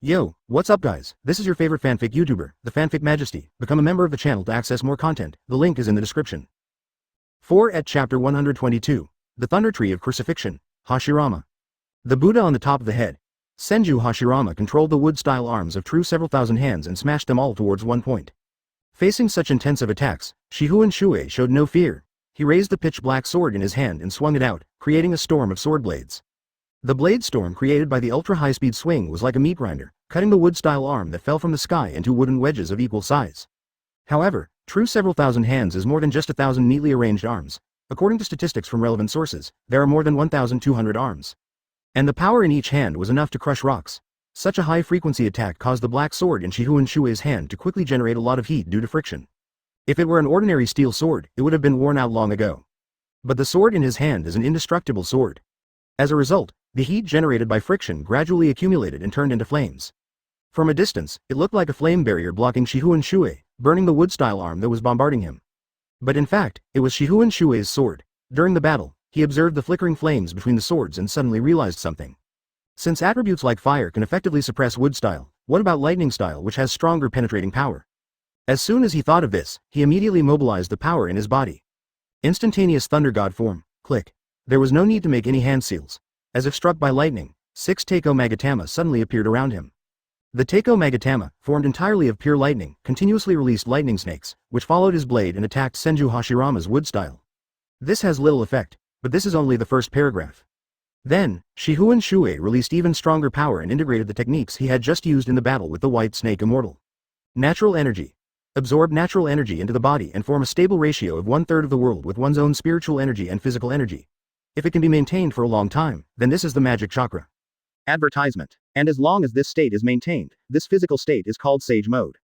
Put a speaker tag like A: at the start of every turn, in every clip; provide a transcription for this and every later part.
A: Yo, what's up guys? This is your favorite fanfic YouTuber, the Fanfic Majesty. Become a member of the channel to access more content, the link is in the description. 4 at Chapter 122, The Thunder Tree of Crucifixion, Hashirama. The Buddha on the top of the head. Senju Hashirama controlled the wood-style arms of true several thousand hands and smashed them all towards one point. Facing such intensive attacks, Shifengin Shuoye showed no fear. He raised the pitch-black sword in his hand and swung it out, creating a storm of sword blades. The blade storm created by the ultra-high-speed swing was like a meat grinder, cutting the wood-style arm that fell from the sky into wooden wedges of equal size. However, true several thousand hands is more than just 1,000 neatly arranged arms. According to statistics from relevant sources, there are more than 1,200 arms. And the power in each hand was enough to crush rocks. Such a high-frequency attack caused the black sword in Shifengin Shuoye's hand to quickly generate a lot of heat due to friction. If it were an ordinary steel sword, it would have been worn out long ago. But the sword in his hand is an indestructible sword. As a result, the heat generated by friction gradually accumulated and turned into flames. From a distance, it looked like a flame barrier blocking Shifengin Shuoye, burning the wood-style arm that was bombarding him. But in fact, it was Shifengin Shuoye's sword. During the battle, he observed the flickering flames between the swords and suddenly realized something. Since attributes like fire can effectively suppress wood style, what about lightning style, which has stronger penetrating power? As soon as he thought of this, he immediately mobilized the power in his body. Instantaneous thunder god form, click. There was no need to make any hand seals. As if struck by lightning, 6 Taiko Magatama suddenly appeared around him. The Taiko Magatama, formed entirely of pure lightning, continuously released lightning snakes, which followed his blade and attacked Senju Hashirama's wood style. This has little effect, but this is only the first paragraph. Then, Shifengin Shuoye released even stronger power and integrated the techniques he had just used in the battle with the White Snake Immortal. Natural energy. Absorb natural energy into the body and form a stable ratio of 1/3 of the world with one's own spiritual energy and physical energy. If it can be maintained for a long time, then this is the magic chakra. Advertisement. And as long as this state is maintained, this physical state is called Sage Mode.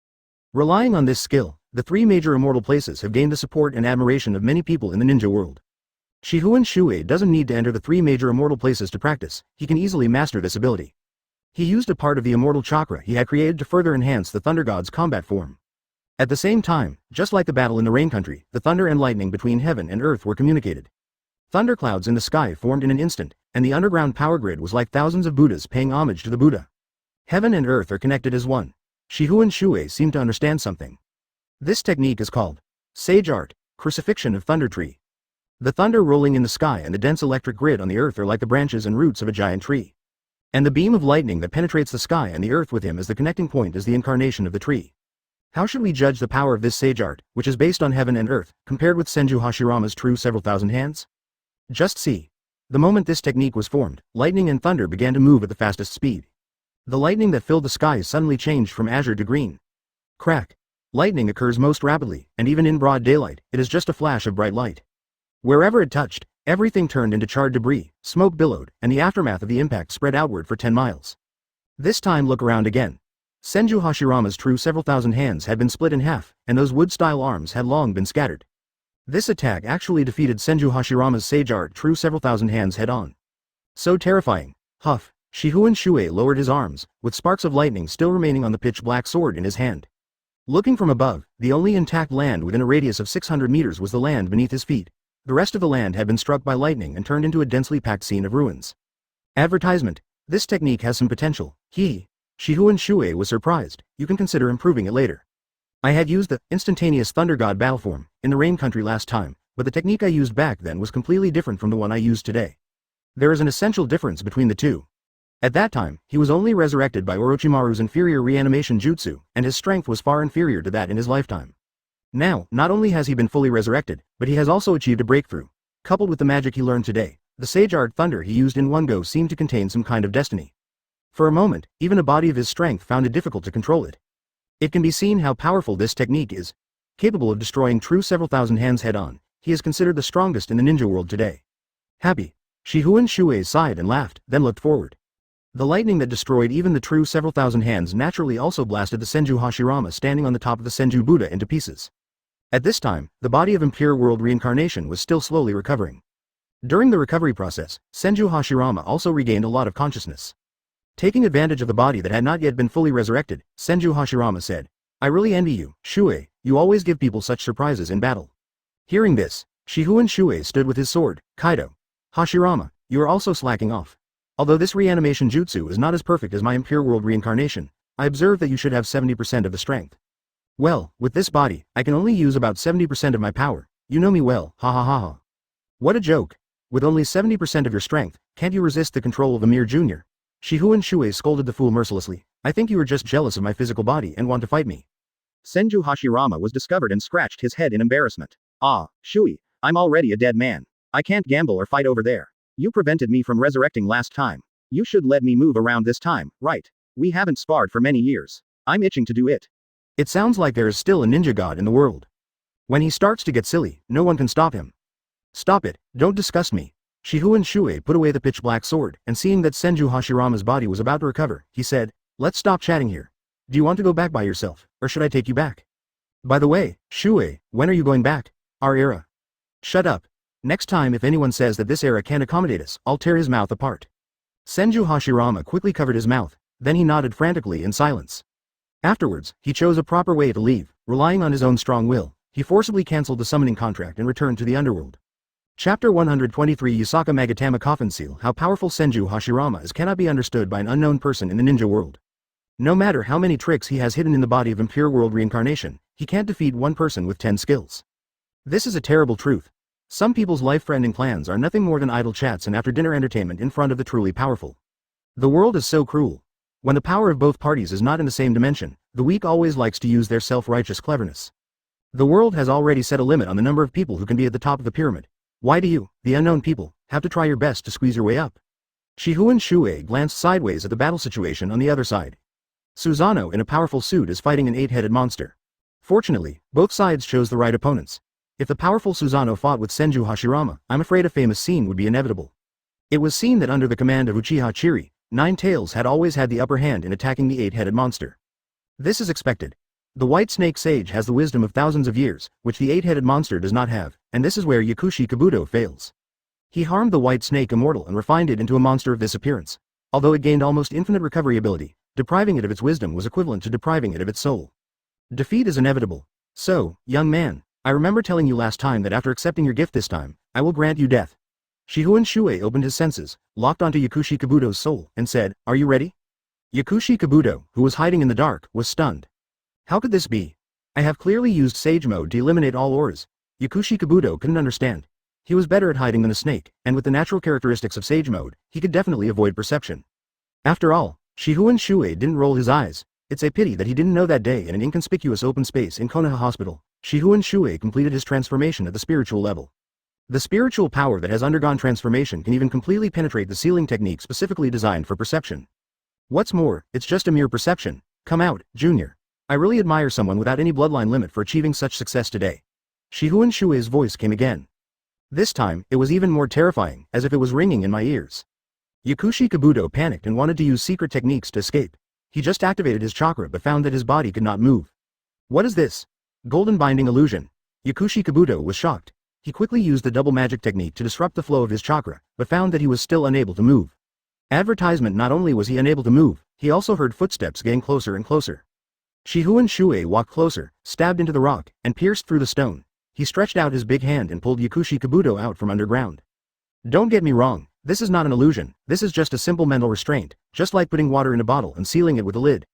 A: Relying on this skill, the 3 major immortal places have gained the support and admiration of many people in the ninja world. Shifengin Shuoye doesn't need to enter the 3 major immortal places to practice, he can easily master this ability. He used a part of the immortal chakra he had created to further enhance the Thunder God's combat form. At the same time, just like the battle in the Rain Country, the thunder and lightning between heaven and earth were communicated. Thunderclouds in the sky formed in an instant, and the underground power grid was like thousands of Buddhas paying homage to the Buddha. Heaven and earth are connected as one. Shifengin Shuoye seemed to understand something. This technique is called Sage Art, Crucifixion of Thunder Tree. The thunder rolling in the sky and the dense electric grid on the earth are like the branches and roots of a giant tree. And the beam of lightning that penetrates the sky and the earth with him as the connecting point is the incarnation of the tree. How should we judge the power of this sage art, which is based on heaven and earth, compared with Senju Hashirama's true several thousand hands? Just see. The moment this technique was formed, lightning and thunder began to move at the fastest speed. The lightning that filled the skies suddenly changed from azure to green. Crack. Lightning occurs most rapidly, and even in broad daylight, it is just a flash of bright light. Wherever it touched, everything turned into charred debris, smoke billowed, and the aftermath of the impact spread outward for 10 miles. This time look around again. Senju Hashirama's true several thousand hands had been split in half, and those wood-style arms had long been scattered. This attack actually defeated Senju Hashirama's sage art true several thousand hands head-on. So terrifying. Huff. Shifengin Shuoye lowered his arms, with sparks of lightning still remaining on the pitch-black sword in his hand. Looking from above, the only intact land within a radius of 600 meters was the land beneath his feet. The rest of the land had been struck by lightning and turned into a densely packed scene of ruins. Advertisement. This technique has some potential. Shifengin Shuoye was surprised. You can consider improving it later. I had used the instantaneous Thunder God battle form in the Rain Country last time, but the technique I used back then was completely different from the one I used today. There is an essential difference between the two. At that time, he was only resurrected by Orochimaru's inferior reanimation jutsu, and his strength was far inferior to that in his lifetime. Now, not only has he been fully resurrected, but he has also achieved a breakthrough. Coupled with the magic he learned today, the Sage Art Thunder he used in one go seemed to contain some kind of destiny. For a moment, even a body of his strength found it difficult to control it. It can be seen how powerful this technique is. Capable of destroying true several thousand hands head-on, he is considered the strongest in the ninja world today. Happy. Shifengin Shuoye sighed and laughed, then looked forward. The lightning that destroyed even the true several thousand hands naturally also blasted the Senju Hashirama standing on the top of the Senju Buddha into pieces. At this time, the body of Impure World reincarnation was still slowly recovering. During the recovery process, Senju Hashirama also regained a lot of consciousness. Taking advantage of the body that had not yet been fully resurrected, Senju Hashirama said, "I really envy you, Shuoye, you always give people such surprises in battle." Hearing this, Shifengin Shuoye stood with his sword, Kaido. "Hashirama, you are also slacking off. Although this reanimation jutsu is not as perfect as my Impure World reincarnation, I observe that you should have 70% of the strength. Well, with this body, I can only use about 70% of my power. You know me well, ha ha ha ha. What a joke. With only 70% of your strength, can't you resist the control of a mere junior? Shifengin Shuoye scolded the fool mercilessly. I think you are just jealous of my physical body and want to fight me. Senju Hashirama was discovered and scratched his head in embarrassment. Ah, Shuoye, I'm already a dead man. I can't gamble or fight over there. You prevented me from resurrecting last time. You should let me move around this time, right? We haven't sparred for many years. I'm itching to do it. It sounds like there is still a ninja god in the world. When he starts to get silly, no one can stop him. Stop it, don't disgust me. Shifengin Shuoye put away the pitch-black sword, and seeing that Senju Hashirama's body was about to recover, he said, let's stop chatting here. Do you want to go back by yourself, or should I take you back? By the way, Shuoye, when are you going back? Our era. Shut up. Next time if anyone says that this era can't accommodate us, I'll tear his mouth apart. Senju Hashirama quickly covered his mouth, then he nodded frantically in silence. Afterwards, he chose a proper way to leave, relying on his own strong will. He forcibly cancelled the summoning contract and returned to the underworld. Chapter 123 Yusaka Magatama Coffin Seal. How powerful Senju Hashirama is cannot be understood by an unknown person in the ninja world. No matter how many tricks he has hidden in the body of Impure World reincarnation, he can't defeat one person with 10 skills. This is a terrible truth. Some people's life-threatening plans are nothing more than idle chats and after-dinner entertainment in front of the truly powerful. The world is so cruel. When the power of both parties is not in the same dimension, the weak always likes to use their self-righteous cleverness. The world has already set a limit on the number of people who can be at the top of the pyramid. Why do you, the unknown people, have to try your best to squeeze your way up? Shifengin Shuoye glanced sideways at the battle situation on the other side. Susanoo in a powerful suit is fighting an 8-headed monster. Fortunately, both sides chose the right opponents. If the powerful Susanoo fought with Senju Hashirama, I'm afraid a famous scene would be inevitable. It was seen that under the command of Uchiha Chiri, Nine Tails had always had the upper hand in attacking the 8-headed monster. This is expected. The White Snake Sage has the wisdom of thousands of years, which the 8-headed monster does not have, and this is where Yakushi Kabuto fails. He harmed the White Snake immortal and refined it into a monster of this appearance. Although it gained almost infinite recovery ability, depriving it of its wisdom was equivalent to depriving it of its soul. Defeat is inevitable. So, young man, I remember telling you last time that after accepting your gift this time, I will grant you death. Shifengin Shuoye opened his senses, locked onto Yakushi Kabuto's soul, and said, are you ready? Yakushi Kabuto, who was hiding in the dark, was stunned. How could this be? I have clearly used Sage Mode to eliminate all auras. Yakushi Kabuto couldn't understand. He was better at hiding than a snake, and with the natural characteristics of Sage Mode, he could definitely avoid perception. After all, Shifengin Shuoye didn't roll his eyes. It's a pity that he didn't know that day in an inconspicuous open space in Konoha Hospital, Shifengin Shuoye completed his transformation at the spiritual level. The spiritual power that has undergone transformation can even completely penetrate the sealing technique specifically designed for perception. What's more, it's just a mere perception. Come out, Junior. I really admire someone without any bloodline limit for achieving such success today. Shifengin Shuoye's voice came again. This time, it was even more terrifying, as if it was ringing in my ears. Yakushi Kabuto panicked and wanted to use secret techniques to escape. He just activated his chakra but found that his body could not move. What is this? Golden binding illusion. Yakushi Kabuto was shocked. He quickly used the double magic technique to disrupt the flow of his chakra, but found that he was still unable to move. Advertisement. Not only was he unable to move, he also heard footsteps getting closer and closer. Shifengin Shuoye walked closer, stabbed into the rock, and pierced through the stone. He stretched out his big hand and pulled Yakushi Kabuto out from underground. Don't get me wrong, this is not an illusion, this is just a simple mental restraint, just like putting water in a bottle and sealing it with a lid.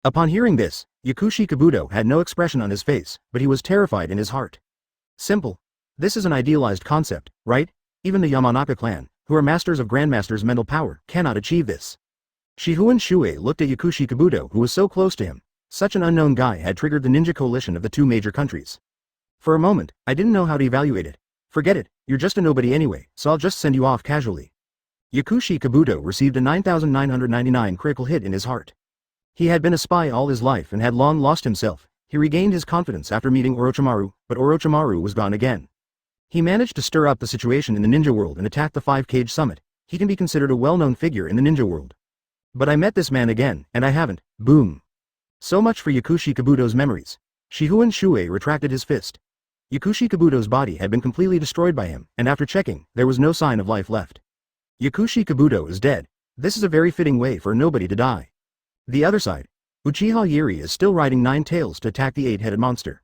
A: Upon hearing this, Yakushi Kabuto had no expression on his face, but he was terrified in his heart. Simple. This is an idealized concept, right? Even the Yamanaka clan, who are masters of Grandmaster's mental power, cannot achieve this. Shifengin Shuoye looked at Yakushi Kabuto, who was so close to him. Such an unknown guy had triggered the ninja coalition of the two major countries. For a moment, I didn't know how to evaluate it. Forget it, you're just a nobody anyway, so I'll just send you off casually. Yakushi Kabuto received a 9,999 critical hit in his heart. He had been a spy all his life and had long lost himself. He regained his confidence after meeting Orochimaru, but Orochimaru was gone again. He managed to stir up the situation in the ninja world and attack the 5-cage summit. He can be considered a well-known figure in the ninja world. But I met this man again, and I haven't. Boom. So much for Yakushi Kabuto's memories. Shifengin Shuoye retracted his fist. Yakushi Kabuto's body had been completely destroyed by him, and after checking, there was no sign of life left. Yakushi Kabuto is dead. This is a very fitting way for nobody to die. The other side. Uchiha Yuri is still riding 9 tails to attack the 8-headed monster.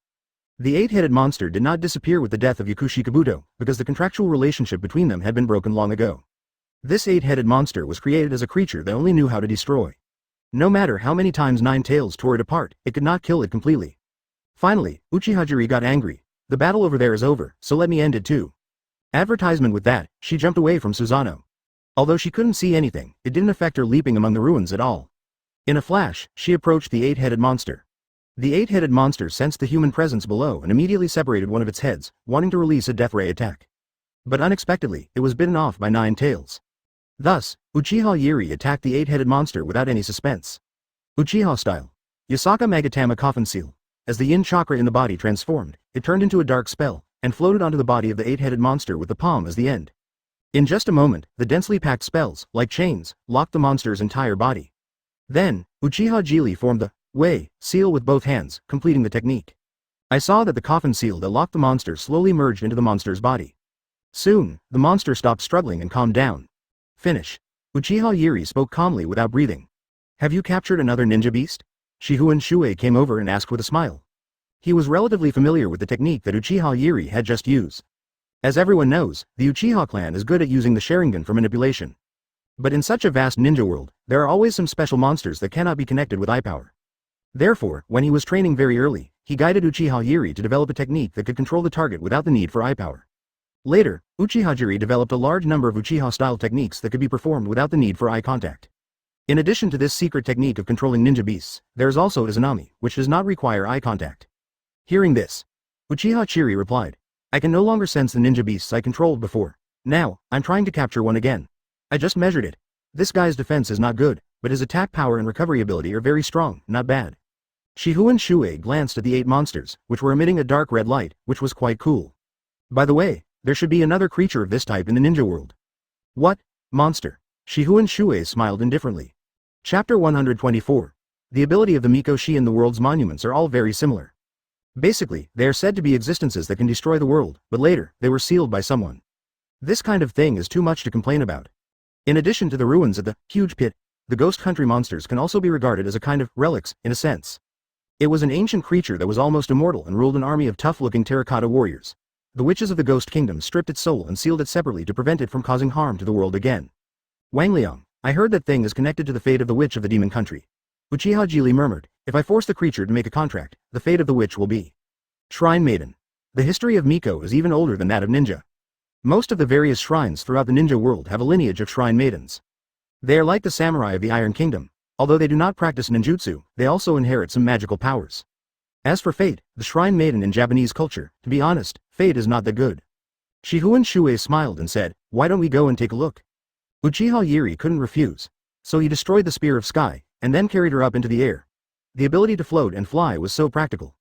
A: The 8-headed monster did not disappear with the death of Yakushi Kabuto, because the contractual relationship between them had been broken long ago. This 8-headed monster was created as a creature that only knew how to destroy. No matter how many times Nine Tails tore it apart, it could not kill it completely. Finally, Uchiha got angry. The battle over there is over, so let me end it too. Advertisement. With that, she jumped away from Susanoo. Although she couldn't see anything, it didn't affect her leaping among the ruins at all. In a flash, she approached the 8-headed monster. The 8-headed monster sensed the human presence below and immediately separated one of its heads, wanting to release a death ray attack. But unexpectedly, it was bitten off by Nine Tails. Thus, Uchiha Yuri attacked the 8-headed monster without any suspense. Uchiha style. Yasaka Magatama Coffin Seal. As the yin chakra in the body transformed, it turned into a dark spell, and floated onto the body of the 8-headed monster with the palm as the end. In just a moment, the densely packed spells, like chains, locked the monster's entire body. Then, Uchiha Jili formed the Way seal with both hands, completing the technique. I saw that the coffin seal that locked the monster slowly merged into the monster's body. Soon, the monster stopped struggling and calmed down. Finish. Uchiha Yuri spoke calmly without breathing. Have you captured another ninja beast? Shifengin Shuoye came over and asked with a smile. He was relatively familiar with the technique that Uchiha Yuri had just used. As everyone knows, the Uchiha clan is good at using the Sharingan for manipulation. But in such a vast ninja world, there are always some special monsters that cannot be connected with eye power. Therefore, when he was training very early, he guided Uchiha Yuri to develop a technique that could control the target without the need for eye power. Later, Uchiha Yuri developed a large number of Uchiha-style techniques that could be performed without the need for eye contact. In addition to this secret technique of controlling ninja beasts, there is also Izanami, which does not require eye contact. Hearing this, Uchiha Chiri replied, I can no longer sense the ninja beasts I controlled before. Now, I'm trying to capture one again. I just measured it. This guy's defense is not good, but his attack power and recovery ability are very strong, not bad. Shifengin Shuoye glanced at the 8 monsters, which were emitting a dark red light, which was quite cool. By the way, there should be another creature of this type in the ninja world. What? Monster? Shifengin Shuoye smiled indifferently. Chapter 124. The ability of the Mikoshi in the world's monuments are all very similar. Basically, they are said to be existences that can destroy the world, but later, they were sealed by someone. This kind of thing is too much to complain about. In addition to the ruins of the huge pit, the ghost country monsters can also be regarded as a kind of relics, in a sense. It was an ancient creature that was almost immortal and ruled an army of tough-looking terracotta warriors. The witches of the ghost kingdom stripped its soul and sealed it separately to prevent it from causing harm to the world again. Wangliang, I heard that thing is connected to the fate of the witch of the demon country. Uchiha Jili murmured, if I force the creature to make a contract, the fate of the witch will be Shrine Maiden. The history of Miko is even older than that of ninja. Most of the various shrines throughout the ninja world have a lineage of shrine maidens. They are like the samurai of the Iron Kingdom. Although they do not practice ninjutsu, they also inherit some magical powers. As for fate, the shrine maiden in Japanese culture, to be honest, fate is not that good. Shifengin Shuoye smiled and said, why don't we go and take a look? Uchiha Yuri couldn't refuse. So he destroyed the Spear of Sky, and then carried her up into the air. The ability to float and fly was so practical.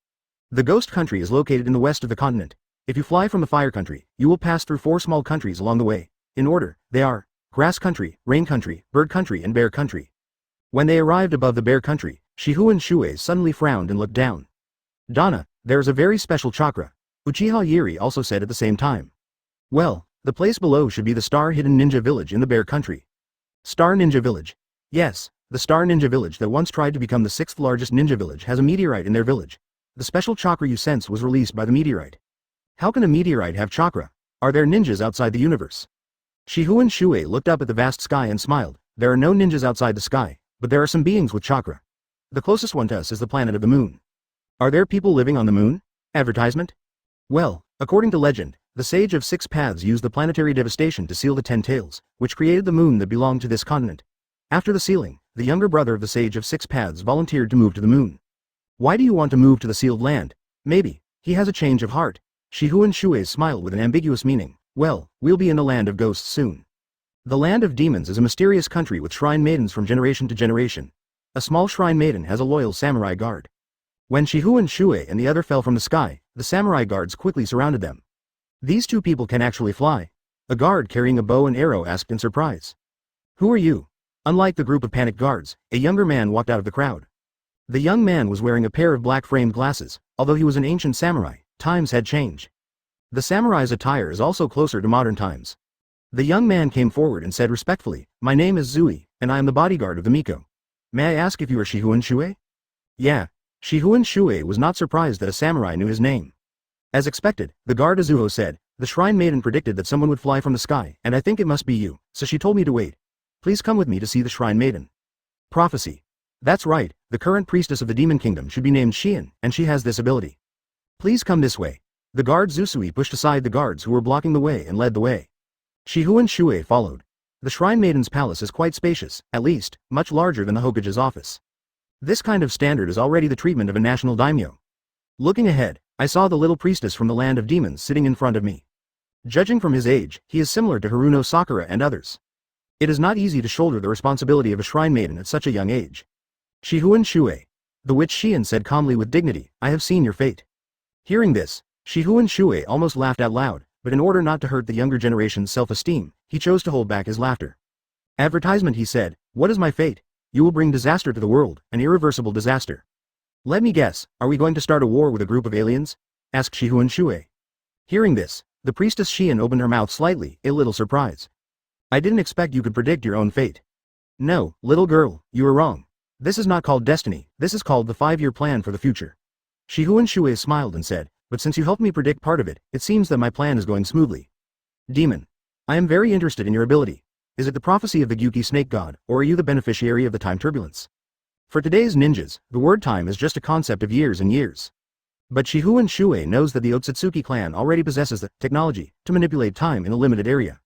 A: The ghost country is located in the west of the continent. If you fly from the fire country, you will pass through 4 small countries along the way. In order, they are grass country, rain country, bird country and bear country. When they arrived above the bear country, Shifengin Shuoye suddenly frowned and looked down. Donna, there is a very special chakra, Uchiha Yuri also said at the same time. Well, the place below should be the Star Hidden Ninja Village in the bear country. Star Ninja Village. Yes, the Star Ninja Village that once tried to become the 6th largest ninja village has a meteorite in their village. The special chakra you sense was released by the meteorite. How can a meteorite have chakra? Are there ninjas outside the universe? Shifengin Shuoye looked up at the vast sky and smiled. There are no ninjas outside the sky, but there are some beings with chakra. The closest one to us is the planet of the moon. Are there people living on the moon? Advertisement? Well, according to legend, the Sage of 6 Paths used the planetary devastation to seal the 10 Tails, which created the moon that belonged to this continent. After the sealing, the younger brother of the Sage of 6 Paths volunteered to move to the moon. Why do you want to move to the sealed land? Maybe he has a change of heart. Shifengin Shuoye smiled with an ambiguous meaning. Well, we'll be in the land of ghosts soon. The land of demons is a mysterious country with shrine maidens from generation to generation. A small shrine maiden has a loyal samurai guard. When Shifengin Shuoye and the other fell from the sky, the samurai guards quickly surrounded them. These 2 people can actually fly. A guard carrying a bow and arrow asked in surprise. Who are you? Unlike the group of panicked guards, a younger man walked out of the crowd. The young man was wearing a pair of black framed glasses. Although he was an ancient samurai, times had changed. The samurai's attire is also closer to modern times. The young man came forward and said respectfully, my name is Zui, and I am the bodyguard of the Miko. May I ask if you are Shifengin Shuoye? Yeah. Shifengin Shuoye was not surprised that a samurai knew his name. As expected, the guard Azuho said, The shrine maiden predicted that someone would fly from the sky, and I think it must be you, so she told me to wait. Please come with me to see the shrine maiden. Prophecy. That's right, the current priestess of the demon kingdom should be named Shion, and she has this ability. Please come this way. The guard Zusui pushed aside the guards who were blocking the way and led the way. Shifengin Shuoye followed. The shrine maiden's palace is quite spacious, at least, much larger than the Hokage's office. This kind of standard is already the treatment of a national daimyo. Looking ahead, I saw the little priestess from the land of demons sitting in front of me. Judging from his age, he is similar to Haruno Sakura and others. It is not easy to shoulder the responsibility of a shrine maiden at such a young age. Shifengin Shuoye. The witch Shion said calmly with dignity, I have seen your fate. Hearing this, Shifengin Shuoye almost laughed out loud, but in order not to hurt the younger generation's self-esteem, he chose to hold back his laughter. Advertisement, he said, what is my fate? You will bring disaster to the world, an irreversible disaster. Let me guess, are we going to start a war with a group of aliens? Asked Shifengin Shuoye. Hearing this, the priestess Shion opened her mouth slightly, a little surprised. I didn't expect you could predict your own fate. No, little girl, you are wrong. This is not called destiny, this is called the 5-year plan for the future. Shifengin Shuoye smiled and said, but since you helped me predict part of it, it seems that my plan is going smoothly. Demon. I am very interested in your ability. Is it the prophecy of the Gyuki snake god, or are you the beneficiary of the time turbulence? For today's ninjas, the word time is just a concept of years and years. But Shifengin Shuoye knows that the Otsutsuki clan already possesses the technology to manipulate time in a limited area.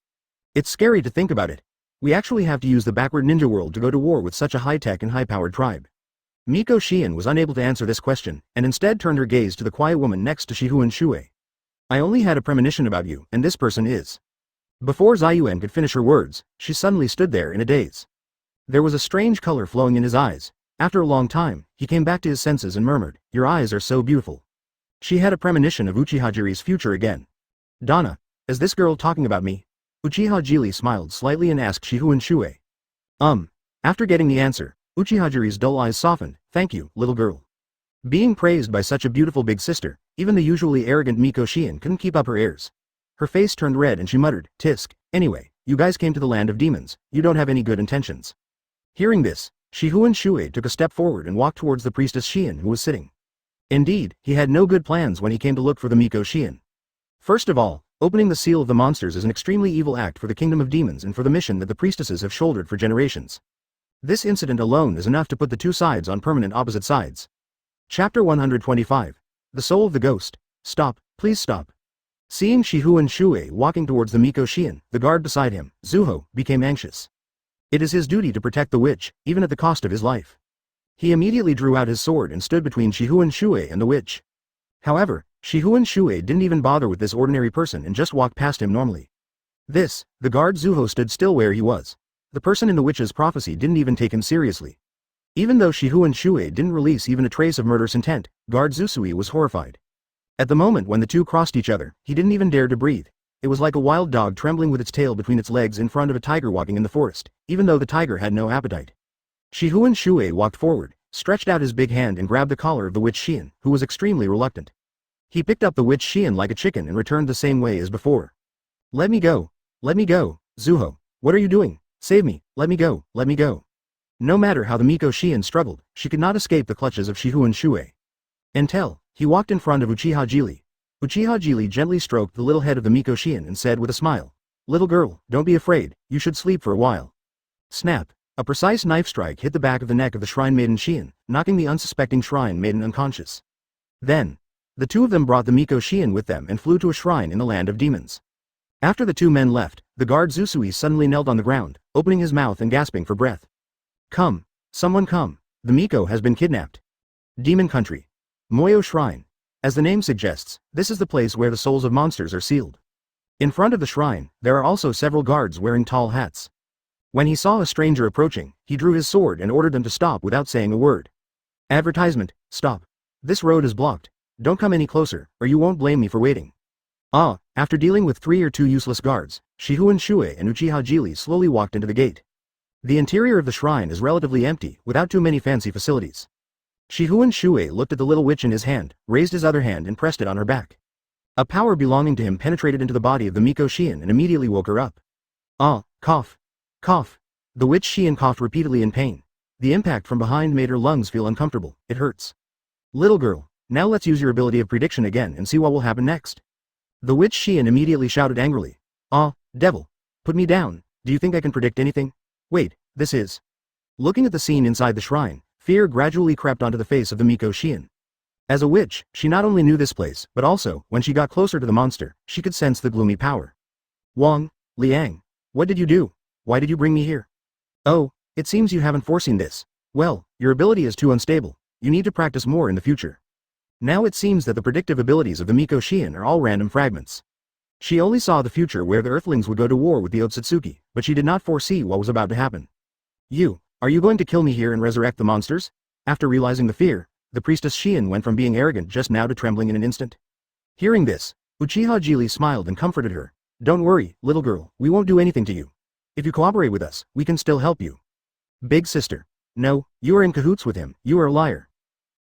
A: It's scary to think about it. We actually have to use the backward ninja world to go to war with such a high-tech and high-powered tribe. Miko Shion was unable to answer this question, and instead turned her gaze to the quiet woman next to Shifengin Shuoye. I only had a premonition about you, and this person is. Before Zayuan could finish her words, she suddenly stood there in a daze. There was a strange color flowing in his eyes. After a long time, he came back to his senses and murmured, your eyes are so beautiful. She had a premonition of Uchiha Jiri's future again. Donna, is this girl talking about me? Uchiha Jiri smiled slightly and asked Shifengin Shuoye. After getting the answer, Uchiha Jiri's dull eyes softened, thank you, little girl. Being praised by such a beautiful big sister, even the usually arrogant Miko Shion couldn't keep up her airs. Her face turned red and she muttered, Tisk, anyway, you guys came to the land of demons, you don't have any good intentions. Hearing this, Shifengin Shuoye took a step forward and walked towards the priestess Shion who was sitting. Indeed, he had no good plans when he came to look for the Miko Shion. First of all, opening the seal of the monsters is an extremely evil act for the kingdom of demons and for the mission that the priestesses have shouldered for generations. This incident alone is enough to put the two sides on permanent opposite sides. Chapter 125. The Soul of the Ghost. Stop, please stop. Seeing Shifengin Shuoye walking towards the Miko Shion, the guard beside him, Zuho, became anxious. It is his duty to protect the witch, even at the cost of his life. He immediately drew out his sword and stood between Shifengin Shuoye and the witch. However, Shifengin Shuoye didn't even bother with this ordinary person and just walked past him normally. The guard Zuho stood still where he was. The person in the witch's prophecy didn't even take him seriously. Even though Shifengin Shuoye didn't release even a trace of murderous intent, guard Zusui was horrified. At the moment when the two crossed each other, he didn't even dare to breathe. It was like a wild dog trembling with its tail between its legs in front of a tiger walking in the forest, even though the tiger had no appetite. Shifengin Shuoye walked forward, stretched out his big hand and grabbed the collar of the witch Shion, who was extremely reluctant. He picked up the witch Shion like a chicken and returned the same way as before. Let me go, Zuho, what are you doing? Save me, let me go, let me go. No matter how the Miko Shion struggled, she could not escape the clutches of Shifengin Shuoye. Until, he walked in front of Uchiha Jiri. Uchiha Jiri gently stroked the little head of the Miko Shion and said with a smile, little girl, don't be afraid, you should sleep for a while. Snap, a precise knife strike hit the back of the neck of the shrine maiden Shion, knocking the unsuspecting shrine maiden unconscious. Then, the two of them brought the Miko Shion with them and flew to a shrine in the land of demons. After the two men left, the guard Zusui suddenly knelt on the ground, opening his mouth and gasping for breath. Come, someone come, the Miko has been kidnapped. Demon Country. Moyo Shrine. As the name suggests, this is the place where the souls of monsters are sealed. In front of the shrine, there are also several guards wearing tall hats. When he saw a stranger approaching, he drew his sword and ordered them to stop without saying a word. Advertisement, stop. This road is blocked. Don't come any closer, or you won't blame me for waiting. After dealing with 3 or 2 useless guards, Shifengin Shuoye and Uchiha Jiri slowly walked into the gate. The interior of the shrine is relatively empty, without too many fancy facilities. Shifengin Shuoye looked at the little witch in his hand, raised his other hand and pressed it on her back. A power belonging to him penetrated into the body of the Miko Shion and immediately woke her up. Cough. Cough. The witch Shion coughed repeatedly in pain. The impact from behind made her lungs feel uncomfortable. It hurts. Little girl, now let's use your ability of prediction again and see what will happen next. The witch Xian immediately shouted angrily. Ah, devil! Put me down, do you think I can predict anything? Wait, this is... Looking at the scene inside the shrine, fear gradually crept onto the face of the Miko Xian. As a witch, she not only knew this place, but also, when she got closer to the monster, she could sense the gloomy power. Wang, Liang, what did you do? Why did you bring me here? Oh, it seems you haven't foreseen this. Well, your ability is too unstable, you need to practice more in the future. Now it seems that the predictive abilities of the Miko Xian are all random fragments. She only saw the future where the Earthlings would go to war with the Otsutsuki, but she did not foresee what was about to happen. Are you going to kill me here and resurrect the monsters? After realizing the fear, the priestess Xian went from being arrogant just now to trembling in an instant. Hearing this, Uchiha Jili smiled and comforted her. Don't worry, little girl, we won't do anything to you. If you cooperate with us, we can still help you. Big sister. No, you are in cahoots with him, you are a liar.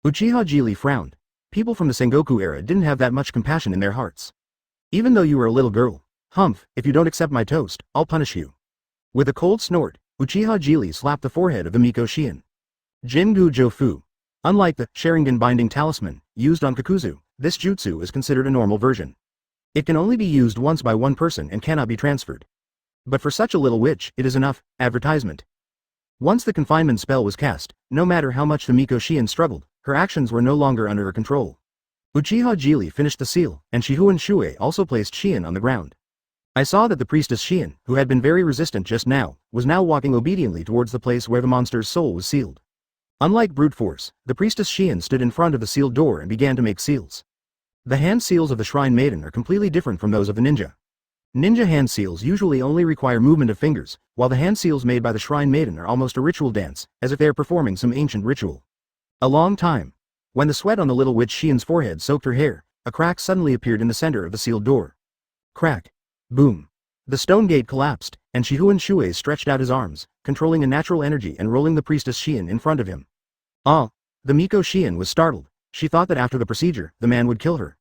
A: Uchiha Jili frowned. People from the Sengoku era didn't have that much compassion in their hearts. Even though you are a little girl, humph, if you don't accept my toast, I'll punish you. With a cold snort, Uchiha Jili slapped the forehead of the Miko Xian. Jingu Jofu. Unlike the Sharingan binding talisman used on Kakuzu, this jutsu is considered a normal version. It can only be used once by one person and cannot be transferred. But for such a little witch, it is enough. Advertisement. Once the confinement spell was cast, no matter how much the Miko Xian struggled, her actions were no longer under her control. Uchiha Jili finished the seal, and Shifengin Shuoye also placed Xian on the ground. I saw that the priestess Xian, who had been very resistant just now, was now walking obediently towards the place where the monster's soul was sealed. Unlike brute force, the priestess Xian stood in front of the sealed door and began to make seals. The hand seals of the Shrine Maiden are completely different from those of the ninja. Ninja hand seals usually only require movement of fingers, while the hand seals made by the Shrine Maiden are almost a ritual dance, as if they are performing some ancient ritual. A long time. When the sweat on the little witch Xian's forehead soaked her hair, a crack suddenly appeared in the center of the sealed door. Crack. Boom. The stone gate collapsed, and Shifengin Shuoye stretched out his arms, controlling a natural energy and rolling the priestess Xian in front of him. Ah! The Miko Xian was startled. She thought that after the procedure, the man would kill her.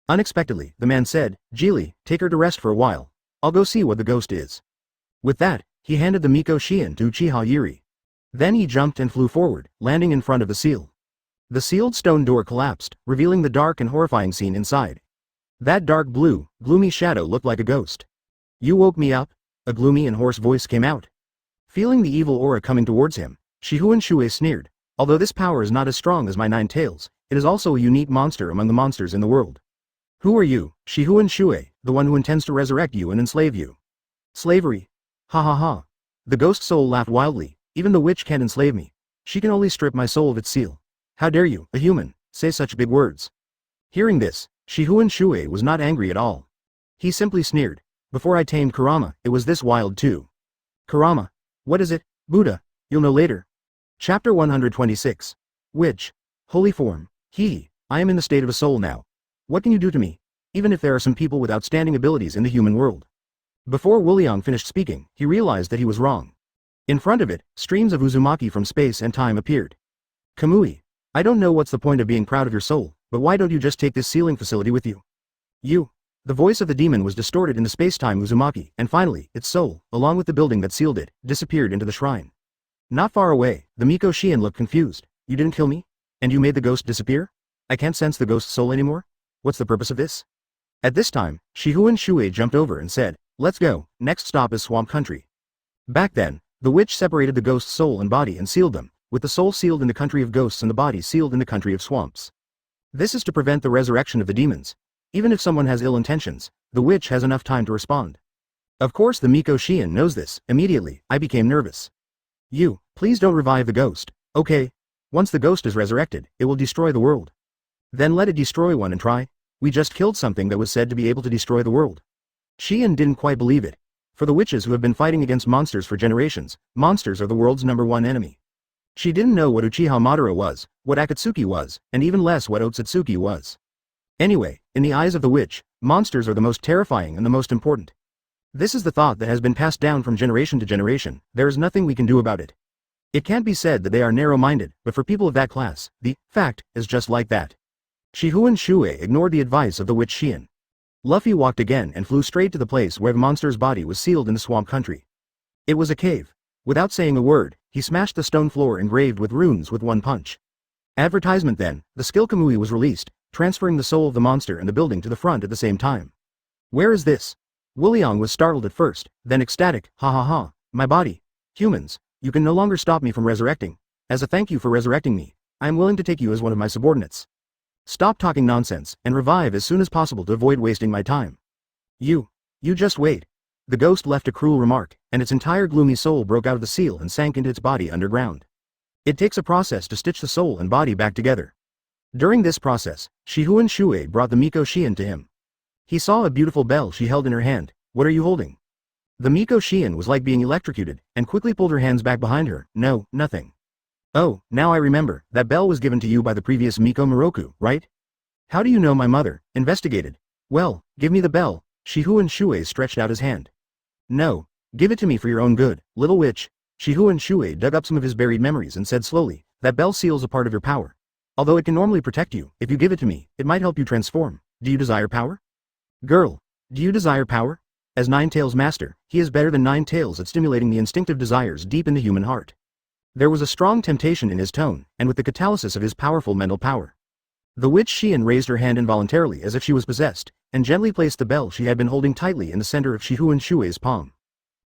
A: Unexpectedly, the man said, Jili, take her to rest for a while. I'll go see what the ghost is. With that, he handed the Miko Xian to Uchiha Yuri. Then he jumped and flew forward, landing in front of the seal. The sealed stone door collapsed, revealing the dark and horrifying scene inside. That dark blue, gloomy shadow looked like a ghost. You woke me up? A gloomy and hoarse voice came out. Feeling the evil aura coming towards him, Shifengin Shuoye sneered. Although this power is not as strong as my 9 tails, it is also a unique monster among the monsters in the world. Who are you, Shifengin Shuoye, the one who intends to resurrect you and enslave you? Slavery. Ha ha ha. The ghost soul laughed wildly. Even the witch can't enslave me. She can only strip my soul of its seal. How dare you, a human, say such big words? Hearing this, Shifengin Shuoye was not angry at all. He simply sneered. Before I tamed Kurama, it was this wild too. Kurama. What is it, Buddha? You'll know later. Chapter 126. Witch. Holy form. I am in the state of a soul now. What can you do to me? Even if there are some people with outstanding abilities in the human world. Before Wuliang finished speaking, he realized that he was wrong. In front of it, streams of Uzumaki from space and time appeared. Kamui. I don't know what's the point of being proud of your soul, but why don't you just take this sealing facility with you? The voice of the demon was distorted into space-time Uzumaki, and finally, its soul, along with the building that sealed it, disappeared into the shrine. Not far away, the Miko Xian looked confused. You didn't kill me? And you made the ghost disappear? I can't sense the ghost's soul anymore? What's the purpose of this? At this time, Shifengin Shuoye jumped over and said, let's go, next stop is Swamp Country. Back then, the witch separated the ghost's soul and body and sealed them, with the soul sealed in the country of ghosts and the body sealed in the country of swamps. This is to prevent the resurrection of the demons. Even if someone has ill intentions, the witch has enough time to respond. Of course the Miko Xian knows this. Immediately, I became nervous. Please don't revive the ghost, okay? Once the ghost is resurrected, it will destroy the world. Then let it destroy one and try. We just killed something that was said to be able to destroy the world. Xian didn't quite believe it. For the witches who have been fighting against monsters for generations, monsters are the world's #1 enemy. She didn't know what Uchiha Madara was, what Akatsuki was, and even less what Otsutsuki was. Anyway, in the eyes of the witch, monsters are the most terrifying and the most important. This is the thought that has been passed down from generation to generation. There is nothing we can do about it. It can't be said that they are narrow-minded, but for people of that class, the fact is just like that. Shifengin Shuoye ignored the advice of the witch Xian. Luffy walked again and flew straight to the place where the monster's body was sealed in the swamp country. It was a cave. Without saying a word, he smashed the stone floor engraved with runes with one punch. Advertisement then, the skill Kamui was released, transferring the soul of the monster and the building to the front at the same time. Where is this? Wu Liang was startled at first, then ecstatic, ha ha ha, my body. Humans, you can no longer stop me from resurrecting. As a thank you for resurrecting me, I am willing to take you as one of my subordinates. Stop talking nonsense, and revive as soon as possible to avoid wasting my time. You just wait. The ghost left a cruel remark, and its entire gloomy soul broke out of the seal and sank into its body underground. It takes a process to stitch the soul and body back together. During this process, Shifengin Shuoye brought the Miko Xian to him. He saw a beautiful bell she held in her hand. What are you holding? The Miko Xian was like being electrocuted, and quickly pulled her hands back behind her. No, nothing. Oh, now I remember, that bell was given to you by the previous Miko Moroku, right? How do you know my mother? Investigated. Well, give me the bell. Shifengin Shuoye stretched out his hand. No, give it to me for your own good, little witch. Shifengin Shuoye dug up some of his buried memories and said slowly, that bell seals a part of your power. Although it can normally protect you, if you give it to me, it might help you transform. Do you desire power? Girl, do you desire power? As Nine Tails master, he is better than Nine Tails at stimulating the instinctive desires deep in the human heart. There was a strong temptation in his tone, and with the catalysis of his powerful mental power. The witch Xian raised her hand involuntarily as if she was possessed, and gently placed the bell she had been holding tightly in the center of Shifengin Shuoye's palm.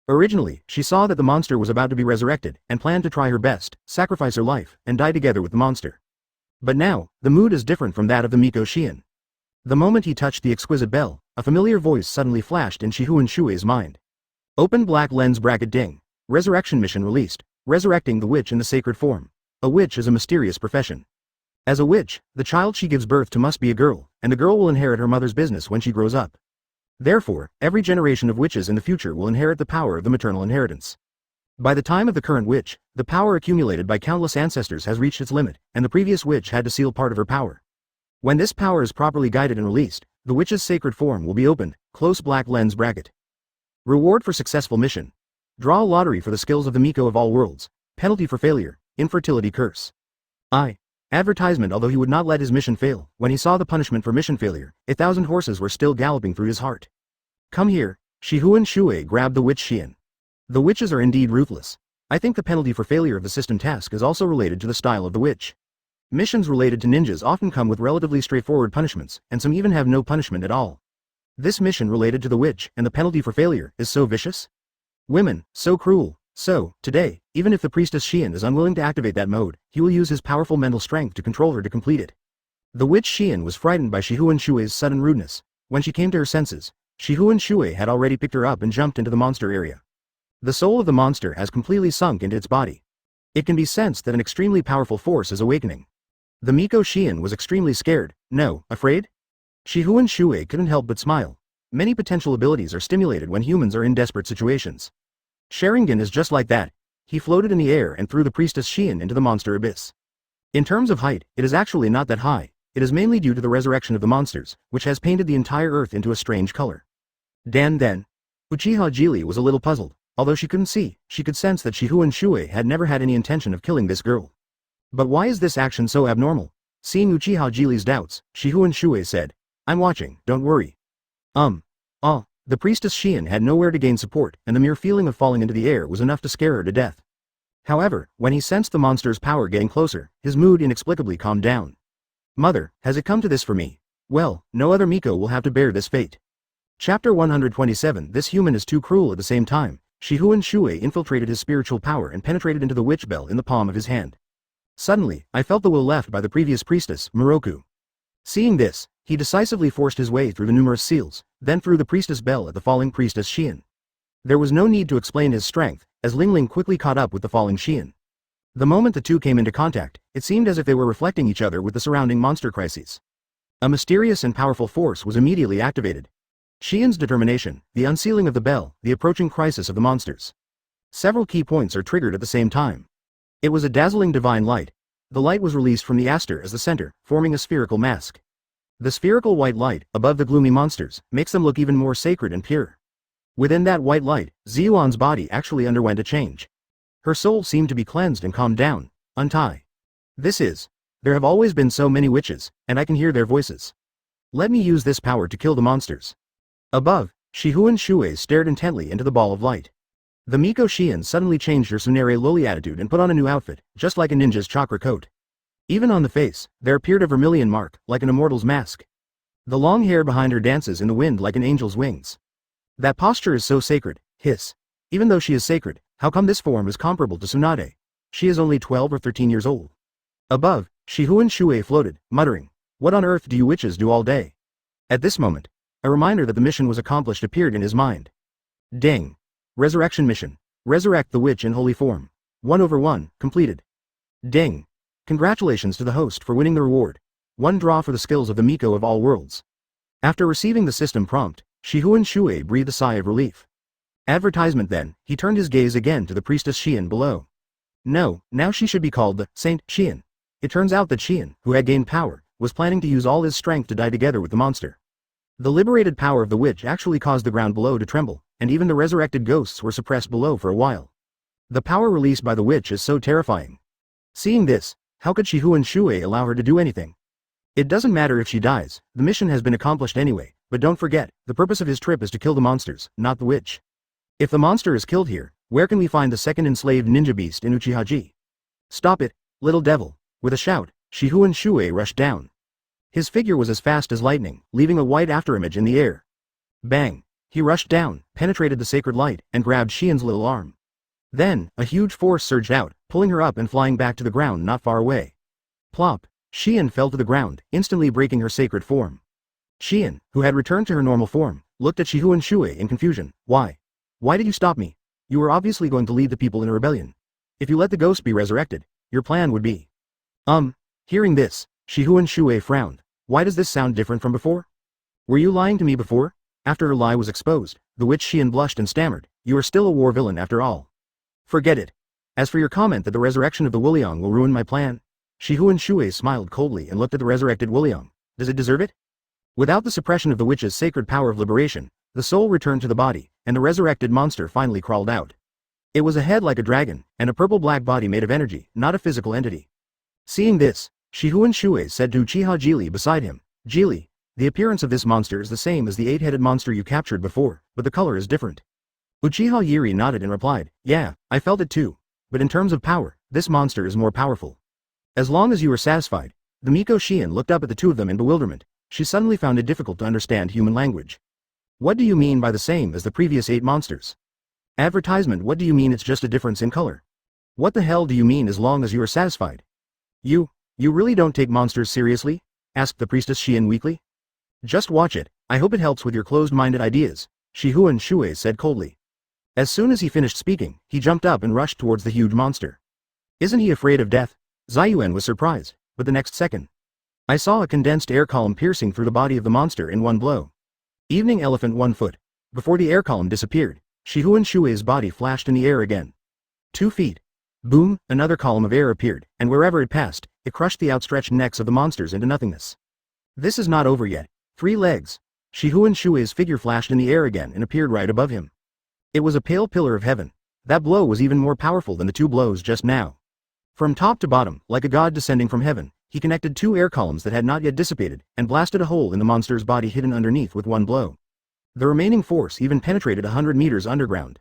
A: Originally, she saw that the monster was about to be resurrected, and planned to try her best, sacrifice her life, and die together with the monster. But now, the mood is different from that of the Miko Xian. The moment he touched the exquisite bell, a familiar voice suddenly flashed in Shifengin Shuoye's mind. Open black lens bracket ding. Resurrection mission released. Resurrecting the witch in the sacred form. A witch is a mysterious profession. As a witch, the child she gives birth to must be a girl, and the girl will inherit her mother's business when she grows up. Therefore, every generation of witches in the future will inherit the power of the maternal inheritance. By the time of the current witch, the power accumulated by countless ancestors has reached its limit, and the previous witch had to seal part of her power. When this power is properly guided and released, the witch's sacred form will be opened. Close black lens bracket. Reward for successful mission. Draw a lottery for the skills of the Miko of all worlds. Penalty for failure. Infertility curse. Advertisement. Although he would not let his mission fail, when he saw the punishment for mission failure, 1,000 horses were still galloping through his heart. Come here. Shifengin Shuoye grabbed the witch Xian. The witches are indeed ruthless. I think the penalty for failure of the system task is also related to the style of the witch. Missions related to ninjas often come with relatively straightforward punishments, and some even have no punishment at all. This mission related to the witch, and the penalty for failure, is so vicious? Women, so cruel. So, today, even if the priestess Xian is unwilling to activate that mode, he will use his powerful mental strength to control her to complete it. The witch Xian was frightened by Shifengin Shuoye's sudden rudeness. When she came to her senses, Shifengin Shuoye had already picked her up and jumped into the monster area. The soul of the monster has completely sunk into its body. It can be sensed that an extremely powerful force is awakening. The Miko Xian was extremely scared. No, afraid? Shifengin Shuoye couldn't help but smile. Many potential abilities are stimulated when humans are in desperate situations. Sharingan is just like that. He floated in the air and threw the priestess Xian into the monster abyss. In terms of height, it is actually not that high. It is mainly due to the resurrection of the monsters, which has painted the entire earth into a strange color. Then, Uchiha Jili was a little puzzled. Although she couldn't see, she could sense that Shifengin Shuoye had never had any intention of killing this girl. But why is this action so abnormal? Seeing Uchiha Jili's doubts, Shifengin Shuoye said, I'm watching, don't worry. The priestess Xian had nowhere to gain support, and the mere feeling of falling into the air was enough to scare her to death. However, when he sensed the monster's power getting closer, his mood inexplicably calmed down. Mother, has it come to this for me? Well, no other Miko will have to bear this fate. Chapter 127. This human is too cruel at the same time. Shifengin Shuoye infiltrated his spiritual power and penetrated into the witch bell in the palm of his hand. Suddenly, I felt the will left by the previous priestess, Moroku. Seeing this, he decisively forced his way through the numerous seals, then threw the priestess bell at the falling priestess Xian. There was no need to explain his strength, as Lingling quickly caught up with the falling Xian. The moment the two came into contact, it seemed as if they were reflecting each other with the surrounding monster crises. A mysterious and powerful force was immediately activated. Xian's determination, the unsealing of the bell, the approaching crisis of the monsters. Several key points are triggered at the same time. It was a dazzling divine light. The light was released from the aster as the center, forming a spherical mask. The spherical white light, above the gloomy monsters, makes them look even more sacred and pure. Within that white light, Ziyuan's body actually underwent a change. Her soul seemed to be cleansed and calmed down. Untie. There have always been so many witches, and I can hear their voices. Let me use this power to kill the monsters. Above, Shifengin Shuoye stared intently into the ball of light. The Miko Xian suddenly changed her Tsunere loli attitude and put on a new outfit, just like a ninja's chakra coat. Even on the face, there appeared a vermilion mark, like an immortal's mask. The long hair behind her dances in the wind like an angel's wings. That posture is so sacred, hiss. Even though she is sacred, how come this form is comparable to Tsunade? She is only 12 or 13 years old. Above, Shifengin Shuoye floated, muttering, "What on earth do you witches do all day?" At this moment, a reminder that the mission was accomplished appeared in his mind. Ding. Resurrection mission. Resurrect the witch in holy form. 1/1, completed. Ding. Congratulations to the host for winning the reward. 1 draw for the skills of the Miko of all worlds. After receiving the system prompt, Shifengin Shuoye breathed a sigh of relief. Advertisement then, he turned his gaze again to the priestess Xian below. No, now she should be called the Saint Xian. It turns out that Xian, who had gained power, was planning to use all his strength to die together with the monster. The liberated power of the witch actually caused the ground below to tremble, and even the resurrected ghosts were suppressed below for a while. The power released by the witch is so terrifying. Seeing this, how could Shifengin Shuoye allow her to do anything? It doesn't matter if she dies, the mission has been accomplished anyway, but don't forget, the purpose of his trip is to kill the monsters, not the witch. If the monster is killed here, where can we find the second enslaved ninja beast in Uchiha? Stop it, little devil. With a shout, Shifengin Shuoye rushed down. His figure was as fast as lightning, leaving a white afterimage in the air. Bang! He rushed down, penetrated the sacred light, and grabbed Xian's little arm. Then, a huge force surged out, pulling her up and flying back to the ground not far away. Plop! Xian fell to the ground, instantly breaking her sacred form. Xian, who had returned to her normal form, looked at Shifengin Shuoye in confusion. Why? Why did you stop me? You were obviously going to lead the people in a rebellion. If you let the ghost be resurrected, your plan would be. Hearing this, Shifengin Shuoye frowned. Why does this sound different from before? Were you lying to me before? After her lie was exposed, the witch Xian blushed and stammered. You are still a war villain after all. Forget it. As for your comment that the resurrection of the Wuliang will ruin my plan, Shifengin Shuoye smiled coldly and looked at the resurrected Wuliang. Does it deserve it? Without the suppression of the witch's sacred power of liberation, the soul returned to the body, and the resurrected monster finally crawled out. It was a head like a dragon, and a purple-black body made of energy, not a physical entity. Seeing this, Shifengin Shuoye said to Uchiha Jili beside him, Jili, the appearance of this monster is the same as the 8-headed monster you captured before, but the color is different. Uchiha Jiri nodded and replied, yeah, I felt it too. But in terms of power, this monster is more powerful. As long as you are satisfied, the Miko Xian looked up at the two of them in bewilderment. She suddenly found it difficult to understand human language. What do you mean by the same as the previous 8 monsters? Advertisement, what do you mean it's just a difference in color? What the hell do you mean as long as you are satisfied? You really don't take monsters seriously? Asked the priestess Xian weakly. Just watch it, I hope it helps with your closed-minded ideas, Shifengin Shuoye said coldly. As soon as he finished speaking, he jumped up and rushed towards the huge monster. Isn't he afraid of death? Ziyuan was surprised, but the next second, I saw a condensed air column piercing through the body of the monster in one blow. Evening elephant 1 foot. Before the air column disappeared, Shifengin Shuoye's body flashed in the air again. 2 feet. Boom, another column of air appeared, and wherever it passed, it crushed the outstretched necks of the monsters into nothingness. This is not over yet. 3 legs. Shifengin Shuoye's figure flashed in the air again and appeared right above him. It was a pale pillar of heaven. That blow was even more powerful than the 2 blows just now. From top to bottom, like a god descending from heaven, he connected 2 air columns that had not yet dissipated, and blasted a hole in the monster's body hidden underneath with 1 blow. The remaining force even penetrated 100 meters underground.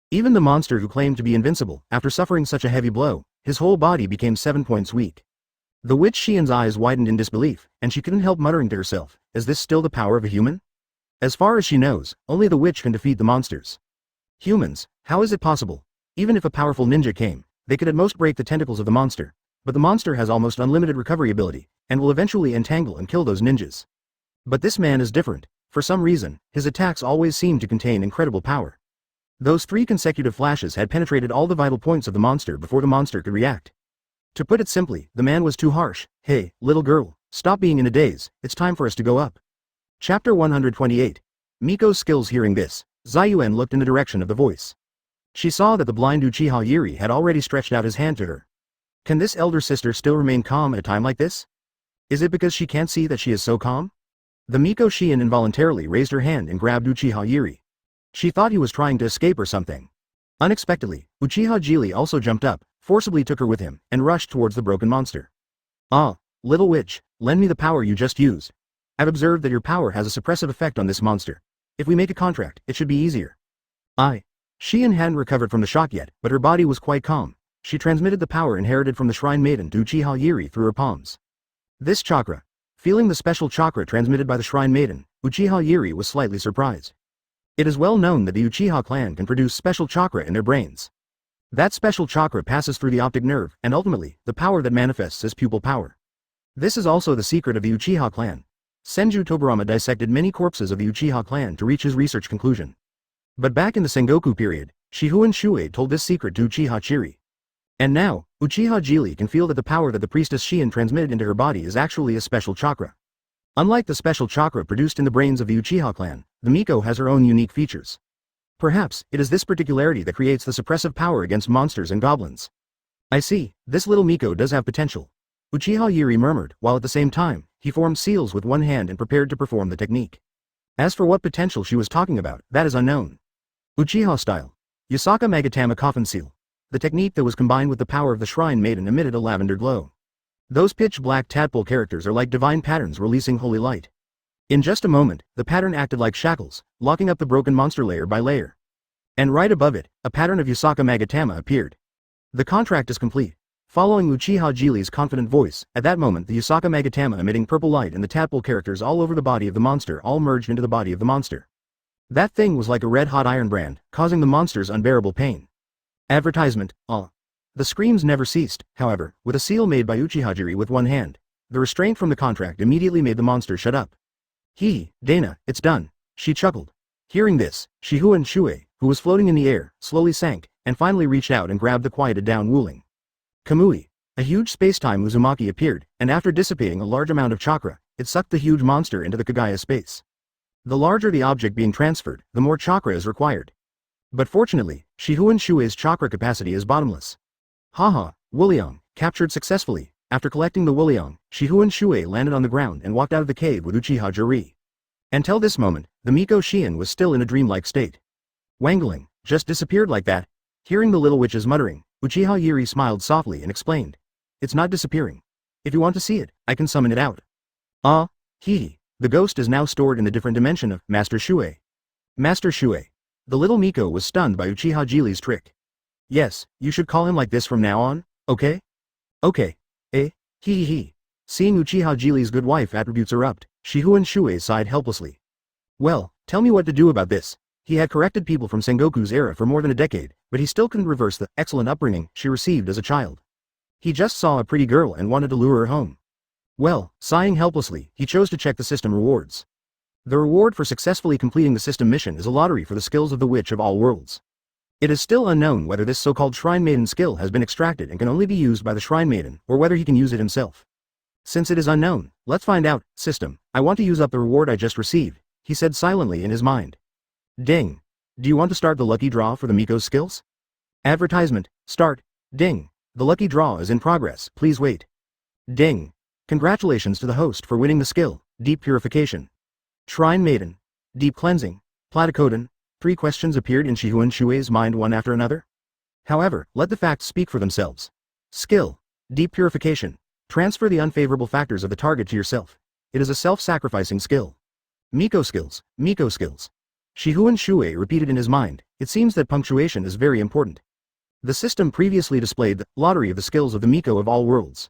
A: Even the monster who claimed to be invincible, after suffering such a heavy blow, his whole body became 7 points weak. The witch Xian's eyes widened in disbelief, and she couldn't help muttering to herself, is this still the power of a human? As far as she knows, only the witch can defeat the monsters. Humans, how is it possible? Even if a powerful ninja came, they could at most break the tentacles of the monster, but the monster has almost unlimited recovery ability, and will eventually entangle and kill those ninjas. But this man is different. For some reason, his attacks always seem to contain incredible power. Those 3 consecutive flashes had penetrated all the vital points of the monster before the monster could react. To put it simply, the man was too harsh. Hey, little girl, stop being in a daze, it's time for us to go up. Chapter 128. Miko's skills. Hearing this, Ziyuan looked in the direction of the voice. She saw that the blind Uchiha Jiri had already stretched out his hand to her. Can this elder sister still remain calm at a time like this? Is it because she can't see that she is so calm? The Miko Xian involuntarily raised her hand and grabbed Uchiha Jiri. She thought he was trying to escape or something. Unexpectedly, Uchiha Jili also jumped up, forcibly took her with him, and rushed towards the broken monster. Ah, little witch, lend me the power you just used. I've observed that your power has a suppressive effect on this monster. If we make a contract, it should be easier. Xian hadn't recovered from the shock yet, but her body was quite calm. She transmitted the power inherited from the Shrine Maiden to Uchiha Jiri through her palms. This chakra. Feeling the special chakra transmitted by the Shrine Maiden, Uchiha Yuri was slightly surprised. It is well known that the Uchiha clan can produce special chakra in their brains. That special chakra passes through the optic nerve, and ultimately, the power that manifests as pupil power. This is also the secret of the Uchiha clan. Senju Tobirama dissected many corpses of the Uchiha clan to reach his research conclusion. But back in the Sengoku period, Shifengin Shuoye told this secret to Uchiha Chiri. And now, Uchiha Jili can feel that the power that the priestess Shien transmitted into her body is actually a special chakra. Unlike the special chakra produced in the brains of the Uchiha clan, the Miko has her own unique features. Perhaps, it is this particularity that creates the suppressive power against monsters and goblins. I see, this little Miko does have potential. Uchiha Yuri murmured, while at the same time, he formed seals with one hand and prepared to perform the technique. As for what potential she was talking about, that is unknown. Uchiha style. Yasaka Magatama Coffin Seal. The technique that was combined with the power of the Shrine Maiden emitted a lavender glow. Those pitch-black tadpole characters are like divine patterns releasing holy light. In just a moment, the pattern acted like shackles, locking up the broken monster layer by layer. And right above it, a pattern of Yasaka Magatama appeared. The contract is complete. Following Uchiha Jili's confident voice, at that moment the Yasaka Magatama emitting purple light and the tadpole characters all over the body of the monster all merged into the body of the monster. That thing was like a red-hot iron brand, causing the monsters unbearable pain. Advertisement, The screams never ceased, however, with a seal made by Uchiha Jiri with one hand. The restraint from the contract immediately made the monster shut up. Dana, it's done, she chuckled. Hearing this, Shifengin Shuoye, who was floating in the air, slowly sank, and finally reached out and grabbed the quieted down Wuling. Kamui. A huge space-time Uzumaki appeared, and after dissipating a large amount of chakra, it sucked the huge monster into the Kagaya space. The larger the object being transferred, the more chakra is required. But fortunately, Shifengin Shuoye's chakra capacity is bottomless. Haha, Wuliang, captured successfully. After collecting the Wuliang, Shifengin Shuoye landed on the ground and walked out of the cave with Uchiha Jiri. Until this moment, the Miko Shien was still in a dreamlike state. Wangling, just disappeared like that. Hearing the little witch's muttering, Uchiha Yuri smiled softly and explained. It's not disappearing. If you want to see it, I can summon it out. The ghost is now stored in the different dimension of Master Shuoye. Master Shuoye. The little Miko was stunned by Uchiha Jili's trick. Yes, you should call him like this from now on, okay? Okay. Seeing Uchiha Jili's good wife attributes erupt, Shifengin Shuoye sighed helplessly. Well, tell me what to do about this. He had corrected people from Sengoku's era for more than a decade, but he still couldn't reverse the excellent upbringing she received as a child. He just saw a pretty girl and wanted to lure her home. Well, sighing helplessly, he chose to check the system rewards. The reward for successfully completing the system mission is a lottery for the skills of the Witch of All Worlds. It is still unknown whether this so-called Shrine Maiden skill has been extracted and can only be used by the Shrine Maiden, or whether he can use it himself. Since it is unknown, let's find out. System, I want to use up the reward I just received, he said silently in his mind. Ding. Do you want to start the lucky draw for the Miko's skills? Advertisement, start. Ding. The lucky draw is in progress, please wait. Ding. Congratulations to the host for winning the skill, Deep Purification. Shrine Maiden. Deep Cleansing. Platycodon. 3 questions appeared in Shifengin Shuoye's mind one after another. However, let the facts speak for themselves. Skill. Deep Purification. Transfer the unfavorable factors of the target to yourself. It is a self-sacrificing skill. Miko skills. Miko skills. Shifengin Shuoye repeated in his mind, it seems that punctuation is very important. The system previously displayed the lottery of the skills of the Miko of All Worlds.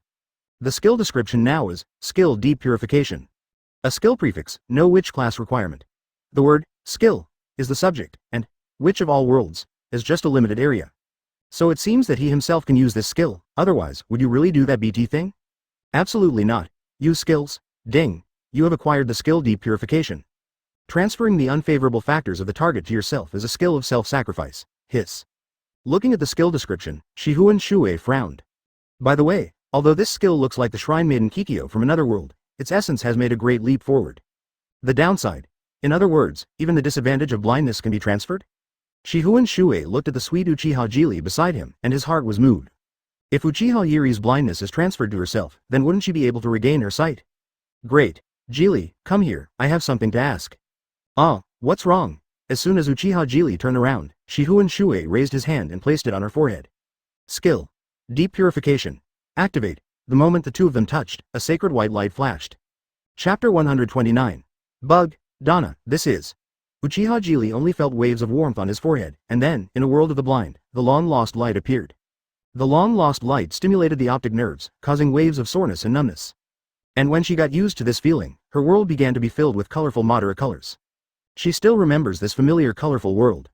A: The skill description now is Skill Deep Purification. A skill prefix, no witch class requirement. The word skill is the subject, and Witch of All Worlds is just a limited area. So it seems that he himself can use this skill, otherwise, would you really do that BT thing? Absolutely not. Use skills. Ding. You have acquired the skill Deep Purification. Transferring the unfavorable factors of the target to yourself is a skill of self-sacrifice. Hiss. Looking at the skill description, Shifengin Shuoye frowned. By the way, although this skill looks like the Shrine Maiden Kikyo from another world, its essence has made a great leap forward. The downside. In other words, even the disadvantage of blindness can be transferred? Shifengin Shuoye looked at the sweet Uchiha Jili beside him, and his heart was moved. If Uchiha Yuri's blindness is transferred to herself, then wouldn't she be able to regain her sight? Great. Jili, come here, I have something to ask. What's wrong? As soon as Uchiha Jili turned around, Shifengin Shuoye raised his hand and placed it on her forehead. Skill. Deep Purification. Activate. The moment the two of them touched, a sacred white light flashed. Chapter 129. Bug, Donna, this is. Uchiha Jili only felt waves of warmth on his forehead, and then, in a world of the blind, the long-lost light appeared. The long-lost light stimulated the optic nerves, causing waves of soreness and numbness. And when she got used to this feeling, her world began to be filled with colorful Madara colors. She still remembers this familiar colorful world.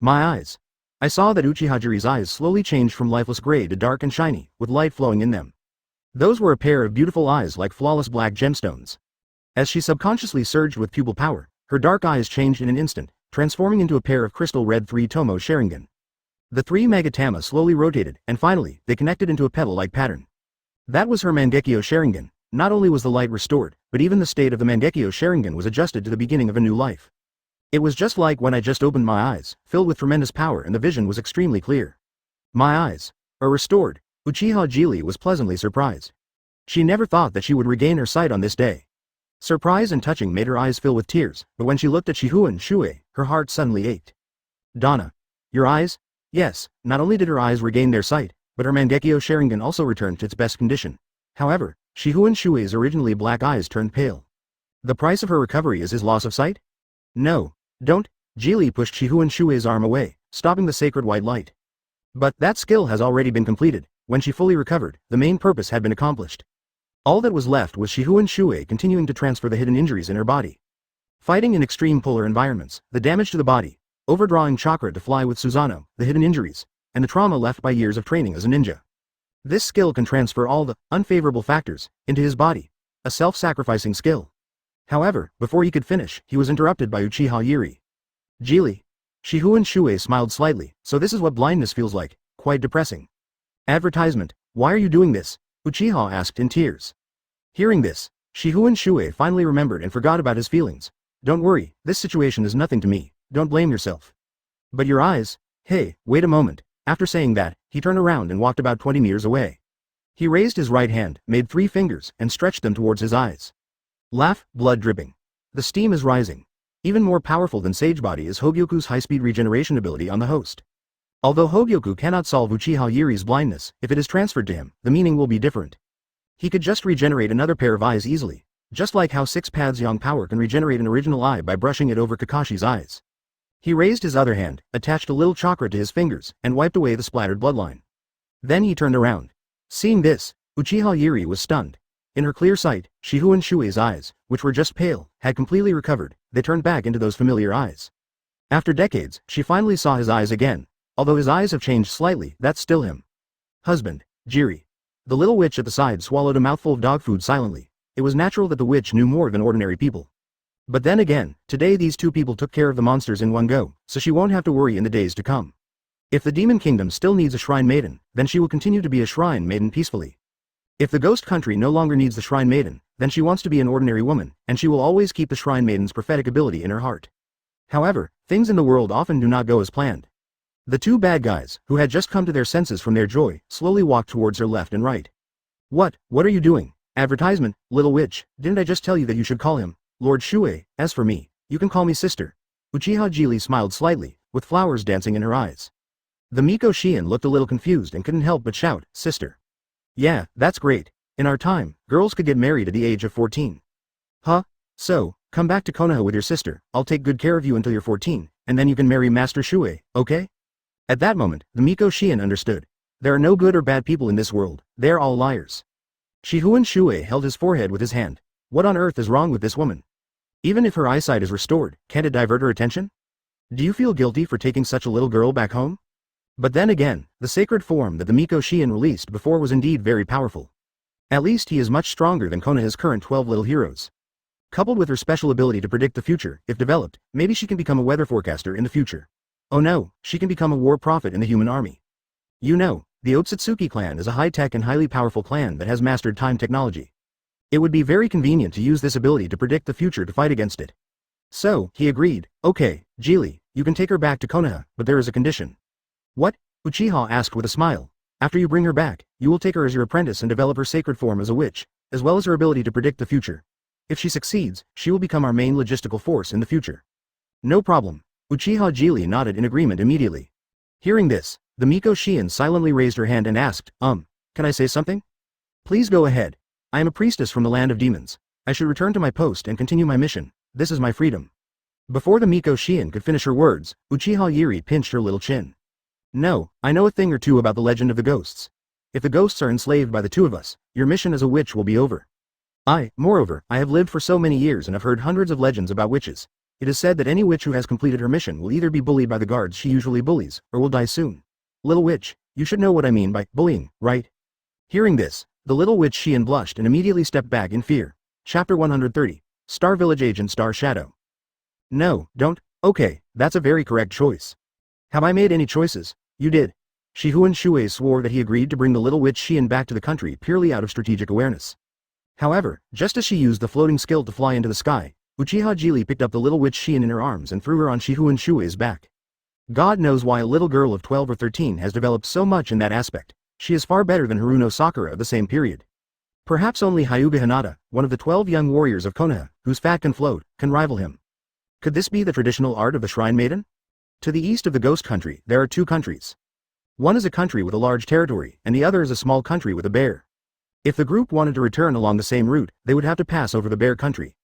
A: My eyes. I saw that Uchiha-jiri's eyes slowly changed from lifeless gray to dark and shiny, with light flowing in them. Those were a pair of beautiful eyes like flawless black gemstones. As she subconsciously surged with pupil power, her dark eyes changed in an instant, transforming into a pair of crystal red 3-tomo Sharingan. The 3 Magatama slowly rotated, and finally, they connected into a petal-like pattern. That was her Mangekyo Sharingan. Not only was the light restored, but even the state of the Mangekyo Sharingan was adjusted to the beginning of a new life. It was just like when I just opened my eyes, filled with tremendous power, and the vision was extremely clear. My eyes are restored. Uchiha Jili was pleasantly surprised. She never thought that she would regain her sight on this day. Surprise and touching made her eyes fill with tears, but when she looked at Shifengin Shuoye, her heart suddenly ached. Donna. Your eyes? Yes, not only did her eyes regain their sight, but her Mangekyo Sharingan also returned to its best condition. However, Shifengin Shuoye's originally black eyes turned pale. The price of her recovery is his loss of sight? No, don't. Jili pushed Shifengin Shuoye's arm away, stopping the sacred white light. But that skill has already been completed. When she fully recovered, the main purpose had been accomplished. All that was left was Shifengin Shuoye continuing to transfer the hidden injuries in her body. Fighting in extreme polar environments, the damage to the body, overdrawing chakra to fly with Susanoo, the hidden injuries, and the trauma left by years of training as a ninja. This skill can transfer all the unfavorable factors into his body, a self-sacrificing skill. However, before he could finish, he was interrupted by Uchiha Jiri. Jili. Shifengin Shuoye smiled slightly. So this is what blindness feels like, quite depressing. Advertisement. Why are you doing this? Uchiha asked in tears. Hearing this, Shifengin Shuoye finally remembered and forgot about his feelings. Don't worry, this situation is nothing to me, don't blame yourself. But your eyes? Hey, wait a moment. After saying that, he turned around and walked about 20 meters away. He raised his right hand, made 3 fingers, and stretched them towards his eyes. Laugh, blood dripping. The steam is rising. Even more powerful than Sage Body is Hogyoku's high-speed regeneration ability on the host. Although Hogyoku cannot solve Uchiha Jiri's blindness, if it is transferred to him, the meaning will be different. He could just regenerate another pair of eyes easily, just like how 6 Paths Yang Power can regenerate an original eye by brushing it over Kakashi's eyes. He raised his other hand, attached a little chakra to his fingers, and wiped away the splattered bloodline. Then he turned around. Seeing this, Uchiha Jiri was stunned. In her clear sight, Shifengin Shuoye's eyes, which were just pale, had completely recovered. They turned back into those familiar eyes. After decades, she finally saw his eyes again. Although his eyes have changed slightly, that's still him. Husband, Jiri. The little witch at the side swallowed a mouthful of dog food silently. It was natural that the witch knew more than ordinary people. But then again, today these two people took care of the monsters in one go, so she won't have to worry in the days to come. If the Demon Kingdom still needs a Shrine Maiden, then she will continue to be a Shrine Maiden peacefully. If the Ghost Country no longer needs the Shrine Maiden, then she wants to be an ordinary woman, and she will always keep the Shrine Maiden's prophetic ability in her heart. However, things in the world often do not go as planned. The two bad guys, who had just come to their senses from their joy, slowly walked towards her left and right. What are you doing? Advertisement, little witch, didn't I just tell you that you should call him Lord Shuoye? As for me, you can call me sister. Uchiha Jili smiled slightly, with flowers dancing in her eyes. The Miko Shien looked a little confused and couldn't help but shout, sister. Yeah, that's great. In our time, girls could get married at the age of 14. Huh? So, come back to Konoha with your sister, I'll take good care of you until you're 14, and then you can marry Master Shuoye, okay? At that moment, the Miko Shien understood. There are no good or bad people in this world, they're all liars. Shifengin Shuoye held his forehead with his hand. What on earth is wrong with this woman? Even if her eyesight is restored, can't it divert her attention? Do you feel guilty for taking such a little girl back home? But then again, the sacred form that the Miko Shien released before was indeed very powerful. At least he is much stronger than Konoha's current 12 little heroes. Coupled with her special ability to predict the future, if developed, maybe she can become a weather forecaster in the future. Oh no, she can become a war prophet in the human army. You know, the Otsutsuki clan is a high-tech and highly powerful clan that has mastered time technology. It would be very convenient to use this ability to predict the future to fight against it. So, he agreed. Okay, Jili, you can take her back to Konoha, but there is a condition. What? Uchiha asked with a smile. After you bring her back, you will take her as your apprentice and develop her sacred form as a witch, as well as her ability to predict the future. If she succeeds, she will become our main logistical force in the future. No problem. Uchiha Jili nodded in agreement immediately. Hearing this, the Miko Shien silently raised her hand and asked, can I say something? Please go ahead. I am a priestess from the land of demons. I should return to my post and continue my mission. This is my freedom. Before the Miko Shien could finish her words, Uchiha Jiri pinched her little chin. No, I know a thing or two about the legend of the ghosts. If the ghosts are enslaved by the two of us, your mission as a witch will be over. Moreover, I have lived for so many years and have heard hundreds of legends about witches. It is said that any witch who has completed her mission will either be bullied by the guards she usually bullies, or will die soon. Little witch, you should know what I mean by bullying, right? Hearing this, the little witch Shien blushed and immediately stepped back in fear. Chapter 130. Star Village Agent Star Shadow. No, don't. Okay, that's a very correct choice. Have I made any choices? You did. Shifengin Shuoye swore that he agreed to bring the little witch Shien back to the country purely out of strategic awareness. However, just as she used the floating skill to fly into the sky, Uchiha Jili picked up the little witch Shien in her arms and threw her on Shifengin Shuoye's back. God knows why a little girl of 12 or 13 has developed so much in that aspect. She is far better than Haruno Sakura of the same period. Perhaps only Hyuga Hinata, one of the 12 young warriors of Konoha, whose fat can float, can rival him. Could this be the traditional art of the Shrine Maiden? To the east of the Ghost Country, there are two countries. One is a country with a large territory, and the other is a small country with a bear. If the group wanted to return along the same route, they would have to pass over the bear country.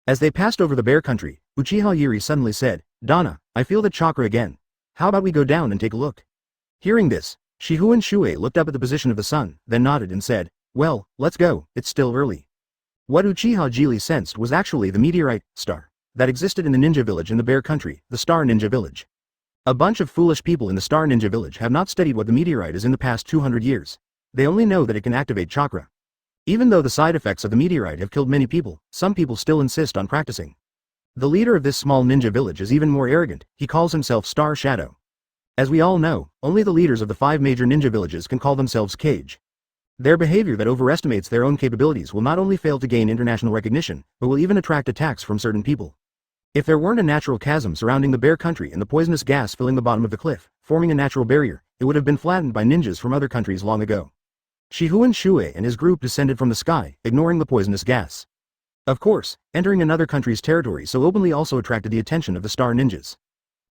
A: As they passed over the bear country, Uchiha Yuri suddenly said, Donna, I feel that chakra again. How about we go down and take a look? Hearing this, Shifengin Shuoye looked up at the position of the sun, then nodded and said, well, let's go, it's still early. What Uchiha Jili sensed was actually the meteorite star that existed in the ninja village in the bear country, the Star Ninja Village. A bunch of foolish people in the Star Ninja Village have not studied what the meteorite is in the past 200 years. They only know that it can activate chakra. Even though the side effects of the meteorite have killed many people, some people still insist on practicing. The leader of this small ninja village is even more arrogant. He calls himself Star Shadow. As we all know, only the leaders of the 5 major ninja villages can call themselves Cage. Their behavior that overestimates their own capabilities will not only fail to gain international recognition, but will even attract attacks from certain people. If there weren't a natural chasm surrounding the bear country and the poisonous gas filling the bottom of the cliff, forming a natural barrier, it would have been flattened by ninjas from other countries long ago. Shifengin Shuoye and his group descended from the sky, ignoring the poisonous gas. Of course, entering another country's territory so openly also attracted the attention of the Star Ninjas.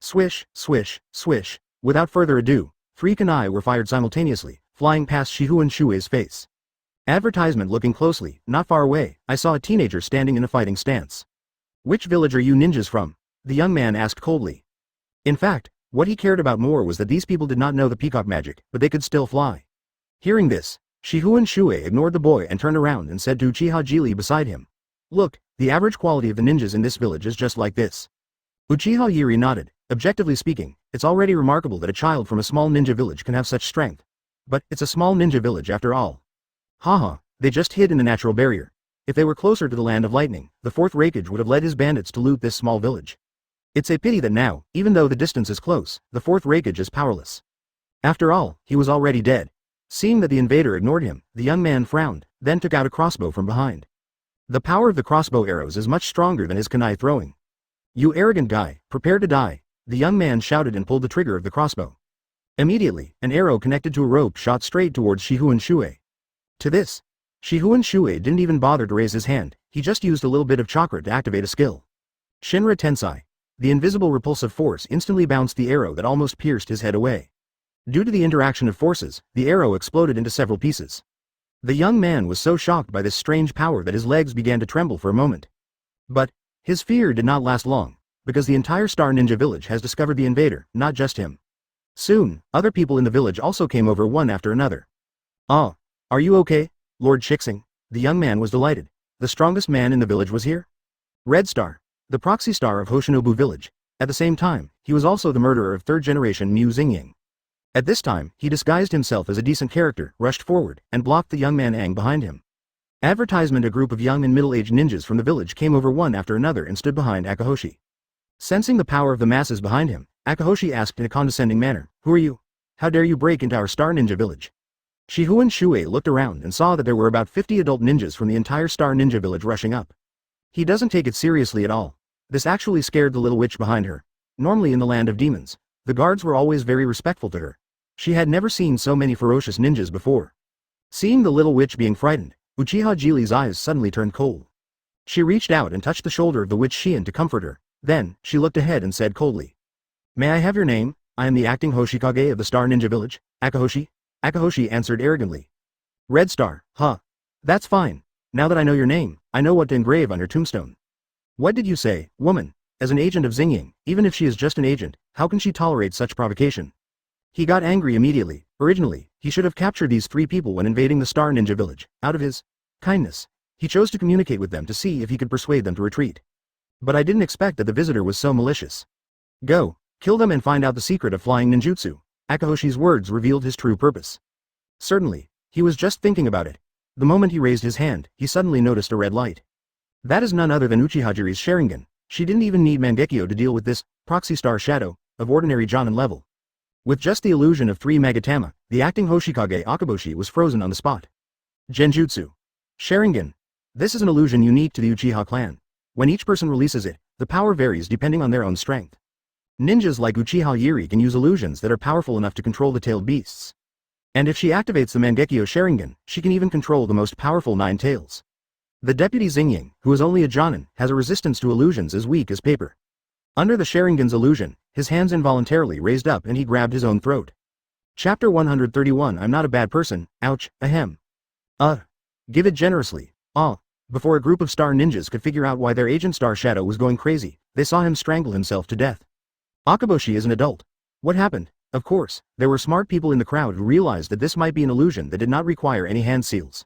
A: Swish, swish, swish. Without further ado, 3 kunai were fired simultaneously, flying past Shifengin Shuoye's face. Advertisement. Looking closely, not far away, I saw a teenager standing in a fighting stance. Which village are you ninjas from? The young man asked coldly. In fact, what he cared about more was that these people did not know the peacock magic, but they could still fly. Hearing this, Shifengin Shuoye ignored the boy and turned around and said to Uchiha Jili beside him. Look, the average quality of the ninjas in this village is just like this. Uchiha Yuri nodded. Objectively speaking, it's already remarkable that a child from a small ninja village can have such strength. But it's a small ninja village after all. Haha, they just hid in the natural barrier. If they were closer to the land of lightning, the 4th Reikage would have led his bandits to loot this small village. It's a pity that now, even though the distance is close, the 4th Reikage is powerless. After all, he was already dead. Seeing that the invader ignored him, the young man frowned, then took out a crossbow from behind. The power of the crossbow arrows is much stronger than his kunai throwing. You arrogant guy, prepare to die, the young man shouted and pulled the trigger of the crossbow. Immediately, an arrow connected to a rope shot straight towards Shifengin Shuoye. To this, Shifengin Shuoye didn't even bother to raise his hand, he just used a little bit of chakra to activate a skill. Shinra Tensei. The invisible repulsive force instantly bounced the arrow that almost pierced his head away. Due to the interaction of forces, the arrow exploded into several pieces. The young man was so shocked by this strange power that his legs began to tremble for a moment. But his fear did not last long, because the entire Star Ninja village has discovered the invader, not just him. Soon, other people in the village also came over one after another. Ah, are you okay, Lord Shixing? The young man was delighted. The strongest man in the village was here? Red Star, the proxy star of Hoshinobu village. At the same time, he was also the murderer of 3rd generation Mu Xingying. At this time, he disguised himself as a decent character, rushed forward, and blocked the young man Aang behind him. Advertisement. A group of young and middle-aged ninjas from the village came over one after another and stood behind Akahoshi. Sensing the power of the masses behind him, Akahoshi asked in a condescending manner, Who are you? How dare you break into our Star Ninja village? Shifengin Shuoye looked around and saw that there were about 50 adult ninjas from the entire Star Ninja village rushing up. He doesn't take it seriously at all. This actually scared the little witch behind her. Normally in the land of demons, the guards were always very respectful to her. She had never seen so many ferocious ninjas before. Seeing the little witch being frightened, Uchiha Jili's eyes suddenly turned cold. She reached out and touched the shoulder of the witch Shien to comfort her. Then, she looked ahead and said coldly. May I have your name? I am the acting Hoshikage of the Star Ninja village, Akahoshi. Akahoshi answered arrogantly. Red Star, huh? That's fine. Now that I know your name, I know what to engrave on your tombstone. What did you say, woman? As an agent of Xingying, even if she is just an agent, how can she tolerate such provocation? He got angry immediately. Originally, he should have captured these 3 people when invading the Star Ninja village. Out of his kindness, He chose to communicate with them to see if he could persuade them to retreat. But I didn't expect that the visitor was so malicious. Go, kill them and find out the secret of flying ninjutsu. Akahoshi's words revealed his true purpose. Certainly, he was just thinking about it. The moment he raised his hand, he suddenly noticed a red light. That is none other than Uchihajiri's Sharingan. She didn't even need Mangekyo to deal with this proxy star shadow of ordinary Jonin level. With just the illusion of 3 Magatama, the acting Hoshikage Akaboshi was frozen on the spot. Genjutsu. Sharingan. This is an illusion unique to the Uchiha clan. When each person releases it, the power varies depending on their own strength. Ninjas like Uchiha Yuri can use illusions that are powerful enough to control the tailed beasts. And if she activates the Mangekyo Sharingan, she can even control the most powerful 9 tails. The deputy Xingying, who is only a Jonin, has a resistance to illusions as weak as paper. Under the Sharingan's illusion, his hands involuntarily raised up and he grabbed his own throat. Chapter 131 I'm not a bad person, ouch, ahem. Give it generously. Before a group of star ninjas could figure out why their agent Star Shadow was going crazy, they saw him strangle himself to death. Akaboshi is an adult. What happened? Of course, there were smart people in the crowd who realized that this might be an illusion that did not require any hand seals.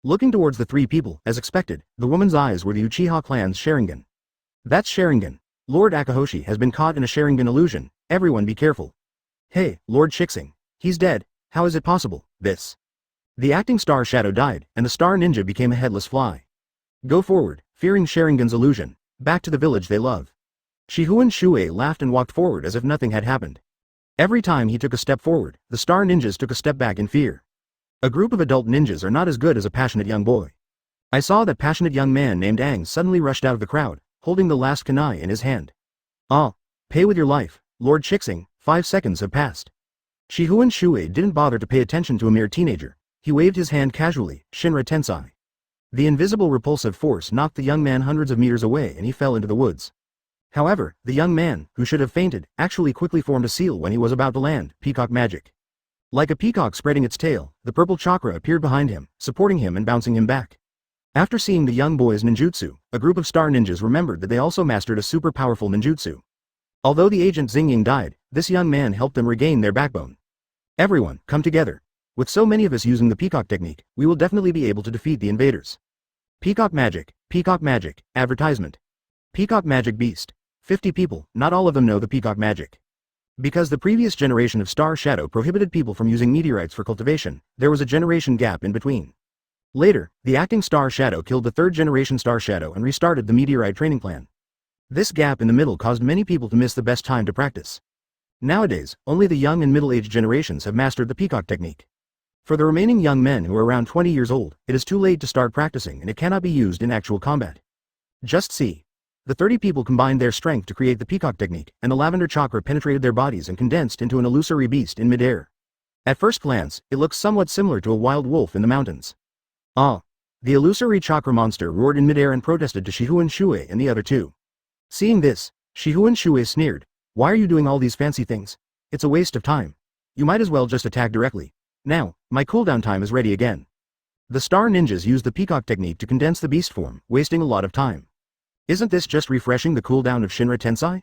A: Looking towards the 3 people, as expected, the woman's eyes were the Uchiha clan's Sharingan. That's Sharingan. Lord Akahoshi has been caught in a Sharingan illusion, everyone be careful. Hey, Lord Shixing. He's dead, how is it possible, this? The acting Star Shadow died, and the Star Ninja became a headless fly. Go forward, fearing Sharingan's illusion, back to the village they love. Shifengin Shuoye laughed and walked forward as if nothing had happened. Every time he took a step forward, the Star Ninjas took a step back in fear. A group of adult ninjas are not as good as a passionate young boy. I saw that passionate young man named Aang suddenly rushed out of the crowd, holding the last kunai in his hand. Pay with your life, Lord Shixing, 5 seconds have passed. Shifengin Shuoye didn't bother to pay attention to a mere teenager. He waved his hand casually, Shinra Tensei. The invisible repulsive force knocked the young man hundreds of meters away and he fell into the woods. However, the young man, who should have fainted, actually quickly formed a seal when he was about to land, peacock magic. Like a peacock spreading its tail, the purple chakra appeared behind him, supporting him and bouncing him back. After seeing the young boy's ninjutsu, a group of star ninjas remembered that they also mastered a super powerful ninjutsu. Although the agent Xingying died, this young man helped them regain their backbone. Everyone, come together. With so many of us using the peacock technique, we will definitely be able to defeat the invaders. Peacock magic, advertisement. Peacock magic beast. 50 people, not all of them know the peacock magic. Because the previous generation of Star Shadow prohibited people from using meteorites for cultivation, there was a generation gap in between. Later, the acting Star Shadow killed the 3rd generation Star Shadow and restarted the meteorite training plan. This gap in the middle caused many people to miss the best time to practice. Nowadays, only the young and middle-aged generations have mastered the peacock technique. For the remaining young men who are around 20 years old, it is too late to start practicing and it cannot be used in actual combat. Just see. The 30 people combined their strength to create the peacock technique, and the lavender chakra penetrated their bodies and condensed into an illusory beast in midair. At first glance, it looks somewhat similar to a wild wolf in the mountains. The illusory chakra monster roared in midair and protested to Shifengin Shuoye and the other 2. Seeing this, Shifengin Shuoye sneered, "Why are you doing all these fancy things? It's a waste of time. You might as well just attack directly. Now, my cooldown time is ready again." The star ninjas used the peacock technique to condense the beast form, wasting a lot of time. Isn't this just refreshing the cooldown of Shinra Tensei?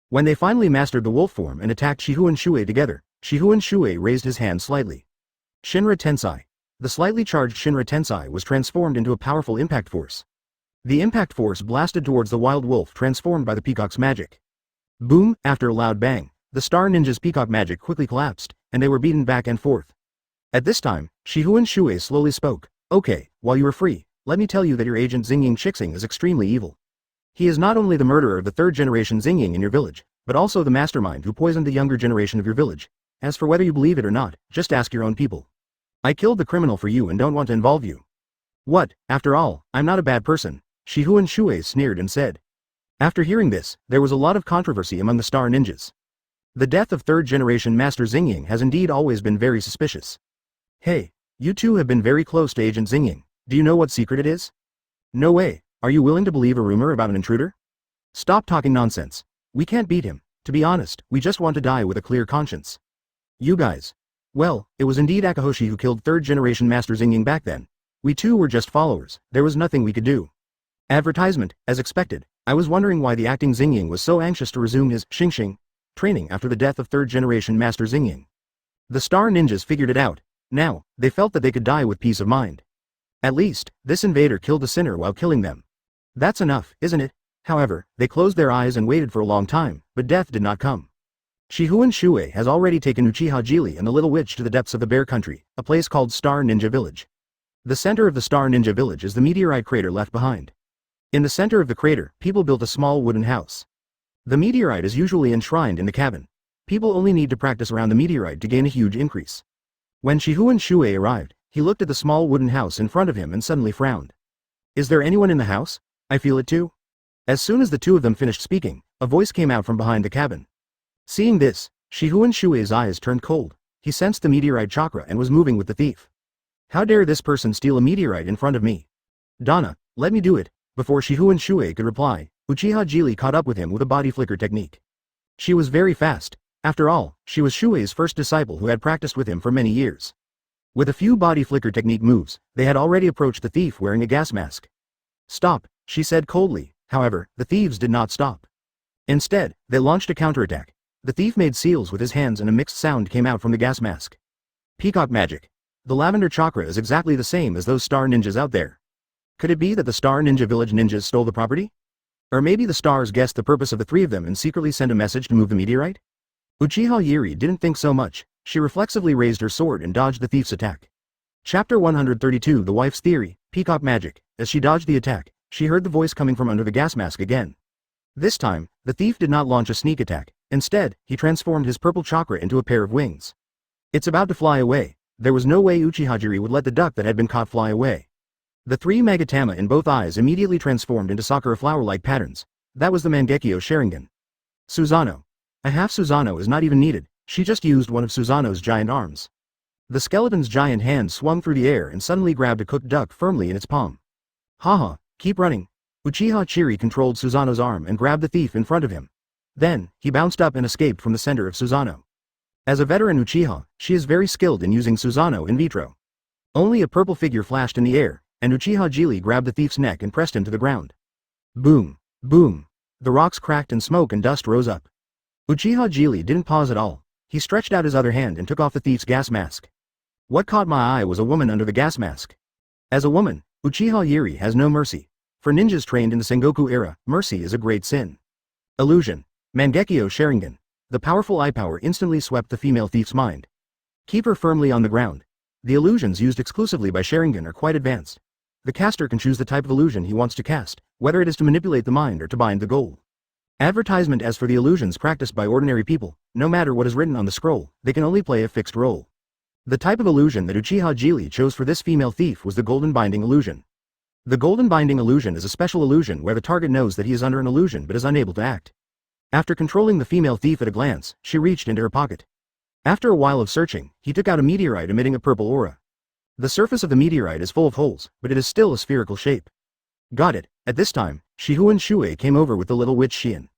A: When they finally mastered the wolf form and attacked Shifengin Shuoye together, Shifengin Shuoye raised his hand slightly. Shinra Tensei. The slightly charged Shinra Tensei was transformed into a powerful impact force. The impact force blasted towards the wild wolf transformed by the peacock's magic. Boom! After a loud bang, the star ninja's peacock magic quickly collapsed, and they were beaten back and forth. At this time, Shifengin Shuoye slowly spoke, "Okay, while you are free, let me tell you that your agent Xingying Shixing is extremely evil. He is not only the murderer of the 3rd generation Xingying in your village, but also the mastermind who poisoned the younger generation of your village. As for whether you believe it or not, just ask your own people. I killed the criminal for you and don't want to involve you." "What, after all, I'm not a bad person," Shifengin Shuoye sneered and said. After hearing this, there was a lot of controversy among the star ninjas. The death of 3rd generation Master Xingying has indeed always been very suspicious. "Hey, you two have been very close to Agent Xingying. Do you know what secret it is?" "No way. Are you willing to believe a rumor about an intruder?" "Stop talking nonsense. We can't beat him. To be honest, we just want to die with a clear conscience." "You guys. Well, it was indeed Akahoshi who killed 3rd generation Master Xingying back then. We too were just followers, there was nothing we could do." Advertisement, as expected. I was wondering why the acting Xingying was so anxious to resume his Xingxing training after the death of 3rd generation Master Xingying. The star ninjas figured it out. Now, they felt that they could die with peace of mind. At least, this invader killed the sinner while killing them. That's enough, isn't it? However, they closed their eyes and waited for a long time, but death did not come. Shifengin Shuoye has already taken Uchiha Jili and the little witch to the depths of the Bear Country, a place called Star Ninja Village. The center of the Star Ninja Village is the meteorite crater left behind. In the center of the crater, people built a small wooden house. The meteorite is usually enshrined in the cabin. People only need to practice around the meteorite to gain a huge increase. When Shifengin Shuoye arrived, he looked at the small wooden house in front of him and suddenly frowned. Is there anyone in the house? I feel it too. As soon as the two of them finished speaking, a voice came out from behind the cabin. Seeing this, Shifengin Shuoye's eyes turned cold. He sensed the meteorite chakra and was moving with the thief. How dare this person steal a meteorite in front of me? Donna, let me do it. Before Shifengin Shuoye could reply, Uchiha Jili caught up with him with a body flicker technique. She was very fast. After all, she was Shuoye's first disciple who had practiced with him for many years. With a few body flicker technique moves, they had already approached the thief wearing a gas mask. Stop, she said coldly. However, the thieves did not stop. Instead, they launched a counterattack. The thief made seals with his hands and a mixed sound came out from the gas mask. Peacock magic. The lavender chakra is exactly the same as those star ninjas out there. Could it be that the Star Ninja Village ninjas stole the property? Or maybe the stars guessed the purpose of the three of them and secretly sent a message to move the meteorite? Uchiha Yuri didn't think so much. She reflexively raised her sword and dodged the thief's attack. Chapter 132 The Wife's Theory, Peacock Magic. As she dodged the attack, she heard the voice coming from under the gas mask again. This time, the thief did not launch a sneak attack. Instead, he transformed his purple chakra into a pair of wings. It's about to fly away. There was no way Uchiha Jiri would let the duck that had been caught fly away. The three Magatama in both eyes immediately transformed into sakura flower-like patterns. That was the Mangekyo Sharingan. Susanoo. A half Susanoo is not even needed, she just used one of Susanoo's giant arms. The skeleton's giant hand swung through the air and suddenly grabbed a cooked duck firmly in its palm. Haha, keep running. Uchiha Chiri controlled Susanoo's arm and grabbed the thief in front of him. Then, he bounced up and escaped from the center of Susanoo. As a veteran Uchiha, she is very skilled in using Susanoo in vitro. Only a purple figure flashed in the air, and Uchiha Jili grabbed the thief's neck and pressed him to the ground. Boom, boom. The rocks cracked and smoke and dust rose up. Uchiha Jili didn't pause at all. He stretched out his other hand and took off the thief's gas mask. What caught my eye was a woman under the gas mask. As a woman, Uchiha Yuri has no mercy. For ninjas trained in the Sengoku era, mercy is a great sin. Illusion. Mangekyo Sharingan. The powerful eye power instantly swept the female thief's mind. Keep her firmly on the ground. The illusions used exclusively by Sharingan are quite advanced. The caster can choose the type of illusion he wants to cast, whether it is to manipulate the mind or to bind the goal. Advertisement. As for the illusions practiced by ordinary people, no matter what is written on the scroll, they can only play a fixed role. The type of illusion that Uchiha Jili chose for this female thief was the golden binding illusion. The golden binding illusion is a special illusion where the target knows that he is under an illusion but is unable to act. After controlling the female thief at a glance, she reached into her pocket. After a while of searching, he took out a meteorite emitting a purple aura. The surface of the meteorite is full of holes, but it is still a spherical shape. Got it. At this time, Shifengin Shuoye came over with the little witch Shien.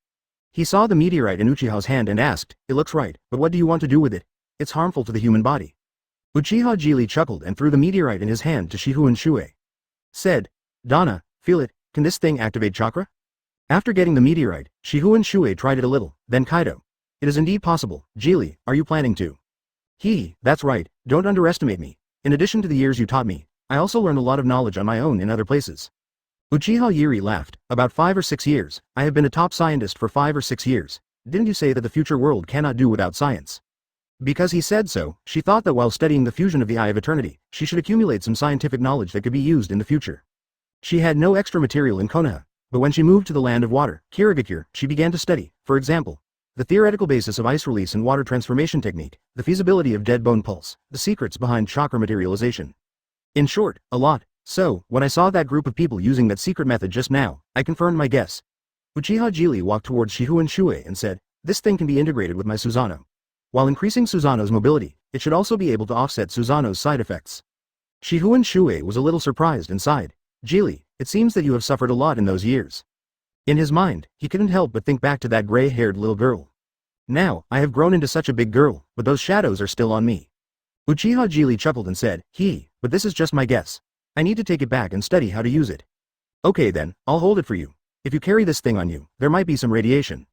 A: He saw the meteorite in Uchiha's hand and asked, "It looks right, but what do you want to do with it? It's harmful to the human body." Uchiha Jili chuckled and threw the meteorite in his hand to Shifengin Shuoye. Said, "Donna, feel it, can this thing activate chakra?" After getting the meteorite, Shifengin Shuoye tried it a little, then Kaido. "It is indeed possible. Jili, are you planning to?" That's right, don't underestimate me. In addition to the years you taught me, I also learned a lot of knowledge on my own in other places. Uchiha Yuri laughed. About 5 or 6 years, I have been a top scientist for 5 or 6 years. Didn't you say that the future world cannot do without science? Because he said so, she thought that while studying the fusion of the Eye of Eternity, she should accumulate some scientific knowledge that could be used in the future. She had no extra material in Konoha, but when she moved to the land of water, Kirigakure, she began to study, for example, the theoretical basis of ice release and water transformation technique, the feasibility of dead bone pulse, the secrets behind chakra materialization. In short, a lot. So, when I saw that group of people using that secret method just now, I confirmed my guess. Uchiha Jili walked towards Shifengin Shuoye and said, "This thing can be integrated with my Susanoo. While increasing Susanoo's mobility, it should also be able to offset Susanoo's side effects." Shifengin Shuoye was a little surprised and sighed. "Jili, it seems that you have suffered a lot in those years." In his mind, he couldn't help but think back to that gray-haired little girl. Now, I have grown into such a big girl, but those shadows are still on me. Uchiha Jili chuckled and said, "But this is just my guess. I need to take it back and study how to use it." "Okay then, I'll hold it for you. If you carry this thing on you, there might be some radiation."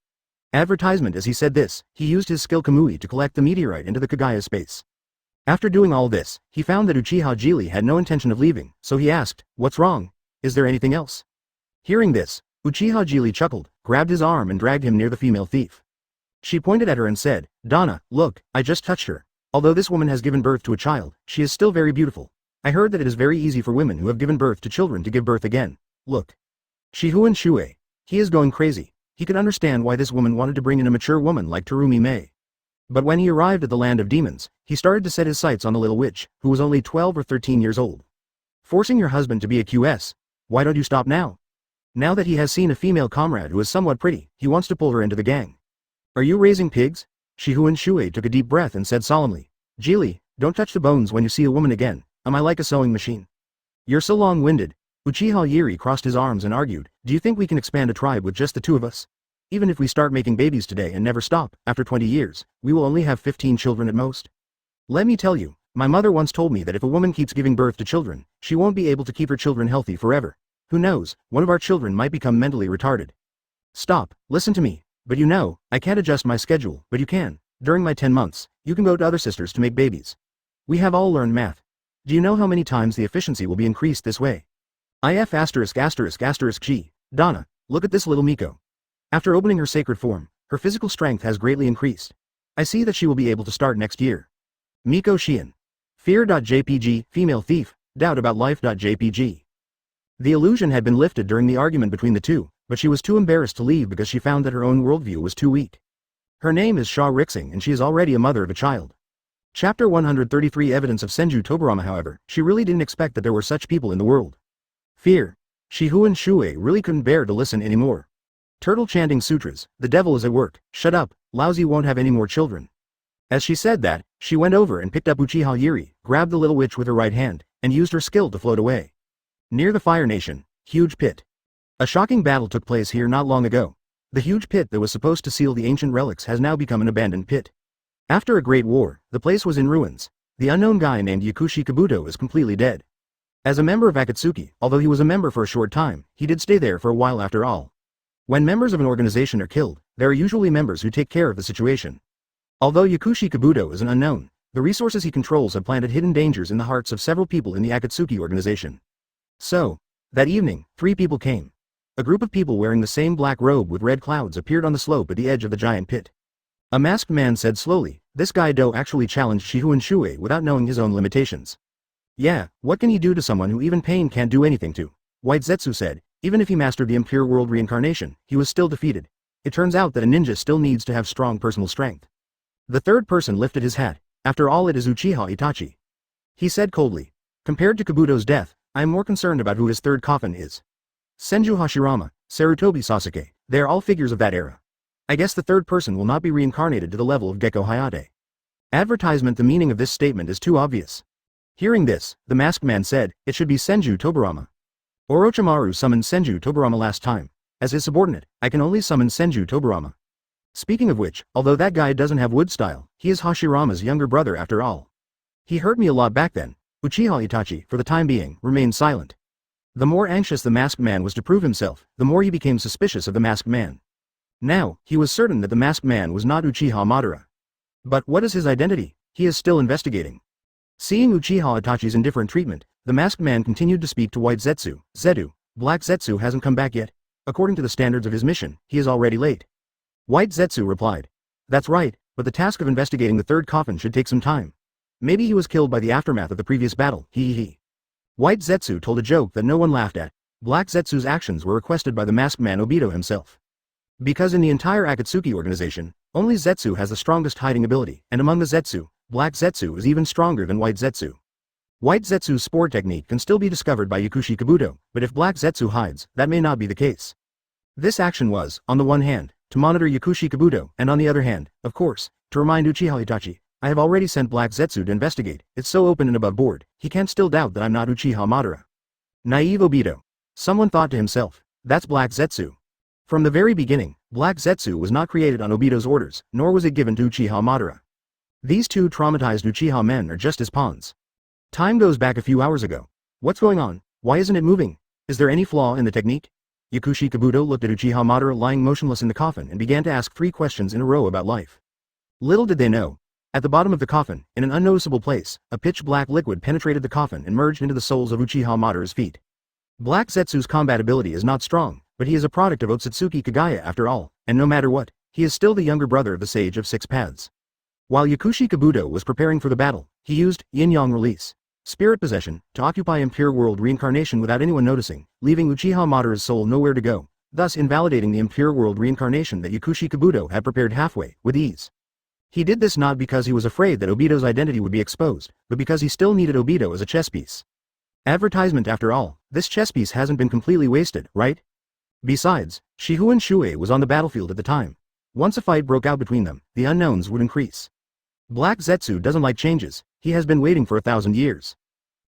A: Advertisement. As he said this, he used his skill Kamui to collect the meteorite into the Kagaya space. After doing all this, he found that Uchiha Jili had no intention of leaving, so he asked, "What's wrong? Is there anything else?" Hearing this, Uchiha Jili chuckled, grabbed his arm and dragged him near the female thief. She pointed at her and said, "Donna, look, I just touched her. Although this woman has given birth to a child, she is still very beautiful. I heard that it is very easy for women who have given birth to children to give birth again. Look." Shifengin Shuoye. He is going crazy. He could understand why this woman wanted to bring in a mature woman like Terumi Mei. But when he arrived at the land of demons, he started to set his sights on the little witch, who was only 12 or 13 years old. Forcing your husband to be a QS? Why don't you stop now? Now that he has seen a female comrade who is somewhat pretty, he wants to pull her into the gang. Are you raising pigs? Shifengin Shuoye took a deep breath and said solemnly, "Jili, don't touch the bones when you see a woman again. Am I like a sewing machine? You're so long-winded." Uchiha Yiri crossed his arms and argued, "Do you think we can expand a tribe with just the two of us? Even if we start making babies today and never stop, after 20 years, we will only have 15 children at most. Let me tell you, my mother once told me that if a woman keeps giving birth to children, she won't be able to keep her children healthy forever. Who knows, one of our children might become mentally retarded." "Stop, listen to me. But you know, I can't adjust my schedule, but you can. During my 10 months, you can go to other sisters to make babies. We have all learned math. Do you know how many times the efficiency will be increased this way? If ***** G. Donna, look at this little Miko. After opening her sacred form, her physical strength has greatly increased. I see that she will be able to start next year. Miko Shien. Fear.jpg, female thief, doubt about life.jpg. The illusion had been lifted during the argument between the two, but she was too embarrassed to leave because she found that her own worldview was too weak. Her name is Sha Rixing and she is already a mother of a child. Chapter 133 Evidence of Senju Tobarama. However, she really didn't expect that there were such people in the world. Fear. Shifengin Shuoye really couldn't bear to listen anymore. Turtle chanting sutras, "The devil is at work, shut up, lousy won't have any more children." As she said that, she went over and picked up Uchiha Yiri, grabbed the little witch with her right hand, and used her skill to float away. Near the Fire Nation, huge pit. A shocking battle took place here not long ago. The huge pit that was supposed to seal the ancient relics has now become an abandoned pit. After a great war, the place was in ruins. The unknown guy named Yakushi Kabuto is completely dead. As a member of Akatsuki, although he was a member for a short time, he did stay there for a while after all. When members of an organization are killed, there are usually members who take care of the situation. Although Yakushi Kabuto is an unknown, the resources he controls have planted hidden dangers in the hearts of several people in the Akatsuki Organization. So, that evening, 3 people came. A group of people wearing the same black robe with red clouds appeared on the slope at the edge of the giant pit. A masked man said slowly, "This guy Do actually challenged Shifengin Shuoye without knowing his own limitations. Yeah, what can he do to someone who even pain can't do anything to?" White Zetsu said, "Even if he mastered the Impure World reincarnation, he was still defeated. It turns out that a ninja still needs to have strong personal strength." The third person lifted his hat. "After all, it is Uchiha Itachi." He said coldly, "Compared to Kabuto's death, I am more concerned about who his third coffin is. Senju Hashirama, Sarutobi Sasuke, they are all figures of that era. I guess the third person will not be reincarnated to the level of Gekko Hayate." Advertisement. The meaning of this statement is too obvious. Hearing this, the masked man said, "It should be Senju Tobarama. Orochimaru summoned Senju Tobarama last time. As his subordinate, I can only summon Senju Tobarama. Speaking of which, although that guy doesn't have wood style, he is Hashirama's younger brother after all. He hurt me a lot back then." Uchiha Itachi, for the time being, remained silent. The more anxious the masked man was to prove himself, the more he became suspicious of the masked man. Now, he was certain that the masked man was not Uchiha Madara. But what is his identity? He is still investigating. Seeing Uchiha Itachi's indifferent treatment, the masked man continued to speak to White Zetsu. "Zetu, Black Zetsu hasn't come back yet. According to the standards of his mission, he is already late." White Zetsu replied, "That's right, but the task of investigating the third coffin should take some time. Maybe he was killed by the aftermath of the previous battle, he. White Zetsu told a joke that no one laughed at. Black Zetsu's actions were requested by the masked man Obito himself. Because in the entire Akatsuki organization, only Zetsu has the strongest hiding ability, and among the Zetsu, Black Zetsu is even stronger than White Zetsu. White Zetsu's spore technique can still be discovered by Yakushi Kabuto, but if Black Zetsu hides, that may not be the case. This action was, on the one hand, to monitor Yakushi Kabuto, and on the other hand, of course, to remind Uchiha Itachi, I have already sent Black Zetsu to investigate. It's so open and above board, he can't still doubt that I'm not Uchiha Madara. Naive Obito. Someone thought to himself, that's Black Zetsu. From the very beginning, Black Zetsu was not created on Obito's orders, nor was it given to Uchiha Madara. These two traumatized Uchiha men are just his pawns. Time goes back a few hours ago. What's going on? Why isn't it moving? Is there any flaw in the technique? Yakushi Kabuto looked at Uchiha Madara lying motionless in the coffin and began to ask 3 questions in a row about life. Little did they know. At the bottom of the coffin, in an unnoticeable place, a pitch-black liquid penetrated the coffin and merged into the soles of Uchiha Madara's feet. Black Zetsu's combat ability is not strong, but he is a product of Otsutsuki Kagaya after all, and no matter what, he is still the younger brother of the Sage of Six Paths. While Yakushi Kabuto was preparing for the battle, he used Yin-Yang Release, Spirit Possession, to occupy Impure World Reincarnation without anyone noticing, leaving Uchiha Madara's soul nowhere to go, thus invalidating the Impure World Reincarnation that Yakushi Kabuto had prepared halfway, with ease. He did this not because he was afraid that Obito's identity would be exposed, but because he still needed Obito as a chess piece. Advertisement after all, this chess piece hasn't been completely wasted, right? Besides, Shifengin Shuoye was on the battlefield at the time. Once a fight broke out between them, the unknowns would increase. Black Zetsu doesn't like changes, he has been waiting for 1,000 years.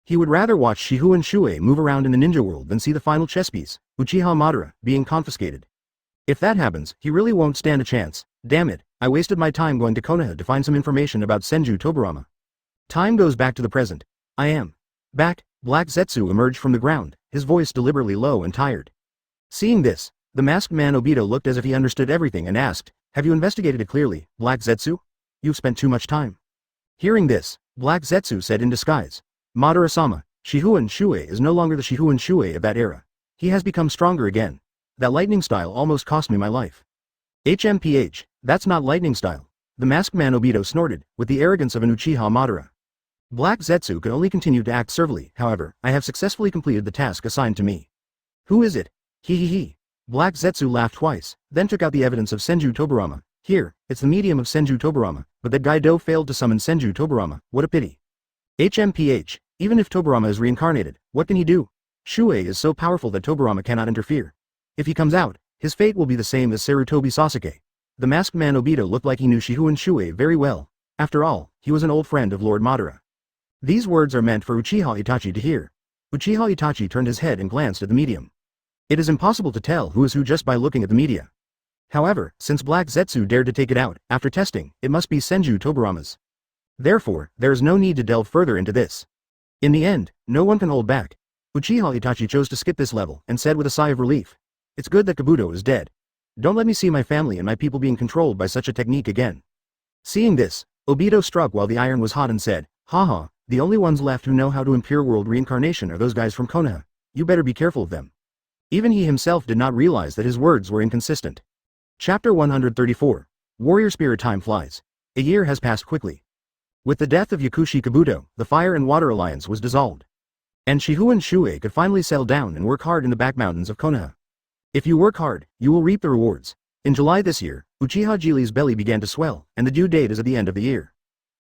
A: He would rather watch Shifengin Shuoye move around in the ninja world than see the final chess piece, Uchiha Madara, being confiscated. If that happens, he really won't stand a chance. Damn it, I wasted my time going to Konoha to find some information about Senju Tobirama. Time goes back to the present. I am back. Black Zetsu emerged from the ground, his voice deliberately low and tired. Seeing this, the masked man Obito looked as if he understood everything and asked, "Have you investigated it clearly, Black Zetsu? You've spent too much time." Hearing this, Black Zetsu said in disguise, "Madara-sama, Shifengin Shuoye is no longer the Shifengin Shuoye of that era. He has become stronger again. That lightning style almost cost me my life." HMPH, that's not lightning style. The masked man Obito snorted, with the arrogance of an Uchiha Madara. Black Zetsu could only continue to act servilely. However, I have successfully completed the task assigned to me. Who is it? He. Black Zetsu laughed twice, then took out the evidence of Senju Tobirama. Here, it's the medium of Senju Tobirama, but that Gaido failed to summon Senju Tobirama, what a pity. HMPH, even if Tobirama is reincarnated, what can he do? Shuoye is so powerful that Tobirama cannot interfere. If he comes out, his fate will be the same as Sarutobi Sasuke. The masked man Obito looked like he knew Shifengin Shuoye very well. After all, he was an old friend of Lord Madara. These words are meant for Uchiha Itachi to hear. Uchiha Itachi turned his head and glanced at the medium. It is impossible to tell who is who just by looking at the media. However, since Black Zetsu dared to take it out, after testing, it must be Senju Tobirama's. Therefore, there is no need to delve further into this. In the end, no one can hold back. Uchiha Itachi chose to skip this level and said with a sigh of relief, "It's good that Kabuto is dead. Don't let me see my family and my people being controlled by such a technique again." Seeing this, Obito struck while the iron was hot and said, "Haha, the only ones left who know how to Impure World Reincarnation are those guys from Konoha. You better be careful of them." Even he himself did not realize that his words were inconsistent. Chapter 134. Warrior Spirit. Time flies. A year has passed quickly. With the death of Yakushi Kabuto, the Fire and Water Alliance was dissolved. And Shifengin Shuoye could finally settle down and work hard in the back mountains of Konoha. If you work hard, you will reap the rewards. In July this year, Uchiha Jili's belly began to swell, and the due date is at the end of the year.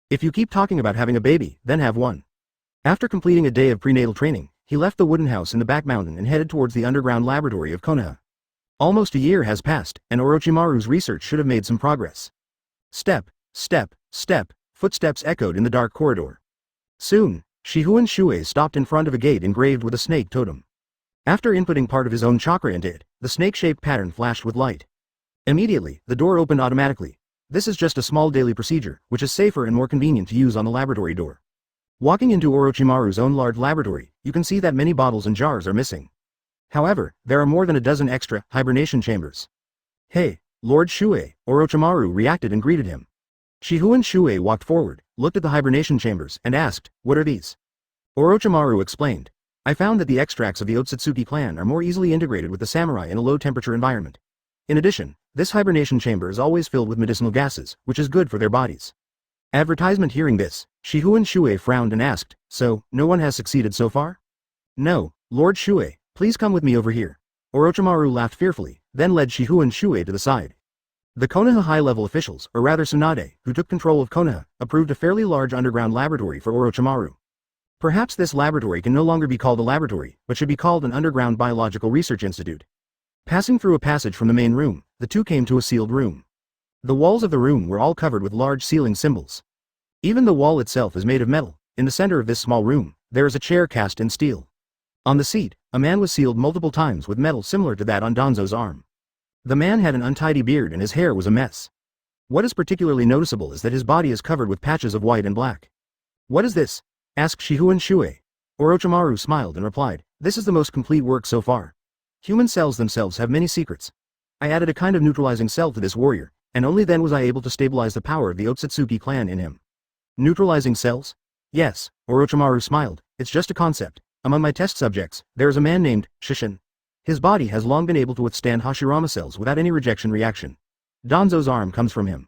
A: If you keep talking about having a baby, then have one. After completing a day of prenatal training, he left the wooden house in the back mountain and headed towards the underground laboratory of Konoha. Almost a year has passed, and Orochimaru's research should have made some progress. Step, step, step, footsteps echoed in the dark corridor. Soon, Shifengin Shuoye stopped in front of a gate engraved with a snake totem. After inputting part of his own chakra into it, the snake-shaped pattern flashed with light. Immediately, the door opened automatically. This is just a small daily procedure, which is safer and more convenient to use on the laboratory door. Walking into Orochimaru's own large laboratory, you can see that many bottles and jars are missing. However, there are more than a dozen extra hibernation chambers. "Hey, Lord Shuoye," Orochimaru reacted and greeted him. Shifengin Shuoye walked forward, looked at the hibernation chambers, and asked, "What are these?" Orochimaru explained, "I found that the extracts of the Otsutsuki clan are more easily integrated with the samurai in a low-temperature environment. In addition, this hibernation chamber is always filled with medicinal gases, which is good for their bodies." Advertisement. Hearing this, Shifengin Shuoye frowned and asked, "So, no one has succeeded so far?" "No, Lord Shuoye, please come with me over here." Orochimaru laughed fearfully, then led Shifengin Shuoye to the side. The Konoha high-level officials, or rather Tsunade, who took control of Konoha, approved a fairly large underground laboratory for Orochimaru. Perhaps this laboratory can no longer be called a laboratory, but should be called an underground biological research institute. Passing through a passage from the main room, the two came to a sealed room. The walls of the room were all covered with large ceiling symbols. Even the wall itself is made of metal. In the center of this small room, there is a chair cast in steel. On the seat, a man was sealed multiple times with metal similar to that on Danzo's arm. The man had an untidy beard and his hair was a mess. What is particularly noticeable is that his body is covered with patches of white and black. "What is this?" asked Shifengin Shuoye. Orochimaru smiled and replied, "This is the most complete work so far. Human cells themselves have many secrets. I added a kind of neutralizing cell to this warrior, and only then was I able to stabilize the power of the Otsutsuki clan in him. Neutralizing cells? Yes, Orochimaru smiled. It's just a concept. Among my test subjects, there is a man named Shishin. His body has long been able to withstand Hashirama cells without any rejection reaction. Danzo's arm comes from him.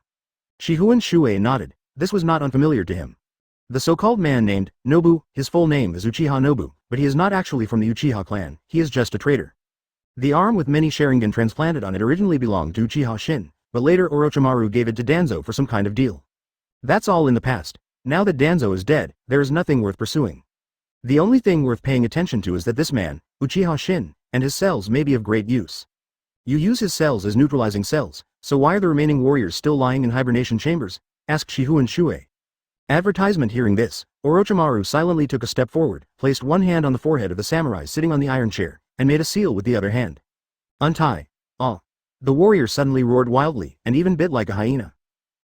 A: Shifengin Shuoye nodded. This was not unfamiliar to him. The so-called man named Nobu, his full name is Uchiha Nobu, but he is not actually from the Uchiha clan, he is just a traitor. The arm with many Sharingan transplanted on it originally belonged to Uchiha Shin, but later Orochimaru gave it to Danzo for some kind of deal. That's all in the past. Now that Danzo is dead, there is nothing worth pursuing. The only thing worth paying attention to is that this man, Uchiha Shin, and his cells may be of great use. You use his cells as neutralizing cells, so why are the remaining warriors still lying in hibernation chambers? Asked Shifengin Shuoye. Advertisement. Hearing this, Orochimaru silently took a step forward, placed one hand on the forehead of the samurai sitting on the iron chair, and made a seal with the other hand. Untie. Ah. The warrior suddenly roared wildly, and even bit like a hyena.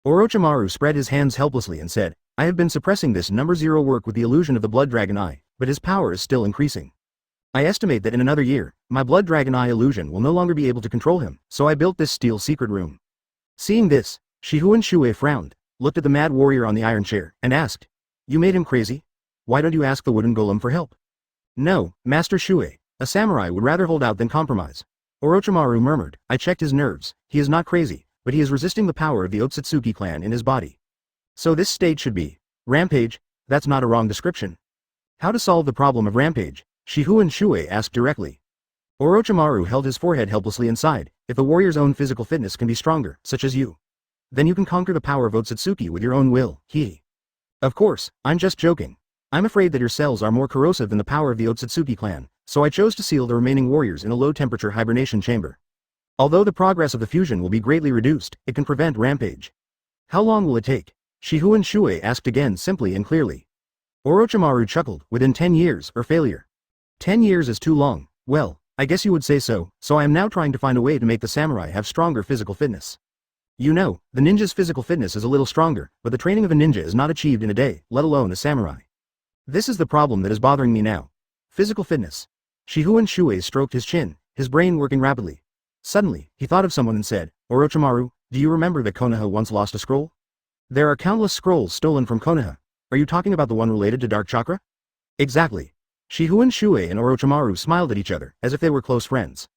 A: Orochimaru spread his hands helplessly and said, I have been suppressing this number 0 work with the illusion of the blood dragon eye, but his power is still increasing. I estimate that in another year, my blood dragon eye illusion will no longer be able to control him, so I built this steel secret room. Seeing this, Shifengin Shuoye frowned, looked at the mad warrior on the iron chair, and asked, You made him crazy? Why don't you ask the wooden golem for help? No, Master Shuoye, a samurai would rather hold out than compromise. Orochimaru murmured, I checked his nerves, he is not crazy, but he is resisting the power of the Otsutsuki clan in his body. So this state should be rampage. That's not a wrong description. How to solve the problem of rampage? Shifengin Shuoye asked directly. Orochimaru held his forehead helplessly and sighed. If the warrior's own physical fitness can be stronger, such as you, then you can conquer the power of Otsutsuki with your own will. Of course, I'm just joking. I'm afraid that your cells are more corrosive than the power of the Otsutsuki clan, so I chose to seal the remaining warriors in a low-temperature hibernation chamber. Although the progress of the fusion will be greatly reduced, it can prevent rampage. How long will it take? Shifengin Shuoye asked again simply and clearly. Orochimaru chuckled, within 10 years, or failure. 10 years is too long. Well, I guess you would say so I am now trying to find a way to make the samurai have stronger physical fitness. You know, the ninja's physical fitness is a little stronger, but the training of a ninja is not achieved in a day, let alone a samurai. This is the problem that is bothering me now. Physical fitness. Shifengin Shuoye stroked his chin, his brain working rapidly. Suddenly, he thought of someone and said, Orochimaru, do you remember that Konoha once lost a scroll? There are countless scrolls stolen from Konoha. Are you talking about the one related to Dark Chakra? Exactly. Shifengin Shuoye and Orochimaru smiled at each other, as if they were close friends.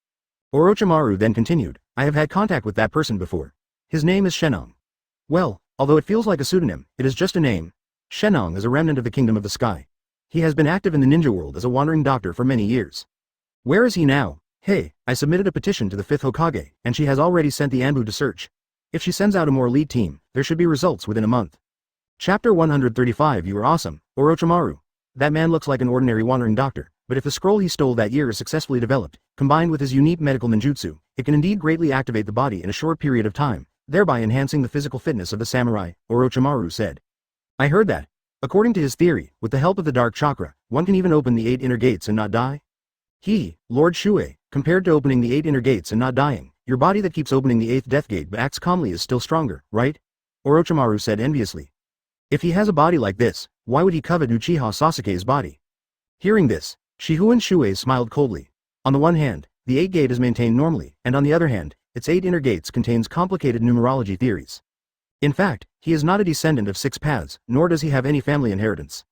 A: Orochimaru then continued, I have had contact with that person before. His name is Shenong. Well, although it feels like a pseudonym, it is just a name. Shenong is a remnant of the Kingdom of the Sky. He has been active in the ninja world as a wandering doctor for many years. Where is he now? Hey, I submitted a petition to the 5th Hokage, and she has already sent the Anbu to search. If she sends out a more elite team, there should be results within a month. Chapter 135. You are awesome, Orochimaru. That man looks like an ordinary wandering doctor, but if the scroll he stole that year is successfully developed, combined with his unique medical ninjutsu, it can indeed greatly activate the body in a short period of time, thereby enhancing the physical fitness of the samurai, Orochimaru said. I heard that. According to his theory, with the help of the Dark Chakra, one can even open the 8 inner gates and not die? Lord Shuoye, compared to opening the 8 inner gates and not dying, your body that keeps opening the 8th death gate but acts calmly is still stronger, right? Orochimaru said enviously. If he has a body like this, why would he covet Uchiha Sasuke's body? Hearing this, Shifengin Shuoye smiled coldly. On the one hand, the 8 gate is maintained normally, and on the other hand, its 8 inner gates contains complicated numerology theories. In fact, he is not a descendant of 6 paths, nor does he have any family inheritance.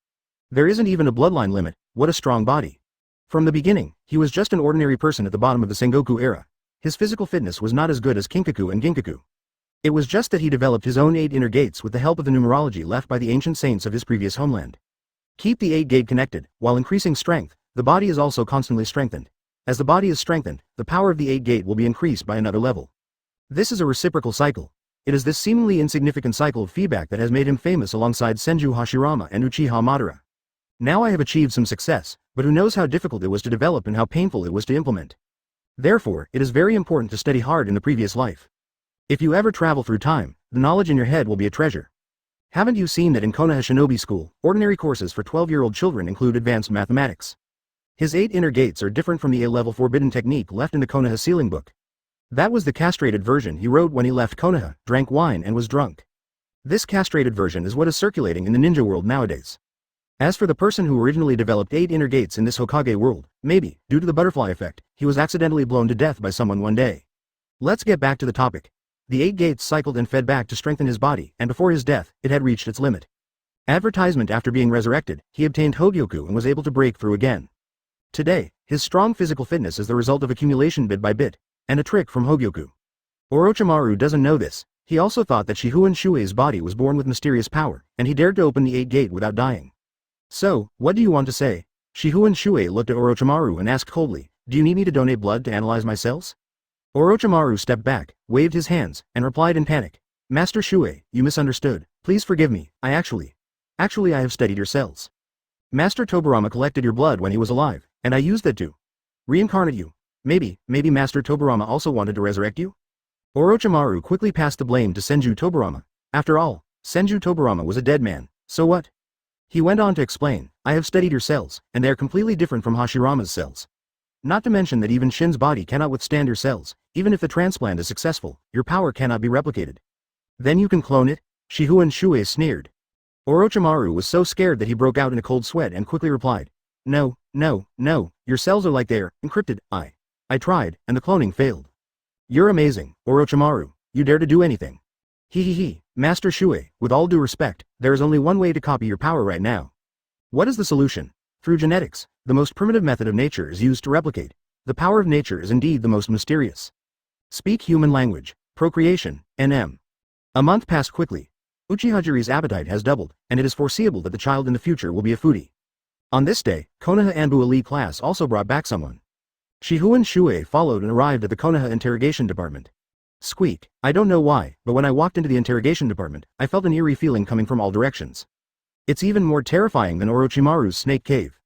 A: There isn't even a bloodline limit. What a strong body. From the beginning, he was just an ordinary person at the bottom of the Sengoku era. His physical fitness was not as good as Kinkaku and Ginkaku. It was just that he developed his own 8 inner gates with the help of the numerology left by the ancient saints of his previous homeland. Keep the 8 gate connected, while increasing strength, the body is also constantly strengthened. As the body is strengthened, the power of the 8 gate will be increased by another level. This is a reciprocal cycle. It is this seemingly insignificant cycle of feedback that has made him famous alongside Senju Hashirama and Uchiha Madara. Now I have achieved some success, but who knows how difficult it was to develop and how painful it was to implement. Therefore, it is very important to study hard in the previous life. If you ever travel through time, the knowledge in your head will be a treasure. Haven't you seen that in Konoha Shinobi School, ordinary courses for 12-year-old children include advanced mathematics? His 8 inner gates are different from the A-level forbidden technique left in the Konoha sealing book. That was the castrated version he wrote when he left Konoha, drank wine and was drunk. This castrated version is what is circulating in the ninja world nowadays. As for the person who originally developed 8 inner gates in this Hokage world, maybe, due to the butterfly effect, he was accidentally blown to death by someone one day. Let's get back to the topic. The 8 gates cycled and fed back to strengthen his body, and before his death, it had reached its limit. Advertisement: after being resurrected, he obtained Hogyoku and was able to break through again. Today, his strong physical fitness is the result of accumulation bit by bit, and a trick from Hogyoku. Orochimaru doesn't know this. He also thought that Shifengin Shuoye's body was born with mysterious power, and he dared to open the 8th gate without dying. So, what do you want to say? Shifengin Shuoye looked at Orochimaru and asked coldly, do you need me to donate blood to analyze my cells? Orochimaru stepped back, waved his hands, and replied in panic. Master Shuoye, you misunderstood. Please forgive me. I actually I have studied your cells. Master Tobirama collected your blood when he was alive, and I used that to reincarnate you. Maybe Master Tobirama also wanted to resurrect you? Orochimaru quickly passed the blame to Senju Tobirama. After all, Senju Tobirama was a dead man, so what? He went on to explain, I have studied your cells, and they are completely different from Hashirama's cells. Not to mention that even Shin's body cannot withstand your cells. Even if the transplant is successful, your power cannot be replicated. Then you can clone it? Shifengin Shuoye sneered. Orochimaru was so scared that he broke out in a cold sweat and quickly replied, No, your cells are like they're encrypted. I tried, and the cloning failed. You're amazing, Orochimaru. You dare to do anything. He, Master Shuoye, with all due respect, there is only one way to copy your power right now. What is the solution? Through genetics, the most primitive method of nature is used to replicate. The power of nature is indeed the most mysterious. Speak human language. Procreation, NM. A month passed quickly. Uchiha-jiri's appetite has doubled, and it is foreseeable that the child in the future will be a foodie. On this day, Konoha Anbu elite class also brought back someone. Shifengin Shuoye followed and arrived at the Konoha interrogation department. Squeak. I don't know why, but when I walked into the interrogation department, I felt an eerie feeling coming from all directions. It's even more terrifying than Orochimaru's snake cave.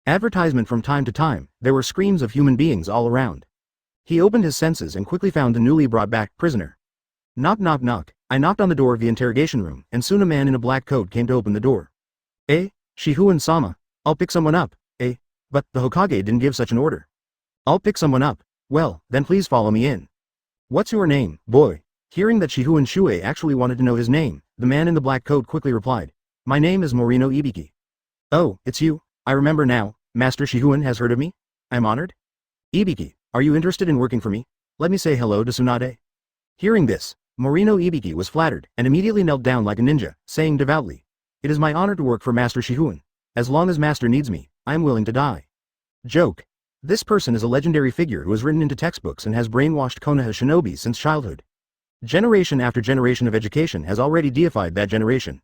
A: Advertisement: from time to time, there were screams of human beings all around. He opened his senses and quickly found the newly brought back prisoner. Knock knock knock. I knocked on the door of the interrogation room, and soon a man in a black coat came to open the door. Shifengin-sama. I'll pick someone up. But the Hokage didn't give such an order. I'll pick someone up. Well, then please follow me in. What's your name, boy? Hearing that Shifengin Shuoye actually wanted to know his name, the man in the black coat quickly replied, My name is Morino Ibiki. Oh, it's you. I remember now. Master Shifengin has heard of me? I'm honored. Ibiki, are you interested in working for me? Let me say hello to Tsunade. Hearing this, Morino Ibiki was flattered and immediately knelt down like a ninja, saying devoutly, It is my honor to work for Master Shifengin. As long as Master needs me, I am willing to die. Joke. This person is a legendary figure who has written into textbooks and has brainwashed Konoha shinobi since childhood. Generation after generation of education has already deified that generation.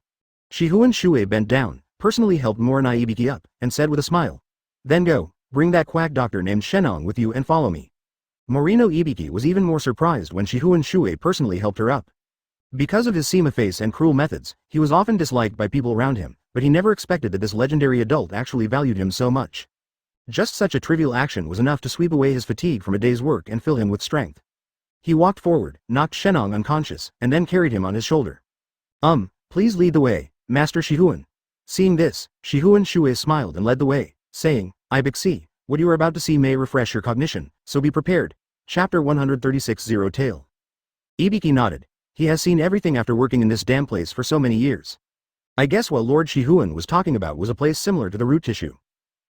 A: Shifengin Shuoye bent down, personally helped Morino Ibiki up, and said with a smile, Then go, bring that quack doctor named Shenong with you and follow me. Morino Ibiki was even more surprised when Shifengin Shuoye personally helped her up. Because of his sema face and cruel methods, he was often disliked by people around him, but he never expected that this legendary adult actually valued him so much. Just such a trivial action was enough to sweep away his fatigue from a day's work and fill him with strength. He walked forward, knocked Shenong unconscious, and then carried him on his shoulder. Please lead the way, Master Shifengin. Seeing this, Shifengin Shuoye smiled and led the way, saying, Ibiki, what you are about to see may refresh your cognition, so be prepared. Chapter 136 Zero Tail. Ibiki nodded. He has seen everything after working in this damn place for so many years. I guess what Lord Shifengin was talking about was a place similar to the root tissue.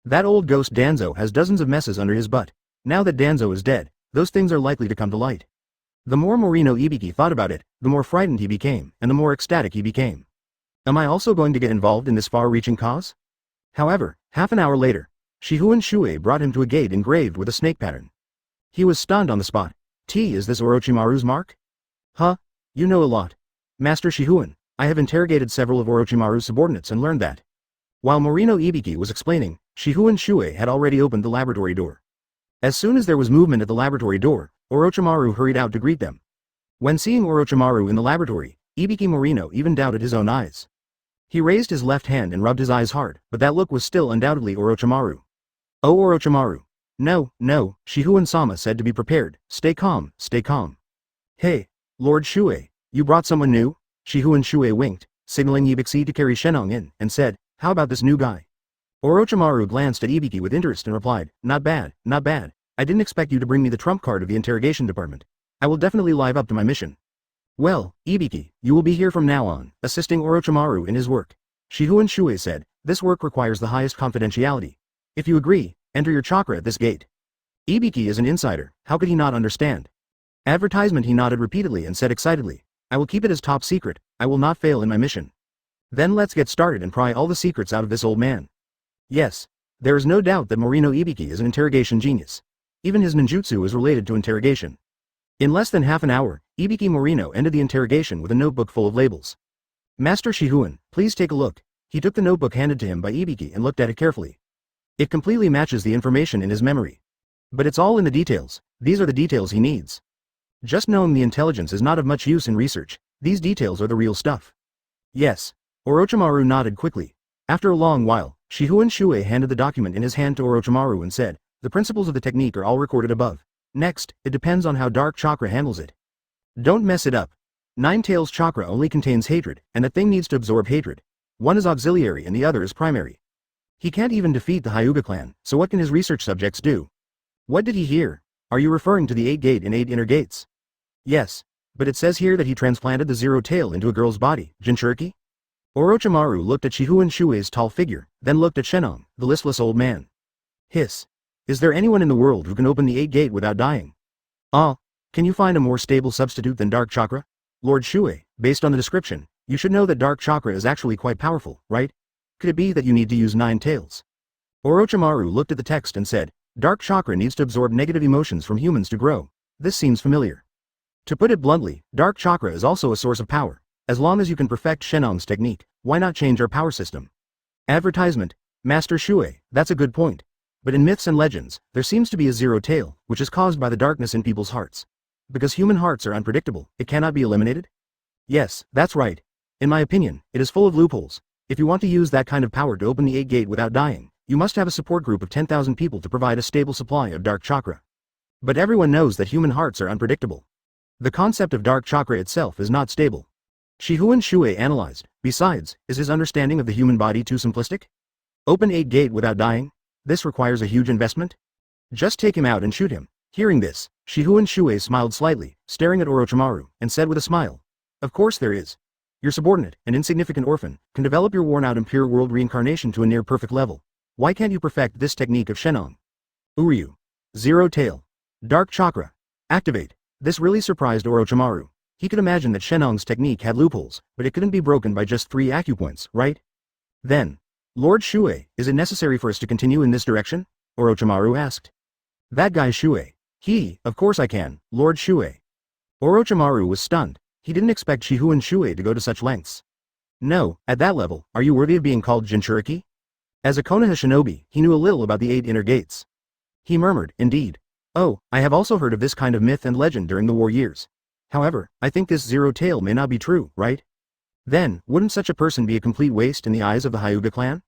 A: That old ghost Danzo has dozens of messes under his butt. Now that Danzo is dead, those things are likely to come to light. The more Morino Ibiki thought about it, the more frightened he became, and the more ecstatic he became. Am I also going to get involved in this far-reaching cause? However, half an hour later, Shifengin Shuoye brought him to a gate engraved with a snake pattern. He was stunned on the spot. Is this Orochimaru's mark? Huh? You know a lot. Master Shifengin, I have interrogated several of Orochimaru's subordinates and learned that. While Morino Ibiki was explaining, Shifengin Shuoye had already opened the laboratory door. As soon as there was movement at the laboratory door, Orochimaru hurried out to greet them. When seeing Orochimaru in the laboratory, Ibiki Morino even doubted his own eyes. He raised his left hand and rubbed his eyes hard, but that look was still undoubtedly Orochimaru. Oh Orochimaru. No, Shifengin-sama said to be prepared. Stay calm, stay calm. Hey, Lord Shuoye, you brought someone new? Shifengin Shuoye winked, signaling Ibiki to carry Shenong in, and said, How about this new guy? Orochimaru glanced at Ibiki with interest and replied, Not bad. I didn't expect you to bring me the trump card of the interrogation department. I will definitely live up to my mission. Well, Ibiki, you will be here from now on, assisting Orochimaru in his work. Shifengin Shuoye said, This work requires the highest confidentiality. If you agree, enter your chakra at this gate. Ibiki is an insider, how could he not understand? Advertisement. He nodded repeatedly and said excitedly, I will keep it as top secret, I will not fail in my mission. Then let's get started and pry all the secrets out of this old man. Yes. There is no doubt that Morino Ibiki is an interrogation genius. Even his ninjutsu is related to interrogation. In less than half an hour, Ibiki Morino ended the interrogation with a notebook full of labels. Master Shihuan, please take a look. He took the notebook handed to him by Ibiki and looked at it carefully. It completely matches the information in his memory. But it's all in the details. These are the details he needs. Just knowing the intelligence is not of much use in research. These details are the real stuff. Yes. Orochimaru nodded quickly. After a long while, Shifengin Shuoye handed the document in his hand to Orochimaru and said, the principles of the technique are all recorded above. Next, it depends on how dark chakra handles it. Don't mess it up. Nine Tails chakra only contains hatred, and that thing needs to absorb hatred. One is auxiliary and the other is primary. He can't even defeat the Hyuga clan, so what can his research subjects do? What did he hear? Are you referring to the 8 gate and 8 inner gates? Yes. But it says here that he transplanted the zero tail into a girl's body, Jinchuriki? Orochimaru looked at Shifengin Shuoye's tall figure, then looked at Shenong, the listless old man. Hiss. Is there anyone in the world who can open the 8 gate without dying? Can you find a more stable substitute than dark chakra? Lord Shuoye, based on the description, you should know that dark chakra is actually quite powerful, right? Could it be that you need to use 9 tails? Orochimaru looked at the text and said, dark chakra needs to absorb negative emotions from humans to grow. This seems familiar. To put it bluntly, dark chakra is also a source of power. As long as you can perfect Shenong's technique, why not change our power system? Advertisement. Master Shuoye, that's a good point. But in myths and legends, there seems to be a zero tail, which is caused by the darkness in people's hearts. Because human hearts are unpredictable, it cannot be eliminated? Yes, that's right. In my opinion, it is full of loopholes. If you want to use that kind of power to open the 8 gate without dying, you must have a support group of 10,000 people to provide a stable supply of dark chakra. But everyone knows that human hearts are unpredictable. The concept of dark chakra itself is not stable. Shifengin Shuoye analyzed. Besides, is his understanding of the human body too simplistic? Open 8 gate without dying? This requires a huge investment? Just take him out and shoot him. Hearing this, Shifengin Shuoye smiled slightly, staring at Orochimaru, and said with a smile. Of course there is. Your subordinate, an insignificant orphan, can develop your worn-out impure world reincarnation to a near-perfect level. Why can't you perfect this technique of Shenong? Uryu. Zero tail. Dark chakra. Activate. This really surprised Orochimaru. He could imagine that Shenong's technique had loopholes, but it couldn't be broken by just 3 acupoints, right? Then, Lord Shuoye, is it necessary for us to continue in this direction? Orochimaru asked. That guy Shuoye. Of course I can, Lord Shuoye. Orochimaru was stunned. He didn't expect Shifengin Shuoye to go to such lengths. No, at that level, are you worthy of being called Jinchuriki? As a Konoha shinobi, he knew a little about the 8 inner gates. He murmured, indeed. Oh, I have also heard of this kind of myth and legend during the war years. However, I think this zero tail may not be true, right? Then, wouldn't such a person be a complete waste in the eyes of the Hyuga clan?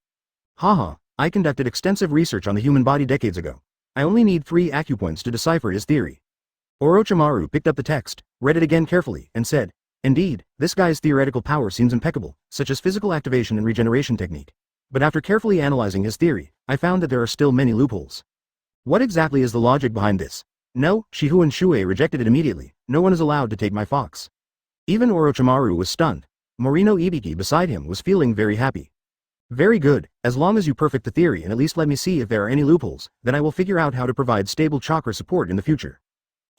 A: Haha, I conducted extensive research on the human body decades ago. I only need 3 acupoints to decipher his theory. Orochimaru picked up the text, read it again carefully, and said, indeed, this guy's theoretical power seems impeccable, such as physical activation and regeneration technique. But after carefully analyzing his theory, I found that there are still many loopholes. What exactly is the logic behind this? No, Shifengin Shuoye rejected it immediately. No one is allowed to take my fox. Even Orochimaru was stunned. Morino Ibiki beside him was feeling very happy. Very good, as long as you perfect the theory and at least let me see if there are any loopholes, then I will figure out how to provide stable chakra support in the future.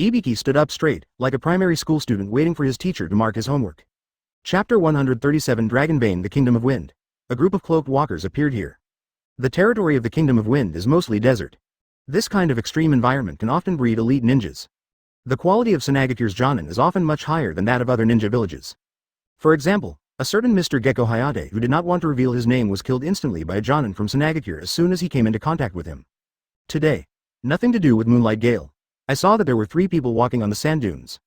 A: Ibiki stood up straight, like a primary school student waiting for his teacher to mark his homework. Chapter 137 Dragonbane, the Kingdom of Wind. A group of cloaked walkers appeared here. The territory of the Kingdom of Wind is mostly desert. This kind of extreme environment can often breed elite ninjas. The quality of Senagakure's Jonin is often much higher than that of other ninja villages. For example, a certain Mr. Gekko Hayate who did not want to reveal his name was killed instantly by a Jonin from Senagakure as soon as he came into contact with him. Today. Nothing to do with Moonlight Gale. I saw that there were 3 people walking on the sand dunes.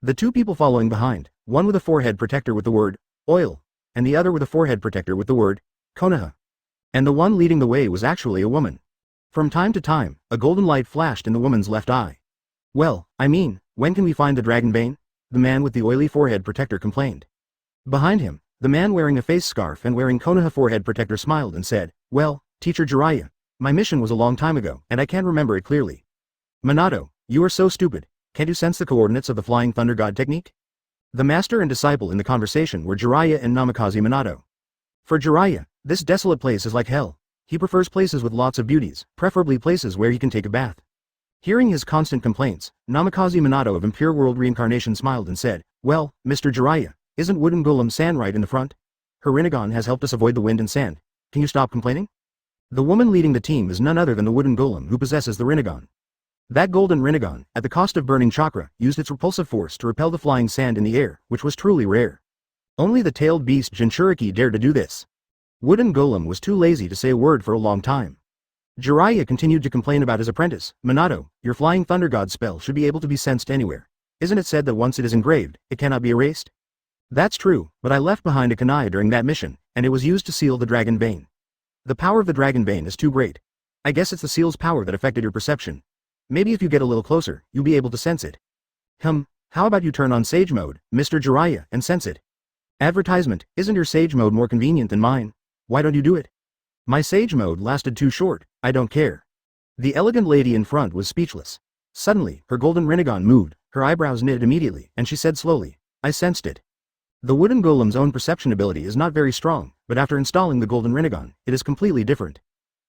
A: The 2 people following behind, one with a forehead protector with the word, oil, and the other with a forehead protector with the word, Konoha. And the one leading the way was actually a woman. From time to time, a golden light flashed in the woman's left eye. Well, I mean, when can we find the Dragonbane? The man with the oily forehead protector complained. Behind him, the man wearing a face scarf and wearing Konoha forehead protector smiled and said, well, Teacher Jiraiya, my mission was a long time ago, and I can't remember it clearly. Minato, you are so stupid, can't you sense the coordinates of the Flying Thunder God technique? The master and disciple in the conversation were Jiraiya and Namikaze Minato. For Jiraiya, this desolate place is like hell. He prefers places with lots of beauties, preferably places where he can take a bath. Hearing his constant complaints, Namikaze Minato of Impure World Reincarnation smiled and said, well, Mr. Jiraiya, isn't Wooden Golem San right in the front? Her Rinnegan has helped us avoid the wind and sand. Can you stop complaining? The woman leading the team is none other than the wooden golem who possesses the Rinnegan. That golden Rinnegan, at the cost of burning chakra, used its repulsive force to repel the flying sand in the air, which was truly rare. Only the tailed beast Jinchuriki dared to do this. Wooden golem was too lazy to say a word for a long time. Jiraiya continued to complain about his apprentice. Minato, your flying thunder god spell should be able to be sensed anywhere. Isn't it said that once it is engraved, it cannot be erased? That's true, but I left behind a kunai during that mission, and it was used to seal the dragon vein. The power of the dragon vein is too great. I guess it's the seal's power that affected your perception. Maybe if you get a little closer, you'll be able to sense it. How about you turn on Sage Mode, Mr. Jiraiya, and sense it? Advertisement, isn't your Sage Mode more convenient than mine? Why don't you do it? My Sage Mode lasted too short, I don't care. The elegant lady in front was speechless. Suddenly, her golden Rinnegan moved, her eyebrows knitted immediately, and she said slowly, I sensed it. The wooden golem's own perception ability is not very strong, but after installing the golden Rinnegan, it is completely different.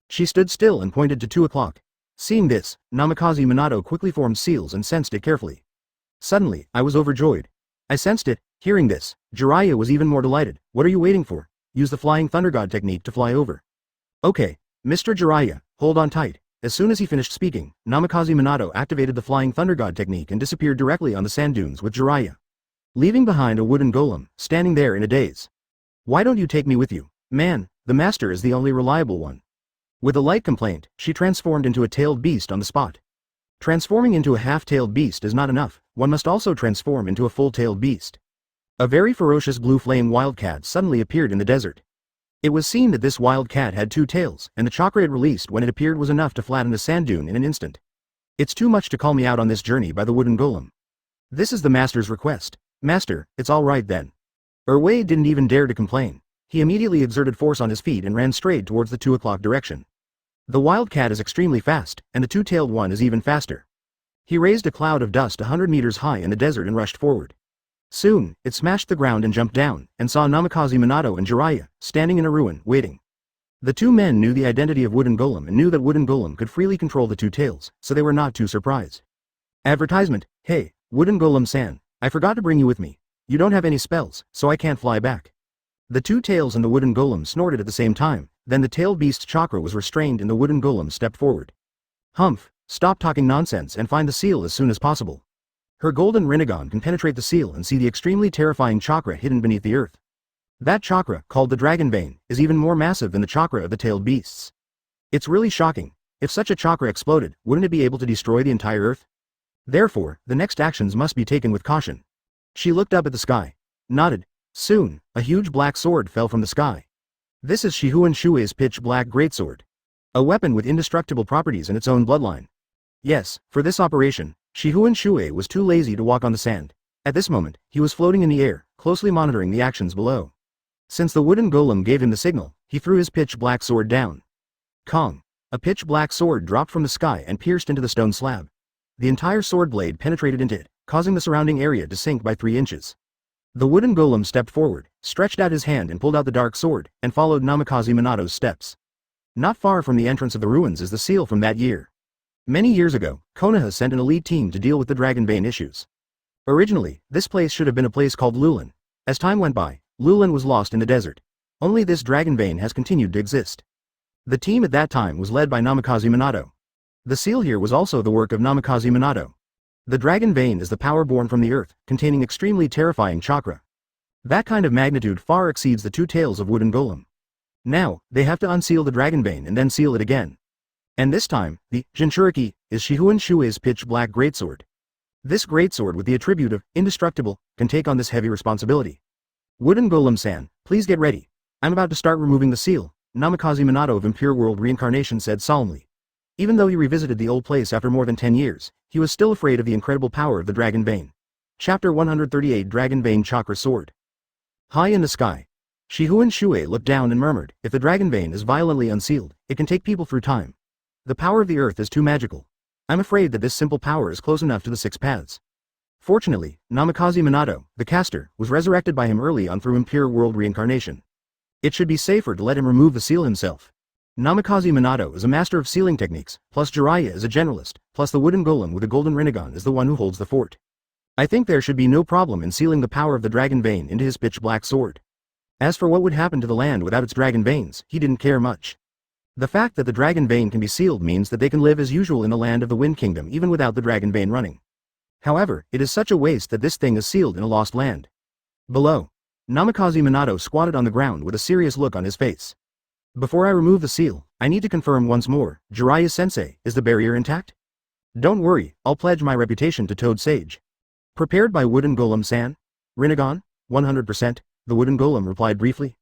A: She stood still and pointed to 2 o'clock. Seeing this, Namikaze Minato quickly formed seals and sensed it carefully. Suddenly, I was overjoyed. I sensed it. Hearing this, Jiraiya was even more delighted. What are you waiting for? Use the flying thunder god technique to fly over. Okay, Mr. Jiraiya, hold on tight. As soon as he finished speaking, Namikaze Minato activated the flying thunder god technique and disappeared directly on the sand dunes with Jiraiya, leaving behind a wooden golem, standing there in a daze. Why don't you take me with you? Man, the master is the only reliable one. With a light complaint, she transformed into a tailed beast on the spot. Transforming into a half-tailed beast is not enough, one must also transform into a full-tailed beast. A very ferocious blue flame wildcat suddenly appeared in the desert. It was seen that this wildcat had 2 tails, and the chakra it released when it appeared was enough to flatten a sand dune in an instant. It's too much to call me out on this journey by the wooden golem. This is the master's request. Master, it's all right then. Wei didn't even dare to complain. He immediately exerted force on his feet and ran straight towards the 2 o'clock direction. The wildcat is extremely fast, and the 2-tailed one is even faster. He raised a cloud of dust 100 meters high in the desert and rushed forward. Soon, it smashed the ground and jumped down, and saw Namikaze Minato and Jiraiya, standing in a ruin, waiting. The 2 men knew the identity of Wooden Golem and knew that Wooden Golem could freely control the 2 tails, so they were not too surprised. Advertisement, hey, Wooden Golem-san, I forgot to bring you with me. You don't have any spells, so I can't fly back. The 2 tails and the Wooden Golem snorted at the same time, then the tailed beast's chakra was restrained and the Wooden Golem stepped forward. Humph, stop talking nonsense and find the seal as soon as possible. Her golden Rinnegan can penetrate the seal and see the extremely terrifying chakra hidden beneath the earth. That chakra, called the Dragon Vein, is even more massive than the chakra of the tailed beasts. It's really shocking. If such a chakra exploded, wouldn't it be able to destroy the entire earth? Therefore, the next actions must be taken with caution. She looked up at the sky, nodded. Soon, a huge black sword fell from the sky. This is Shifengin Shuoye's pitch black greatsword. A weapon with indestructible properties in its own bloodline. Yes, for this operation, Shifengin Shuoye was too lazy to walk on the sand. At this moment, he was floating in the air, closely monitoring the actions below. Since the wooden golem gave him the signal, he threw his pitch black sword down. Kong! A pitch black sword dropped from the sky and pierced into the stone slab. The entire sword blade penetrated into it, causing the surrounding area to sink by 3 inches. The wooden golem stepped forward, stretched out his hand and pulled out the dark sword, and followed Namikaze Minato's steps. Not far from the entrance of the ruins is the seal from that year. Many years ago, Konoha sent an elite team to deal with the Dragon Vein issues. Originally, this place should have been a place called Lulin. As time went by, Lulin was lost in the desert. Only this Dragon Vein has continued to exist. The team at that time was led by Namikaze Minato. The seal here was also the work of Namikaze Minato. The Dragon Vein is the power born from the earth, containing extremely terrifying chakra. That kind of magnitude far exceeds the 2 tails of Wooden Golem. Now, they have to unseal the Dragon Vein and then seal it again. And this time, the Jinchuriki is Shifengin Shuoye's pitch black greatsword. This greatsword with the attribute of indestructible can take on this heavy responsibility. Wooden Golem-san, please get ready. I'm about to start removing the seal, Namikaze Minato of Impure World Reincarnation said solemnly. Even though he revisited the old place after more than 10 years, he was still afraid of the incredible power of the Dragon Vein. Chapter 138 Dragon Vein Chakra Sword. High in the sky, Shifengin Shuoye looked down and murmured, if the Dragon Vein is violently unsealed, it can take people through time. The power of the earth is too magical. I'm afraid that this simple power is close enough to the 6 paths. Fortunately, Namikaze Minato, the caster, was resurrected by him early on through Impure World Reincarnation. It should be safer to let him remove the seal himself. Namikaze Minato is a master of sealing techniques, plus Jiraiya is a generalist, plus the wooden golem with a golden Rinnegan is the one who holds the fort. I think there should be no problem in sealing the power of the Dragon Vein into his pitch black sword. As for what would happen to the land without its dragon veins, he didn't care much. The fact that the dragon vein can be sealed means that they can live as usual in the land of the Wind Kingdom even without the dragon vein running. However, it is such a waste that this thing is sealed in a lost land. Below, Namikaze Minato squatted on the ground with a serious look on his face. Before I remove the seal, I need to confirm once more, Jiraiya-sensei, is the barrier intact? Don't worry, I'll pledge my reputation to Toad Sage. Prepared by Wooden Golem-san? Rinnegan? 100%, the Wooden Golem replied briefly.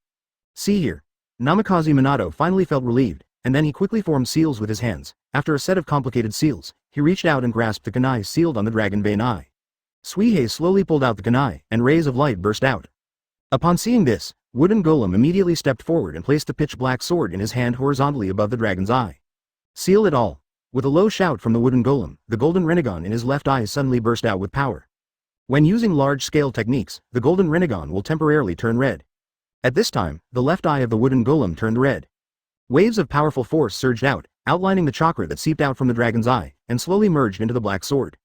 A: See here. Namikaze Minato finally felt relieved, and then he quickly formed seals with his hands. After a set of complicated seals, he reached out and grasped the kunai sealed on the dragon vein eye. Suihei slowly pulled out the kunai, and rays of light burst out. Upon seeing this, Wooden Golem immediately stepped forward and placed the pitch-black sword in his hand horizontally above the dragon's eye. Seal it all. With a low shout from the Wooden Golem, the golden Rinnegan in his left eye suddenly burst out with power. When using large-scale techniques, the golden Rinnegan will temporarily turn red. At this time, the left eye of the Wooden Golem turned red. Waves of powerful force surged out, outlining the chakra that seeped out from the dragon's eye, and slowly merged into the black sword.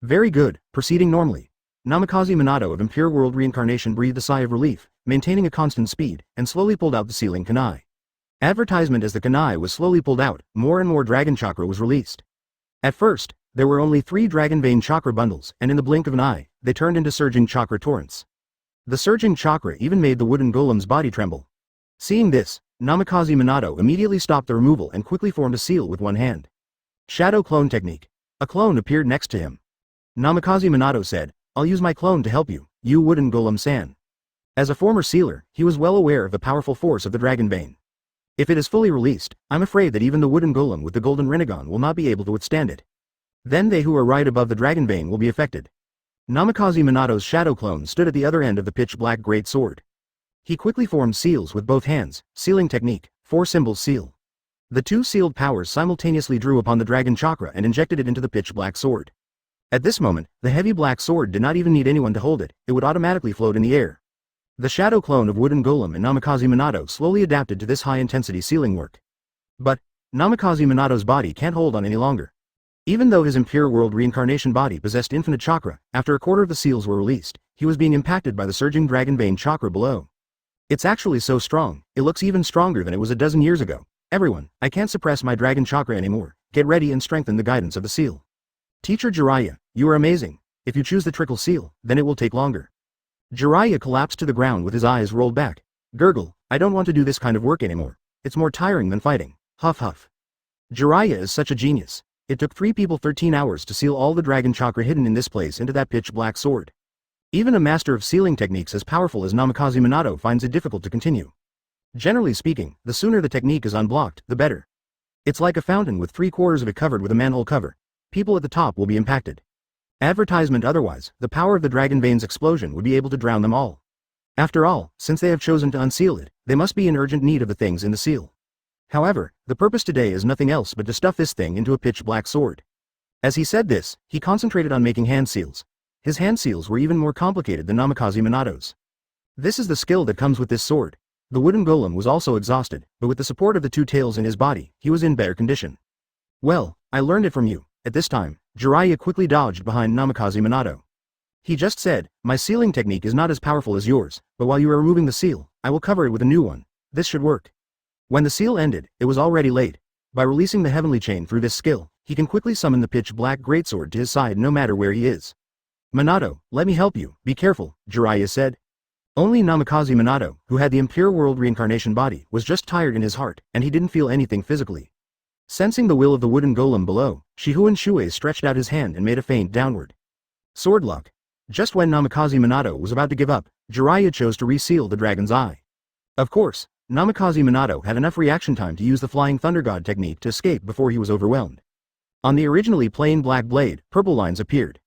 A: Very good, proceeding normally. Namikaze Minato of Impure World Reincarnation breathed a sigh of relief, maintaining a constant speed, and slowly pulled out the sealing kunai. Advertisement. As the kunai was slowly pulled out, more and more dragon chakra was released. At first, there were only 3 dragon vein chakra bundles, and in the blink of an eye, they turned into surging chakra torrents. The surging chakra even made the Wooden Golem's body tremble. Seeing this, Namikaze Minato immediately stopped the removal and quickly formed a seal with one hand. Shadow Clone Technique. A clone appeared next to him. Namikaze Minato said, I'll use my clone to help you, you Wooden Golem-san. As a former sealer, he was well aware of the powerful force of the dragon vein. If it is fully released, I'm afraid that even the Wooden Golem with the golden Rinnegan will not be able to withstand it. Then they who are right above the dragon vein will be affected. Namikaze Minato's shadow clone stood at the other end of the pitch-black great sword. He quickly formed seals with both hands, sealing technique, 4 symbols seal. The 2 sealed powers simultaneously drew upon the dragon chakra and injected it into the pitch-black sword. At this moment, the heavy black sword did not even need anyone to hold it, it would automatically float in the air. The shadow clone of Wooden Golem and Namikaze Minato slowly adapted to this high-intensity sealing work. But, Namikaze Minato's body can't hold on any longer. Even though his Impure World Reincarnation body possessed infinite chakra, after a quarter of the seals were released, he was being impacted by the surging dragon vein chakra below. It's actually so strong, it looks even stronger than it was a dozen years ago. Everyone, I can't suppress my dragon chakra anymore, get ready and strengthen the guidance of the seal. Teacher Jiraiya, you are amazing. If you choose the trickle seal, then it will take longer. Jiraiya collapsed to the ground with his eyes rolled back. Gurgle, I don't want to do this kind of work anymore. It's more tiring than fighting. Huff huff. Jiraiya is such a genius. It took 3 people 13 hours to seal all the dragon chakra hidden in this place into that pitch-black sword. Even a master of sealing techniques as powerful as Namikaze Minato finds it difficult to continue. Generally speaking, the sooner the technique is unblocked, the better. It's like a fountain with 3/4 of it covered with a manhole cover. People at the top will be impacted. Advertisement. Otherwise, the power of the dragon vein's explosion would be able to drown them all. After all, since they have chosen to unseal it, they must be in urgent need of the things in the seal. However, the purpose today is nothing else but to stuff this thing into a pitch-black sword. As he said this, he concentrated on making hand seals. His hand seals were even more complicated than Namikaze Minato's. This is the skill that comes with this sword. The Wooden Golem was also exhausted, but with the support of the 2 tails in his body, he was in better condition. Well, I learned it from you. At this time, Jiraiya quickly dodged behind Namikaze Minato. He just said, my sealing technique is not as powerful as yours, but while you are removing the seal, I will cover it with a new one. This should work. When the seal ended, it was already late. By releasing the heavenly chain through this skill, he can quickly summon the pitch-black greatsword to his side no matter where he is. Minato, let me help you, be careful, Jiraiya said. Only Namikaze Minato, who had the Impure World Reincarnation body, was just tired in his heart, and he didn't feel anything physically. Sensing the will of the Wooden Golem below, Shifengin Shuoye stretched out his hand and made a feint downward. Sword lock. Just when Namikaze Minato was about to give up, Jiraiya chose to reseal the dragon's eye. Of course, Namikaze Minato had enough reaction time to use the Flying Thunder God technique to escape before he was overwhelmed. On the originally plain black blade, purple lines appeared.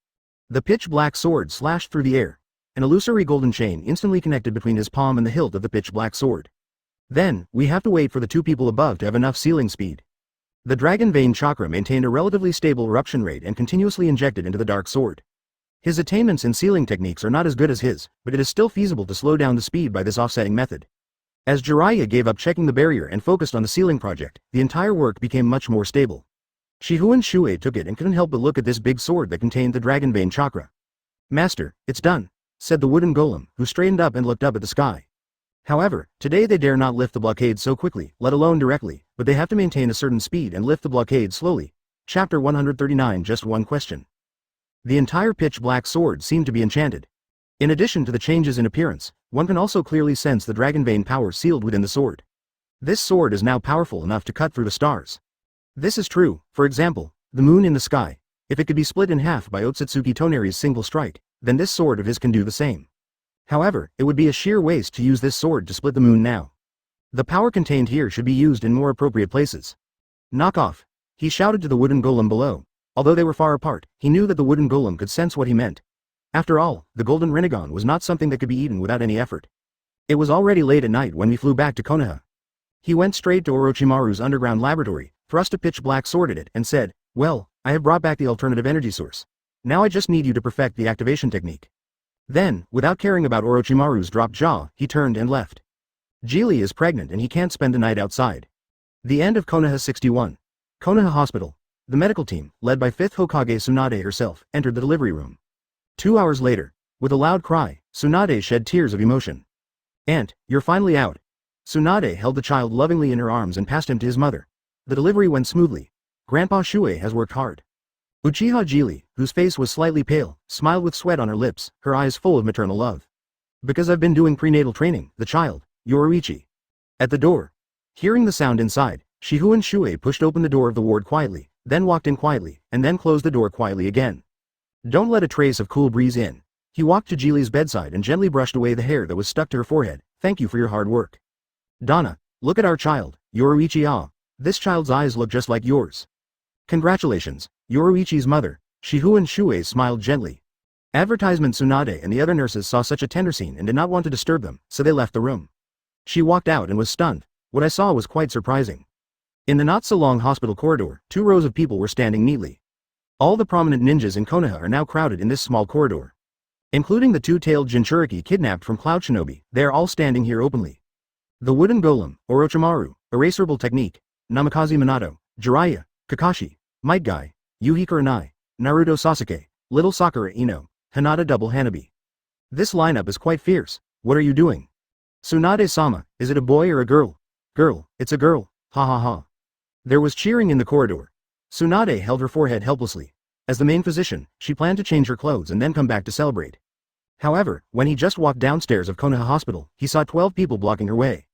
A: The pitch-black sword slashed through the air. An illusory golden chain instantly connected between his palm and the hilt of the pitch-black sword. Then, we have to wait for the 2 people above to have enough sealing speed. The dragon vein chakra maintained a relatively stable eruption rate and continuously injected into the dark sword. His attainments in sealing techniques are not as good as his, but it is still feasible to slow down the speed by this offsetting method. As Jiraiya gave up checking the barrier and focused on the sealing project, the entire work became much more stable. Shifengin Shuoye took it and couldn't help but look at this big sword that contained the dragon vein chakra. Master, it's done, said the Wooden Golem, who straightened up and looked up at the sky. However, today they dare not lift the blockade so quickly, let alone directly, but they have to maintain a certain speed and lift the blockade slowly. Chapter 139. Just one question. The entire pitch-black sword seemed to be enchanted. In addition to the changes in appearance, one can also clearly sense the dragon vein power sealed within the sword. This sword is now powerful enough to cut through the stars. This is true, for example, the moon in the sky. If it could be split in half by Otsutsuki Toneri's single strike, then this sword of his can do the same. However, it would be a sheer waste to use this sword to split the moon now. The power contained here should be used in more appropriate places. Knock off. He shouted to the wooden golem below. Although they were far apart, he knew that the wooden golem could sense what he meant. After all, the golden Rinnegan was not something that could be eaten without any effort. It was already late at night when we flew back to Konoha. He went straight to Orochimaru's underground laboratory, thrust a pitch-black sword at it, and said, "Well, I have brought back the alternative energy source. Now I just need you to perfect the activation technique." Then, without caring about Orochimaru's dropped jaw, he turned and left. Geely is pregnant and he can't spend the night outside. The end of Konoha 61. Konoha Hospital. The medical team, led by 5th Hokage Tsunade herself, entered the delivery room. 2 hours later, with a loud cry, Tsunade shed tears of emotion. "Aunt, you're finally out." Tsunade held the child lovingly in her arms and passed him to his mother. The delivery went smoothly. Grandpa Shuoye has worked hard. Uchiha Geely, whose face was slightly pale, smiled with sweat on her lips, her eyes full of maternal love. "Because I've been doing prenatal training, the child, Yoruichi." At the door. Hearing the sound inside, Shifengin Shuoye pushed open the door of the ward quietly, then walked in quietly, and then closed the door quietly again. Don't let a trace of cool breeze in. He walked to Geely's bedside and gently brushed away the hair that was stuck to her forehead. "Thank you for your hard work. Donna, look at our child, Yoruichi. Ah, this child's eyes look just like yours." "Congratulations, Yoruichi's mother." Shifengin Shuoye smiled gently. Advertisement Tsunade and the other nurses saw such a tender scene and did not want to disturb them, so they left the room. She walked out and was stunned. What I saw was quite surprising. In the not-so-long hospital corridor, 2 rows of people were standing neatly. All the prominent ninjas in Konoha are now crowded in this small corridor. Including the 2-tailed Jinchuriki kidnapped from Cloud Shinobi, they are all standing here openly. The wooden golem, Orochimaru, Eraserable Technique, Namikaze Minato, Jiraiya, Kakashi, Might Guy, Yuhi Kurenai, Naruto Sasuke, Little Sakura Ino, Hinata Double Hanabi. This lineup is quite fierce. What are you doing? Tsunade-sama, is it a boy or a girl? Girl, it's a girl, ha ha ha. There was cheering in the corridor. Tsunade held her forehead helplessly. As the main physician, she planned to change her clothes and then come back to celebrate. However, when he just walked downstairs of Konoha Hospital, he saw 12 people blocking her way.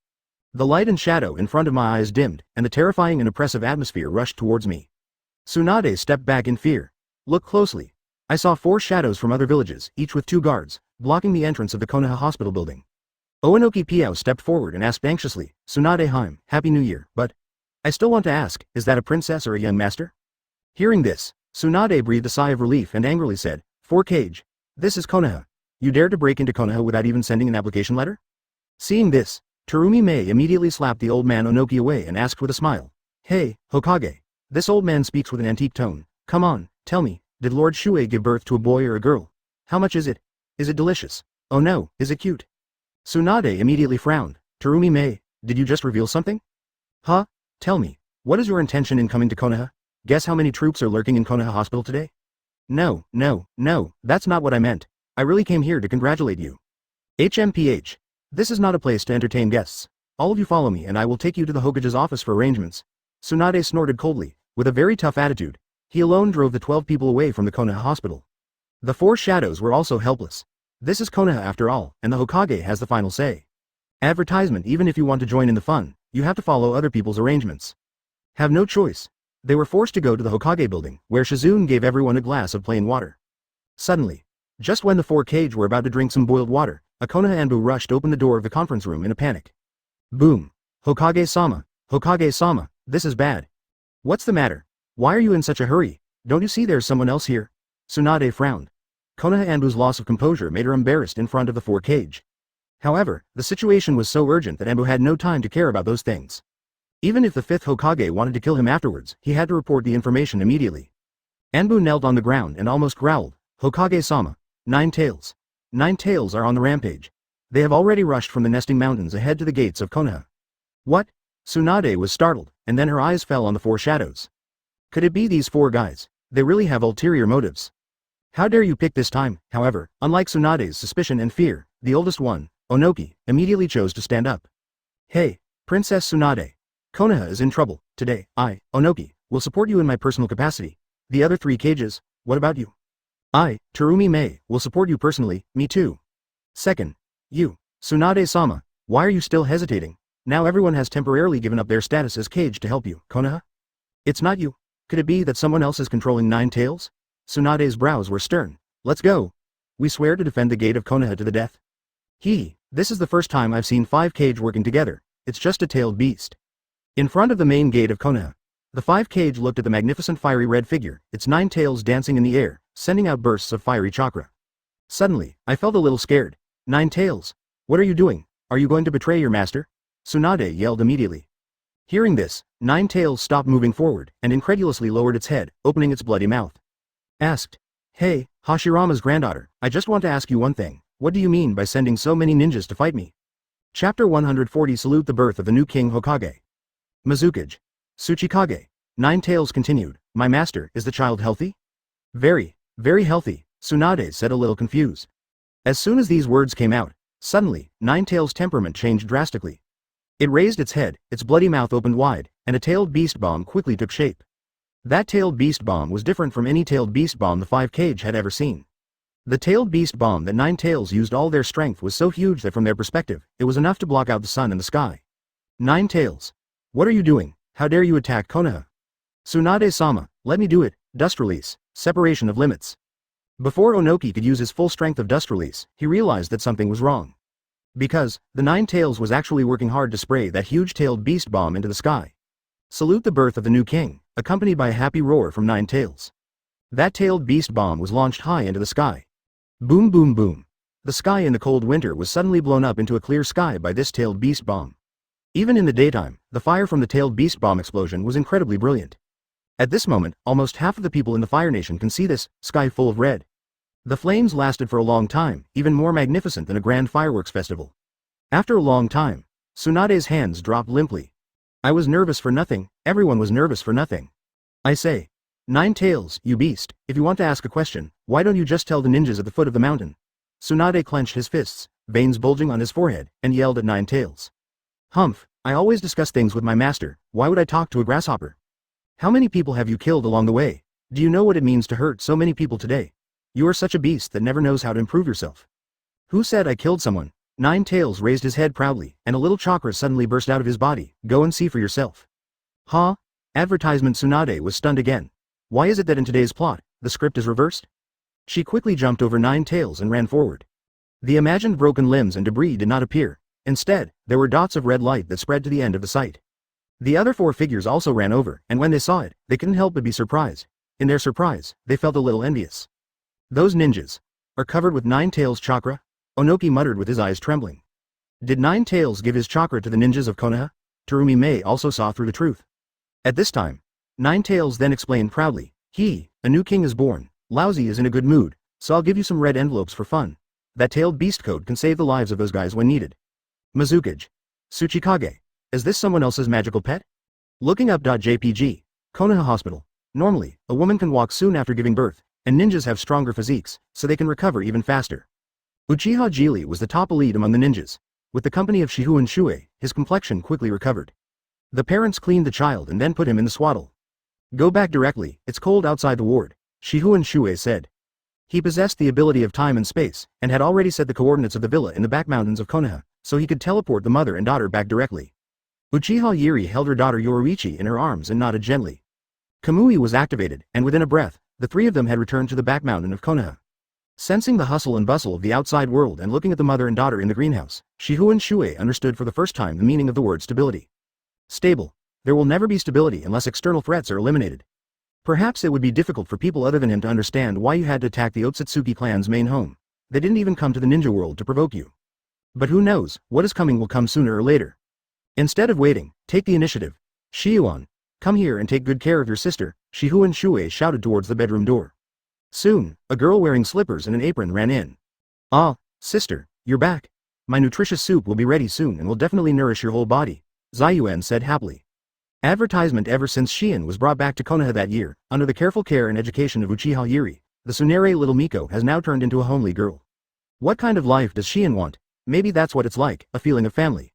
A: The light and shadow in front of my eyes dimmed, and the terrifying and oppressive atmosphere rushed towards me. Tsunade stepped back in fear. Look closely. I saw 4 shadows from other villages, each with 2 guards, blocking the entrance of the Konoha Hospital building. Oenoki Piao stepped forward and asked anxiously, "Tsunade-heim, Happy New Year, but I still want to ask, is that a princess or a young master?" Hearing this, Tsunade breathed a sigh of relief and angrily said, "4Kage. This is Konoha. You dare to break into Konoha without even sending an application letter?" Seeing this, Terumi Mei immediately slapped the old man Onoki away and asked with a smile, "Hey, Hokage." This old man speaks with an antique tone. "Come on, tell me, did Lord Shuoye give birth to a boy or a girl? How much is it? Is it delicious? Oh no, is it cute?" Tsunade immediately frowned. "Terumi Mei, did you just reveal something?" "Huh? Tell me, what is your intention in coming to Konoha? Guess how many troops are lurking in Konoha Hospital today?" No, that's not what I meant. I really came here to congratulate you." "HMPH. This is not a place to entertain guests. All of you follow me and I will take you to the Hokage's office for arrangements." Tsunade snorted coldly. With a very tough attitude, he alone drove the 12 people away from the Konoha Hospital. The 4 shadows were also helpless. This is Konoha after all, and the Hokage has the final say. Advertisement. Even if you want to join in the fun, you have to follow other people's arrangements. Have no choice. They were forced to go to the Hokage building, where Shizune gave everyone a glass of plain water. Suddenly, just when the 4Kage were about to drink some boiled water, a Konoha Anbu rushed open the door of the conference room in a panic. Boom. "Hokage-sama, Hokage-sama, this is bad. What's the matter? Why are you in such a hurry? Don't you see there's someone else here?" Tsunade frowned. Konoha Anbu's loss of composure made her embarrassed in front of the 4Kage. However, the situation was so urgent that Anbu had no time to care about those things. Even if the 5th Hokage wanted to kill him afterwards, he had to report the information immediately. Anbu knelt on the ground and almost growled, "Hokage-sama, 9 tails. 9 tails are on the rampage. They have already rushed from the nesting mountains ahead to the gates of Konoha." "What?" Tsunade was startled, and then her eyes fell on the 4 shadows. Could it be these 4 guys? They really have ulterior motives. How dare you pick this time? However, unlike Tsunade's suspicion and fear, the oldest one, Onoki immediately chose to stand up. Hey, Princess Tsunade. Konoha is in trouble. Today, I, Onoki, will support you in my personal capacity. The other 3 cages, what about you? I, Terumi Mei, will support you personally, me too. Second, you, Tsunade-sama, why are you still hesitating? Now everyone has temporarily given up their status as cage to help you, Konoha? It's not you. Could it be that someone else is controlling 9 tails? Tsunade's brows were stern. Let's go. We swear to defend the gate of Konoha to the death. This is the first time I've seen 5 cage working together. It's just a tailed beast. In front of the main gate of Konoha, the 5 cage looked at the magnificent fiery red figure, its 9 tails dancing in the air, sending out bursts of fiery chakra. Suddenly, I felt a little scared. 9 tails. What are you doing? Are you going to betray your master? Tsunade yelled immediately. Hearing this, 9 tails stopped moving forward, and incredulously lowered its head, opening its bloody mouth. Asked, Hey, Hashirama's granddaughter, I just want to ask you one thing. What do you mean by sending so many ninjas to fight me? Chapter 140 Salute the birth of the new king Hokage. Mizukage. Tsuchikage. 9 tails continued, My master, is the child healthy? Very, very healthy, Tsunade said a little confused. As soon as these words came out, suddenly, 9 tails' temperament changed drastically. It raised its head, its bloody mouth opened wide, and a tailed beast bomb quickly took shape. That tailed beast bomb was different from any tailed beast bomb the 5 cage had ever seen. The tailed beast bomb that 9 tails used all their strength was so huge that from their perspective, it was enough to block out the sun and the sky. 9 tails. What are you doing? How dare you attack Konoha? Tsunade-sama, let me do it. Dust release, separation of limits. Before Onoki could use his full strength of dust release, he realized that something was wrong. Because, the 9 tails was actually working hard to spray that huge tailed beast bomb into the sky. Salute the birth of the new king, accompanied by a happy roar from 9 tails. That tailed beast bomb was launched high into the sky. Boom boom boom. The sky in the cold winter was suddenly blown up into a clear sky by this tailed beast bomb. Even in the daytime, the fire from the tailed beast bomb explosion was incredibly brilliant. At this moment, almost half of the people in the Fire Nation can see this sky full of red. The flames lasted for a long time, even more magnificent than a grand fireworks festival. After a long time, Tsunade's hands dropped limply. I was nervous for nothing, everyone was nervous for nothing. I say, 9 tails, you beast, if you want to ask a question, why don't you just tell the ninjas at the foot of the mountain? Tsunade clenched his fists, veins bulging on his forehead, and yelled at 9 tails. Humph, I always discuss things with my master, why would I talk to a grasshopper? How many people have you killed along the way? Do you know what it means to hurt so many people today? You are such a beast that never knows how to improve yourself. Who said I killed someone? 9 tails raised his head proudly, and a little chakra suddenly burst out of his body. Go and see for yourself. Huh? Advertisement. Tsunade was stunned again. Why is it that in today's plot, the script is reversed? She quickly jumped over 9 tails and ran forward. The imagined broken limbs and debris did not appear. Instead, there were dots of red light that spread to the end of the sight. The other 4 figures also ran over, and when they saw it, they couldn't help but be surprised. In their surprise, they felt a little envious. Those ninjas are covered with 9 tails chakra? Onoki muttered with his eyes trembling. Did 9 tails give his chakra to the ninjas of Konoha? Terumi Mei also saw through the truth. At this time, 9 tails then explained proudly, a new king is born. Lousy is in a good mood, so I'll give you some red envelopes for fun. That tailed beast code can save the lives of those guys when needed. Mizukage. Tsuchikage. Is this someone else's magical pet? Looking up. JPG. Konoha Hospital. Normally, a woman can walk soon after giving birth, and ninjas have stronger physiques, so they can recover even faster. Uchiha Jili was the top elite among the ninjas. With the company of Shifengin Shuoye, his complexion quickly recovered. The parents cleaned the child and then put him in the swaddle. Go back directly, it's cold outside the ward, Shifengin Shuoye said. He possessed the ability of time and space, and had already set the coordinates of the villa in the back mountains of Konoha, so he could teleport the mother and daughter back directly. Uchiha Yuri held her daughter Yoruichi in her arms and nodded gently. Kamui was activated, and within a breath, the 3 of them had returned to the back mountain of Konoha. Sensing the hustle and bustle of the outside world and looking at the mother and daughter in the greenhouse, Shifengin Shuoye understood for the first time the meaning of the word stability. Stable. There will never be stability unless external threats are eliminated. Perhaps it would be difficult for people other than him to understand why you had to attack the Otsutsuki clan's main home. They didn't even come to the ninja world to provoke you. But who knows, what is coming will come sooner or later. Instead of waiting, take the initiative. Shiyuan, come here and take good care of your sister, Shifengin Shuoye shouted towards the bedroom door. Soon, a girl wearing slippers and an apron ran in. Ah, sister, you're back. My nutritious soup will be ready soon and will definitely nourish your whole body, Zayuan said happily. Advertisement. Ever since Shion was brought back to Konoha that year, under the careful care and education of Uchiha Yuri, the Tsunere little Miko has now turned into a homely girl. What kind of life does Shion want? Maybe that's what it's like, a feeling of family.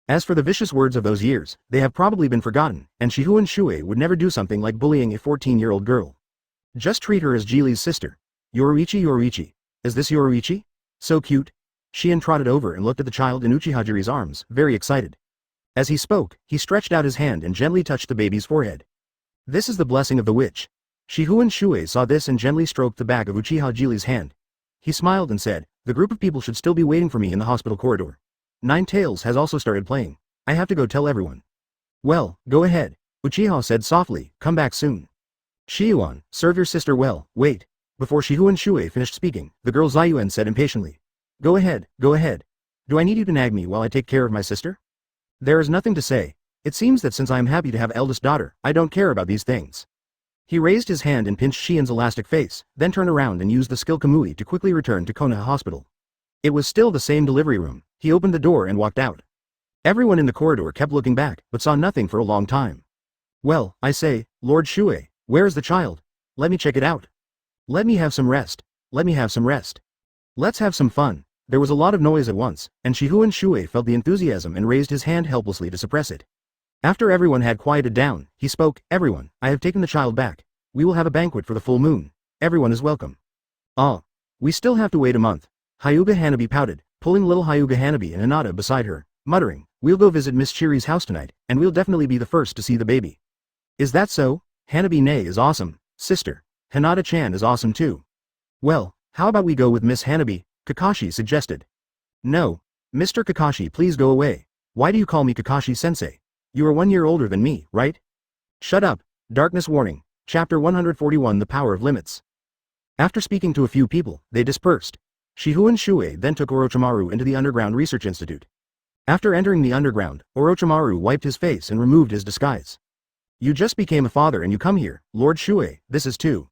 A: As for the vicious words of those years, they have probably been forgotten, and Shifengin Shuoye would never do something like bullying a 14-year-old girl. Just treat her as Geely's sister. Yoruichi. Is this Yoruichi? So cute. Shion trotted over and looked at the child in Uchihajiri's arms, very excited. As he spoke, he stretched out his hand and gently touched the baby's forehead. This is the blessing of the witch. Shifengin Shuoye saw this and gently stroked the back of Uchiha Geely's hand. He smiled and said, the group of people should still be waiting for me in the hospital corridor. Nine Tails has also started playing. I have to go tell everyone. Well, go ahead. Uchiha said softly, come back soon. Shiyuan, serve your sister well, wait. Before Shifengin Shuoye finished speaking, the girl Zayuan said impatiently. Go ahead. Do I need you to nag me while I take care of my sister? There is nothing to say. It seems that since I am happy to have eldest daughter, I don't care about these things. He raised his hand and pinched Shion's elastic face, then turned around and used the skill Kamui to quickly return to Konoha Hospital. It was still the same delivery room. He opened the door and walked out. Everyone in the corridor kept looking back, but saw nothing for a long time. Well, I say, Lord Shuoye, where is the child? Let me check it out. Let me have some rest. Let's have some fun. There was a lot of noise at once, and Shifengin Shuoye felt the enthusiasm and raised his hand helplessly to suppress it. After everyone had quieted down, he spoke, everyone, I have taken the child back. We will have a banquet for the full moon. Everyone is welcome. We still have to wait a month. Hyuga Hanabi pouted, pulling little Hyuga Hanabi and Hinata beside her, muttering, we'll go visit Miss Chiri's house tonight, and we'll definitely be the first to see the baby. Is that so? Hanabi-ne is awesome, sister. Hinata-chan is awesome too. Well, how about we go with Miss Hanabi? Kakashi suggested. No. Mr. Kakashi, please go away. Why do you call me Kakashi-sensei? You are 1 year older than me, right? Shut up. Darkness Warning. Chapter 141 The Power of Limits. After speaking to a few people, they dispersed. Shifengin Shuoye then took Orochimaru into the Underground Research Institute. After entering the underground, Orochimaru wiped his face and removed his disguise. You just became a father and you come here, Lord Shuoye, this is too.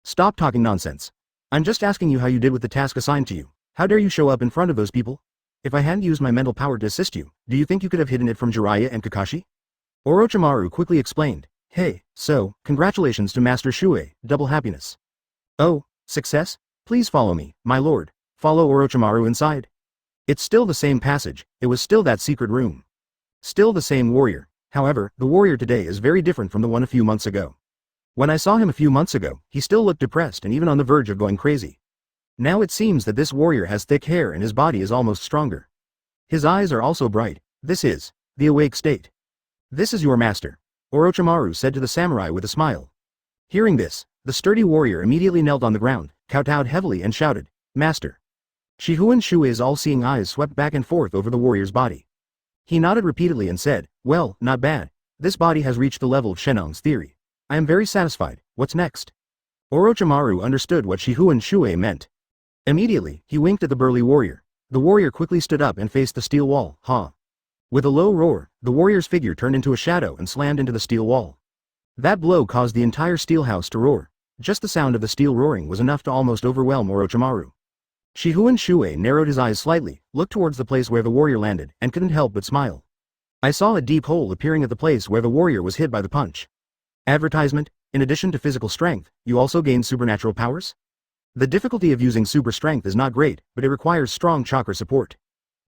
A: Stop talking nonsense. I'm just asking you how you did with the task assigned to you. How dare you show up in front of those people? If I hadn't used my mental power to assist you, do you think you could have hidden it from Jiraiya and Kakashi? Orochimaru quickly explained. Hey, so, congratulations to Master Shuoye, double happiness. Oh, success? Please follow me, my lord. Follow Orochimaru inside. It's still the same passage, it was still that secret room. Still the same warrior. However, the warrior today is very different from the one a few months ago. When I saw him a few months ago, he still looked depressed and even on the verge of going crazy. Now it seems that this warrior has thick hair and his body is almost stronger. His eyes are also bright. This is the awake state. This is your master, Orochimaru said to the samurai with a smile. Hearing this, the sturdy warrior immediately knelt on the ground, kowtowed heavily and shouted, Master. Shifengin Shuoye's all-seeing eyes swept back and forth over the warrior's body. He nodded repeatedly and said, well, not bad. This body has reached the level of Shennong's theory. I am very satisfied. What's next? Orochimaru understood what Shifengin Shuoye meant. Immediately, he winked at the burly warrior. The warrior quickly stood up and faced the steel wall, With a low roar, the warrior's figure turned into a shadow and slammed into the steel wall. That blow caused the entire steel house to roar. Just the sound of the steel roaring was enough to almost overwhelm Orochimaru. Shifengin Shuoye narrowed his eyes slightly, looked towards the place where the warrior landed, and couldn't help but smile. I saw a deep hole appearing at the place where the warrior was hit by the punch. Advertisement, in addition to physical strength, you also gain supernatural powers? The difficulty of using super strength is not great, but it requires strong chakra support.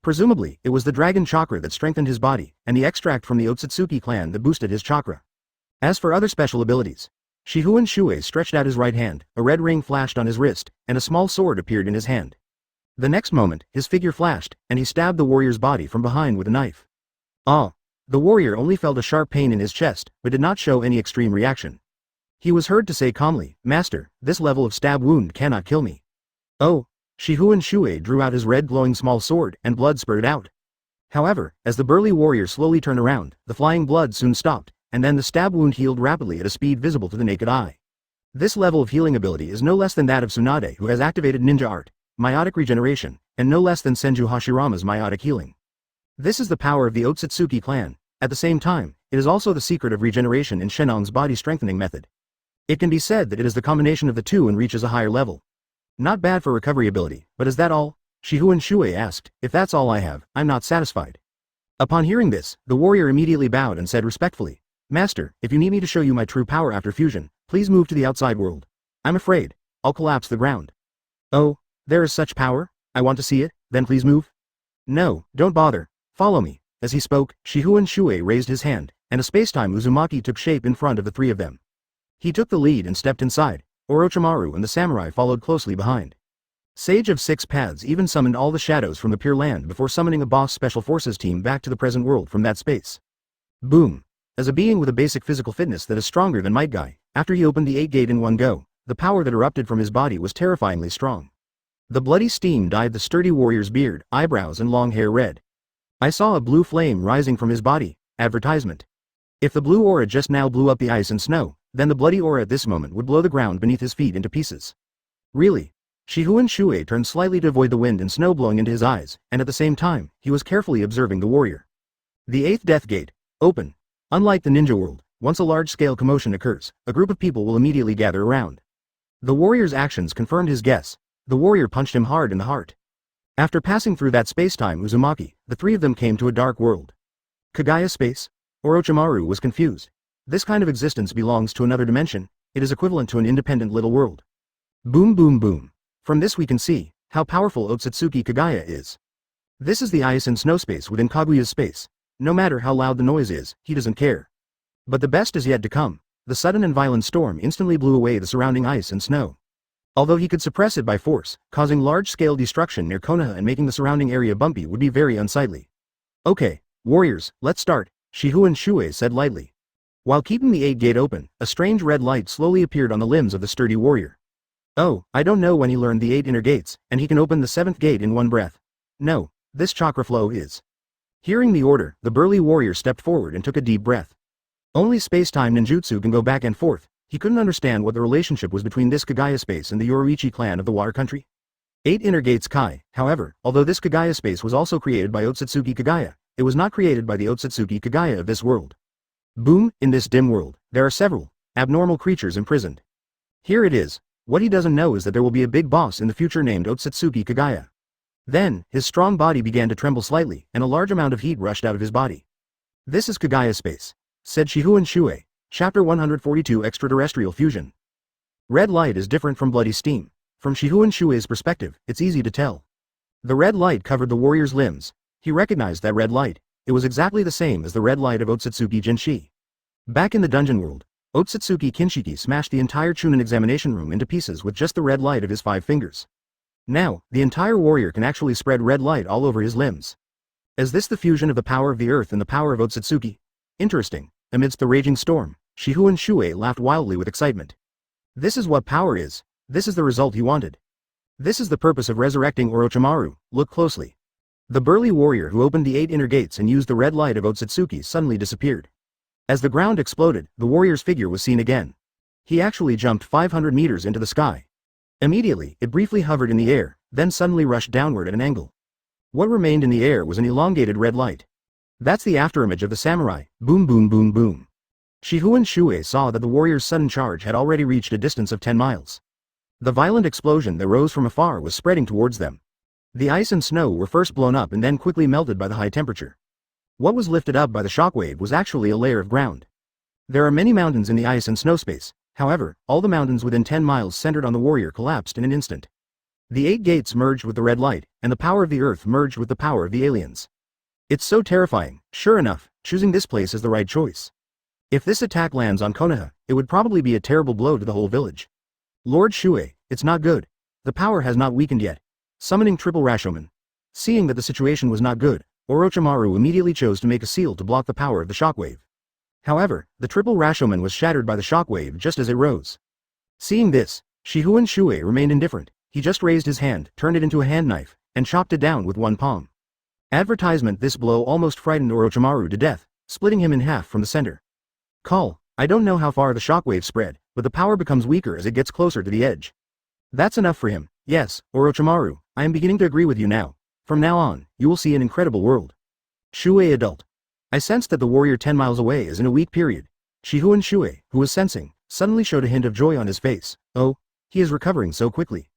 A: Presumably, it was the dragon chakra that strengthened his body, and the extract from the Otsutsuki clan that boosted his chakra. As for other special abilities, Shifengin Shuoye stretched out his right hand, a red ring flashed on his wrist, and a small sword appeared in his hand. The next moment, his figure flashed, and he stabbed the warrior's body from behind with a knife. The warrior only felt a sharp pain in his chest, but did not show any extreme reaction. He was heard to say calmly, Master, this level of stab wound cannot kill me. Oh, Shifengin Shuoye drew out his red glowing small sword, and blood spurted out. However, as the burly warrior slowly turned around, the flying blood soon stopped, and then the stab wound healed rapidly at a speed visible to the naked eye. This level of healing ability is no less than that of Tsunade, who has activated ninja art, meiotic regeneration, and no less than Senju Hashirama's meiotic healing. This is the power of the Otsutsuki clan. At the same time, it is also the secret of regeneration in Shennong's body strengthening method. It can be said that it is the combination of the two and reaches a higher level. Not bad for recovery ability, but is that all? Shifengin Shuoye asked. If that's all I have, I'm not satisfied. Upon hearing this, the warrior immediately bowed and said respectfully, Master, if you need me to show you my true power after fusion, please move to the outside world. I'm afraid I'll collapse the ground. Oh, there is such power? I want to see it, then please move. No, don't bother. Follow me. As he spoke, Shifengin Shuoye raised his hand, and a spacetime Uzumaki took shape in front of the three of them. He took the lead and stepped inside. Orochimaru and the samurai followed closely behind. Sage of Six Paths even summoned all the shadows from the Pure Land before summoning a boss special forces team back to the present world from that space. Boom. As a being with a basic physical fitness that is stronger than Might Guy, after he opened the 8 gate in one go, the power that erupted from his body was terrifyingly strong. The bloody steam dyed the sturdy warrior's beard, eyebrows and long hair red. I saw a blue flame rising from his body. Advertisement. If the blue aura just now blew up the ice and snow, then the bloody aura at this moment would blow the ground beneath his feet into pieces. Really? Shifengin Shuoye turned slightly to avoid the wind and snow blowing into his eyes, and at the same time, he was carefully observing the warrior. The 8th death gate. Open. Unlike the ninja world, once a large-scale commotion occurs, a group of people will immediately gather around. The warrior's actions confirmed his guess. The warrior punched him hard in the heart. After passing through that space-time Uzumaki, the three of them came to a dark world. Kaguya space? Orochimaru was confused. This kind of existence belongs to another dimension. It is equivalent to an independent little world. Boom boom boom. From this we can see how powerful Otsutsuki Kaguya is. This is the ice and snow space within Kaguya's space. No matter how loud the noise is, he doesn't care. But the best is yet to come. The sudden and violent storm instantly blew away the surrounding ice and snow. Although he could suppress it by force, causing large-scale destruction near Konoha and making the surrounding area bumpy would be very unsightly. Okay, warriors, let's start, Shifengin Shuoye said lightly. While keeping the 8 gate open, a strange red light slowly appeared on the limbs of the sturdy warrior. Oh, I don't know when he learned the 8 inner gates, and he can open the 7th gate in one breath. No, this chakra flow is. Hearing the order, the burly warrior stepped forward and took a deep breath. Only space-time ninjutsu can go back and forth. He couldn't understand what the relationship was between this Kaguya space and the Yoruichi clan of the Water Country. 8 inner gates Kai, however, although this Kaguya space was also created by Otsutsuki Kaguya, it was not created by the Otsutsuki Kaguya of this world. Boom, in this dim world, there are several abnormal creatures imprisoned. Here it is. What he doesn't know is that there will be a big boss in the future named Otsutsuki Kaguya. Then, his strong body began to tremble slightly, and a large amount of heat rushed out of his body. This is Kaguya space, said Shifengin Shuoye. Chapter 142 Extraterrestrial Fusion. Red light is different from bloody steam. From Shifengin Shuoye's perspective, it's easy to tell. The red light covered the warrior's limbs. He recognized that red light. It was exactly the same as the red light of Otsutsuki Jinshi. Back in the dungeon world, Otsutsuki Kinshiki smashed the entire Chūnin examination room into pieces with just the red light of his 5 fingers. Now, the entire warrior can actually spread red light all over his limbs. Is this the fusion of the power of the earth and the power of Otsutsuki? Interesting. Amidst the raging storm, Shifengin Shuoye laughed wildly with excitement. This is what power is. This is the result he wanted. This is the purpose of resurrecting Orochimaru. Look closely. The burly warrior who opened the 8 inner gates and used the red light of Otsutsuki suddenly disappeared. As the ground exploded, the warrior's figure was seen again. He actually jumped 500 meters into the sky. Immediately, it briefly hovered in the air, then suddenly rushed downward at an angle. What remained in the air was an elongated red light. That's the afterimage of the samurai. Boom boom boom boom. Shifengin Shuoye saw that the warrior's sudden charge had already reached a distance of 10 miles. The violent explosion that rose from afar was spreading towards them. The ice and snow were first blown up and then quickly melted by the high temperature. What was lifted up by the shockwave was actually a layer of ground. There are many mountains in the ice and snow space. However, all the mountains within 10 miles centered on the warrior collapsed in an instant. The 8 gates merged with the red light, and the power of the earth merged with the power of the aliens. It's so terrifying. Sure enough, choosing this place is the right choice. If this attack lands on Konoha, it would probably be a terrible blow to the whole village. Lord Shuoye, it's not good. The power has not weakened yet. Summoning triple Rashomon. Seeing that the situation was not good, Orochimaru immediately chose to make a seal to block the power of the shockwave. However, the triple Rashomon was shattered by the shockwave just as it rose. Seeing this, Shifengin Shuoye remained indifferent. He just raised his hand, turned it into a hand knife, and chopped it down with one palm. Advertisement. This blow almost frightened Orochimaru to death, splitting him in half from the center. Call. I don't know how far the shockwave spread, but the power becomes weaker as it gets closer to the edge. That's enough for him. Yes, Orochimaru, I am beginning to agree with you now. From now on, you will see an incredible world. Shuoye adult. I sensed that the warrior 10 miles away is in a weak period. Shifengin Shuoye, who was sensing, suddenly showed a hint of joy on his face. Oh, he is recovering so quickly.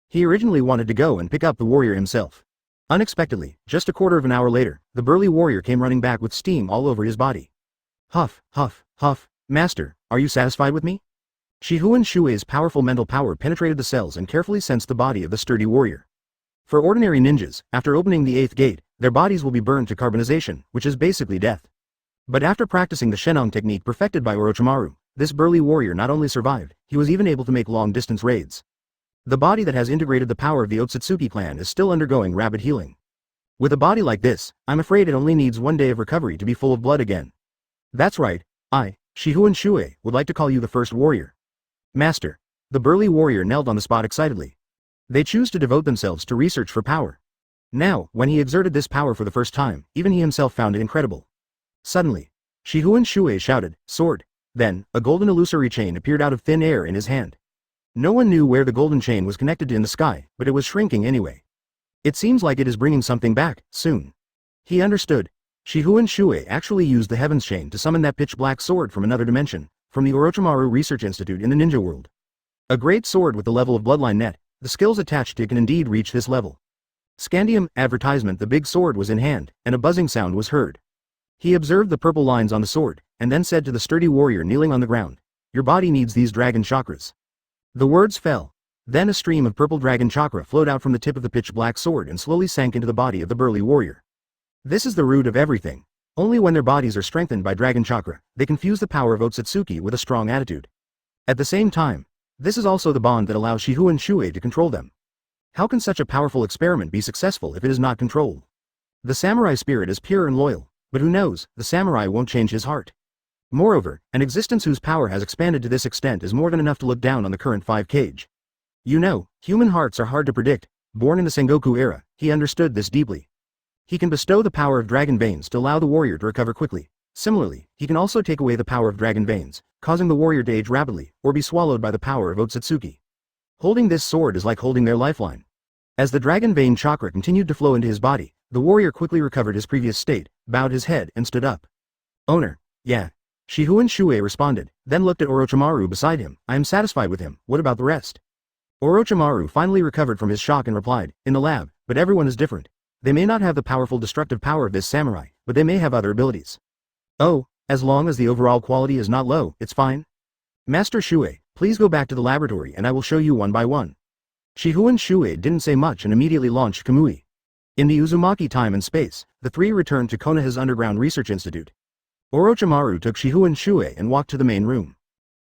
A: He originally wanted to go and pick up the warrior himself. Unexpectedly, just a quarter of an hour later, the burly warrior came running back with steam all over his body. Huff, huff, huff. Master, are you satisfied with me? Shifengin Shuoye's powerful mental power penetrated the cells and carefully sensed the body of the sturdy warrior. For ordinary ninjas, after opening the 8th gate, their bodies will be burned to carbonization, which is basically death. But after practicing the Shenong technique perfected by Orochimaru, this burly warrior not only survived, he was even able to make long-distance raids. The body that has integrated the power of the Otsutsuki clan is still undergoing rapid healing. With a body like this, I'm afraid it only needs 1 day of recovery to be full of blood again. That's right, I, Shifengin Shuoye, would like to call you the first warrior. Master. The burly warrior knelt on the spot excitedly. They choose to devote themselves to research for power. Now, when he exerted this power for the first time, even he himself found it incredible. Suddenly, Shifengin Shuoye shouted, "Sword!" Then, a golden illusory chain appeared out of thin air in his hand. No one knew where the golden chain was connected to in the sky, but it was shrinking anyway. It seems like it is bringing something back, soon. He understood. Shifengin Shuoye actually used the Heaven's Chain to summon that pitch-black sword from another dimension, from the Orochimaru Research Institute in the Ninja World. A great sword with the level of bloodline net, the skills attached to it can indeed reach this level. Scandium, advertisement. The big sword was in hand, and a buzzing sound was heard. He observed the purple lines on the sword, and then said to the sturdy warrior kneeling on the ground, "Your body needs these dragon chakras." The words fell. Then a stream of purple dragon chakra flowed out from the tip of the pitch-black sword and slowly sank into the body of the burly warrior. This is the root of everything. Only when their bodies are strengthened by dragon chakra, they can fuse the power of Otsutsuki with a strong attitude. At the same time, this is also the bond that allows Shifengin Shuoye to control them. How can such a powerful experiment be successful if it is not controlled? The samurai spirit is pure and loyal, but who knows, the samurai won't change his heart. Moreover, an existence whose power has expanded to this extent is more than enough to look down on the current 5 Kage. You know, human hearts are hard to predict. Born in the Sengoku era, he understood this deeply. He can bestow the power of dragon veins to allow the warrior to recover quickly. Similarly, he can also take away the power of dragon veins, causing the warrior to age rapidly, or be swallowed by the power of Otsutsuki. Holding this sword is like holding their lifeline. As the dragon vein chakra continued to flow into his body, the warrior quickly recovered his previous state, bowed his head and stood up. Owner. Yeah. Shifengin Shuoye responded, then looked at Orochimaru beside him. I am satisfied with him, what about the rest? Orochimaru finally recovered from his shock and replied, in the lab, but everyone is different. They may not have the powerful destructive power of this samurai, but they may have other abilities. Oh, as long as the overall quality is not low, it's fine. Master Shuoye, please go back to the laboratory and I will show you one by one. Shifengin Shuoye didn't say much and immediately launched Kamui. In the Uzumaki time and space, the three returned to Konoha's underground research institute. Orochimaru took Shifengin Shuoye and walked to the main room.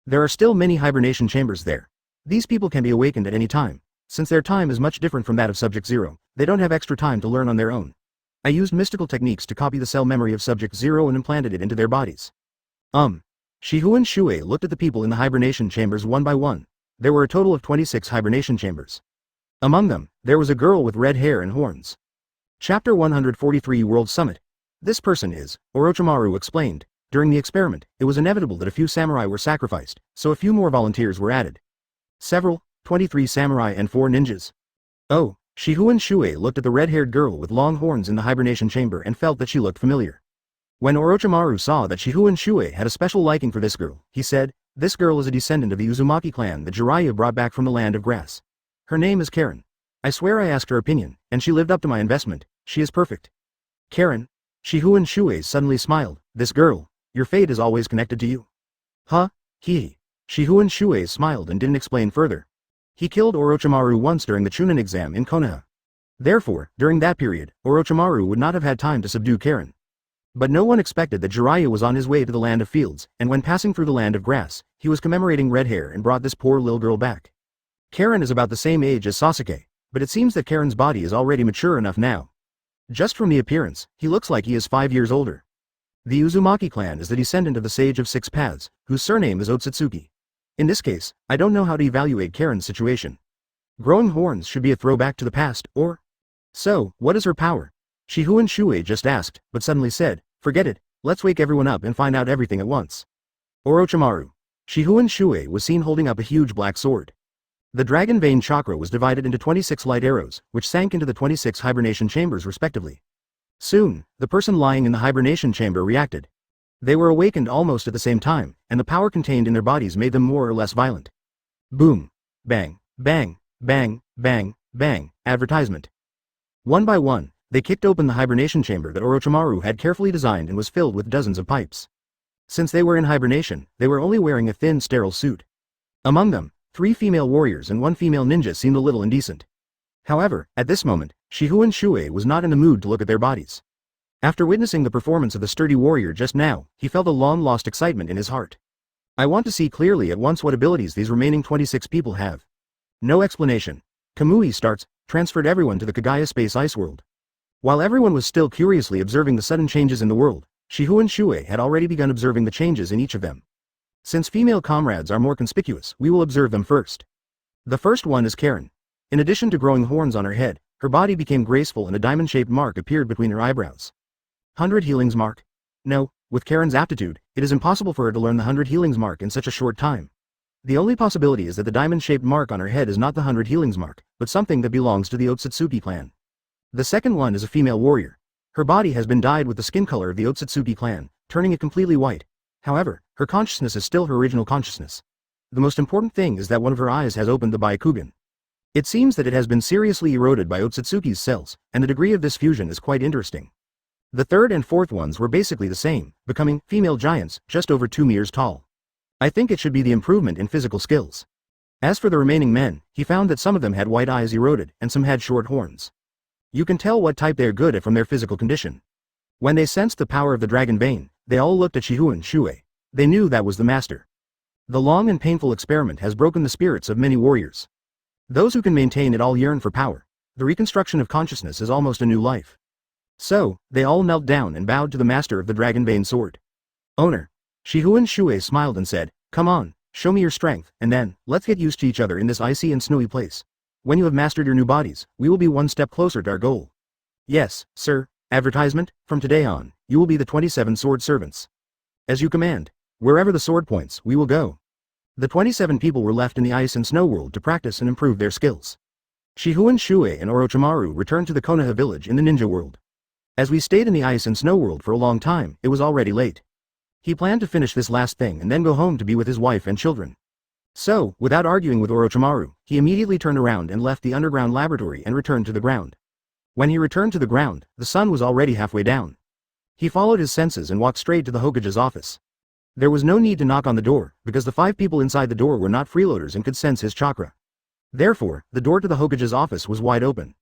A: There are still many hibernation chambers there. These people can be awakened at any time. Since their time is much different from that of Subject Zero, they don't have extra time to learn on their own. I used mystical techniques to copy the cell memory of Subject Zero and implanted it into their bodies. Shifengin Shuoye looked at the people in the hibernation chambers one by one. There were a total of 26 hibernation chambers. Among them, there was a girl with red hair and horns. Chapter 143 World Summit. This person is, Orochimaru explained. During the experiment, it was inevitable that a few samurai were sacrificed, so a few more volunteers were added. 23 samurai and 4 ninjas. Oh, Shifengin Shuoye looked at the red-haired girl with long horns in the hibernation chamber and felt that she looked familiar. When Orochimaru saw that Shifengin Shuoye had a special liking for this girl, he said, this girl is a descendant of the Uzumaki clan that Jiraiya brought back from the land of grass. Her name is Karen. I swear I asked her opinion, and she lived up to my investment. She is perfect. Karen? Shifengin Shuoye suddenly smiled. This girl, your fate is always connected to you. Huh? Hee. Shifengin Shuoye smiled and didn't explain further. He killed Orochimaru once during the Chūnin exam in Konoha. Therefore, during that period, Orochimaru would not have had time to subdue Karen. But no one expected that Jiraiya was on his way to the land of fields, and when passing through the land of grass, he was commemorating red hair and brought this poor little girl back. Karen is about the same age as Sasuke, but it seems that Karen's body is already mature enough now. Just from the appearance, he looks like he is 5 years older. The Uzumaki clan is the descendant of the Sage of Six Paths, whose surname is Otsutsuki. In this case, I don't know how to evaluate Karen's situation. Growing horns should be a throwback to the past, or? So, what is her power? Shifengin Shuoye just asked, but suddenly said, forget it, let's wake everyone up and find out everything at once. Orochimaru. Shifengin Shuoye was seen holding up a huge black sword. The dragon vein chakra was divided into 26 light arrows, which sank into the 26 hibernation chambers respectively. Soon, the person lying in the hibernation chamber reacted. They were awakened almost at the same time, and the power contained in their bodies made them more or less violent. Boom. Bang. Bang. Bang. Bang. Bang. Advertisement. One by one, they kicked open the hibernation chamber that Orochimaru had carefully designed and was filled with dozens of pipes. Since they were in hibernation, they were only wearing a thin sterile suit. Among them, 3 female warriors and 1 female ninja seemed a little indecent. However, at this moment, Shifengin Shuoye was not in the mood to look at their bodies. After witnessing the performance of the sturdy warrior just now, he felt a long-lost excitement in his heart. I want to see clearly at once what abilities these remaining 26 people have. No explanation. Kamui starts, transferred everyone to the Kagaya Space Ice World. While everyone was still curiously observing the sudden changes in the world, Shifengin Shuoye had already begun observing the changes in each of them. Since female comrades are more conspicuous, we will observe them first. The first one is Karen. In addition to growing horns on her head, her body became graceful and a diamond-shaped mark appeared between her eyebrows. 100 healings mark? No, with Karen's aptitude, it is impossible for her to learn the 100 healings mark in such a short time. The only possibility is that the diamond-shaped mark on her head is not the 100 healings mark, but something that belongs to the Otsutsuki clan. The second one is a female warrior. Her body has been dyed with the skin color of the Otsutsuki clan, turning it completely white. However, her consciousness is still her original consciousness. The most important thing is that one of her eyes has opened the Byakugan. It seems that it has been seriously eroded by Otsutsuki's cells, and the degree of this fusion is quite interesting. The third and fourth ones were basically the same, becoming female giants, just over 2 meters tall. I think it should be the improvement in physical skills. As for the remaining men, he found that some of them had white eyes eroded, and some had short horns. You can tell what type they are good at from their physical condition. When they sensed the power of the dragon vein, they all looked at Shifengin Shuoye. They knew that was the master. The long and painful experiment has broken the spirits of many warriors. Those who can maintain it all yearn for power. The reconstruction of consciousness is almost a new life. So, they all knelt down and bowed to the master of the dragon vein sword. Owner. Shifengin Shuoye smiled and said, "Come on, show me your strength, and then, let's get used to each other in this icy and snowy place. When you have mastered your new bodies, we will be one step closer to our goal." "Yes, sir." Advertisement, from today on, you will be the 27 sword servants. As you command. Wherever the sword points, we will go. The 27 people were left in the ice and snow world to practice and improve their skills. Shifengin Shuoye and Orochimaru returned to the Konoha village in the ninja world. As we stayed in the ice and snow world for a long time, it was already late. He planned to finish this last thing and then go home to be with his wife and children. So, without arguing with Orochimaru, he immediately turned around and left the underground laboratory and returned to the ground. When he returned to the ground, the sun was already halfway down. He followed his senses and walked straight to the Hokage's office. There was no need to knock on the door, because the 5 people inside the door were not freeloaders and could sense his chakra. Therefore, the door to the Hokage's office was wide open.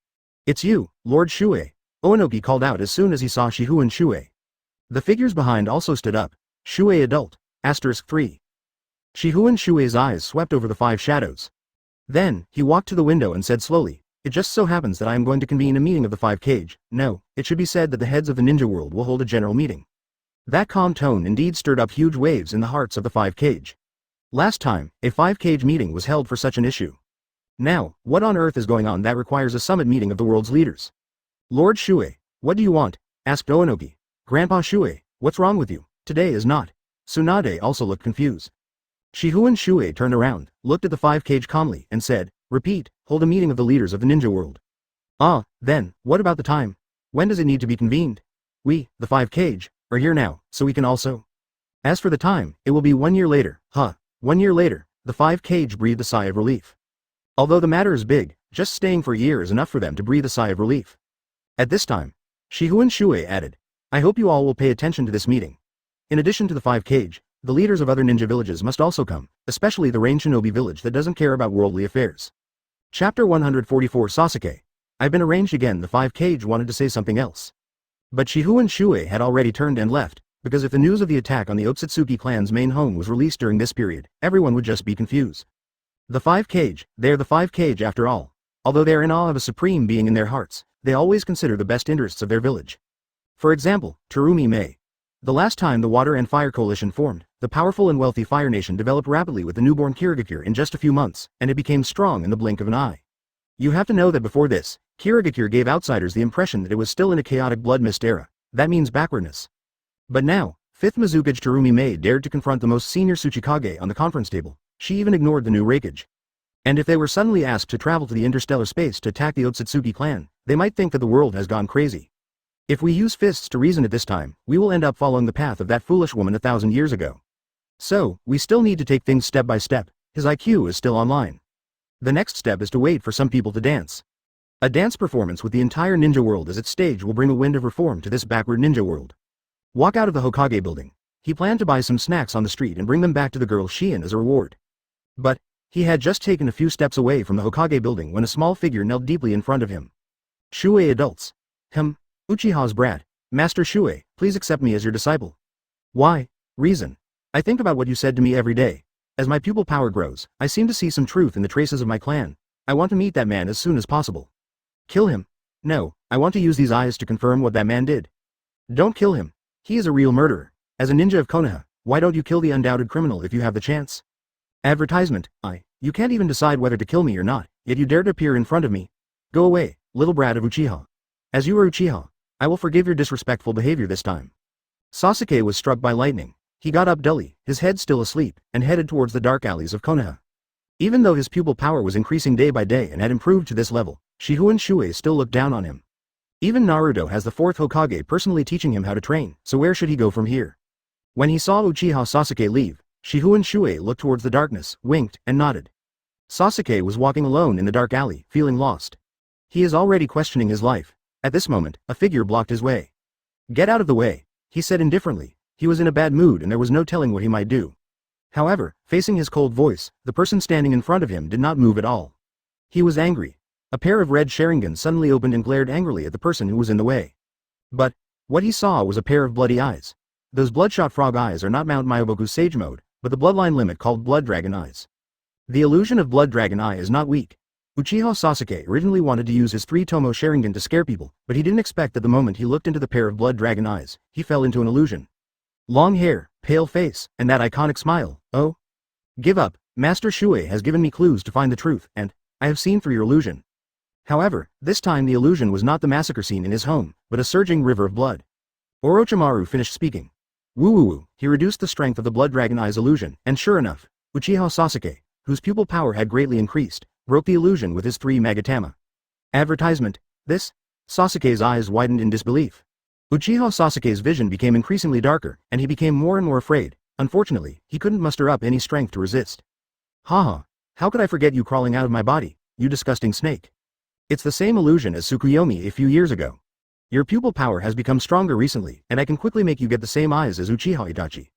A: "It's you, Lord Shuoye," Onoki called out as soon as he saw Shifengin Shuoye. The figures behind also stood up. Shuoye adult, *3. Shifengin Shuoye's eyes swept over the 5 shadows. Then, he walked to the window and said slowly, "It just so happens that I am going to convene a meeting of the 5 Kage. No, it should be said that the heads of the ninja world will hold a general meeting." That calm tone indeed stirred up huge waves in the hearts of the 5 Kage. Last time, a 5 Kage meeting was held for such an issue. Now, what on earth is going on that requires a summit meeting of the world's leaders? "Lord Shuoye, what do you want?" asked Onoki. "Grandpa Shuoye, what's wrong with you? Today is not." Tsunade also looked confused. Shifengin Shuoye turned around, looked at the 5 Kage calmly, and said, "Repeat, hold a meeting of the leaders of the ninja world." "Ah, then, what about the time? When does it need to be convened?" "We, the 5 Kage, are here now, so we can also." "As for the time, it will be 1 year later." "Huh, 1 year later," the 5 Kage breathed a sigh of relief. Although the matter is big, just staying for a year is enough for them to breathe a sigh of relief. At this time, Shifengin Shuoye added, "I hope you all will pay attention to this meeting. In addition to the 5 Kage, the leaders of other ninja villages must also come, especially the Rain Shinobi village that doesn't care about worldly affairs." Chapter 144 Sasuke. I've been arranged again. The 5 Kage wanted to say something else. But Shifengin Shuoye had already turned and left, because if the news of the attack on the Otsutsuki clan's main home was released during this period, everyone would just be confused. The 5 Kage, they are the 5 Kage after all. Although they are in awe of a supreme being in their hearts, they always consider the best interests of their village. For example, Terumi Mei. The last time the Water and Fire Coalition formed, the powerful and wealthy Fire Nation developed rapidly with the newborn Kirigakure in just a few months, and it became strong in the blink of an eye. You have to know that before this, Kirigakure gave outsiders the impression that it was still in a chaotic blood mist era. That means backwardness. But now, 5th Mizukage Terumi Mei dared to confront the most senior Tsuchikage on the conference table. She even ignored the new Reikage. And if they were suddenly asked to travel to the interstellar space to attack the Otsutsuki clan, they might think that the world has gone crazy. If we use fists to reason at this time, we will end up following the path of that foolish woman 1,000 years ago. So, we still need to take things step by step. His IQ is still online. The next step is to wait for some people to dance. A dance performance with the entire ninja world as its stage will bring a wind of reform to this backward ninja world. Walk out of the Hokage building. He planned to buy some snacks on the street and bring them back to the girl Shion as a reward. But, He had just taken a few steps away from the Hokage building when a small figure knelt deeply in front of him. Shuoye adults. Uchiha's brat. Master Shuoye, please accept me as your disciple. Why? Reason. I think about what you said to me every day. As my pupil power grows, I seem to see some truth in the traces of my clan. I want to meet that man as soon as possible. Kill him? No, I want to use these eyes to confirm what that man did. Don't kill him. He is a real murderer. As a ninja of Konoha, why don't you kill the undoubted criminal if you have the chance? Advertisement. You can't even decide whether to kill me or not, yet you dare to appear in front of me. Go away, little brat of Uchiha. As you are Uchiha, I will forgive your disrespectful behavior this time. Sasuke was struck by lightning. He got up dully, his head still asleep, and headed towards the dark alleys of Konoha. Even though his pupil power was increasing day by day and had improved to this level, Shifengin Shuoye still looked down on him. Even Naruto has the 4th Hokage personally teaching him how to train, so where should he go from here? When he saw Uchiha Sasuke leave, Shifengin Shuoye looked towards the darkness, winked, and nodded. Sasuke was walking alone in the dark alley, feeling lost. He is already questioning his life. At this moment, a figure blocked his way. Get out of the way, he said indifferently. He was in a bad mood and there was no telling what he might do. However, facing his cold voice, the person standing in front of him did not move at all. He was angry. A pair of red Sharingans suddenly opened and glared angrily at the person who was in the way. But what he saw was a pair of bloody eyes. Those bloodshot frog eyes are not Mount Myoboku's sage mode, but the bloodline limit called blood dragon eyes. The illusion of blood dragon eye is not weak. Uchiha Sasuke originally wanted to use his 3 Tomo Sharingan to scare people, but he didn't expect that the moment he looked into the pair of blood dragon eyes, he fell into an illusion. Long hair, pale face, and that iconic smile. Oh? Give up. Master Shuoye has given me clues to find the truth, and I have seen through your illusion. However, this time the illusion was not the massacre scene in his home, but a surging river of blood. Orochimaru finished speaking. Woo. He reduced the strength of the blood dragon eyes illusion, and sure enough, Uchiha Sasuke, whose pupil power had greatly increased, broke the illusion with his 3 Magatama. Advertisement. This? Sasuke's eyes widened in disbelief. Uchiha Sasuke's vision became increasingly darker, and he became more and more afraid. Unfortunately, he couldn't muster up any strength to resist. Haha. How could I forget you crawling out of my body, you disgusting snake? It's the same illusion as Tsukuyomi a few years ago. Your pupil power has become stronger recently, and I can quickly make you get the same eyes as Uchiha Itachi.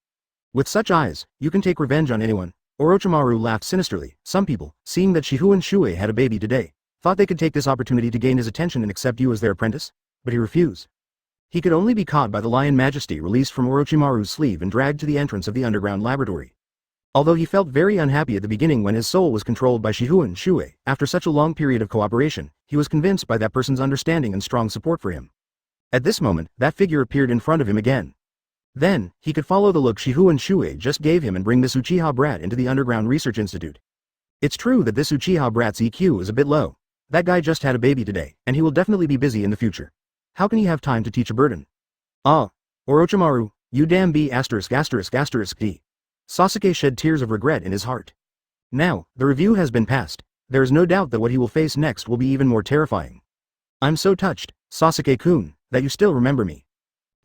A: With such eyes, you can take revenge on anyone. Orochimaru laughed sinisterly. Some people, seeing that Shifengin Shuoye had a baby today, thought they could take this opportunity to gain his attention and accept you as their apprentice, but he refused. He could only be caught by the Lion Majesty released from Orochimaru's sleeve and dragged to the entrance of the underground laboratory. Although he felt very unhappy at the beginning when his soul was controlled by Shifengin Shuoye, after such a long period of cooperation, he was convinced by that person's understanding and strong support for him. At this moment, that figure appeared in front of him again. Then, he could follow the look Shifengin Shuoye just gave him and bring this Uchiha brat into the underground research institute. It's true that this Uchiha brat's EQ is a bit low. That guy just had a baby today, and he will definitely be busy in the future. How can he have time to teach a burden? Orochimaru, you damn B********. Sasuke shed tears of regret in his heart. Now, the review has been passed. There is no doubt that what he will face next will be even more terrifying. I'm so touched, Sasuke-kun, that you still remember me.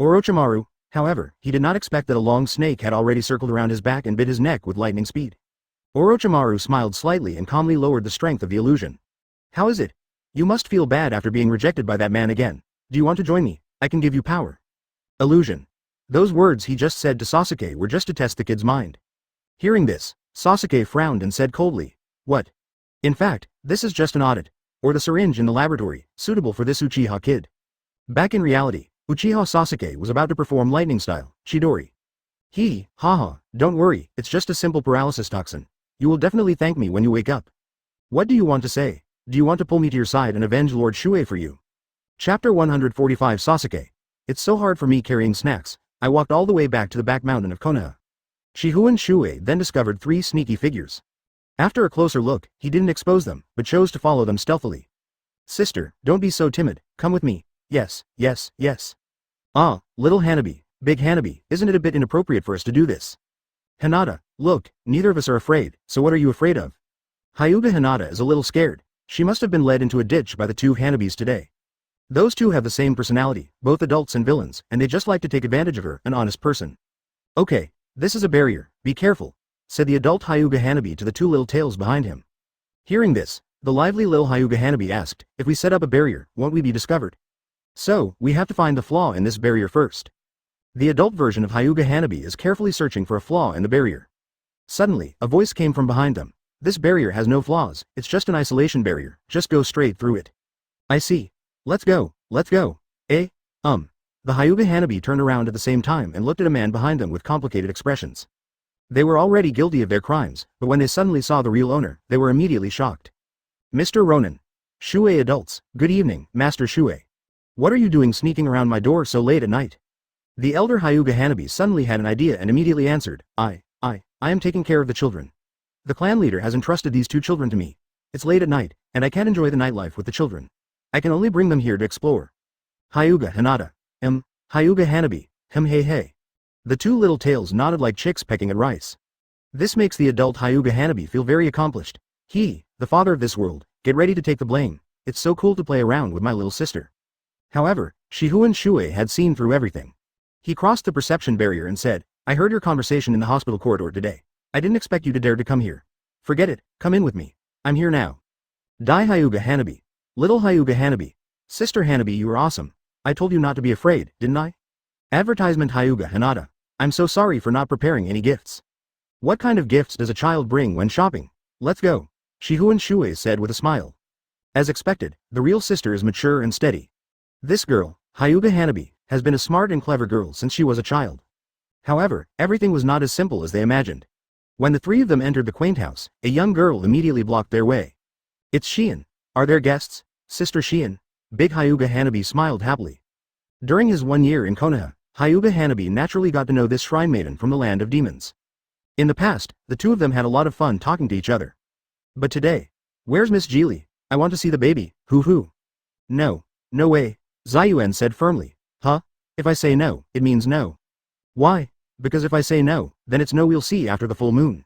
A: Orochimaru, however, he did not expect that a long snake had already circled around his back and bit his neck with lightning speed. Orochimaru smiled slightly and calmly lowered the strength of the illusion. How is it? You must feel bad after being rejected by that man again. Do you want to join me? I can give you power. Illusion. Those words he just said to Sasuke were just to test the kid's mind. Hearing this, Sasuke frowned and said coldly, what? In fact, this is just an audit, or the syringe in the laboratory, suitable for this Uchiha kid. Back in reality, Uchiha Sasuke was about to perform lightning style, Chidori. Don't worry, it's just a simple paralysis toxin. You will definitely thank me when you wake up. What do you want to say? Do you want to pull me to your side and avenge Lord Shuoye for you? Chapter 145 Sasuke. It's so hard for me carrying snacks. I walked all the way back to the back mountain of Konoha. Shifengin Shuoye then discovered 3 sneaky figures. After a closer look, he didn't expose them, but chose to follow them stealthily. Sister, don't be so timid, come with me. Yes. Little Hanabi, big Hanabi, isn't it a bit inappropriate for us to do this? Hinata, look, neither of us are afraid, so what are you afraid of? Hyuga Hinata is a little scared. She must have been led into a ditch by the 2 Hanabis today. Those 2 have the same personality, both adults and villains, and they just like to take advantage of her, an honest person. Okay, this is a barrier, be careful, said the adult Hyuga Hanabi to the 2 little tails behind him. Hearing this, the lively little Hyuga Hanabi asked, if we set up a barrier, won't we be discovered? So, we have to find the flaw in this barrier first. The adult version of Hyuga Hanabi is carefully searching for a flaw in the barrier. Suddenly, a voice came from behind them. This barrier has no flaws, it's just an isolation barrier, just go straight through it. I see. Let's go, let's go. Eh? The Hyuga Hanabi turned around at the same time and looked at a man behind them with complicated expressions. They were already guilty of their crimes, but when they suddenly saw the real owner, they were immediately shocked. Mr. Ronin. Shuei adults, good evening, Master Shuei. What are you doing sneaking around my door so late at night? The elder Hyuga Hanabi suddenly had an idea and immediately answered, I am taking care of the children. The clan leader has entrusted these 2 children to me. It's late at night, and I can't enjoy the nightlife with the children. I can only bring them here to explore. Hyuga Hanada. Hyuga Hanabi. Hey. The 2 little tails nodded like chicks pecking at rice. This makes the adult Hyuga Hanabi feel very accomplished. He, the father of this world, get ready to take the blame. It's so cool to play around with my little sister. However, Shihun Shuei had seen through everything. He crossed the perception barrier and said, I heard your conversation in the hospital corridor today. I didn't expect you to dare to come here. Forget it, come in with me. I'm here now. Dai Hyuga Hanabi. Little Hyuga Hanabi. Sister Hanabi, you were awesome. I told you not to be afraid, didn't I? Advertisement Hyuga Hanada. I'm so sorry for not preparing any gifts. What kind of gifts does a child bring when shopping? Let's go. Shihun Shuei said with a smile. As expected, the real sister is mature and steady. This girl, Hyuga Hanabi, has been a smart and clever girl since she was a child. However, everything was not as simple as they imagined. When the 3 of them entered the quaint house, a young girl immediately blocked their way. It's Shion. Are there guests, Sister Shion? Big Hyuga Hanabi smiled happily. During his 1 year in Konoha, Hyuga Hanabi naturally got to know this shrine maiden from the land of demons. In the past, the 2 of them had a lot of fun talking to each other. But today, where's Miss Geely? I want to see the baby, hoo. No way, Zayuan said firmly. Huh? If I say no, it means no. Why? Because if I say no, then it's no we'll see after the full moon.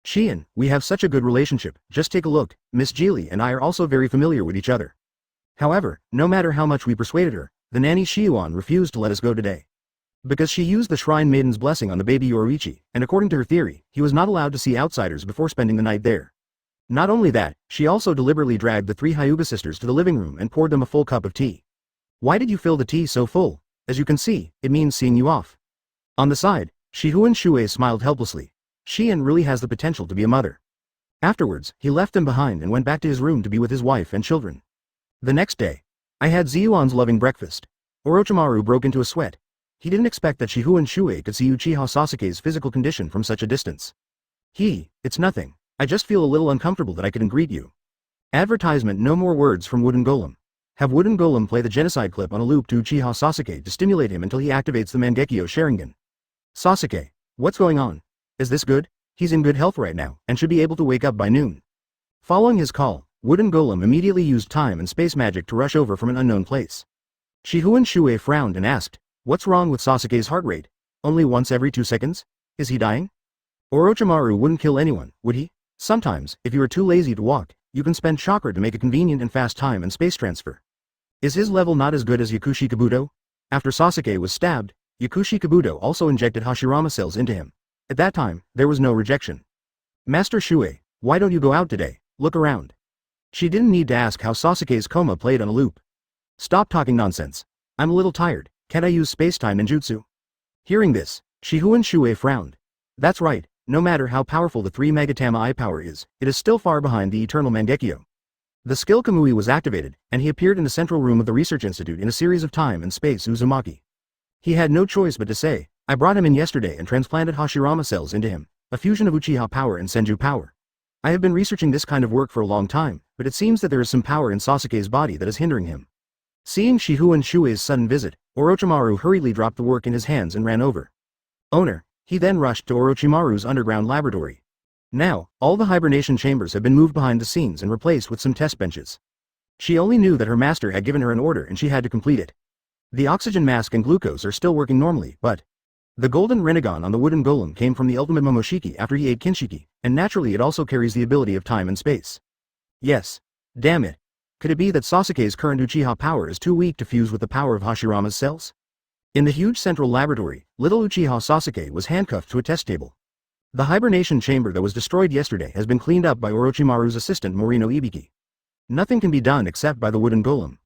A: Shion, we have such a good relationship, just take a look, Miss Geely and I are also very familiar with each other. However, no matter how much we persuaded her, the nanny Shiyuan refused to let us go today. Because she used the shrine maiden's blessing on the baby Yorichi, and according to her theory, he was not allowed to see outsiders before spending the night there. Not only that, she also deliberately dragged the 3 Hyuga sisters to the living room and poured them a full cup of tea. Why did you fill the tea so full? As you can see, it means seeing you off. On the side, Shihun Shuei smiled helplessly. Shion really has the potential to be a mother. Afterwards, he left them behind and went back to his room to be with his wife and children. The next day, I had Ziyuan's loving breakfast. Orochimaru broke into a sweat. He didn't expect that Shihun Shuei could see Uchiha Sasuke's physical condition from such a distance. It's nothing. I just feel a little uncomfortable that I couldn't greet you. Advertisement no more words from Wooden Golem. Have Wooden Golem play the genocide clip on a loop to Uchiha Sasuke to stimulate him until he activates the Mangekyo Sharingan. Sasuke, what's going on? Is this good? He's in good health right now, and should be able to wake up by noon. Following his call, Wooden Golem immediately used time and space magic to rush over from an unknown place. Shihun Shuei frowned and asked, what's wrong with Sasuke's heart rate? Only once every 2 seconds? Is he dying? Orochimaru wouldn't kill anyone, would he? Sometimes, if you are too lazy to walk, you can spend chakra to make a convenient and fast time and space transfer. Is his level not as good as Yakushi Kabuto? After Sasuke was stabbed, Yakushi Kabuto also injected Hashirama cells into him. At that time, there was no rejection. Master Shuei, why don't you go out today? Look around. She didn't need to ask how Sasuke's coma played on a loop. Stop talking nonsense. I'm a little tired, can't I use space-time ninjutsu? Hearing this, Shihun Shuei frowned. That's right, no matter how powerful the 3 Megatama eye power is, it is still far behind the eternal Mangekyo. The skill Kamui was activated, and he appeared in the central room of the research institute in a series of time and space Uzumaki. He had no choice but to say, I brought him in yesterday and transplanted Hashirama cells into him, a fusion of Uchiha power and Senju power. I have been researching this kind of work for a long time, but it seems that there is some power in Sasuke's body that is hindering him. Seeing Shihun Shuei's sudden visit, Orochimaru hurriedly dropped the work in his hands and ran over. Owner, he then rushed to Orochimaru's underground laboratory. Now, all the hibernation chambers have been moved behind the scenes and replaced with some test benches. She only knew that her master had given her an order and she had to complete it. The oxygen mask and glucose are still working normally, but the golden Rinnegan on the Wooden Golem came from the ultimate Momoshiki after he ate Kinshiki, and naturally it also carries the ability of time and space. Yes. Damn it. Could it be that Sasuke's current Uchiha power is too weak to fuse with the power of Hashirama's cells? In the huge central laboratory, little Uchiha Sasuke was handcuffed to a test table. The hibernation chamber that was destroyed yesterday has been cleaned up by Orochimaru's assistant Morino Ibiki. Nothing can be done except by the Wooden Golem.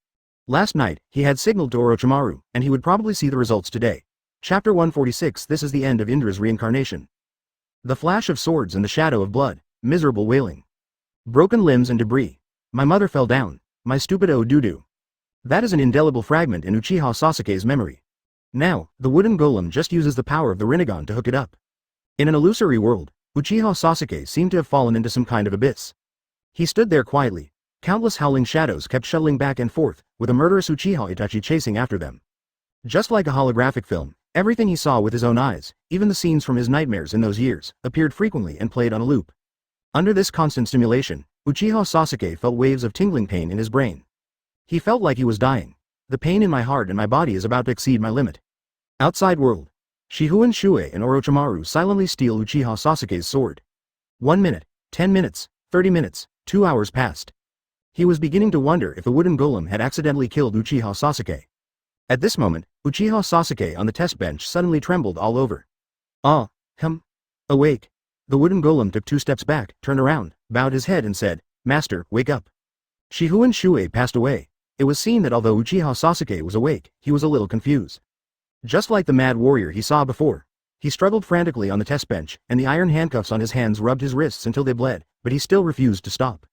A: Last night, he had signaled to Orochimaru, and he would probably see the results today. Chapter 146. This is the end of Indra's reincarnation. The flash of swords and the shadow of blood. miserable wailing. Broken limbs and debris. My mother fell down. My stupid doo-doo. That is an indelible fragment in Uchiha Sasuke's memory. Now, the wooden golem just uses the power of the Rinnegan to hook it up. In an illusory world, Uchiha Sasuke seemed to have fallen into some kind of abyss. He stood there quietly. Countless howling shadows kept shuttling back and forth, with a murderous Uchiha Itachi chasing after them. Just like a holographic film, everything he saw with his own eyes, even the scenes from his nightmares in those years, appeared frequently and played on a loop. Under this constant stimulation, Uchiha Sasuke felt waves of tingling pain in his brain. He felt like he was dying. The pain in my heart and my body is about to exceed my limit. Outside world. Shifengin Shuoye and Orochimaru silently steal Uchiha Sasuke's sword. 1 minute, 10 minutes, 30 minutes, 2 hours passed. He was beginning to wonder if the wooden golem had accidentally killed Uchiha Sasuke. At this moment, Uchiha Sasuke on the test bench suddenly trembled all over. Awake. The wooden golem took 2 steps back, turned around, bowed his head and said, "Master, wake up." Shifengin Shuoye passed away. It was seen that although Uchiha Sasuke was awake, he was a little confused. Just like the mad warrior he saw before, he struggled frantically on the test bench, and the iron handcuffs on his hands rubbed his wrists until they bled, but he still refused to stop.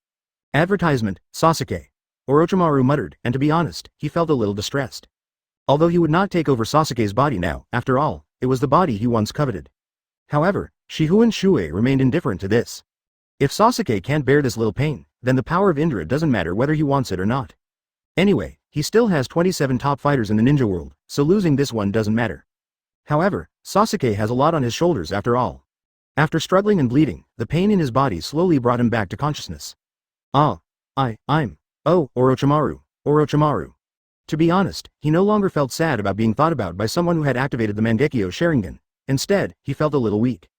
A: Advertisement, Sasuke. Orochimaru muttered, and to be honest, he felt a little distressed. Although he would not take over Sasuke's body now, after all, it was the body he once coveted. However, Shifengin Shuoye remained indifferent to this. If Sasuke can't bear this little pain, then the power of Indra doesn't matter whether he wants it or not. Anyway, he still has 27 top fighters in the ninja world, so losing this one doesn't matter. However, Sasuke has a lot on his shoulders after all. After struggling and bleeding, the pain in his body slowly brought him back to consciousness. Orochimaru. To be honest, he no longer felt sad about being thought about by someone who had activated the Mangekyo Sharingan. Instead, he felt a little weak.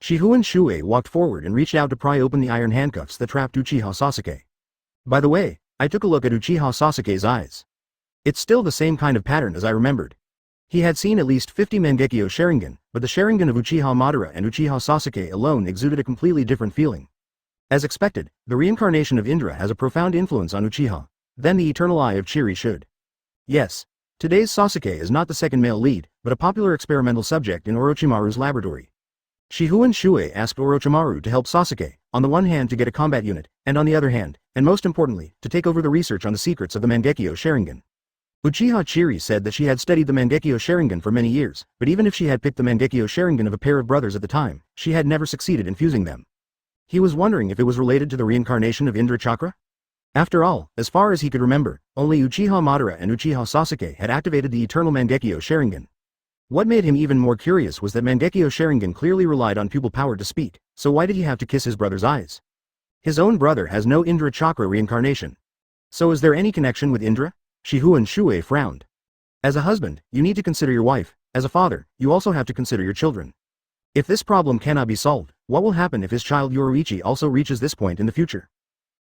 A: Shifengin Shuoye walked forward and reached out to pry open the iron handcuffs that trapped Uchiha Sasuke. By the way, I took a look at Uchiha Sasuke's eyes. It's still the same kind of pattern as I remembered. He had seen at least 50 Mangekyo Sharingan, but the Sharingan of Uchiha Madara and Uchiha Sasuke alone exuded a completely different feeling. As expected, the reincarnation of Indra has a profound influence on Uchiha. Then the eternal eye of Chiri should. Yes, today's Sasuke is not the second male lead, but a popular experimental subject in Orochimaru's laboratory. Shifengin Shuoye asked Orochimaru to help Sasuke, on the one hand to get a combat unit, and on the other hand, and most importantly, to take over the research on the secrets of the Mangekyo Sharingan. Uchiha Chiri said that she had studied the Mangekyo Sharingan for many years, but even if she had picked the Mangekyo Sharingan of a pair of brothers at the time, she had never succeeded in fusing them. He was wondering if it was related to the reincarnation of Indra Chakra? After all, as far as he could remember, only Uchiha Madara and Uchiha Sasuke had activated the eternal Mangekyo Sharingan. What made him even more curious was that Mangekyo Sharingan clearly relied on pupil power to speak, so why did he have to kiss his brother's eyes? His own brother has no Indra Chakra reincarnation. So is there any connection with Indra? Shifengin Shuoye frowned. As a husband, you need to consider your wife. As a father, you also have to consider your children. If this problem cannot be solved, what will happen if his child Yoruichi also reaches this point in the future?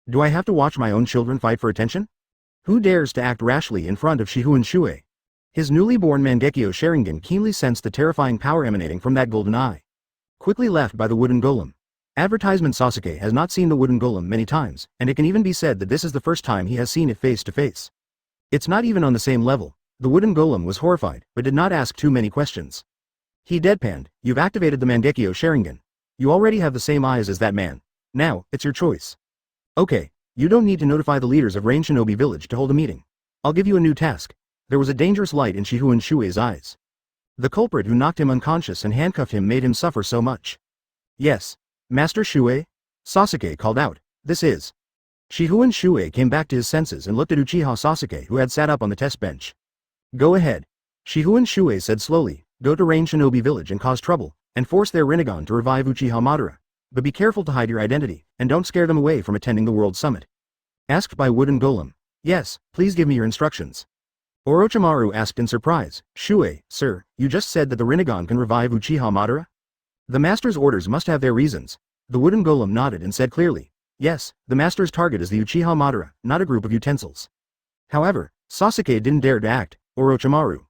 A: Do I have to watch my own children fight for attention? Who dares to act rashly in front of Shifengin Shuoye? His newly born Mangekyo Sharingan keenly sensed the terrifying power emanating from that golden eye. Quickly left by the wooden golem. Advertisement Sasuke has not seen the wooden golem many times, and it can even be said that this is the first time he has seen it face to face. It's not even on the same level. The wooden golem was horrified, but did not ask too many questions. He deadpanned, "You've activated the Mangekyo Sharingan. You already have the same eyes as that man. Now, it's your choice. Okay, you don't need to notify the leaders of Rain Shinobi Village to hold a meeting. I'll give you a new task." There was a dangerous light in Shifengin Shuoye's eyes. The culprit who knocked him unconscious and handcuffed him made him suffer so much. "Yes, Master Shuoye?" Sasuke called out. "This is." Shifengin Shuoye came back to his senses and looked at Uchiha Sasuke who had sat up on the test bench. "Go ahead." Shifengin Shuoye said slowly, "Go to Rain Shinobi Village and cause trouble, and force their Rinnegan to revive Uchiha Madara. But be careful to hide your identity, and don't scare them away from attending the World Summit." Asked by Wooden Golem. "Yes, please give me your instructions." Orochimaru asked in surprise, "Shuoye, sir, you just said that the Rinnegan can revive Uchiha Madara?" "The master's orders must have their reasons." The wooden golem nodded and said clearly, "Yes, the master's target is the Uchiha Madara, not a group of utensils." However, Sasuke didn't dare to act. Orochimaru.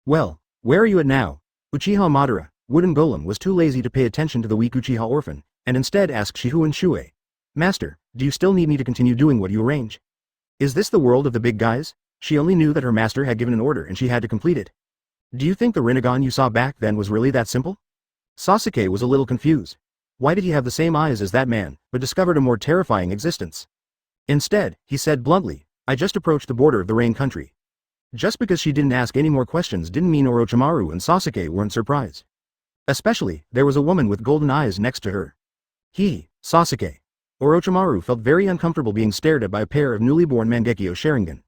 A: "Well, where are you at now?" Uchiha Madara. Wooden golem was too lazy to pay attention to the weak Uchiha orphan, and instead asked Shifengin Shuoye, "Master, do you still need me to continue doing what you arrange? Is this the world of the big guys?" She only knew that her master had given an order and she had to complete it. "Do you think the Rinnegan you saw back then was really that simple?" Sasuke was a little confused. Why did he have the same eyes as that man, but discovered a more terrifying existence? Instead, he said bluntly, I just approached the border of the rain country. Just because she didn't ask any more questions didn't mean Orochimaru and Sasuke weren't surprised. Especially, there was a woman with golden eyes next to her. Sasuke. Orochimaru felt very uncomfortable being stared at by a pair of newly born Mangekyo Sharingan.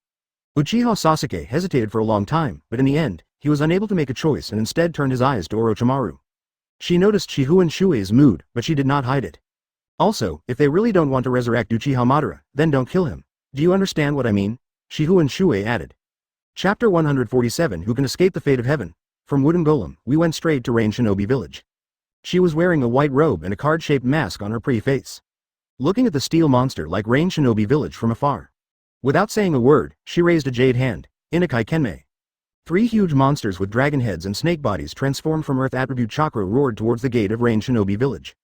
A: Uchiha Sasuke hesitated for a long time, but in the end, he was unable to make a choice and instead turned his eyes to Orochimaru. She noticed Shifengin Shuoye's mood, but she did not hide it. Also, if they really don't want to resurrect Uchiha Madara, then don't kill him. Do you understand what I mean? Shifengin Shuoye added. Chapter 147 Who Can Escape the Fate of Heaven? From Wooden Golem, we went straight to Rain Shinobi Village. She was wearing a white robe and a card-shaped mask on her pretty face. Looking at the steel monster like Rain Shinobi Village from afar. Without saying a word, she raised a jade hand, Inukai Kenmei. 3 huge monsters with dragon heads and snake bodies transformed from earth attribute chakra roared towards the gate of Rain Shinobi Village.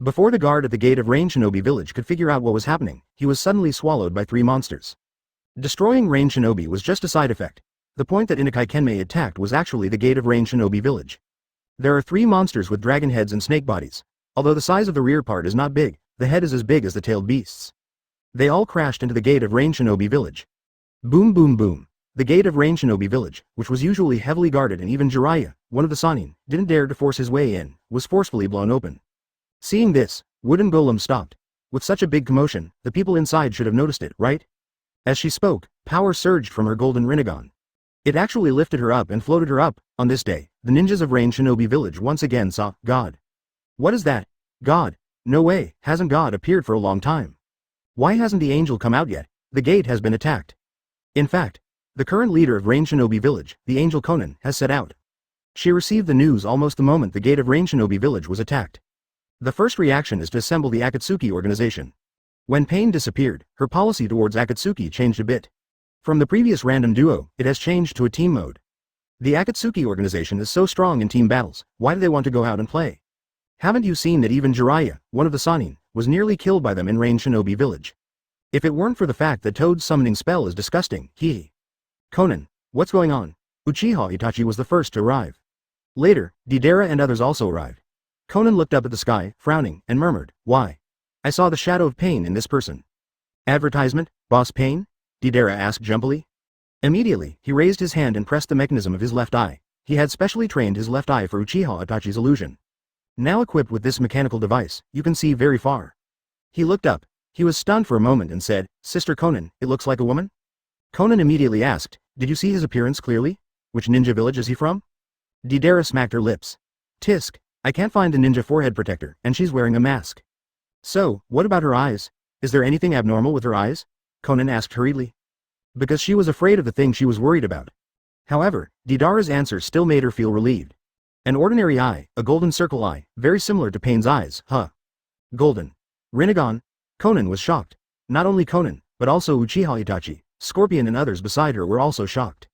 A: Before the guard at the gate of Rain Shinobi Village could figure out what was happening, he was suddenly swallowed by 3 monsters. Destroying Rain Shinobi was just a side effect. The point that Inukai Kenmei attacked was actually the gate of Rain Shinobi Village. There are 3 monsters with dragon heads and snake bodies. Although the size of the rear part is not big, the head is as big as the tailed beasts. They all crashed into the gate of Rain Shinobi Village. Boom boom boom. The gate of Rain Shinobi Village, which was usually heavily guarded and even Jiraiya, one of the Sannin, didn't dare to force his way in, was forcefully blown open. Seeing this, Wooden Golem stopped. With such a big commotion, the people inside should have noticed it, right? As she spoke, power surged from her golden Rinnegan. It actually lifted her up and floated her up. On this day, the ninjas of Rain Shinobi Village once again saw God. What is that? God? No way, hasn't God appeared for a long time? Why hasn't the angel come out yet? The gate has been attacked. In fact, the current leader of Rain Shinobi Village, the angel Konan, has set out. She received the news almost the moment the gate of Rain Shinobi Village was attacked. The first reaction is to assemble the Akatsuki Organization. When Pain disappeared, her policy towards Akatsuki changed a bit. From the previous random duo, it has changed to a team mode. The Akatsuki Organization is so strong in team battles, why do they want to go out and play? Haven't you seen that even Jiraiya, one of the Sannin, was nearly killed by them in Rain Shinobi Village? If it weren't for the fact that Toad's summoning spell is disgusting, Konan, what's going on? Uchiha Itachi was the first to arrive. Later, Deidara and others also arrived. Konan looked up at the sky, frowning, and murmured, why? I saw the shadow of Pain in this person. Advertisement, Boss Pain? Deidara asked jumpily. Immediately, he raised his hand and pressed the mechanism of his left eye. He had specially trained his left eye for Uchiha Itachi's illusion. Now equipped with this mechanical device, you can see very far. He looked up. He was stunned for a moment and said, Sister Konan, it looks like a woman? Konan immediately asked, did you see his appearance clearly? Which ninja village is he from? Deidara smacked her lips. Tisk, I can't find the ninja forehead protector, and she's wearing a mask. So, what about her eyes? Is there anything abnormal with her eyes? Konan asked hurriedly. Because she was afraid of the thing she was worried about. However, Deidara's answer still made her feel relieved. An ordinary eye, a golden circle eye, very similar to Pain's eyes, huh? Golden. Rinnegan? Konan was shocked. Not only Konan, but also Uchiha Itachi, Scorpion and others beside her were also shocked.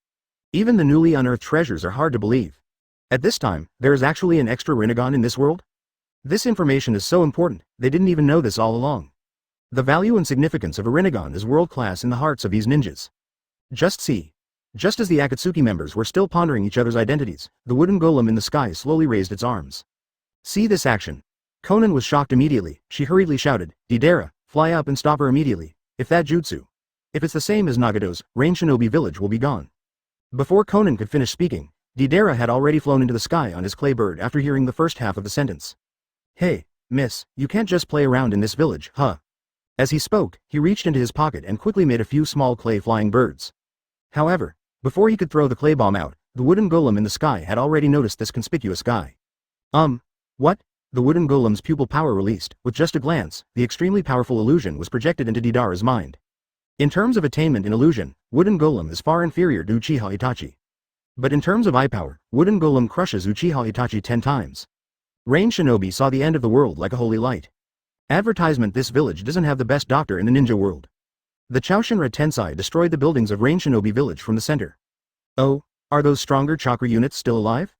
A: Even the newly unearthed treasures are hard to believe. At this time, there is actually an extra Rinnegan in this world? This information is so important, they didn't even know this all along. The value and significance of a Rinnegan is world-class in the hearts of these ninjas. Just see. Just as the Akatsuki members were still pondering each other's identities, the wooden golem in the sky slowly raised its arms. See this action. Konan was shocked immediately. She hurriedly shouted, Deidara, fly up and stop her immediately. If that jutsu. If it's the same as Nagado's, Rain Shinobi Village will be gone. Before Konan could finish speaking, Deidara had already flown into the sky on his clay bird after hearing the first half of the sentence. Hey, miss, you can't just play around in this village, huh? As he spoke, he reached into his pocket and quickly made a few small clay flying birds. However, before he could throw the clay bomb out, the wooden golem in the sky had already noticed this conspicuous guy. What? The wooden golem's pupil power released. With just a glance, the extremely powerful illusion was projected into Deidara's mind. In terms of attainment in illusion, wooden golem is far inferior to Uchiha Itachi. But in terms of eye power, wooden golem crushes Uchiha Itachi 10 times. Rain Shinobi saw the end of the world like a holy light. Advertisement: this village doesn't have the best doctor in the ninja world. The Chōshinra Tensei destroyed the buildings of Rain Shinobi Village from the center. Oh, are those stronger chakra units still alive?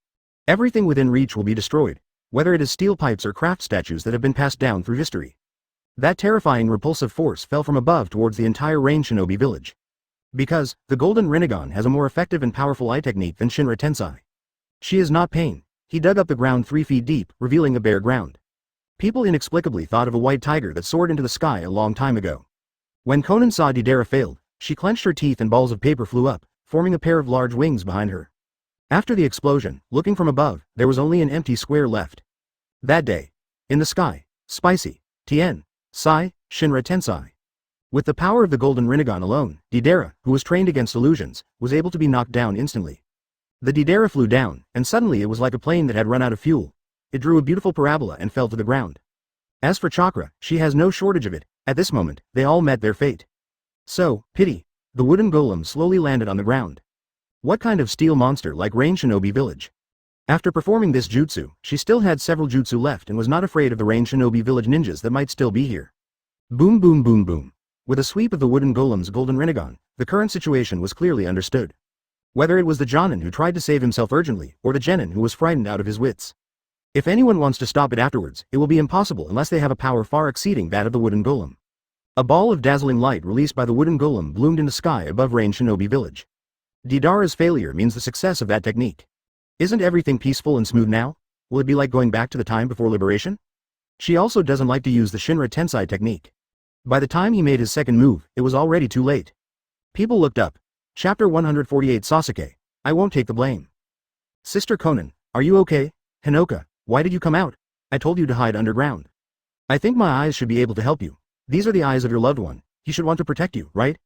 A: Everything within reach will be destroyed, whether it is steel pipes or craft statues that have been passed down through history. That terrifying repulsive force fell from above towards the entire Rain Shinobi Village. Because, the Golden Rinnegan has a more effective and powerful eye technique than Shinra Tensei. She is not Pain. He dug up the ground 3 feet deep, revealing a bare ground. People inexplicably thought of a white tiger that soared into the sky a long time ago. When Conan saw Deidara failed, she clenched her teeth and balls of paper flew up, forming a pair of large wings behind her. After the explosion, looking from above, there was only an empty square left. That day, in the sky, spicy, Tien, Sai, Shinra Tensei. With the power of the Golden Rinnegan alone, Deidara, who was trained against illusions, was able to be knocked down instantly. The Deidara flew down, and suddenly it was like a plane that had run out of fuel. It drew a beautiful parabola and fell to the ground. As for chakra, she has no shortage of it. At this moment, they all met their fate. So, pity. The wooden golem slowly landed on the ground. What kind of steel monster like Rain Shinobi Village? After performing this jutsu, she still had several jutsu left and was not afraid of the Rain Shinobi Village ninjas that might still be here. Boom boom boom boom. With a sweep of the wooden golem's golden rinnegan, the current situation was clearly understood. Whether it was the Jonin who tried to save himself urgently, or the Genin who was frightened out of his wits. If anyone wants to stop it afterwards, it will be impossible unless they have a power far exceeding that of the wooden golem. A ball of dazzling light released by the wooden golem bloomed in the sky above Rain Shinobi Village. Deidara's failure means the success of that technique. Isn't everything peaceful and smooth now? Will it be like going back to the time before liberation? She also doesn't like to use the Shinra Tensei technique. By the time he made his second move, it was already too late. People looked up. Chapter 148 Sasuke. I won't take the blame. Sister Conan, are you okay? Hinoka, why did you come out? I told you to hide underground. I think my eyes should be able to help you. These are the eyes of your loved one. He should want to protect you, right?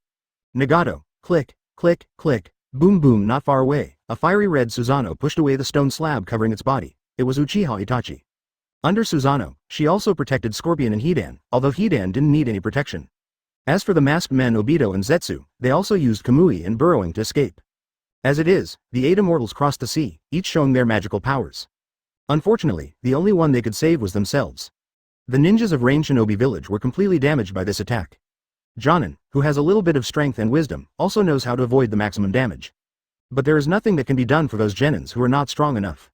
A: Nagato, click, click, click, boom boom. Not far away, a fiery red Susanoo pushed away the stone slab covering its body. It was Uchiha Itachi. Under Susanoo, she also protected Scorpion and Hidan, although Hidan didn't need any protection. As for the masked men Obito and Zetsu, they also used Kamui and burrowing to escape. As it is, the 8 immortals crossed the sea, each showing their magical powers. Unfortunately, the only one they could save was themselves. The ninjas of Rain Shinobi Village were completely damaged by this attack. Jonin, who has a little bit of strength and wisdom, also knows how to avoid the maximum damage. But there is nothing that can be done for those genins who are not strong enough.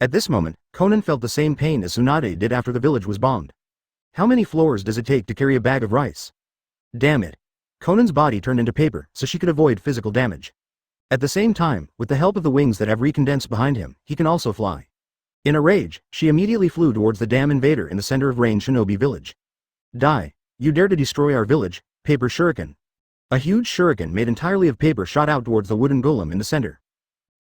A: At this moment, Conan felt the same pain as Tsunade did after the village was bombed. How many floors does it take to carry a bag of rice? Damn it. Conan's body turned into paper so she could avoid physical damage. At the same time, with the help of the wings that have recondensed behind him, he can also fly. In a rage, she immediately flew towards the damn invader in the center of Rain Shinobi Village. Die. You dare to destroy our village, paper shuriken. A huge shuriken made entirely of paper shot out towards the wooden golem in the center.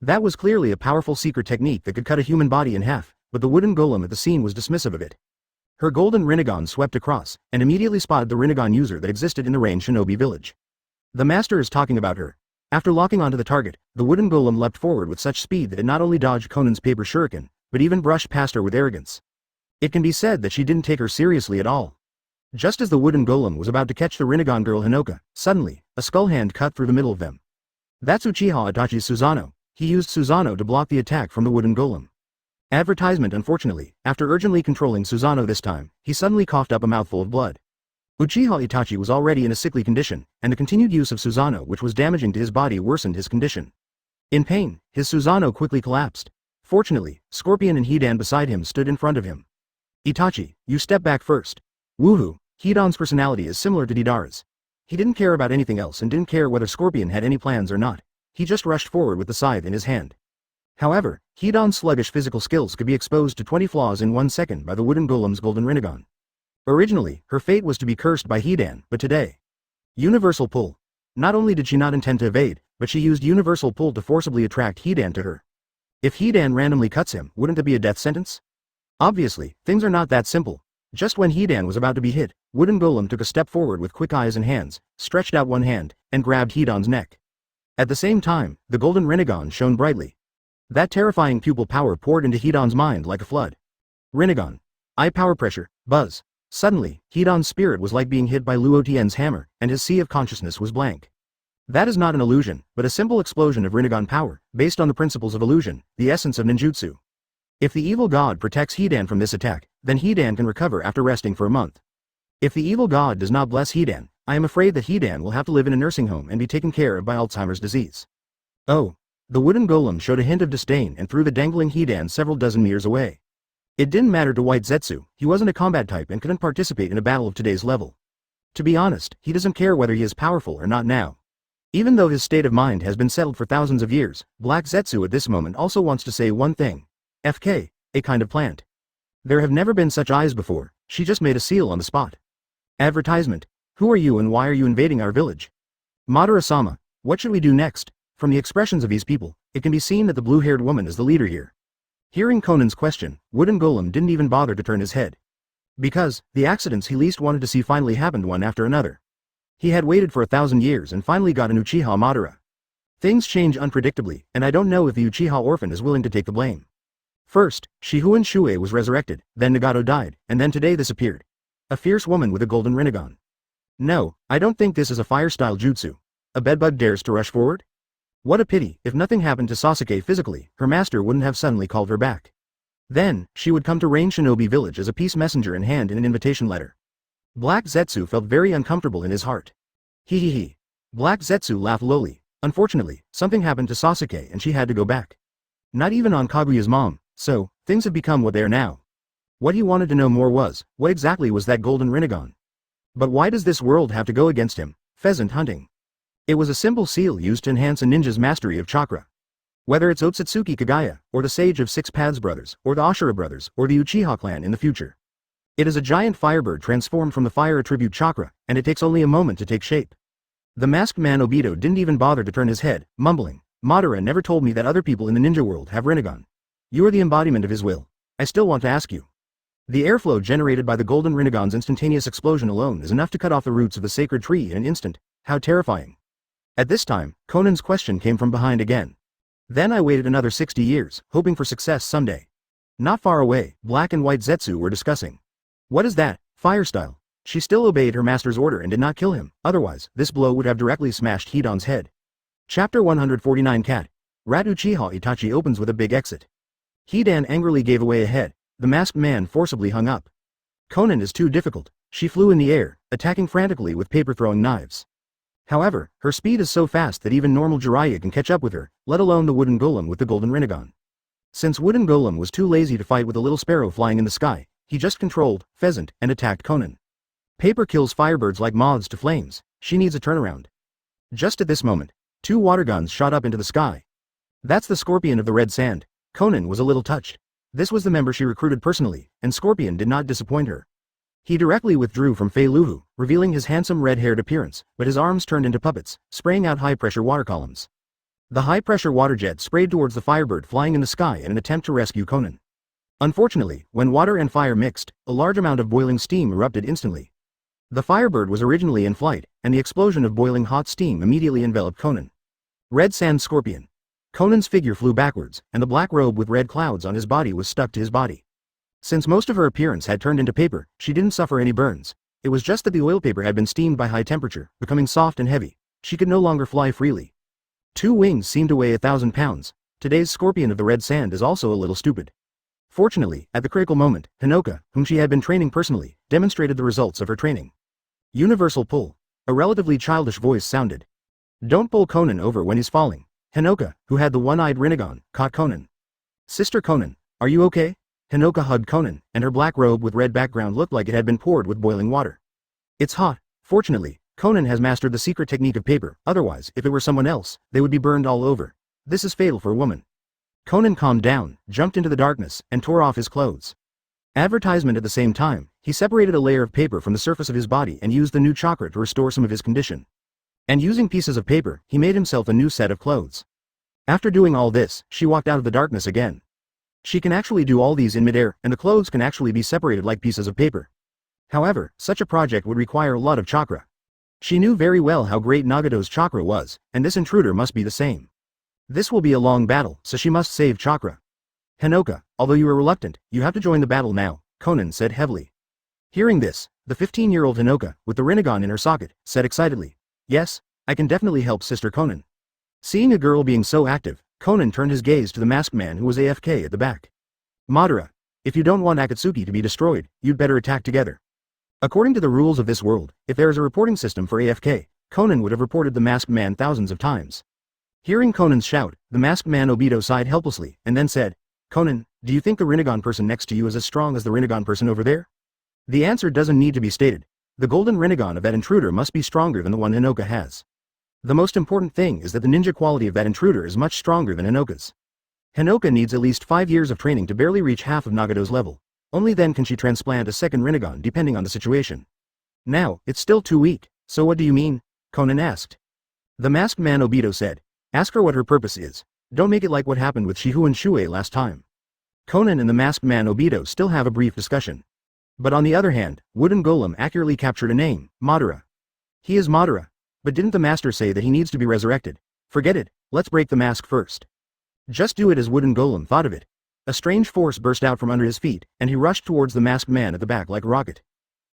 A: That was clearly a powerful secret technique that could cut a human body in half, but the wooden golem at the scene was dismissive of it. Her golden rinnegan swept across, and immediately spotted the rinnegan user that existed in the Rain Shinobi Village. The master is talking about her. After locking onto the target, the wooden golem leapt forward with such speed that it not only dodged Conan's paper shuriken, but even brushed past her with arrogance. It can be said that she didn't take her seriously at all. Just as the wooden golem was about to catch the Rinnegan girl Hinoka, suddenly, a skull hand cut through the middle of them. That's Uchiha Itachi's Susanoo. He used Susanoo to block the attack from the wooden golem. Advertisement. Unfortunately, after urgently controlling Susanoo this time, he suddenly coughed up a mouthful of blood. Uchiha Itachi was already in a sickly condition, and the continued use of Susanoo which was damaging to his body worsened his condition. In pain, his Susanoo quickly collapsed. Fortunately, Scorpion and Hidan beside him stood in front of him. Itachi, you step back first. Woohoo, Hidan's personality is similar to Deidara's. He didn't care about anything else and didn't care whether Scorpion had any plans or not. He just rushed forward with the scythe in his hand. However, Hidan's sluggish physical skills could be exposed to 20 flaws in 1 second by the wooden golem's golden rinnegan. Originally, her fate was to be cursed by Hidan, but today. Universal pull. Not only did she not intend to evade, but she used universal pull to forcibly attract Hidan to her. If Hidan randomly cuts him, wouldn't it be a death sentence? Obviously, things are not that simple. Just when Hidan was about to be hit, wooden golem took a step forward with quick eyes and hands, stretched out one hand, and grabbed Hidan's neck. At the same time, the golden rinnegan shone brightly. That terrifying pupil power poured into Hidan's mind like a flood. Rinnegan. Eye power pressure, buzz. Suddenly, Hidan's spirit was like being hit by Luo Tian's hammer, and his sea of consciousness was blank. That is not an illusion, but a simple explosion of rinnegan power, based on the principles of illusion, the essence of ninjutsu. If the evil god protects Hidan from this attack, then Hidan can recover after resting for a month. If the evil god does not bless Hidan, I am afraid that Hidan will have to live in a nursing home and be taken care of by Alzheimer's disease. Oh. The wooden golem showed a hint of disdain and threw the dangling Hidan several dozen meters away. It didn't matter to White Zetsu, he wasn't a combat type and couldn't participate in a battle of today's level. To be honest, he doesn't care whether he is powerful or not now. Even though his state of mind has been settled for thousands of years, Black Zetsu at this moment also wants to say one thing. FK, a kind of plant. There have never been such eyes before, She just made a seal on the spot. Advertisement. Who are you and why are you invading our village? Madara-sama, what should we do next? From the expressions of these people, it can be seen that the blue-haired woman is the leader here. Hearing Conan's question, Wooden Golem didn't even bother to turn his head. Because, the accidents he least wanted to see finally happened one after another. He had waited for 1,000 years and finally got an Uchiha Madara. Things change unpredictably, and I don't know if the Uchiha orphan is willing to take the blame. First, Shifengin Shuoye was resurrected, then Nagato died, and then today this appeared. A fierce woman with a golden rinnegan. No, I don't think this is a fire-style jutsu. A bedbug dares to rush forward? What a pity, if nothing happened to Sasuke physically, her master wouldn't have suddenly called her back. Then, she would come to Rain Shinobi Village as a peace messenger and hand in an invitation letter. Black Zetsu felt very uncomfortable in his heart. He. Black Zetsu laughed lowly. Unfortunately, something happened to Sasuke and she had to go back. Not even on Kaguya's mom, so, things have become what they are now. What he wanted to know more was, what exactly was that golden rinnegan? But why does this world have to go against him? Pheasant hunting. It was a simple seal used to enhance a ninja's mastery of chakra. Whether it's Otsutsuki Kagaya, or the Sage of Six Paths brothers, or the Ashura brothers, or the Uchiha clan in the future. It is a giant firebird transformed from the fire attribute chakra, and it takes only a moment to take shape. The masked man Obito didn't even bother to turn his head, mumbling, Madara never told me that other people in the ninja world have rinnegan. You are the embodiment of his will. I still want to ask you. The airflow generated by the golden rinnegan's instantaneous explosion alone is enough to cut off the roots of the sacred tree in an instant. How terrifying. At this time, Conan's question came from behind again. Then I waited another 60 years, hoping for success someday. Not far away, Black and White Zetsu were discussing. What is that? Fire style. She still obeyed her master's order and did not kill him, otherwise, this blow would have directly smashed Hidan's head. Chapter 149 Cat. Rat Uchiha Itachi opens with a big exit. Hidan angrily gave away a head. The masked man forcibly hung up. Conan is too difficult. She flew in the air, attacking frantically with paper-throwing knives. However, her speed is so fast that even normal Jiraiya can catch up with her, let alone the wooden golem with the golden rinnegan. Since wooden golem was too lazy to fight with a little sparrow flying in the sky, he just controlled Pheasant and attacked Conan. Paper kills firebirds like moths to flames. She needs a turnaround. Just at this moment, 2 water guns shot up into the sky. That's the Scorpion of the Red Sand. Conan was a little touched. This was the member she recruited personally, and Scorpion did not disappoint her. He directly withdrew from Fei Luhu, revealing his handsome red-haired appearance, but his arms turned into puppets, spraying out high-pressure water columns. The high-pressure water jet sprayed towards the firebird flying in the sky in an attempt to rescue Conan. Unfortunately, when water and fire mixed, a large amount of boiling steam erupted instantly. The firebird was originally in flight, and the explosion of boiling hot steam immediately enveloped Conan. Red Sand Scorpion. Conan's figure flew backwards, and the black robe with red clouds on his body was stuck to his body. Since most of her appearance had turned into paper, she didn't suffer any burns. It was just that the oil paper had been steamed by high temperature, becoming soft and heavy. She could no longer fly freely. 2 wings seemed to weigh 1,000 pounds. Today's Scorpion of the Red Sand is also a little stupid. Fortunately, at the critical moment, Hinoka, whom she had been training personally, demonstrated the results of her training. Universal pull. A relatively childish voice sounded. Don't pull Conan over when he's falling. Hinoka, who had the one-eyed rinnegan, caught Conan. Sister Conan, are you okay? Hinoka hugged Conan, and her black robe with red background looked like it had been poured with boiling water. It's hot. Fortunately, Conan has mastered the secret technique of paper, otherwise, if it were someone else, they would be burned all over. This is fatal for a woman. Conan calmed down, jumped into the darkness, and tore off his clothes. Advertisement at the same time, he separated a layer of paper from the surface of his body and used the new chakra to restore some of his condition. And using pieces of paper, he made himself a new set of clothes. After doing all this, she walked out of the darkness again. She can actually do all these in midair, and the clothes can actually be separated like pieces of paper. However, such a project would require a lot of chakra. She knew very well how great Nagato's chakra was, and this intruder must be the same. This will be a long battle, so she must save chakra. Hinoka, although you are reluctant, you have to join the battle now, Conan said heavily. Hearing this, the 15-year-old Hinoka, with the rinnegan in her socket, said excitedly, Yes, I can definitely help Sister Conan. Seeing a girl being so active, Conan turned his gaze to the masked man who was AFK at the back. Madara, if you don't want Akatsuki to be destroyed, you'd better attack together. According to the rules of this world, if there is a reporting system for AFK, Conan would have reported the masked man thousands of times. Hearing Conan's shout, the masked man Obito sighed helplessly, and then said, Conan, do you think the Rinnegan person next to you is as strong as the Rinnegan person over there? The answer doesn't need to be stated. The golden Rinnegan of that intruder must be stronger than the one Hinoka has. The most important thing is that the ninja quality of that intruder is much stronger than Hinoka's. Hinoka needs at least 5 years of training to barely reach half of Nagato's level. Only then can she transplant a second Rinnegan depending on the situation. Now, it's still too weak, so what do you mean? Conan asked. The masked man Obito said, ask her what her purpose is. Don't make it like what happened with Shifengin Shuoye last time. Conan and the masked man Obito still have a brief discussion. But on the other hand, Wooden Golem accurately captured a name, Madara. He is Madara. But didn't the master say that he needs to be resurrected? Forget it, let's break the mask first. Just do it as Wooden Golem thought of it. A strange force burst out from under his feet, and he rushed towards the masked man at the back like a rocket.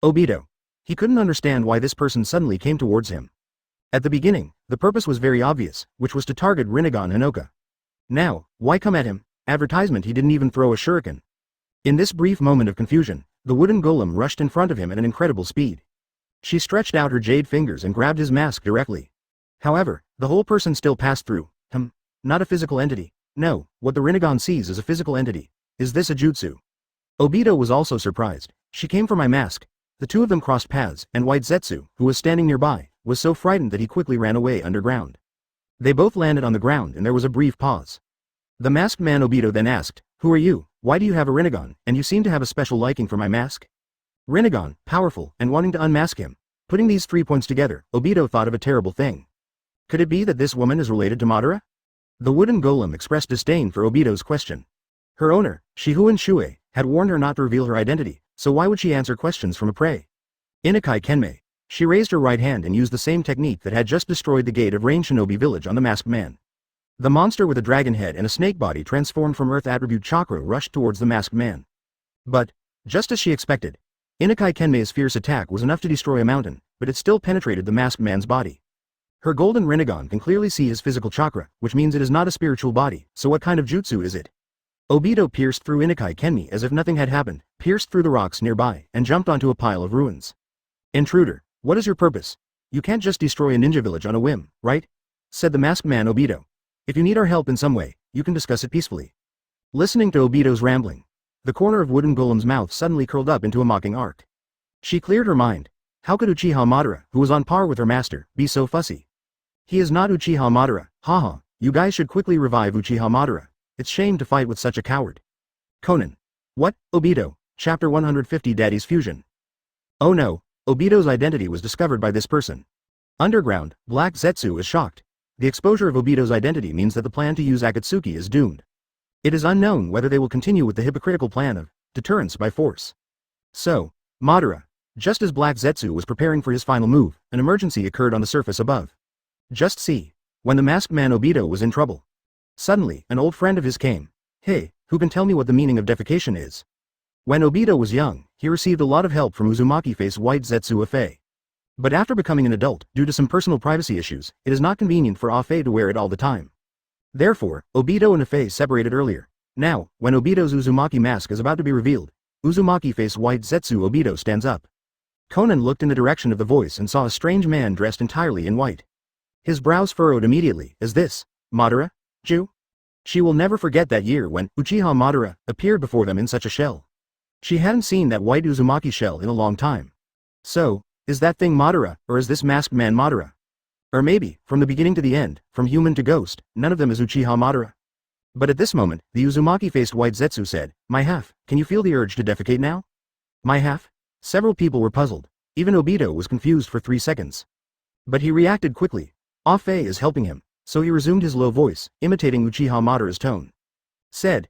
A: Obito. He couldn't understand why this person suddenly came towards him. At the beginning, the purpose was very obvious, which was to target Rinnegan Hinoka. Now, why come at him? Advertisement he didn't even throw a shuriken. In this brief moment of confusion, the Wooden Golem rushed in front of him at an incredible speed. She stretched out her jade fingers and grabbed his mask directly. However, the whole person still passed through. Not a physical entity. No, what the Rinnegan sees is a physical entity. Is this a jutsu? Obito was also surprised. She came for my mask. The two of them crossed paths, and White Zetsu, who was standing nearby, was so frightened that he quickly ran away underground. They both landed on the ground and there was a brief pause. The masked man Obito then asked, who are you? Why do you have a Rinnegan, and you seem to have a special liking for my mask? Rinnegan, powerful, and wanting to unmask him. Putting these 3 points together, Obito thought of a terrible thing. Could it be that this woman is related to Madara? The Wooden Golem expressed disdain for Obito's question. Her owner, Shifengin Shuoye, had warned her not to reveal her identity, so why would she answer questions from a prey? Inukai Kenmei. She raised her right hand and used the same technique that had just destroyed the gate of Rain Shinobi village on the masked man. The monster with a dragon head and a snake body transformed from earth attribute chakra rushed towards the masked man. But, just as she expected, Inukai Kenmei's fierce attack was enough to destroy a mountain, but it still penetrated the masked man's body. Her golden Rinnegan can clearly see his physical chakra, which means it is not a spiritual body, so what kind of jutsu is it? Obito pierced through Inukai Kenmei as if nothing had happened, pierced through the rocks nearby, and jumped onto a pile of ruins. Intruder, what is your purpose? You can't just destroy a ninja village on a whim, right? Said the masked man Obito. If you need our help in some way, you can discuss it peacefully. Listening to Obito's rambling, the corner of Wooden Golem's mouth suddenly curled up into a mocking arc. She cleared her mind. How could Uchiha Madara, who was on par with her master, be so fussy? He is not Uchiha Madara, haha, you guys should quickly revive Uchiha Madara. It's shame to fight with such a coward. Conan. What, Obito? Chapter 150 Daddy's Fusion. Oh no, Obito's identity was discovered by this person. Underground, Black Zetsu is shocked. The exposure of Obito's identity means that the plan to use Akatsuki is doomed. It is unknown whether they will continue with the hypocritical plan of deterrence by force. So, Madara. Just as Black Zetsu was preparing for his final move, an emergency occurred on the surface above. Just see. When the masked man Obito was in trouble. Suddenly, an old friend of his came. Hey, who can tell me what the meaning of defecation is? When Obito was young, he received a lot of help from Uzumaki face White Zetsu Afei. But after becoming an adult, due to some personal privacy issues, it is not convenient for Afei to wear it all the time. Therefore, Obito and Afei separated earlier. Now, when Obito's Uzumaki mask is about to be revealed, Uzumaki face White Zetsu Obito stands up. Conan looked in the direction of the voice and saw a strange man dressed entirely in white. His brows furrowed immediately. Is this Madara? Jew? She will never forget that year when Uchiha Madara appeared before them in such a shell. She hadn't seen that white Uzumaki shell in a long time. So, is that thing Madara, or is this masked man Madara? Or maybe, from the beginning to the end, from human to ghost, none of them is Uchiha Madara. But at this moment, the Uzumaki-faced White Zetsu said, My half, can you feel the urge to defecate now? My half? Several people were puzzled. Even Obito was confused for 3 seconds. But he reacted quickly. Afei is helping him, so he resumed his low voice, imitating Uchiha Madara's tone. Said,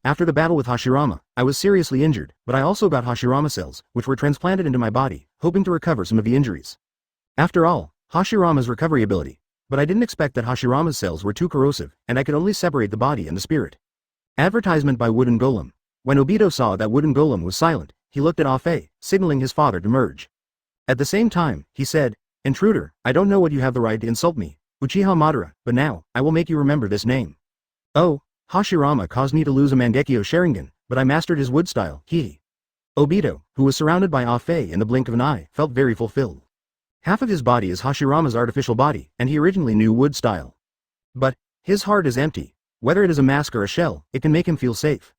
A: after the battle with Hashirama, I was seriously injured, but I also got Hashirama cells, which were transplanted into my body, hoping to recover some of the injuries. After all, Hashirama's recovery ability. But I didn't expect that Hashirama's cells were too corrosive, and I could only separate the body and the spirit. Advertisement by Wooden Golem. When Obito saw that Wooden Golem was silent, he looked at Afei, signaling his father to merge. At the same time, he said, Intruder, I don't know what you have the right to insult me, Uchiha Madara, but now, I will make you remember this name. Oh, Hashirama caused me to lose a Mangekyo Sharingan, but I mastered his wood style, Obito, who was surrounded by Afei in the blink of an eye, felt very fulfilled. Half of his body is Hashirama's artificial body, and he originally knew wood style. But, his heart is empty. Whether it is a mask or a shell, it can make him feel safe.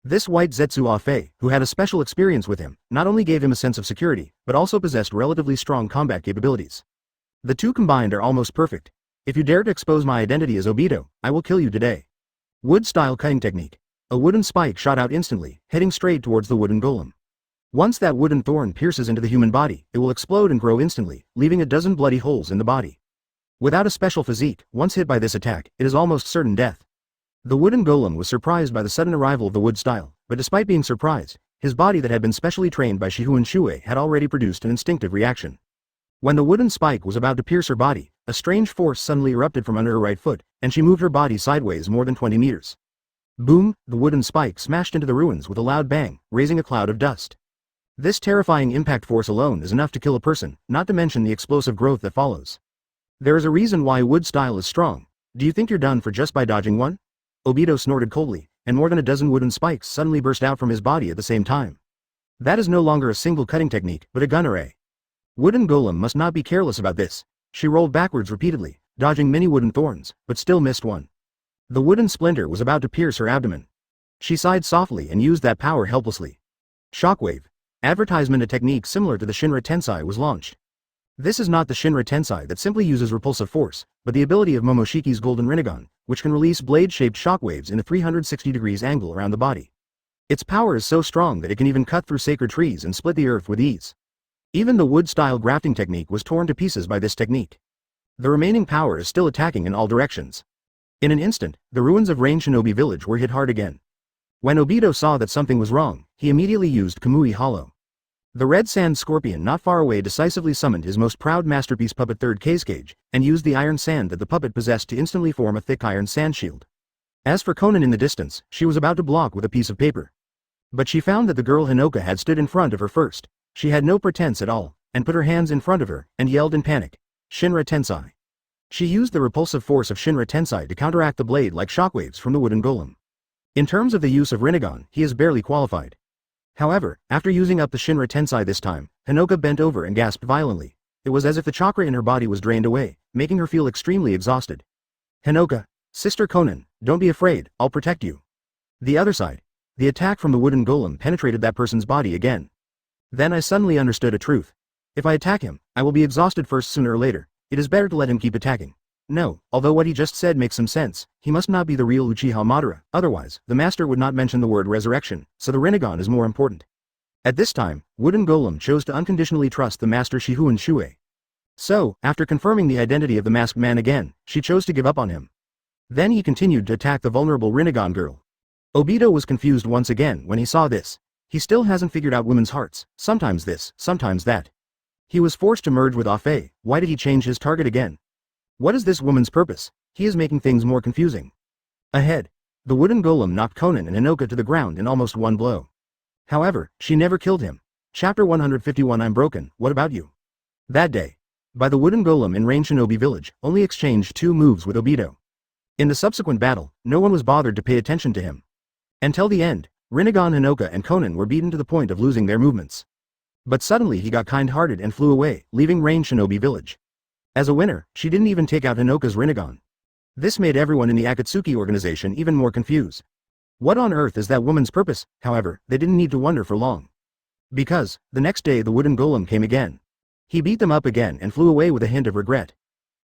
A: This White Zetsu Afei, who had a special experience with him, not only gave him a sense of security, but also possessed relatively strong combat capabilities. The two combined are almost perfect. If you dare to expose my identity as Obito, I will kill you today. Wood style cutting technique. A wooden spike shot out instantly, heading straight towards the wooden golem. Once that wooden thorn pierces into the human body, it will explode and grow instantly, leaving a dozen bloody holes in the body. Without a special physique, once hit by this attack, it is almost certain death. The wooden golem was surprised by the sudden arrival of the wood style, but despite being surprised, his body that had been specially trained by Shifengin Shuoye had already produced an instinctive reaction. When the wooden spike was about to pierce her body, a strange force suddenly erupted from under her right foot, and she moved her body sideways more than 20 meters. Boom, the wooden spike smashed into the ruins with a loud bang, raising a cloud of dust. This terrifying impact force alone is enough to kill a person, not to mention the explosive growth that follows. There is a reason why wood style is strong. Do you think you're done for just by dodging one? Obito snorted coldly, and more than a dozen wooden spikes suddenly burst out from his body at the same time. That is no longer a single cutting technique, but a gun array. Wooden golem must not be careless about this. She rolled backwards repeatedly, dodging many wooden thorns, but still missed one. The wooden splinter was about to pierce her abdomen. She sighed softly and used that power helplessly. Shockwave. Advertisement, a technique similar to the Shinra Tensei, was launched. This is not the Shinra Tensei that simply uses repulsive force, but the ability of Momoshiki's Golden Rinnegan, which can release blade-shaped shockwaves in a 360 degrees angle around the body. Its power is so strong that it can even cut through sacred trees and split the earth with ease. Even the wood-style grafting technique was torn to pieces by this technique. The remaining power is still attacking in all directions. In an instant, the ruins of Rain Shinobi Village were hit hard again. When Obito saw that something was wrong, he immediately used Kamui Hollow. The red sand scorpion not far away decisively summoned his most proud masterpiece puppet Third Cage, and used the iron sand that the puppet possessed to instantly form a thick iron sand shield. As for Konan in the distance, she was about to block with a piece of paper. But she found that the girl Hinoka had stood in front of her first. She had no pretense at all, and put her hands in front of her, and yelled in panic, "Shinra Tensei." She used the repulsive force of Shinra Tensei to counteract the blade-like shockwaves from the wooden golem. In terms of the use of Rinnegan, he is barely qualified. However, after using up the Shinra Tensei this time, Hinoka bent over and gasped violently. It was as if the chakra in her body was drained away, making her feel extremely exhausted. "Hinoka, Sister Konan, don't be afraid, I'll protect you." The other side. The attack from the wooden golem penetrated that person's body again. Then I suddenly understood a truth. If I attack him, I will be exhausted first sooner or later. It is better to let him keep attacking. No, although what he just said makes some sense, he must not be the real Uchiha Madara, otherwise, the master would not mention the word resurrection, so the Rinnegan is more important. At this time, Wooden Golem chose to unconditionally trust the master Shifengin Shuoye. So, after confirming the identity of the masked man again, she chose to give up on him. Then he continued to attack the vulnerable Rinnegan girl. Obito was confused once again when he saw this. He still hasn't figured out women's hearts, sometimes this, sometimes that. He was forced to merge with Afe. Why did he change his target again? What is this woman's purpose? He is making things more confusing. Ahead, the wooden golem knocked Konan and Hinoka to the ground in almost one blow. However, she never killed him. Chapter 151. I'm broken, what about you? That day, by the wooden golem in Rain Shinobi Village, only exchanged 2 moves with Obito. In the subsequent battle, no one was bothered to pay attention to him. Until the end, Rinnegan, Hinoka and Konan were beaten to the point of losing their movements. But suddenly he got kind-hearted and flew away, leaving Rain Shinobi Village. As a winner, she didn't even take out Hinoka's Rinnegan. This made everyone in the Akatsuki Organization even more confused. What on earth is that woman's purpose? However, they didn't need to wonder for long. Because, the next day the wooden golem came again. He beat them up again and flew away with a hint of regret.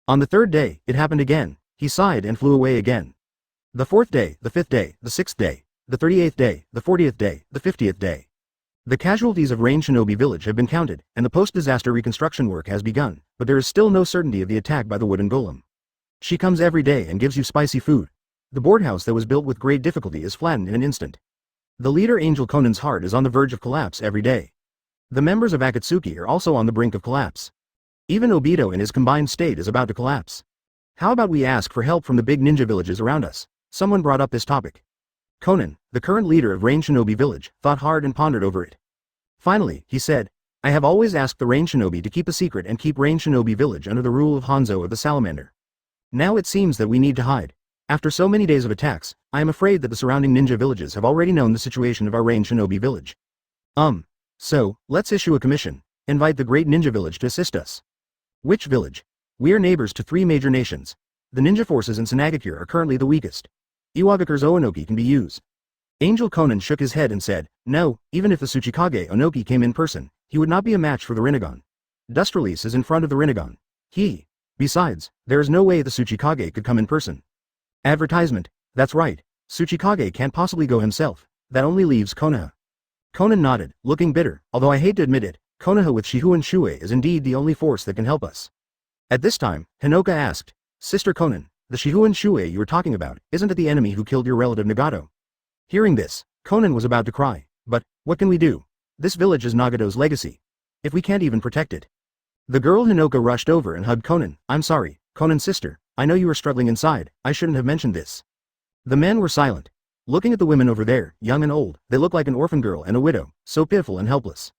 A: On the 3rd day, it happened again. He sighed and flew away again. The 4th day, the 5th day, the 6th day, the 38th day, the 40th day, the 50th day. The casualties of Rain Shinobi Village have been counted, and the post-disaster reconstruction work has begun, but there is still no certainty of the attack by the wooden golem. She comes every day and gives you spicy food. The boardhouse that was built with great difficulty is flattened in an instant. The leader Angel Konan's heart is on the verge of collapse every day. The members of Akatsuki are also on the brink of collapse. Even Obito in his combined state is about to collapse. How about we ask for help from the big ninja villages around us? Someone brought up this topic. Konan, the current leader of Rain Shinobi Village, thought hard and pondered over it. Finally, he said, I have always asked the Rain Shinobi to keep a secret and keep Rain Shinobi Village under the rule of Hanzo of the Salamander. Now it seems that we need to hide. After so many days of attacks, I am afraid that the surrounding ninja villages have already known the situation of our Rain Shinobi Village. So, let's issue a commission. Invite the great ninja village to assist us. Which village? We are neighbors to 3 major nations. The ninja forces in Sanagakure are currently the weakest. Iwagakure's Onoki can be used. Angel Konan shook his head and said, no, even if the Tsuchikage Onoki came in person, he would not be a match for the Rinnegan. Dust Release is in front of the Rinnegan. Besides, there is no way the Tsuchikage could come in person. Advertisement, that's right, Tsuchikage can't possibly go himself, that only leaves Konoha. Konan nodded, looking bitter, although I hate to admit it, Konoha with Shifengin Shuoye is indeed the only force that can help us. At this time, Hinoka asked, Sister Konan, the Shifengin Shuoye you were talking about, isn't it the enemy who killed your relative Nagato? Hearing this, Konan was about to cry, but, what can we do? This village is Nagato's legacy. If we can't even protect it. The girl Hinoka rushed over and hugged Konan. I'm sorry, Konan's sister, I know you were struggling inside, I shouldn't have mentioned this. The men were silent. Looking at the women over there, young and old, they look like an orphan girl and a widow, so pitiful and helpless.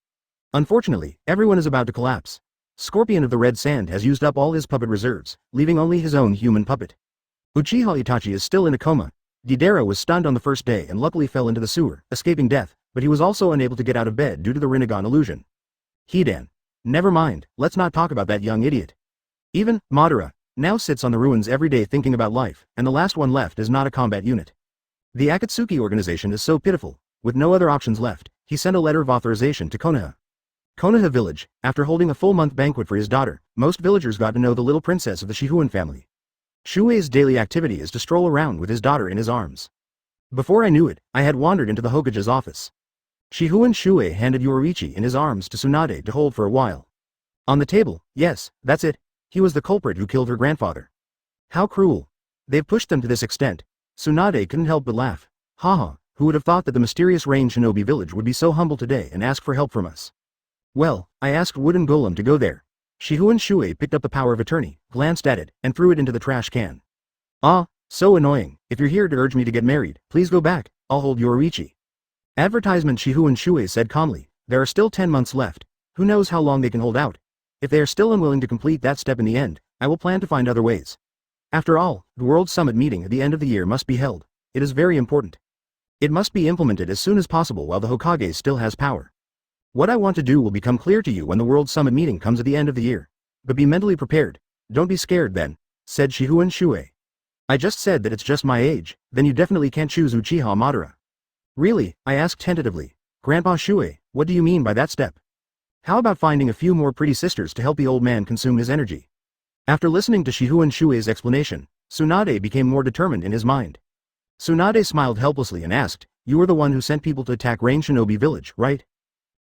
A: Unfortunately, everyone is about to collapse. Scorpion of the Red Sand has used up all his puppet reserves, leaving only his own human puppet. Uchiha Itachi is still in a coma. Deidara was stunned on the first day and luckily fell into the sewer, escaping death, but he was also unable to get out of bed due to the Rinnegan illusion. Hidan. Never mind, let's not talk about that young idiot. Even Madara now sits on the ruins every day thinking about life, and the last one left is not a combat unit. The Akatsuki Organization is so pitiful. With no other options left, he sent a letter of authorization to Konoha. Konoha village, after holding a full-month banquet for his daughter, most villagers got to know the little princess of the Shifengin family. Shuei's daily activity is to stroll around with his daughter in his arms. Before I knew it, I had wandered into the Hokage's office. Shifengin Shuoye handed Yoruichi in his arms to Tsunade to hold for a while. On the table, yes, that's it, he was the culprit who killed her grandfather. How cruel. They've pushed them to this extent. Tsunade couldn't help but laugh. Haha, who would have thought that the mysterious Rain Shinobi village would be so humble today and ask for help from us? Well, I asked Wooden Golem to go there. Shifengin Shuoye picked up the power of attorney, glanced at it, and threw it into the trash can. Ah, so annoying, if you're here to urge me to get married, please go back, I'll hold Yoruichi. Advertisement Shifengin Shuoye said calmly, there are still 10 months left, who knows how long they can hold out. If they are still unwilling to complete that step in the end, I will plan to find other ways. After all, the World Summit meeting at the end of the year must be held. It is very important. It must be implemented as soon as possible while the Hokage still has power. What I want to do will become clear to you when the World Summit meeting comes at the end of the year. But be mentally prepared. Don't be scared then, said Shifengin Shuoye. I just said that it's just my age, then you definitely can't choose Uchiha Madara. Really, I asked tentatively. Grandpa Shuoye, what do you mean by that step? How about finding a few more pretty sisters to help the old man consume his energy? After listening to Shifengin Shuoye's explanation, Tsunade became more determined in his mind. Tsunade smiled helplessly and asked, you were the one who sent people to attack Rain Shinobi village, right?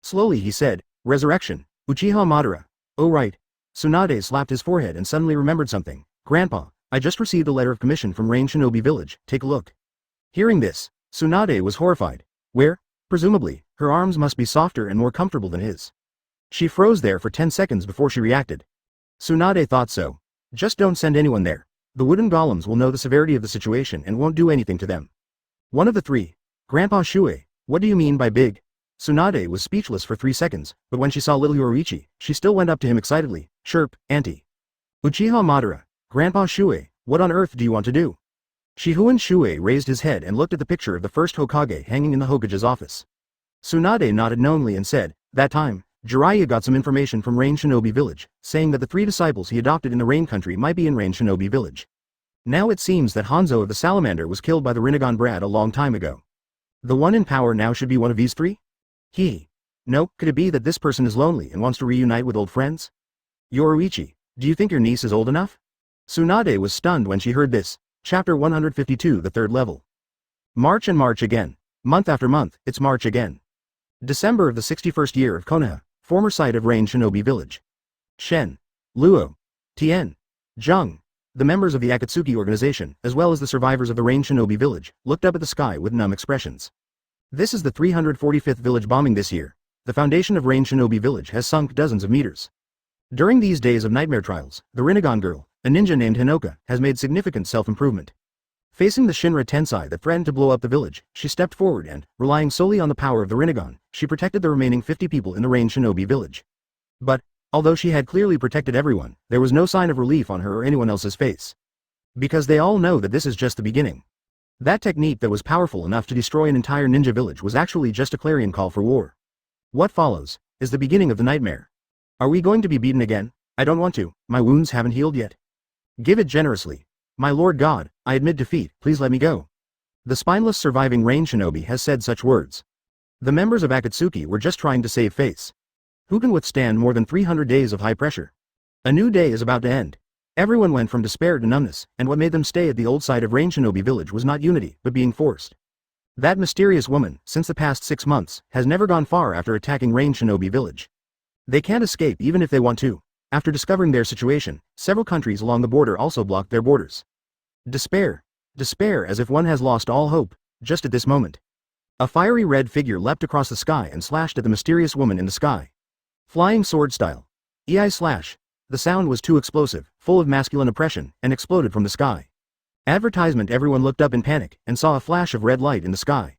A: Slowly he said, resurrection, Uchiha Madara. Oh right. Tsunade slapped his forehead and suddenly remembered something. Grandpa, I just received a letter of commission from Rain Shinobi village, take a look. Hearing this, Tsunade was horrified. Where? Presumably, her arms must be softer and more comfortable than his. She froze there for 10 seconds before she reacted. Tsunade thought so. Just don't send anyone there. The wooden golems will know the severity of the situation and won't do anything to them. One of the three. Grandpa Shuoye, what do you mean by big? Tsunade was speechless for 3 seconds, but when she saw little Yoruichi, she still went up to him excitedly. Chirp, Auntie. Uchiha Madara. Grandpa Shuoye, what on earth do you want to do? Shifengin Shuoye raised his head and looked at the picture of the first Hokage hanging in the Hokage's office. Tsunade nodded knowingly and said, that time, Jiraiya got some information from Rain Shinobi village, saying that the 3 disciples he adopted in the Rain country might be in Rain Shinobi village. Now it seems that Hanzo of the Salamander was killed by the Rinnegan Brad a long time ago. The one in power now should be one of these 3? No, could it be that this person is lonely and wants to reunite with old friends? Yoruichi, do you think your niece is old enough? Tsunade was stunned when she heard this. Chapter 152, the 3rd level. March and March again. Month after month, it's March again. December of the 61st year of Konoha, former site of Rain Shinobi village. Shen, Luo, Tien, Zheng, the members of the Akatsuki Organization, as well as the survivors of the Rain Shinobi village, looked up at the sky with numb expressions. This is the 345th village bombing this year. The foundation of Rain Shinobi village has sunk dozens of meters. During these days of nightmare trials, the Rinnegan girl, a ninja named Hinoka, has made significant self-improvement. Facing the Shinra Tensei that threatened to blow up the village, she stepped forward and, relying solely on the power of the Rinnegan, she protected the remaining 50 people in the Rain Shinobi village. But, although she had clearly protected everyone, there was no sign of relief on her or anyone else's face. Because they all know that this is just the beginning. That technique that was powerful enough to destroy an entire ninja village was actually just a clarion call for war. What follows is the beginning of the nightmare. Are we going to be beaten again? I don't want to, my wounds haven't healed yet. Give it generously. My Lord God, I admit defeat, please let me go. The spineless surviving Rain Shinobi has said such words. The members of Akatsuki were just trying to save face. Who can withstand more than 300 days of high pressure? A new day is about to end. Everyone went from despair to numbness, and what made them stay at the old site of Rain Shinobi Village was not unity, but being forced. That mysterious woman, since the past 6 months, has never gone far after attacking Rain Shinobi Village. They can't escape even if they want to. After discovering their situation, several countries along the border also blocked their borders. Despair. Despair as if one has lost all hope, just at this moment. A fiery red figure leapt across the sky and slashed at the mysterious woman in the sky. Flying sword style. EI slash. The sound was too explosive, full of masculine oppression, and exploded from the sky. Advertisement. Everyone looked up in panic, and saw a flash of red light in the sky.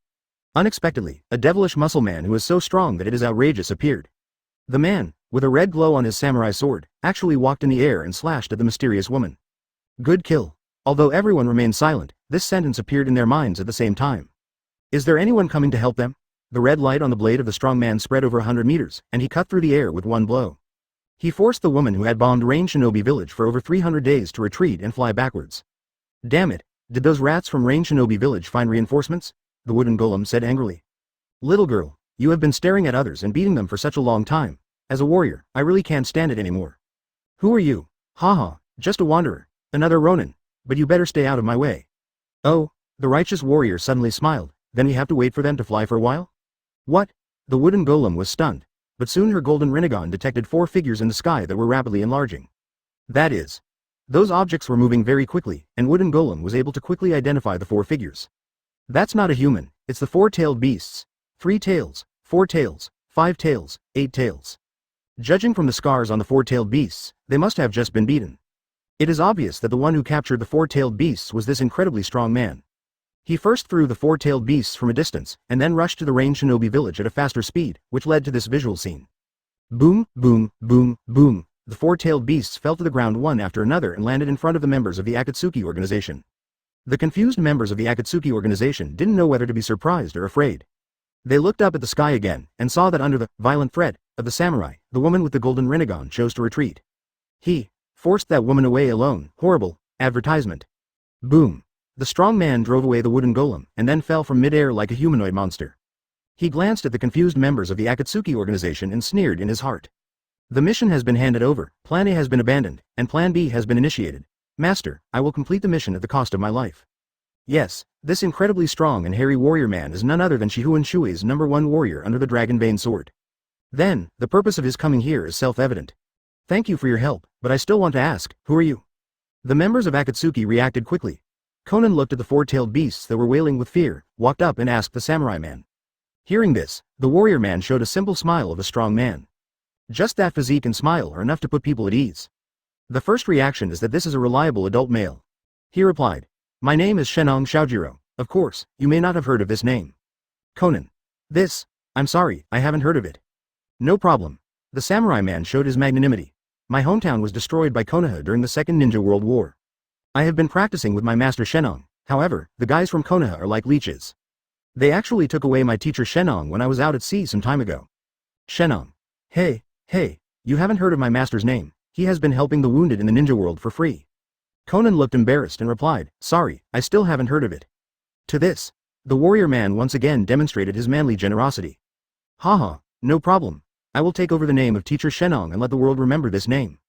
A: Unexpectedly, a devilish muscle man who is so strong that it is outrageous appeared. The man, with a red glow on his samurai sword, actually walked in the air and slashed at the mysterious woman. Good kill. Although everyone remained silent, this sentence appeared in their minds at the same time. Is there anyone coming to help them? The red light on the blade of the strong man spread over 100 meters, and he cut through the air with one blow. He forced the woman who had bombed Rain Shinobi Village for over 300 days to retreat and fly backwards. Damn it, did those rats from Rain Shinobi Village find reinforcements? The wooden golem said angrily. Little girl, you have been staring at others and beating them for such a long time. As a warrior, I really can't stand it anymore. Who are you? Haha, just a wanderer, another Ronin, but you better stay out of my way. Oh, the righteous warrior suddenly smiled, then we have to wait for them to fly for a while? What? The wooden golem was stunned. But soon her golden Rinnegan detected 4 figures in the sky that were rapidly enlarging. That is, those objects were moving very quickly, and wooden golem was able to quickly identify the 4 figures. That's not a human, it's the 4-tailed beasts. 3 tails, 4 tails, 5 tails, 8 tails. Judging from the scars on the 4-tailed beasts, they must have just been beaten. It is obvious that the one who captured the 4-tailed beasts was this incredibly strong man. He first threw the 4-tailed beasts from a distance, and then rushed to the Rain Shinobi Village at a faster speed, which led to this visual scene. Boom, boom, boom, boom. The 4-tailed beasts fell to the ground one after another and landed in front of the members of the Akatsuki Organization. The confused members of the Akatsuki Organization didn't know whether to be surprised or afraid. They looked up at the sky again, and saw that under the violent threat of the samurai, the woman with the golden Rinnegan chose to retreat. He forced that woman away alone. Horrible advertisement. Boom. The strong man drove away the wooden golem, and then fell from mid-air like a humanoid monster. He glanced at the confused members of the Akatsuki Organization and sneered in his heart. The mission has been handed over, Plan A has been abandoned, and Plan B has been initiated. Master, I will complete the mission at the cost of my life. Yes, this incredibly strong and hairy warrior man is none other than Shifengin Shuoye's #1 warrior under the dragon vein sword. Then, the purpose of his coming here is self-evident. Thank you for your help, but I still want to ask, who are you? The members of Akatsuki reacted quickly. Conan looked at the 4-tailed beasts that were wailing with fear, walked up and asked the samurai man. Hearing this, the warrior man showed a simple smile of a strong man. Just that physique and smile are enough to put people at ease. The first reaction is that this is a reliable adult male. He replied, my name is Shenong Shaojiro. Of course, you may not have heard of this name. Conan. I'm sorry, I haven't heard of it. No problem. The samurai man showed his magnanimity. My hometown was destroyed by Konoha during the Second Ninja World War. I have been practicing with my master Shenong, however, the guys from Konoha are like leeches. They actually took away my teacher Shenong when I was out at sea some time ago. Shenong. Hey, you haven't heard of my master's name, he has been helping the wounded in the ninja world for free. Conan looked embarrassed and replied, sorry, I still haven't heard of it. To this, the warrior man once again demonstrated his manly generosity. Haha, no problem. I will take over the name of teacher Shenong and let the world remember this name.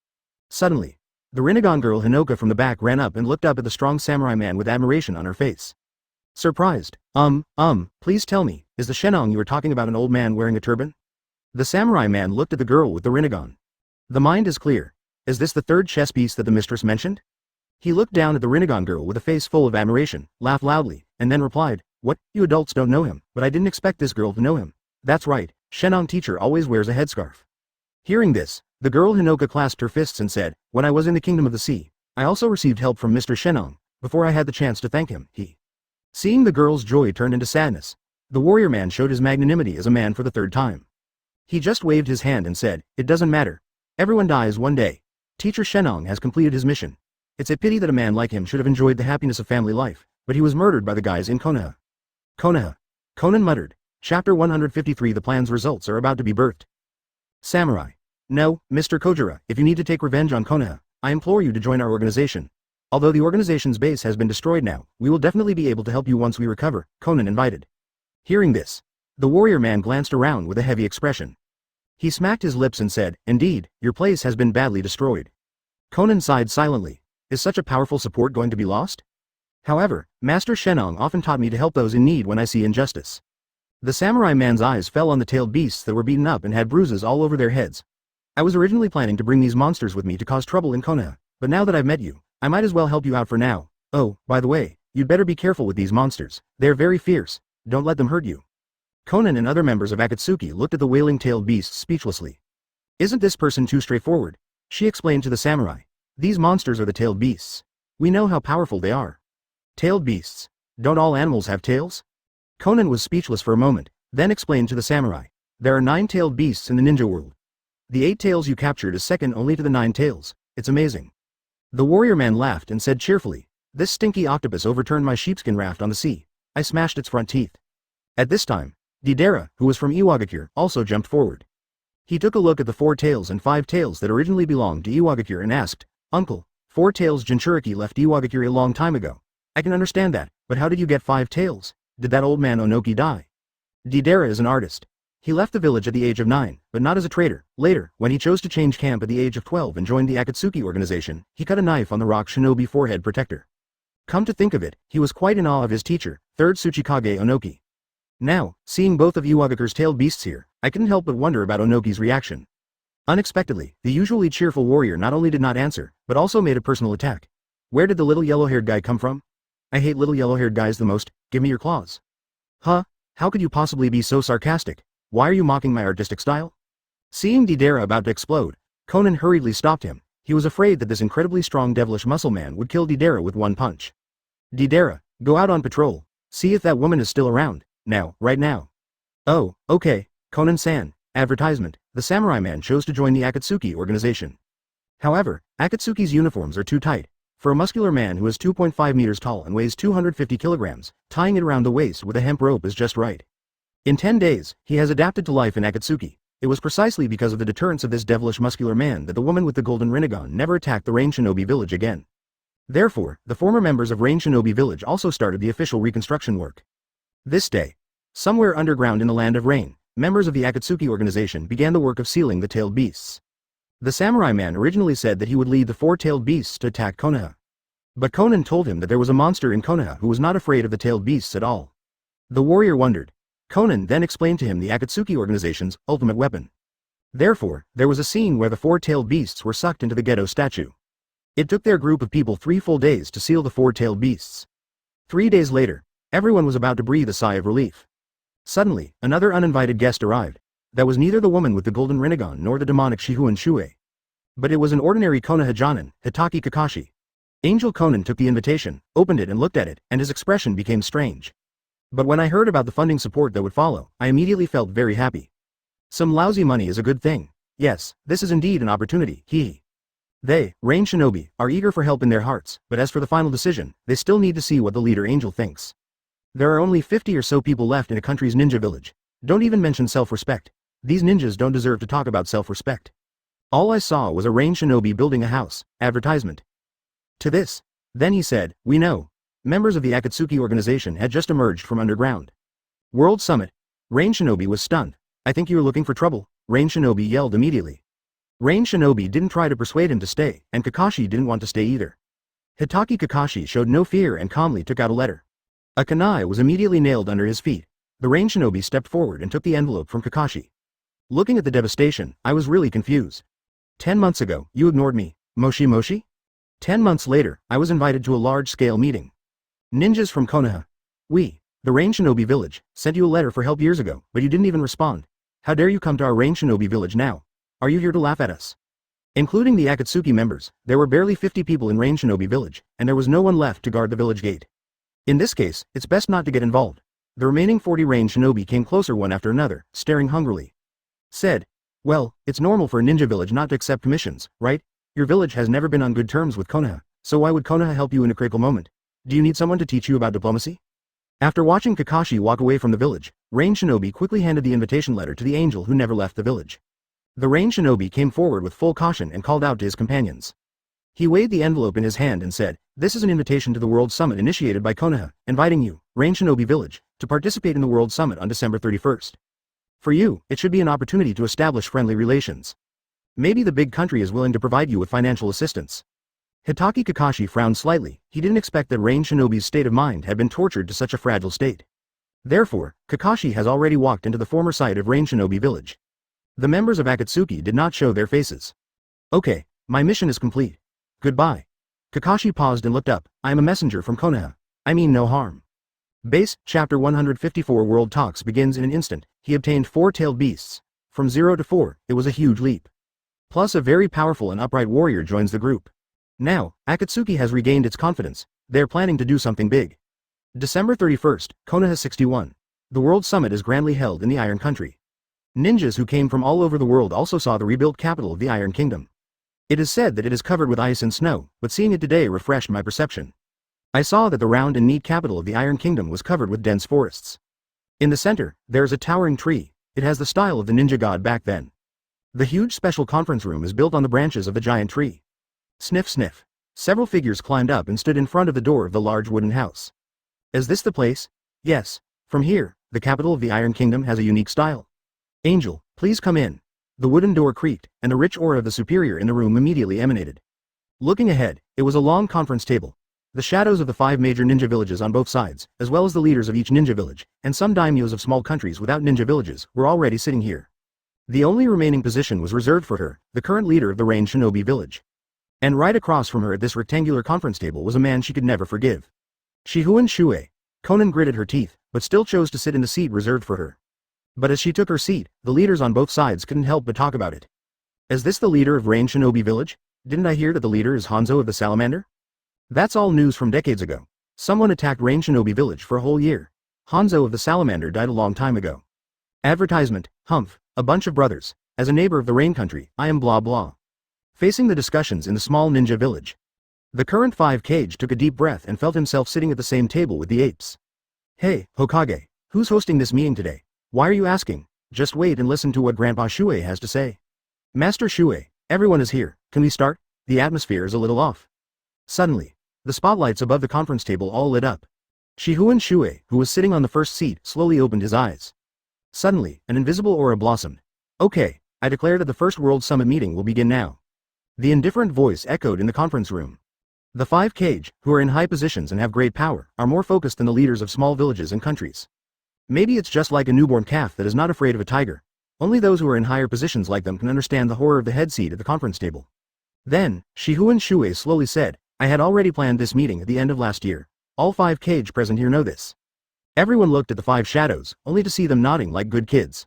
A: Suddenly, the Rinnegan girl Hinoka from the back ran up and looked up at the strong samurai man with admiration on her face. Surprised, please tell me, is the Shenong you were talking about an old man wearing a turban? The samurai man looked at the girl with the Rinnegan. The mind is clear. Is this the 3rd chess piece that the mistress mentioned? He looked down at the Rinnegan girl with a face full of admiration, laughed loudly, and then replied, what, you adults don't know him, but I didn't expect this girl to know him. That's right, Shenong teacher always wears a headscarf. Hearing this, the girl Hinoka clasped her fists and said, when I was in the Kingdom of the Sea, I also received help from Mr. Shenong, before I had the chance to thank him, Seeing the girl's joy turned into sadness, the warrior man showed his magnanimity as a man for the 3rd time. He just waved his hand and said, it doesn't matter. Everyone dies one day. Teacher Shenong has completed his mission. It's a pity that a man like him should have enjoyed the happiness of family life, but he was murdered by the guys in Konoha. Konoha. Conan muttered. Chapter 153. The plan's results are about to be birthed. Samurai. No, Mr. Kojira, if you need to take revenge on Konoha, I implore you to join our organization. Although the organization's base has been destroyed now, we will definitely be able to help you once we recover, Conan invited. Hearing this, the warrior man glanced around with a heavy expression. He smacked his lips and said, indeed, your place has been badly destroyed. Conan sighed silently. Is such a powerful support going to be lost? However, Master Shenong often taught me to help those in need when I see injustice. The samurai man's eyes fell on the tailed beasts that were beaten up and had bruises all over their heads. I was originally planning to bring these monsters with me to cause trouble in Konoha, but now that I've met you, I might as well help you out for now. Oh, by the way, you'd better be careful with these monsters. They're very fierce. Don't let them hurt you. Conan and other members of Akatsuki looked at the wailing tailed beasts speechlessly. Isn't this person too straightforward? She explained to the samurai. These monsters are the tailed beasts. We know how powerful they are. Tailed beasts. Don't all animals have tails? Conan was speechless for a moment, then explained to the samurai. There are 9 tailed beasts in the ninja world. The 8 tails you captured is second only to the 9 tails. It's amazing. The warrior man laughed and said cheerfully, this stinky octopus overturned my sheepskin raft on the sea. I smashed its front teeth. At this time, Deidara, who was from Iwagakure, also jumped forward. He took a look at the 4 tails and 5 tails that originally belonged to Iwagakure and asked, Uncle, 4 tails Jinchuriki left Iwagakure a long time ago. I can understand that, but how did you get 5 tails? Did that old man Onoki die? Deidara is an artist. He left the village at the age of 9, but not as a trader. Later, when he chose to change camp at the age of 12 and joined the Akatsuki Organization, he cut a knife on the rock Shinobi forehead protector. Come to think of it, he was quite in awe of his teacher, 3rd Tsuchikage Onoki. Now, seeing both of Iwagakure's tailed beasts here, I couldn't help but wonder about Onoki's reaction. Unexpectedly, the usually cheerful warrior not only did not answer, but also made a personal attack. Where did the little yellow-haired guy come from? I hate little yellow-haired guys the most. Give me your claws. Huh? How could you possibly be so sarcastic? Why are you mocking my artistic style? Seeing Deidara about to explode, Conan hurriedly stopped him. He was afraid that this incredibly strong devilish muscle man would kill Deidara with one punch. Deidara, go out on patrol. See if that woman is still around. Now, right now. Oh, okay, Conan-san. Advertisement. The samurai man chose to join the Akatsuki Organization. However, Akatsuki's uniforms are too tight. For a muscular man who is 2.5 meters tall and weighs 250 kilograms, tying it around the waist with a hemp rope is just right. In 10 days, he has adapted to life in Akatsuki. It was precisely because of the deterrence of this devilish muscular man that the woman with the golden rinnegan never attacked the Rain Shinobi village again. Therefore, the former members of Rain Shinobi village also started the official reconstruction work. This day, somewhere underground in the land of rain, members of the Akatsuki Organization began the work of sealing the tailed beasts. The samurai man originally said that he would lead the 4 tailed beasts to attack Konoha. But Conan told him that there was a monster in Konoha who was not afraid of the tailed beasts at all. The warrior wondered. Conan then explained to him the Akatsuki Organization's ultimate weapon. Therefore, there was a scene where the 4 tailed beasts were sucked into the ghetto statue. It took their group of people 3 full days to seal the 4 tailed beasts. 3 days later, everyone was about to breathe a sigh of relief. Suddenly, another uninvited guest arrived. That was neither the woman with the golden rinnegan nor the demonic Shifengin Shuoye. But it was an ordinary Konoha Jonin, Hitaki Kakashi. Angel Conan took the invitation, opened it and looked at it, and his expression became strange. But when I heard about the funding support that would follow, I immediately felt very happy. Some lousy money is a good thing. Yes, this is indeed an opportunity, hee. They, Rain Shinobi, are eager for help in their hearts, but as for the final decision, they still need to see what the leader Angel thinks. There are only 50 or so people left in a country's ninja village. Don't even mention self-respect. These ninjas don't deserve to talk about self-respect. All I saw was a Rain Shinobi building a house, advertisement. To this. Then he said, we know. Members of the Akatsuki Organization had just emerged from underground. World Summit. Rain Shinobi was stunned. I think you are looking for trouble, Rain Shinobi yelled immediately. Rain Shinobi didn't try to persuade him to stay, and Kakashi didn't want to stay either. Hitaki Kakashi showed no fear and calmly took out a letter. A kunai was immediately nailed under his feet. The Rain Shinobi stepped forward and took the envelope from Kakashi. Looking at the devastation, I was really confused. 10 months ago, you ignored me, Moshi Moshi? 10 months later, I was invited to a large-scale meeting. Ninjas from Konoha. We, the Rain Shinobi village, sent you a letter for help years ago, but you didn't even respond. How dare you come to our Rain Shinobi village now? Are you here to laugh at us? Including the Akatsuki members, there were barely 50 people in Rain Shinobi village, and there was no one left to guard the village gate. In this case, it's best not to get involved. The remaining 40 Rain Shinobi came closer one after another, staring hungrily. Said, well, it's normal for a ninja village not to accept commissions, right? Your village has never been on good terms with Konoha, so why would Konoha help you in a critical moment? Do you need someone to teach you about diplomacy? After watching Kakashi walk away from the village, Rain Shinobi quickly handed the invitation letter to the angel who never left the village. The Rain Shinobi came forward with full caution and called out to his companions. He weighed the envelope in his hand and said, this is an invitation to the World Summit initiated by Konoha, inviting you, Rain Shinobi Village, to participate in the World Summit on December 31st. For you, it should be an opportunity to establish friendly relations. Maybe the big country is willing to provide you with financial assistance. Hitaki Kakashi frowned slightly. He didn't expect that Rain Shinobi's state of mind had been tortured to such a fragile state. Therefore, Kakashi has already walked into the former site of Rain Shinobi village. The members of Akatsuki did not show their faces. Okay, my mission is complete. Goodbye. Kakashi paused and looked up. I am a messenger from Konoha. I mean no harm. Base, Chapter 154 World Talks begins in an instant. He obtained 4-tailed beasts. From 0 to 4, it was a huge leap. Plus a very powerful and upright warrior joins the group. Now, Akatsuki has regained its confidence. They're planning to do something big. December 31st, Konoha 61. The World Summit is grandly held in the Iron Country. Ninjas who came from all over the world also saw the rebuilt capital of the Iron Kingdom. It is said that it is covered with ice and snow, but seeing it today refreshed my perception. I saw that the round and neat capital of the Iron Kingdom was covered with dense forests. In the center, there is a towering tree. It has the style of the ninja god back then. The huge special conference room is built on the branches of the giant tree. Sniff sniff. Several figures climbed up and stood in front of the door of the large wooden house. Is this the place? Yes. From here, the capital of the Iron Kingdom has a unique style. Angel, please come in. The wooden door creaked, and a rich aura of the superior in the room immediately emanated. Looking ahead, it was a long conference table. The shadows of the 5 major ninja villages on both sides, as well as the leaders of each ninja village, and some daimyos of small countries without ninja villages, were already sitting here. The only remaining position was reserved for her, the current leader of the Rain Shinobi village. And right across from her at this rectangular conference table was a man she could never forgive. Shifengin Shuoye. Conan gritted her teeth, but still chose to sit in the seat reserved for her. But as she took her seat, the leaders on both sides couldn't help but talk about it. Is this the leader of Rain Shinobi village? Didn't I hear that the leader is Hanzo of the Salamander? That's all news from decades ago. Someone attacked Rain Shinobi village for a whole year. Hanzo of the Salamander died a long time ago. Advertisement, humph, a bunch of brothers. As a neighbor of the Rain country, I am blah blah. Facing the discussions in the small ninja village. The current 5 Kage took a deep breath and felt himself sitting at the same table with the apes. Hey, Hokage, who's hosting this meeting today? Why are you asking? Just wait and listen to what Grandpa Shuoye has to say. Master Shuoye, everyone is here. Can we start? The atmosphere is a little off. Suddenly, the spotlights above the conference table all lit up. Shifengin Shuoye, who was sitting on the first seat, slowly opened his eyes. Suddenly, an invisible aura blossomed. Okay, I declare that the first World Summit meeting will begin now. The indifferent voice echoed in the conference room. The 5 Kage, who are in high positions and have great power, are more focused than the leaders of small villages and countries. Maybe it's just like a newborn calf that is not afraid of a tiger. Only those who are in higher positions like them can understand the horror of the head seat at the conference table. Then, Shifengin Shuoye slowly said, I had already planned this meeting at the end of last year. All 5 Kage present here know this. Everyone looked at the 5 shadows, only to see them nodding like good kids.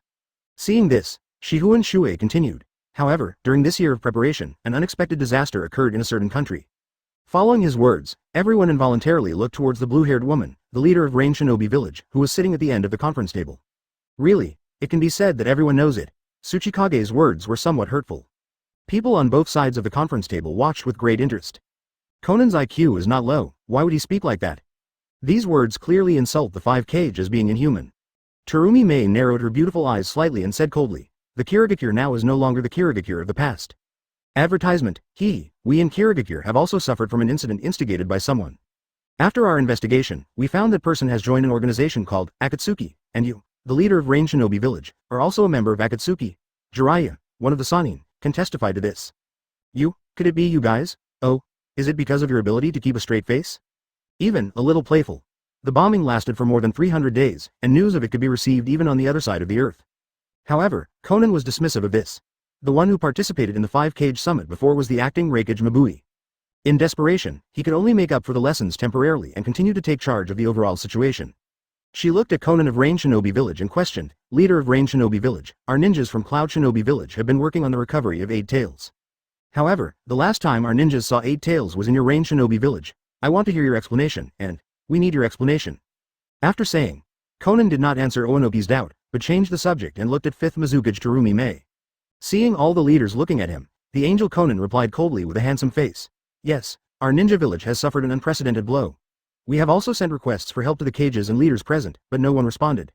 A: Seeing this, Shifengin Shuoye continued. However, during this year of preparation, an unexpected disaster occurred in a certain country. Following his words, everyone involuntarily looked towards the blue-haired woman, the leader of Rain Shinobi village, who was sitting at the end of the conference table. Really, it can be said that everyone knows it. Tsuchikage's words were somewhat hurtful. People on both sides of the conference table watched with great interest. Conan's IQ is not low, why would he speak like that? These words clearly insult the 5 Kage as being inhuman. Terumi Mei narrowed her beautiful eyes slightly and said coldly, the Kirigakure now is no longer the Kirigakure of the past. Advertisement, we in Kirigakure have also suffered from an incident instigated by someone. After our investigation, we found that person has joined an organization called Akatsuki, and you, the leader of Rain Shinobi village, are also a member of Akatsuki. Jiraiya, one of the Sanin, can testify to this. You, could it be you guys? Oh, is it because of your ability to keep a straight face? Even a little playful. The bombing lasted for more than 300 days, and news of it could be received even on the other side of the earth. However, Conan was dismissive of this. The one who participated in the 5 Kage summit before was the acting Reikage Mabui. In desperation, he could only make up for the lessons temporarily and continue to take charge of the overall situation. She looked at Conan of Rain Shinobi village and questioned, leader of Rain Shinobi village, our ninjas from Cloud Shinobi village have been working on the recovery of 8 tails. However, the last time our ninjas saw 8 tails was in your Rain Shinobi village. I want to hear your explanation, and we need your explanation. After saying, Conan did not answer Onoki's doubt, but changed the subject and looked at 5th Mizukage Terumi Mei. Seeing all the leaders looking at him, the angel Conan replied coldly with a handsome face. Yes, our ninja village has suffered an unprecedented blow. We have also sent requests for help to the Kages and leaders present, but no one responded.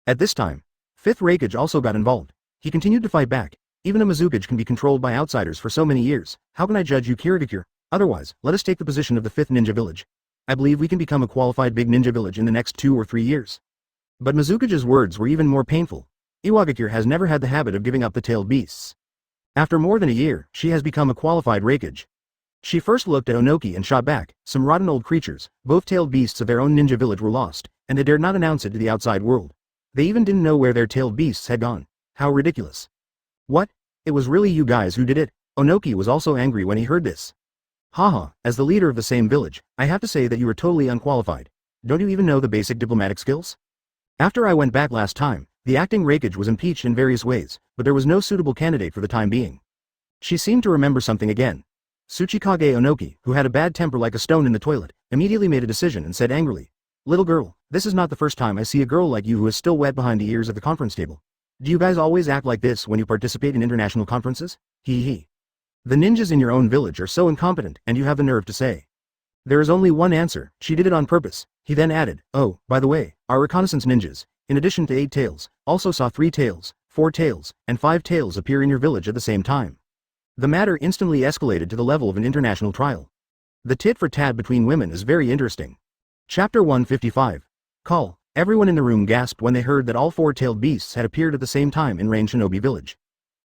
A: At this time, 5th Reikage also got involved. He continued to fight back. Even a Mizukage can be controlled by outsiders for so many years. How can I judge you Kirigakure? Otherwise, let us take the position of the 5th ninja village. I believe we can become a qualified big ninja village in the next 2 or 3 years. But Mizukage's words were even more painful. Iwagakure has never had the habit of giving up the tailed beasts. After more than a year, she has become a qualified raikage. She first looked at Onoki and shot back. Some rotten old creatures, both tailed beasts of their own ninja village, were lost, and they dared not announce it to the outside world. They even didn't know where their tailed beasts had gone. How ridiculous. What? It was really you guys who did it? Onoki was also angry when he heard this. Haha, as the leader of the same village, I have to say that you are totally unqualified. Don't you even know the basic diplomatic skills? After I went back last time, the acting raikage was impeached in various ways, but there was no suitable candidate for the time being. She seemed to remember something again. Tsuchikage Onoki, who had a bad temper like a stone in the toilet, immediately made a decision and said angrily, "Little girl, this is not the first time I see a girl like you who is still wet behind the ears at the conference table. Do you guys always act like this when you participate in international conferences? Hee hee. The ninjas in your own village are so incompetent, and you have the nerve to say." There is only one answer: she did it on purpose. He then added, "Oh, by the way, our reconnaissance ninjas, in addition to 8 tails, also saw 3 tails, 4 tails, and 5 tails appear in your village at the same time." The matter instantly escalated to the level of an international trial. The tit for tat between women is very interesting. Chapter 155. Call. Everyone in the room gasped when they heard that all 4-tailed beasts had appeared at the same time in Rain Shinobi Village.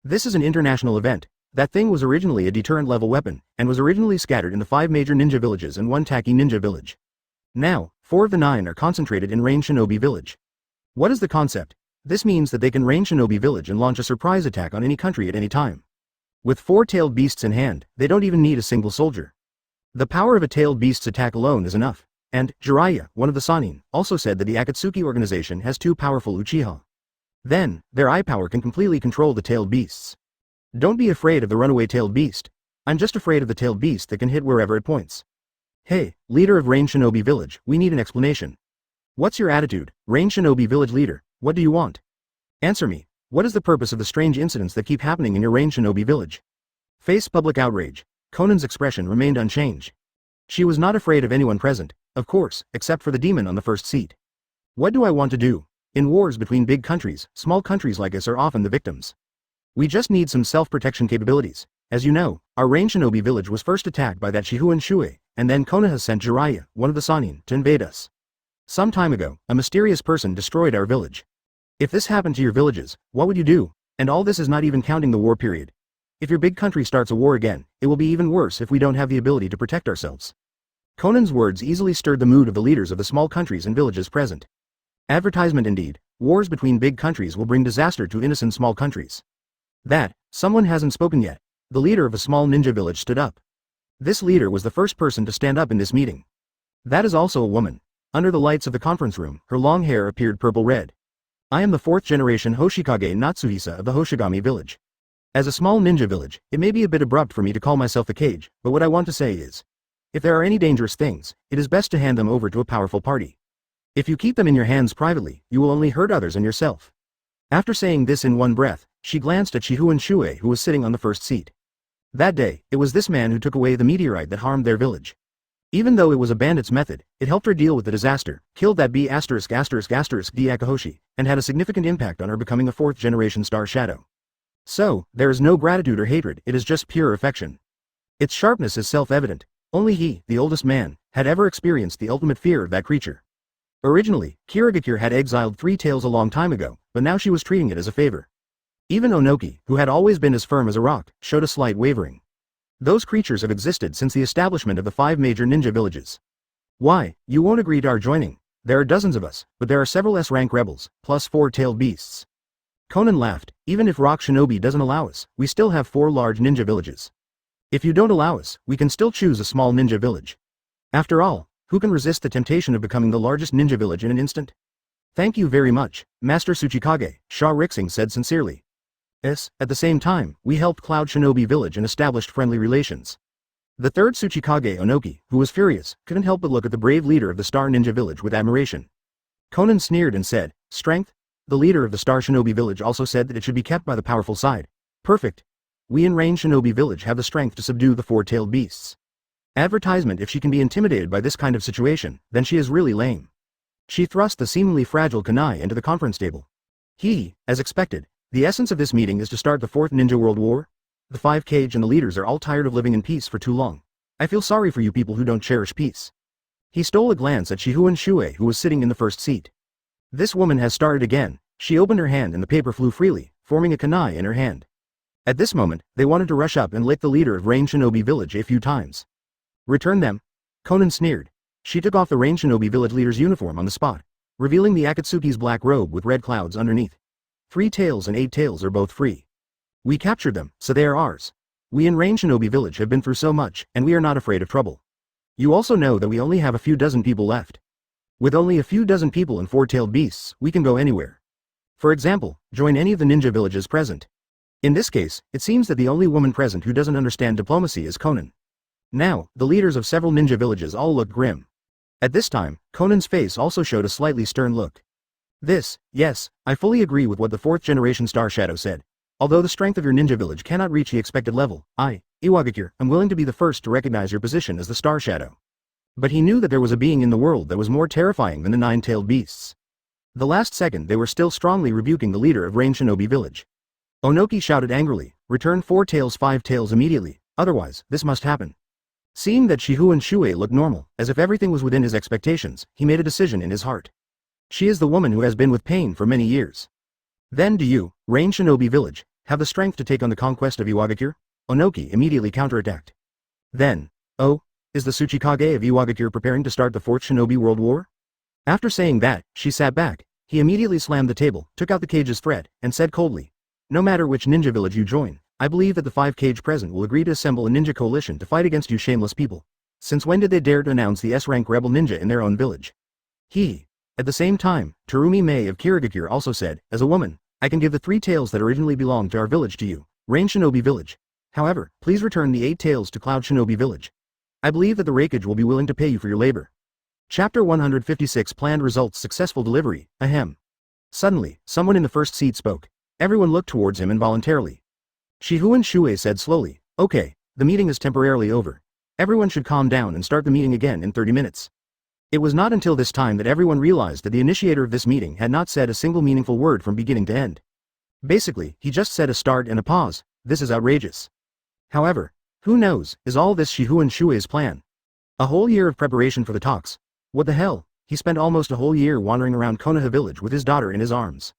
A: This is an international event. That thing was originally a deterrent-level weapon, and was originally scattered in the 5 major ninja villages and 1 Taki ninja village. Now, 4 of the 9 are concentrated in Rain Shinobi Village. What is the concept? This means that they can Rain Shinobi Village and launch a surprise attack on any country at any time. With 4-tailed beasts in hand, they don't even need a single soldier. The power of a tailed beast's attack alone is enough. And Jiraiya, one of the Sannin, also said that the Akatsuki Organization has 2 powerful Uchiha. Then, their eye power can completely control the tailed beasts. Don't be afraid of the runaway tailed beast. I'm just afraid of the tailed beast that can hit wherever it points. Hey, leader of Rain Shinobi Village, we need an explanation. What's your attitude, Rain Shinobi Village leader? What do you want? Answer me. What is the purpose of the strange incidents that keep happening in your Rain Shinobi Village? Face public outrage. Conan's expression remained unchanged. She was not afraid of anyone present, of course, except for the demon on the first seat. What do I want to do? In wars between big countries, small countries like us are often the victims. We just need some self-protection capabilities. As you know, our Rain Shinobi Village was first attacked by that Shifengin Shuoye, and then Konoha sent Jiraiya, one of the Sannin, to invade us. Some time ago, a mysterious person destroyed our village. If this happened to your villages, what would you do? And all this is not even counting the war period. If your big country starts a war again, it will be even worse if we don't have the ability to protect ourselves. Conan's words easily stirred the mood of the leaders of the small countries and villages present. Advertisement indeed. Wars between big countries will bring disaster to innocent small countries. That, someone hasn't spoken yet. The leader of a small ninja village stood up. This leader was the first person to stand up in this meeting. That is also a woman. Under the lights of the conference room, her long hair appeared purple-red. I am the 4th generation Hoshikage Natsuhisa of the Hoshigami village. As a small ninja village, it may be a bit abrupt for me to call myself the Cage, but what I want to say is, if there are any dangerous things, it is best to hand them over to a powerful party. If you keep them in your hands privately, you will only hurt others and yourself. After saying this in one breath, she glanced at Shifengin Shuoye, who was sitting on the first seat. That day, it was this man who took away the meteorite that harmed their village. Even though it was a bandit's method, it helped her deal with the disaster, killed that B******** D Akahoshi, and had a significant impact on her becoming a 4th generation Star Shadow. So, there is no gratitude or hatred, it is just pure affection. Its sharpness is self-evident. Only he, the oldest man, had ever experienced the ultimate fear of that creature. Originally, Kirigakure had exiled 3 tails a long time ago, but now she was treating it as a favor. Even Onoki, who had always been as firm as a rock, showed a slight wavering. Those creatures have existed since the establishment of the 5 major ninja villages. Why, you won't agree to our joining? There are dozens of us, but there are several S-rank rebels, plus 4-tailed beasts. Conan laughed. Even if Rock Shinobi doesn't allow us, we still have 4 large ninja villages. If you don't allow us, we can still choose a small ninja village. After all, who can resist the temptation of becoming the largest ninja village in an instant? Thank you very much, Master Tsuchikage, Sha Rixing said sincerely. At the same time, we helped Cloud Shinobi Village and established friendly relations. The 3rd Tsuchikage Onoki, who was furious, couldn't help but look at the brave leader of the Star Ninja Village with admiration. Conan sneered and said, "Strength?" The leader of the Star Shinobi Village also said that it should be kept by the powerful side. Perfect. We in Rain Shinobi Village have the strength to subdue the 4-tailed beasts. Advertisement: if she can be intimidated by this kind of situation, then she is really lame. She thrust the seemingly fragile kunai into the conference table. As expected, the essence of this meeting is to start the 4th Ninja World War? The 5 Cage and the leaders are all tired of living in peace for too long. I feel sorry for you people who don't cherish peace. He stole a glance at Shifengin Shuoye, who was sitting in the first seat. This woman has started again. She opened her hand and the paper flew freely, forming a kunai in her hand. At this moment, they wanted to rush up and lick the leader of Rain Shinobi Village a few times. Return them? Konan sneered. She took off the Rain Shinobi Village leader's uniform on the spot, revealing the Akatsuki's black robe with red clouds underneath. 3 tails and 8 tails are both free. We captured them, so they are ours. We in Rain Shinobi Village have been through so much, and we are not afraid of trouble. You also know that we only have a few dozen people left. With only a few dozen people and 4-tailed beasts, we can go anywhere. For example, join any of the ninja villages present. In this case, it seems that the only woman present who doesn't understand diplomacy is Konan. Now, the leaders of several ninja villages all looked grim. At this time, Konan's face also showed a slightly stern look. Yes, I fully agree with what the 4th generation Star Shadow said. Although the strength of your ninja village cannot reach the expected level, I, Iwagakure, am willing to be the first to recognize your position as the Star Shadow. But he knew that there was a being in the world that was more terrifying than the 9-tailed beasts. The last second they were still strongly rebuking the leader of Rain Shinobi Village. Onoki shouted angrily, return 4 tails 5 tails immediately, otherwise, this must happen. Seeing that Shifengin Shuoye looked normal, as if everything was within his expectations, he made a decision in his heart. She is the woman who has been with pain for many years. Then do you, Rain Shinobi Village, have the strength to take on the conquest of Iwagakure? Onoki immediately counterattacked. Then, oh, is the Tsuchikage of Iwagakure preparing to start the 4th Shinobi World War? After saying that, she sat back. He immediately slammed the table, took out the cage's thread, and said coldly, no matter which ninja village you join, I believe that the 5 cage present will agree to assemble a ninja coalition to fight against you shameless people. Since when did they dare to announce the S-rank rebel ninja in their own village? At the same time, Terumi Mei of Kirigakure also said, as a woman, I can give the 3 tails that originally belonged to our village to you, Rain Shinobi Village. However, please return the 8 tails to Cloud Shinobi Village. I believe that the Raikage will be willing to pay you for your labor. Chapter 156 Planned Results Successful Delivery, ahem. Suddenly, someone in the first seat spoke. Everyone looked towards him involuntarily. Shifengin Shuoye said slowly, okay, the meeting is temporarily over. Everyone should calm down and start the meeting again in 30 minutes. It was not until this time that everyone realized that the initiator of this meeting had not said a single meaningful word from beginning to end. Basically, he just said a start and a pause. This is outrageous. However, who knows, is all this Shifengin Shuoye's plan? A whole year of preparation for the talks. What the hell, he spent almost a whole year wandering around Konoha village with his daughter in his arms.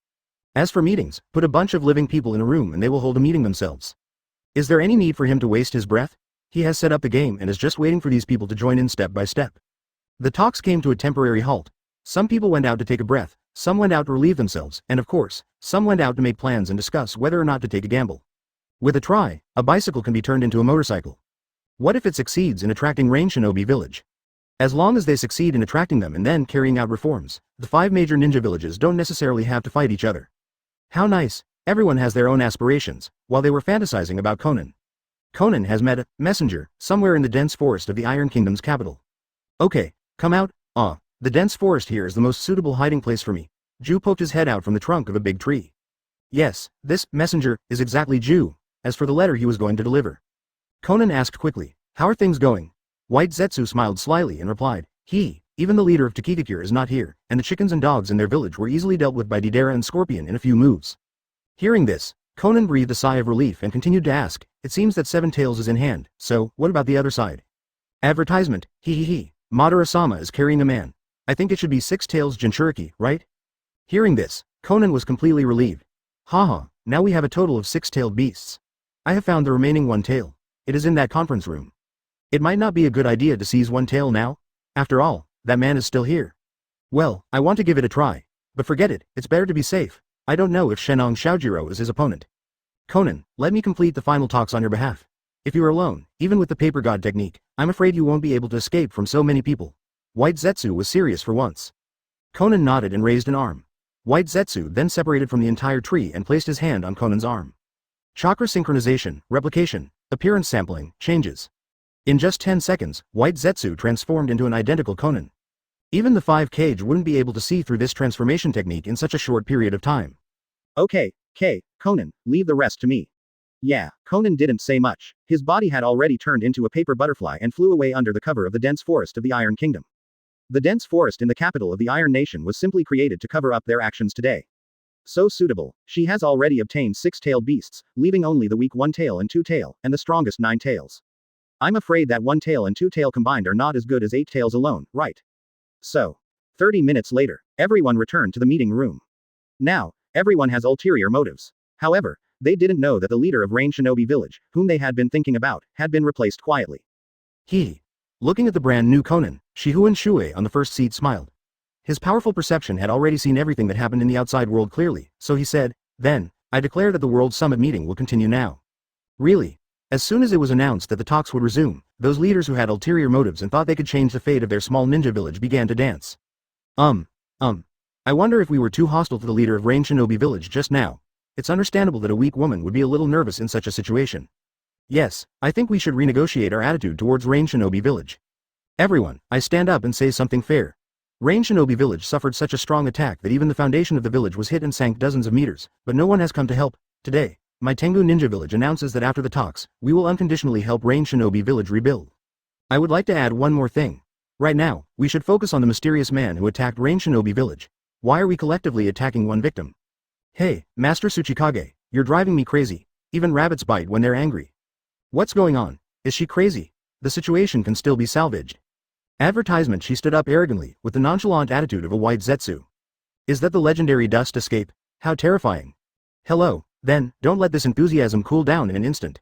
A: As for meetings, put a bunch of living people in a room and they will hold a meeting themselves. Is there any need for him to waste his breath? He has set up the game and is just waiting for these people to join in step by step. The talks came to a temporary halt. Some people went out to take a breath, some went out to relieve themselves, and of course, some went out to make plans and discuss whether or not to take a gamble. With a try, a bicycle can be turned into a motorcycle. What if it succeeds in attracting Rain Shinobi Village? As long as they succeed in attracting them and then carrying out reforms, the 5 major ninja villages don't necessarily have to fight each other. How nice, everyone has their own aspirations, while they were fantasizing about Konan. Konan has met a messenger somewhere in the dense forest of the Iron Kingdom's capital. Okay, come out. The dense forest here is the most suitable hiding place for me. Ju poked his head out from the trunk of a big tree. Yes, this messenger is exactly Ju, as for the letter he was going to deliver. Konan asked quickly, how are things going? White Zetsu smiled slyly and replied, even the leader of Takikakure is not here, and the chickens and dogs in their village were easily dealt with by Deidara and Scorpion in a few moves. Hearing this, Konan breathed a sigh of relief and continued to ask, it seems that 7 tails is in hand, so, what about the other side? Advertisement, Madara-sama is carrying a man. I think it should be 6 tails Jinchuriki, right? Hearing this, Konan was completely relieved. Haha, now we have a total of 6-tailed beasts. I have found the remaining 1 tail. It is in that conference room. It might not be a good idea to seize 1 tail now. After all, that man is still here. Well, I want to give it a try. But forget it, it's better to be safe. I don't know if Shenong Shaojiro is his opponent. Konan, let me complete the final talks on your behalf. If you are alone, even with the paper god technique, I'm afraid you won't be able to escape from so many people. White Zetsu was serious for once. Konan nodded and raised an arm. White Zetsu then separated from the entire tree and placed his hand on Konan's arm. Chakra synchronization, replication, appearance sampling, changes. In just 10 seconds, White Zetsu transformed into an identical Konan. Even the 5 cage wouldn't be able to see through this transformation technique in such a short period of time. Okay, Konan, leave the rest to me. Yeah, Konan didn't say much. His body had already turned into a paper butterfly and flew away under the cover of the dense forest of the Iron Kingdom. The dense forest in the capital of the Iron Nation was simply created to cover up their actions today. So suitable, she has already obtained 6-tailed beasts, leaving only the weak 1 tail and 2 tail, and the strongest 9 tails. I'm afraid that 1 tail and 2 tail combined are not as good as 8 tails alone, right? So, 30 minutes later, everyone returned to the meeting room. Now, everyone has ulterior motives. However, They didn't know that the leader of Rain Shinobi Village, whom they had been thinking about, had been replaced quietly. Looking at the brand new Konan, Shifengin Shuoye on the first seat smiled. His powerful perception had already seen everything that happened in the outside world clearly, so he said, "Then, I declare that the World Summit meeting will continue now." Really? As soon as it was announced that the talks would resume, those leaders who had ulterior motives and thought they could change the fate of their small ninja village began to dance. I wonder if we were too hostile to the leader of Rain Shinobi Village just now. It's understandable that a weak woman would be a little nervous in such a situation. Yes, I think we should renegotiate our attitude towards Rain Shinobi Village. Everyone, I stand up and say something fair. Rain Shinobi Village suffered such a strong attack that even the foundation of the village was hit and sank dozens of meters, but no one has come to help. Today, my Tengu Ninja Village announces that after the talks, we will unconditionally help Rain Shinobi Village rebuild. I would like to add one more thing. Right now, we should focus on the mysterious man who attacked Rain Shinobi Village. Why are we collectively attacking one victim? Hey, Master Tsuchikage, you're driving me crazy. Even rabbits bite when they're angry. What's going on? Is she crazy? The situation can still be salvaged. Advertisement. She stood up arrogantly, with the nonchalant attitude of a white zetsu. Is that the legendary dust escape? How terrifying. Hello, then, don't let this enthusiasm cool down in an instant.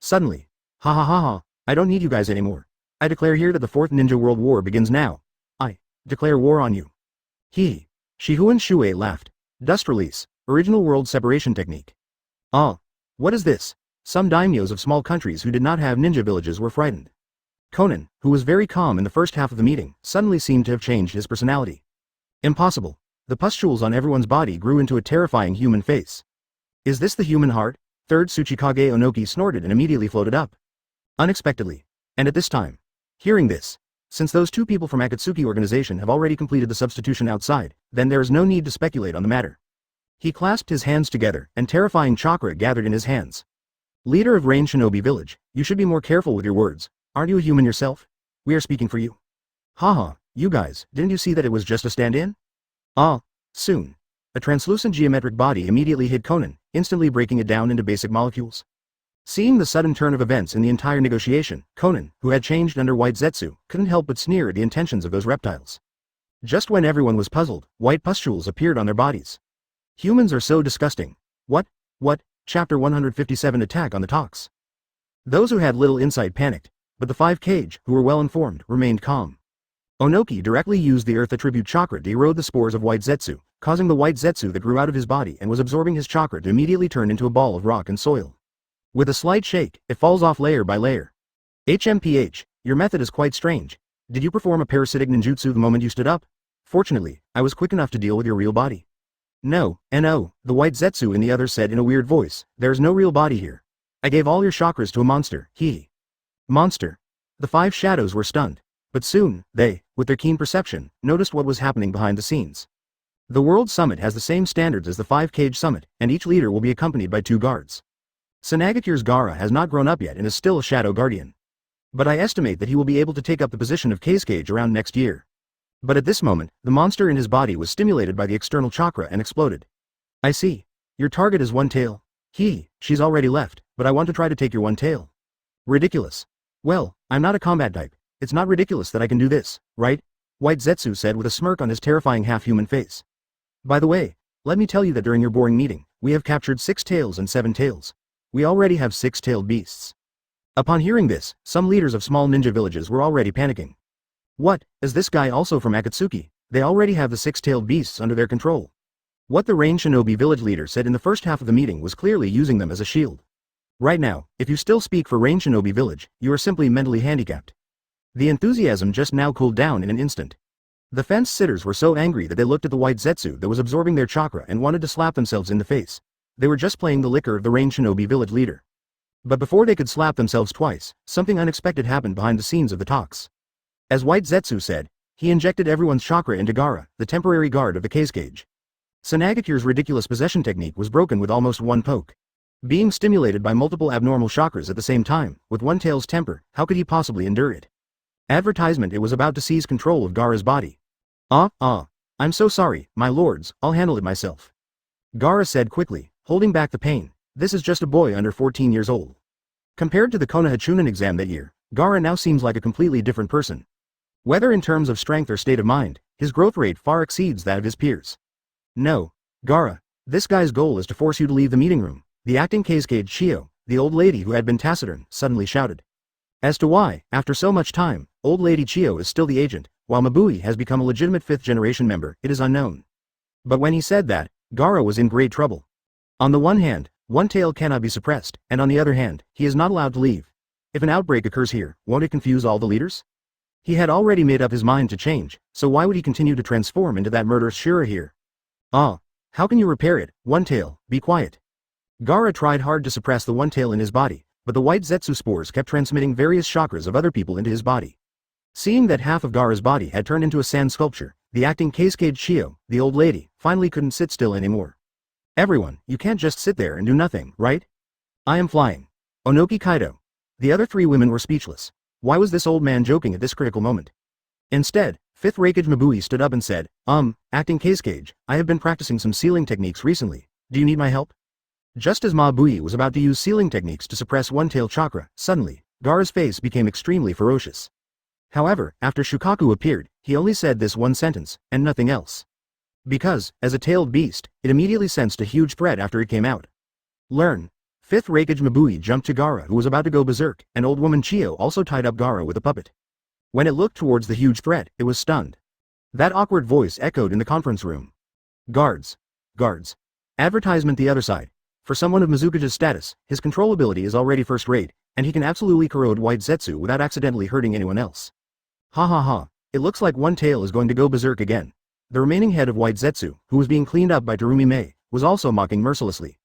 A: Suddenly. Ha ha ha ha, I don't need you guys anymore. I declare here that the Fourth Ninja World War begins now. I declare war on you. Shifengin Shuoye laughed. Dust release, original world separation technique. What is this? Some daimyos of small countries who did not have ninja villages were frightened. Konan, who was very calm in the first half of the meeting, suddenly seemed to have changed his personality. Impossible. The pustules on everyone's body grew into a terrifying human face. Is this the human heart? Third Tsuchikage Onoki snorted and immediately floated up. Unexpectedly. And at this time. Hearing this. Since those two people from Akatsuki Organization have already completed the substitution outside, then there is no need to speculate on the matter. He clasped his hands together, and terrifying chakra gathered in his hands. Leader of Rain Shinobi Village, you should be more careful with your words. Aren't you a human yourself? We are speaking for you. Haha, you guys, didn't you see that it was just a stand-in? Soon. A translucent geometric body immediately hid Konan, instantly breaking it down into basic molecules. Seeing the sudden turn of events in the entire negotiation, Konan, who had changed under white zetsu, couldn't help but sneer at the intentions of those reptiles. Just when everyone was puzzled, white pustules appeared on their bodies. Humans are so disgusting. What? Chapter 157 Attack on the Talks. Those who had little insight panicked, but the 5 Kage, who were well informed, remained calm. Onoki directly used the earth attribute chakra to erode the spores of white zetsu, causing the white zetsu that grew out of his body and was absorbing his chakra to immediately turn into a ball of rock and soil. With a slight shake, it falls off layer by layer. HMPH, your method is quite strange. Did you perform a parasitic ninjutsu the moment you stood up? Fortunately, I was quick enough to deal with your real body. No, the white zetsu in the other said in a weird voice, there is no real body here. I gave all your chakras to a monster, Monster. The 5 shadows were stunned. But soon, they, with their keen perception, noticed what was happening behind the scenes. The World Summit has the same standards as the 5 Kage Summit, and each leader will be accompanied by 2 guards. Senagakure's Gaara has not grown up yet and is still a shadow guardian. But I estimate that he will be able to take up the position of Kage around next year. But at this moment, the monster in his body was stimulated by the external chakra and exploded. I see. Your target is One Tail. She's already left, but I want to try to take your One Tail. Ridiculous. Well, I'm not a combat type. It's not ridiculous that I can do this, right? White Zetsu said with a smirk on his terrifying half-human face. By the way, let me tell you that during your boring meeting, we have captured 6 tails and 7 tails. We already have 6-tailed beasts. Upon hearing this, some leaders of small ninja villages were already panicking. What, is this guy also from Akatsuki? They already have the 6-tailed beasts under their control. What the Rain Shinobi village leader said in the first half of the meeting was clearly using them as a shield. Right now, if you still speak for Rain Shinobi village, you are simply mentally handicapped. The enthusiasm just now cooled down in an instant. The fence sitters were so angry that they looked at the white zetsu that was absorbing their chakra and wanted to slap themselves in the face. They were just playing the liquor of the Rain Shinobi village leader. But before they could slap themselves twice, something unexpected happened behind the scenes of the talks. As White Zetsu said, he injected everyone's chakra into Gaara, the temporary guard of the Kage. Senagakure's ridiculous possession technique was broken with almost one poke. Being stimulated by multiple abnormal chakras at the same time, with One Tail's temper, how could he possibly endure it? Advertisement. It was about to seize control of Gaara's body. I'm so sorry, my lords, I'll handle it myself. Gaara said quickly, holding back the pain. This is just a boy under 14 years old. Compared to the Konoha Chūnin exam that year, Gaara now seems like a completely different person. Whether in terms of strength or state of mind, his growth rate far exceeds that of his peers. No, Gaara, This guy's goal is to force you to leave the meeting room, the acting Keisuke Chio, the old lady who had been taciturn, suddenly shouted. As to why, after so much time, old lady Chio is still the agent, while Mabui has become a legitimate fifth-generation member, it is unknown. But when he said that, Gaara was in great trouble. On the one hand, one tail cannot be suppressed, and on the other hand, he is not allowed to leave. If an outbreak occurs here, won't it confuse all the leaders? He had already made up his mind to change, so why would he continue to transform into that murderous Shura here? Ah, how can you repair it, One Tail, be quiet. Gaara tried hard to suppress the One Tail in his body, but the white Zetsu spores kept transmitting various chakras of other people into his body. Seeing that half of Gaara's body had turned into a sand sculpture, the acting Keisuke Chio, the old lady, finally couldn't sit still anymore. Everyone, you can't just sit there and do nothing, right? I am flying. Onoki Kaido. The other three women were speechless. Why was this old man joking at this critical moment? Instead, Fifth Raikage Mabui stood up and said, acting Keisuke, I have been practicing some sealing techniques recently, do you need my help? Just as Mabui was about to use sealing techniques to suppress One Tail chakra, suddenly, Gaara's face became extremely ferocious. However, after Shukaku appeared, he only said this one sentence, and nothing else. Because, as a tailed beast, it immediately sensed a huge threat after it came out. Learn. Fifth Raikage Mabui jumped to Gaara who was about to go berserk, and old woman Chio also tied up Gaara with a puppet. When it looked towards the huge threat, it was stunned. That awkward voice echoed in the conference room. Guards. Guards. Advertisement the other side. For someone of Mizukage's status, his control ability is already first-rate, and he can absolutely corrode white Zetsu without accidentally hurting anyone else. Ha ha ha, it looks like One Tail is going to go berserk again. The remaining head of white Zetsu, who was being cleaned up by Terumi Mei, was also mocking mercilessly.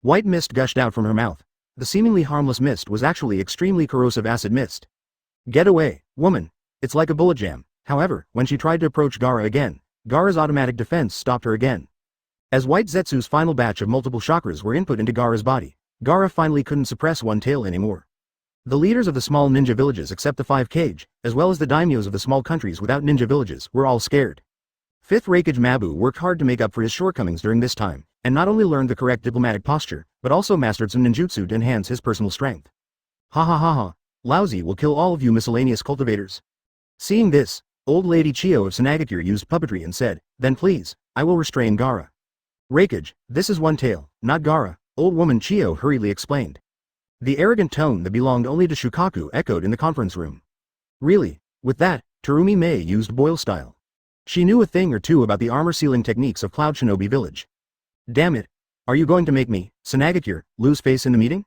A: White mist gushed out from her mouth. The seemingly harmless mist was actually extremely corrosive acid mist. Get away, woman. It's like a bullet jam. However, when she tried to approach Gaara again, Gaara's automatic defense stopped her again. As white Zetsu's final batch of multiple chakras were input into Gaara's body, Gaara finally couldn't suppress One Tail anymore. The leaders of the small ninja villages except the 5 Kage, as well as the daimyos of the small countries without ninja villages, were all scared. Fifth Raikage Mabu worked hard to make up for his shortcomings during this time, and not only learned the correct diplomatic posture, but also mastered some ninjutsu to enhance his personal strength. Ha ha ha ha, lousy will kill all of you miscellaneous cultivators. Seeing this, old lady Chio of Sunagakure used puppetry and said, then please, I will restrain Gaara. Raikage, this is One Tail, not Gaara, old woman Chio hurriedly explained. The arrogant tone that belonged only to Shukaku echoed in the conference room. Really, with that, Terumi Mei used boil style. She knew a thing or two about the armor sealing techniques of Cloud Shinobi Village. Damn it. Are you going to make me, Sunagakure, lose face in the meeting?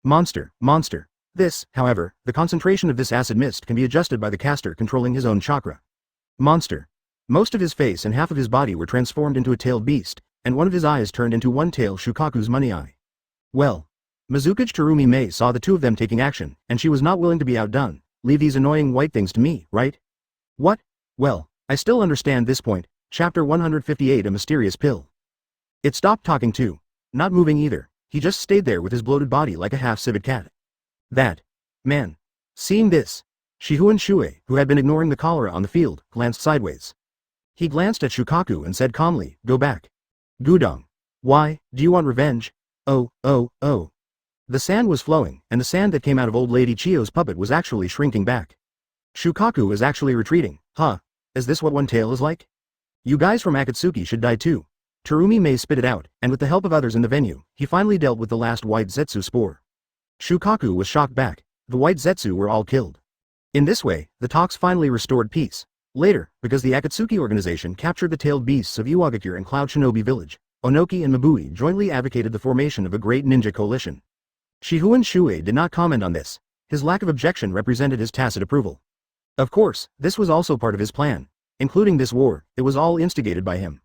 A: Monster, monster. This, however, the concentration of this acid mist can be adjusted by the caster controlling his own chakra. Monster. Most of his face and half of his body were transformed into a tailed beast, and one of his eyes turned into One Tail Shukaku's money eye. Well. Mizukage Terumi Mei saw the two of them taking action, and she was not willing to be outdone. Leave these annoying white things to me, right? What? Well, I still understand this point. Chapter 158 A Mysterious Pill. It stopped talking too. Not moving either. He just stayed there with his bloated body like a half-civet cat. That. Man. Seeing this, Shifengin Shuoye, who had been ignoring the cholera on the field, glanced sideways. He glanced at Shukaku and said calmly, go back. Gudong. Why, do you want revenge? Oh. The sand was flowing, and the sand that came out of old lady Chio's puppet was actually shrinking back. Shukaku is actually retreating, huh? Is this what One Tail is like? You guys from Akatsuki should die too. Terumi Mei spit it out, and with the help of others in the venue, he finally dealt with the last white Zetsu spore. Shukaku was shocked back. The white Zetsu were all killed. In this way, the talks finally restored peace. Later, because the Akatsuki Organization captured the tailed beasts of Iwagakure and Cloud Shinobi Village, Onoki and Mabui jointly advocated the formation of a great ninja coalition. Shifengin Shuoye did not comment on this. His lack of objection represented his tacit approval. Of course, this was also part of his plan. Including this war, it was all instigated by him.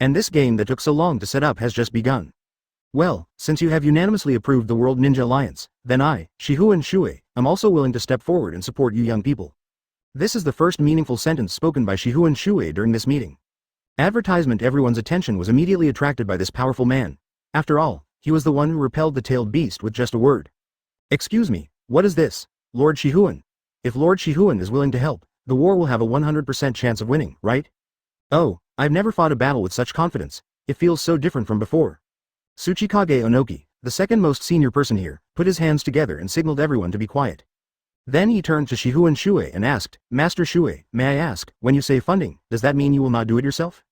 A: And this game that took so long to set up has just begun. Well, since you have unanimously approved the World Ninja Alliance, then I, Shifengin Shuoye, am also willing to step forward and support you young people. This is the first meaningful sentence spoken by Shifengin Shuoye during this meeting. Advertisement. Everyone's attention was immediately attracted by this powerful man. After all, he was the one who repelled the tailed beast with just a word. Excuse me, what is this, Lord Shifengin? If Lord Shifengin is willing to help, the war will have a 100% chance of winning, right? Oh, I've never fought a battle with such confidence. It feels so different from before. Tsuchikage Onoki, the second most senior person here, put his hands together and signaled everyone to be quiet. Then he turned to Shifengin Shuoye and asked, Master Shuoye, may I ask, when you say funding, does that mean you will not do it yourself?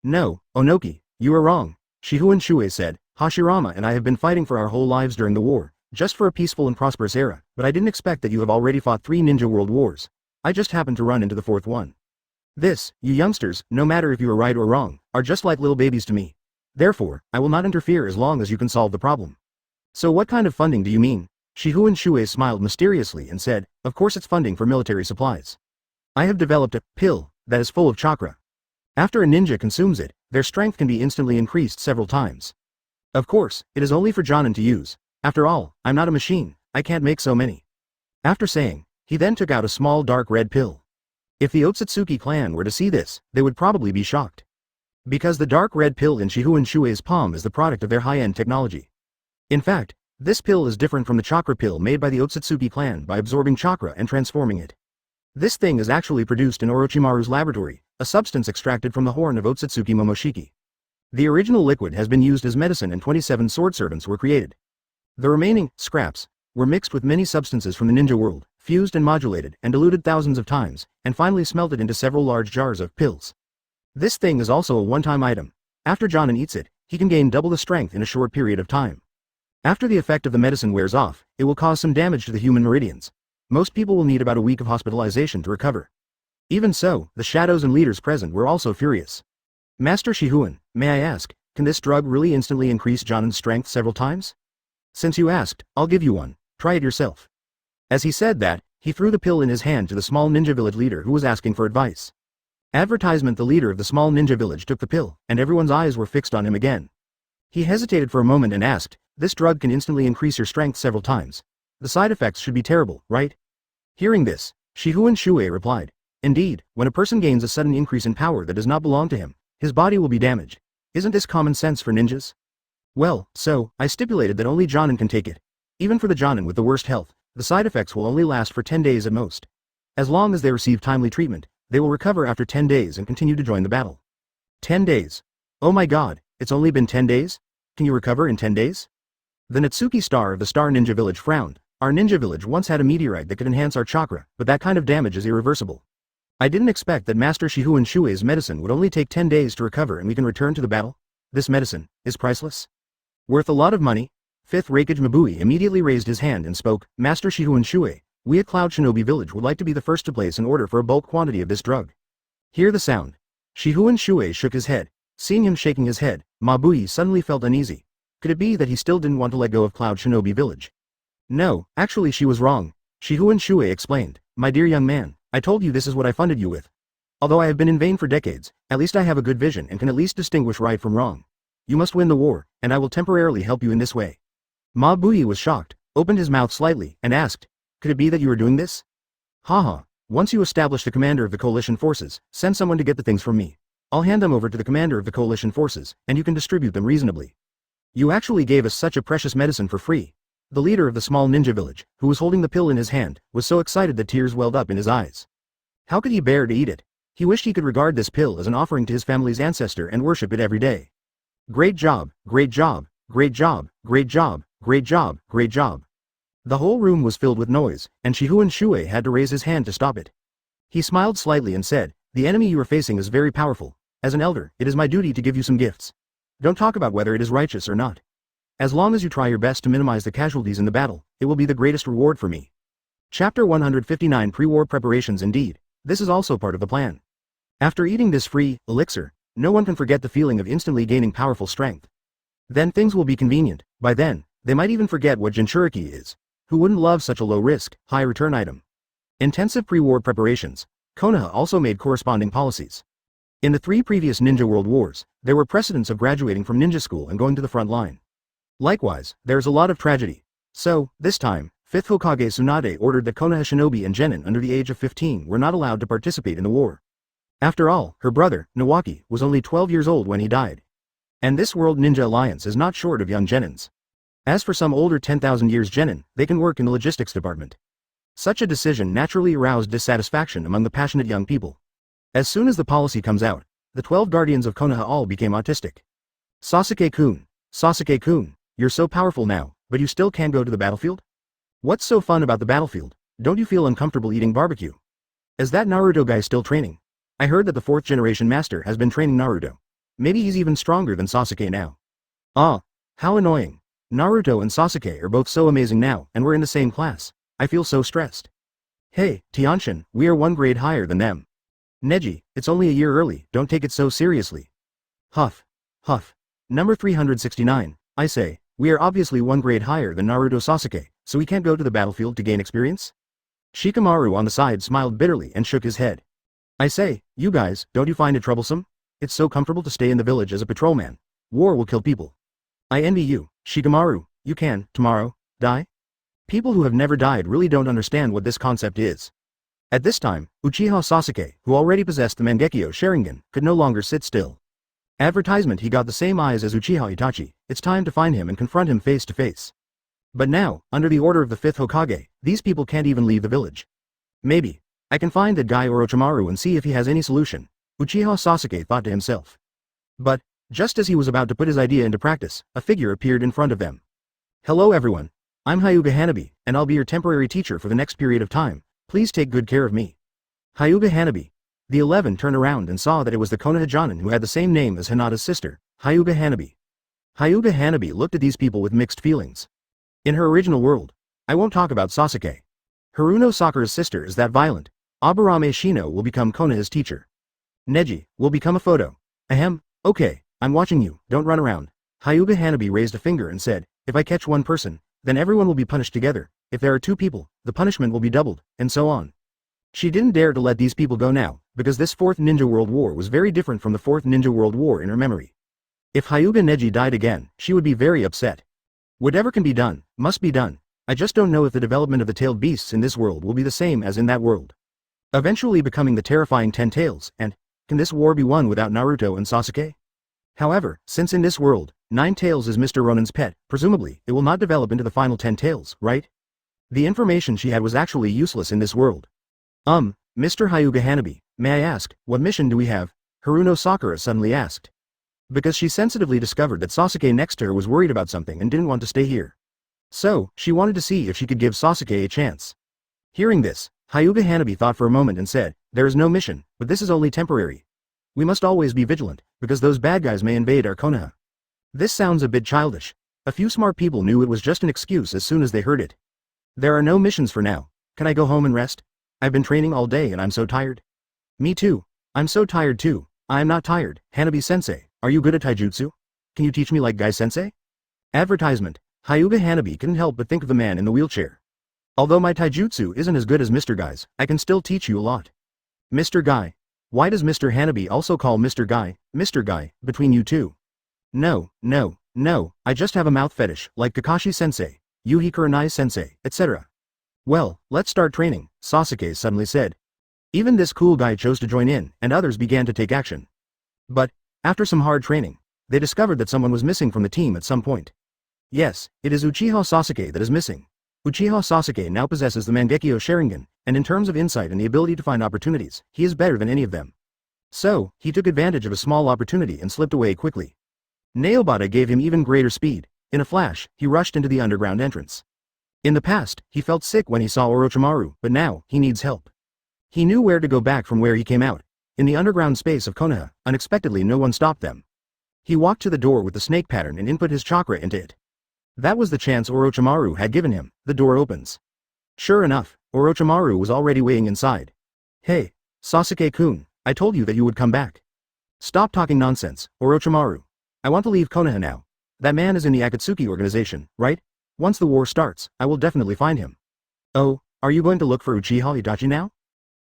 A: No, Onoki, you are wrong. Shifengin Shuoye said, Hashirama and I have been fighting for our whole lives during the war, just for a peaceful and prosperous era, but I didn't expect that you have already fought 3 ninja world wars. I just happened to run into the 4th one. This, you youngsters, no matter if you are right or wrong, are just like little babies to me. Therefore, I will not interfere as long as you can solve the problem. So what kind of funding do you mean? Shifengin Shuoye smiled mysteriously and said, of course it's funding for military supplies. I have developed a pill that is full of chakra. After a ninja consumes it, their strength can be instantly increased several times. Of course, it is only for Jonin to use. After all, I'm not a machine, I can't make so many. After saying, he then took out a small dark red pill. If the Otsutsuki clan were to see this, they would probably be shocked. Because the dark red pill in Shifengin Shuoye's palm is the product of their high-end technology. In fact, this pill is different from the chakra pill made by the Otsutsuki clan by absorbing chakra and transforming it. This thing is actually produced in Orochimaru's laboratory, a substance extracted from the horn of Otsutsuki Momoshiki. The original liquid has been used as medicine and 27 sword servants were created. The remaining scraps were mixed with many substances from the ninja world, fused and modulated and diluted thousands of times, and finally smelted into several large jars of pills. This thing is also a one-time item. After Jonin eats it, he can gain double the strength in a short period of time. After the effect of the medicine wears off, it will cause some damage to the human meridians. Most people will need about a week of hospitalization to recover. Even so, the shadows and leaders present were also furious. Master Shifengin, may I ask, can this drug really instantly increase Jonin's strength several times? Since you asked, I'll give you one, try it yourself. As he said that, he threw the pill in his hand to the small ninja village leader who was asking for advice. Advertisement. The leader of the small ninja village took the pill, and everyone's eyes were fixed on him again. He hesitated for a moment and asked, this drug can instantly increase your strength several times. The side effects should be terrible, right? Hearing this, Shifengin Shuoye replied, indeed, when a person gains a sudden increase in power that does not belong to him, his body will be damaged. Isn't this common sense for ninjas? Well, so, I stipulated that only Jonin can take it. Even for the Jonin with the worst health, the side effects will only last for 10 days at most. As long as they receive timely treatment, they will recover after 10 days and continue to join the battle. 10 days. Oh my god, it's only been 10 days? Can you recover in 10 days? The Natsuki star of the Star Ninja Village frowned. Our ninja village once had a meteorite that could enhance our chakra, but that kind of damage is irreversible. I didn't expect that Master Shifengin Shuoye's medicine would only take 10 days to recover and we can return to the battle. This medicine is priceless. Worth a lot of money. 5th Reikage Mabui immediately raised his hand and spoke, Master Shifengin Shuoye, we at Cloud Shinobi Village would like to be the first to place an order for a bulk quantity of this drug. Hear the sound. Shifengin Shuoye shook his head. Seeing him shaking his head, Mabui suddenly felt uneasy. Could it be that he still didn't want to let go of Cloud Shinobi Village? No, actually she was wrong. Shifengin Shuoye explained, my dear young man, I told you this is what I funded you with. Although I have been in vain for decades, at least I have a good vision and can at least distinguish right from wrong. You must win the war, and I will temporarily help you in this way. Mabui was shocked, opened his mouth slightly, and asked, could it be that you are doing this? Haha, once you establish the commander of the coalition forces, send someone to get the things from me. I'll hand them over to the commander of the coalition forces, and you can distribute them reasonably. You actually gave us such a precious medicine for free. The leader of the small ninja village, who was holding the pill in his hand, was so excited that tears welled up in his eyes. How could he bear to eat it? He wished he could regard this pill as an offering to his family's ancestor and worship it every day. Great job, great job, great job, great job, great job, great job. The whole room was filled with noise, and Shifengin Shuoye had to raise his hand to stop it. He smiled slightly and said, the enemy you are facing is very powerful. As an elder, it is my duty to give you some gifts. Don't talk about whether it is righteous or not. As long as you try your best to minimize the casualties in the battle, it will be the greatest reward for me. Chapter 159 Pre-War Preparations. Indeed, this is also part of the plan. After eating this free elixir, no one can forget the feeling of instantly gaining powerful strength. Then things will be convenient. By then, they might even forget what Jinchuriki is. Who wouldn't love such a low-risk, high-return item? Intensive pre-war preparations. Konoha also made corresponding policies. In the 3 previous Ninja World Wars, there were precedents of graduating from ninja school and going to the front line. Likewise, there is a lot of tragedy. So, this time, 5th Hokage Tsunade ordered that Konoha shinobi and genin under the age of 15 were not allowed to participate in the war. After all, her brother, Nawaki, was only 12 years old when he died. And this World Ninja Alliance is not short of young genins. As for some older 10,000 years genin, they can work in the logistics department. Such a decision naturally aroused dissatisfaction among the passionate young people. As soon as the policy comes out, the 12 guardians of Konoha all became autistic. Sasuke-kun, Sasuke-kun, you're so powerful now, but you still can't go to the battlefield? What's so fun about the battlefield? Don't you feel uncomfortable eating barbecue? Is that Naruto guy still training? I heard that the 4th generation master has been training Naruto. Maybe he's even stronger than Sasuke now. Ah, how annoying. Naruto and Sasuke are both so amazing now, and we're in the same class. I feel so stressed. Hey, Tianshin, we are one grade higher than them. Neji, it's only a year early, don't take it so seriously. Huff. Huff. Number 369, I say, we are obviously one grade higher than Naruto Sasuke, so we can't go to the battlefield to gain experience? Shikamaru on the side smiled bitterly and shook his head. I say, you guys, don't you find it troublesome? It's so comfortable to stay in the village as a patrolman. War will kill people. I envy you, Shikamaru, you can, tomorrow, die? People who have never died really don't understand what this concept is. At this time, Uchiha Sasuke, who already possessed the Mangekyo Sharingan, could no longer sit still. Advertisement: he got the same eyes as Uchiha Itachi, it's time to find him and confront him face to face. But now, under the order of the 5th Hokage, these people can't even leave the village. Maybe I can find that guy Orochimaru and see if he has any solution, Uchiha Sasuke thought to himself. But, just as he was about to put his idea into practice, a figure appeared in front of them. Hello everyone. I'm Hyuga Hanabi, and I'll be your temporary teacher for the next period of time. Please take good care of me. Hyuga Hanabi. The 11 turned around and saw that it was the Konoha Jonin who had the same name as Hinata's sister, Hyuga Hanabi. Hyuga Hanabi looked at these people with mixed feelings. In her original world, I won't talk about Sasuke. Haruno Sakura's sister is that violent. Aburame Shino will become Konoha's teacher. Neji will become a photo. Ahem, okay, I'm watching you, don't run around. Hyuga Hanabi raised a finger and said, if I catch one person, then everyone will be punished together. If there are 2 people, the punishment will be doubled, and so on. She didn't dare to let these people go now, because this 4th Ninja World War was very different from the 4th Ninja World War in her memory. If Hyuga Neji died again, she would be very upset. Whatever can be done, must be done. I just don't know if the development of the tailed beasts in this world will be the same as in that world. Eventually becoming the terrifying 10 tails, and can this war be won without Naruto and Sasuke? However, since in this world, 9 tails is Mr. Ronin's pet, presumably, it will not develop into the final 10 tails, right? The information she had was actually useless in this world. Mr. Hyuga Hanabi, may I ask, what mission do we have? Haruno Sakura suddenly asked. Because she sensitively discovered that Sasuke next to her was worried about something and didn't want to stay here. So, she wanted to see if she could give Sasuke a chance. Hearing this, Hyuga Hanabi thought for a moment and said, there is no mission, but this is only temporary. We must always be vigilant, because those bad guys may invade our Konoha. This sounds a bit childish. A few smart people knew it was just an excuse as soon as they heard it. There are no missions for now. Can I go home and rest? I've been training all day and I'm so tired. Me too. I'm so tired too. I am not tired. Hanabi-sensei, are you good at taijutsu? Can you teach me like Guy-sensei? Advertisement. Hyuga Hanabi couldn't help but think of the man in the wheelchair. Although my taijutsu isn't as good as Mr. Guy's, I can still teach you a lot. Mr. Guy. Why does Mr. Hanabi also call Mr. Guy, between you two? No, I just have a mouth fetish, like Kakashi-sensei, Yuhi Kurenai-sensei, etc. Well, let's start training, Sasuke suddenly said. Even this cool guy chose to join in, and others began to take action. But, after some hard training, they discovered that someone was missing from the team at some point. Yes, it is Uchiha Sasuke that is missing. Uchiha Sasuke now possesses the Mangekyo Sharingan, and in terms of insight and the ability to find opportunities, he is better than any of them. So, he took advantage of a small opportunity and slipped away quickly. Naobata gave him even greater speed. In a flash, he rushed into the underground entrance. In the past, he felt sick when he saw Orochimaru, but now, he needs help. He knew where to go back from where he came out. In the underground space of Konoha, unexpectedly no one stopped them. He walked to the door with the snake pattern and input his chakra into it. That was the chance Orochimaru had given him. The door opens. Sure enough, Orochimaru was already waiting inside. Hey, Sasuke-kun, I told you that you would come back. Stop talking nonsense, Orochimaru. I want to leave Konoha now. That man is in the Akatsuki Organization, right? Once the war starts, I will definitely find him. Oh, are you going to look for Uchiha Itachi now?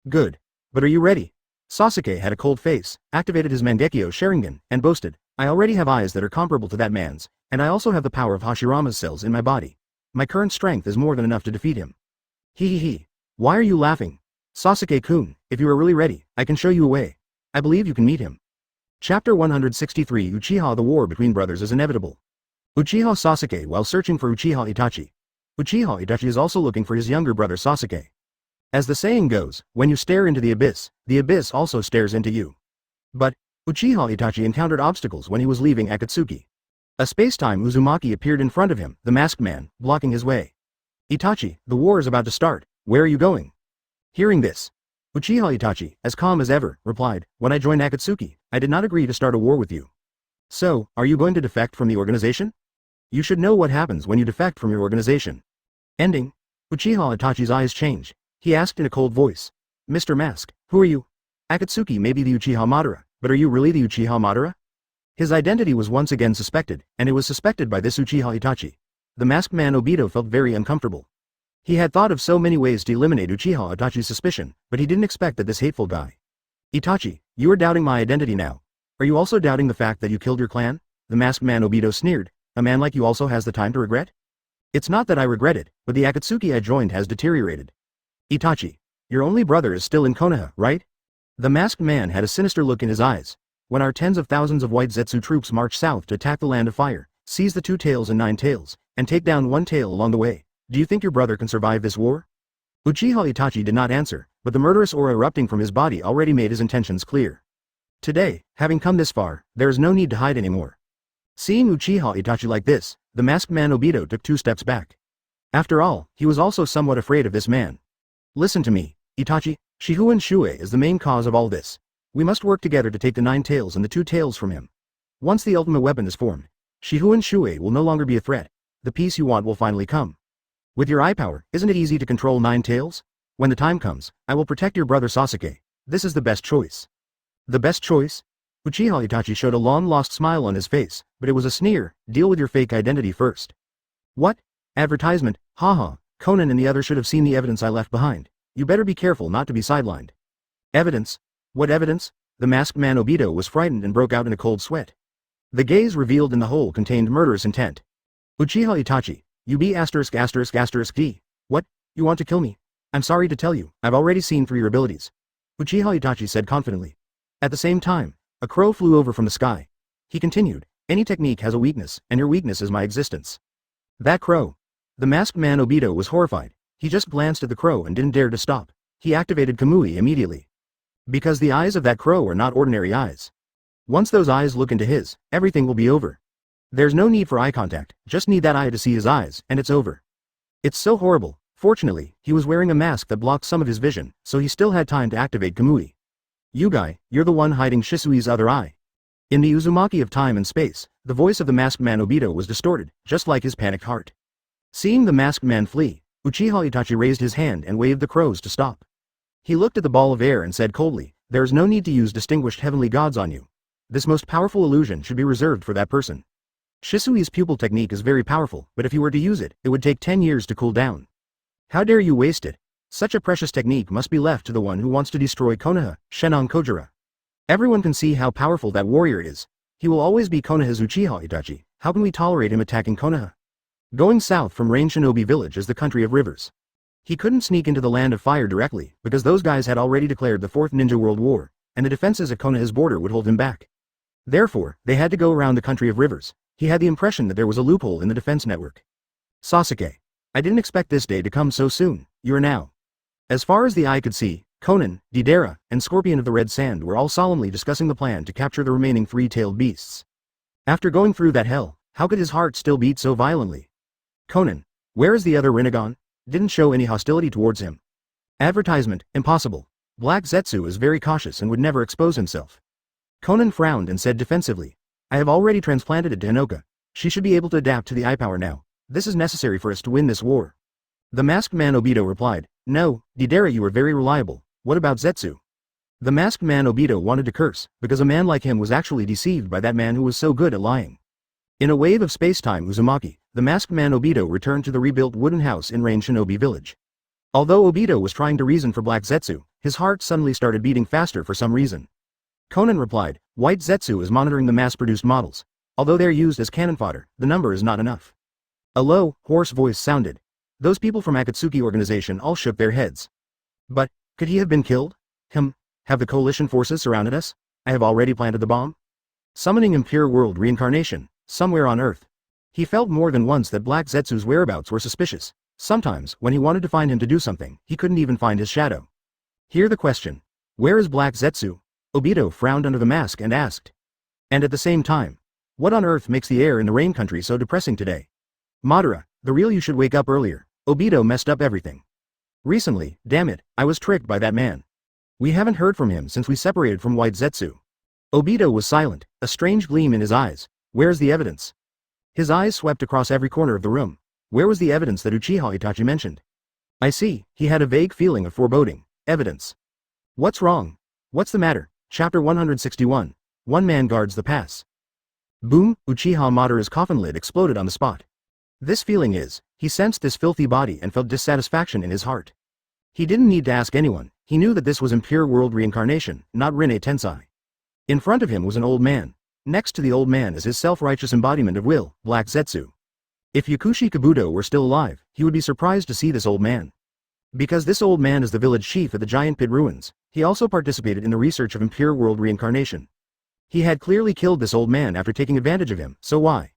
A: Good. But are you ready? Sasuke had a cold face, activated his Mangekyo Sharingan, and boasted, I already have eyes that are comparable to that man's, and I also have the power of Hashirama's cells in my body. My current strength is more than enough to defeat him. Hee. Why are you laughing? Sasuke-kun, if you are really ready, I can show you a way. I believe you can meet him. Chapter 163 Uchiha. The war between brothers is inevitable. Uchiha Sasuke while searching for Uchiha Itachi. Uchiha Itachi is also looking for his younger brother Sasuke. As the saying goes, when you stare into the abyss also stares into you. But, Uchiha Itachi encountered obstacles when he was leaving Akatsuki. A space-time Uzumaki appeared in front of him, the masked man, blocking his way. Itachi, the war is about to start, where are you going? Hearing this, Uchiha Itachi, as calm as ever, replied, when I joined Akatsuki, I did not agree to start a war with you. So, are you going to defect from the organization? You should know what happens when you defect from your organization. Ending. Uchiha Itachi's eyes change. He asked in a cold voice. Mr. Mask, who are you? Akatsuki may be the Uchiha Madara, but are you really the Uchiha Madara? His identity was once again suspected, and it was suspected by this Uchiha Itachi. The masked man Obito felt very uncomfortable. He had thought of so many ways to eliminate Uchiha Itachi's suspicion, but he didn't expect that this hateful guy. Itachi, you are doubting my identity now. Are you also doubting the fact that you killed your clan? The masked man Obito sneered. A man like you also has the time to regret? It's not that I regret it, but the Akatsuki I joined has deteriorated. Itachi, your only brother is still in Konoha, right? The masked man had a sinister look in his eyes. When our tens of thousands of white Zetsu troops march south to attack the land of fire, seize the 2 tails and 9 tails, and take down 1 tail along the way, do you think your brother can survive this war? Uchiha Itachi did not answer, but the murderous aura erupting from his body already made his intentions clear. Today, having come this far, there is no need to hide anymore. Seeing Uchiha Itachi like this, the masked man Obito took 2 steps back. After all, he was also somewhat afraid of this man. Listen to me, Itachi, Shifengin Shuoye is the main cause of all this. We must work together to take the 9 tails and the 2 tails from him. Once the ultimate weapon is formed, Shifengin Shuoye will no longer be a threat. The peace you want will finally come. With your eye power, isn't it easy to control 9 tails? When the time comes, I will protect your brother Sasuke. This is the best choice. The best choice? Uchiha Itachi showed a long-lost smile on his face, but it was a sneer. Deal with your fake identity first. What? Advertisement? Haha, Conan and the others should have seen the evidence I left behind. You better be careful not to be sidelined. Evidence? What evidence? The masked man Obito was frightened and broke out in a cold sweat. The gaze revealed in the hole contained murderous intent. Uchiha Itachi, you be ******D. What? You want to kill me? I'm sorry to tell you, I've already seen through your abilities. Uchiha Itachi said confidently. At the same time, a crow flew over from the sky. He continued, any technique has a weakness, and your weakness is my existence. That crow. The masked man Obito was horrified. He just glanced at the crow and didn't dare to stop. He activated Kamui immediately. Because the eyes of that crow are not ordinary eyes. Once those eyes look into his, everything will be over. There's no need for eye contact, just need that eye to see his eyes, and it's over. It's so horrible. Fortunately, he was wearing a mask that blocked some of his vision, so he still had time to activate Kamui. You guy, you're the one hiding Shisui's other eye. In the Uzumaki of time and space, the voice of the masked man Obito was distorted, just like his panicked heart. Seeing the masked man flee, Uchiha Itachi raised his hand and waved the crows to stop. He looked at the ball of air and said coldly, there is no need to use distinguished heavenly gods on you. This most powerful illusion should be reserved for that person. Shisui's pupil technique is very powerful, but if you were to use it, it would take 10 years to cool down. How dare you waste it? Such a precious technique must be left to the one who wants to destroy Konoha, Shennon Kojira. Everyone can see how powerful that warrior is. He will always be Konoha's Uchiha Itachi. How can we tolerate him attacking Konoha? Going south from Rain Shinobi Village is the country of rivers. He couldn't sneak into the land of fire directly, because those guys had already declared the 4th Ninja World War, and the defenses at Konoha's border would hold him back. Therefore, they had to go around the country of rivers. He had the impression that there was a loophole in the defense network. Sasuke. I didn't expect this day to come so soon. You are now. As far as the eye could see, Conan, Deidara, and Scorpion of the Red Sand were all solemnly discussing the plan to capture the remaining 3-tailed beasts. After going through that hell, how could his heart still beat so violently? Conan. Where is the other Rinnegan? Didn't show any hostility towards him. Advertisement, impossible. Black Zetsu is very cautious and would never expose himself. Conan frowned and said defensively. I have already transplanted it to Hinoka. She should be able to adapt to the eye power now. This is necessary for us to win this war. The masked man Obito replied, no, Deidara, you are very reliable. What about Zetsu? The masked man Obito wanted to curse, because a man like him was actually deceived by that man who was so good at lying. In a wave of space-time Uzumaki, the masked man Obito returned to the rebuilt wooden house in Rain Shinobi Village. Although Obito was trying to reason for Black Zetsu, his heart suddenly started beating faster for some reason. Conan replied, White Zetsu is monitoring the mass-produced models. Although they are used as cannon fodder, the number is not enough. A low, hoarse voice sounded. Those people from Akatsuki Organization all shook their heads. But, could he have been killed? Have the coalition forces surrounded us? I have already planted the bomb? Summoning impure world reincarnation, somewhere on Earth. He felt more than once that Black Zetsu's whereabouts were suspicious. Sometimes, when he wanted to find him to do something, he couldn't even find his shadow. Hear the question. Where is Black Zetsu? Obito frowned under the mask and asked. And at the same time, what on earth makes the air in the rain country so depressing today? Madara, the real you should wake up earlier. Obito messed up everything. Recently, damn it, I was tricked by that man. We haven't heard from him since we separated from White Zetsu. Obito was silent, a strange gleam in his eyes. Where's the evidence? His eyes swept across every corner of the room. Where was the evidence that Uchiha Itachi mentioned? I see, he had a vague feeling of foreboding. Evidence. What's wrong? What's the matter? Chapter 161. One man guards the pass. Boom, Uchiha Madara's coffin lid exploded on the spot. This feeling is, he sensed this filthy body and felt dissatisfaction in his heart. He didn't need to ask anyone, he knew that this was impure world reincarnation, not Rinne Tensei. In front of him was an old man. Next to the old man is his self-righteous embodiment of will, Black Zetsu. If Yakushi Kabuto were still alive, he would be surprised to see this old man. Because this old man is the village chief at the Giant Pit Ruins, he also participated in the research of impure world reincarnation. He had clearly killed this old man after taking advantage of him, so why?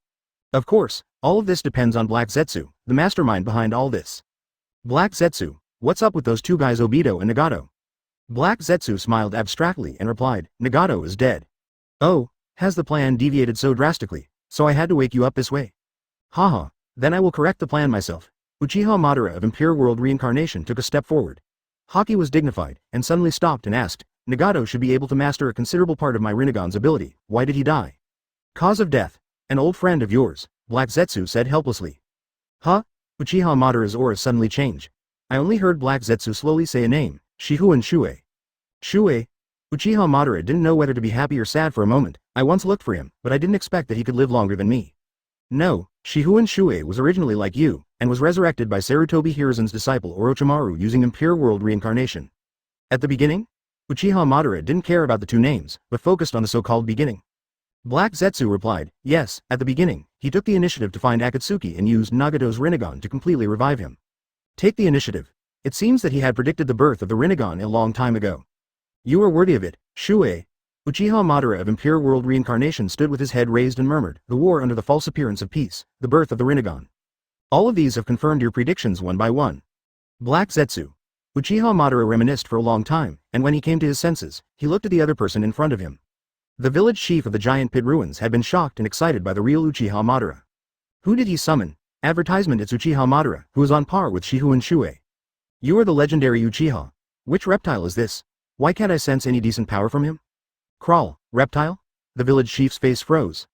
A: Of course, all of this depends on Black Zetsu, the mastermind behind all this. Black Zetsu, what's up with those two guys Obito and Nagato? Black Zetsu smiled abstractly and replied, Nagato is dead. Oh, has the plan deviated so drastically, so I had to wake you up this way? Haha, then I will correct the plan myself. Uchiha Madara of Impure World Reincarnation took a step forward. Haki was dignified, and suddenly stopped and asked, Nagato should be able to master a considerable part of my Rinnegan's ability, why did he die? Cause of death. An old friend of yours, Black Zetsu said helplessly. Huh? Uchiha Madara's aura suddenly changed. I only heard Black Zetsu slowly say a name, Shifengin Shuoye. Shuoye? Uchiha Madara didn't know whether to be happy or sad for a moment. I once looked for him, but I didn't expect that he could live longer than me. No, Shifengin Shuoye was originally like you, and was resurrected by Sarutobi Hiruzen's disciple Orochimaru using Impure World Reincarnation. At the beginning? Uchiha Madara didn't care about the two names, but focused on the so-called beginning. Black Zetsu replied, yes, at the beginning, he took the initiative to find Akatsuki and used Nagato's Rinnegan to completely revive him. Take the initiative. It seems that he had predicted the birth of the Rinnegan a long time ago. You are worthy of it, Shuoye. Uchiha Madara of Impure World Reincarnation stood with his head raised and murmured, the war under the false appearance of peace, the birth of the Rinnegan. All of these have confirmed your predictions one by one. Black Zetsu. Uchiha Madara reminisced for a long time, and when he came to his senses, he looked at the other person in front of him. The village chief of the Giant Pit Ruins had been shocked and excited by the real Uchiha Madara. Who did he summon? Advertisement, it's Uchiha Madara, who is on par with Shifengin Shuoye. You are the legendary Uchiha. Which reptile is this? Why can't I sense any decent power from him? Crawl, reptile? The village chief's face froze.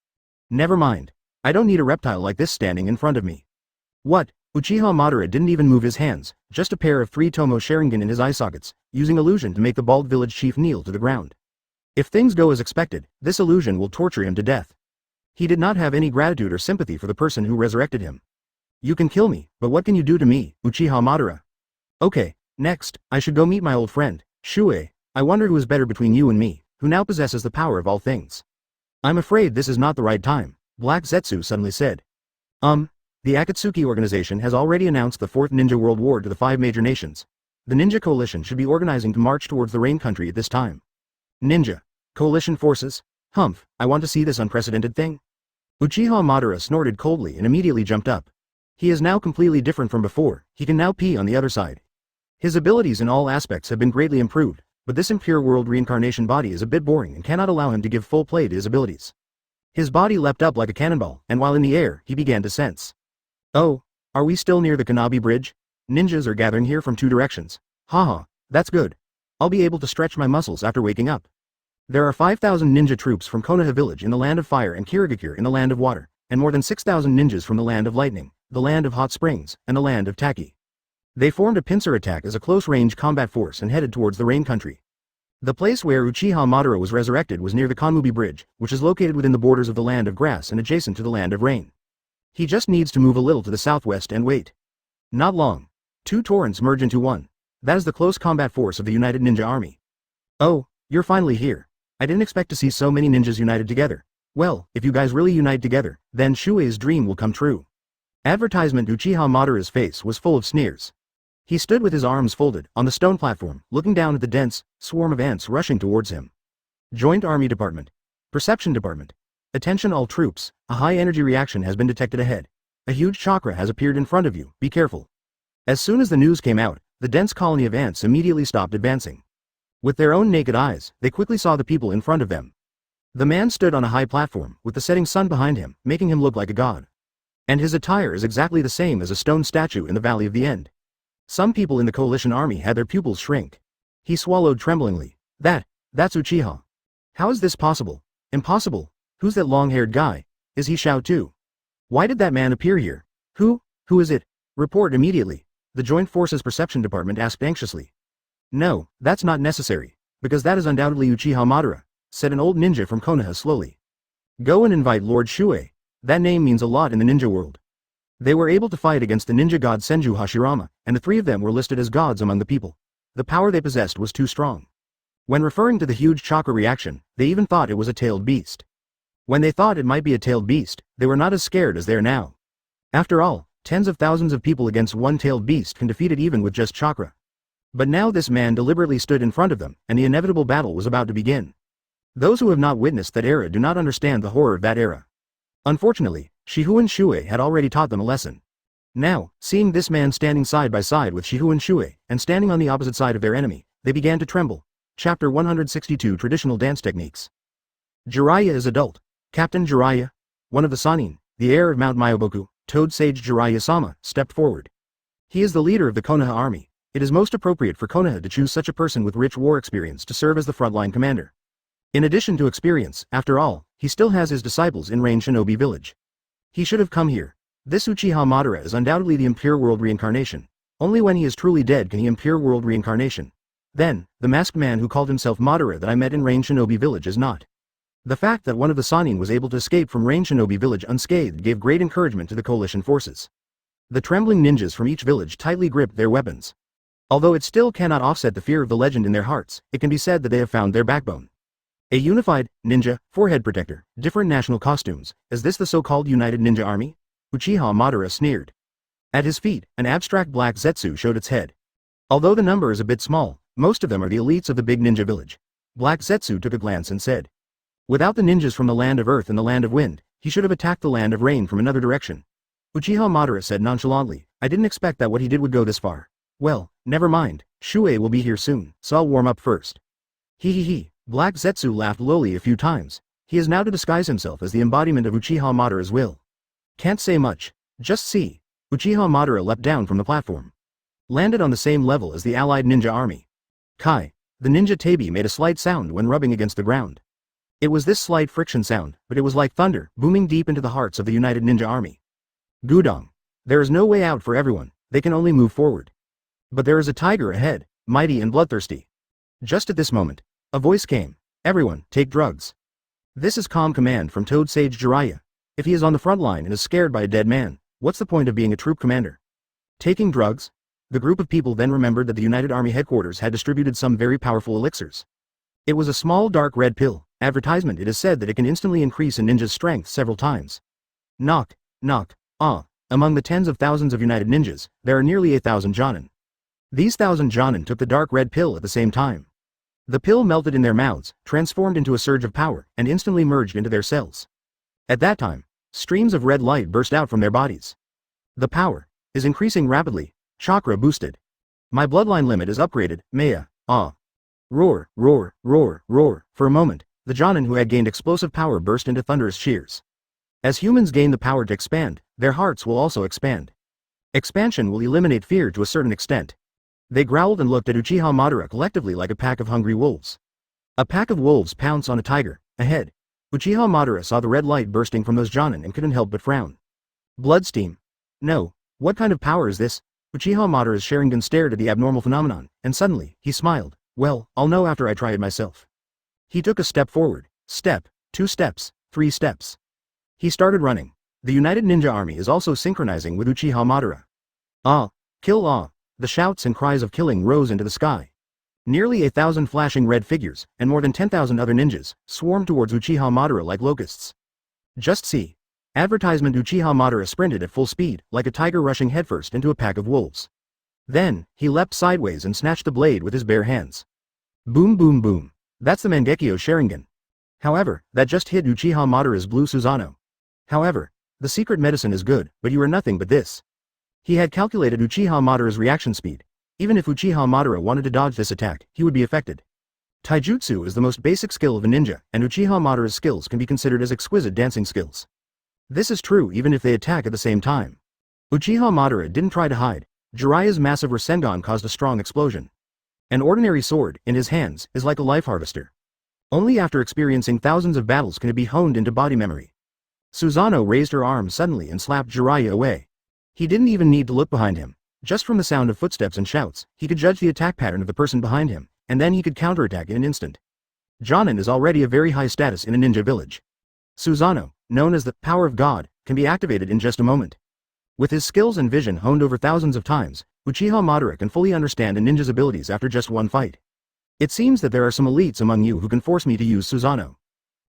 A: Never mind. I don't need a reptile like this standing in front of me. What? Uchiha Madara didn't even move his hands, just a pair of 3 Tomo Sharingan in his eye sockets, using illusion to make the bald village chief kneel to the ground. If things go as expected, this illusion will torture him to death. He did not have any gratitude or sympathy for the person who resurrected him. You can kill me, but what can you do to me, Uchiha Madara? Okay, next, I should go meet my old friend, Shuoye. I wonder who is better between you and me, who now possesses the power of all things. I'm afraid this is not the right time, Black Zetsu suddenly said. The Akatsuki Organization has already announced the 4th Ninja World War to the 5 major nations. The Ninja Coalition should be organizing to march towards the Rain Country at this time. Ninja. Coalition forces? Humph, I want to see this unprecedented thing. Uchiha Madara snorted coldly and immediately jumped up. He is now completely different from before, he can now pee on the other side. His abilities in all aspects have been greatly improved, but this impure world reincarnation body is a bit boring and cannot allow him to give full play to his abilities. His body leapt up like a cannonball, and while in the air, he began to sense. Oh, are we still near the Kanabi Bridge? Ninjas are gathering here from 2 directions. Haha, that's good. I'll be able to stretch my muscles after waking up. There are 5,000 ninja troops from Konoha village in the land of fire and Kirigakure in the land of water, and more than 6,000 ninjas from the land of lightning, the land of hot springs, and the land of Taki. They formed a pincer attack as a close-range combat force and headed towards the Rain Country. The place where Uchiha Madara was resurrected was near the Kanmubi Bridge, which is located within the borders of the land of grass and adjacent to the land of rain. He just needs to move a little to the southwest and wait. Not long. 2 torrents merge into one. That is the close combat force of the United Ninja Army. Oh, you're finally here. I didn't expect to see so many ninjas united together. Well, if you guys really unite together, then Shuoye's dream will come true. Advertisement. Uchiha Madara's face was full of sneers. He stood with his arms folded, on the stone platform, looking down at the dense swarm of ants rushing towards him. Joint Army Department. Perception Department. Attention all troops, a high energy reaction has been detected ahead. A huge chakra has appeared in front of you, be careful. As soon as the news came out, the dense colony of ants immediately stopped advancing. With their own naked eyes, they quickly saw the people in front of them. The man stood on a high platform, with the setting sun behind him, making him look like a god. And his attire is exactly the same as a stone statue in the Valley of the End. Some people in the coalition army had their pupils shrink. He swallowed tremblingly. That's Uchiha. How is this possible? Impossible. Who's that long-haired guy? Is he Shao too? Why did that man appear here? Who is it? Report immediately. The Joint Forces Perception Department asked anxiously. No, that's not necessary, because that is undoubtedly Uchiha Madara, said an old ninja from Konoha slowly. Go and invite Lord Shuoye. That name means a lot in the ninja world. They were able to fight against the ninja god Senju Hashirama, and the three of them were listed as gods among the people. The power they possessed was too strong. When referring to the huge chakra reaction, they even thought it was a tailed beast. When they thought it might be a tailed beast, they were not as scared as they are now. After all, tens of thousands of people against one tailed beast can defeat it even with just chakra. But now this man deliberately stood in front of them, and the inevitable battle was about to begin. Those who have not witnessed that era do not understand the horror of that era. Unfortunately, Shifengin Shuoye had already taught them a lesson. Now, seeing this man standing side by side with Shifengin Shuoye, and standing on the opposite side of their enemy, they began to tremble. Chapter 162 Traditional Dance Techniques. Jiraiya is adult. Captain Jiraiya, one of the Sannin, the heir of Mount Myoboku, Toad Sage Jiraiya-sama, stepped forward. He is the leader of the Konoha army. It is most appropriate for Konoha to choose such a person with rich war experience to serve as the frontline commander. In addition to experience, after all, he still has his disciples in Rain Shinobi Village. He should have come here. This Uchiha Madara is undoubtedly the Impure World reincarnation. Only when he is truly dead can he Impure World reincarnation. Then, the masked man who called himself Madara that I met in Rain Shinobi Village is not. The fact that one of the Sannin was able to escape from Rain Shinobi Village unscathed gave great encouragement to the coalition forces. The trembling ninjas from each village tightly gripped their weapons. Although it still cannot offset the fear of the legend in their hearts, it can be said that they have found their backbone. A unified, ninja, forehead protector, different national costumes, is this the so-called United Ninja Army? Uchiha Madara sneered. At his feet, an abstract black Zetsu showed its head. Although the number is a bit small, most of them are the elites of the big ninja village. Black Zetsu took a glance and said. Without the ninjas from the land of earth and the land of wind, he should have attacked the land of rain from another direction. Uchiha Madara said nonchalantly, I didn't expect that what he did would go this far. Well, never mind, Shuoye will be here soon, so I'll warm up first. He. Black Zetsu laughed lowly a few times. He is now to disguise himself as the embodiment of Uchiha Madara's will. Can't say much. Just see. Uchiha Madara leapt down from the platform. Landed on the same level as the allied ninja army. Kai. The ninja tabi made a slight sound when rubbing against the ground. It was this slight friction sound, but it was like thunder, booming deep into the hearts of the United Ninja Army. Gudong. There is no way out for everyone, they can only move forward. But there is a tiger ahead, mighty and bloodthirsty. Just at this moment, a voice came. Everyone, take drugs. This is calm command from Toad Sage Jiraiya. If he is on the front line and is scared by a dead man, what's the point of being a troop commander? Taking drugs? The group of people then remembered that the United Army headquarters had distributed some very powerful elixirs. It was a small dark red pill. Advertisement. It is said that it can instantly increase a ninja's strength several times. Knock. Among the tens of thousands of United Ninjas, there are nearly 1,000 Jonin. These 1,000 Jonin took the dark red pill at the same time. The pill melted in their mouths, transformed into a surge of power, and instantly merged into their cells. At that time, streams of red light burst out from their bodies. The power is increasing rapidly, chakra boosted. My bloodline limit is upgraded, Maya, Roar. For a moment, the Jonin who had gained explosive power burst into thunderous cheers. As humans gain the power to expand, their hearts will also expand. Expansion will eliminate fear to a certain extent. They growled and looked at Uchiha Madara collectively like a pack of hungry wolves. A pack of wolves pounced on a tiger, ahead. Uchiha Madara saw the red light bursting from those Jonin and couldn't help but frown. Blood steam. No, what kind of power is this? Uchiha Madara's Sharingan stared at the abnormal phenomenon, and suddenly, he smiled. Well, I'll know after I try it myself. He took a step forward. Step, 2 steps, 3 steps. He started running. The United Ninja Army is also synchronizing with Uchiha Madara. Kill. The shouts and cries of killing rose into the sky. Nearly 1,000 flashing red figures, and more than 10,000 other ninjas, swarmed towards Uchiha Madara like locusts. Just see. Advertisement. Uchiha Madara sprinted at full speed, like a tiger rushing headfirst into a pack of wolves. Then, he leapt sideways and snatched the blade with his bare hands. Boom. That's the Mangekyo Sharingan. However, that just hit Uchiha Madara's blue Susanoo. However, the secret medicine is good, but you are nothing but this. He had calculated Uchiha Madara's reaction speed. Even if Uchiha Madara wanted to dodge this attack, he would be affected. Taijutsu is the most basic skill of a ninja, and Uchiha Madara's skills can be considered as exquisite dancing skills. This is true even if they attack at the same time. Uchiha Madara didn't try to hide. Jiraiya's massive Rasengan caused a strong explosion. An ordinary sword, in his hands, is like a life harvester. Only after experiencing thousands of battles can it be honed into body memory. Susanoo raised her arm suddenly and slapped Jiraiya away. He didn't even need to look behind him. Just from the sound of footsteps and shouts, he could judge the attack pattern of the person behind him, and then he could counterattack in an instant. Jonin is already a very high status in a ninja village. Susanoo, known as the power of God, can be activated in just a moment. With his skills and vision honed over thousands of times, Uchiha Madara can fully understand a ninja's abilities after just one fight. It seems that there are some elites among you who can force me to use Susanoo.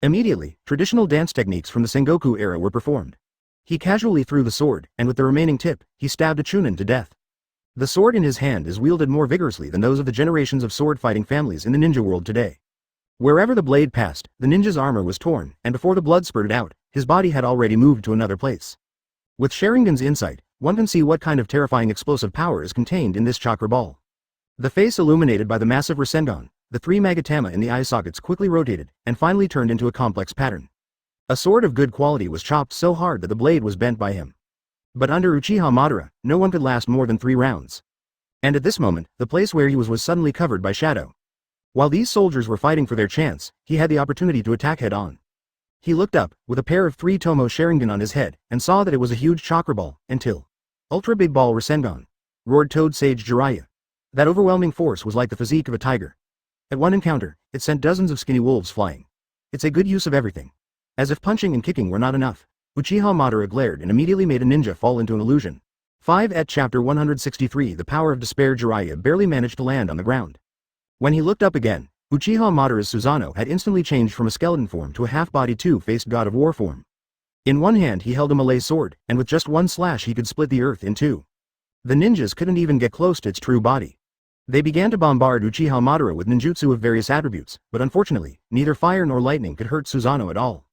A: Immediately, traditional dance techniques from the Sengoku era were performed. He casually threw the sword, and with the remaining tip, he stabbed a Chūnin to death. The sword in his hand is wielded more vigorously than those of the generations of sword-fighting families in the ninja world today. Wherever the blade passed, the ninja's armor was torn, and before the blood spurted out, his body had already moved to another place. With Sharingan's insight, one can see what kind of terrifying explosive power is contained in this chakra ball. The face illuminated by the massive Rasengan, the three Magatama in the eye sockets quickly rotated, and finally turned into a complex pattern. A sword of good quality was chopped so hard that the blade was bent by him. But under Uchiha Madara, no one could last more than 3 rounds. And at this moment, the place where he was suddenly covered by shadow. While these soldiers were fighting for their chance, he had the opportunity to attack head-on. He looked up, with a pair of 3 Tomo Sharingan on his head, and saw that it was a huge chakra ball, until Ultra Big Ball Rasengan, roared Toad Sage Jiraiya. That overwhelming force was like the physique of a tiger. At one encounter, it sent dozens of skinny wolves flying. It's a good use of everything. As if punching and kicking were not enough, Uchiha Madara glared and immediately made a ninja fall into an illusion. 5 at Chapter 163 The Power of Despair Jiraiya barely managed to land on the ground. When he looked up again, Uchiha Madara's Susanoo had instantly changed from a skeleton form to a half-body two-faced god of war form. In one hand he held a melee sword, and with just one slash he could split the earth in two. The ninjas couldn't even get close to its true body. They began to bombard Uchiha Madara with ninjutsu of various attributes, but unfortunately, neither fire nor lightning could hurt Susanoo at all.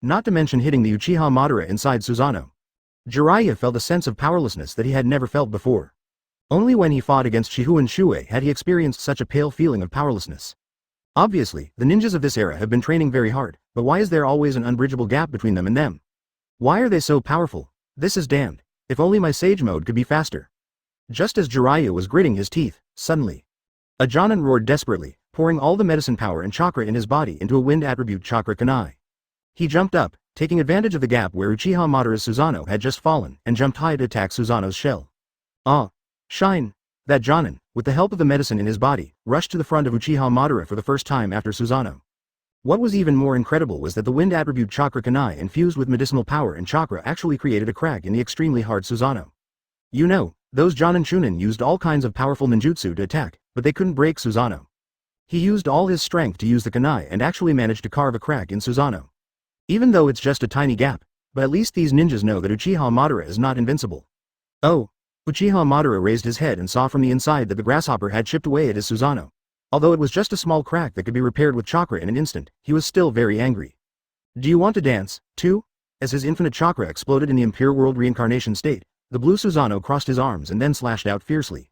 A: Not to mention hitting the Uchiha Madara inside Susanoo. Jiraiya felt a sense of powerlessness that he had never felt before. Only when he fought against Shifengin Shuoye had he experienced such a pale feeling of powerlessness. Obviously, the ninjas of this era have been training very hard, but why is there always an unbridgeable gap between them and them? Why are they so powerful? This is damned. If only my sage mode could be faster. Just as Jiraiya was gritting his teeth, suddenly, a Jonin roared desperately, pouring all the medicine power and chakra in his body into a wind attribute chakra kunai. He jumped up, taking advantage of the gap where Uchiha Madara's Susanoo had just fallen, and jumped high to attack Susanoo's shell. Ah! Shine! That Jonin, with the help of the medicine in his body, rushed to the front of Uchiha Madara for the first time after Susanoo. What was even more incredible was that the wind attribute chakra kunai infused with medicinal power and chakra actually created a crack in the extremely hard Susanoo. You know, those Jonin Chūnin used all kinds of powerful ninjutsu to attack, but they couldn't break Susanoo. He used all his strength to use the kunai and actually managed to carve a crack in Susanoo. Even though it's just a tiny gap, but at least these ninjas know that Uchiha Madara is not invincible. Oh! Uchiha Madara raised his head and saw from the inside that the grasshopper had chipped away at his Susanoo. Although it was just a small crack that could be repaired with chakra in an instant, he was still very angry. Do you want to dance, too? As his infinite chakra exploded in the impure world reincarnation state, the blue Susanoo crossed his arms and then slashed out fiercely.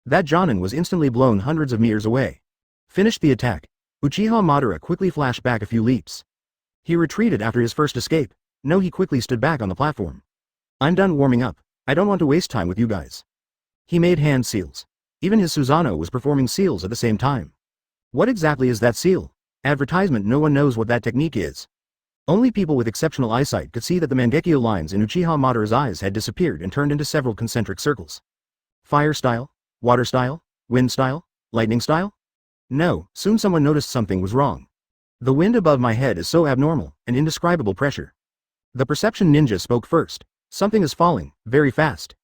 A: That Jonin was instantly blown hundreds of meters away. Finished the attack. Uchiha Madara quickly flashed back a few leaps. He retreated after his first escape. No, he quickly stood back on the platform. I'm done warming up. I don't want to waste time with you guys. He made hand seals. Even his Susanoo was performing seals at the same time. What exactly is that seal? Advertisement. No one knows what that technique is. Only people with exceptional eyesight could see that the Mangekyo lines in Uchiha Madara's eyes had disappeared and turned into several concentric circles. Fire style? Water style? Wind style? Lightning style? No, soon someone noticed something was wrong. The wind above my head is so abnormal, an indescribable pressure. The perception ninja spoke first. Something is falling, very fast.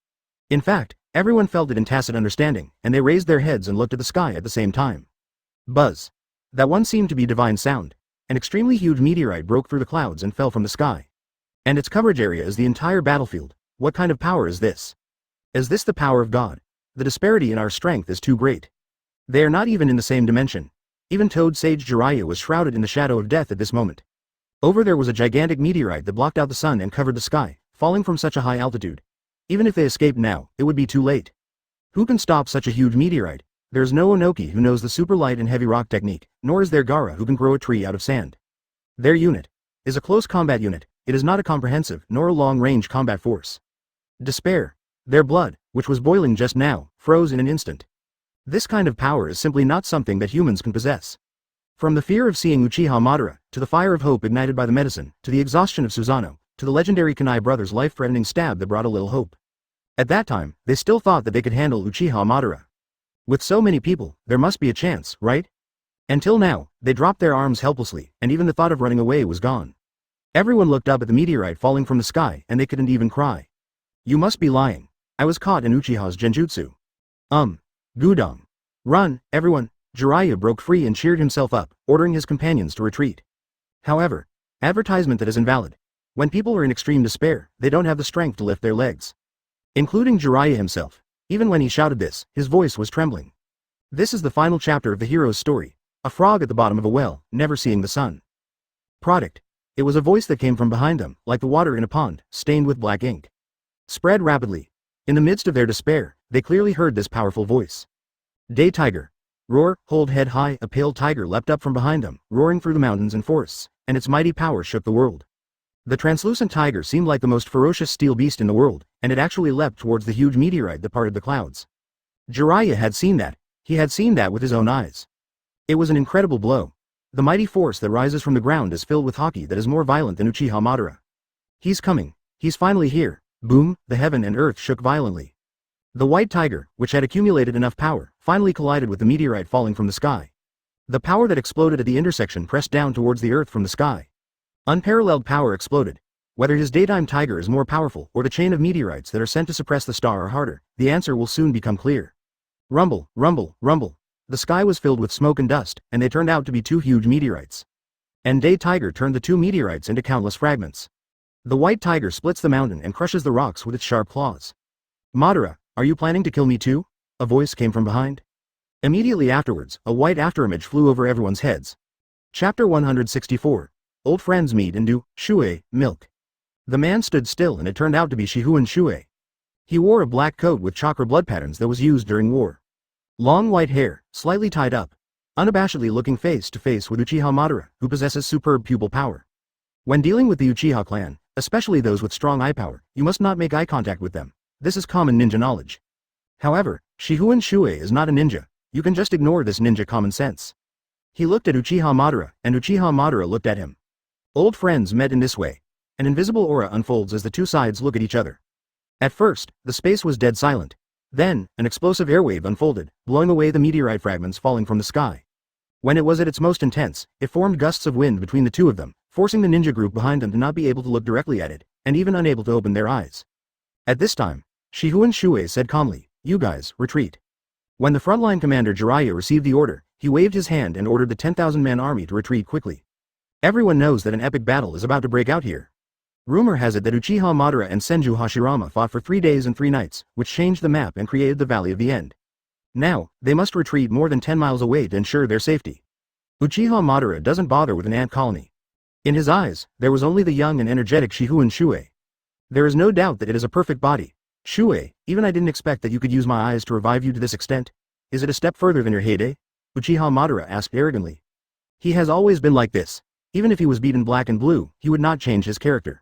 A: In fact, everyone felt it in tacit understanding, and they raised their heads and looked at the sky at the same time. Buzz. That one seemed to be divine sound. An extremely huge meteorite broke through the clouds and fell from the sky. And its coverage area is the entire battlefield. What kind of power is this? Is this the power of God? The disparity in our strength is too great. They are not even in the same dimension. Even Toad Sage Jiraiya was shrouded in the shadow of death at this moment. Over there was a gigantic meteorite that blocked out the sun and covered the sky, falling from such a high altitude. Even if they escaped now, it would be too late. Who can stop such a huge meteorite? There's no Onoki who knows the super light and heavy rock technique, nor is there Gaara who can grow a tree out of sand. Their unit is a close combat unit. It is not a comprehensive nor a long-range combat force. Despair. Their blood, which was boiling just now, froze in an instant. This kind of power is simply not something that humans can possess. From the fear of seeing Uchiha Madara, to the fire of hope ignited by the medicine, to the exhaustion of Susanoo, to the legendary Kunai brothers' life-threatening stab that brought a little hope. At that time, they still thought that they could handle Uchiha Madara. With so many people, there must be a chance, right? Until now, they dropped their arms helplessly, and even the thought of running away was gone. Everyone looked up at the meteorite falling from the sky, and they couldn't even cry. You must be lying. I was caught in Uchiha's genjutsu. Gudong. Run, everyone. Jiraiya broke free and cheered himself up, ordering his companions to retreat. However, advertisement that is invalid. When people are in extreme despair, they don't have the strength to lift their legs. Including Jiraiya himself. Even when he shouted this, his voice was trembling. This is the final chapter of the hero's story. A frog at the bottom of a well, never seeing the sun. Product. It was a voice that came from behind them, like the water in a pond, stained with black ink. Spread rapidly. In the midst of their despair, they clearly heard this powerful voice. Day Tiger. Roar, hold head high. A pale tiger leapt up from behind them, roaring through the mountains and forests, and its mighty power shook the world. The translucent tiger seemed like the most ferocious steel beast in the world, and it actually leapt towards the huge meteorite that parted the clouds. Jiraiya had seen that. He had seen that with his own eyes. It was an incredible blow. The mighty force that rises from the ground is filled with haki that is more violent than Uchiha Madara. He's coming. He's finally here. Boom, the heaven and earth shook violently. The white tiger, which had accumulated enough power, finally collided with the meteorite falling from the sky. The power that exploded at the intersection pressed down towards the earth from the sky. Unparalleled power exploded. Whether his daytime tiger is more powerful or the chain of meteorites that are sent to suppress the star are harder, the answer will soon become clear. Rumble, rumble, rumble. The sky was filled with smoke and dust, and they turned out to be two huge meteorites. And Day Tiger turned the two meteorites into countless fragments. The white tiger splits the mountain and crushes the rocks with its sharp claws. Madara, are you planning to kill me too? A voice came from behind. Immediately afterwards, a white afterimage flew over everyone's heads. Chapter 164. Old friends meet and do, Shuoye, milk. The man stood still and it turned out to be Shifengin Shuoye. He wore a black coat with chakra blood patterns that was used during war. Long white hair, slightly tied up. Unabashedly looking face to face with Uchiha Madara, who possesses superb pupil power. When dealing with the Uchiha clan, especially those with strong eye power, you must not make eye contact with them. This is common ninja knowledge. However, Shifengin Shuoye is not a ninja. You can just ignore this ninja common sense. He looked at Uchiha Madara, and Uchiha Madara looked at him. Old friends met in this way. An invisible aura unfolds as the two sides look at each other. At first, the space was dead silent. Then, an explosive airwave unfolded, blowing away the meteorite fragments falling from the sky. When it was at its most intense, it formed gusts of wind between the two of them, forcing the ninja group behind them to not be able to look directly at it, and even unable to open their eyes. At this time, Shifengin Shuoye said calmly, "You guys, retreat." When the frontline commander Jiraiya received the order, he waved his hand and ordered the 10,000-man army to retreat quickly. Everyone knows that an epic battle is about to break out here. Rumor has it that Uchiha Madara and Senju Hashirama fought for 3 days and 3 nights, which changed the map and created the Valley of the End. Now, they must retreat more than 10 miles away to ensure their safety. Uchiha Madara doesn't bother with an ant colony. In his eyes, there was only the young and energetic Shifengin Shuoye. There is no doubt that it is a perfect body. Shuoye, even I didn't expect that you could use my eyes to revive you to this extent. Is it a step further than your heyday? Uchiha Madara asked arrogantly. He has always been like this. Even if he was beaten black and blue, he would not change his character.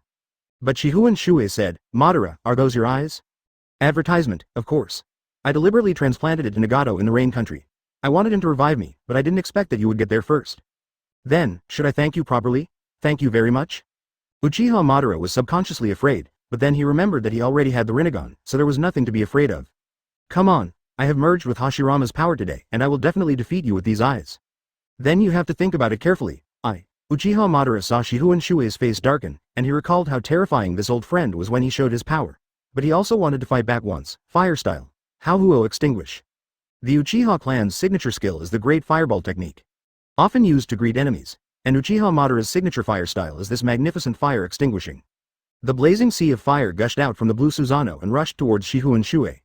A: But Shifengin Shuoye said, "Madara, are those your eyes?" Advertisement, of course. I deliberately transplanted it to Nagato in the rain country. I wanted him to revive me, but I didn't expect that you would get there first. Then, should I thank you properly? Thank you very much? Uchiha Madara was subconsciously afraid, but then he remembered that he already had the Rinnegan, so there was nothing to be afraid of. Come on, I have merged with Hashirama's power today, and I will definitely defeat you with these eyes. Then you have to think about it carefully. Uchiha Madara saw Shifengin Shuoye's face darken, and he recalled how terrifying this old friend was when he showed his power. But he also wanted to fight back once, fire style. How Huo extinguish. The Uchiha clan's signature skill is the Great Fireball technique. Often used to greet enemies, and Uchiha Madara's signature fire style is this magnificent fire extinguishing. The blazing sea of fire gushed out from the blue Susanoo and rushed towards Shifengin Shuoye.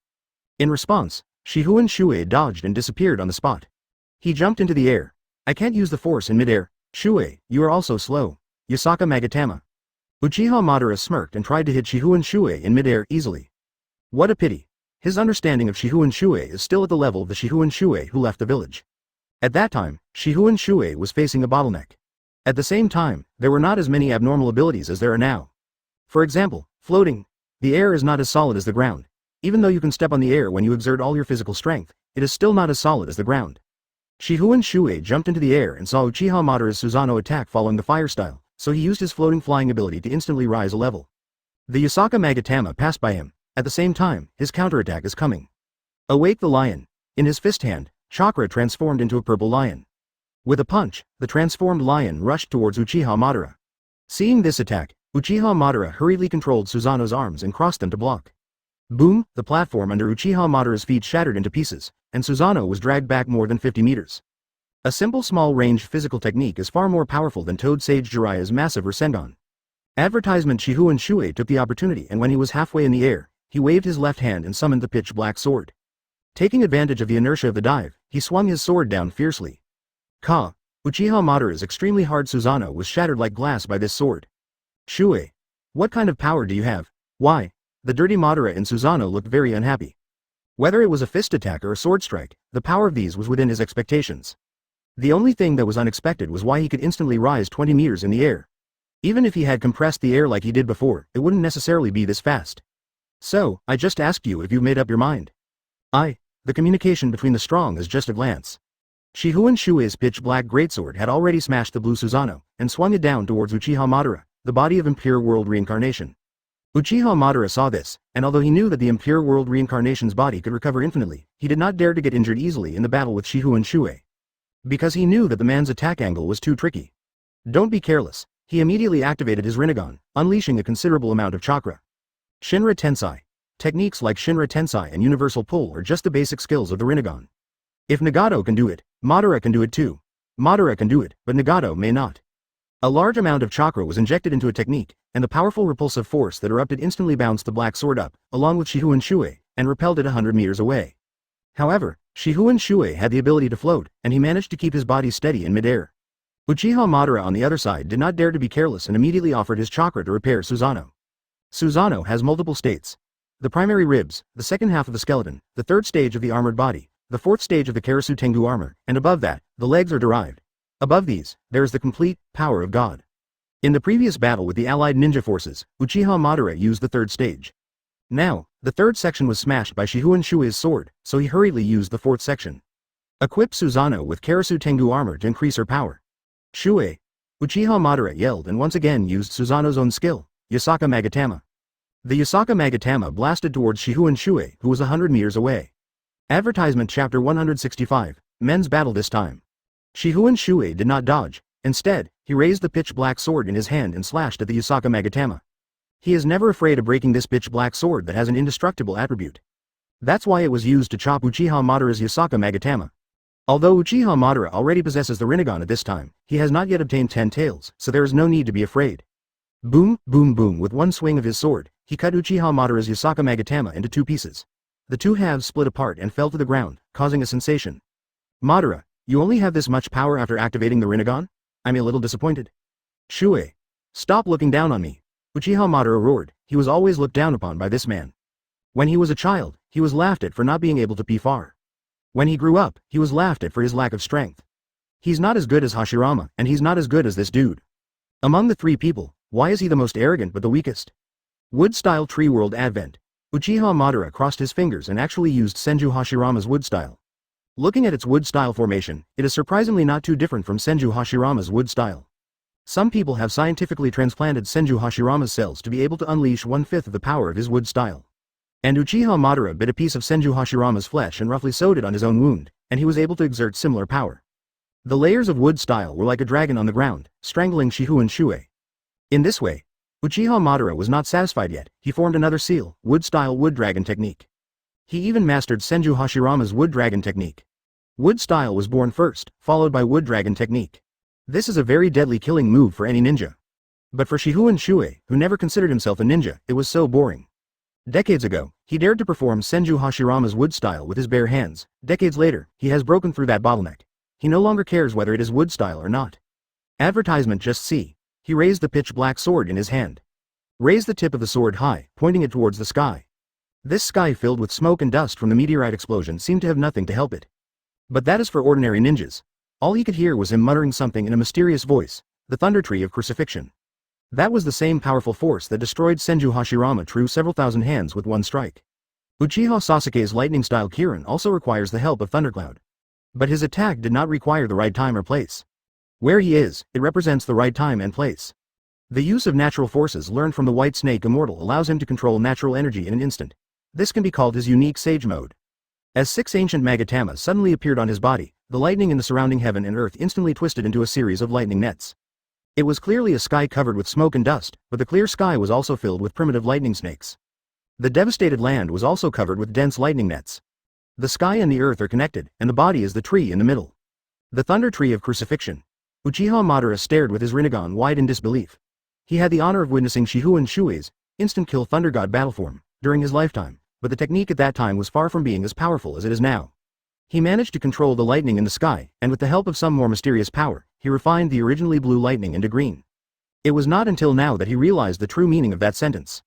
A: In response, Shifengin Shuoye dodged and disappeared on the spot. He jumped into the air. I can't use the force in midair. Shuoye, you are also slow. Yasaka Magatama. Uchiha Madara smirked and tried to hit Shifengin Shuoye in midair easily. What a pity. His understanding of Shifengin Shuoye is still at the level of the Shifengin Shuoye who left the village. At that time, Shifengin Shuoye was facing a bottleneck. At the same time, there were not as many abnormal abilities as there are now. For example, floating. The air is not as solid as the ground. Even though you can step on the air when you exert all your physical strength, it is still not as solid as the ground. Shifengin Shuoye jumped into the air and saw Uchiha Madara's Susanoo attack following the fire style, so he used his floating flying ability to instantly rise a level. The Yasaka Magatama passed by him. At the same time, his counterattack is coming. Awake the lion. In his fist hand, chakra transformed into a purple lion. With a punch, the transformed lion rushed towards Uchiha Madara. Seeing this attack, Uchiha Madara hurriedly controlled Susanoo's arms and crossed them to block. Boom, the platform under Uchiha Madara's feet shattered into pieces, and Susanoo was dragged back more than 50 meters. A simple small-range physical technique is far more powerful than Toad Sage Jiraiya's massive Rasengan. Advertisement Shifengin Shuoye took the opportunity, and when he was halfway in the air, he waved his left hand and summoned the pitch-black sword. Taking advantage of the inertia of the dive, he swung his sword down fiercely. Ka! Uchiha Madara's extremely hard Susanoo was shattered like glass by this sword. Shuoye! What kind of power do you have? Why? The dirty Madara and Susanoo looked very unhappy. Whether it was a fist attack or a sword strike, the power of these was within his expectations. The only thing that was unexpected was why he could instantly rise 20 meters in the air. Even if he had compressed the air like he did before, it wouldn't necessarily be this fast. So, I just asked you if you made up your mind. The communication between the strong is just a glance. Shifengin Shuoye's pitch-black greatsword had already smashed the blue Susanoo, and swung it down towards Uchiha Madara, the body of Impure World Reincarnation. Uchiha Madara saw this, and although he knew that the Impure World Reincarnation's body could recover infinitely, he did not dare to get injured easily in the battle with Shifengin Shuoye. Because he knew that the man's attack angle was too tricky. Don't be careless. He immediately activated his Rinnegan, unleashing a considerable amount of chakra. Shinra Tensei. Techniques like Shinra Tensei and Universal Pull are just the basic skills of the Rinnegan. If Nagato can do it, Madara can do it too. Madara can do it, but Nagato may not. A large amount of chakra was injected into a technique, and the powerful repulsive force that erupted instantly bounced the black sword up, along with Shifengin Shuoye, and repelled it 100 meters away. However, Shifengin Shuoye had the ability to float, and he managed to keep his body steady in midair. Uchiha Madara on the other side did not dare to be careless and immediately offered his chakra to repair Susanoo. Susanoo has multiple states. The primary ribs, the second half of the skeleton, the third stage of the armored body, the fourth stage of the Karasu Tengu armor, and above that, the legs are derived. Above these, there is the complete power of God. In the previous battle with the allied ninja forces, Uchiha Madara used the third stage. Now, the third section was smashed by Shifengin Shuoye's sword, so he hurriedly used the fourth section. Equip Susanoo with Karasu Tengu armor to increase her power. Shuoye! Uchiha Madara yelled and once again used Susanoo's own skill, Yasaka Magatama. The Yasaka Magatama blasted towards Shifengin Shuoye, who was 100 meters away. Advertisement Chapter 165, Men's Battle this time. Shifengin Shuoye did not dodge. Instead, he raised the pitch-black sword in his hand and slashed at the Yasaka Magatama. He is never afraid of breaking this pitch-black sword that has an indestructible attribute. That's why it was used to chop Uchiha Madara's Yasaka Magatama. Although Uchiha Madara already possesses the Rinnegan at this time, he has not yet obtained 10 tails, so there is no need to be afraid. Boom, boom, boom. With one swing of his sword, he cut Uchiha Madara's Yasaka Magatama into two pieces. The two halves split apart and fell to the ground, causing a sensation. Madara, you only have this much power after activating the Rinnegan? I'm a little disappointed. Shuoye, stop looking down on me. Uchiha Madara roared. He was always looked down upon by this man. When he was a child, he was laughed at for not being able to pee far. When he grew up, he was laughed at for his lack of strength. He's not as good as Hashirama, and he's not as good as this dude. Among the three people, why is he the most arrogant but the weakest? Wood-style tree world advent. Uchiha Madara crossed his fingers and actually used Senju Hashirama's wood style. Looking at its wood style formation, it is surprisingly not too different from Senju Hashirama's wood style. Some people have scientifically transplanted Senju Hashirama's cells to be able to unleash 1/5 of the power of his wood style. And Uchiha Madara bit a piece of Senju Hashirama's flesh and roughly sewed it on his own wound, and he was able to exert similar power. The layers of wood style were like a dragon on the ground, strangling Shifengin Shuoye. In this way, Uchiha Madara was not satisfied yet. He formed another seal, wood-style wood dragon technique. He even mastered Senju Hashirama's wood dragon technique. Wood style was born first, followed by wood dragon technique. This is a very deadly killing move for any ninja. But for Shifengin Shuoye, who never considered himself a ninja, it was so boring. Decades ago, he dared to perform Senju Hashirama's wood style with his bare hands. Decades later, he has broken through that bottleneck. He no longer cares whether it is wood style or not. Advertisement just see. He raised the pitch-black sword in his hand. Raised the tip of the sword high, pointing it towards the sky. This sky filled with smoke and dust from the meteorite explosion seemed to have nothing to help it. But that is for ordinary ninjas. All he could hear was him muttering something in a mysterious voice, the Thunder Tree of Crucifixion. That was the same powerful force that destroyed Senju Hashirama through several thousand hands with one strike. Uchiha Sasuke's lightning-style Kirin also requires the help of Thundercloud. But his attack did not require the right time or place. Where he is, it represents the right time and place. The use of natural forces learned from the White Snake Immortal allows him to control natural energy in an instant. This can be called his unique Sage Mode. As 6 ancient Magatamas suddenly appeared on his body, the lightning in the surrounding heaven and earth instantly twisted into a series of lightning nets. It was clearly a sky covered with smoke and dust, but the clear sky was also filled with primitive lightning snakes. The devastated land was also covered with dense lightning nets. The sky and the earth are connected, and the body is the tree in the middle. The Thunder Tree of Crucifixion. Uchiha Madara stared with his Rinnegan wide in disbelief. He had the honor of witnessing Shifengin Shuoye's instant-kill Thunder God battle form during his lifetime, but the technique at that time was far from being as powerful as it is now. He managed to control the lightning in the sky, and with the help of some more mysterious power, he refined the originally blue lightning into green. It was not until now that he realized the true meaning of that sentence.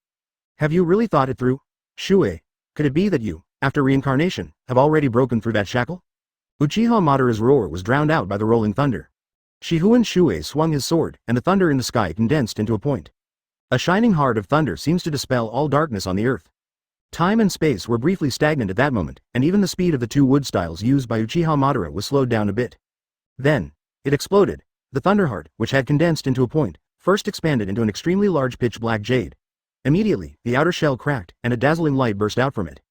A: Have you really thought it through, Shuoye? Could it be that you, after reincarnation, have already broken through that shackle? Uchiha Madara's roar was drowned out by the rolling thunder. Shifengin Shuoye swung his sword, and the thunder in the sky condensed into a point. A shining heart of thunder seems to dispel all darkness on the earth. Time and space were briefly stagnant at that moment, and even the speed of the 2 wood styles used by Uchiha Madara was slowed down a bit. Then, it exploded. The thunder heart, which had condensed into a point, first expanded into an extremely large pitch-black jade. Immediately, the outer shell cracked, and a dazzling light burst out from it.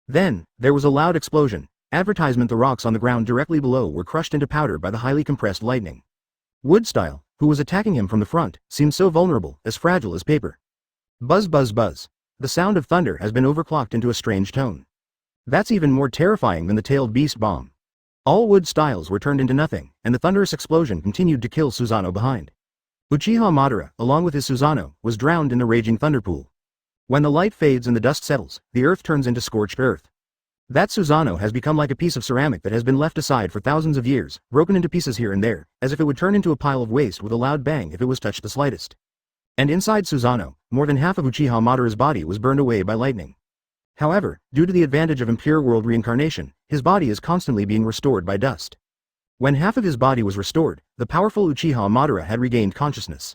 A: Then, there was a loud explosion. Advertisement: the rocks on the ground directly below were crushed into powder by the highly compressed lightning. Woodstyle, who was attacking him from the front, seemed so vulnerable, as fragile as paper. Buzz buzz buzz. The sound of thunder has been overclocked into a strange tone. That's even more terrifying than the tailed beast bomb. All wood styles were turned into nothing, and the thunderous explosion continued to kill Susanoo behind. Uchiha Madara, along with his Susanoo, was drowned in the raging thunderpool. When the light fades and the dust settles, the earth turns into scorched earth. That Susanoo has become like a piece of ceramic that has been left aside for thousands of years, broken into pieces here and there, as if it would turn into a pile of waste with a loud bang if it was touched the slightest. And inside Susanoo, more than half of Uchiha Madara's body was burned away by lightning. However, due to the advantage of impure world reincarnation, his body is constantly being restored by dust. When half of his body was restored, the powerful Uchiha Madara had regained consciousness.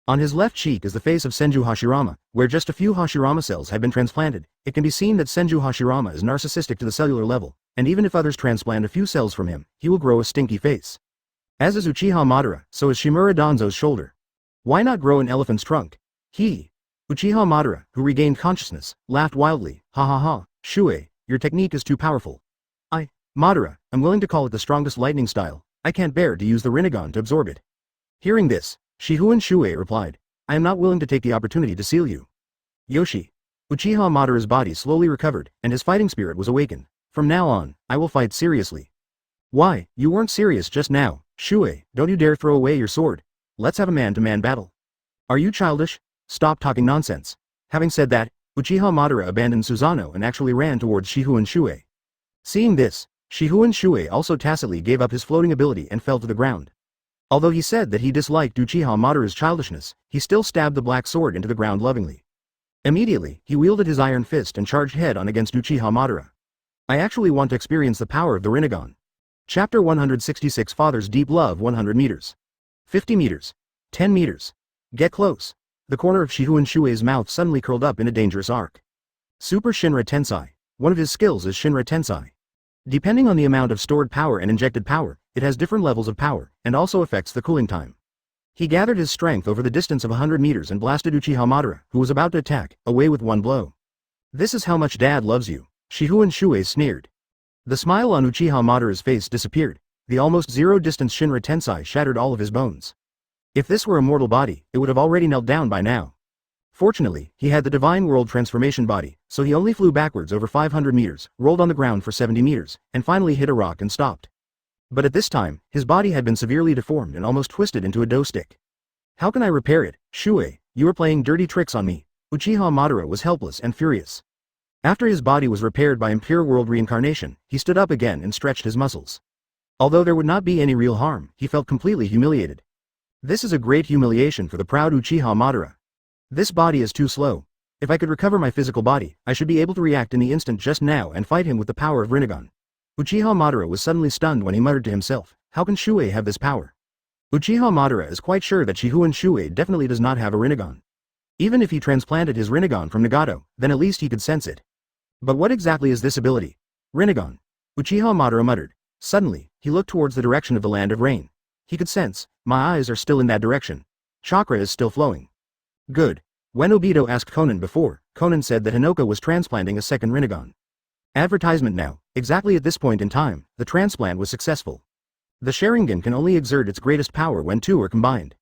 A: On his left cheek is the face of Senju Hashirama, where just a few Hashirama cells have been transplanted. It can be seen that Senju Hashirama is narcissistic to the cellular level, and even if others transplant a few cells from him, he will grow a stinky face. As is Uchiha Madara, so is Shimura Danzo's shoulder. Why not grow an elephant's trunk? Uchiha Madara, who regained consciousness, laughed wildly. Ha ha ha, Shuoye, your technique is too powerful. Madara, I'm willing to call it the strongest lightning style. I can't bear to use the Rinnegan to absorb it. Hearing this, Shifengin Shuoye replied, I am not willing to take the opportunity to seal you. Yoshi. Uchiha Madara's body slowly recovered, and his fighting spirit was awakened. From now on, I will fight seriously. Why, you weren't serious just now, Shuoye, don't you dare throw away your sword. Let's have a man-to-man battle. Are you childish? Stop talking nonsense. Having said that, Uchiha Madara abandoned Susanoo and actually ran towards Shifengin Shuoye. Seeing this, Shifengin Shuoye also tacitly gave up his floating ability and fell to the ground. Although he said that he disliked Uchiha Madara's childishness, he still stabbed the black sword into the ground lovingly. Immediately, he wielded his iron fist and charged head-on against Uchiha Madara. I actually want to experience the power of the Rinnegan. Chapter 166 Father's Deep Love 100 meters. 50 meters. 10 meters. Get close. The corner of Shifengin Shuoye's mouth suddenly curled up in a dangerous arc. Super Shinra Tensei. One of his skills is Shinra Tensei. Depending on the amount of stored power and injected power, it has different levels of power, and also affects the cooling time. He gathered his strength over the distance of 100 meters and blasted Uchiha Madara, who was about to attack, away with one blow. This is how much Dad loves you, Shifengin Shuoye sneered. The smile on Uchiha Madara's face disappeared. The almost zero-distance Shinra Tensei shattered all of his bones. If this were a mortal body, it would have already knelt down by now. Fortunately, he had the Divine World Transformation body, so he only flew backwards over 500 meters, rolled on the ground for 70 meters, and finally hit a rock and stopped. But at this time, his body had been severely deformed and almost twisted into a dough stick. How can I repair it, Shuoye? You are playing dirty tricks on me. Uchiha Madara was helpless and furious. After his body was repaired by impure world reincarnation, he stood up again and stretched his muscles. Although there would not be any real harm, he felt completely humiliated. This is a great humiliation for the proud Uchiha Madara. This body is too slow. If I could recover my physical body, I should be able to react in the instant just now and fight him with the power of Rinnegan. Uchiha Madara was suddenly stunned when he muttered to himself, how can Shuoye have this power? Uchiha Madara is quite sure that Shifengin Shuoye definitely does not have a Rinnegan. Even if he transplanted his Rinnegan from Nagato, then at least he could sense it. But what exactly is this ability? Rinnegan. Uchiha Madara muttered. Suddenly, he looked towards the direction of the land of rain. He could sense, my eyes are still in that direction. Chakra is still flowing. Good. When Obito asked Konan before, Konan said that Hinoka was transplanting a second Rinnegan. Advertisement now, exactly at this point in time, the transplant was successful. The Sharingan can only exert its greatest power when two are combined.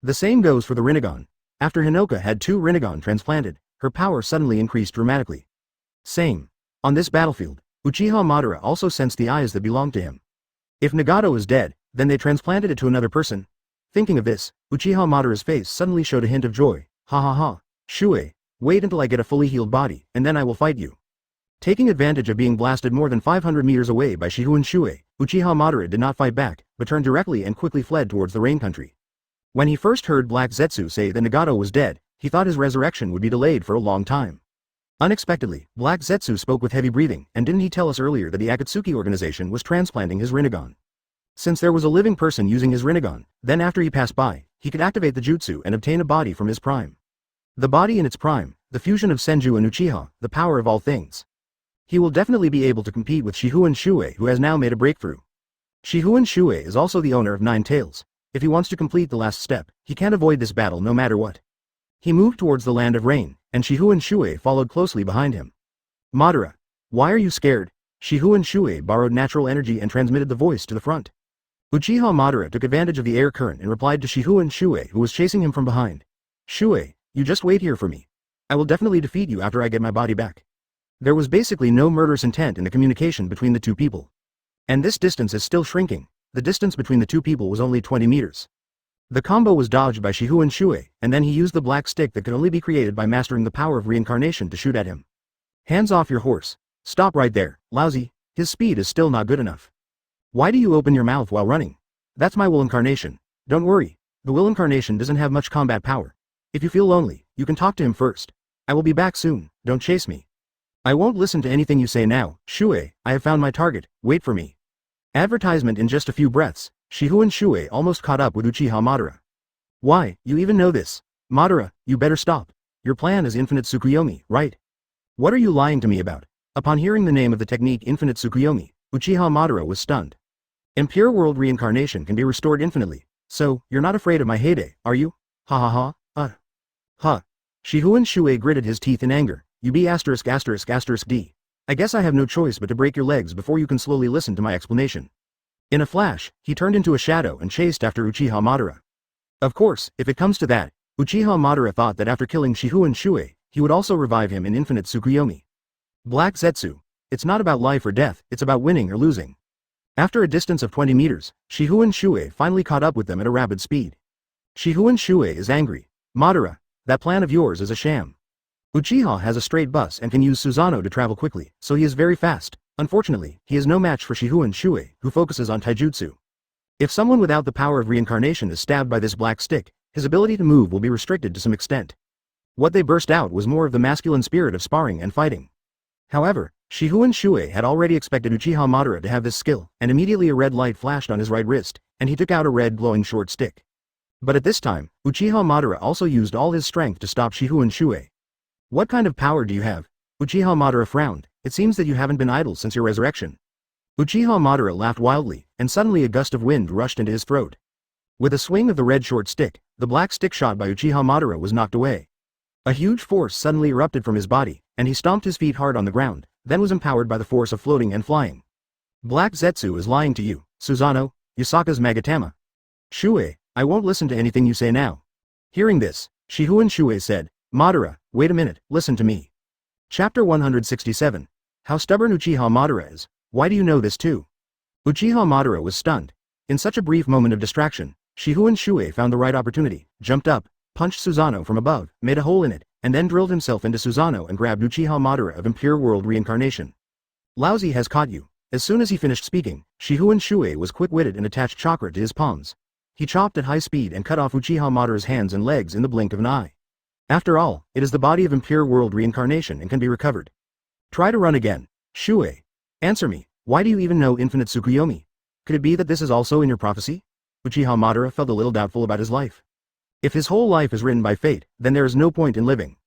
A: The same goes for the Rinnegan. After Hinoka had two Rinnegan transplanted, her power suddenly increased dramatically. Same. On this battlefield, Uchiha Madara also sensed the eyes that belonged to him. If Nagato is dead, then they transplanted it to another person. Thinking of this, Uchiha Madara's face suddenly showed a hint of joy. Ha ha ha. Shuoye, wait until I get a fully healed body, and then I will fight you. Taking advantage of being blasted more than 500 meters away by Shifengin Shuoye, Uchiha Madara did not fight back, but turned directly and quickly fled towards the rain country. When he first heard Black Zetsu say that Nagato was dead, he thought his resurrection would be delayed for a long time. Unexpectedly, Black Zetsu spoke with heavy breathing, and didn't he tell us earlier that the Akatsuki Organization was transplanting his Rinnegan? Since there was a living person using his Rinnegan, then after he passed by, he could activate the jutsu and obtain a body from his prime. The body in its prime, the fusion of Senju and Uchiha, the power of all things. He will definitely be able to compete with Shifengin Shuoye, who has now made a breakthrough. Shifengin Shuoye is also the owner of 9 tails. If he wants to complete the last step, he can't avoid this battle no matter what. He moved towards the land of rain, and Shifengin Shuoye followed closely behind him. Madara, why are you scared? Shifengin Shuoye borrowed natural energy and transmitted the voice to the front. Uchiha Madara took advantage of the air current and replied to Shifengin Shuoye, who was chasing him from behind. Shuoye, you just wait here for me. I will definitely defeat you after I get my body back. There was basically no murderous intent in the communication between the two people. And this distance is still shrinking. The distance between the two people was only 20 meters. The combo was dodged by Shifengin Shuoye, and then he used the black stick that could only be created by mastering the power of reincarnation to shoot at him. Hands off your horse. Stop right there, lousy. His speed is still not good enough. Why do you open your mouth while running? That's my will incarnation. Don't worry. The will incarnation doesn't have much combat power. If you feel lonely, you can talk to him first. I will be back soon, don't chase me. I won't listen to anything you say now, Shuoye, I have found my target, wait for me. Advertisement in just a few breaths, Shifengin Shuoye almost caught up with Uchiha Madara. Why, you even know this? Madara, you better stop. Your plan is infinite Tsukuyomi, right? What are you lying to me about? Upon hearing the name of the technique infinite Tsukuyomi, Uchiha Madara was stunned. Impure world reincarnation can be restored infinitely, so, you're not afraid of my heyday, are you? Ha ha ha, Huh. Shifengin Shuoye gritted his teeth in anger. You be *****D. I guess I have no choice but to break your legs before you can slowly listen to my explanation. In a flash, he turned into a shadow and chased after Uchiha Madara. Of course, if it comes to that, Uchiha Madara thought that after killing Shifengin Shuoye, he would also revive him in infinite Tsukuyomi. Black Zetsu. It's not about life or death, it's about winning or losing. After a distance of 20 meters, Shifengin Shuoye finally caught up with them at a rapid speed. Shifengin Shuoye is angry. Madara, that plan of yours is a sham. Uchiha has a straight bus and can use Susanoo to travel quickly, so he is very fast. Unfortunately, he is no match for Shifengin Shuoye, who focuses on taijutsu. If someone without the power of reincarnation is stabbed by this black stick, his ability to move will be restricted to some extent. What they burst out was more of the masculine spirit of sparring and fighting. However, Shifengin Shuoye had already expected Uchiha Madara to have this skill, and immediately a red light flashed on his right wrist, and he took out a red glowing short stick. But at this time, Uchiha Madara also used all his strength to stop Shifengin Shuoye. What kind of power do you have? Uchiha Madara frowned. It seems that you haven't been idle since your resurrection. Uchiha Madara laughed wildly, and suddenly a gust of wind rushed into his throat. With a swing of the red short stick, the black stick shot by Uchiha Madara was knocked away. A huge force suddenly erupted from his body, and he stomped his feet hard on the ground, then was empowered by the force of floating and flying. Black Zetsu is lying to you, Susanoo, Yasaka's Magatama. Shuoye, I won't listen to anything you say now. Hearing this, Shifengin Shuoye said, Madara, wait a minute, listen to me. Chapter 167. How stubborn Uchiha Madara is. Why do you know this too? Uchiha Madara was stunned. In such a brief moment of distraction, Shifengin Shuoye found the right opportunity, jumped up, punched Susanoo from above, made a hole in it, and then drilled himself into Susanoo and grabbed Uchiha Madara of Impure World Reincarnation. Lousy has caught you. As soon as he finished speaking, Shifengin Shuoye was quick-witted and attached chakra to his palms. He chopped at high speed and cut off Uchiha Madara's hands and legs in the blink of an eye. After all, it is the body of Impure World Reincarnation and can be recovered. Try to run again. Shuoye. Answer me, why do you even know infinite Tsukuyomi? Could it be that this is also in your prophecy? Uchiha Madara felt a little doubtful about his life. If his whole life is written by fate, then there is no point in living.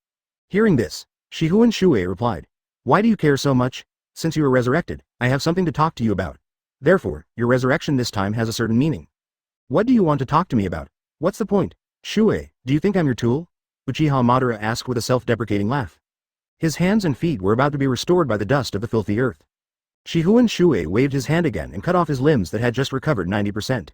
A: Hearing this, Shifengin Shuoye replied, Why do you care so much? Since you were resurrected, I have something to talk to you about. Therefore, your resurrection this time has a certain meaning. What do you want to talk to me about? What's the point? Shuoye, do you think I'm your tool? Uchiha Madara asked with a self-deprecating laugh. His hands and feet were about to be restored by the dust of the filthy earth. Shifengin Shuoye waved his hand again and cut off his limbs that had just recovered 90%.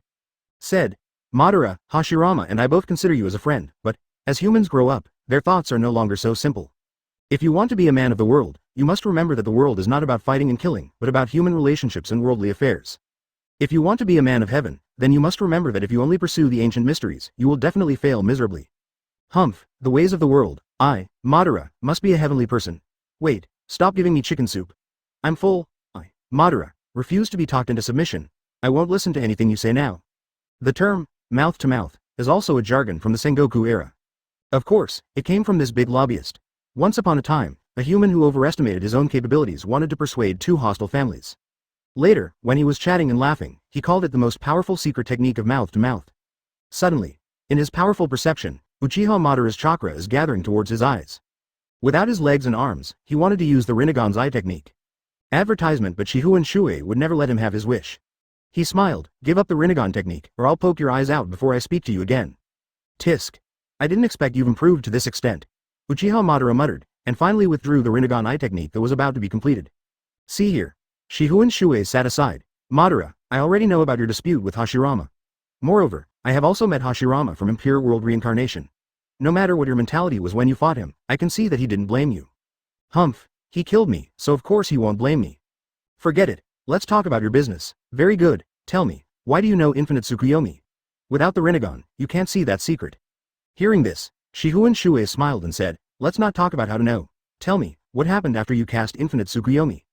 A: Said, Madara, Hashirama and I both consider you as a friend, but, as humans grow up, their thoughts are no longer so simple. If you want to be a man of the world, you must remember that the world is not about fighting and killing, but about human relationships and worldly affairs. If you want to be a man of heaven, then you must remember that if you only pursue the ancient mysteries, you will definitely fail miserably. Humph, the ways of the world, I, Madara, must be a heavenly person. Wait, stop giving me chicken soup. I'm full. I, Madara, refuse to be talked into submission. I won't listen to anything you say now. The term, mouth to mouth, is also a jargon from the Sengoku era. Of course, it came from this big lobbyist. Once upon a time, a human who overestimated his own capabilities wanted to persuade two hostile families. Later, when he was chatting and laughing, he called it the most powerful secret technique of mouth to mouth. Suddenly, in his powerful perception, Uchiha Madara's chakra is gathering towards his eyes. Without his legs and arms, he wanted to use the Rinnegan's eye technique. Advertisement, but Shifengin Shuoye would never let him have his wish. He smiled, give up the Rinnegan technique, or I'll poke your eyes out before I speak to you again. Tisk. I didn't expect you've improved to this extent. Uchiha Madara muttered, and finally withdrew the Rinnegan eye technique that was about to be completed. See here. Shifengin Shuoye sat aside. Madara, I already know about your dispute with Hashirama. Moreover, I have also met Hashirama from Impure World Reincarnation. No matter what your mentality was when you fought him, I can see that he didn't blame you. Humph, he killed me, so of course he won't blame me. Forget it, let's talk about your business. Very good, tell me, why do you know Infinite Tsukuyomi? Without the Rinnegan, you can't see that secret. Hearing this, Shifengin Shuoye smiled and said, let's not talk about how to know. Tell me, what happened after you cast Infinite Tsukuyomi?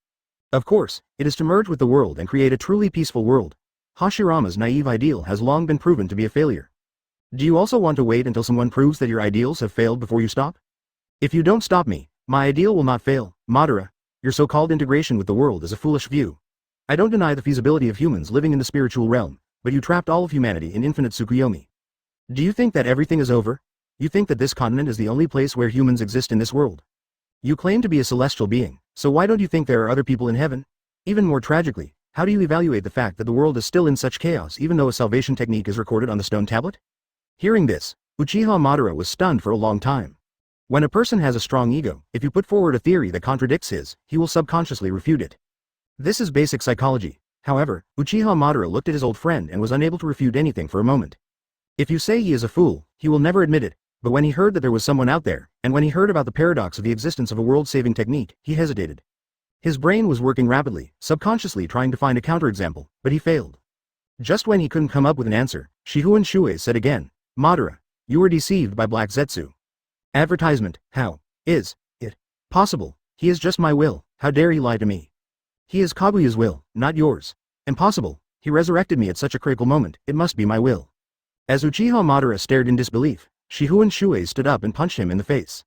A: Of course, it is to merge with the world and create a truly peaceful world. Hashirama's naive ideal has long been proven to be a failure. Do you also want to wait until someone proves that your ideals have failed before you stop? If you don't stop me, my ideal will not fail. Madara, your so-called integration with the world is a foolish view. I don't deny the feasibility of humans living in the spiritual realm, but you trapped all of humanity in Infinite Tsukuyomi. Do you think that everything is over? You think that this continent is the only place where humans exist in this world? You claim to be a celestial being, so why don't you think there are other people in heaven? Even more tragically, how do you evaluate the fact that the world is still in such chaos even though a salvation technique is recorded on the stone tablet? Hearing this, Uchiha Madara was stunned for a long time. When a person has a strong ego, if you put forward a theory that contradicts his, he will subconsciously refute it. This is basic psychology. However, Uchiha Madara looked at his old friend and was unable to refute anything for a moment. If you say he is a fool, he will never admit it, but when he heard that there was someone out there, and when he heard about the paradox of the existence of a world-saving technique, he hesitated. His brain was working rapidly, subconsciously trying to find a counterexample, but he failed. Just when he couldn't come up with an answer, Shifengin Shuoye said again, Madara, you were deceived by Black Zetsu. Advertisement, how is it possible? He is just my will, how dare he lie to me? He is Kaguya's will, not yours. Impossible, he resurrected me at such a critical moment, it must be my will. As Uchiha Madara stared in disbelief, Shifengin Shuoye stood up and punched him in the face.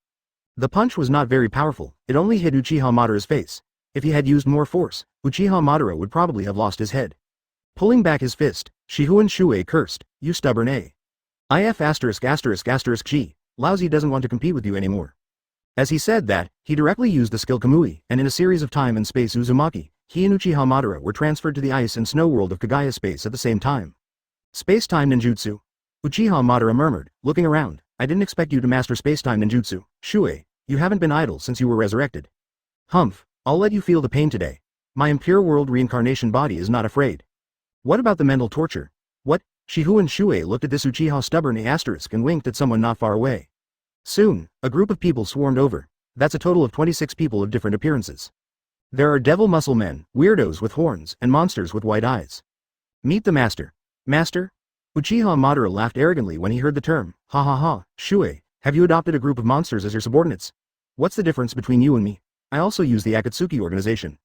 A: The punch was not very powerful, it only hit Uchiha Madara's face. If he had used more force, Uchiha Madara would probably have lost his head. Pulling back his fist, Shifengin Shuoye cursed, you stubborn A. If G, lousy doesn't want to compete with you anymore. As he said that, he directly used the skill Kamui, and in a series of time and space Uzumaki, he and Uchiha Madara were transferred to the ice and snow world of Kaguya space at the same time. Space-time ninjutsu? Uchiha Madara murmured, looking around, I didn't expect you to master space-time ninjutsu, Shuoye, you haven't been idle since you were resurrected. Humph, I'll let you feel the pain today. My Impure World reincarnation body is not afraid. What about the mental torture? What? Shifengin Shuoye looked at this Uchiha stubborn and winked at someone not far away. Soon, a group of people swarmed over. That's a total of 26 people of different appearances. There are devil muscle men, weirdos with horns, and monsters with white eyes. Meet the master. Master? Uchiha Madara laughed arrogantly when he heard the term. Ha ha ha, Shuoye, have you adopted a group of monsters as your subordinates? What's the difference between you and me? I also use the Akatsuki Organization.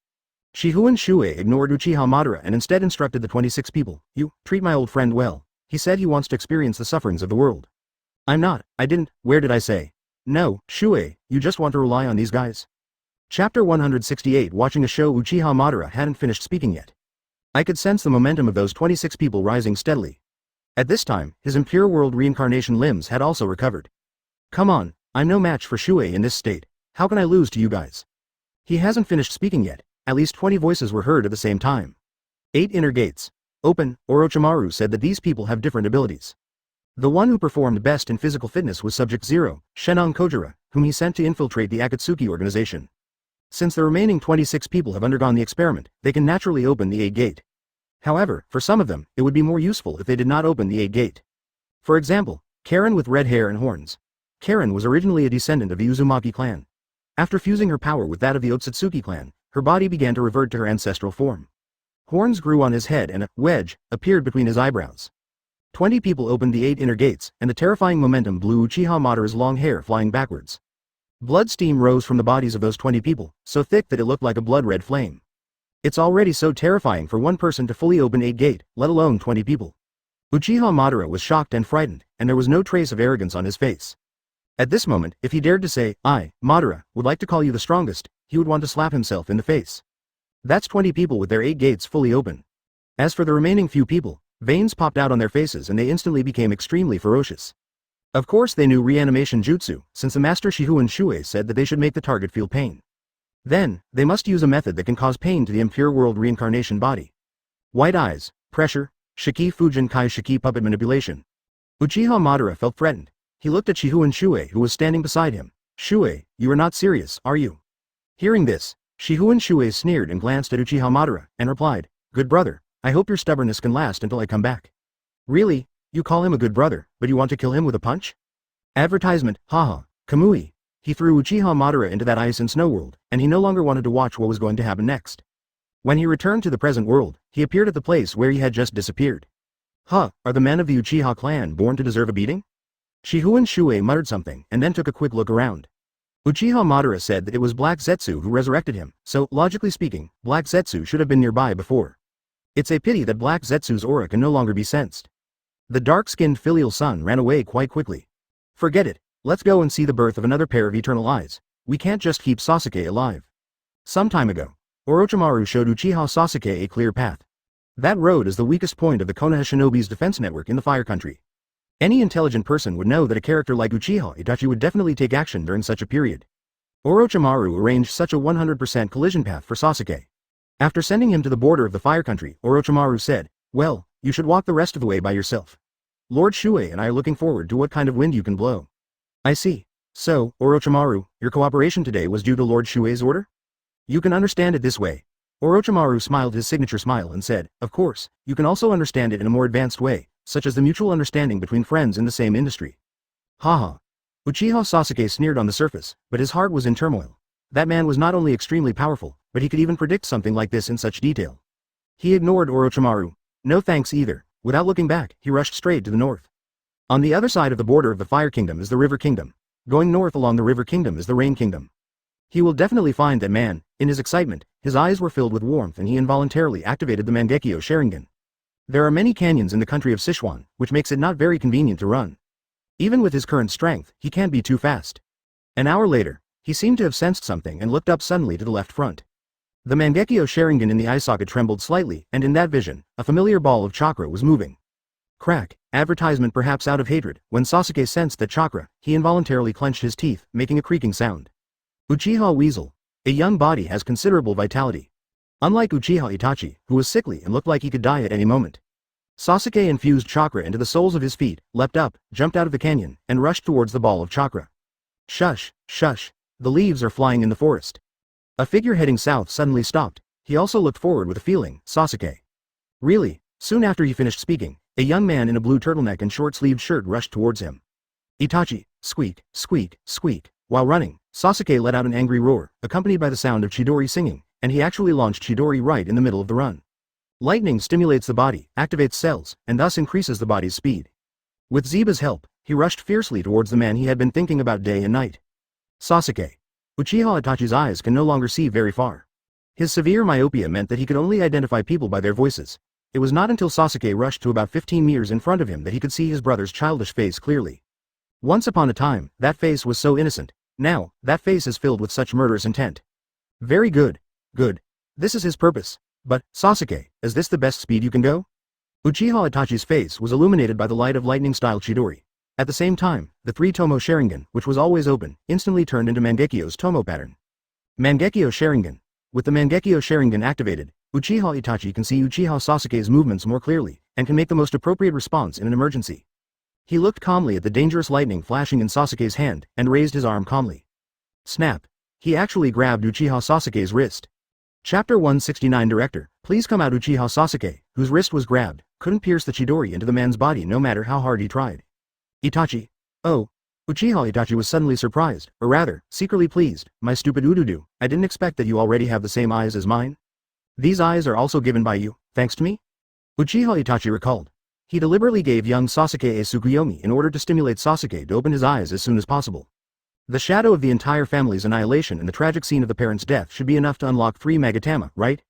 A: Shifengin Shuoye ignored Uchiha Madara and instead instructed the 26 people, you, treat my old friend well. He said he wants to experience the sufferings of the world. I'm not, I didn't, where did I say? No, Shuoye, you just want to rely on these guys. Chapter 168. Watching a show. Uchiha Madara hadn't finished speaking yet. I could sense the momentum of those 26 people rising steadily. At this time, his Impure World reincarnation limbs had also recovered. Come on, I'm no match for Shuoye in this state. How can I lose to you guys? He hasn't finished speaking yet. At least 20 voices were heard at the same time. 8 inner gates. Open, Orochimaru said that these people have different abilities. The one who performed best in physical fitness was Subject 0, Shenong Kojira, whom he sent to infiltrate the Akatsuki Organization. Since the remaining 26 people have undergone the experiment, they can naturally open the 8 gate. However, for some of them, it would be more useful if they did not open the 8 gate. For example, Karen with red hair and horns. Karen was originally a descendant of the Uzumaki clan. After fusing her power with that of the Otsutsuki clan, her body began to revert to her ancestral form. Horns grew on his head and a wedge appeared between his eyebrows. 20 people opened the 8 inner gates, and the terrifying momentum blew Uchiha Madara's long hair flying backwards. Blood steam rose from the bodies of those 20 people, so thick that it looked like a blood-red flame. It's already so terrifying for one person to fully open 8 gate, let alone 20 people. Uchiha Madara was shocked and frightened, and there was no trace of arrogance on his face. At this moment, if he dared to say, "I, Madara, would like to call you the strongest," he would want to slap himself in the face. That's 20 people with their 8 gates fully open. As for the remaining few people, veins popped out on their faces and they instantly became extremely ferocious. Of course they knew reanimation jutsu, since the master Shifengin Shuoye said that they should make the target feel pain. Then, they must use a method that can cause pain to the impure world reincarnation body. White eyes, pressure, Shiki Fujin Kai Shiki puppet manipulation. Uchiha Madara felt threatened. He looked at Shifengin Shuoye who was standing beside him. "Shuoye, you are not serious, are you?" Hearing this, Shifengin Shuoye sneered and glanced at Uchiha Madara, and replied, "Good brother, I hope your stubbornness can last until I come back." "Really? You call him a good brother, but you want to kill him with a punch?" Advertisement, haha, Kamui. He threw Uchiha Madara into that ice and snow world, and he no longer wanted to watch what was going to happen next. When he returned to the present world, he appeared at the place where he had just disappeared. Are the men of the Uchiha clan born to deserve a beating? Shifengin Shuoye muttered something, and then took a quick look around. Uchiha Madara said that it was Black Zetsu who resurrected him, so, logically speaking, Black Zetsu should have been nearby before. It's a pity that Black Zetsu's aura can no longer be sensed. The dark-skinned filial son ran away quite quickly. Forget it, let's go and see the birth of another pair of eternal eyes. We can't just keep Sasuke alive. Some time ago, Orochimaru showed Uchiha Sasuke a clear path. That road is the weakest point of the Konoha shinobi's defense network in the Fire Country. Any intelligent person would know that a character like Uchiha Itachi would definitely take action during such a period. Orochimaru arranged such a 100% collision path for Sasuke. After sending him to the border of the Fire Country, Orochimaru said, "Well, you should walk the rest of the way by yourself. Lord Shuoye and I are looking forward to what kind of wind you can blow." "I see. So, Orochimaru, your cooperation today was due to Lord Shuoye's order?" "You can understand it this way." Orochimaru smiled his signature smile and said, "Of course, you can also understand it in a more advanced way, such as the mutual understanding between friends in the same industry." Haha. Uchiha Sasuke sneered on the surface, but his heart was in turmoil. That man was not only extremely powerful, but he could even predict something like this in such detail. He ignored Orochimaru. No thanks either. Without looking back, he rushed straight to the north. On the other side of the border of the Fire Kingdom is the River Kingdom. Going north along the River Kingdom is the Rain Kingdom. He will definitely find that man. In his excitement, his eyes were filled with warmth and he involuntarily activated the Mangekyo Sharingan. There are many canyons in the country of Sichuan, which makes it not very convenient to run. Even with his current strength, he can't be too fast. An hour later, he seemed to have sensed something and looked up suddenly to the left front. The Mangekyo Sharingan in the eye socket trembled slightly, and in that vision, a familiar ball of chakra was moving. Crack, advertisement perhaps out of hatred. When Sasuke sensed that chakra, he involuntarily clenched his teeth, making a creaking sound. Uchiha Weasel. A young body has considerable vitality. Unlike Uchiha Itachi, who was sickly and looked like he could die at any moment. Sasuke infused chakra into the soles of his feet, leapt up, jumped out of the canyon, and rushed towards the ball of chakra. Shush, shush. The leaves are flying in the forest. A figure heading south suddenly stopped. He also looked forward with a feeling, Sasuke. Really? Soon after he finished speaking, a young man in a blue turtleneck and short-sleeved shirt rushed towards him. Itachi, squeak, squeak, squeak. While running, Sasuke let out an angry roar, accompanied by the sound of Chidori singing, and he actually launched Chidori right in the middle of the run. Lightning stimulates the body, activates cells, and thus increases the body's speed. With Zeba's help, he rushed fiercely towards the man he had been thinking about day and night. Sasuke. Uchiha Itachi's eyes can no longer see very far. His severe myopia meant that he could only identify people by their voices. It was not until Sasuke rushed to about 15 meters in front of him that he could see his brother's childish face clearly. Once upon a time, that face was so innocent. Now, that face is filled with such murderous intent. Very good. Good. This is his purpose. But, Sasuke, is this the best speed you can go? Uchiha Itachi's face was illuminated by the light of lightning-style Chidori. At the same time, the 3-Tomo Sharingan, which was always open, instantly turned into Mangekyo's Tomo pattern. Mangekyo Sharingan. With the Mangekyo Sharingan activated, Uchiha Itachi can see Uchiha Sasuke's movements more clearly, and can make the most appropriate response in an emergency. He looked calmly at the dangerous lightning flashing in Sasuke's hand, and raised his arm calmly. Snap. He actually grabbed Uchiha Sasuke's wrist. Chapter 169 Director, please come out. Uchiha Sasuke, whose wrist was grabbed, couldn't pierce the Chidori into the man's body no matter how hard he tried. Itachi. Oh. Uchiha Itachi was suddenly surprised, or rather, secretly pleased. My stupid Ududu, I didn't expect that you already have the same eyes as mine. These eyes are also given by you, thanks to me? Uchiha Itachi recalled. He deliberately gave young Sasuke a Tsukuyomi in order to stimulate Sasuke to open his eyes as soon as possible. The shadow of the entire family's annihilation and the tragic scene of the parents' death should be enough to unlock 3 Magatama, right?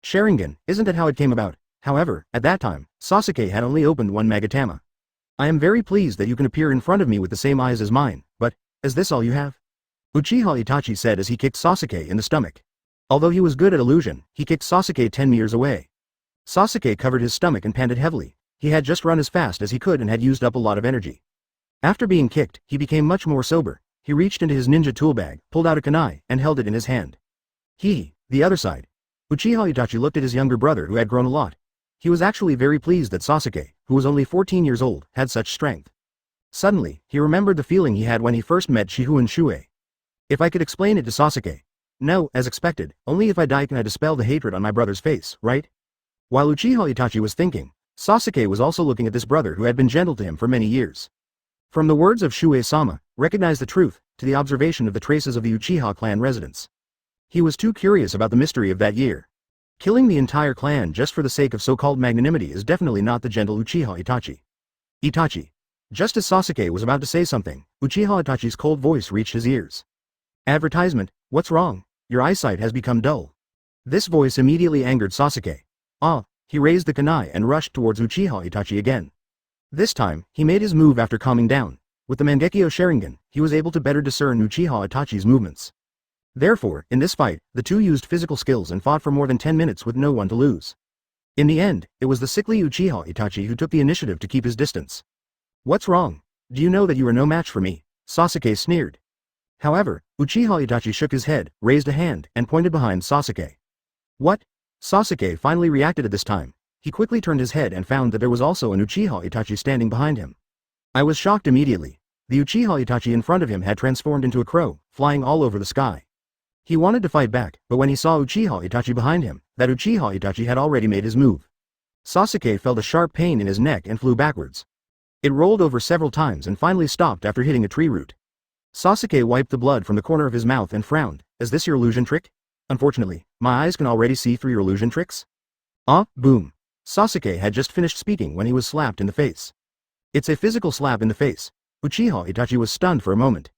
A: Sharingan, isn't that how it came about? However, at that time, Sasuke had only opened 1 Magatama. I am very pleased that you can appear in front of me with the same eyes as mine, but, is this all you have? Uchiha Itachi said as he kicked Sasuke in the stomach. Although he was good at illusion, he kicked Sasuke 10 meters away. Sasuke covered his stomach and panted heavily. He had just run as fast as he could and had used up a lot of energy. After being kicked, he became much more sober. He reached into his ninja tool bag, pulled out a kunai, and held it in his hand. The other side. Uchiha Itachi looked at his younger brother who had grown a lot. He was actually very pleased that Sasuke, who was only 14 years old, had such strength. Suddenly, he remembered the feeling he had when he first met Shifengin Shuoye. If I could explain it to Sasuke. No, as expected, only if I die can I dispel the hatred on my brother's face, right? While Uchiha Itachi was thinking, Sasuke was also looking at this brother who had been gentle to him for many years. From the words of Shuei-sama, recognize the truth, to the observation of the traces of the Uchiha clan residents. He was too curious about the mystery of that year. Killing the entire clan just for the sake of so-called magnanimity is definitely not the gentle Uchiha Itachi. Itachi. Just as Sasuke was about to say something, Uchiha Itachi's cold voice reached his ears. Advertisement, what's wrong? Your eyesight has become dull. This voice immediately angered Sasuke. He raised the kunai and rushed towards Uchiha Itachi again. This time, he made his move after calming down. With the Mangekyo Sharingan, he was able to better discern Uchiha Itachi's movements. Therefore, in this fight, the two used physical skills and fought for more than 10 minutes with no one to lose. In the end, it was the sickly Uchiha Itachi who took the initiative to keep his distance. What's wrong? Do you know that you are no match for me? Sasuke sneered. However, Uchiha Itachi shook his head, raised a hand, and pointed behind Sasuke. What? Sasuke finally reacted at this time. He quickly turned his head and found that there was also an Uchiha Itachi standing behind him. I was shocked immediately. The Uchiha Itachi in front of him had transformed into a crow, flying all over the sky. He wanted to fight back, but when he saw Uchiha Itachi behind him, that Uchiha Itachi had already made his move. Sasuke felt a sharp pain in his neck and flew backwards. It rolled over several times and finally stopped after hitting a tree root. Sasuke wiped the blood from the corner of his mouth and frowned. Is this your illusion trick? Unfortunately, my eyes can already see through your illusion tricks. Boom. Sasuke had just finished speaking when he was slapped in the face. It's a physical slap in the face. Uchiha Itachi was stunned for a moment.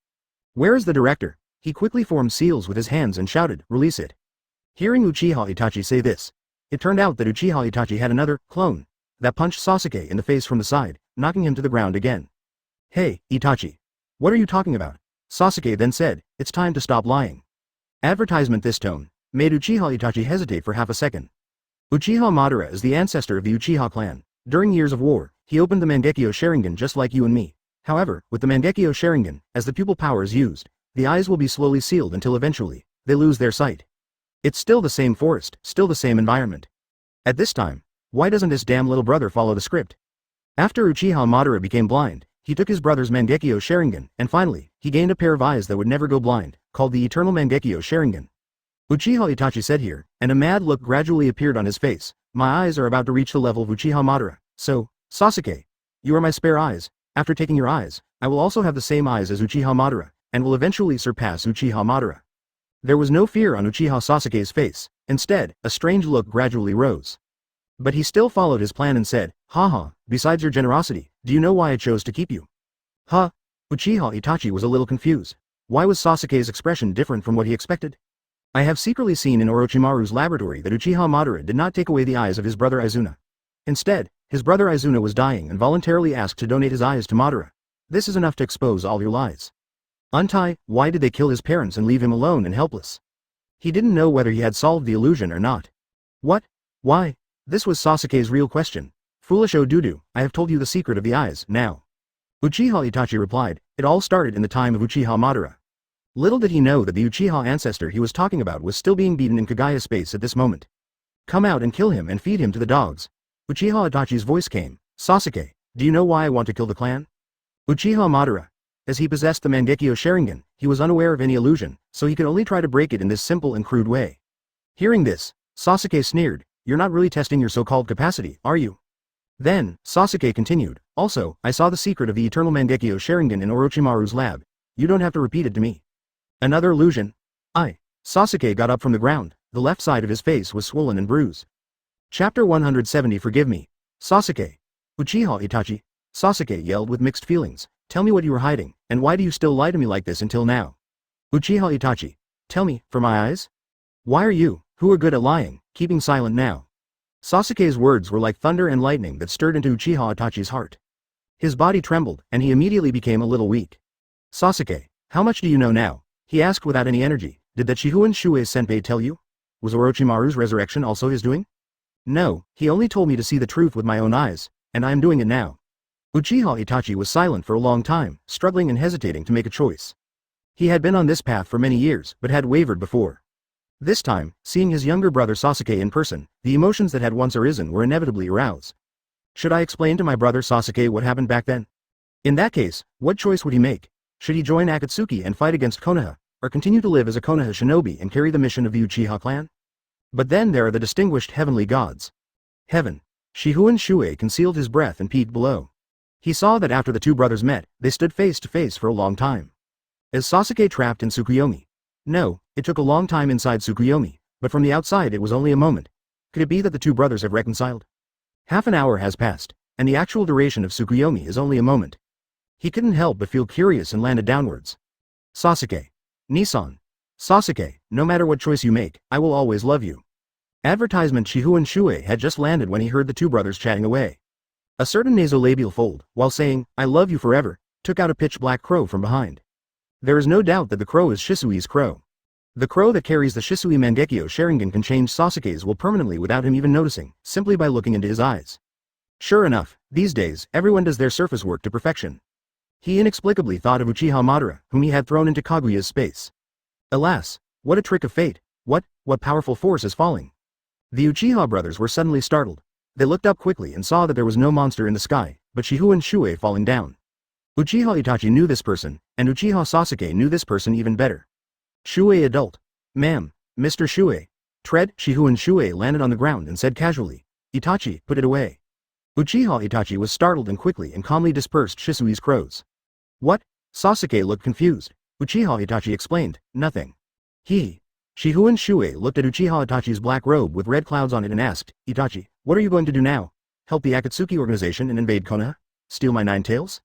A: Where is the director? He quickly formed seals with his hands and shouted, release it. Hearing Uchiha Itachi say this, it turned out that Uchiha Itachi had another clone that punched Sasuke in the face from the side, knocking him to the ground again. Hey, Itachi. What are you talking about? Sasuke then said, it's time to stop lying. Advertisement. This tone made Uchiha Itachi hesitate for half a second. Uchiha Madara is the ancestor of the Uchiha clan. During years of war, he opened the Mangekyo Sharingan just like you and me. However, with the Mangekyo Sharingan, as the pupil power is used, the eyes will be slowly sealed until eventually, they lose their sight. It's still the same forest, still the same environment. At this time, why doesn't this damn little brother follow the script? After Uchiha Madara became blind, he took his brother's Mangekyo Sharingan, and finally, he gained a pair of eyes that would never go blind, called the Eternal Mangekyo Sharingan. Uchiha Itachi said here, and a mad look gradually appeared on his face. My eyes are about to reach the level of Uchiha Madara, so, Sasuke, you are my spare eyes. After taking your eyes, I will also have the same eyes as Uchiha Madara, and will eventually surpass Uchiha Madara. There was no fear on Uchiha Sasuke's face. Instead, a strange look gradually rose. But he still followed his plan and said, haha, besides your generosity, do you know why I chose to keep you? Uchiha Itachi was a little confused. Why was Sasuke's expression different from what he expected? I have secretly seen in Orochimaru's laboratory that Uchiha Madara did not take away the eyes of his brother Izuna. Instead, his brother Izuna was dying and voluntarily asked to donate his eyes to Madara. This is enough to expose all your lies. Untai, why did they kill his parents and leave him alone and helpless? He didn't know whether he had solved the illusion or not. What? Why? This was Sasuke's real question. Foolish Odudu, I have told you the secret of the eyes, now. Uchiha Itachi replied, it all started in the time of Uchiha Madara. Little did he know that the Uchiha ancestor he was talking about was still being beaten in Kagaya space at this moment. Come out and kill him and feed him to the dogs. Uchiha Itachi's voice came. Sasuke, do you know why I want to kill the clan? Uchiha Madara. As he possessed the Mangekyo Sharingan, he was unaware of any illusion, so he could only try to break it in this simple and crude way. Hearing this, Sasuke sneered, you're not really testing your so-called capacity, are you? Then, Sasuke continued, also, I saw the secret of the eternal Mangekyo Sharingan in Orochimaru's lab. You don't have to repeat it to me. Another illusion? Sasuke got up from the ground, the left side of his face was swollen and bruised. Chapter 170 Forgive me. Sasuke. Uchiha Itachi. Sasuke yelled with mixed feelings. Tell me what you were hiding, and why do you still lie to me like this until now? Uchiha Itachi. Tell me, for my eyes? Why are you, who are good at lying, keeping silent now? Sasuke's words were like thunder and lightning that stirred into Uchiha Itachi's heart. His body trembled, and he immediately became a little weak. Sasuke, how much do you know now? He asked without any energy. Did that Chūnin Shuoye senpai tell you? Was Orochimaru's resurrection also his doing? No, he only told me to see the truth with my own eyes, and I am doing it now. Uchiha Itachi was silent for a long time, struggling and hesitating to make a choice. He had been on this path for many years, but had wavered before. This time, seeing his younger brother Sasuke in person, the emotions that had once arisen were inevitably aroused. Should I explain to my brother Sasuke what happened back then? In that case, what choice would he make? Should he join Akatsuki and fight against Konoha, or continue to live as a Konoha shinobi and carry the mission of the Uchiha clan? But then there are the distinguished heavenly gods. Heaven. Chūnin Shuoye concealed his breath and peeked below. He saw that after the two brothers met, they stood face to face for a long time. Is Sasuke trapped in Tsukuyomi? No, it took a long time inside Tsukuyomi, but from the outside it was only a moment. Could it be that the two brothers have reconciled? Half an hour has passed, and the actual duration of Tsukuyomi is only a moment. He couldn't help but feel curious and landed downwards. Sasuke. Nissan. Sasuke, no matter what choice you make, I will always love you. Advertisement Chūnin Shuoye had just landed when he heard the two brothers chatting away. A certain nasolabial fold, while saying, I love you forever, took out a pitch-black crow from behind. There is no doubt that the crow is Shisui's crow. The crow that carries the Shisui Mangekyo Sharingan can change Sasuke's will permanently without him even noticing, simply by looking into his eyes. Sure enough, these days, everyone does their surface work to perfection. He inexplicably thought of Uchiha Madara, whom he had thrown into Kaguya's space. Alas, what a trick of fate, what powerful force is falling? The Uchiha brothers were suddenly startled. They looked up quickly and saw that there was no monster in the sky, but Chūnin Shuoye falling down. Uchiha Itachi knew this person, and Uchiha Sasuke knew this person even better. Shuoye adult. Ma'am, Mr. Shuoye. Tread. Chūnin Shuoye landed on the ground and said casually, Itachi, put it away. Uchiha Itachi was startled and quickly and calmly dispersed Shisui's crows. What? Sasuke looked confused. Uchiha Itachi explained, nothing. Chūnin Shuoye looked at Uchiha Itachi's black robe with red clouds on it and asked, Itachi, what are you going to do now? Help the Akatsuki Organization and invade Konoha? Steal my nine tails?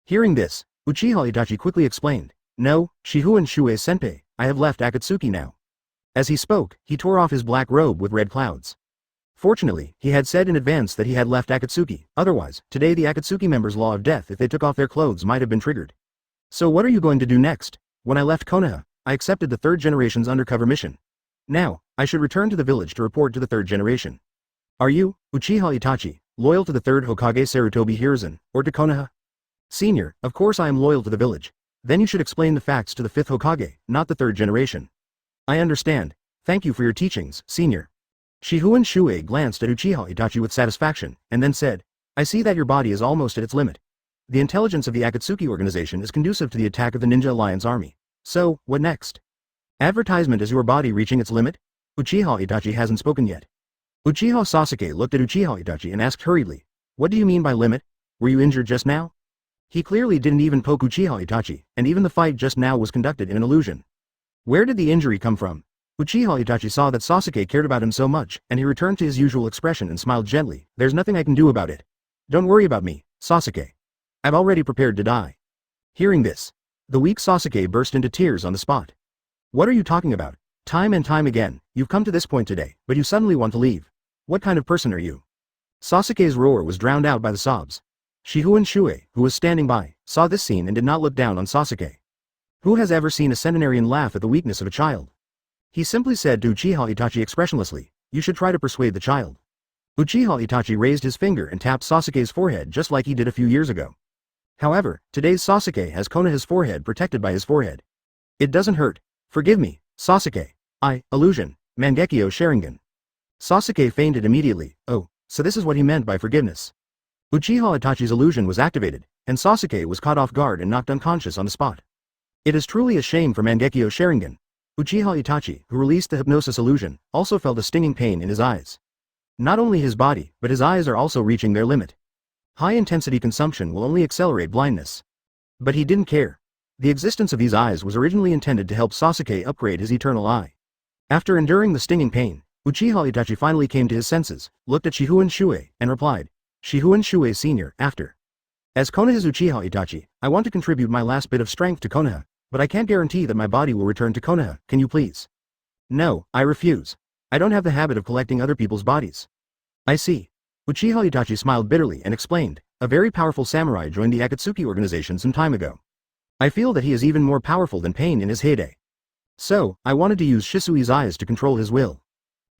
A: Hearing this, Uchiha Itachi quickly explained, no, Chūnin Shuoye senpai, I have left Akatsuki now. As he spoke, he tore off his black robe with red clouds. Fortunately, he had said in advance that he had left Akatsuki, otherwise, today the Akatsuki members' law of death if they took off their clothes might have been triggered. So what are you going to do next? When I left Konoha, I accepted the third generation's undercover mission. Now, I should return to the village to report to the third generation. Are you, Uchiha Itachi, loyal to the third Hokage Sarutobi Hiruzen, or to Konoha? Senior, of course I am loyal to the village. Then you should explain the facts to the fifth Hokage, not the third generation. I understand. Thank you for your teachings, Senior. Chūnin Shuoye glanced at Uchiha Itachi with satisfaction, and then said, I see that your body is almost at its limit. The intelligence of the Akatsuki Organization is conducive to the attack of the Ninja Alliance army. So, what next? Advertisement is your body reaching its limit? Uchiha Itachi hasn't spoken yet. Uchiha Sasuke looked at Uchiha Itachi and asked hurriedly, what do you mean by limit? Were you injured just now? He clearly didn't even poke Uchiha Itachi, and even the fight just now was conducted in an illusion. Where did the injury come from? Uchiha Itachi saw that Sasuke cared about him so much, and he returned to his usual expression and smiled gently, there's nothing I can do about it. Don't worry about me, Sasuke. I've already prepared to die. Hearing this, the weak Sasuke burst into tears on the spot. What are you talking about? Time and time again, you've come to this point today, but you suddenly want to leave. What kind of person are you? Sasuke's roar was drowned out by the sobs. Chūnin Shuoye, who was standing by, saw this scene and did not look down on Sasuke. Who has ever seen a centenarian laugh at the weakness of a child? He simply said to Uchiha Itachi expressionlessly, you should try to persuade the child. Uchiha Itachi raised his finger and tapped Sasuke's forehead just like he did a few years ago. However, today's Sasuke has Konoha's forehead protected by his forehead. It doesn't hurt. Forgive me, Sasuke. Illusion, Mangekyo Sharingan. Sasuke fainted immediately. Oh, so this is what he meant by forgiveness. Uchiha Itachi's illusion was activated, and Sasuke was caught off guard and knocked unconscious on the spot. It is truly a shame for Mangekyo Sharingan. Uchiha Itachi, who released the hypnosis illusion, also felt a stinging pain in his eyes. Not only his body, but his eyes are also reaching their limit. High-intensity consumption will only accelerate blindness. But he didn't care. The existence of these eyes was originally intended to help Sasuke upgrade his eternal eye. After enduring the stinging pain, Uchiha Itachi finally came to his senses, looked at Shifengin Shuoye, and replied, Shifengin Shuoye Sr. after. As Konoha's Uchiha Itachi, I want to contribute my last bit of strength to Konoha, but I can't guarantee that my body will return to Konoha, can you please? No, I refuse. I don't have the habit of collecting other people's bodies. I see. Uchiha Itachi smiled bitterly and explained, a very powerful samurai joined the Akatsuki Organization some time ago. I feel that he is even more powerful than Pain in his heyday. So, I wanted to use Shisui's eyes to control his will.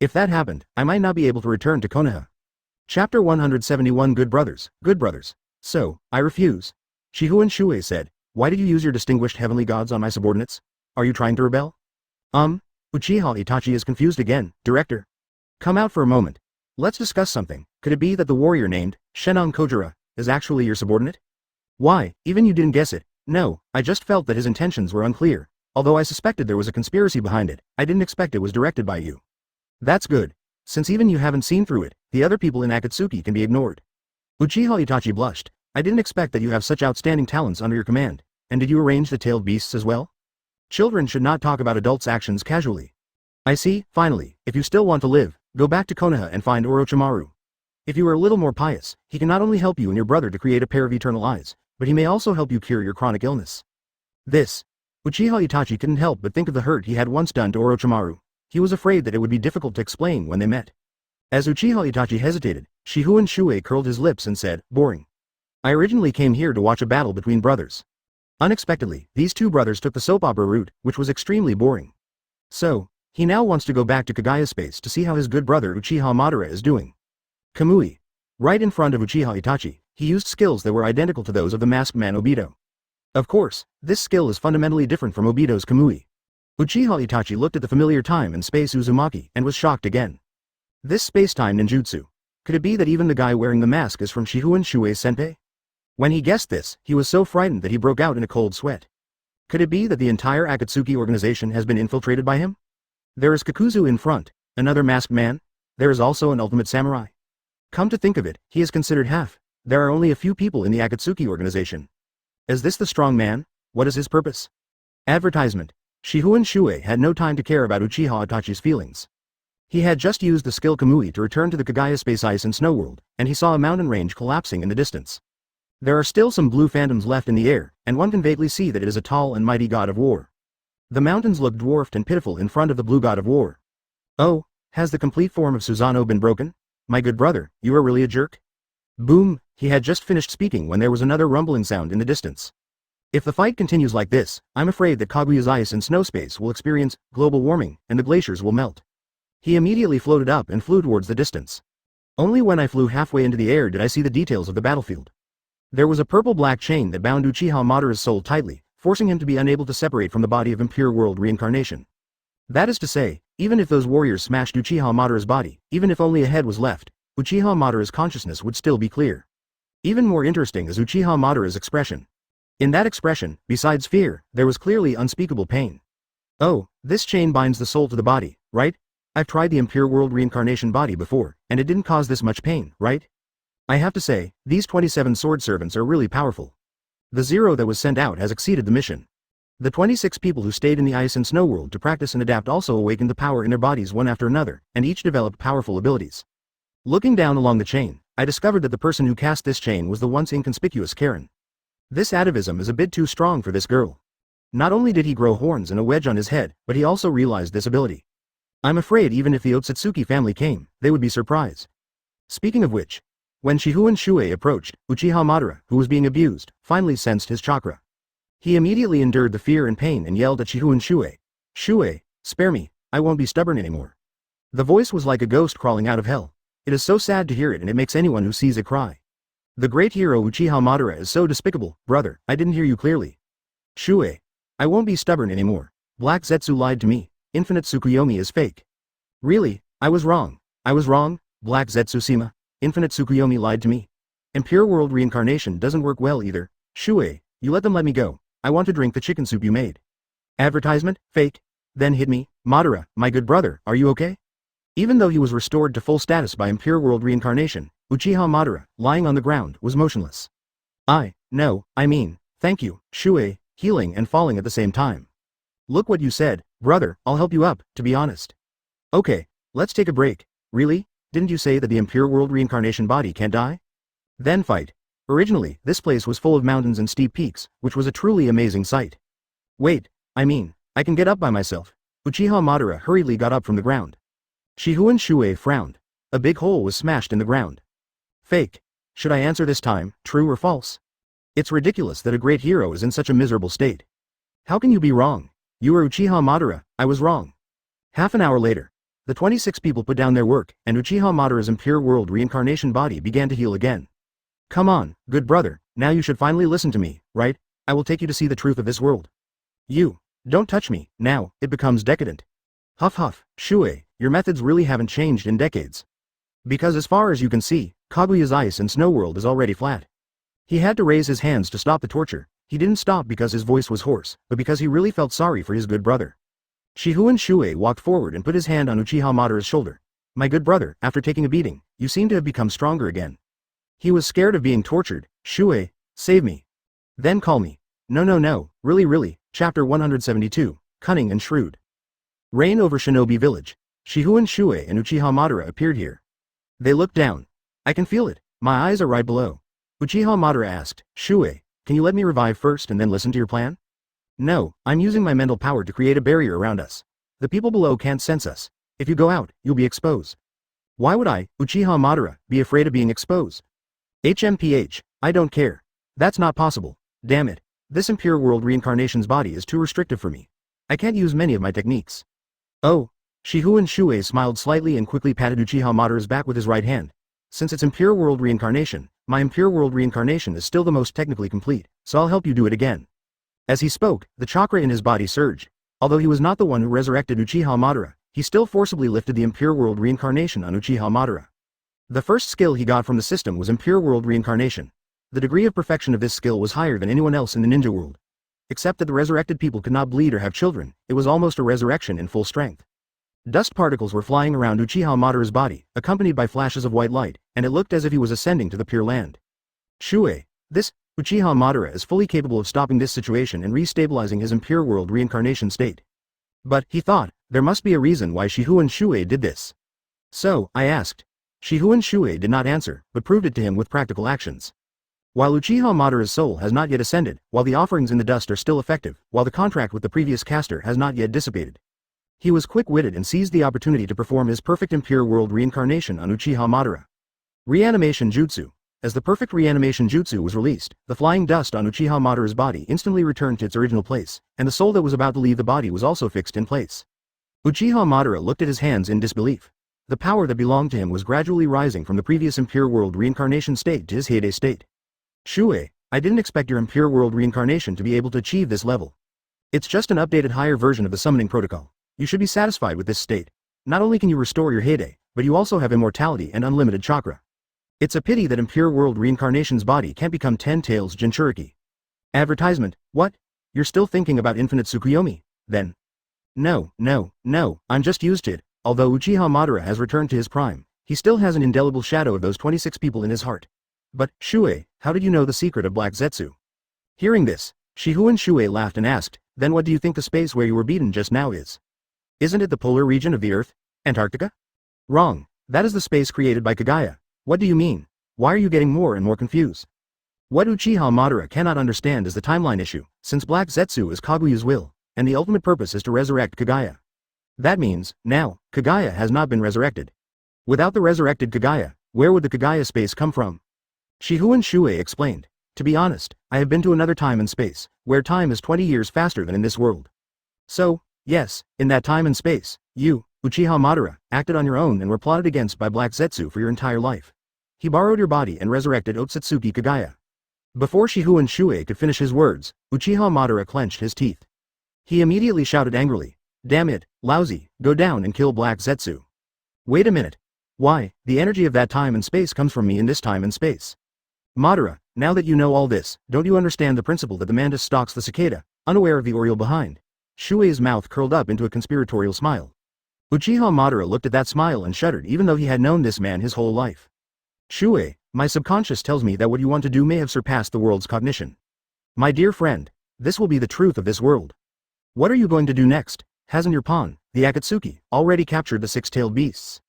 A: If that happened, I might not be able to return to Konoha. Chapter 171 Good Brothers. So, I refuse. Shifengin Shuoye said, why did you use your distinguished heavenly gods on my subordinates? Are you trying to rebel? Uchiha Itachi is confused again, Director. Come out for a moment. Let's discuss something. Could it be that the warrior named Shennon Kojira is actually your subordinate? Why, even you didn't guess it. No, I just felt that his intentions were unclear. Although I suspected there was a conspiracy behind it, I didn't expect it was directed by you. That's good. Since even you haven't seen through it, the other people in Akatsuki can be ignored. Uchiha Itachi blushed. I didn't expect that you have such outstanding talents under your command. And did you arrange the tailed beasts as well? Children should not talk about adults' actions casually. I see, finally, if you still want to live, go back to Konoha and find Orochimaru. If you are a little more pious, he can not only help you and your brother to create a pair of eternal eyes, but he may also help you cure your chronic illness. Uchiha Itachi couldn't help but think of the hurt he had once done to Orochimaru. He was afraid that it would be difficult to explain when they met. As Uchiha Itachi hesitated, Shifengin Shuoye curled his lips and said, boring. I originally came here to watch a battle between brothers. Unexpectedly, these two brothers took the soap opera route, which was extremely boring. So, he now wants to go back to Kagaya space to see how his good brother Uchiha Madara is doing. Kamui. Right in front of Uchiha Itachi, he used skills that were identical to those of the masked man Obito. Of course, this skill is fundamentally different from Obito's Kamui. Uchiha Itachi looked at the familiar time and space Uzumaki and was shocked again. This space-time ninjutsu. Could it be that even the guy wearing the mask is from Shifengin Shuoye's senpai? When he guessed this, he was so frightened that he broke out in a cold sweat. Could it be that the entire Akatsuki organization has been infiltrated by him? There is Kakuzu in front, another masked man. There is also an ultimate samurai. Come to think of it, he is considered half. There are only a few people in the Akatsuki organization. Is this the strong man? What is his purpose? Advertisement. Shifengin Shuoye had no time to care about Uchiha Itachi's feelings. He had just used the skill Kamui to return to the Kagaya Space Ice and Snow World, and he saw a mountain range collapsing in the distance. There are still some blue phantoms left in the air, and one can vaguely see that it is a tall and mighty god of war. The mountains look dwarfed and pitiful in front of the blue god of war. Oh, has the complete form of Susanoo been broken? My good brother, you are really a jerk? Boom, he had just finished speaking when there was another rumbling sound in the distance. If the fight continues like this, I'm afraid that Kaguya's ice and snow space will experience global warming, and the glaciers will melt. He immediately floated up and flew towards the distance. Only when I flew halfway into the air did I see the details of the battlefield. There was a purple-black chain that bound Uchiha Madara's soul tightly, forcing him to be unable to separate from the body of impure world reincarnation. That is to say, even if those warriors smashed Uchiha Madara's body, even if only a head was left, Uchiha Madara's consciousness would still be clear. Even more interesting is Uchiha Madara's expression. In that expression, besides fear, there was clearly unspeakable pain. Oh, this chain binds the soul to the body, right? I've tried the impure world reincarnation body before, and it didn't cause this much pain, right? I have to say, these 27 sword servants are really powerful. The zero that was sent out has exceeded the mission. The 26 people who stayed in the ice and snow world to practice and adapt also awakened the power in their bodies one after another, and each developed powerful abilities. Looking down along the chain, I discovered that the person who cast this chain was the once inconspicuous Karen. This atavism is a bit too strong for this girl. Not only did he grow horns and a wedge on his head, but he also realized this ability. I'm afraid even if the Otsutsuki family came, they would be surprised. Speaking of which, when Shifengin Shuoye approached, Uchiha Madara, who was being abused, finally sensed his chakra. He immediately endured the fear and pain and yelled at Shifengin Shuoye, "Shuoye, spare me, I won't be stubborn anymore." The voice was like a ghost crawling out of hell. It is so sad to hear it and it makes anyone who sees it cry. The great hero Uchiha Madara is so despicable. Brother, I didn't hear you clearly. Shuoye, I won't be stubborn anymore. Black Zetsu lied to me. Infinite Tsukuyomi is fake. Really, I was wrong. I was wrong, Black Zetsu-sama. Infinite Tsukuyomi lied to me. Impure World reincarnation doesn't work well either. Shuoye, you let me go. I want to drink the chicken soup you made. Advertisement? Fake? Then hit me. Madara, my good brother, are you okay? Even though he was restored to full status by Impure World reincarnation, Uchiha Madara, lying on the ground, was motionless. Thank you, Shuoye, healing and falling at the same time. Look what you said, brother, I'll help you up, to be honest. Okay, let's take a break. Really? Didn't you say that the Impure World reincarnation body can't die? Then fight. Originally, this place was full of mountains and steep peaks, which was a truly amazing sight. Wait, I can get up by myself. Uchiha Madara hurriedly got up from the ground. Shihun Shuoye frowned. A big hole was smashed in the ground. Fake. Should I answer this time, true or false? It's ridiculous that a great hero is in such a miserable state. How can you be wrong? You are Uchiha Madara, I was wrong. Half an hour later, the 26 people put down their work, and Uchiha Madara's Impure World reincarnation body began to heal again. Come on, good brother, now you should finally listen to me, right? I will take you to see the truth of this world. You, don't touch me, now, it becomes decadent. Huff huff, Shuoye, your methods really haven't changed in decades. Because as far as you can see, Kaguya's ice and snow world is already flat. He had to raise his hands to stop the torture. He didn't stop because his voice was hoarse, but because he really felt sorry for his good brother. Shihun Shuoye walked forward and put his hand on Uchiha Madara's shoulder. My good brother, after taking a beating, you seem to have become stronger again. He was scared of being tortured. Shuoye, save me. Then call me. No, really, chapter 172, Cunning and Shrewd. Reign over Shinobi Village. Shihun Shuoye and Uchiha Madara appeared here. They looked down. I can feel it, my eyes are right below. Uchiha Madara asked, Shuoye, can you let me revive first and then listen to your plan? No, I'm using my mental power to create a barrier around us. The people below can't sense us. If you go out, you'll be exposed. Why would I, Uchiha Madara, be afraid of being exposed? HMPH, I don't care. That's not possible. Damn it. This Impure World reincarnation's body is too restrictive for me. I can't use many of my techniques. Oh. Shihun Shuoye smiled slightly and quickly patted Uchiha Madara's back with his right hand. Since it's Impure World reincarnation, my Impure World reincarnation is still the most technically complete, so I'll help you do it again. As he spoke, the chakra in his body surged. Although he was not the one who resurrected Uchiha Madara, he still forcibly lifted the Impure World reincarnation on Uchiha Madara. The first skill he got from the system was Impure World reincarnation. The degree of perfection of this skill was higher than anyone else in the ninja world. Except that the resurrected people could not bleed or have children, it was almost a resurrection in full strength. Dust particles were flying around Uchiha Madara's body, accompanied by flashes of white light, and it looked as if he was ascending to the Pure Land. Shuoye, this, Uchiha Madara is fully capable of stopping this situation and restabilizing his Impure World reincarnation state. But, he thought, there must be a reason why Shihun Shuoye did this. So, I asked. Shihun Shuoye did not answer, but proved it to him with practical actions. While Uchiha Madara's soul has not yet ascended, while the offerings in the dust are still effective, while the contract with the previous caster has not yet dissipated. He was quick-witted and seized the opportunity to perform his perfect Impure World reincarnation on Uchiha Madara. Reanimation Jutsu. As the perfect Reanimation Jutsu was released, the flying dust on Uchiha Madara's body instantly returned to its original place, and the soul that was about to leave the body was also fixed in place. Uchiha Madara looked at his hands in disbelief. The power that belonged to him was gradually rising from the previous Impure World reincarnation state to his heyday state. Shuoye, I didn't expect your Impure World reincarnation to be able to achieve this level. It's just an updated higher version of the summoning protocol. You should be satisfied with this state. Not only can you restore your heyday, but you also have immortality and unlimited chakra. It's a pity that Impure World reincarnation's body can't become 10 Tails Jinchuriki. Advertisement, what? You're still thinking about infinite Tsukuyomi, then? No, I'm just used to it. Although Uchiha Madara has returned to his prime, he still has an indelible shadow of those 26 people in his heart. But, Shuoye, how did you know the secret of Black Zetsu? Hearing this, Shihun Shuoye laughed and asked, then what do you think the space where you were beaten just now is? Isn't it the polar region of the Earth, Antarctica? Wrong. That is the space created by Kaguya. What do you mean? Why are you getting more and more confused? What Uchiha Madara cannot understand is the timeline issue, since Black Zetsu is Kaguya's will, and the ultimate purpose is to resurrect Kaguya. That means, now, Kaguya has not been resurrected. Without the resurrected Kaguya, where would the Kaguya space come from? Shihun Shuoye explained. To be honest, I have been to another time and space, where time is 20 years faster than in this world. So, yes, in that time and space, you, Uchiha Madara, acted on your own and were plotted against by Black Zetsu for your entire life. He borrowed your body and resurrected Otsutsuki Kaguya. Before Shihun Shuoye could finish his words, Uchiha Madara clenched his teeth. He immediately shouted angrily, damn it, lousy, go down and kill Black Zetsu. Wait a minute. Why, the energy of that time and space comes from me in this time and space. Madara, now that you know all this, don't you understand the principle that the mantis stalks the cicada, unaware of the oriole behind? Shuei's mouth curled up into a conspiratorial smile. Uchiha Madara looked at that smile and shuddered even though he had known this man his whole life. Shuei, my subconscious tells me that what you want to do may have surpassed the world's cognition. My dear friend, this will be the truth of this world. What are you going to do next? Hasn't your pawn, the Akatsuki, already captured the six-tailed beasts?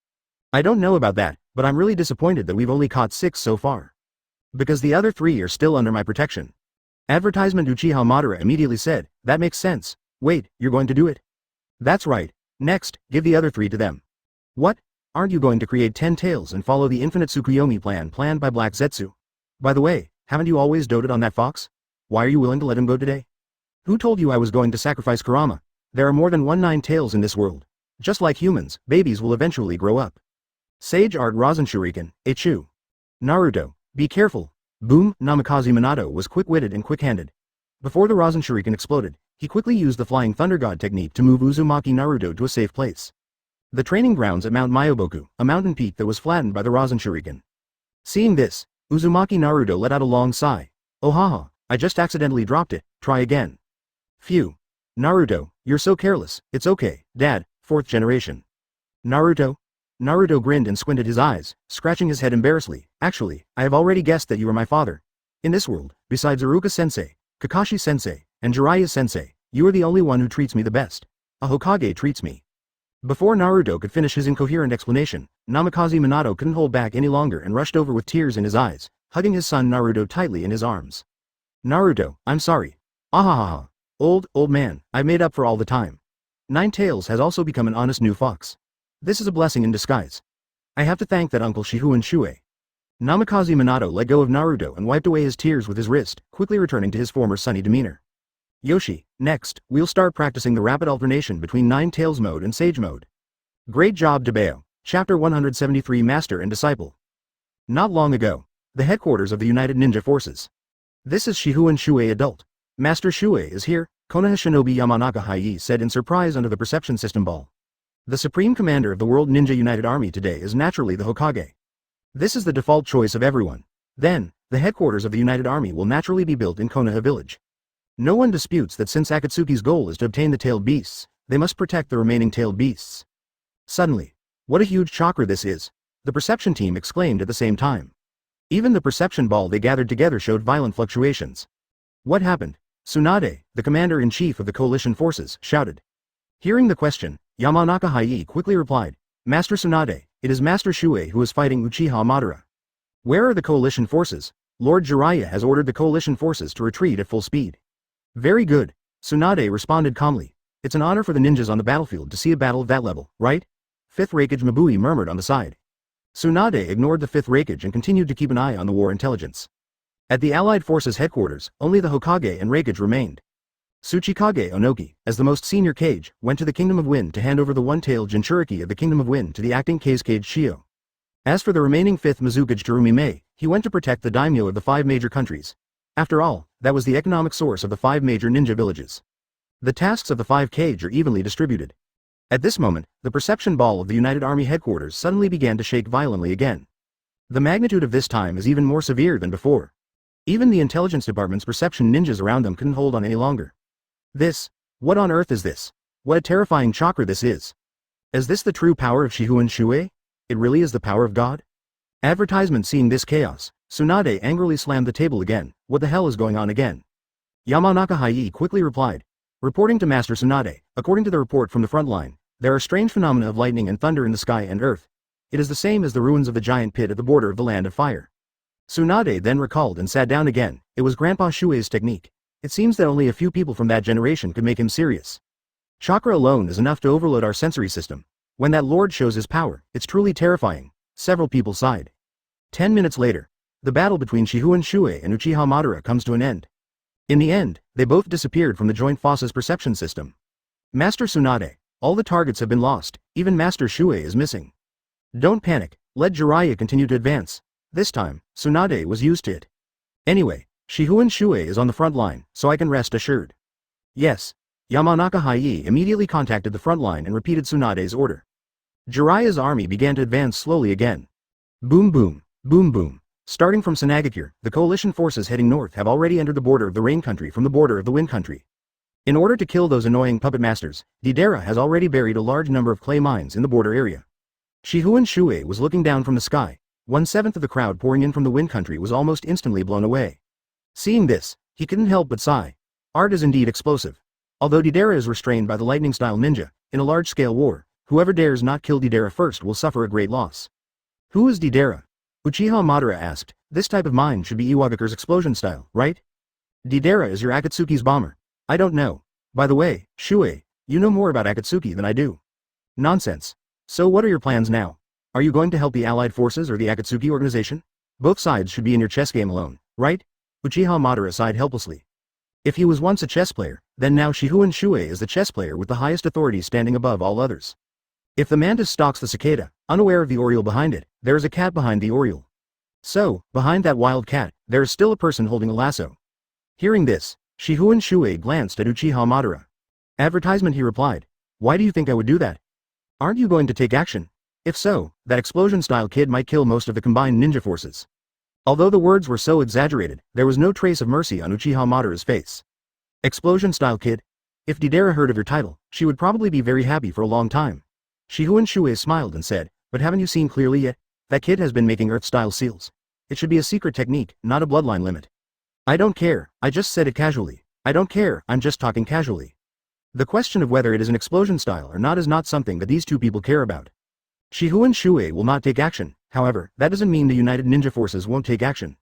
A: I don't know about that, but I'm really disappointed that we've only caught 6 so far. Because the other 3 are still under my protection. Advertisement. Uchiha Madara immediately said, that makes sense. Wait, you're going to do it? That's right. Next, give the other 3 to them. What? Aren't you going to create 10 tails and follow the infinite Tsukuyomi plan planned by Black Zetsu? By the way, haven't you always doted on that fox? Why are you willing to let him go today? Who told you I was going to sacrifice Kurama? There are more than 9 tails in this world. Just like humans, babies will eventually grow up. Sage Art Rasenshuriken, Ichu. Naruto, be careful. Boom. Namikaze Minato was quick-witted and quick-handed. Before the Rasenshuriken exploded, he quickly used the Flying Thunder God technique to move Uzumaki Naruto to a safe place. The training grounds at Mount Myoboku, a mountain peak that was flattened by the Rasenshuriken. Seeing this, Uzumaki Naruto let out a long sigh. Oh haha, I just accidentally dropped it, try again. Phew. Naruto, you're so careless. It's okay, Dad, 4th generation. Naruto? Naruto grinned and squinted his eyes, scratching his head embarrassedly. Actually, I have already guessed that you are my father. In this world, besides Iruka-sensei, Kakashi-sensei, and Jiraiya-sensei, you are the only one who treats me the best. A Hokage treats me. Before Naruto could finish his incoherent explanation, Namikaze Minato couldn't hold back any longer and rushed over with tears in his eyes, hugging his son Naruto tightly in his arms. Naruto, I'm sorry. Ahahaha. Old man, I've made up for all the time. 9 Tails has also become an honest new fox. This is a blessing in disguise. I have to thank that Uncle Shifengin Shuoye. Namikaze Minato let go of Naruto and wiped away his tears with his wrist, quickly returning to his former sunny demeanor. Yoshi, next, we'll start practicing the rapid alternation between 9 Tails mode and Sage mode. Great job Debeo. Chapter 173 Master and Disciple. Not long ago, the headquarters of the United Ninja Forces. This is Shifengin Shuoye adult. Master Shuoye is here, Konoha Shinobi Yamanaka Hai said in surprise under the perception system ball. The Supreme Commander of the World Ninja United Army today is naturally the Hokage. This is the default choice of everyone. Then, the headquarters of the United Army will naturally be built in Konoha village. No one disputes that since Akatsuki's goal is to obtain the tailed beasts, they must protect the remaining tailed beasts. Suddenly, what a huge chakra this is, the perception team exclaimed at the same time. Even the perception ball they gathered together showed violent fluctuations. What happened? Tsunade, the commander-in-chief of the coalition forces, shouted. Hearing the question, Yamanaka Hai quickly replied, Master Tsunade, it is Master Shuoye who is fighting Uchiha Madara. Where are the coalition forces? Lord Jiraiya has ordered the coalition forces to retreat at full speed. Very good, Tsunade responded calmly. It's an honor for the ninjas on the battlefield to see a battle of that level, right? 5th Raikage Mabui murmured on the side. Tsunade ignored the 5th Raikage and continued to keep an eye on the war intelligence. At the Allied Forces headquarters, only the Hokage and Raikage remained. Tsuchikage Onoki, as the most senior Kage, went to the Kingdom of Wind to hand over the one-tailed Jinchuriki of the Kingdom of Wind to the acting Kage Shio. As for the remaining 5th Mizukage Terumi Mei, he went to protect the daimyo of the 5 major countries. After all, that was the economic source of the 5 major ninja villages. The tasks of the 5 Kage are evenly distributed. At this moment, the perception ball of the United Army headquarters suddenly began to shake violently again. The magnitude of this time is even more severe than before. Even the intelligence department's perception ninjas around them couldn't hold on any longer. What on earth is this? What a terrifying chakra this is. Is this the true power of Shifengin Shuoye? It really is the power of God? Advertisement. Seeing this chaos, Tsunade angrily slammed the table again. What the hell is going on again? Yamanaka Hai quickly replied. Reporting to Master Tsunade, according to the report from the front line, there are strange phenomena of lightning and thunder in the sky and earth. It is the same as the ruins of the giant pit at the border of the land of fire. Tsunade then recalled and sat down again. It was Grandpa Shuoye's technique. It seems that only a few people from that generation could make him serious. Chakra alone is enough to overload our sensory system. When that lord shows his power, it's truly terrifying. Several people sighed. 10 minutes later, the battle between Shifengin Shuoye and Uchiha Madara comes to an end. In the end, they both disappeared from the joint forces perception system. Master Tsunade, all the targets have been lost, even Master Shuoye is missing. Don't panic, let Jiraiya continue to advance. This time, Tsunade was used to it. Anyway, Shifengin Shuoye is on the front line, so I can rest assured. Yes. Yamanaka Hai immediately contacted the front line and repeated Tsunade's order. Jiraiya's army began to advance slowly again. Boom boom, boom boom. Starting from Sanagakure, the coalition forces heading north have already entered the border of the Rain Country from the border of the Wind Country. In order to kill those annoying puppet masters, Deidara has already buried a large number of clay mines in the border area. Shifengin Shuoye was looking down from the sky. 1/7 of the crowd pouring in from the Wind Country was almost instantly blown away. Seeing this, he couldn't help but sigh. Art is indeed explosive. Although Deidara is restrained by the lightning-style ninja, in a large-scale war, whoever dares not kill Deidara first will suffer a great loss. Who is Deidara? Uchiha Madara asked. This type of mine should be Iwagakure's explosion style, right? Deidara is your Akatsuki's bomber. I don't know. By the way, Shuoye, you know more about Akatsuki than I do. Nonsense. So what are your plans now? Are you going to help the Allied forces or the Akatsuki Organization? Both sides should be in your chess game alone, right? Uchiha Madara sighed helplessly. If he was once a chess player, then now Shifengin Shuoye is the chess player with the highest authority standing above all others. If the mantis stalks the cicada, unaware of the oriole behind it, there is a cat behind the oriole. So, behind that wild cat, there is still a person holding a lasso. Hearing this, Shifengin Shuoye glanced at Uchiha Madara. Advertisement, he replied. Why do you think I would do that? Aren't you going to take action? If so, that explosion-style kid might kill most of the combined ninja forces. Although the words were so exaggerated, there was no trace of mercy on Uchiha Madara's face. Explosion-style kid? If Deidara heard of your title, she would probably be very happy for a long time. Shifengin Shuoye smiled and said, but haven't you seen clearly yet? That kid has been making Earth-style seals. It should be a secret technique, not a bloodline limit. I don't care, I just said it casually. I don't care, I'm just talking casually. The question of whether it is an explosion style or not is not something that these two people care about. Shifengin Shuoye will not take action, however, that doesn't mean the United Ninja Forces won't take action.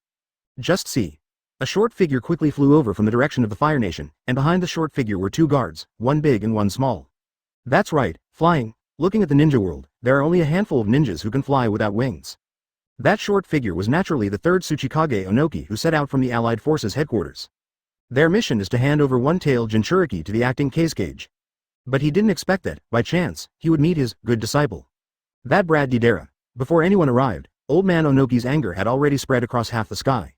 A: Just see. A short figure quickly flew over from the direction of the Fire Nation, and behind the short figure were two guards, one big and one small. That's right, flying. Looking at the ninja world, there are only a handful of ninjas who can fly without wings. That short figure was naturally the third Tsuchikage Onoki who set out from the Allied Forces headquarters. Their mission is to hand over one-tailed Jinchuriki to the acting Kazekage. But he didn't expect that, by chance, he would meet his good disciple. That brat Deidara. Before anyone arrived, old man Onoki's anger had already spread across half the sky.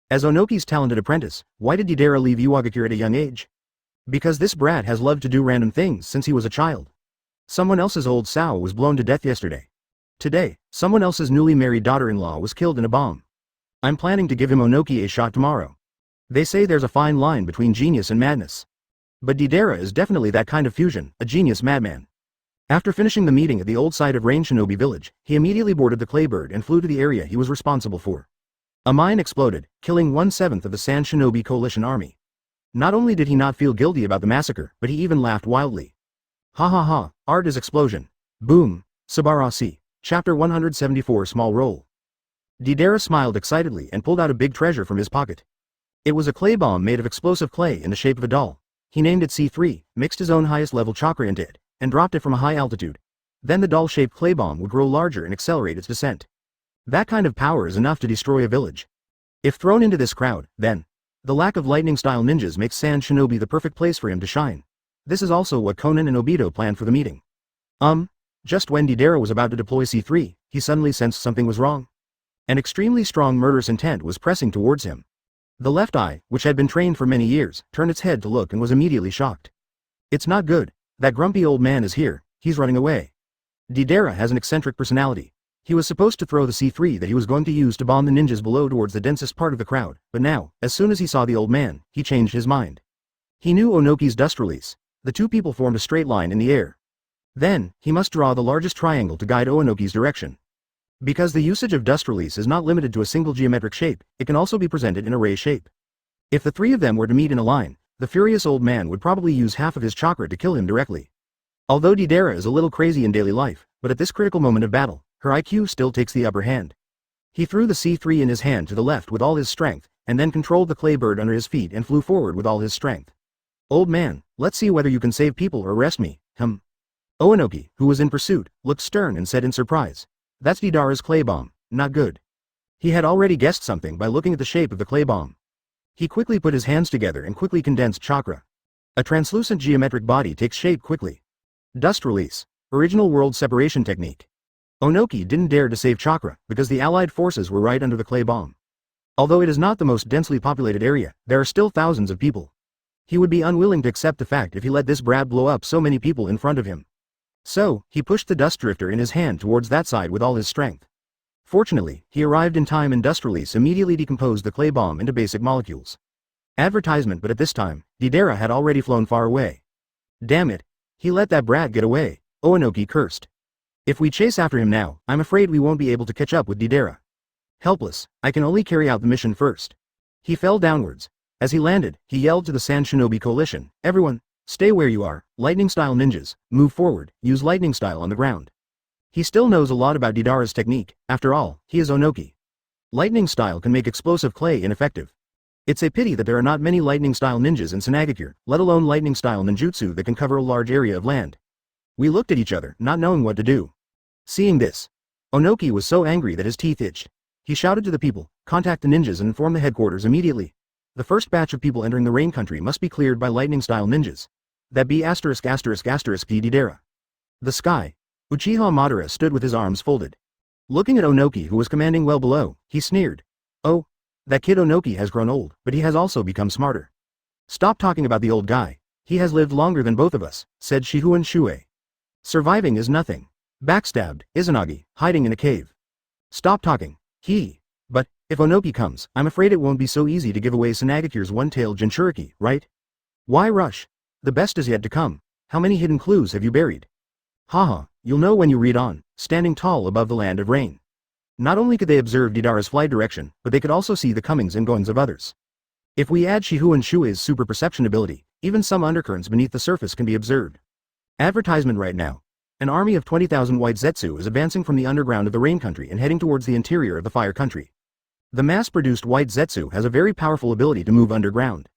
A: As Onoki's talented apprentice, why did Deidara leave Iwagakure at a young age? Because this brat has loved to do random things since he was a child. Someone else's old sow was blown to death yesterday. Today, someone else's newly married daughter-in-law was killed in a bomb. I'm planning to give him Onoki a shot tomorrow. They say there's a fine line between genius and madness. But Deidara is definitely that kind of fusion, a genius madman. After finishing the meeting at the old site of Rain Shinobi village, he immediately boarded the Claybird and flew to the area he was responsible for. A mine exploded, killing 1/7 of the Sand Shinobi coalition army. Not only did he not feel guilty about the massacre, but he even laughed wildly. Ha ha ha, art is explosion. Boom. Subarasi. Chapter 174 Small Roll. Deidara smiled excitedly and pulled out a big treasure from his pocket. It was a clay bomb made of explosive clay in the shape of a doll. He named it C3, mixed his own highest level chakra into it, and dropped it from a high altitude. Then the doll-shaped clay bomb would grow larger and accelerate its descent. That kind of power is enough to destroy a village. If thrown into this crowd, then the lack of lightning-style ninjas makes Sand Shinobi the perfect place for him to shine. This is also what Konan and Obito planned for the meeting. Just when Deidara was about to deploy C3, he suddenly sensed something was wrong. An extremely strong murderous intent was pressing towards him. The left eye, which had been trained for many years, turned its head to look and was immediately shocked. It's not good. That grumpy old man is here, he's running away. Deidara has an eccentric personality. He was supposed to throw the C3 that he was going to use to bomb the ninjas below towards the densest part of the crowd, but now, as soon as he saw the old man, he changed his mind. He knew Onoki's dust release. The two people formed a straight line in the air. Then, he must draw the largest triangle to guide Onoki's direction. Because the usage of dust release is not limited to a single geometric shape, it can also be presented in a ray shape. If the three of them were to meet in a line, the furious old man would probably use half of his chakra to kill him directly. Although Deidara is a little crazy in daily life, but at this critical moment of battle, her IQ still takes the upper hand. He threw the C3 in his hand to the left with all his strength, and then controlled the clay bird under his feet and flew forward with all his strength. Old man, let's see whether you can save people or arrest me, Onoki, who was in pursuit, looked stern and said in surprise. That's Deidara's clay bomb, not good. He had already guessed something by looking at the shape of the clay bomb. He quickly put his hands together and quickly condensed chakra. A translucent geometric body takes shape quickly. Dust release. Original world separation technique. Onoki didn't dare to save chakra because the allied forces were right under the clay bomb. Although it is not the most densely populated area, there are still thousands of people. He would be unwilling to accept the fact if he let this brat blow up so many people in front of him. So, he pushed the dust drifter in his hand towards that side with all his strength. Fortunately, he arrived in time and dust release immediately decomposed the clay bomb into basic molecules. Advertisement, but at this time, Deidara had already flown far away. Damn it. He let that brat get away, Onoki cursed. If we chase after him now, I'm afraid we won't be able to catch up with Deidara. Helpless, I can only carry out the mission first. He fell downwards. As he landed, he yelled to the Sand Shinobi Coalition, everyone, stay where you are, lightning-style ninjas, move forward, use lightning style on the ground. He still knows a lot about Deidara's technique, after all, he is Onoki. Lightning style can make explosive clay ineffective. It's a pity that there are not many lightning style ninjas in Senagakure, let alone lightning style ninjutsu that can cover a large area of land. We looked at each other, not knowing what to do. Seeing this, Onoki was so angry that his teeth itched. He shouted to the people, contact the ninjas and inform the headquarters immediately. The first batch of people entering the rain country must be cleared by lightning style ninjas. That be ***** Deidara. The sky. Uchiha Madara stood with his arms folded. Looking at Onoki who was commanding well below, he sneered. Oh, that kid Onoki has grown old, but he has also become smarter. Stop talking about the old guy. He has lived longer than both of us, said Shifengin Shuoye. Surviving is nothing. Backstabbed, Izanagi, hiding in a cave. Stop talking. But, if Onoki comes, I'm afraid it won't be so easy to give away Senagakure's one-tailed Jinchuriki, right? Why rush? The best is yet to come. How many hidden clues have you buried? Haha, you'll know when you read on, standing tall above the land of rain. Not only could they observe Deidara's flight direction, but they could also see the comings and goings of others. If we add Shifengin Shuoye's super perception ability, even some undercurrents beneath the surface can be observed. Advertisement right now. An army of 20,000 white Zetsu is advancing from the underground of the rain country and heading towards the interior of the fire country. The mass-produced white Zetsu has a very powerful ability to move underground.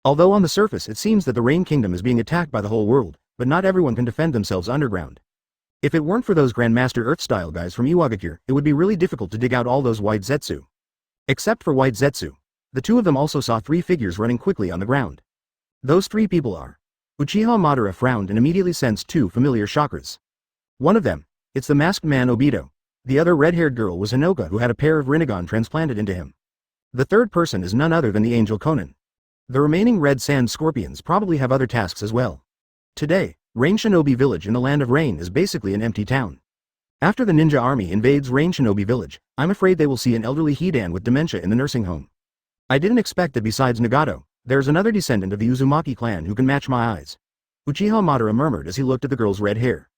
A: Although on the surface it seems that the Rain Kingdom is being attacked by the whole world, but not everyone can defend themselves underground. If it weren't for those Grandmaster Earth-style guys from Iwagakure, it would be really difficult to dig out all those white Zetsu. Except for white Zetsu. The two of them also saw 3 figures running quickly on the ground. Those 3 people are. Uchiha Madara frowned and immediately sensed 2 familiar chakras. One of them, it's the masked man Obito. The other red-haired girl was Hinoka who had a pair of Rinnegan transplanted into him. The third person is none other than the angel Konin. The remaining red sand scorpions probably have other tasks as well. Today, Rain Shinobi Village in the Land of Rain is basically an empty town. After the ninja army invades Rain Shinobi Village, I'm afraid they will see an elderly Hidan with dementia in the nursing home. I didn't expect that besides Nagato, there's another descendant of the Uzumaki clan who can match my eyes. Uchiha Madara murmured as he looked at the girl's red hair.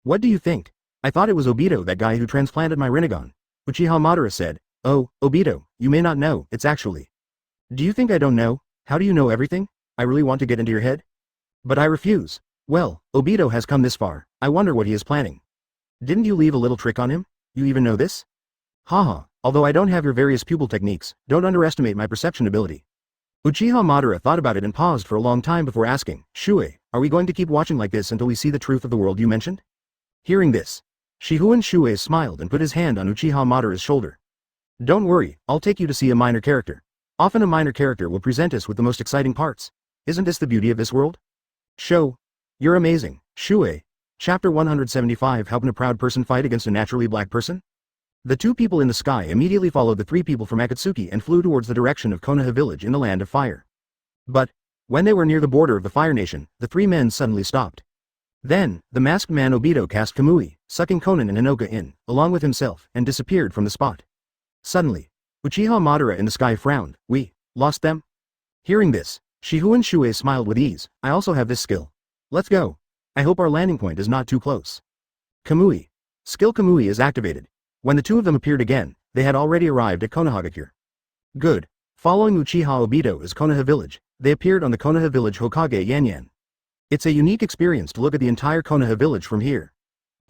A: What do you think? I thought it was Obito, that guy who transplanted my Rinnegan. Uchiha Madara said. Oh, Obito, you may not know, it's actually. Do you think I don't know? How do you know everything? I really want to get into your head? But I refuse. Well, Obito has come this far, I wonder what he is planning. Didn't you leave a little trick on him? You even know this? Haha, although I don't have your various pupil techniques, don't underestimate my perception ability. Uchiha Madara thought about it and paused for a long time before asking, Shuoye, are we going to keep watching like this until we see the truth of the world you mentioned? Hearing this, Shifengin Shuoye smiled and put his hand on Uchiha Madara's shoulder. Don't worry, I'll take you to see a minor character. Often a minor character will present us with the most exciting parts. Isn't this the beauty of this world? Show. You're amazing, Shuoye. Chapter 175. How can a proud person fight against a naturally black person? The 2 people in the sky immediately followed the 3 people from Akatsuki and flew towards the direction of Konoha village in the Land of Fire. But, when they were near the border of the Fire Nation, the 3 men suddenly stopped. Then, the masked man Obito cast Kamui, sucking Konin and Hinoka in, along with himself, and disappeared from the spot. Suddenly, Uchiha Madara in the sky frowned. We lost them? Hearing this, Shifengin Shuoye smiled with ease. I also have this skill. Let's go. I hope our landing point is not too close. Kamui. Skill Kamui is activated. When the 2 of them appeared again, they had already arrived at Konohagakure. Good. Following Uchiha Obito's Konoha village, they appeared on the Konoha village Hokage Yanyan. It's a unique experience to look at the entire Konoha village from here.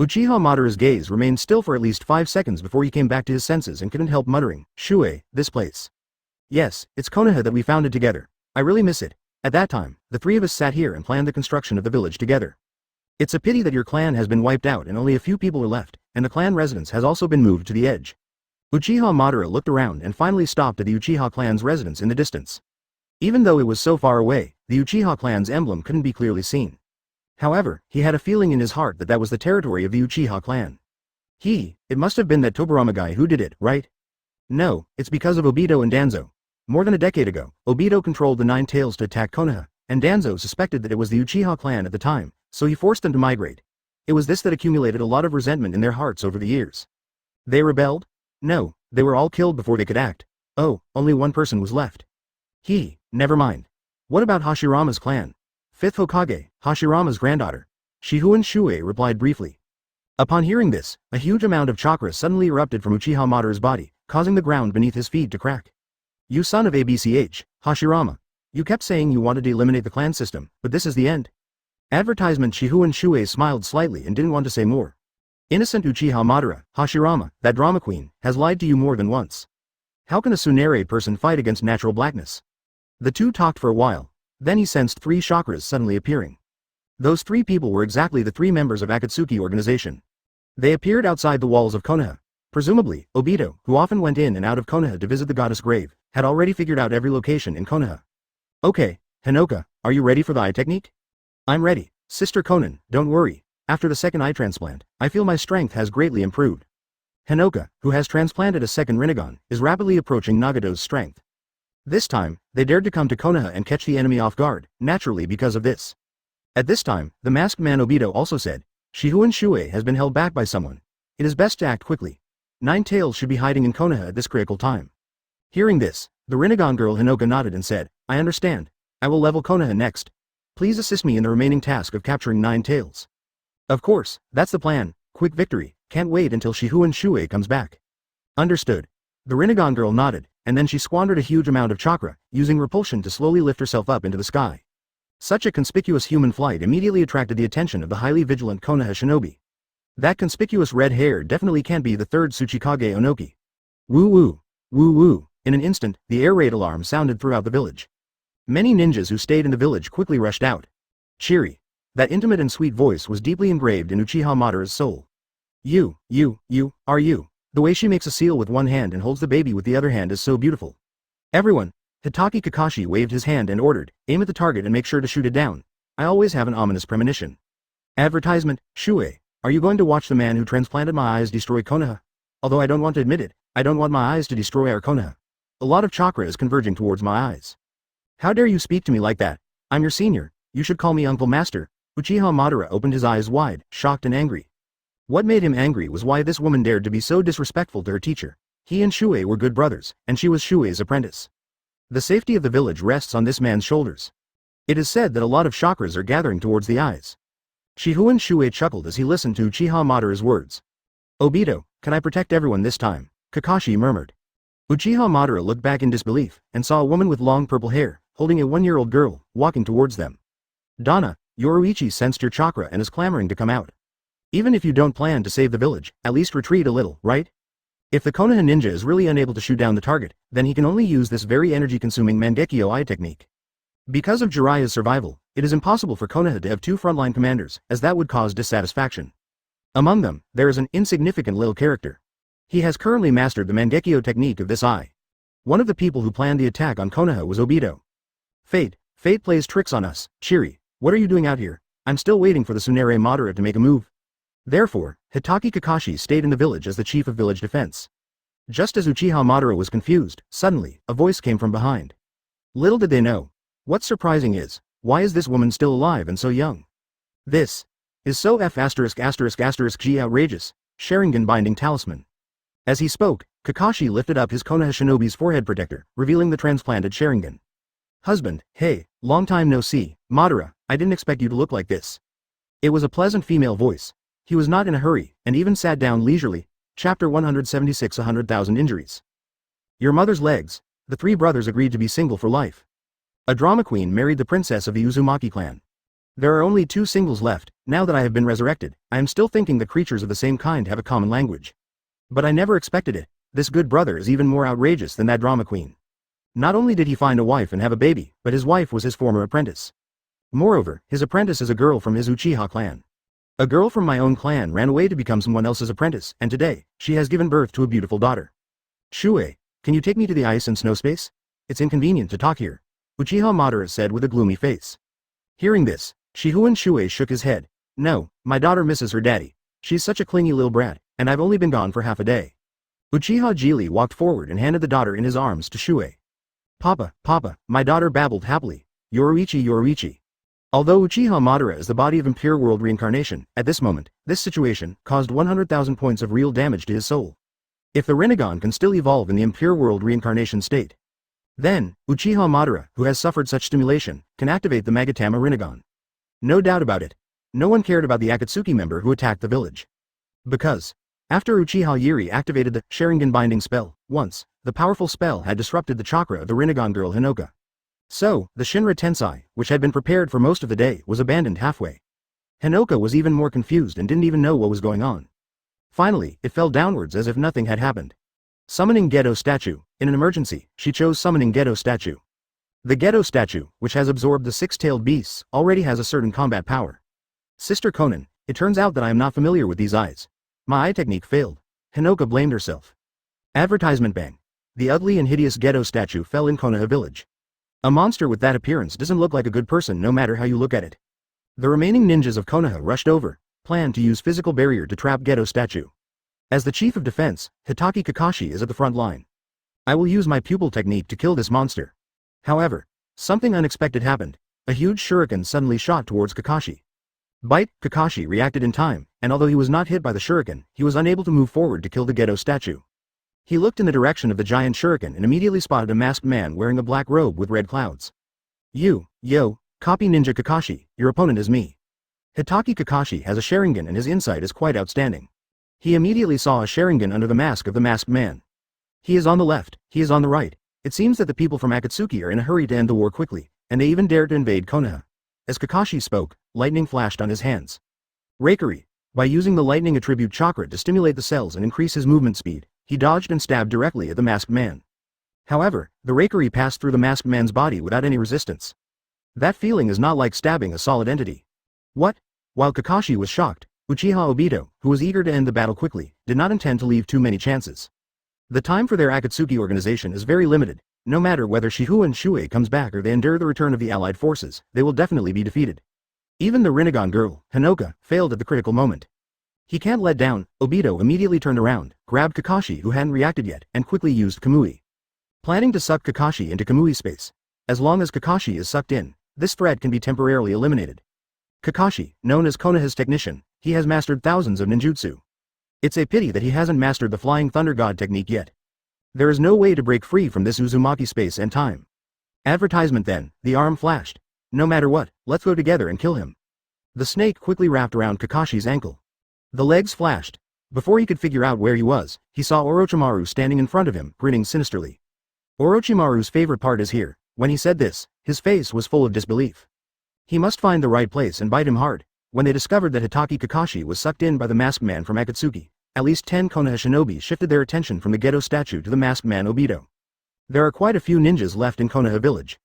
A: Uchiha Madara's gaze remained still for at least 5 seconds before he came back to his senses and couldn't help muttering, Shuoye, this place. Yes, it's Konoha that we founded together. I really miss it. At that time, the 3 of us sat here and planned the construction of the village together. It's a pity that your clan has been wiped out and only a few people are left, and the clan residence has also been moved to the edge. Uchiha Madara looked around and finally stopped at the Uchiha clan's residence in the distance. Even though it was so far away, the Uchiha clan's emblem couldn't be clearly seen. However, he had a feeling in his heart that that was the territory of the Uchiha clan. It must have been that Tobirama guy who did it, right? No, it's because of Obito and Danzo. More than a decade ago, Obito controlled the 9 tails to attack Konoha, and Danzo suspected that it was the Uchiha clan at the time, so he forced them to migrate. It was this that accumulated a lot of resentment in their hearts over the years. They rebelled? No, they were all killed before they could act. Oh, only one person was left. Never mind. What about Hashirama's clan? 5th Hokage, Hashirama's granddaughter. Shifengin Shuoye replied briefly. Upon hearing this, a huge amount of chakra suddenly erupted from Uchiha Madara's body, causing the ground beneath his feet to crack. You son of ABCH, Hashirama. You kept saying you wanted to eliminate the clan system, but this is the end. Advertisement. Shifengin Shuoye smiled slightly and didn't want to say more. Innocent Uchiha Madara, Hashirama, that drama queen, has lied to you more than once. How can a Tsunere person fight against natural blackness? The two talked for a while. Then he sensed 3 chakras suddenly appearing. Those 3 people were exactly the 3 members of Akatsuki Organization. They appeared outside the walls of Konoha. Presumably, Obito, who often went in and out of Konoha to visit the goddess grave, had already figured out every location in Konoha. Okay, Hinoka, are you ready for the eye technique? I'm ready, Sister Konan, don't worry. After the second eye transplant, I feel my strength has greatly improved. Hinoka, who has transplanted a second Rinnegan, is rapidly approaching Nagato's strength. This time, they dared to come to Konoha and catch the enemy off guard, naturally because of this. At this time, the masked man Obito also said, Shifengin Shuoye has been held back by someone. It is best to act quickly. 9 Tails should be hiding in Konoha at this critical time. Hearing this, the Rinnegan girl Hinoka nodded and said, I understand. I will level Konoha next. Please assist me in the remaining task of capturing 9 Tails. Of course, that's the plan. Quick victory. Can't wait until Shifengin Shuoye comes back. Understood. The Rinnegan girl nodded, and then she squandered a huge amount of chakra, using repulsion to slowly lift herself up into the sky. Such a conspicuous human flight immediately attracted the attention of the highly vigilant Konoha shinobi. That conspicuous red hair definitely can't be the 3rd Tsuchikage Onoki. Woo woo. Woo woo. In an instant, the air raid alarm sounded throughout the village. Many ninjas who stayed in the village quickly rushed out. Cheery. That intimate and sweet voice was deeply engraved in Uchiha Madara's soul. You, are you. The way she makes a seal with one hand and holds the baby with the other hand is so beautiful. Everyone. Hitaki Kakashi waved his hand and ordered, aim at the target and make sure to shoot it down. I always have an ominous premonition. Advertisement, Shuoye, are you going to watch the man who transplanted my eyes destroy Konoha? Although I don't want to admit it, I don't want my eyes to destroy our Konoha. A lot of chakra is converging towards my eyes. How dare you speak to me like that? I'm your senior, you should call me Uncle Master. Uchiha Madara opened his eyes wide, shocked and angry. What made him angry was why this woman dared to be so disrespectful to her teacher. He and Shuoye were good brothers, and she was Shuoye's apprentice. The safety of the village rests on this man's shoulders. It is said that a lot of chakras are gathering towards the eyes. Shifengin Shuoye chuckled as he listened to Uchiha Madara's words. Obito, can I protect everyone this time? Kakashi murmured. Uchiha Madara looked back in disbelief, and saw a woman with long purple hair, holding a 1-year-old girl, walking towards them. Donna, Yoruichi sensed your chakra and is clamoring to come out. Even if you don't plan to save the village, at least retreat a little, right? If the Konoha ninja is really unable to shoot down the target, then he can only use this very energy-consuming Mangekyo eye technique. Because of Jiraiya's survival, it is impossible for Konoha to have 2 frontline commanders, as that would cause dissatisfaction. Among them, there is an insignificant little character. He has currently mastered the Mangekyo technique of this eye. One of the people who planned the attack on Konoha was Obito. Fate plays tricks on us, Chiri. What are you doing out here? I'm still waiting for the Tsunere Madara to make a move. Therefore, Hitaki Kakashi stayed in the village as the chief of village defense. Just as Uchiha Madara was confused, suddenly, a voice came from behind. Little did they know. What's surprising is, why is this woman still alive and so young? This is so G outrageous, Sharingan binding talisman. As he spoke, Kakashi lifted up his Konoha shinobi's forehead protector, revealing the transplanted Sharingan. Husband, hey, long time no see, Madara, I didn't expect you to look like this. It was a pleasant female voice. He was not in a hurry, and even sat down leisurely. Chapter 176 100,000 Injuries. Your mother's legs. The 3 brothers agreed to be single for life. A drama queen married the princess of the Uzumaki clan. There are only 2 singles left. Now that I have been resurrected, I am still thinking that creatures of the same kind have a common language. But I never expected it. This good brother is even more outrageous than that drama queen. Not only did he find a wife and have a baby, but his wife was his former apprentice. Moreover, his apprentice is a girl from his Uchiha clan. A girl from my own clan ran away to become someone else's apprentice, and today, she has given birth to a beautiful daughter. Shuoye, can you take me to the ice and snow space? It's inconvenient to talk here. Uchiha Madara said with a gloomy face. Hearing this, Shifengin Shuoye shook his head. No, my daughter misses her daddy. She's such a clingy little brat, and I've only been gone for half a day. Uchiha Jili walked forward and handed the daughter in his arms to Shuoye. Papa, my daughter babbled happily. Yoruichi. Although Uchiha Madara is the body of impure world reincarnation, at this moment, this situation caused 100,000 points of real damage to his soul. If the Rinnegan can still evolve in the impure world reincarnation state, then, Uchiha Madara, who has suffered such stimulation, can activate the Magatama Rinnegan. No doubt about it. No one cared about the Akatsuki member who attacked the village. Because, after Uchiha Yuri activated the Sharingan binding spell, once, the powerful spell had disrupted the chakra of the Rinnegan girl Hinoka. So, the Shinra Tensei, which had been prepared for most of the day, was abandoned halfway. Hinoka was even more confused and didn't even know what was going on. Finally, it fell downwards as if nothing had happened. Summoning Gedo statue. In an emergency, she chose summoning Gedo statue. The Gedo statue, which has absorbed the six-tailed beasts, already has a certain combat power. Sister Konan, it turns out that I am not familiar with these eyes. My eye technique failed. Hinoka blamed herself. Advertisement bang. The ugly and hideous Gedo statue fell in Konoha village. A monster with that appearance doesn't look like a good person no matter how you look at it. The remaining ninjas of Konoha rushed over, planned to use physical barrier to trap Gedo statue. As the chief of defense, Hitaki Kakashi is at the front line. I will use my pupil technique to kill this monster. However, something unexpected happened. A huge shuriken suddenly shot towards Kakashi. Bite, Kakashi reacted in time, and although he was not hit by the shuriken, he was unable to move forward to kill the Gedo statue. He looked in the direction of the giant shuriken and immediately spotted a masked man wearing a black robe with red clouds. Yo, copy ninja Kakashi, your opponent is me. Hitaki Kakashi has a Sharingan and his insight is quite outstanding. He immediately saw a Sharingan under the mask of the masked man. He is on the left, he is on the right. It seems that the people from Akatsuki are in a hurry to end the war quickly, and they even dared to invade Konoha. As Kakashi spoke, lightning flashed on his hands. Reikari. By using the lightning attribute chakra to stimulate the cells and increase his movement speed, he dodged and stabbed directly at the masked man. However, the Reikari passed through the masked man's body without any resistance. That feeling is not like stabbing a solid entity. What? While Kakashi was shocked, Uchiha Obito, who was eager to end the battle quickly, did not intend to leave too many chances. The time for their Akatsuki organization is very limited. No matter whether Shifengin Shuoye comes back or they endure the return of the allied forces, they will definitely be defeated. Even the Rinnegan girl, Hinoka, failed at the critical moment. He can't let down. Obito immediately turned around, grabbed Kakashi who hadn't reacted yet, and quickly used Kamui. Planning to suck Kakashi into Kamui space. As long as Kakashi is sucked in, this threat can be temporarily eliminated. Kakashi, known as Konoha's technician, he has mastered thousands of ninjutsu. It's a pity that he hasn't mastered the Flying Thunder God technique yet. There is no way to break free from this Uzumaki space and time. Advertisement then, the arm flashed. No matter what, let's go together and kill him. The snake quickly wrapped around Kakashi's ankle. The legs flashed. Before he could figure out where he was, he saw Orochimaru standing in front of him, grinning sinisterly. Orochimaru's favorite part is here. When he said this, his face was full of disbelief. He must find the right place and bite him hard. When they discovered that Hitaki Kakashi was sucked in by the masked man from Akatsuki, at least 10 Konoha shinobi shifted their attention from the Gedo statue to the masked man Obito. There are quite a few ninjas left in Konoha village.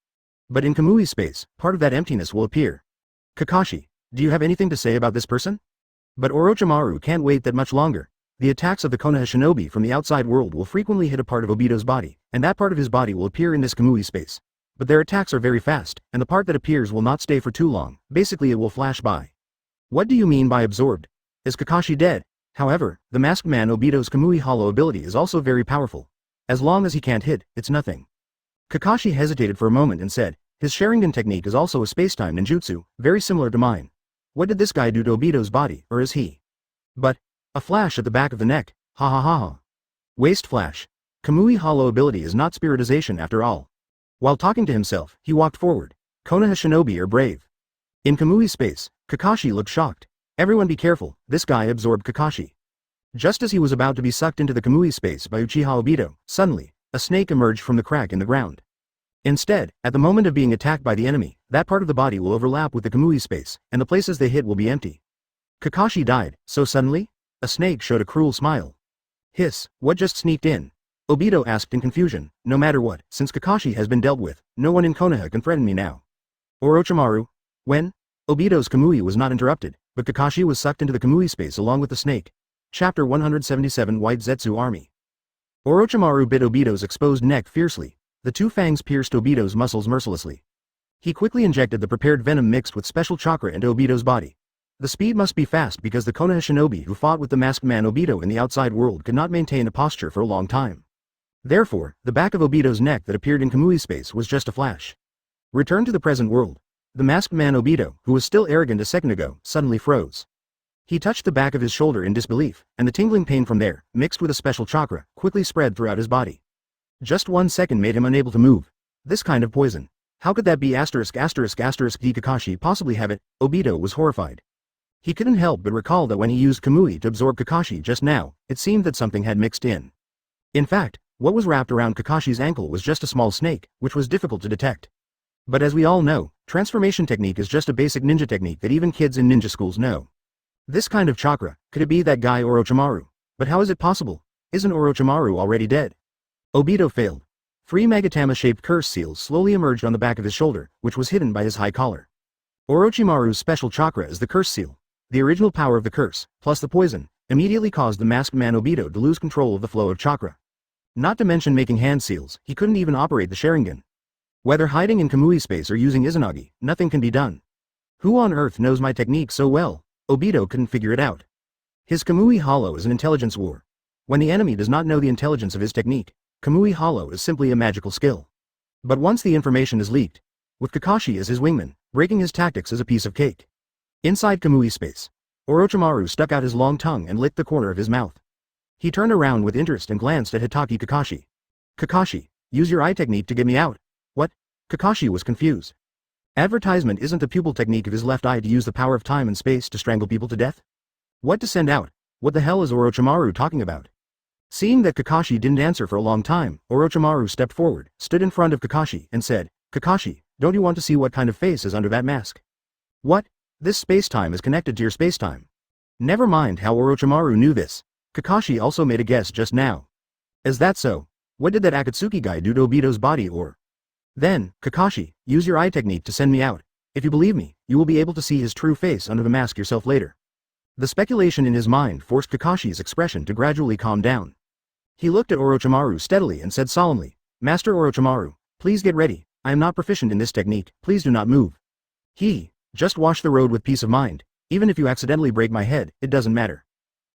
A: But in Kamui space, part of that emptiness will appear. Kakashi, do you have anything to say about this person? But Orochimaru can't wait that much longer. The attacks of the Konoha shinobi from the outside world will frequently hit a part of Obito's body, and that part of his body will appear in this Kamui space. But their attacks are very fast, and the part that appears will not stay for too long, basically it will flash by. What do you mean by absorbed? Is Kakashi dead? However, the masked man Obito's Kamui Hollow ability is also very powerful. As long as he can't hit, it's nothing. Kakashi hesitated for a moment and said, his Sharingan technique is also a spacetime ninjutsu, very similar to mine. What did this guy do to Obito's body, or is he? But, a flash at the back of the neck, ha ha ha ha. Waist flash. Kamui Hollow ability is not spiritization after all. While talking to himself, he walked forward. Konoha shinobi are brave. In Kamui space, Kakashi looked shocked. Everyone be careful, this guy absorbed Kakashi. Just as he was about to be sucked into the Kamui space by Uchiha Obito, suddenly, a snake emerged from the crack in the ground. Instead, at the moment of being attacked by the enemy, that part of the body will overlap with the Kamui space, and the places they hit will be empty. Kakashi died, so suddenly? A snake showed a cruel smile. Hiss, what just sneaked in? Obito asked in confusion. No matter what, since Kakashi has been dealt with, no one in Konoha can threaten me now. Orochimaru? When? Obito's Kamui was not interrupted, but Kakashi was sucked into the Kamui space along with the snake. Chapter 177 White Zetsu Army. Orochimaru bit Obito's exposed neck fiercely. The two fangs pierced Obito's muscles mercilessly. He quickly injected the prepared venom mixed with special chakra into Obito's body. The speed must be fast because the Konoha shinobi who fought with the masked man Obito in the outside world could not maintain a posture for a long time. Therefore, the back of Obito's neck that appeared in Kamui space was just a flash. Return to the present world. The masked man Obito, who was still arrogant a second ago, suddenly froze. He touched the back of his shoulder in disbelief, and the tingling pain from there, mixed with a special chakra, quickly spread throughout his body. Just 1 second made him unable to move. This kind of poison. How could that be ******** did Kakashi possibly have it? Obito was horrified. He couldn't help but recall that when he used Kamui to absorb Kakashi just now, it seemed that something had mixed in. In fact, what was wrapped around Kakashi's ankle was just a small snake, which was difficult to detect. But as we all know, transformation technique is just a basic ninja technique that even kids in ninja schools know. This kind of chakra, could it be that guy Orochimaru? But how is it possible? Isn't Orochimaru already dead? Obito failed. 3 Magatama-shaped curse seals slowly emerged on the back of his shoulder, which was hidden by his high collar. Orochimaru's special chakra is the curse seal. The original power of the curse, plus the poison, immediately caused the masked man Obito to lose control of the flow of chakra. Not to mention making hand seals, he couldn't even operate the Sharingan. Whether hiding in Kamui space or using Izanagi, nothing can be done. Who on earth knows my technique so well? Obito couldn't figure it out. His Kamui Hollow is an intelligence war. When the enemy does not know the intelligence of his technique, Kamui Hollow is simply a magical skill. But once the information is leaked, with Kakashi as his wingman, breaking his tactics is a piece of cake. Inside Kamui space, Orochimaru stuck out his long tongue and licked the corner of his mouth. He turned around with interest and glanced at Hitaki Kakashi. Kakashi, use your eye technique to get me out. What? Kakashi was confused. Advertisement isn't the pupil technique of his left eye to use the power of time and space to strangle people to death? What to send out? What the hell is Orochimaru talking about? Seeing that Kakashi didn't answer for a long time, Orochimaru stepped forward, stood in front of Kakashi, and said, Kakashi, don't you want to see what kind of face is under that mask? What? This space-time is connected to your space-time. Never mind how Orochimaru knew this. Kakashi also made a guess just now. Is that so? What did that Akatsuki guy do to Obito's body or? Then, Kakashi, use your eye technique to send me out. If you believe me, you will be able to see his true face under the mask yourself later. The speculation in his mind forced Kakashi's expression to gradually calm down. He looked at Orochimaru steadily and said solemnly, Master Orochimaru, please get ready, I am not proficient in this technique, please do not move. Just watch the road with peace of mind, even if you accidentally break my head, it doesn't matter.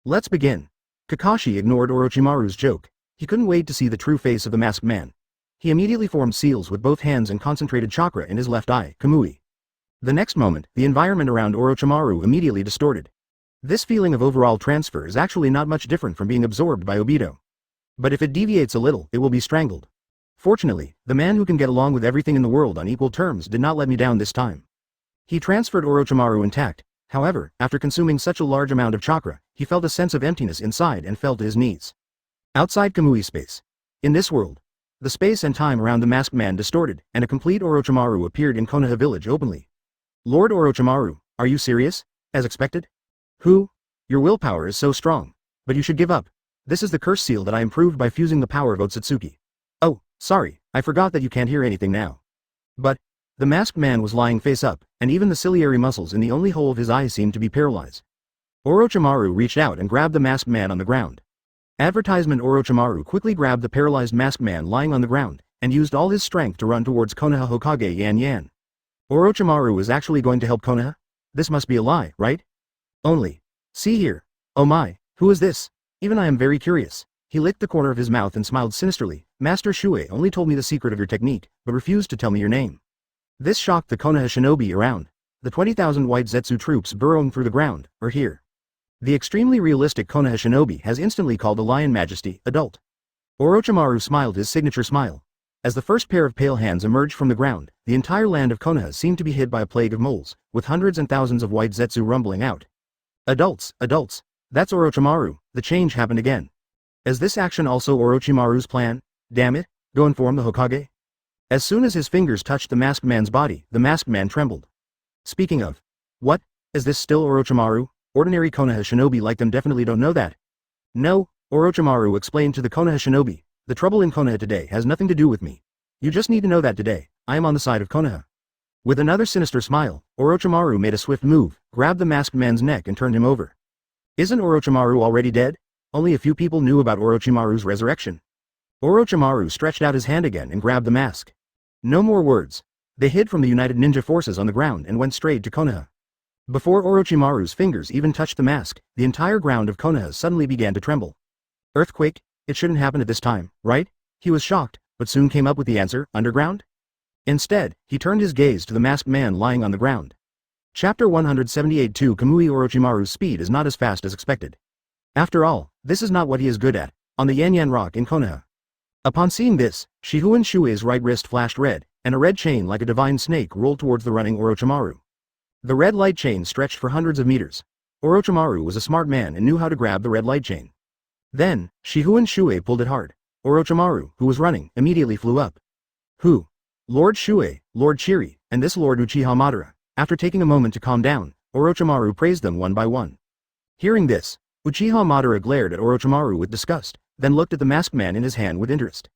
A: Let's begin. Kakashi ignored Orochimaru's joke. He couldn't wait to see the true face of the masked man. He immediately formed seals with both hands and concentrated chakra in his left eye, Kamui. The next moment, the environment around Orochimaru immediately distorted. This feeling of overall transfer is actually not much different from being absorbed by Obito. But if it deviates a little, it will be strangled. Fortunately, the man who can get along with everything in the world on equal terms did not let me down this time. He transferred Orochimaru intact. However, after consuming such a large amount of chakra, he felt a sense of emptiness inside and fell to his knees. Outside Kamui space. In this world, the space and time around the masked man distorted, and a complete Orochimaru appeared in Konoha village openly. Lord Orochimaru, are you serious? As expected? Who? Your willpower is so strong. But you should give up. This is the curse seal that I improved by fusing the power of Otsutsuki. Oh, sorry, I forgot that you can't hear anything now. But, the masked man was lying face up, and even the ciliary muscles in the only hole of his eye seemed to be paralyzed. Orochimaru reached out and grabbed the masked man on the ground. Advertisement Orochimaru quickly grabbed the paralyzed masked man lying on the ground, and used all his strength to run towards Konoha Hokage Yan Yan. Orochimaru was actually going to help Konoha? This must be a lie, right? Only. See here. Oh my, who is this? Even I am very curious. He licked the corner of his mouth and smiled sinisterly. Master Shuoye only told me the secret of your technique, but refused to tell me your name. This shocked the Konoha shinobi around. The 20,000 white Zetsu troops burrowing through the ground, are here. The extremely realistic Konoha shinobi has instantly called the Lion Majesty, adult. Orochimaru smiled his signature smile. As the first pair of pale hands emerged from the ground, the entire land of Konoha seemed to be hit by a plague of moles, with hundreds and thousands of white Zetsu rumbling out. Adults, that's Orochimaru, the change happened again. Is this action also Orochimaru's plan? Damn it, go inform the Hokage? As soon as his fingers touched the masked man's body, the masked man trembled. Speaking of, what? Is this still Orochimaru? Ordinary Konoha shinobi like them definitely don't know that. No, Orochimaru explained to the Konoha shinobi, the trouble in Konoha today has nothing to do with me. You just need to know that today, I am on the side of Konoha. With another sinister smile, Orochimaru made a swift move, grabbed the masked man's neck and turned him over. Isn't Orochimaru already dead? Only a few people knew about Orochimaru's resurrection. Orochimaru stretched out his hand again and grabbed the mask. No more words. They hid from the United Ninja Forces on the ground and went straight to Konoha. Before Orochimaru's fingers even touched the mask, the entire ground of Konoha suddenly began to tremble. Earthquake? It shouldn't happen at this time, right? He was shocked, but soon came up with the answer, underground? Instead, he turned his gaze to the masked man lying on the ground. Chapter 178 2 Kamui Orochimaru's speed is not as fast as expected. After all, this is not what he is good at, on the Yanyan Rock in Konoha. Upon seeing this, Shifengin Shuoye's right wrist flashed red, and a red chain like a divine snake rolled towards the running Orochimaru. The red light chain stretched for hundreds of meters. Orochimaru was a smart man and knew how to grab the red light chain. Then, Shifengin Shuoye pulled it hard. Orochimaru, who was running, immediately flew up. Who? Lord Shuoye, Lord Chiri, and this Lord Uchiha Madara. After taking a moment to calm down, Orochimaru praised them one by one. Hearing this, Uchiha Madara glared at Orochimaru with disgust, then looked at the masked man in his hand with interest.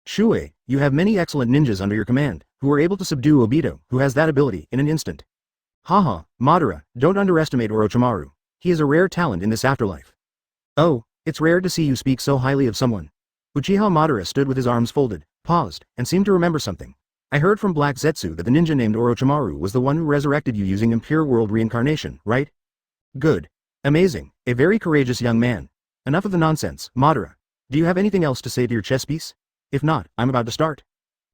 A: Shuoye, you have many excellent ninjas under your command, who are able to subdue Obito, who has that ability, in an instant. Haha, Madara, don't underestimate Orochimaru. He is a rare talent in this afterlife. Oh, it's rare to see you speak so highly of someone. Uchiha Madara stood with his arms folded, paused, and seemed to remember something. I heard from Black Zetsu that the ninja named Orochimaru was the one who resurrected you using impure world reincarnation, right? Good. Amazing, a very courageous young man. Enough of the nonsense, Madara. Do you have anything else to say to your chess piece? If not, I'm about to start.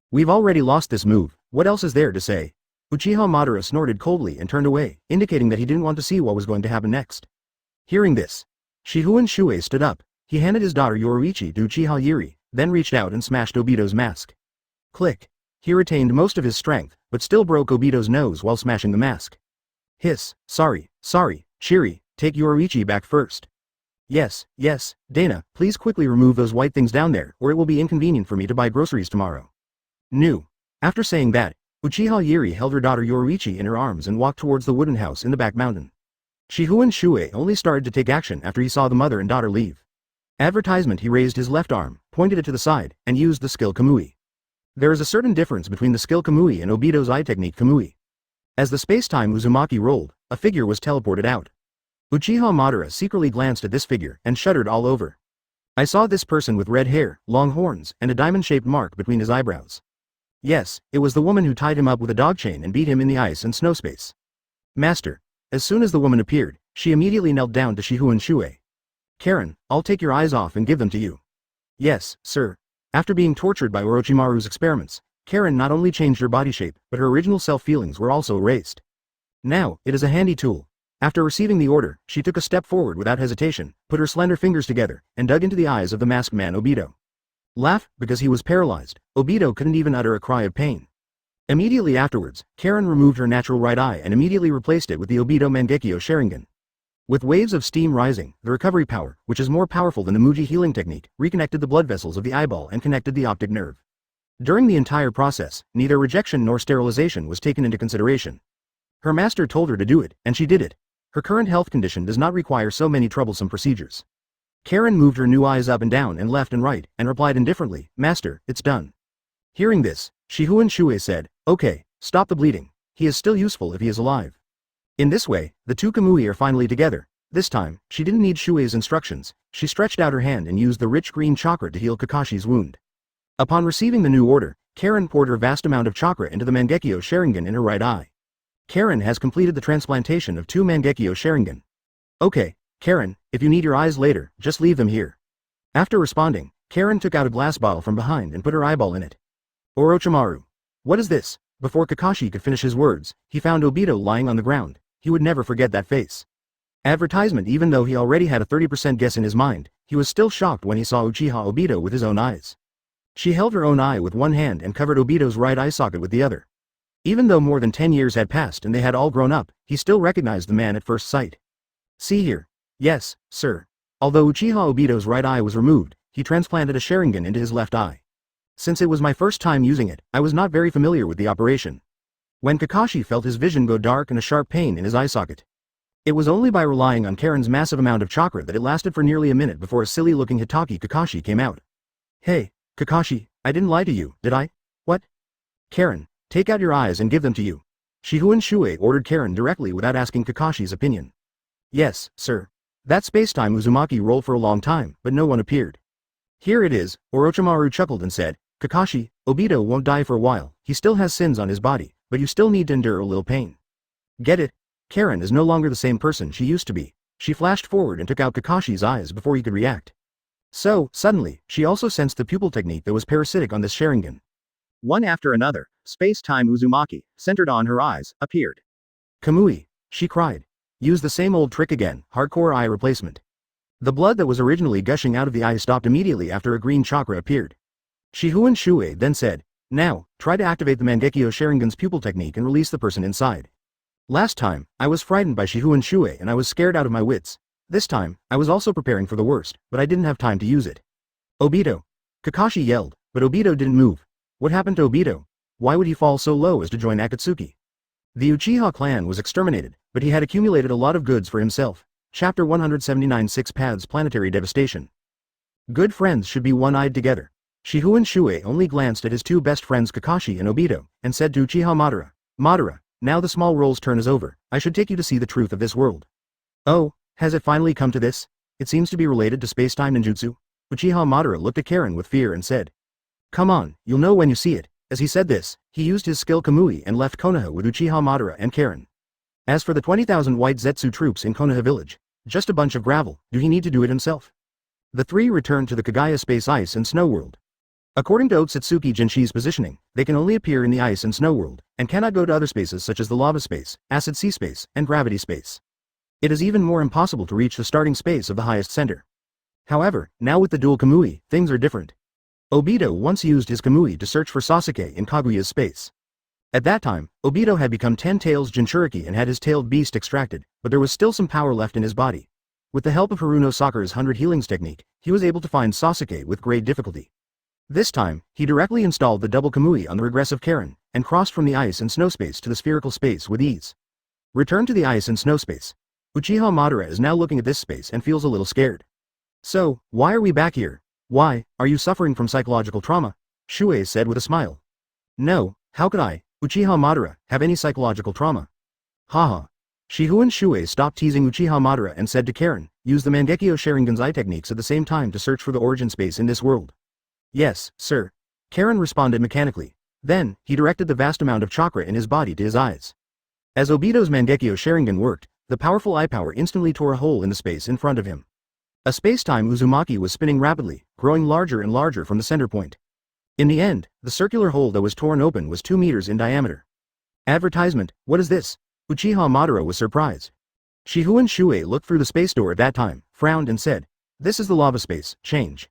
A: We've already lost this move, what else is there to say? Uchiha Madara snorted coldly and turned away, indicating that he didn't want to see what was going to happen next. Hearing this, Shifengin Shuoye stood up. He handed his daughter Yoruichi to Uchiha Yuri, then reached out and smashed Obito's mask. Click. He retained most of his strength, but still broke Obito's nose while smashing the mask. Hiss, sorry, Chiri, take Yoruichi back first. Yes, Dana, please quickly remove those white things down there, or it will be inconvenient for me to buy groceries tomorrow. New. After saying that, Uchiha Yuri held her daughter Yoruichi in her arms and walked towards the wooden house in the back mountain. Shifengin Shuoye only started to take action after he saw the mother and daughter leave. Advertisement. He raised his left arm, pointed it to the side, and used the skill Kamui. There is a certain difference between the skill Kamui and Obito's eye technique Kamui. As the space-time Uzumaki rolled, a figure was teleported out. Uchiha Madara secretly glanced at this figure and shuddered all over. I saw this person with red hair, long horns, and a diamond-shaped mark between his eyebrows. Yes, it was the woman who tied him up with a dog chain and beat him in the ice and snow space. Master. As soon as the woman appeared, she immediately knelt down to Shifengin Shuoye. Karen, I'll take your eyes off and give them to you. Yes, sir. After being tortured by Orochimaru's experiments, Karen not only changed her body shape, but her original self-feelings were also erased. Now, it is a handy tool. After receiving the order, she took a step forward without hesitation, put her slender fingers together, and dug into the eyes of the masked man Obito. Laugh, because he was paralyzed, Obito couldn't even utter a cry of pain. Immediately afterwards, Karen removed her natural right eye and immediately replaced it with the Obito Mangekyo Sharingan. With waves of steam rising, the recovery power, which is more powerful than the Muji healing technique, reconnected the blood vessels of the eyeball and connected the optic nerve. During the entire process, neither rejection nor sterilization was taken into consideration. Her master told her to do it, and she did it. Her current health condition does not require so many troublesome procedures. Karen moved her new eyes up and down and left and right, and replied indifferently, Master, it's done. Hearing this, Shifengin Shuoye said, Okay, stop the bleeding. He is still useful if he is alive. In this way, the two Kamui are finally together. This time, she didn't need Shuoye's instructions. She stretched out her hand and used the rich green chakra to heal Kakashi's wound. Upon receiving the new order, Karen poured her vast amount of chakra into the Mangekyo Sharingan in her right eye. Karen has completed the transplantation of 2 Mangekyo Sharingan. Okay, Karen, if you need your eyes later, just leave them here. After responding, Karen took out a glass bottle from behind and put her eyeball in it. Orochimaru. What is this? Before Kakashi could finish his words, he found Obito lying on the ground. He would never forget that face. Advertisement. Even though he already had a 30% guess in his mind, he was still shocked when he saw Uchiha Obito with his own eyes. She held her own eye with one hand and covered Obito's right eye socket with the other. Even though more than 10 years had passed and they had all grown up, he still recognized the man at first sight. See here. Yes, sir. Although Uchiha Obito's right eye was removed, he transplanted a Sharingan into his left eye. Since it was my first time using it, I was not very familiar with the operation. When Kakashi felt his vision go dark and a sharp pain in his eye socket. It was only by relying on Karen's massive amount of chakra that it lasted for nearly a minute before a silly-looking Hitaki Kakashi came out. Hey, Kakashi, I didn't lie to you, did I? What? Karen, take out your eyes and give them to you. Shifengin Shuoye ordered Karen directly without asking Kakashi's opinion. Yes, sir. That space-time Uzumaki rolled for a long time, but no one appeared. Here it is, Orochimaru chuckled and said, Kakashi, Obito won't die for a while, he still has sins on his body, but you still need to endure a little pain. Get it? Karen is no longer the same person she used to be. She flashed forward and took out Kakashi's eyes before he could react. So, suddenly, she also sensed the pupil technique that was parasitic on this Sharingan. One after another, space-time Uzumaki, centered on her eyes, appeared. Kamui, she cried. Use the same old trick again, hardcore eye replacement. The blood that was originally gushing out of the eye stopped immediately after a green chakra appeared. Shifengin Shuoye then said, now, try to activate the Mangekyo Sharingan's pupil technique and release the person inside. Last time, I was frightened by Shifengin Shuoye and I was scared out of my wits. This time, I was also preparing for the worst, but I didn't have time to use it. Obito! Kakashi yelled, but Obito didn't move. What happened to Obito? Why would he fall so low as to join Akatsuki? The Uchiha clan was exterminated, but he had accumulated a lot of goods for himself. Chapter 179 Six Paths Planetary Devastation. Good friends should be one-eyed together. Shifengin Shuoye only glanced at his two best friends Kakashi and Obito, and said to Uchiha Madara, Madara, now the small world's turn is over, I should take you to see the truth of this world. Oh, has it finally come to this? It seems to be related to space-time ninjutsu. Uchiha Madara looked at Karen with fear and said, come on, you'll know when you see it. As he said this, he used his skill Kamui and left Konoha with Uchiha Madara and Karen. As for the 20,000 white Zetsu troops in Konoha village, just a bunch of gravel, do he need to do it himself? The three returned to the Kagaya Space Ice and Snow World. According to Otsutsuki Jinshi's positioning, they can only appear in the Ice and Snow World, and cannot go to other spaces such as the Lava Space, Acid Sea Space, and Gravity Space. It is even more impossible to reach the starting space of the highest center. However, now with the dual Kamui, things are different. Obito once used his Kamui to search for Sasuke in Kaguya's space. At that time, Obito had become 10 Tails Jinchuriki and had his tailed beast extracted, but there was still some power left in his body. With the help of Haruno Sakura's 100 healings technique, he was able to find Sasuke with great difficulty. This time, he directly installed the double Kamui on the regressive Karen, and crossed from the ice and snow space to the spherical space with ease. Return to the ice and snow space. Uchiha Madara is now looking at this space and feels a little scared. So, why are we back here? Why, are you suffering from psychological trauma? Shuoye said with a smile. No, how could I, Uchiha Madara, have any psychological trauma? Haha. Shifengin Shuoye stopped teasing Uchiha Madara and said to Karen, use the Mangekyo Sharingan's eye techniques at the same time to search for the origin space in this world. Yes, sir. Karen responded mechanically. Then, he directed the vast amount of chakra in his body to his eyes. As Obito's Mangekyo Sharingan worked, the powerful eye power instantly tore a hole in the space in front of him. A space-time Uzumaki was spinning rapidly, growing larger and larger from the center point. In the end, the circular hole that was torn open was 2 meters in diameter. Advertisement, what is this? Uchiha Madara was surprised. Shifengin Shuoye looked through the space door at that time, frowned and said, this is the lava space, change.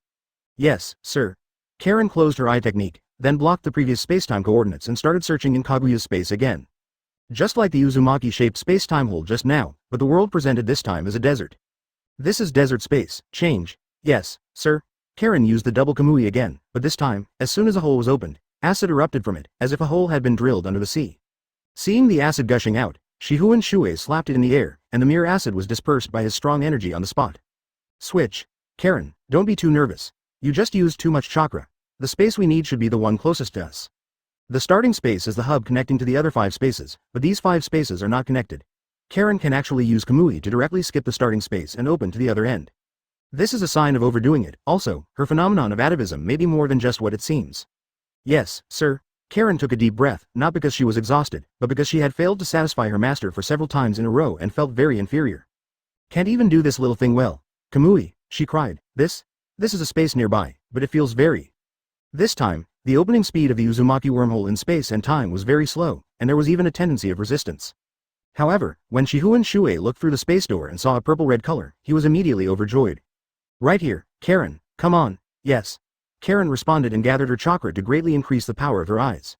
A: Yes, sir. Karen closed her eye technique, then blocked the previous space-time coordinates and started searching in Kaguya's space again. Just like the Uzumaki-shaped space-time hole just now, but the world presented this time as a desert. This is desert space, change. Yes, sir. Karen used the double Kamui again, but this time, as soon as a hole was opened, acid erupted from it, as if a hole had been drilled under the sea. Seeing the acid gushing out, Shifengin Shuoye slapped it in the air, and the mere acid was dispersed by his strong energy on the spot. Switch. Karen, don't be too nervous. You just used too much chakra. The space we need should be the one closest to us. The starting space is the hub connecting to the other 5 spaces, but these 5 spaces are not connected. Karen can actually use Kamui to directly skip the starting space and open to the other end. This is a sign of overdoing it. Also, her phenomenon of atavism may be more than just what it seems. Yes, sir. Karen took a deep breath, not because she was exhausted, but because she had failed to satisfy her master for several times in a row and felt very inferior. Can't even do this little thing well. Kamui, she cried, this is a space nearby, but it feels very. This time, the opening speed of the Uzumaki wormhole in space and time was very slow, and there was even a tendency of resistance. However, when Shifengin Shuoye looked through the space door and saw a purple-red color, he was immediately overjoyed. Right here, Karen, come on, yes. Karen responded and gathered her chakra to greatly increase the power of her eyes.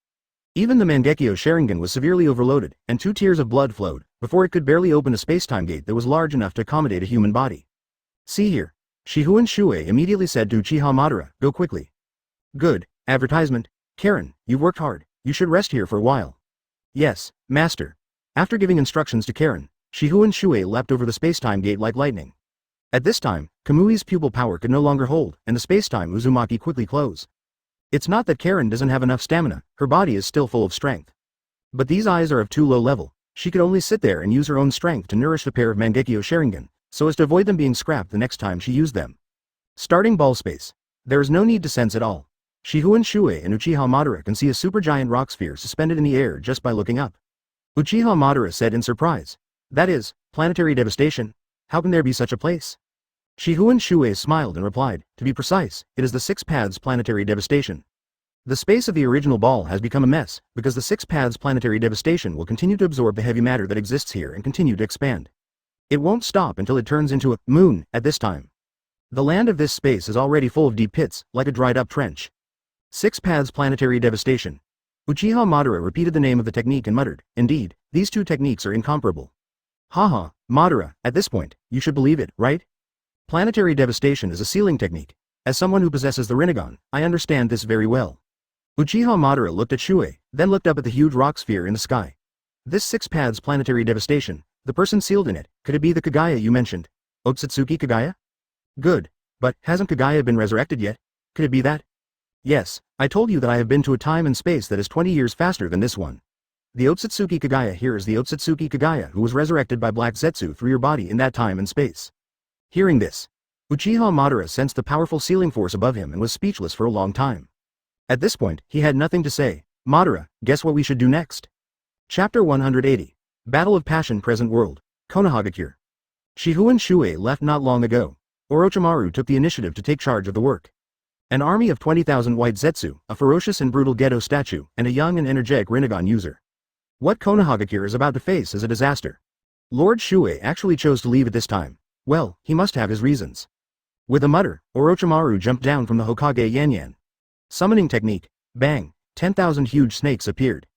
A: Even the Mangekyo Sharingan was severely overloaded, and 2 tears of blood flowed, before it could barely open a space-time gate that was large enough to accommodate a human body. See here. Shifengin Shuoye immediately said to Uchiha Madara, go quickly. Good, advertisement. Karen, you've worked hard, you should rest here for a while. Yes, master. After giving instructions to Karen, Shifengin Shuoye leapt over the space-time gate like lightning. At this time, Kamui's pupil power could no longer hold, and the space-time Uzumaki quickly closed. It's not that Karen doesn't have enough stamina, her body is still full of strength. But these eyes are of too low level, she could only sit there and use her own strength to nourish the pair of Mangekyo Sharingan, so as to avoid them being scrapped the next time she used them. Starting ball space. There is no need to sense at all. Shifengin Shuoye and Uchiha Madara can see a supergiant rock sphere suspended in the air just by looking up. Uchiha Madara said in surprise. That is, planetary devastation? How can there be such a place? Shifengin Shuoye smiled and replied, to be precise, it is the 6 paths planetary devastation. The space of the original ball has become a mess, because the Six Paths planetary devastation will continue to absorb the heavy matter that exists here and continue to expand. It won't stop until it turns into a moon at this time. The land of this space is already full of deep pits, like a dried-up trench. Six Paths planetary devastation. Uchiha Madara repeated the name of the technique and muttered, "Indeed, these two techniques are incomparable." Haha, Madara, at this point, you should believe it, right? Planetary devastation is a sealing technique. As someone who possesses the Rinnegan, I understand this very well. Uchiha Madara looked at Shuoye, then looked up at the huge rock sphere in the sky. This Six Paths planetary devastation, the person sealed in it, could it be the Kagaya you mentioned? Otsutsuki Kagaya? Good. But, hasn't Kagaya been resurrected yet? Could it be that? Yes, I told you that I have been to a time and space that is 20 years faster than this one. The Otsutsuki Kagaya here is the Otsutsuki Kagaya who was resurrected by Black Zetsu through your body in that time and space. Hearing this, Uchiha Madara sensed the powerful sealing force above him and was speechless for a long time. At this point, he had nothing to say. Madara, guess what we should do next? Chapter 180. Battle of Passion Present World. Konoha. Shifengin Shuoye left not long ago. Orochimaru took the initiative to take charge of the work. An army of 20,000 white Zetsu, a ferocious and brutal Gedo statue, and a young and energetic Rinnegan user. What Konoha is about to face is a disaster. Lord Shuoye actually chose to leave at this time. Well, he must have his reasons. With a mutter, Orochimaru jumped down from the Hokage Yanyan. Summoning technique. Bang, 10,000 huge snakes appeared.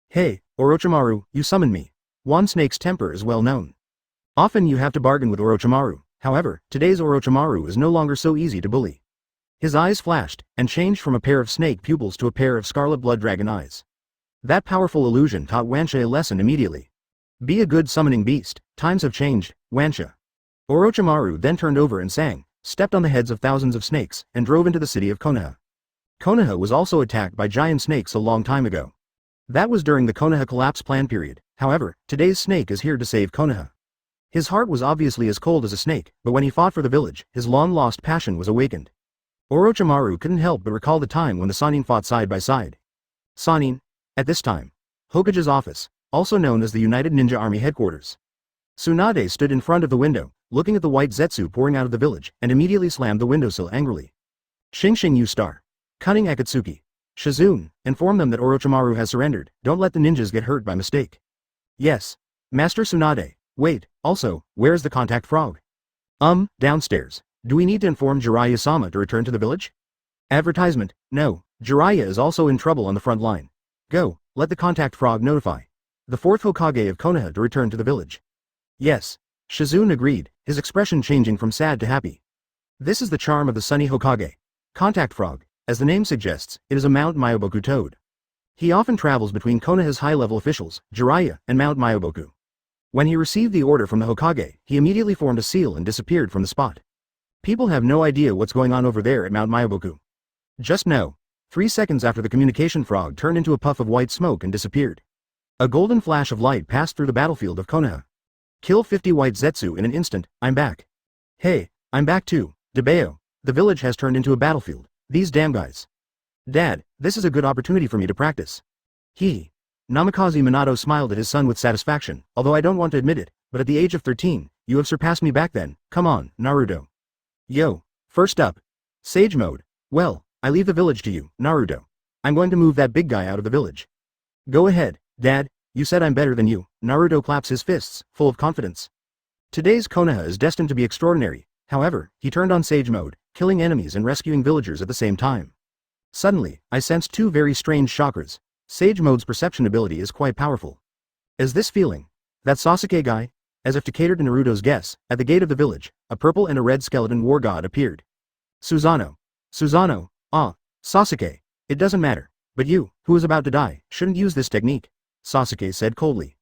A: Hey, Orochimaru, you summoned me. One snake's temper is well known. Often you have to bargain with Orochimaru, however, today's Orochimaru is no longer so easy to bully. His eyes flashed, and changed from a pair of snake pupils to a pair of scarlet blood dragon eyes. That powerful illusion taught Wansha a lesson immediately. Be a good summoning beast, times have changed, Wansha. Orochimaru then turned over and sang, stepped on the heads of thousands of snakes, and drove into the city of Konoha. Konoha was also attacked by giant snakes a long time ago. That was during the Konoha collapse plan period, however, today's snake is here to save Konoha. His heart was obviously as cold as a snake, but when he fought for the village, his long-lost passion was awakened. Orochimaru couldn't help but recall the time when the Sannin fought side by side. Sannin. At this time, Hokage's office, also known as the United Ninja Army headquarters. Tsunade stood in front of the window, looking at the white Zetsu pouring out of the village, and immediately slammed the windowsill angrily. Xing you star. Cunning Akatsuki. Shizune, inform them that Orochimaru has surrendered, don't let the ninjas get hurt by mistake. Yes. Master Tsunade. Wait, also, where's the contact frog? Downstairs. Do we need to inform Jiraiya-sama to return to the village? Advertisement, no, Jiraiya is also in trouble on the front line. Go, let the contact frog notify the 4th Hokage of Konoha to return to the village. Yes. Shizune agreed, his expression changing from sad to happy. This is the charm of the Sunny Hokage. Contact frog, as the name suggests, it is a Mount Myoboku toad. He often travels between Konoha's high-level officials, Jiraiya, and Mount Myoboku. When he received the order from the Hokage, he immediately formed a seal and disappeared from the spot. People have no idea what's going on over there at Mount Myoboku. Just know. 3 seconds after the communication frog turned into a puff of white smoke and disappeared. A golden flash of light passed through the battlefield of Konoha. Kill 50 white Zetsu in an instant, I'm back. Hey, I'm back too, Debeo. The village has turned into a battlefield, these damn guys. Dad, this is a good opportunity for me to practice. Namikaze Minato smiled at his son with satisfaction, although I don't want to admit it, but at the age of 13, you have surpassed me back then, come on, Naruto. Yo, first up. Sage mode. Well, I leave the village to you, Naruto. I'm going to move that big guy out of the village. Go ahead, Dad, you said I'm better than you. Naruto claps his fists, full of confidence. Today's Konoha is destined to be extraordinary, however, he turned on Sage mode, killing enemies and rescuing villagers at the same time. Suddenly, I sensed 2 very strange chakras. Sage mode's perception ability is quite powerful. Is this feeling? That Sasuke guy? As if to cater to Naruto's guess, at the gate of the village, a purple and a red skeleton war god appeared. Susanoo. Sasuke. It doesn't matter. But you, who is about to die, shouldn't use this technique, Sasuke said coldly.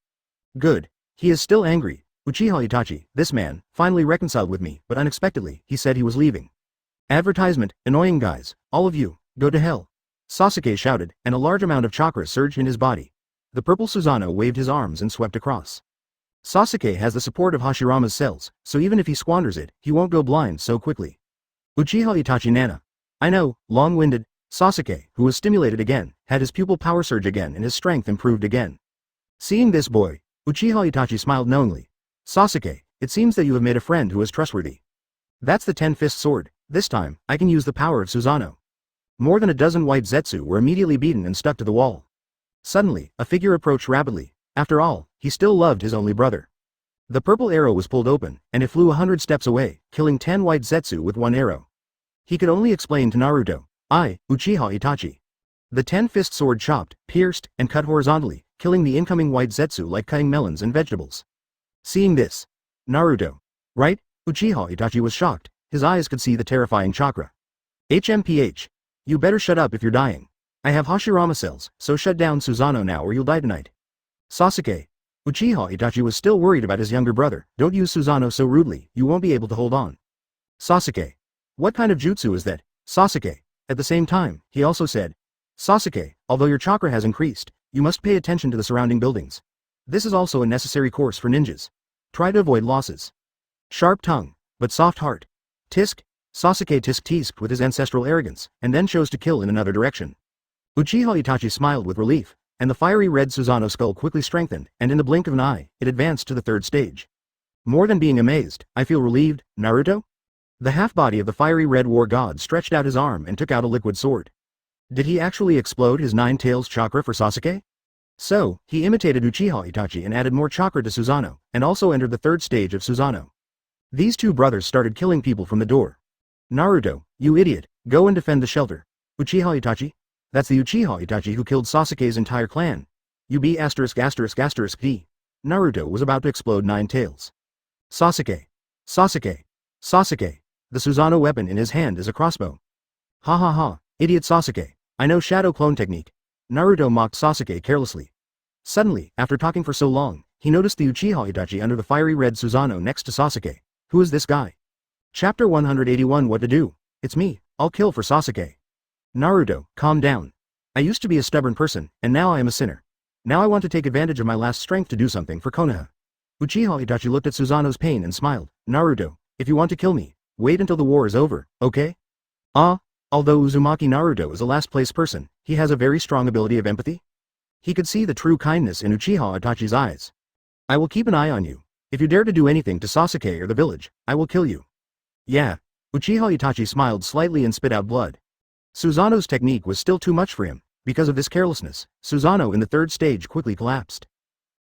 A: Good. He is still angry. Uchiha Itachi, this man, finally reconciled with me, but unexpectedly, he said he was leaving. Advertisement, annoying guys, all of you, go to hell. Sasuke shouted, and a large amount of chakra surged in his body. The purple Susanoo waved his arms and swept across. Sasuke has the support of Hashirama's cells, so even if he squanders it, he won't go blind so quickly. Uchiha Itachi Nana. I know, long-winded. Sasuke, who was stimulated again, had his pupil power surge again and his strength improved again. Seeing this boy, Uchiha Itachi smiled knowingly. Sasuke, it seems that you have made a friend who is trustworthy. That's the 10-fist sword, this time, I can use the power of Susanoo. More than a dozen white Zetsu were immediately beaten and stuck to the wall. Suddenly, a figure approached rapidly. After all, he still loved his only brother. The purple arrow was pulled open, and it flew 100 steps away, killing 10 white Zetsu with one arrow. He could only explain to Naruto, "I, Uchiha Itachi." The 10-fist sword chopped, pierced, and cut horizontally, killing the incoming white Zetsu like cutting melons and vegetables. Seeing this, Naruto, right? Uchiha Itachi was shocked. His eyes could see the terrifying chakra. HMPH. You better shut up if you're dying. I have Hashirama cells, so shut down Susanoo now or you'll die tonight. Sasuke. Uchiha Itachi was still worried about his younger brother. Don't use Susanoo so rudely, you won't be able to hold on. Sasuke. What kind of jutsu is that, Sasuke? At the same time, he also said, Sasuke, although your chakra has increased, you must pay attention to the surrounding buildings. This is also a necessary course for ninjas. Try to avoid losses. Sharp tongue, but soft heart. Tisk. Sasuke tisk-tisked with his ancestral arrogance, and then chose to kill in another direction. Uchiha Itachi smiled with relief, and the fiery red Susanoo skull quickly strengthened, and in the blink of an eye, it advanced to the third stage. More than being amazed, I feel relieved, Naruto? The half-body of the fiery red war god stretched out his arm and took out a liquid sword. Did he actually explode his 9 tails chakra for Sasuke? So, he imitated Uchiha Itachi and added more chakra to Susanoo, and also entered the third stage of Susanoo. These two brothers started killing people from the door. Naruto, you idiot, go and defend the shelter. Uchiha Itachi? That's the Uchiha Itachi who killed Sasuke's entire clan. UB*******. Naruto was about to explode 9 tails. Sasuke. Sasuke. Sasuke. The Susanoo weapon in his hand is a crossbow. Ha ha ha, idiot Sasuke. I know shadow clone technique. Naruto mocked Sasuke carelessly. Suddenly, after talking for so long, he noticed the Uchiha Itachi under the fiery red Susanoo next to Sasuke. Who is this guy? Chapter 181 What to do? It's me, I'll kill for Sasuke. Naruto, calm down. I used to be a stubborn person, and now I am a sinner. Now I want to take advantage of my last strength to do something for Konoha. Uchiha Itachi looked at Susanoo's pain and smiled. Naruto, if you want to kill me, wait until the war is over, okay? Although Uzumaki Naruto is a last-place person, he has a very strong ability of empathy. He could see the true kindness in Uchiha Itachi's eyes. I will keep an eye on you. If you dare to do anything to Sasuke or the village, I will kill you. Yeah. Uchiha Itachi smiled slightly and spit out blood. Susanoo's technique was still too much for him. Because of this carelessness, Susanoo in the third stage quickly collapsed.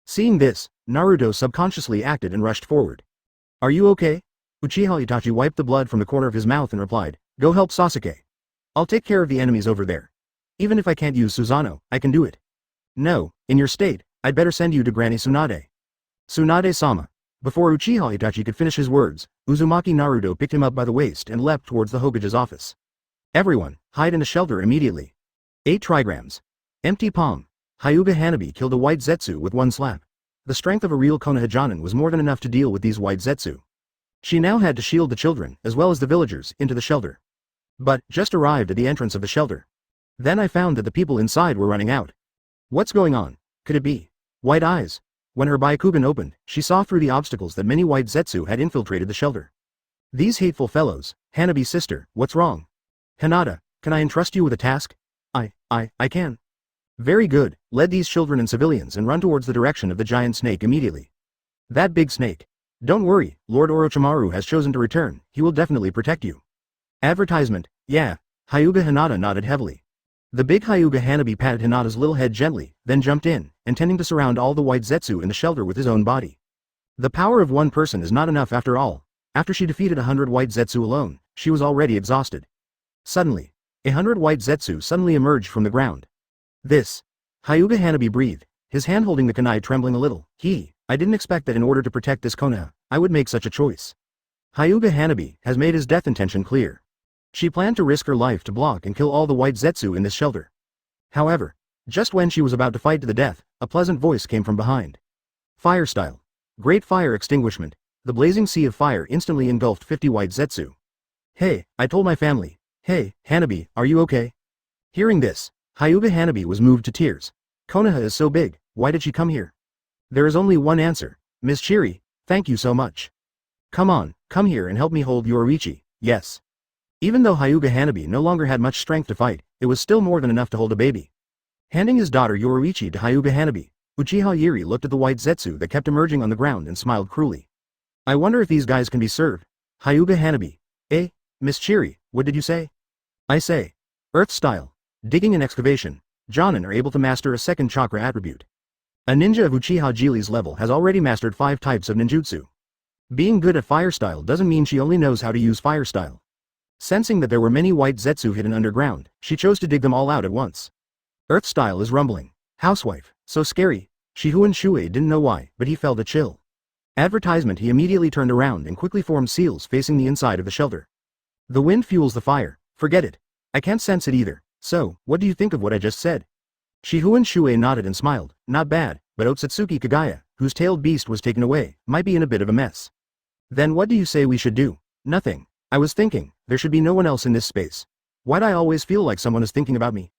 A: Seeing this, Naruto subconsciously acted and rushed forward. Are you okay? Uchiha Itachi wiped the blood from the corner of his mouth and replied, Go help Sasuke. I'll take care of the enemies over there. Even if I can't use Susanoo, I can do it. No, in your state, I'd better send you to Granny Tsunade. Tsunade-sama. Before Uchiha Itachi could finish his words, Uzumaki Naruto picked him up by the waist and leapt towards the Hokage's office. Everyone, hide in a shelter immediately. 8 trigrams. Empty palm. Hyuga Hanabi killed a white Zetsu with one slap. The strength of a real Konoha Jonin was more than enough to deal with these white Zetsu. She now had to shield the children, as well as the villagers, into the shelter. But, just arrived at the entrance of the shelter. Then I found that the people inside were running out. What's going on? Could it be white eyes? When her Byakugan opened, she saw through the obstacles that many white Zetsu had infiltrated the shelter. These hateful fellows, Hanabi's sister, what's wrong? Hinata, can I entrust you with a task? I can. Very good, lead these children and civilians and run towards the direction of the giant snake immediately. That big snake. Don't worry, Lord Orochimaru has chosen to return, he will definitely protect you. Advertisement, yeah, Hyuga Hinata nodded heavily. The big Hyuga Hanabi patted Hinata's little head gently, then jumped in, intending to surround all the white Zetsu in the shelter with his own body. The power of one person is not enough after all. After she defeated 100 white Zetsu alone, she was already exhausted. Suddenly, 100 white Zetsu suddenly emerged from the ground. This. Hyuga Hanabi breathed, his hand holding the kunai trembling a little. I didn't expect that in order to protect this Konoha, I would make such a choice. Hyuga Hanabi has made his death intention clear. She planned to risk her life to block and kill all the white Zetsu in this shelter. However, just when she was about to fight to the death, a pleasant voice came from behind. Fire style. Great fire extinguishment. The blazing sea of fire instantly engulfed 50 white Zetsu. Hey, I told my family. Hey, Hanabi, are you okay? Hearing this, Hyuga Hanabi was moved to tears. Konoha is so big, why did she come here? There is only one answer. Miss Chiri, thank you so much. Come on, come here and help me hold Yoruichi, yes. Even though Hyuga Hanabi no longer had much strength to fight, it was still more than enough to hold a baby. Handing his daughter Yoruichi to Hyuga Hanabi, Uchiha Yuri looked at the white Zetsu that kept emerging on the ground and smiled cruelly. I wonder if these guys can be served. Hyuga Hanabi. Miss Chiri, what did you say? I say. Earth Style. Digging and Excavation. Jonin are able to master a second chakra attribute. A ninja of Uchiha Jili's level has already mastered 5 types of ninjutsu. Being good at Fire Style doesn't mean she only knows how to use Fire Style. Sensing that there were many white zetsu hidden underground, she chose to dig them all out at once. Earth Style is rumbling. Housewife. So scary. Shifengin Shuoye didn't know why, but he felt a chill. Advertisement. He immediately turned around and quickly formed seals facing the inside of the shelter. The wind fuels the fire. Forget it. I can't sense it either. So, what do you think of what I just said? Shifengin Shuoye nodded and smiled. Not bad, but Otsutsuki Kagaya, whose tailed beast was taken away, might be in a bit of a mess. Then what do you say we should do? Nothing. I was thinking, there should be no one else in this space. Why'd I always feel like someone is thinking about me?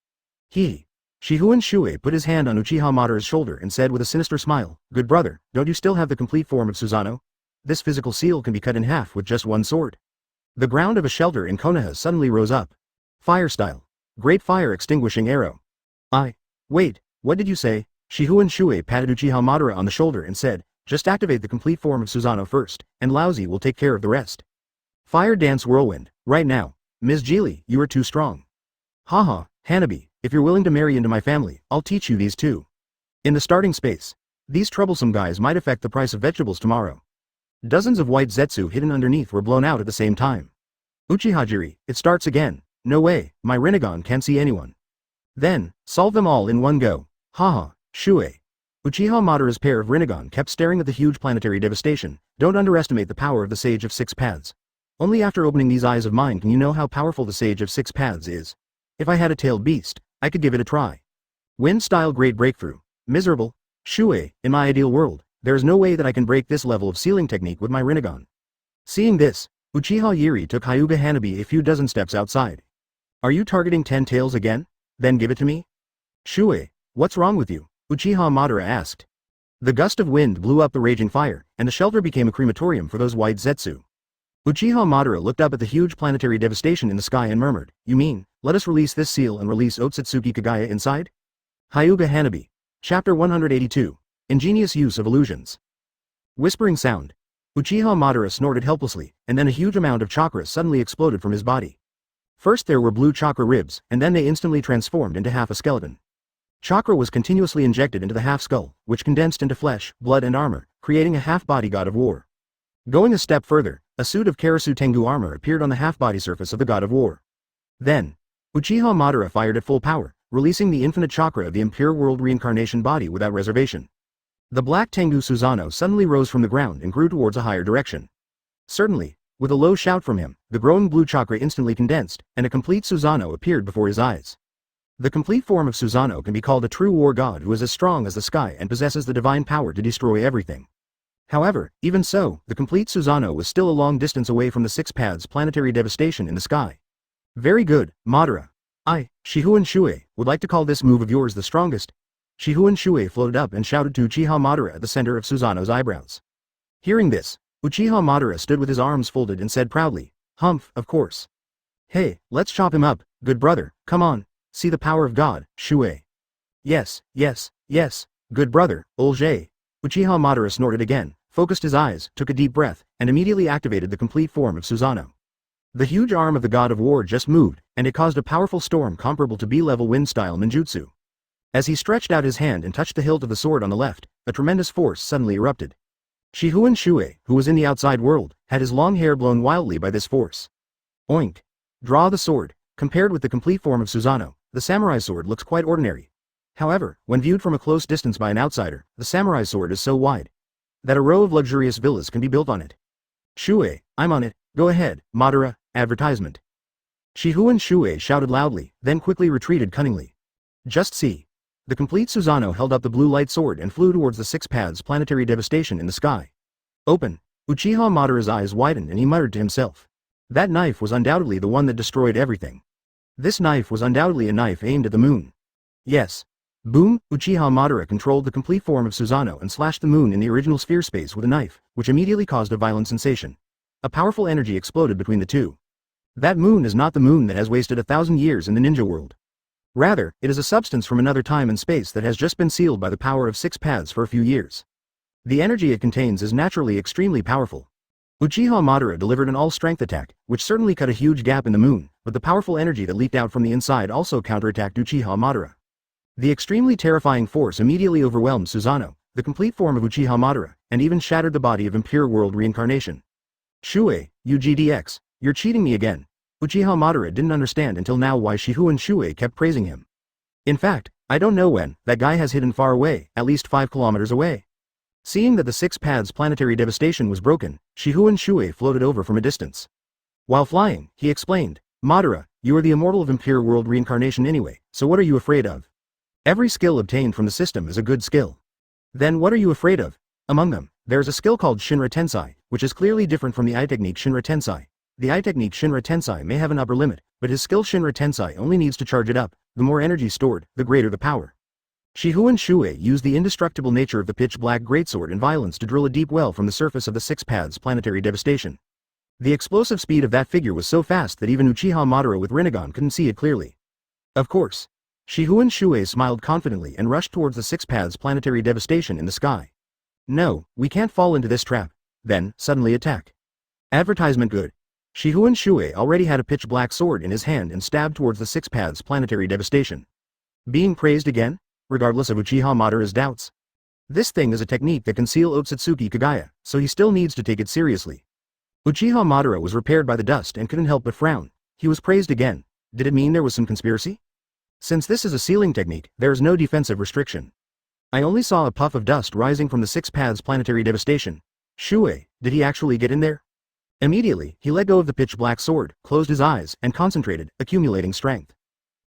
A: Shifengin Shuoye put his hand on Uchiha Madara's shoulder and said with a sinister smile, Good brother, don't you still have the complete form of Susanoo? This physical seal can be cut in half with just one sword. The ground of a shelter in Konoha suddenly rose up. Fire Style. Great Fire Extinguishing Arrow. Wait, what did you say? Shifengin Shuoye patted Uchiha Madara on the shoulder and said, Just activate the complete form of Susanoo first, and Lousy will take care of the rest. Fire Dance Whirlwind. Right now. Ms. Jili, you are too strong. Haha, Hanabi, if you're willing to marry into my family, I'll teach you these too. In the starting space. These troublesome guys might affect the price of vegetables tomorrow. Dozens of white zetsu hidden underneath were blown out at the same time. Uchiha Jiri, it starts again. No way, my Rinnegan can't see anyone. Then, solve them all in one go. Haha, Shuoye. Uchiha Madara's pair of Rinnegan kept staring at the huge planetary devastation. Don't underestimate the power of the Sage of Six Paths. Only after opening these eyes of mine can you know how powerful the Sage of Six Paths is. If I had a tailed beast, I could give it a try. Wind Style Great Breakthrough. Miserable. Shuoye, in my ideal world, there is no way that I can break this level of sealing technique with my Rinnegan. Seeing this, Uchiha Yuri took Hyuga Hanabi a few dozen steps outside. Are you targeting 10 tails again? Then give it to me? Shuoye, what's wrong with you? Uchiha Madara asked. The gust of wind blew up the raging fire, and the shelter became a crematorium for those white zetsu. Uchiha Madara looked up at the huge planetary devastation in the sky and murmured, You mean, let us release this seal and release Otsutsuki Kagaya inside? Hyuga Hanabi. Chapter 182. Ingenious Use of Illusions. Whispering Sound. Uchiha Madara snorted helplessly, and then a huge amount of chakra suddenly exploded from his body. First there were blue chakra ribs, and then they instantly transformed into half a skeleton. Chakra was continuously injected into the half-skull, which condensed into flesh, blood and armor, creating a half-body god of war. Going a step further, a suit of Karasu Tengu armor appeared on the half-body surface of the god of war. Then, Uchiha Madara fired at full power, releasing the infinite chakra of the impure world reincarnation body without reservation. The black Tengu Susanoo suddenly rose from the ground and grew towards a higher direction. Certainly, with a low shout from him, the growing blue chakra instantly condensed, and a complete Susanoo appeared before his eyes. The complete form of Susanoo can be called a true war god who is as strong as the sky and possesses the divine power to destroy everything. However, even so, the complete Susanoo was still a long distance away from the Six Paths planetary devastation in the sky. Very good, Madara. Shifengin Shuoye, would like to call this move of yours the strongest. Shifengin Shuoye floated up and shouted to Uchiha Madara at the center of Susanoo's eyebrows. Hearing this, Uchiha Madara stood with his arms folded and said proudly, Humph, of course. Hey, let's chop him up, good brother, come on, see the power of God, Shuoye. Yes, good brother, Olje. Uchiha Madara snorted again, focused his eyes, took a deep breath, and immediately activated the complete form of Susanoo. The huge arm of the god of war just moved, and it caused a powerful storm comparable to B-level wind-style ninjutsu. As he stretched out his hand and touched the hilt of the sword on the left, a tremendous force suddenly erupted. Shifengin Shuoye, who was in the outside world, had his long hair blown wildly by this force. Oink. Draw the sword. Compared with the complete form of Susanoo, the samurai sword looks quite ordinary. However, when viewed from a close distance by an outsider, the samurai sword is so wide that a row of luxurious villas can be built on it. Shuoye, I'm on it, go ahead, Madara. Advertisement. Shifengin Shuoye shouted loudly, then quickly retreated cunningly. Just see. The complete Susanoo held up the blue light sword and flew towards the Six Paths planetary devastation in the sky. Open. Uchiha Madara's eyes widened and he muttered to himself. That knife was undoubtedly the one that destroyed everything. This knife was undoubtedly a knife aimed at the moon. Yes. Boom. Uchiha Madara controlled the complete form of Susanoo and slashed the moon in the original sphere space with a knife, which immediately caused a violent sensation. A powerful energy exploded between the two. That moon is not the moon that has wasted 1,000 years in the ninja world. Rather, it is a substance from another time and space that has just been sealed by the power of Six Paths for a few years. The energy it contains is naturally extremely powerful. Uchiha Madara delivered an all-strength attack, which certainly cut a huge gap in the moon, but the powerful energy that leaked out from the inside also counterattacked Uchiha Madara. The extremely terrifying force immediately overwhelmed Susanoo, the complete form of Uchiha Madara, and even shattered the body of Impure World Reincarnation. Shuoye, UGDX, you're cheating me again. Uchiha Madara didn't understand until now why Shifengin Shuoye kept praising him. In fact, I don't know when, that guy has hidden far away, at least 5 kilometers away. Seeing that the 6 paths planetary devastation was broken, Shifengin Shuoye floated over from a distance. While flying, he explained, Madara, you are the immortal of Impure World Reincarnation anyway, so what are you afraid of? Every skill obtained from the system is a good skill. Then what are you afraid of? Among them, there is a skill called Shinra Tensei, which is clearly different from the eye technique Shinra Tensei. The eye technique Shinra Tensei may have an upper limit, but his skill Shinra Tensei only needs to charge it up. The more energy stored, the greater the power. Shifengin Shuoye used the indestructible nature of the pitch-black greatsword and violence to drill a deep well from the surface of the 6 paths planetary devastation. The explosive speed of that figure was so fast that even Uchiha Madara with Rinnegan couldn't see it clearly. Of course. Shifengin Shuoye smiled confidently and rushed towards the 6 paths planetary devastation in the sky. No, we can't fall into this trap. Then, suddenly attack. Advertisement good. Shifengin Shuoye already had a pitch-black sword in his hand and stabbed towards the 6 paths planetary devastation. Being praised again? Regardless of Uchiha Madara's doubts. This thing is a technique that can seal Otsutsuki Kagaya, so he still needs to take it seriously. Uchiha Madara was repaired by the dust and couldn't help but frown. He was praised again. Did it mean there was some conspiracy? Since this is a sealing technique, there is no defensive restriction. I only saw a puff of dust rising from the 6 paths planetary devastation. Shuoye, did he actually get in there? Immediately, he let go of the pitch-black sword, closed his eyes, and concentrated, accumulating strength.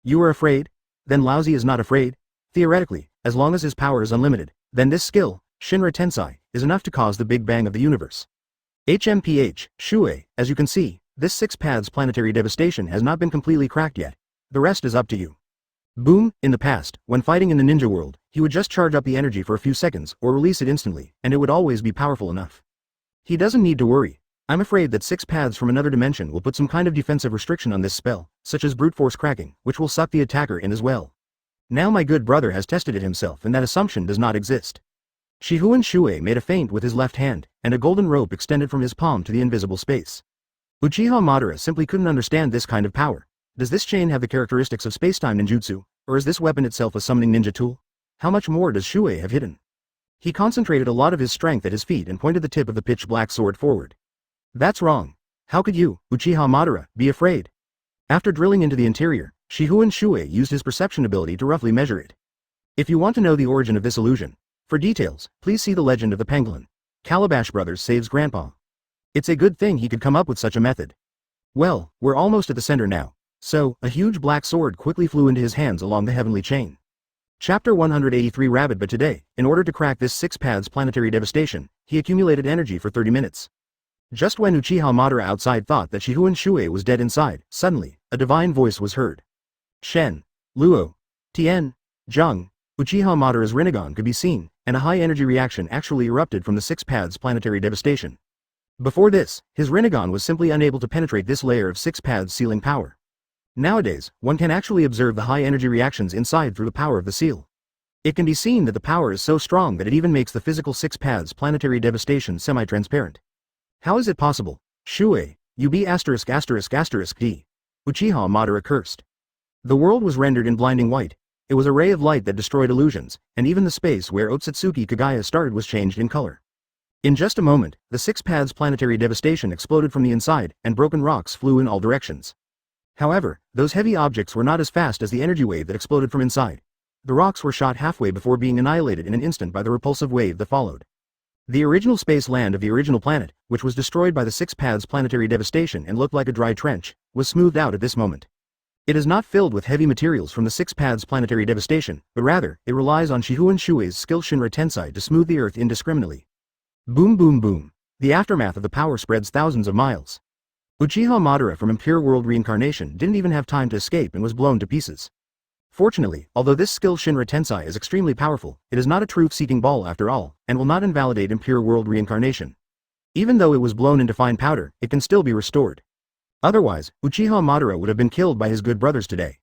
A: You are afraid? Then Laozi is not afraid? Theoretically, as long as his power is unlimited, then this skill, Shinra Tensei, is enough to cause the Big Bang of the universe. HMPH, Shuoye, as you can see, this 6 paths planetary devastation has not been completely cracked yet. The rest is up to you. Boom, in the past, when fighting in the ninja world, he would just charge up the energy for a few seconds, or release it instantly, and it would always be powerful enough. He doesn't need to worry. I'm afraid that 6 paths from another dimension will put some kind of defensive restriction on this spell, such as brute force cracking, which will suck the attacker in as well. Now my good brother has tested it himself and that assumption does not exist. Shifengin Shuoye made a feint with his left hand, and a golden rope extended from his palm to the invisible space. Uchiha Madara simply couldn't understand this kind of power. Does this chain have the characteristics of space-time ninjutsu, or is this weapon itself a summoning ninja tool? How much more does Shuoye have hidden? He concentrated a lot of his strength at his feet and pointed the tip of the pitch-black sword forward. That's wrong. How could you, Uchiha Madara, be afraid? After drilling into the interior, Shifengin Shuoye used his perception ability to roughly measure it. If you want to know the origin of this illusion, for details, please see the legend of the pangolin. Calabash Brothers saves Grandpa. It's a good thing he could come up with such a method. Well, we're almost at the center now. So, a huge black sword quickly flew into his hands along the heavenly chain. Chapter 183 Rabbit. But today, in order to crack this 6 paths planetary devastation, he accumulated energy for 30 minutes. Just when Uchiha Madara outside thought that Shifengin Shuoye was dead inside, suddenly, a divine voice was heard. Shen, Luo, Tien, Zheng, Uchiha Madara's Rinnegan could be seen, and a high-energy reaction actually erupted from the 6 paths planetary devastation. Before this, his Rinnegan was simply unable to penetrate this layer of 6 paths sealing power. Nowadays, one can actually observe the high-energy reactions inside through the power of the seal. It can be seen that the power is so strong that it even makes the physical 6 paths planetary devastation semi-transparent. How is it possible? Shuoye, you be ***********. Uchiha Madara cursed. The world was rendered in blinding white. It was a ray of light that destroyed illusions, and even the space where Otsutsuki Kagaya started was changed in color. In just a moment, the 6 paths planetary devastation exploded from the inside, and broken rocks flew in all directions. However, those heavy objects were not as fast as the energy wave that exploded from inside. The rocks were shot halfway before being annihilated in an instant by the repulsive wave that followed. The original space land of the original planet, which was destroyed by the 6 paths planetary devastation and looked like a dry trench, was smoothed out at this moment. It is not filled with heavy materials from the 6 paths planetary devastation, but rather, it relies on Shifengin Shuoye's skill Shinra Tensei to smooth the earth indiscriminately. Boom boom boom. The aftermath of the power spreads thousands of miles. Uchiha Madara from Impure World Reincarnation didn't even have time to escape and was blown to pieces. Fortunately, although this skill Shinra Tensei is extremely powerful, it is not a truth-seeking ball after all, and will not invalidate Impure World Reincarnation. Even though it was blown into fine powder, it can still be restored. Otherwise, Uchiha Madara would have been killed by his good brothers today.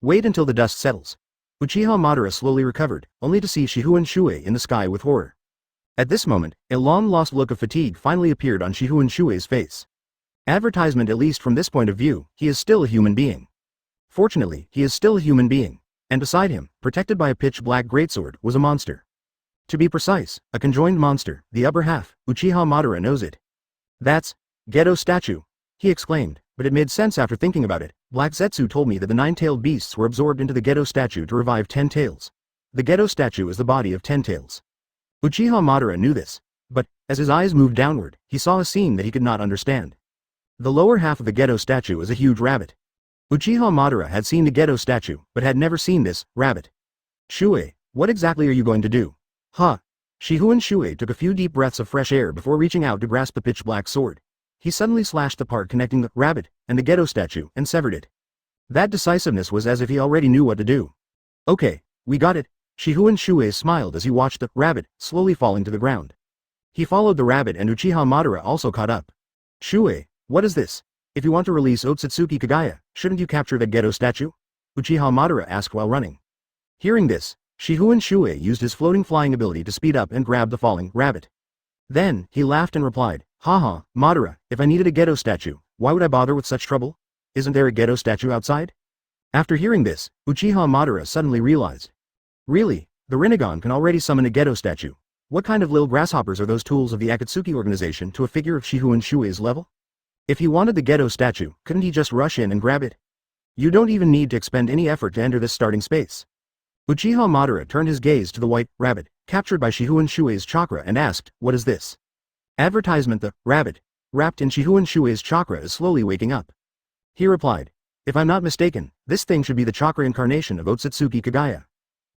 A: Wait until the dust settles. Uchiha Madara slowly recovered, only to see Shifengin Shuoye in the sky with horror. At this moment, a long-lost look of fatigue finally appeared on Shifengin Shuoye's face. Advertisement, at least from this point of view, he is still a human being. Fortunately, he is still a human being. And beside him, protected by a pitch-black greatsword, was a monster. To be precise, a conjoined monster, the upper half. Uchiha Madara knows it. That's Gedo statue, he exclaimed, but it made sense after thinking about it. Black Zetsu told me that the 9-tailed beasts were absorbed into the Gedo statue to revive 10 tails. The Gedo statue is the body of 10 tails. Uchiha Madara knew this, but, as his eyes moved downward, he saw a scene that he could not understand. The lower half of the Gedo statue is a huge rabbit. Uchiha Madara had seen the Gedo statue, but had never seen this rabbit. Shuoye, what exactly are you going to do? Huh. Shihun Shuoye took a few deep breaths of fresh air before reaching out to grasp the pitch-black sword. He suddenly slashed the part connecting the rabbit and the Gedo statue and severed it. That decisiveness was as if he already knew what to do. Okay, we got it. Shihun Shuoye smiled as he watched the rabbit slowly falling to the ground. He followed the rabbit and Uchiha Madara also caught up. Shuoye, what is this? If you want to release Otsutsuki Kagaya, shouldn't you capture the Gedo statue? Uchiha Madara asked while running. Hearing this, Shihun Shuoye used his floating flying ability to speed up and grab the falling rabbit. Then, he laughed and replied, Haha, Madara, if I needed a Gedo statue, why would I bother with such trouble? Isn't there a Gedo statue outside? After hearing this, Uchiha Madara suddenly realized. Really, the Rinnegan can already summon a Gedo statue. What kind of little grasshoppers are those tools of the Akatsuki Organization to a figure of Shihun Shuoye's level? If he wanted the Gedo statue, couldn't he just rush in and grab it? You don't even need to expend any effort to enter this starting space. Uchiha Madara turned his gaze to the white rabbit, captured by Shihun Shuoye's chakra, and asked, what is this? Advertisement. The rabbit, wrapped in Shihun Shuoye's chakra, is slowly waking up. He replied, if I'm not mistaken, this thing should be the chakra incarnation of Otsutsuki Kagaya.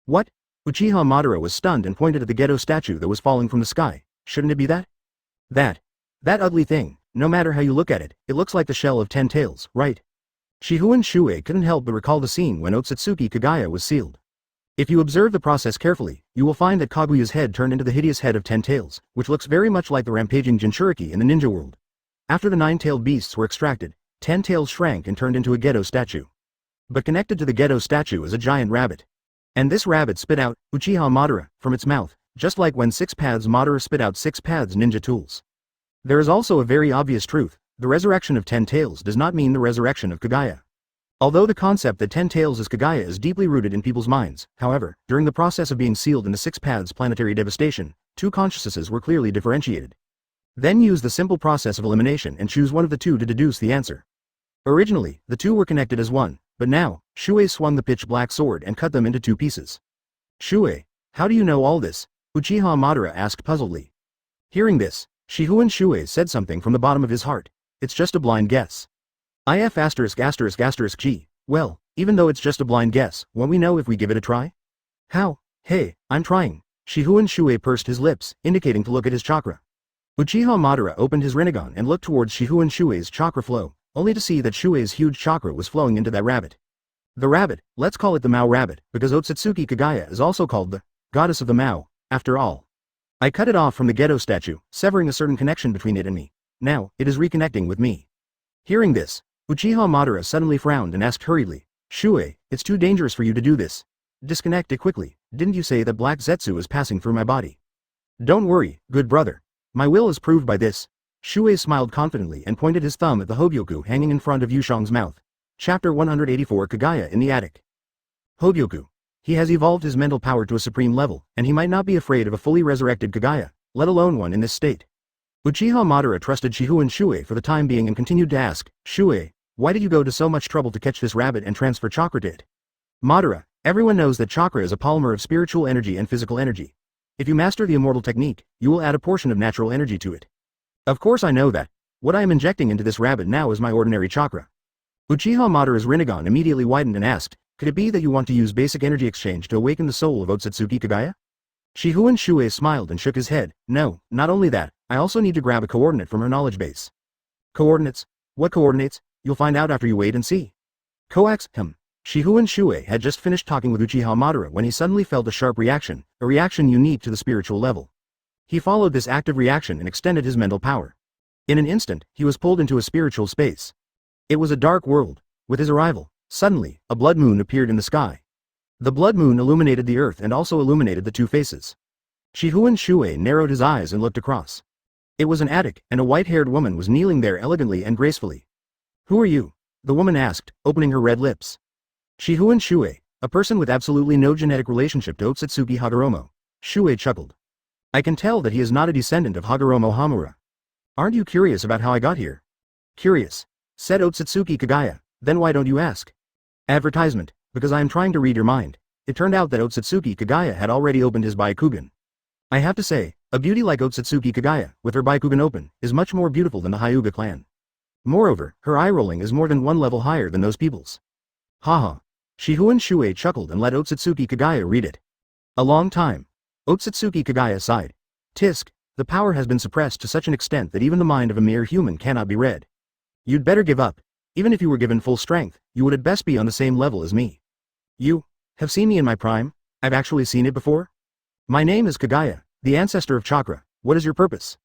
A: What? Uchiha Madara was stunned and pointed at the Gedo statue that was falling from the sky. Shouldn't it be that? That ugly thing, no matter how you look at it, it looks like the shell of 10 tails, right? Shihun Shuoye couldn't help but recall the scene when Otsutsuki Kagaya was sealed. If you observe the process carefully, you will find that Kaguya's head turned into the hideous head of 10 tails, which looks very much like the rampaging Jinchuriki in the ninja world. After the 9-tailed beasts were extracted, 10 tails shrank and turned into a Gedo statue. But connected to the Gedo statue is a giant rabbit. And this rabbit spit out Uchiha Madara from its mouth, just like when 6 Paths Madara spit out 6 Paths ninja tools. There is also a very obvious truth: the resurrection of 10 tails does not mean the resurrection of Kagaya. Although the concept that 10 tails is Kagaya is deeply rooted in people's minds, however, during the process of being sealed in the 6 Paths planetary devastation, 2 consciousnesses were clearly differentiated. Then use the simple process of elimination and choose one of the 2 to deduce the answer. Originally, the 2 were connected as one, but now, Shuoye swung the pitch-black sword and cut them into 2 pieces. Shuoye, how do you know all this? Uchiha Madara asked puzzledly. Hearing this, Shihun Shuoye said something from the bottom of his heart. It's just a blind guess. G. Well, even though it's just a blind guess, won't we know if we give it a try? How? Hey, I'm trying. Shihun Shuoye pursed his lips, indicating to look at his chakra. Uchiha Madara opened his Rinnegan and looked towards Shihun Shuoye's chakra flow, only to see that Shuoye's huge chakra was flowing into that rabbit. The rabbit, let's call it the Mao rabbit, because Otsutsuki Kagaya is also called the goddess of the Mao, after all. I cut it off from the Gedo statue, severing a certain connection between it and me. Now, it is reconnecting with me. Hearing this, Uchiha Madara suddenly frowned and asked hurriedly, Shuoye, it's too dangerous for you to do this. Disconnect it quickly. Didn't you say that black Zetsu is passing through my body? Don't worry, good brother. My will is proved by this. Shuoye smiled confidently and pointed his thumb at the Hogyoku hanging in front of Yushang's mouth. Chapter 184: Kagaya in the Attic. Hogyoku. He has evolved his mental power to a supreme level, and he might not be afraid of a fully resurrected Kagaya, let alone one in this state. Uchiha Madara trusted Shihun Shuoye for the time being and continued to ask, Shuoye, why did you go to so much trouble to catch this rabbit and transfer chakra to it? Madara, everyone knows that chakra is a polymer of spiritual energy and physical energy. If you master the immortal technique, you will add a portion of natural energy to it. Of course I know that. What I am injecting into this rabbit now is my ordinary chakra. Uchiha Madara's Rinnegan immediately widened and asked, could it be that you want to use basic energy exchange to awaken the soul of Otsutsuki Kagaya? Shihun Shuoye smiled and shook his head. No, not only that, I also need to grab a coordinate from her knowledge base. Coordinates? What coordinates? You'll find out after you wait and see. Coax, Shihun Shuoye had just finished talking with Uchiha Madara when he suddenly felt a sharp reaction, a reaction unique to the spiritual level. He followed this active reaction and extended his mental power. In an instant, he was pulled into a spiritual space. It was a dark world. With his arrival, suddenly, a blood moon appeared in the sky. The blood moon illuminated the earth and also illuminated the 2 faces. Shihun Shuoye narrowed his eyes and looked across. It was an attic, and a white-haired woman was kneeling there elegantly and gracefully. "Who are you?" the woman asked, opening her red lips. "Shifengin Shuoye, a person with absolutely no genetic relationship to Otsutsuki Hagoromo." Shuoye chuckled. "I can tell that he is not a descendant of Hagoromo Hamura. Aren't you curious about how I got here?" "Curious," said Otsutsuki Kagaya, "then why don't you ask?" Advertisement, because I am trying to read your mind. It turned out that Otsutsuki Kagaya had already opened his Byakugan. I have to say, a beauty like Otsutsuki Kagaya, with her Byakugan open, is much more beautiful than the Hyuga clan. Moreover, her eye rolling is more than one level higher than those people's. Haha. Shifengin Shuoye chuckled and let Otsutsuki Kagaya read it. A long time. Otsutsuki Kagaya sighed. Tisk, the power has been suppressed to such an extent that even the mind of a mere human cannot be read. You'd better give up. Even if you were given full strength, you would at best be on the same level as me. You have seen me in my prime? I've actually seen it before? My name is Kagaya, the ancestor of chakra. What is your purpose?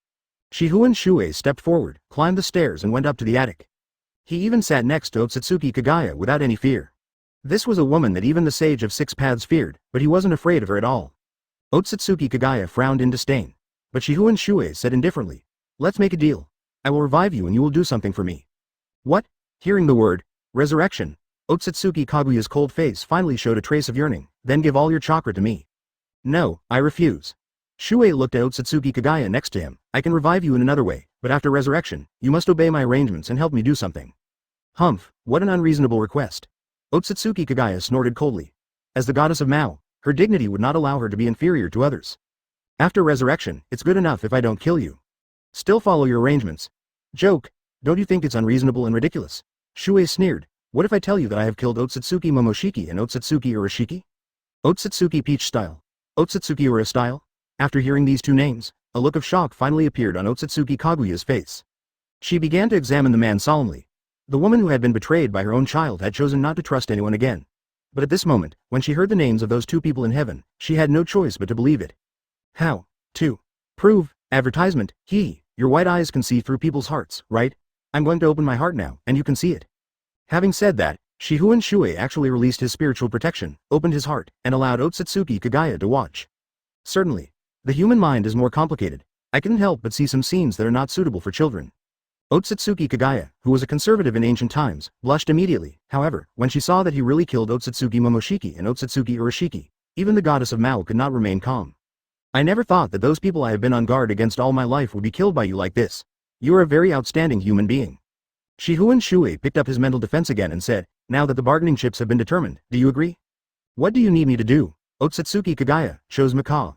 A: Shifengin Shuoye stepped forward, climbed the stairs and went up to the attic. He even sat next to Otsutsuki Kagaya without any fear. This was a woman that even the sage of six paths feared, but he wasn't afraid of her at all. Otsutsuki Kagaya frowned in disdain. But Shifengin Shuoye said indifferently, "Let's make a deal. I will revive you and you will do something for me." What? Hearing the word resurrection, Otsutsuki Kaguya's cold face finally showed a trace of yearning. Then give all your chakra to me. No, I refuse. Shuoye looked at Otsutsuki Kagaya next to him. I can revive you in another way, but after resurrection, you must obey my arrangements and help me do something. Humph, what an unreasonable request. Otsutsuki Kagaya snorted coldly. As the goddess of Mao, her dignity would not allow her to be inferior to others. After resurrection, it's good enough if I don't kill you. Still follow your arrangements. Joke, don't you think it's unreasonable and ridiculous? Shuoye sneered. What if I tell you that I have killed Otsutsuki Momoshiki and Otsutsuki Urashiki? Otsutsuki Peach style. Otsutsuki Ura style? After hearing these two names, a look of shock finally appeared on Otsutsuki Kaguya's face. She began to examine the man solemnly. The woman who had been betrayed by her own child had chosen not to trust anyone again. But at this moment, when she heard the names of those two people in heaven, she had no choice but to believe it. How? To prove, advertisement, your white eyes can see through people's hearts, right? I'm going to open my heart now, and you can see it. Having said that, Shifengin Shuoye actually released his spiritual protection, opened his heart, and allowed Otsutsuki Kagaya to watch. Certainly. The human mind is more complicated. I couldn't help but see some scenes that are not suitable for children. Otsutsuki Kagaya, who was a conservative in ancient times, blushed immediately. However, when she saw that he really killed Otsutsuki Momoshiki and Otsutsuki Urashiki, even the goddess of Mao could not remain calm. I never thought that those people I have been on guard against all my life would be killed by you like this. You are a very outstanding human being. Shifengin Shuoye picked up his mental defense again and said, now that the bargaining chips have been determined, do you agree? What do you need me to do? Otsutsuki Kagaya chose macaw.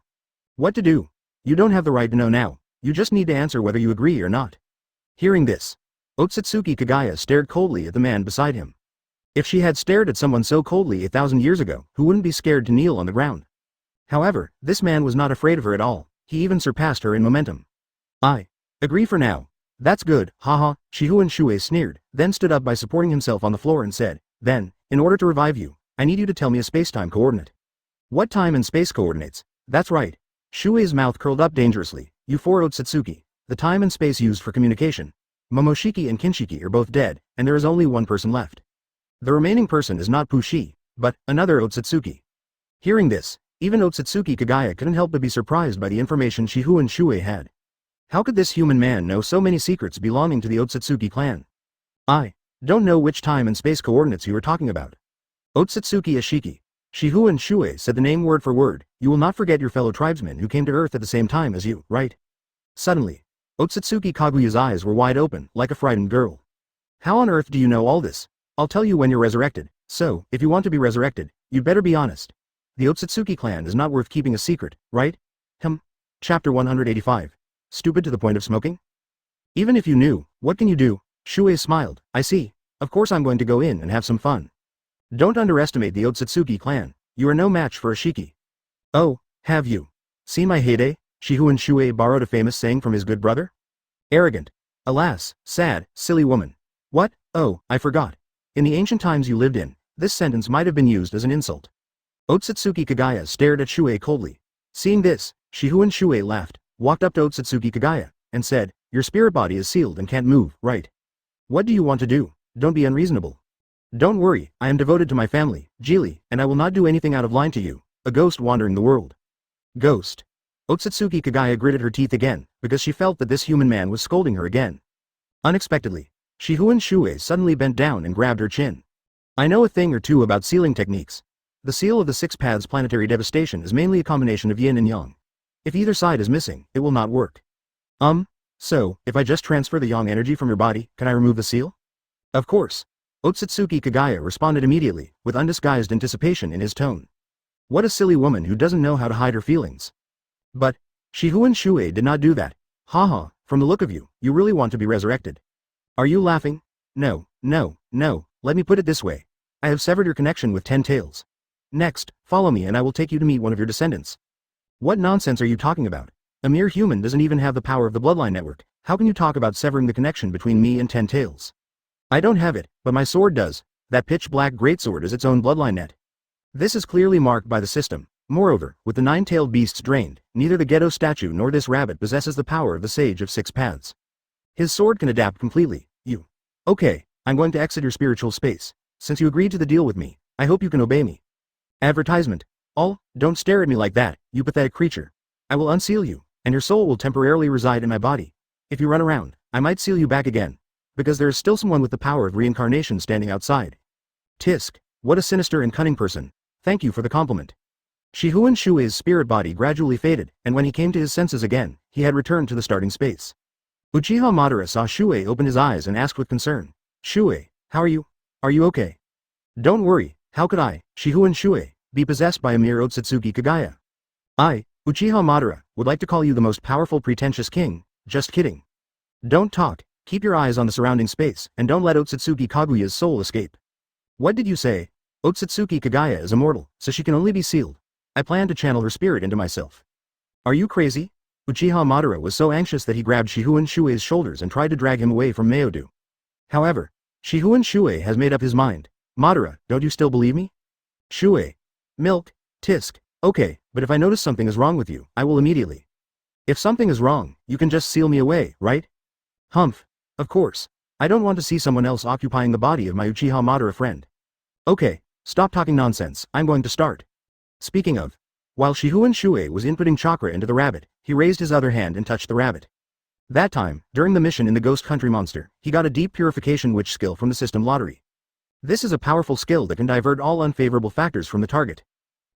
A: What to do? You don't have the right to know now. You just need to answer whether you agree or not. Hearing this, Otsutsuki Kagaya stared coldly at the man beside him. If she had stared at someone so coldly 1,000 years ago, who wouldn't be scared to kneel on the ground? However, this man was not afraid of her at all. He even surpassed her in momentum. I agree for now. That's good, haha, Shifengin Shuoye sneered, then stood up by supporting himself on the floor and said, then, in order to revive you, I need you to tell me a space-time coordinate. What time and space coordinates? That's right. Shuoye's mouth curled up dangerously. You four Otsutsuki, the time and space used for communication. Momoshiki and Kinshiki are both dead, and there is only one person left. The remaining person is not Pushi, but another Otsutsuki. Hearing this, even Otsutsuki Kagaya couldn't help but be surprised by the information Shifengin Shuoye had. How could this human man know so many secrets belonging to the Otsutsuki clan? I don't know which time and space coordinates you are talking about. Otsutsuki Ashiki. Shifengin Shuoye said the name word for word. You will not forget your fellow tribesmen who came to Earth at the same time as you, right? Suddenly, Otsutsuki Kaguya's eyes were wide open, like a frightened girl. How on earth do you know all this? I'll tell you when you're resurrected, so, if you want to be resurrected, you'd better be honest. The Otsutsuki clan is not worth keeping a secret, right? Chapter 185. Stupid to the point of smoking? Even if you knew, what can you do? Shuoye smiled. I see. Of course I'm going to go in and have some fun. Don't underestimate the Otsutsuki clan. You are no match for Ashiki. Oh, have you seen my heyday? Shifengin Shuoye borrowed a famous saying from his good brother. Arrogant. Alas, sad, silly woman. What? Oh, I forgot. In the ancient times you lived in, this sentence might have been used as an insult. Otsutsuki Kagaya stared at Shuoye coldly. Seeing this, Shifengin Shuoye laughed, walked up to Otsutsuki Kagaya, and said, your spirit body is sealed and can't move, right? What do you want to do? Don't be unreasonable. Don't worry, I am devoted to my family, Geely, and I will not do anything out of line to you, a ghost wandering the world. Ghost. Otsutsuki Kagaya gritted her teeth again, because she felt that this human man was scolding her again. Unexpectedly, Shifengin Shuoye suddenly bent down and grabbed her chin. I know a thing or two about sealing techniques. The seal of the Six Paths Planetary Devastation is mainly a combination of yin and yang. If either side is missing, it will not work. So, if I just transfer the yang energy from your body, can I remove the seal? Of course. Otsutsuki Kagaya responded immediately, with undisguised anticipation in his tone. What a silly woman who doesn't know how to hide her feelings. But, Shifengin Shuoye did not do that. Haha, from the look of you, you really want to be resurrected. Are you laughing? No, let me put it this way. I have severed your connection with 10 tails. Next, follow me and I will take you to meet one of your descendants. What nonsense are you talking about? A mere human doesn't even have the power of the bloodline network. How can you talk about severing the connection between me and 10 tails? I don't have it, but my sword does. That pitch-black greatsword is its own bloodline net. This is clearly marked by the system. Moreover, with the 9-tailed beasts drained, neither the Gedo statue nor this rabbit possesses the power of the Sage of Six Paths. His sword can adapt completely. Okay, I'm going to exit your spiritual space. Since you agreed to the deal with me, I hope you can obey me. Advertisement. Don't stare at me like that, you pathetic creature. I will unseal you, and your soul will temporarily reside in my body. If you run around, I might seal you back again. Because there is still someone with the power of reincarnation standing outside. Tisk, what a sinister and cunning person. Thank you for the compliment. Shifengin Shuoye's spirit body gradually faded, and when he came to his senses again, he had returned to the starting space. Uchiha Madara saw Shuoye open his eyes and asked with concern. Shuoye, how are you? Are you okay? Don't worry, how could I, Shifengin Shuoye, be possessed by a mere Otsutsuki Kagaya? I, Uchiha Madara, would like to call you the most powerful pretentious king, just kidding. Don't talk, keep your eyes on the surrounding space, and don't let Otsutsuki Kaguya's soul escape. What did you say? Otsutsuki Kagaya is immortal, so she can only be sealed. I plan to channel her spirit into myself. Are you crazy? Uchiha Madara was so anxious that he grabbed Shifengin Shuoye's shoulders and tried to drag him away from Meodu. However, Shifengin Shuoye has made up his mind. Madara, don't you still believe me? Shuoye. Milk, tisk, okay, but if I notice something is wrong with you, I will immediately. If something is wrong, you can just seal me away, right? Humph. Of course. I don't want to see someone else occupying the body of my Uchiha Madara friend. Okay, stop talking nonsense, I'm going to start. Speaking of, while Shifengin Shuoye was inputting chakra into the rabbit, he raised his other hand and touched the rabbit. That time, during the mission in the Ghost Country Monster, he got a deep purification witch skill from the system lottery. This is a powerful skill that can divert all unfavorable factors from the target.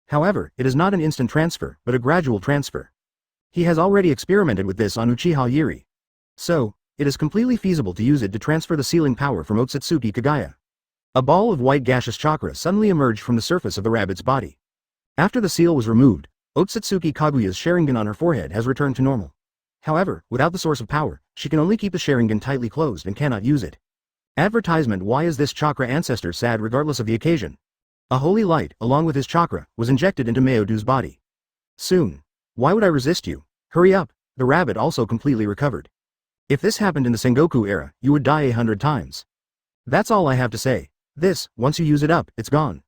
A: However, it is not an instant transfer, but a gradual transfer. He has already experimented with this on Uchiha Yuri. So, it is completely feasible to use it to transfer the sealing power from Otsutsuki Kagaya. A ball of white gaseous chakra suddenly emerged from the surface of the rabbit's body. After the seal was removed, Otsutsuki Kaguya's Sharingan on her forehead has returned to normal. However, without the source of power, she can only keep the Sharingan tightly closed and cannot use it. Advertisement. Why is this chakra ancestor sad regardless of the occasion? A holy light, along with his chakra, was injected into Meodu's body. Soon. Why would I resist you? Hurry up, the rabbit also completely recovered. If this happened in the Sengoku era, you would die 100 times. That's all I have to say. This, once you use it up, it's gone.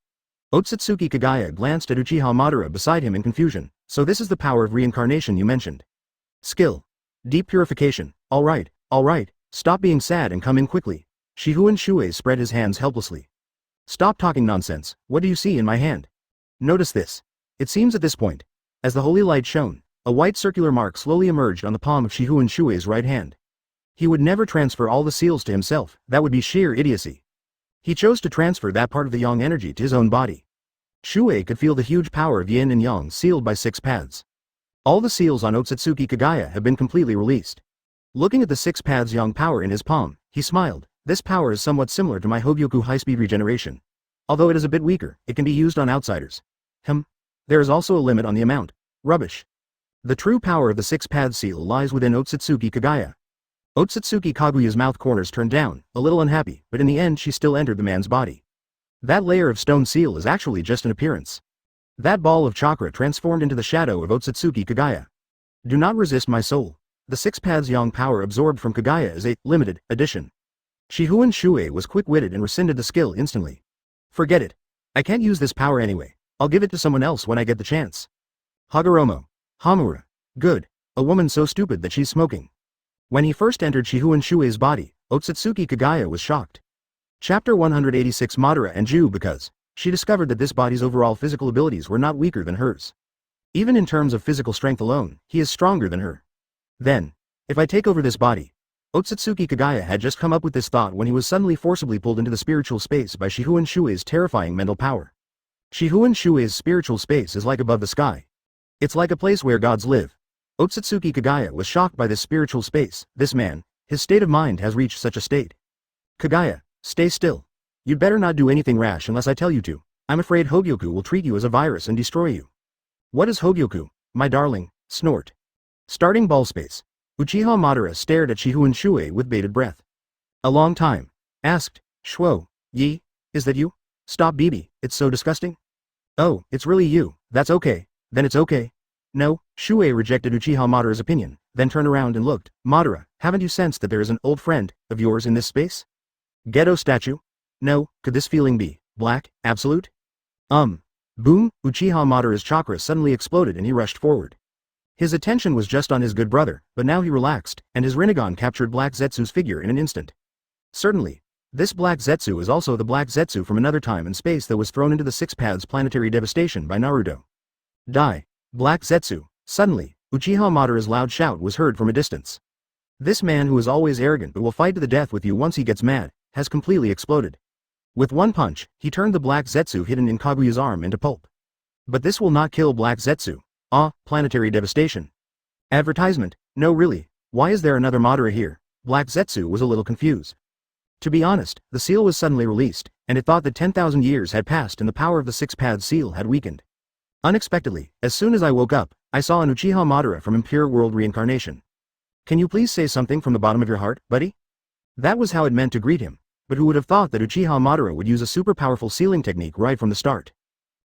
A: Otsutsuki Kagaya glanced at Uchiha Madara beside him in confusion. So this is the power of reincarnation you mentioned. Skill. Deep purification. Alright, stop being sad and come in quickly. Shifengin Shuoye spread his hands helplessly. Stop talking nonsense, what do you see in my hand? Notice this. It seems at this point, as the holy light shone, a white circular mark slowly emerged on the palm of Shifengin Shuoye's right hand. He would never transfer all the seals to himself, that would be sheer idiocy. He chose to transfer that part of the yang energy to his own body. Shuoye could feel the huge power of yin and yang sealed by 6 paths. All the seals on Otsutsuki Kagaya have been completely released. Looking at the 6 paths yang power in his palm, he smiled. This power is somewhat similar to my Hogyoku high-speed regeneration. Although it is a bit weaker, it can be used on outsiders. There is also a limit on the amount. Rubbish. The true power of the 6 paths seal lies within Otsutsuki Kagaya. Otsutsuki Kaguya's mouth corners turned down, a little unhappy, but in the end she still entered the man's body. That layer of stone seal is actually just an appearance. That ball of chakra transformed into the shadow of Otsutsuki Kagaya. Do not resist my soul. The 6 paths yang power absorbed from Kagaya is a limited edition. Shifengin Shuoye was quick-witted and rescinded the skill instantly. Forget it. I can't use this power anyway. I'll give it to someone else when I get the chance. Hagoromo. Hamura. Good. A woman so stupid that she's smoking. When he first entered Shifengin Shuoye's body, Otsutsuki Kagaya was shocked. Chapter 186 Madara and Ju because she discovered that this body's overall physical abilities were not weaker than hers. Even in terms of physical strength alone, he is stronger than her. Then, if I take over this body... Otsutsuki Kagaya had just come up with this thought when he was suddenly forcibly pulled into the spiritual space by Shifengin Shuoye's terrifying mental power. Shifengin Shuoye's spiritual space is like above the sky. It's like a place where gods live. Otsutsuki Kagaya was shocked by this spiritual space. This man, his state of mind has reached such a state. Kagaya, stay still. You'd better not do anything rash unless I tell you to. I'm afraid Hogyoku will treat you as a virus and destroy you. What is Hogyoku, my darling? Snort. Starting ball space. Uchiha Madara stared at Shifengin Shuoye with bated breath. A long time. Asked, Shuo, Yi, is that you? Stop Bibi, it's so disgusting. Oh, it's really you, that's okay, then it's okay. No, Shuoye rejected Uchiha Madara's opinion, then turned around and looked. Madara, haven't you sensed that there is an old friend of yours in this space? Ghetto statue? No, could this feeling be black, absolute? Boom, Uchiha Madara's chakra suddenly exploded and he rushed forward. His attention was just on his good brother, but now he relaxed, and his Rinnegan captured Black Zetsu's figure in an instant. Certainly, this Black Zetsu is also the Black Zetsu from another time and space that was thrown into the Six Paths planetary devastation by Naruto. Die, Black Zetsu. Suddenly, Uchiha Madara's loud shout was heard from a distance. This man who is always arrogant but will fight to the death with you once he gets mad, has completely exploded. With one punch, he turned the Black Zetsu hidden in Kaguya's arm into pulp. But this will not kill Black Zetsu. Planetary devastation. Advertisement, no really, why is there another Madara here? Black Zetsu was a little confused. To be honest, the seal was suddenly released, and it thought that 10,000 years had passed and the power of the Six Paths seal had weakened. Unexpectedly, as soon as I woke up, I saw an Uchiha Madara from Impure World Reincarnation. Can you please say something from the bottom of your heart, buddy? That was how it meant to greet him, but who would have thought that Uchiha Madara would use a super powerful sealing technique right from the start?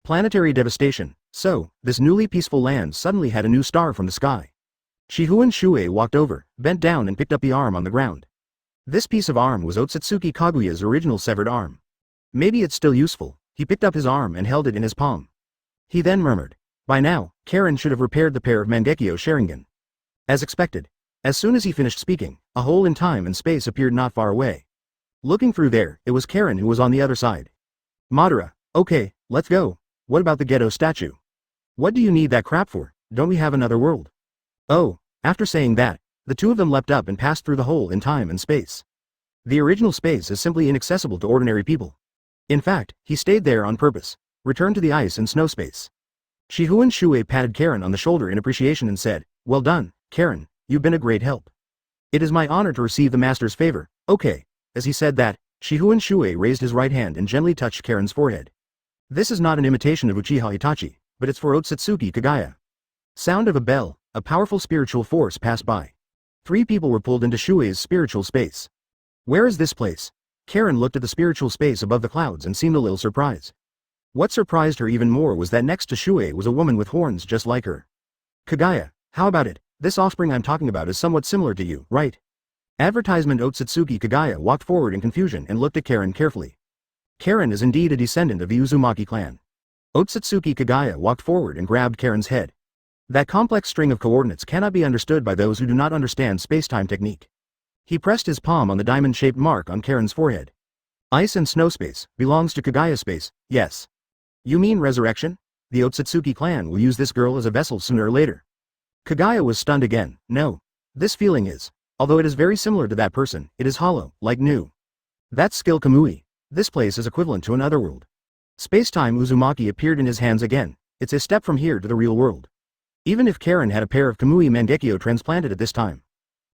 A: Planetary devastation. So, this newly peaceful land suddenly had a new star from the sky. Shifengin Shuoye walked over, bent down and picked up the arm on the ground. This piece of arm was Otsutsuki Kaguya's original severed arm. Maybe it's still useful. He picked up his arm and held it in his palm. He then murmured. By now, Karen should have repaired the pair of Mangekyo Sharingan. As expected. As soon as he finished speaking, a hole in time and space appeared not far away. Looking through there, it was Karen who was on the other side. Madara, okay, let's go. What about the ghetto statue? What do you need that crap for? Don't we have another world? Oh, after saying that, the two of them leapt up and passed through the hole in time and space. The original space is simply inaccessible to ordinary people. In fact, he stayed there on purpose. Returned to the ice and snow space. Shifengin Shuoye patted Karen on the shoulder in appreciation and said, well done, Karen, you've been a great help. It is my honor to receive the master's favor, okay. As he said that, Shifengin Shuoye raised his right hand and gently touched Karen's forehead. This is not an imitation of Uchiha Itachi, but it's for Otsutsuki Kagaya. Sound of a bell, a powerful spiritual force passed by. 3 people were pulled into Shuoye's spiritual space. Where is this place? Karen looked at the spiritual space above the clouds and seemed a little surprised. What surprised her even more was that next to Shuoye was a woman with horns just like her. Kagaya, how about it? This offspring I'm talking about is somewhat similar to you, right? Advertisement. Otsutsuki Kagaya walked forward in confusion and looked at Karen carefully. Karen is indeed a descendant of the Uzumaki clan. Otsutsuki Kagaya walked forward and grabbed Karen's head. That complex string of coordinates cannot be understood by those who do not understand space-time technique. He pressed his palm on the diamond-shaped mark on Karen's forehead. Ice and snow space belongs to Kagaya space, yes. You mean resurrection? The Otsutsuki clan will use this girl as a vessel sooner or later. Kagaya was stunned again. No. This feeling is, although it is very similar to that person, it is hollow, like new. That's skill Kamui. This place is equivalent to another world. Space-time Uzumaki appeared in his hands again. It's a step from here to the real world. Even if Karen had a pair of Kamui Mangekyo transplanted at this time.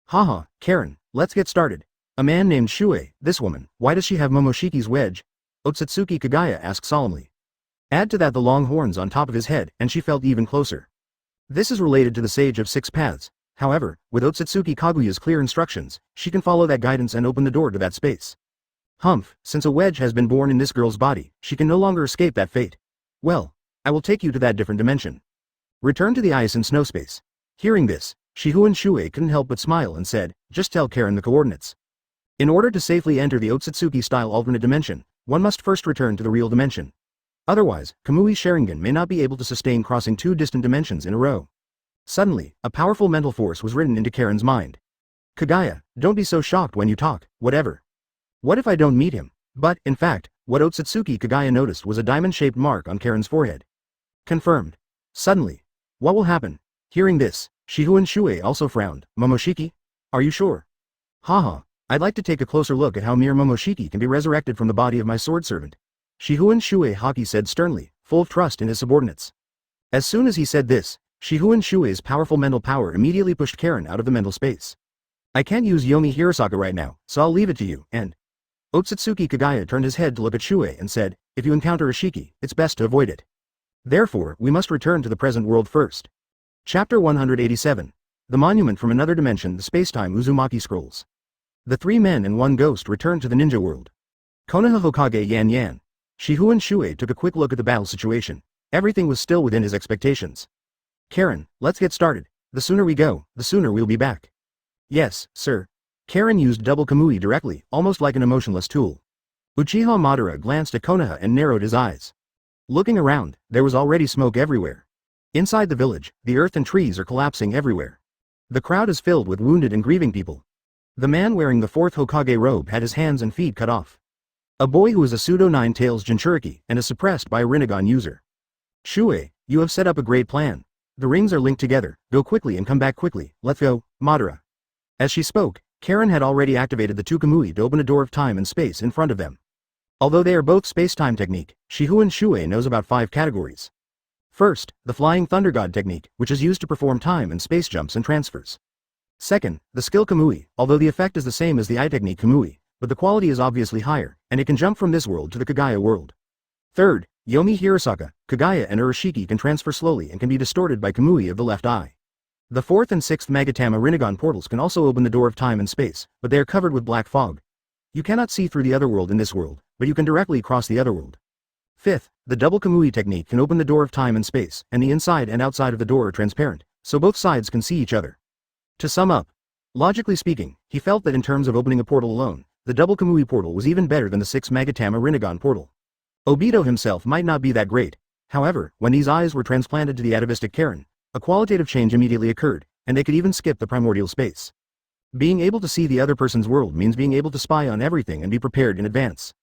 A: Haha, Karen, let's get started. A man named Shuoye, this woman, why does she have Momoshiki's wedge? Otsutsuki Kagaya asked solemnly. Add to that the long horns on top of his head and she felt even closer. This is related to the Sage of Six Paths. However, with Otsutsuki Kaguya's clear instructions, she can follow that guidance and open the door to that space. Humph, since a wedge has been born in this girl's body, she can no longer escape that fate. Well, I will take you to that different dimension. Return to the ice and snow space. Hearing this, Shifengin Shuoye couldn't help but smile and said, just tell Karen the coordinates. In order to safely enter the Otsutsuki-style alternate dimension, one must first return to the real dimension. Otherwise, Kamui Sharingan may not be able to sustain crossing 2 distant dimensions in a row. Suddenly, a powerful mental force was written into Karen's mind. Kagaya, don't be so shocked when you talk, whatever. What if I don't meet him? But, in fact, what Otsutsuki Kagaya noticed was a diamond-shaped mark on Karen's forehead. Confirmed. Suddenly, What will happen? Hearing this, Shifengin Shuoye also frowned. Momoshiki? Are you sure? Haha, I'd like to take a closer look at how mere Momoshiki can be resurrected from the body of my sword servant. Shifengin Shuoye Haki said sternly, full of trust in his subordinates. As soon as he said this, Shifengin Shuoye's powerful mental power immediately pushed Karen out of the mental space. I can't use Yomi Hirosaka right now, so I'll leave it to you, and… Otsutsuki Kagaya turned his head to look at Shuoye and said, if you encounter a Shiki, it's best to avoid it. Therefore, we must return to the present world first. Chapter 187. The Monument from Another Dimension, the Spacetime Uzumaki Scrolls. The three men and one ghost returned to the ninja world. Konoha Hokage Yan Yan. Shifengin Shuoye took a quick look at the battle situation. Everything was still within his expectations. Karen, let's get started. The sooner we go, the sooner we'll be back. Yes, sir. Karen used double Kamui directly, almost like an emotionless tool. Uchiha Madara glanced at Konoha and narrowed his eyes. Looking around, there was already smoke everywhere. Inside the village, the earth and trees are collapsing everywhere. The crowd is filled with wounded and grieving people. The man wearing the fourth Hokage robe had his hands and feet cut off. A boy who is a pseudo Nine-Tails Jinchuriki and is suppressed by a Rinnegan user. Shuoye, you have set up a great plan. The rings are linked together, go quickly and come back quickly, let's go, Madara. As she spoke, Karen had already activated the two Kamui to open a door of time and space in front of them. Although they are both space-time technique, Shifengin Shuoye knows about 5 categories. First, the Flying Thunder God technique, which is used to perform time and space jumps and transfers. Second, the skill Kamui, although the effect is the same as the eye technique Kamui, but the quality is obviously higher, and it can jump from this world to the Kagaya world. Third, Yomi Hirosaka, Kagaya and Uroshiki can transfer slowly and can be distorted by Kamui of the left eye. The 4th and 6th Magatama Rinnegan portals can also open the door of time and space, but they are covered with black fog. You cannot see through the other world in this world, but you can directly cross the other world. 5th, the double Kamui technique can open the door of time and space, and the inside and outside of the door are transparent, so both sides can see each other. To sum up, logically speaking, he felt that in terms of opening a portal alone, the double Kamui portal was even better than the 6th Magatama Rinnegan portal. Obito himself might not be that great, however, when these eyes were transplanted to the atavistic Karen, a qualitative change immediately occurred, and they could even skip the primordial space. Being able to see the other person's world means being able to spy on everything and be prepared in advance.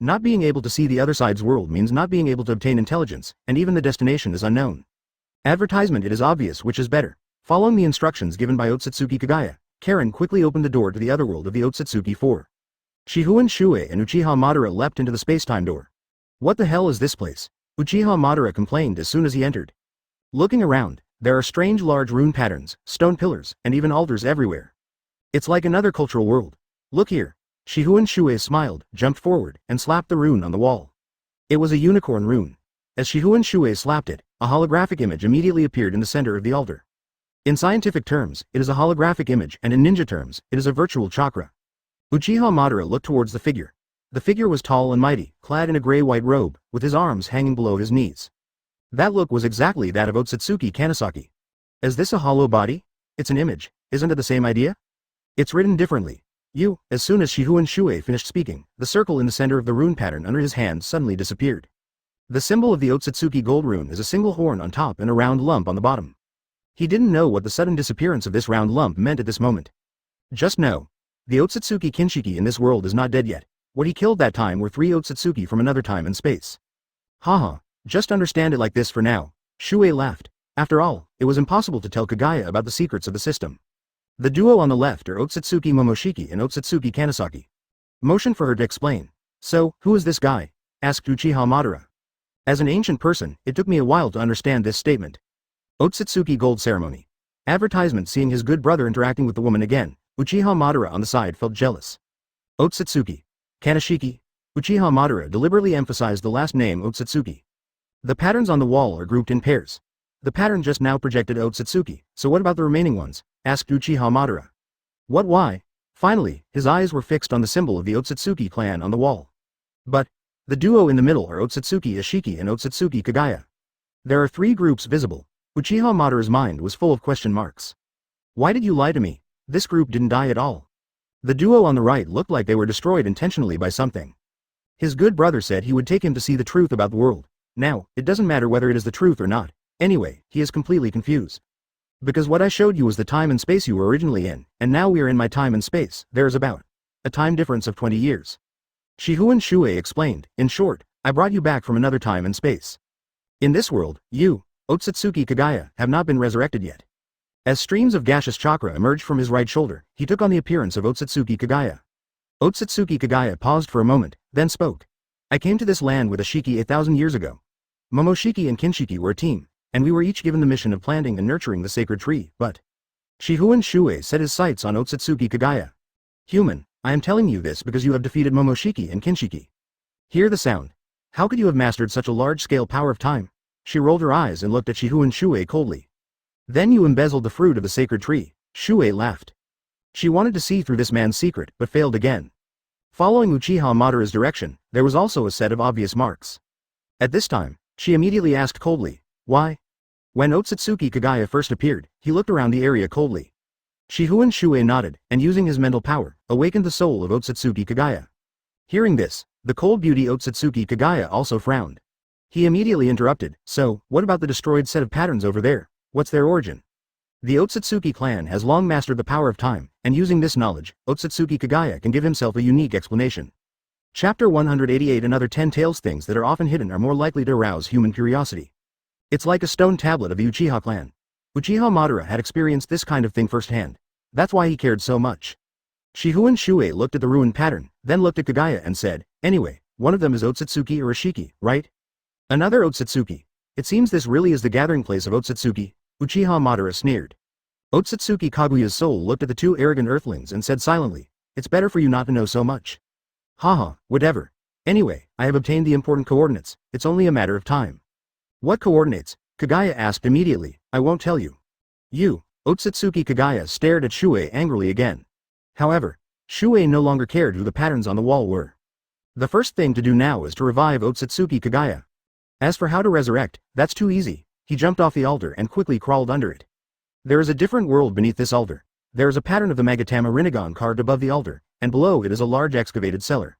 A: Not being able to see the other side's world means not being able to obtain intelligence, and even the destination is unknown. Advertisement. It is obvious which is better. Following the instructions given by Otsutsuki Kagaya, Karen quickly opened the door to the other world of the Otsutsuki 4. Shifengin Shuoye and Uchiha Madara leapt into the space-time door. What the hell is this place? Uchiha Madara complained as soon as he entered. Looking around, there are strange large rune patterns, stone pillars, and even altars everywhere. It's like another cultural world. Look here. Shifengin Shuoye smiled, jumped forward, and slapped the rune on the wall. It was a unicorn rune. As Shifengin Shuoye slapped it, a holographic image immediately appeared in the center of the altar. In scientific terms, it is a holographic image, and in ninja terms, it is a virtual chakra. Uchiha Madara looked towards the figure. The figure was tall and mighty, clad in a gray-white robe, with his arms hanging below his knees. That look was exactly that of Otsutsuki Kanesaki. Is this a hollow body? It's an image, isn't it the same idea? It's written differently. As soon as Shifengin Shuoye finished speaking, the circle in the center of the rune pattern under his hand suddenly disappeared. The symbol of the Otsutsuki gold rune is a single horn on top and a round lump on the bottom. He didn't know what the sudden disappearance of this round lump meant at this moment. Just know. The Otsutsuki Kinshiki in this world is not dead yet. What he killed that time were 3 Otsutsuki from another time and space. Haha, just understand it like this for now. Shuoye laughed. After all, it was impossible to tell Kagaya about the secrets of the system. The duo on the left are Otsutsuki Momoshiki and Otsutsuki Kanesaki. Motion for her to explain. So, who is this guy? Asked Uchiha Madara. As an ancient person, it took me a while to understand this statement. Otsutsuki Gold Ceremony. Advertisement. Seeing his good brother interacting with the woman again, Uchiha Madara on the side felt jealous. Otsutsuki. Kaneshiki. Uchiha Madara deliberately emphasized the last name Otsutsuki. The patterns on the wall are grouped in pairs. The pattern just now projected Otsutsuki, so what about the remaining ones? Asked Uchiha Madara. What? Why? Finally, his eyes were fixed on the symbol of the Otsutsuki clan on the wall. But, the duo in the middle are Otsutsuki Ashiki and Otsutsuki Kagaya. There are 3 groups visible. Uchiha Madara's mind was full of question marks. Why did you lie to me? This group didn't die at all. The duo on the right looked like they were destroyed intentionally by something. His good brother said he would take him to see the truth about the world. Now, it doesn't matter whether it is the truth or not. Anyway, he is completely confused. Because what I showed you was the time and space you were originally in, and now we are in my time and space. There is about a time difference of 20 years. Shifengin Shuoye explained. In short, I brought you back from another time and space. In this world, you Otsutsuki Kagaya, have not been resurrected yet. As streams of gaseous chakra emerged from his right shoulder, he took on the appearance of Otsutsuki Kagaya. Otsutsuki Kagaya paused for a moment, then spoke. I came to this land with a Shiki 8,000 years ago. Momoshiki and Kinshiki were a team, and we were each given the mission of planting and nurturing the sacred tree, but Shifengin Shuoye set his sights on Otsutsuki Kagaya. Human, I am telling you this because you have defeated Momoshiki and Kinshiki. Hear the sound. How could you have mastered such a large-scale power of time? She rolled her eyes and looked at Shifengin Shuoye coldly. Then you embezzled the fruit of the sacred tree. Shuoye laughed. She wanted to see through this man's secret, but failed again. Following Uchiha Madara's direction, there was also a set of obvious marks. At this time, she immediately asked coldly, why? When Otsutsuki Kagaya first appeared, he looked around the area coldly. Shifengin Shuoye nodded, and using his mental power, awakened the soul of Otsutsuki Kagaya. Hearing this, the cold beauty Otsutsuki Kagaya also frowned. He immediately interrupted, so, what about the destroyed set of patterns over there? What's their origin? The Otsutsuki clan has long mastered the power of time, and using this knowledge, Otsutsuki Kagaya can give himself a unique explanation. Chapter 188. Another 10 tales. Things that are often hidden are more likely to arouse human curiosity. It's like a stone tablet of the Uchiha clan. Uchiha Madara had experienced this kind of thing firsthand. That's why he cared so much. Shifengin Shuoye looked at the ruined pattern, then looked at Kagaya and said, anyway, one of them is Otsutsuki or Ishiki, right? Another Otsutsuki. It seems this really is the gathering place of Otsutsuki. Uchiha Madara sneered. Otsutsuki Kaguya's soul looked at the two arrogant earthlings and said silently, it's better for you not to know so much. Haha, whatever. Anyway, I have obtained the important coordinates, it's only a matter of time. What coordinates? Kagaya asked immediately. I won't tell you. You. Otsutsuki Kagaya stared at Shuoye angrily again. However, Shuoye no longer cared who the patterns on the wall were. The first thing to do now was to revive Otsutsuki Kagaya. As for how to resurrect, that's too easy. He jumped off the altar and quickly crawled under it. There is a different world beneath this altar. There is a pattern of the Magatama Rinnegan carved above the altar, and below it is a large excavated cellar.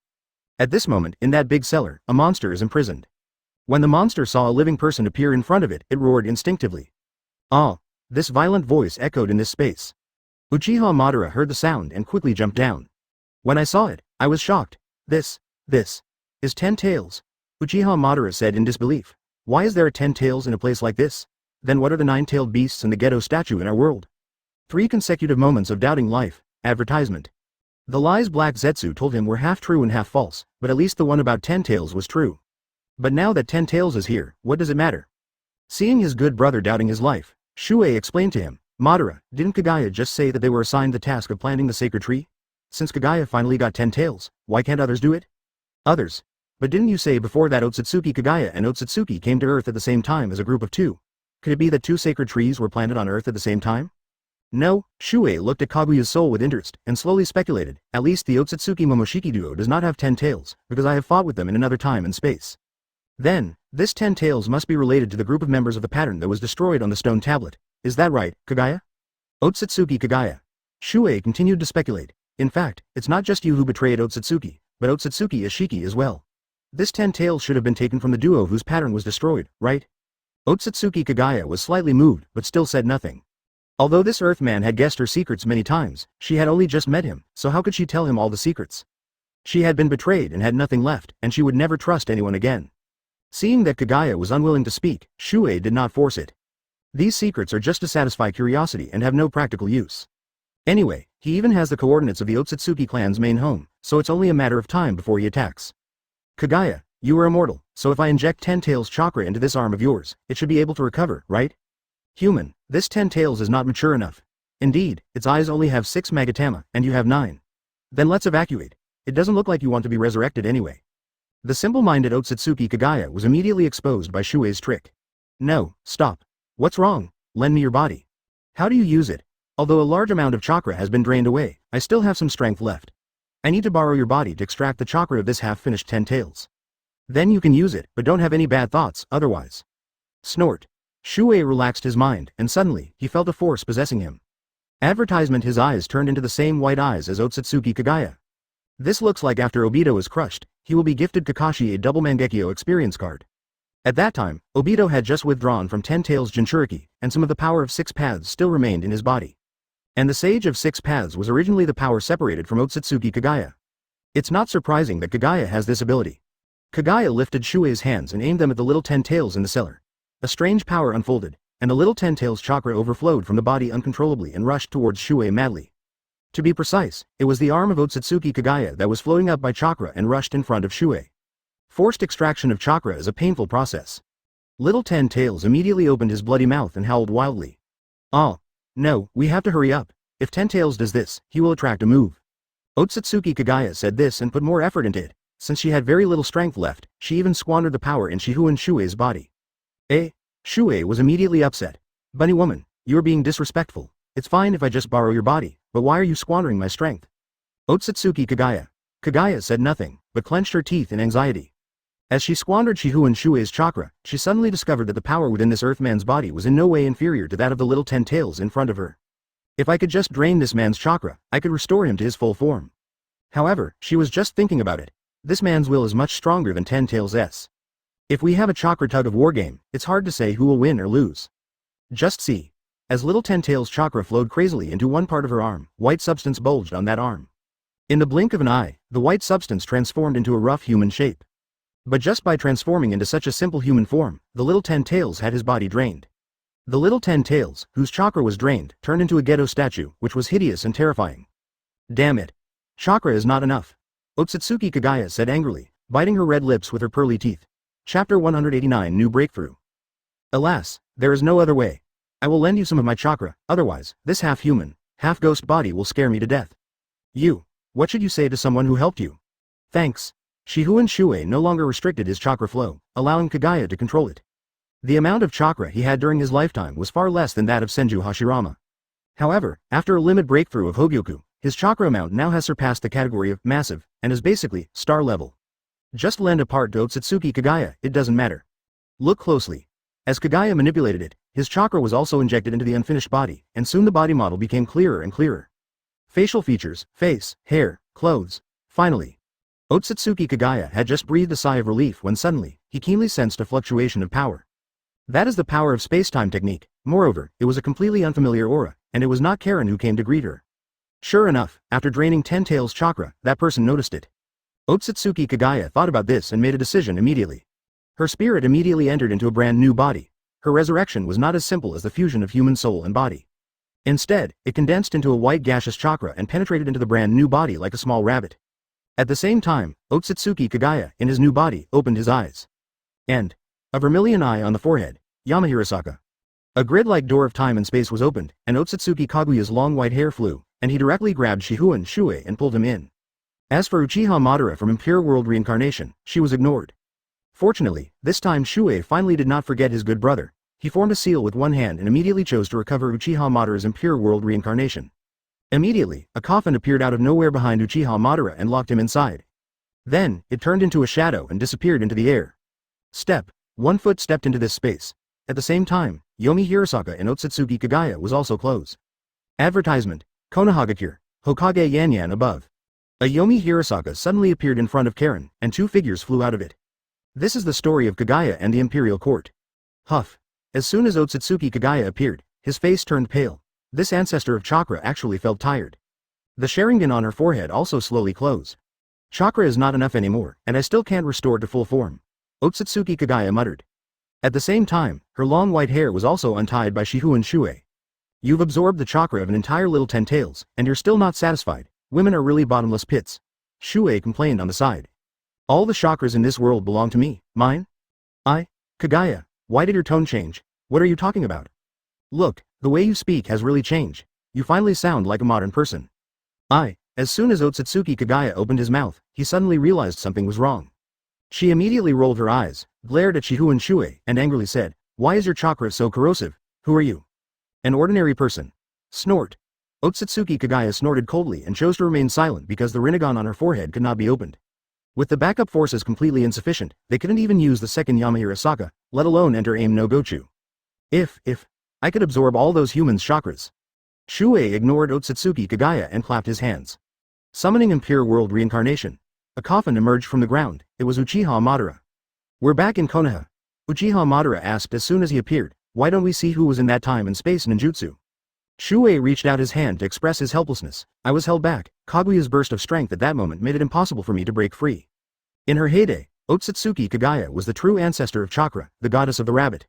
A: At this moment, in that big cellar, a monster is imprisoned. When the monster saw a living person appear in front of it, it roared instinctively. Ah! This violent voice echoed in this space. Uchiha Madara heard the sound and quickly jumped down. When I saw it, I was shocked. This is 10 tails. Uchiha Madara said in disbelief. Why is there a 10 tails in a place like this? Then what are the 9-tailed beasts and the ghetto statue in our world? 3 consecutive moments of doubting life. Advertisement. The lies Black Zetsu told him were half true and half false, but at least the one about 10 tails was true. But now that 10 tails is here, what does it matter? Seeing his good brother doubting his life, Shuoye explained to him, Madara, didn't Kagaya just say that they were assigned the task of planting the sacred tree? Since Kagaya finally got 10 tails, why can't others do it? Others. But didn't you say before that Otsutsuki Kagaya and Otsutsuki came to Earth at the same time as a group of 2? Could it be that 2 sacred trees were planted on Earth at the same time? No, Shuoye looked at Kaguya's soul with interest, and slowly speculated, at least the Otsutsuki Momoshiki duo does not have 10 tails, because I have fought with them in another time and space. Then, this 10 tails must be related to the group of members of the pattern that was destroyed on the stone tablet. Is that right, Kagaya? Otsutsuki Kagaya. Shuoye continued to speculate. In fact, it's not just you who betrayed Otsutsuki, but Otsutsuki Ishiki as well. This 10 tails should have been taken from the duo whose pattern was destroyed, right? Otsutsuki Kagaya was slightly moved, but still said nothing. Although this Earthman had guessed her secrets many times, she had only just met him, so how could she tell him all the secrets? She had been betrayed and had nothing left, and she would never trust anyone again. Seeing that Kagaya was unwilling to speak, Shuoye did not force it. These secrets are just to satisfy curiosity and have no practical use. Anyway, he even has the coordinates of the Otsutsuki clan's main home, so it's only a matter of time before he attacks. Kagaya, you are immortal, so if I inject 10 tails chakra into this arm of yours, it should be able to recover, right? Human, this 10 tails is not mature enough. Indeed, its eyes only have 6 Magatama, and you have 9. Then let's evacuate. It doesn't look like you want to be resurrected anyway. The simple-minded Otsutsuki Kagaya was immediately exposed by Shuoye's trick. No, stop. What's wrong? Lend me your body. How do you use it? Although a large amount of chakra has been drained away, I still have some strength left. I need to borrow your body to extract the chakra of this half-finished 10 tails. Then you can use it, but don't have any bad thoughts, otherwise. Snort. Shuoye relaxed his mind, and suddenly, he felt a force possessing him. Advertisement. His eyes turned into the same white eyes as Otsutsuki Kagaya. This looks like after Obito is crushed, he will be gifted Kakashi a double Mangekyo experience card. At that time, Obito had just withdrawn from 10 Tails Jinchuriki, and some of the power of 6 paths still remained in his body. And the Sage of 6 Paths was originally the power separated from Otsutsuki Kagaya. It's not surprising that Kagaya has this ability. Kagaya lifted Shuoye's hands and aimed them at the little 10 tails in the cellar. A strange power unfolded, and the little ten-tails chakra overflowed from the body uncontrollably and rushed towards Shuoye madly. To be precise, it was the arm of Otsutsuki Kagaya that was floating up by chakra and rushed in front of Shuoye. Forced extraction of chakra is a painful process. Little Ten-Tails immediately opened his bloody mouth and howled wildly. "Oh, no, we have to hurry up. If Ten-Tails does this, he will attract a move." Otsutsuki Kagaya said this and put more effort into it. Since she had very little strength left, she even squandered the power in Shihun Shuoye's body. Shuoye was immediately upset. "Bunny woman, you are being disrespectful. It's fine if I just borrow your body, but why are you squandering my strength?" Otsutsuki Kagaya. Kagaya said nothing, but clenched her teeth in anxiety. As she squandered Shihun Shuoye's chakra, she suddenly discovered that the power within this Earthman's body was in no way inferior to that of the little ten-tails in front of her. If I could just drain this man's chakra, I could restore him to his full form. However, she was just thinking about it. This man's will is much stronger than Ten-Tails'. If we have a chakra tug of war game, it's hard to say who will win or lose. Just see. As little Ten-Tails' chakra flowed crazily into one part of her arm, white substance bulged on that arm. In the blink of an eye, the white substance transformed into a rough human shape. But just by transforming into such a simple human form, the little Ten-Tails had his body drained. The little Ten-Tails, whose chakra was drained, turned into a ghetto statue, which was hideous and terrifying. "Damn it. Chakra is not enough," Otsutsuki Kagaya said angrily, biting her red lips with her pearly teeth. Chapter 189 New Breakthrough. "Alas, there is no other way. I will lend you some of my chakra, otherwise, this half-human, half-ghost body will scare me to death." What should you say to someone who helped you? "Thanks." Shihun Shuoye no longer restricted his chakra flow, allowing Kagaya to control it. The amount of chakra he had during his lifetime was far less than that of Senju Hashirama. However, after a limit breakthrough of Hogyoku, his chakra amount now has surpassed the category of massive, and is basically star level. Just lend a part to Otsutsuki Kagaya, it doesn't matter. Look closely. As Kagaya manipulated it, his chakra was also injected into the unfinished body, and soon the body model became clearer and clearer. Facial features, face, hair, clothes. Finally, Otsutsuki Kagaya had just breathed a sigh of relief when suddenly, he keenly sensed a fluctuation of power. That is the power of space-time technique. Moreover, it was a completely unfamiliar aura, and it was not Karen who came to greet her. Sure enough, after draining Ten-Tails' chakra, that person noticed it. Otsutsuki Kagaya thought about this and made a decision immediately. Her spirit immediately entered into a brand new body. Her resurrection was not as simple as the fusion of human soul and body. Instead, it condensed into a white gaseous chakra and penetrated into the brand new body like a small rabbit. At the same time, Otsutsuki Kagaya, in his new body, opened his eyes. And a vermilion eye on the forehead, Yamahirasaka. A grid-like door of time and space was opened, and Otsutsuki Kaguya's long white hair flew, and he directly grabbed Shihun Shuoye and pulled him in. As for Uchiha Madara from Impure World Reincarnation, she was ignored. Fortunately, this time Shuoye finally did not forget his good brother. He formed a seal with one hand and immediately chose to recover Uchiha Madara's Impure World Reincarnation. Immediately, a coffin appeared out of nowhere behind Uchiha Madara and locked him inside. Then, it turned into a shadow and disappeared into the air. One foot stepped into this space. At the same time, Yomi Hirasaka and Otsutsuki Kagaya was also close. Advertisement, Konohagakure, Hokage Yanyan above. A Yomi Hirasaka suddenly appeared in front of Karen, and two figures flew out of it. This is the story of Kagaya and the Imperial Court. Huff. As soon as Otsutsuki Kagaya appeared, his face turned pale. This ancestor of chakra actually felt tired. The Sharingan on her forehead also slowly closed. "Chakra is not enough anymore, and I still can't restore to full form," Otsutsuki Kagaya muttered. At the same time, her long white hair was also untied by Shihun Shuoye. "You've absorbed the chakra of an entire little Ten-Tails, and you're still not satisfied. Women are really bottomless pits," Shuoye complained on the side. "All the chakras in this world belong to me, mine?" Kagaya, why did your tone change? What are you talking about? Look, the way you speak has really changed. You finally sound like a modern person." As soon as Otsutsuki Kagaya opened his mouth, he suddenly realized something was wrong. She immediately rolled her eyes, glared at Shihun Shuoye, and angrily said, "Why is your chakra so corrosive? Who are you?" "An ordinary person." Snort. Otsutsuki Kagaya snorted coldly and chose to remain silent because the Rinnegan on her forehead could not be opened. With the backup forces completely insufficient, they couldn't even use the second Yamahirasaka, let alone enter Aim no Gochu. If I could absorb all those humans' chakras." Shuoye ignored Otsutsuki Kagaya and clapped his hands. Summoning Impure World Reincarnation. A coffin emerged from the ground. It was Uchiha Madara. "We're back in Konoha," Uchiha Madara asked as soon as he appeared. "Why don't we see who was in that time and space ninjutsu?" Shuoye reached out his hand to express his helplessness. "I was held back. Kaguya's burst of strength at that moment made it impossible for me to break free." In her heyday, Otsutsuki Kagaya was the true ancestor of chakra, the goddess of the rabbit.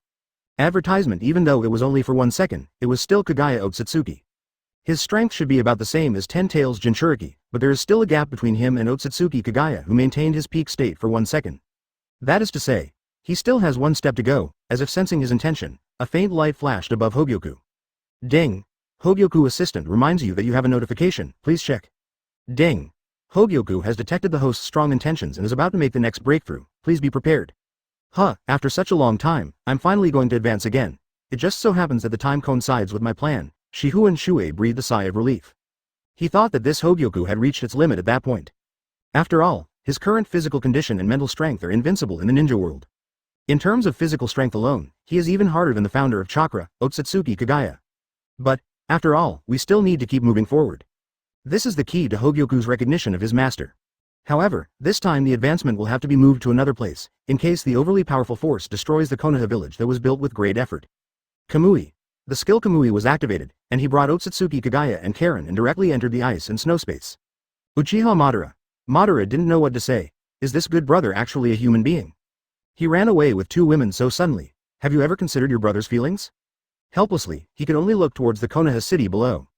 A: Advertisement. Even though it was only for 1 second, it was still Kagaya Otsutsuki. His strength should be about the same as Ten Tails Jinchuriki, but there is still a gap between him and Otsutsuki Kagaya, who maintained his peak state for 1 second. That is to say, he still has 1 step to go. As if sensing his intention, a faint light flashed above Hogyoku. Ding! Hogyoku assistant reminds you that you have a notification, please check. Ding! Hogyoku has detected the host's strong intentions and is about to make the next breakthrough, please be prepared. Huh, after such a long time, I'm finally going to advance again. It just so happens that the time coincides with my plan. Shifengin Shuoye breathed a sigh of relief. He thought that this Hogyoku had reached its limit at that point. After all, his current physical condition and mental strength are invincible in the ninja world. In terms of physical strength alone, he is even harder than the founder of Chakra, Otsutsuki Kagaya. But, after all, we still need to keep moving forward. This is the key to Hogyoku's recognition of his master. However, this time the advancement will have to be moved to another place, in case the overly powerful force destroys the Konoha village that was built with great effort. Kamui. The skill Kamui was activated, and he brought Otsutsuki Kagaya and Karen and directly entered the ice and snow space. Uchiha Madara. Madara didn't know what to say. Is this good brother actually a human being? He ran away with 2 women so suddenly. Have you ever considered your brother's feelings? Helplessly, he could only look towards the Konoha city below.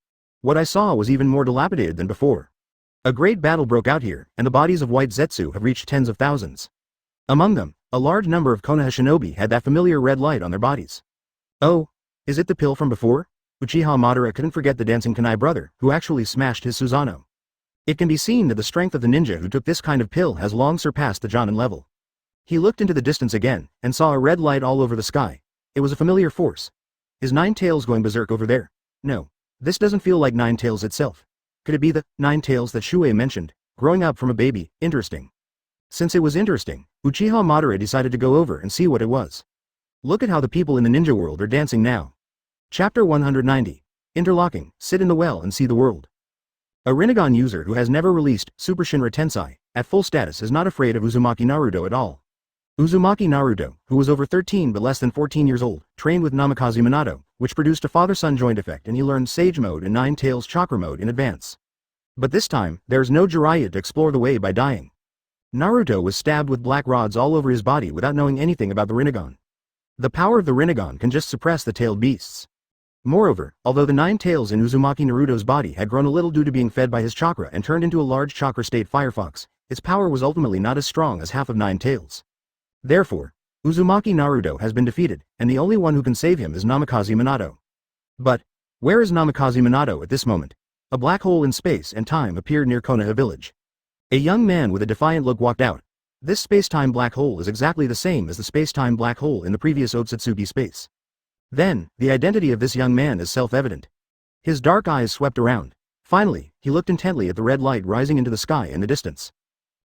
A: What I saw was even more dilapidated than before. A great battle broke out here, and the bodies of white Zetsu have reached tens of thousands. Among them, a large number of Konoha shinobi had that familiar red light on their bodies. Oh, is it the pill from before? Uchiha Madara couldn't forget the dancing Kanai brother, who actually smashed his Susanoo. It can be seen that the strength of the ninja who took this kind of pill has long surpassed the Jonin level. He looked into the distance again, and saw a red light all over the sky. It was a familiar force. Is Nine Tails going berserk over there? No. This doesn't feel like Nine Tails itself. Could it be the Nine Tails that Shuoye mentioned, growing up from a baby? Interesting. Since it was interesting, Uchiha Madara decided to go over and see what it was. Look at how the people in the ninja world are dancing now. Chapter 190. Interlocking, sit in the well and see the world. A Rinnegan user who has never released Super Shinra Tensei, at full status, is not afraid of Uzumaki Naruto at all. Uzumaki Naruto, who was over 13 but less than 14 years old, trained with Namikaze Minato, which produced a father-son joint effect, and he learned Sage Mode and Nine Tails Chakra Mode in advance. But this time, there is no Jiraiya to explore the way by dying. Naruto was stabbed with black rods all over his body without knowing anything about the Rinnegan. The power of the Rinnegan can just suppress the tailed beasts. Moreover, although the 9 tails in Uzumaki Naruto's body had grown a little due to being fed by his chakra and turned into a large chakra state firefox, its power was ultimately not as strong as half of 9 tails. Therefore, Uzumaki Naruto has been defeated, and the only one who can save him is Namikaze Minato. But, where is Namikaze Minato at this moment? A black hole in space and time appeared near Konoha village. A young man with a defiant look walked out. This space-time black hole is exactly the same as the space-time black hole in the previous Otsutsuki space. Then, the identity of this young man is self-evident. His dark eyes swept around. Finally, he looked intently at the red light rising into the sky in the distance.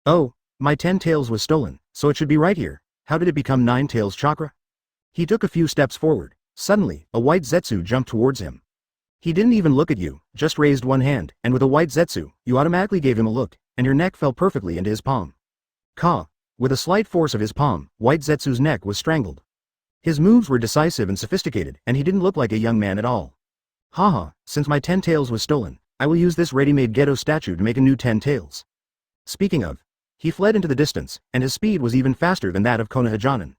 A: Oh, my 10 tails was stolen, so it should be right here. How did it become 9 tails chakra? He took a few steps forward. Suddenly, a white Zetsu jumped towards him. He didn't even look at you, just raised one hand, and with a white Zetsu, you automatically gave him a look, and your neck fell perfectly into his palm. Ka. With a slight force of his palm, white Zetsu's neck was strangled. His moves were decisive and sophisticated, and he didn't look like a young man at all. Haha, since my 10 tails was stolen, I will use this ready-made ghetto statue to make a new 10 tails. Speaking of, he fled into the distance, and his speed was even faster than that of Konoha Jonin.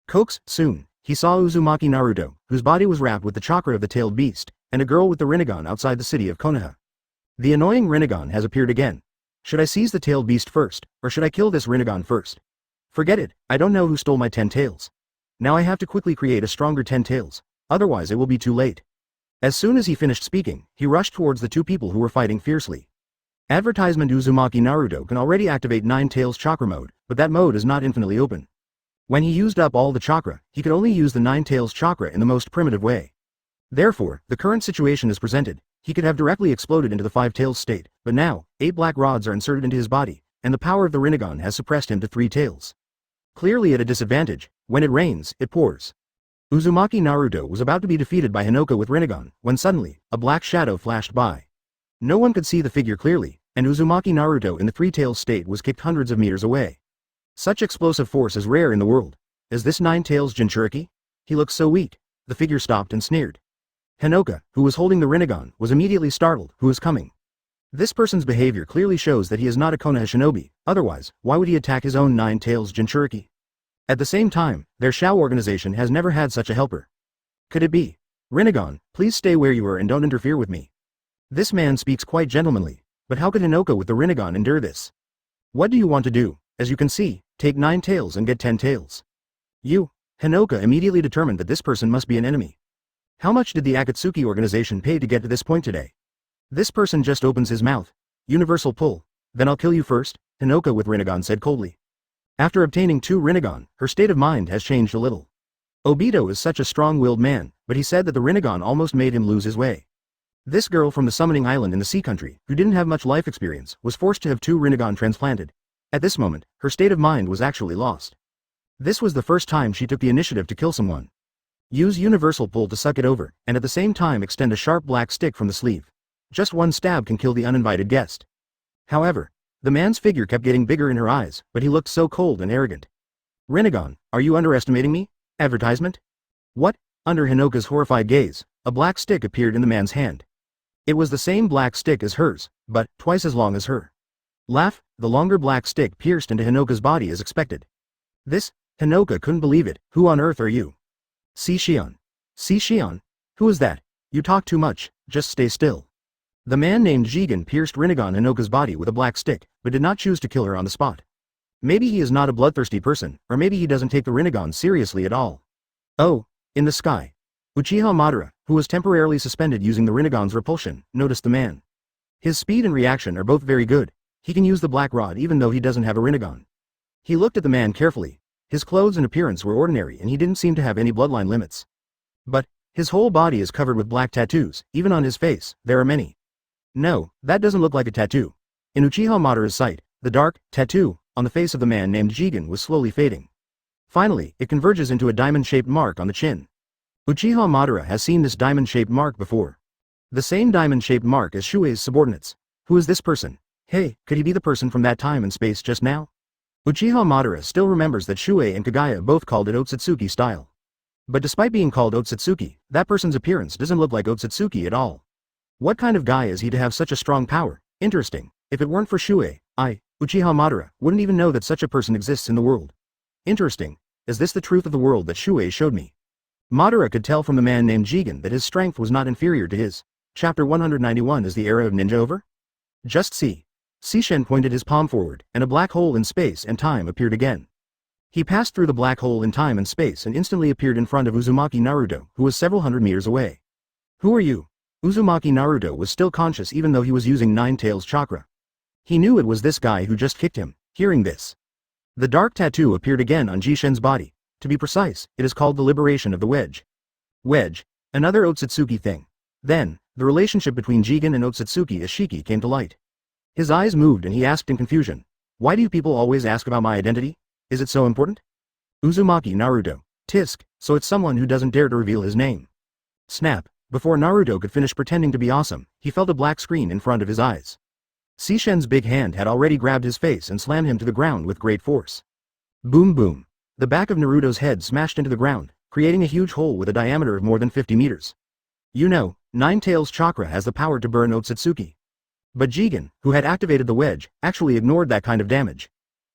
A: Coax, soon, he saw Uzumaki Naruto, whose body was wrapped with the chakra of the tailed beast, and a girl with the Rinnegan outside the city of Konoha. The annoying Rinnegan has appeared again. Should I seize the tailed beast first, or should I kill this Rinnegan first? Forget it, I don't know who stole my 10 tails. Now I have to quickly create a stronger 10 tails, otherwise it will be too late. As soon as he finished speaking, he rushed towards the two people who were fighting fiercely. Advertisement: Uzumaki Naruto can already activate 9 tails chakra mode, but that mode is not infinitely open. When he used up all the chakra, he could only use the 9 tails chakra in the most primitive way. Therefore, the current situation is presented. He could have directly exploded into the 5 tails state, but now, 8 black rods are inserted into his body, and the power of the Rinnegan has suppressed him to 3 tails. Clearly at a disadvantage. When it rains, it pours. Uzumaki Naruto was about to be defeated by Hinoka with Rinnegan, when suddenly, a black shadow flashed by. No one could see the figure clearly, and Uzumaki Naruto in the 3 tails state was kicked hundreds of meters away. Such explosive force is rare in the world. Is this 9 tails Jinchuriki? He looks so weak. The figure stopped and sneered. Hinoka, who was holding the Rinnegan, was immediately startled. Who is coming? This person's behavior clearly shows that he is not a Konoha shinobi, otherwise, why would he attack his own 9 tails Jinchuriki? At the same time, their Shao organization has never had such a helper. Could it be? Rinnegan, please stay where you are and don't interfere with me. This man speaks quite gentlemanly, but how could Hinoka with the Rinnegan endure this? What do you want to do? As you can see, take 9 tails and get 10 tails. Hinoka immediately determined that this person must be an enemy. How much did the Akatsuki Organization pay to get to this point today? This person just opens his mouth. Universal pull. Then I'll kill you first, Hinoka with Rinnegan said coldly. After obtaining 2 Rinnegan, her state of mind has changed a little. Obito is such a strong-willed man, but he said that the Rinnegan almost made him lose his way. This girl from the summoning island in the sea country, who didn't have much life experience, was forced to have 2 Rinnegan transplanted. At this moment, her state of mind was actually lost. This was the first time she took the initiative to kill someone. Use universal pull to suck it over, and at the same time extend a sharp black stick from the sleeve. Just one stab can kill the uninvited guest. However, the man's figure kept getting bigger in her eyes, but he looked so cold and arrogant. Rinnegan, are you underestimating me? Advertisement? What? Under Hinoka's horrified gaze, a black stick appeared in the man's hand. It was the same black stick as hers, but twice as long as her. Laugh, the longer black stick pierced into Hinoka's body as expected. Hinoka couldn't believe it. Who on earth are you? Shion. Shion? Who is that? You talk too much, just stay still. The man named Jigen pierced Rinnegan Hinoka's body with a black stick, but did not choose to kill her on the spot. Maybe he is not a bloodthirsty person, or maybe he doesn't take the Rinnegan seriously at all. Oh, in the sky. Uchiha Madara, who was temporarily suspended using the Rinnegan's repulsion, noticed the man. His speed and reaction are both very good. He can use the black rod even though he doesn't have a Rinnegan. He looked at the man carefully. His clothes and appearance were ordinary and he didn't seem to have any bloodline limits. But his whole body is covered with black tattoos, even on his face, there are many. No, that doesn't look like a tattoo. In Uchiha Madara's sight, the dark tattoo on the face of the man named Jigen was slowly fading. Finally, it converges into a diamond-shaped mark on the chin. Uchiha Madara has seen this diamond-shaped mark before. The same diamond-shaped mark as Shuei's subordinates. Who is this person? Hey, could he be the person from that time and space just now? Uchiha Madara still remembers that Shuei and Kagaya both called it Otsutsuki style. But despite being called Otsutsuki, that person's appearance doesn't look like Otsutsuki at all. What kind of guy is he to have such a strong power? Interesting. If it weren't for Shuei, Uchiha Madara, wouldn't even know that such a person exists in the world. Interesting. Is this the truth of the world that Shuei showed me? Madara could tell from the man named Jigen that his strength was not inferior to his. Chapter 191. Is the era of ninja over? Just see. Sishen pointed his palm forward, and a black hole in space and time appeared again. He passed through the black hole in time and space and instantly appeared in front of Uzumaki Naruto, who was several hundred meters away. Who are you? Uzumaki Naruto was still conscious even though he was using Nine Tails chakra. He knew it was this guy who just kicked him. Hearing this, the dark tattoo appeared again on Jishen's body. To be precise, it is called the liberation of the wedge. Wedge, another Otsutsuki thing. Then, the relationship between Jigen and Otsutsuki Ishiki came to light. His eyes moved and he asked in confusion, why do you people always ask about my identity? Is it so important? Uzumaki Naruto. Tisk, so it's someone who doesn't dare to reveal his name. Snap. Before Naruto could finish pretending to be awesome, he felt a black screen in front of his eyes. Sishen's big hand had already grabbed his face and slammed him to the ground with great force. Boom boom. The back of Naruto's head smashed into the ground, creating a huge hole with a diameter of more than 50 meters. You know, Nine Tails chakra has the power to burn Otsutsuki. But Jigen, who had activated the wedge, actually ignored that kind of damage.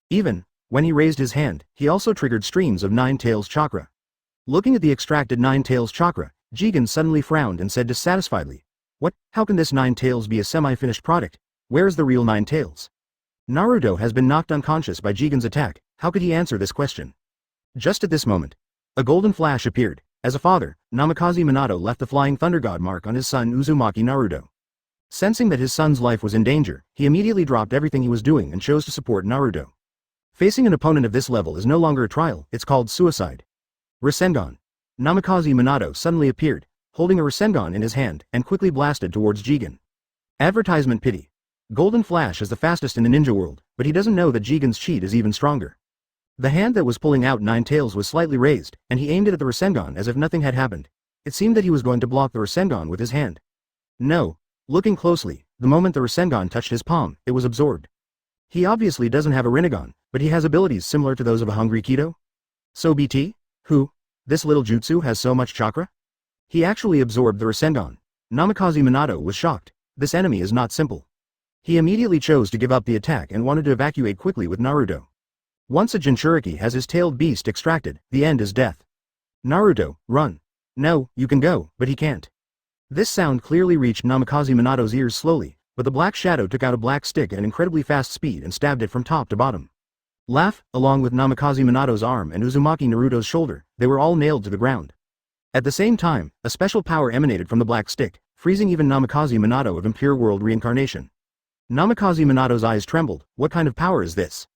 A: Even when he raised his hand, he also triggered streams of Nine Tails chakra. Looking at the extracted Nine Tails chakra, Jigen suddenly frowned and said dissatisfiedly, what? How can this Nine Tails be a semi-finished product? Where is the real Nine Tails? Naruto has been knocked unconscious by Jigen's attack. How could he answer this question? Just at this moment, a golden flash appeared. As a father, Namikaze Minato left the Flying Thunder God mark on his son Uzumaki Naruto. Sensing that his son's life was in danger, he immediately dropped everything he was doing and chose to support Naruto. Facing an opponent of this level is no longer a trial, it's called suicide. Rasengan. Namikaze Minato suddenly appeared, holding a Rasengan in his hand, and quickly blasted towards Jigen. Advertisement pity. Golden Flash is the fastest in the ninja world, but he doesn't know that Jigen's cheat is even stronger. The hand that was pulling out Nine Tails was slightly raised, and he aimed it at the Rasengan as if nothing had happened. It seemed that he was going to block the Rasengan with his hand. No. Looking closely, the moment the Rasengan touched his palm, it was absorbed. He obviously doesn't have a Rinnegan, but he has abilities similar to those of a hungry Kido? So BT? Who? This little jutsu has so much chakra? He actually absorbed the Rasengan. Namikaze Minato was shocked. This enemy is not simple. He immediately chose to give up the attack and wanted to evacuate quickly with Naruto. Once a Jinchuriki has his tailed beast extracted, the end is death. Naruto, run. No, you can go, but he can't. This sound clearly reached Namikaze Minato's ears slowly, but the black shadow took out a black stick at an incredibly fast speed and stabbed it from top to bottom. Laugh, along with Namikaze Minato's arm and Uzumaki Naruto's shoulder, they were all nailed to the ground. At the same time, a special power emanated from the black stick, freezing even Namikaze Minato of Impure World reincarnation. Namikaze Minato's eyes trembled. What kind of power is this?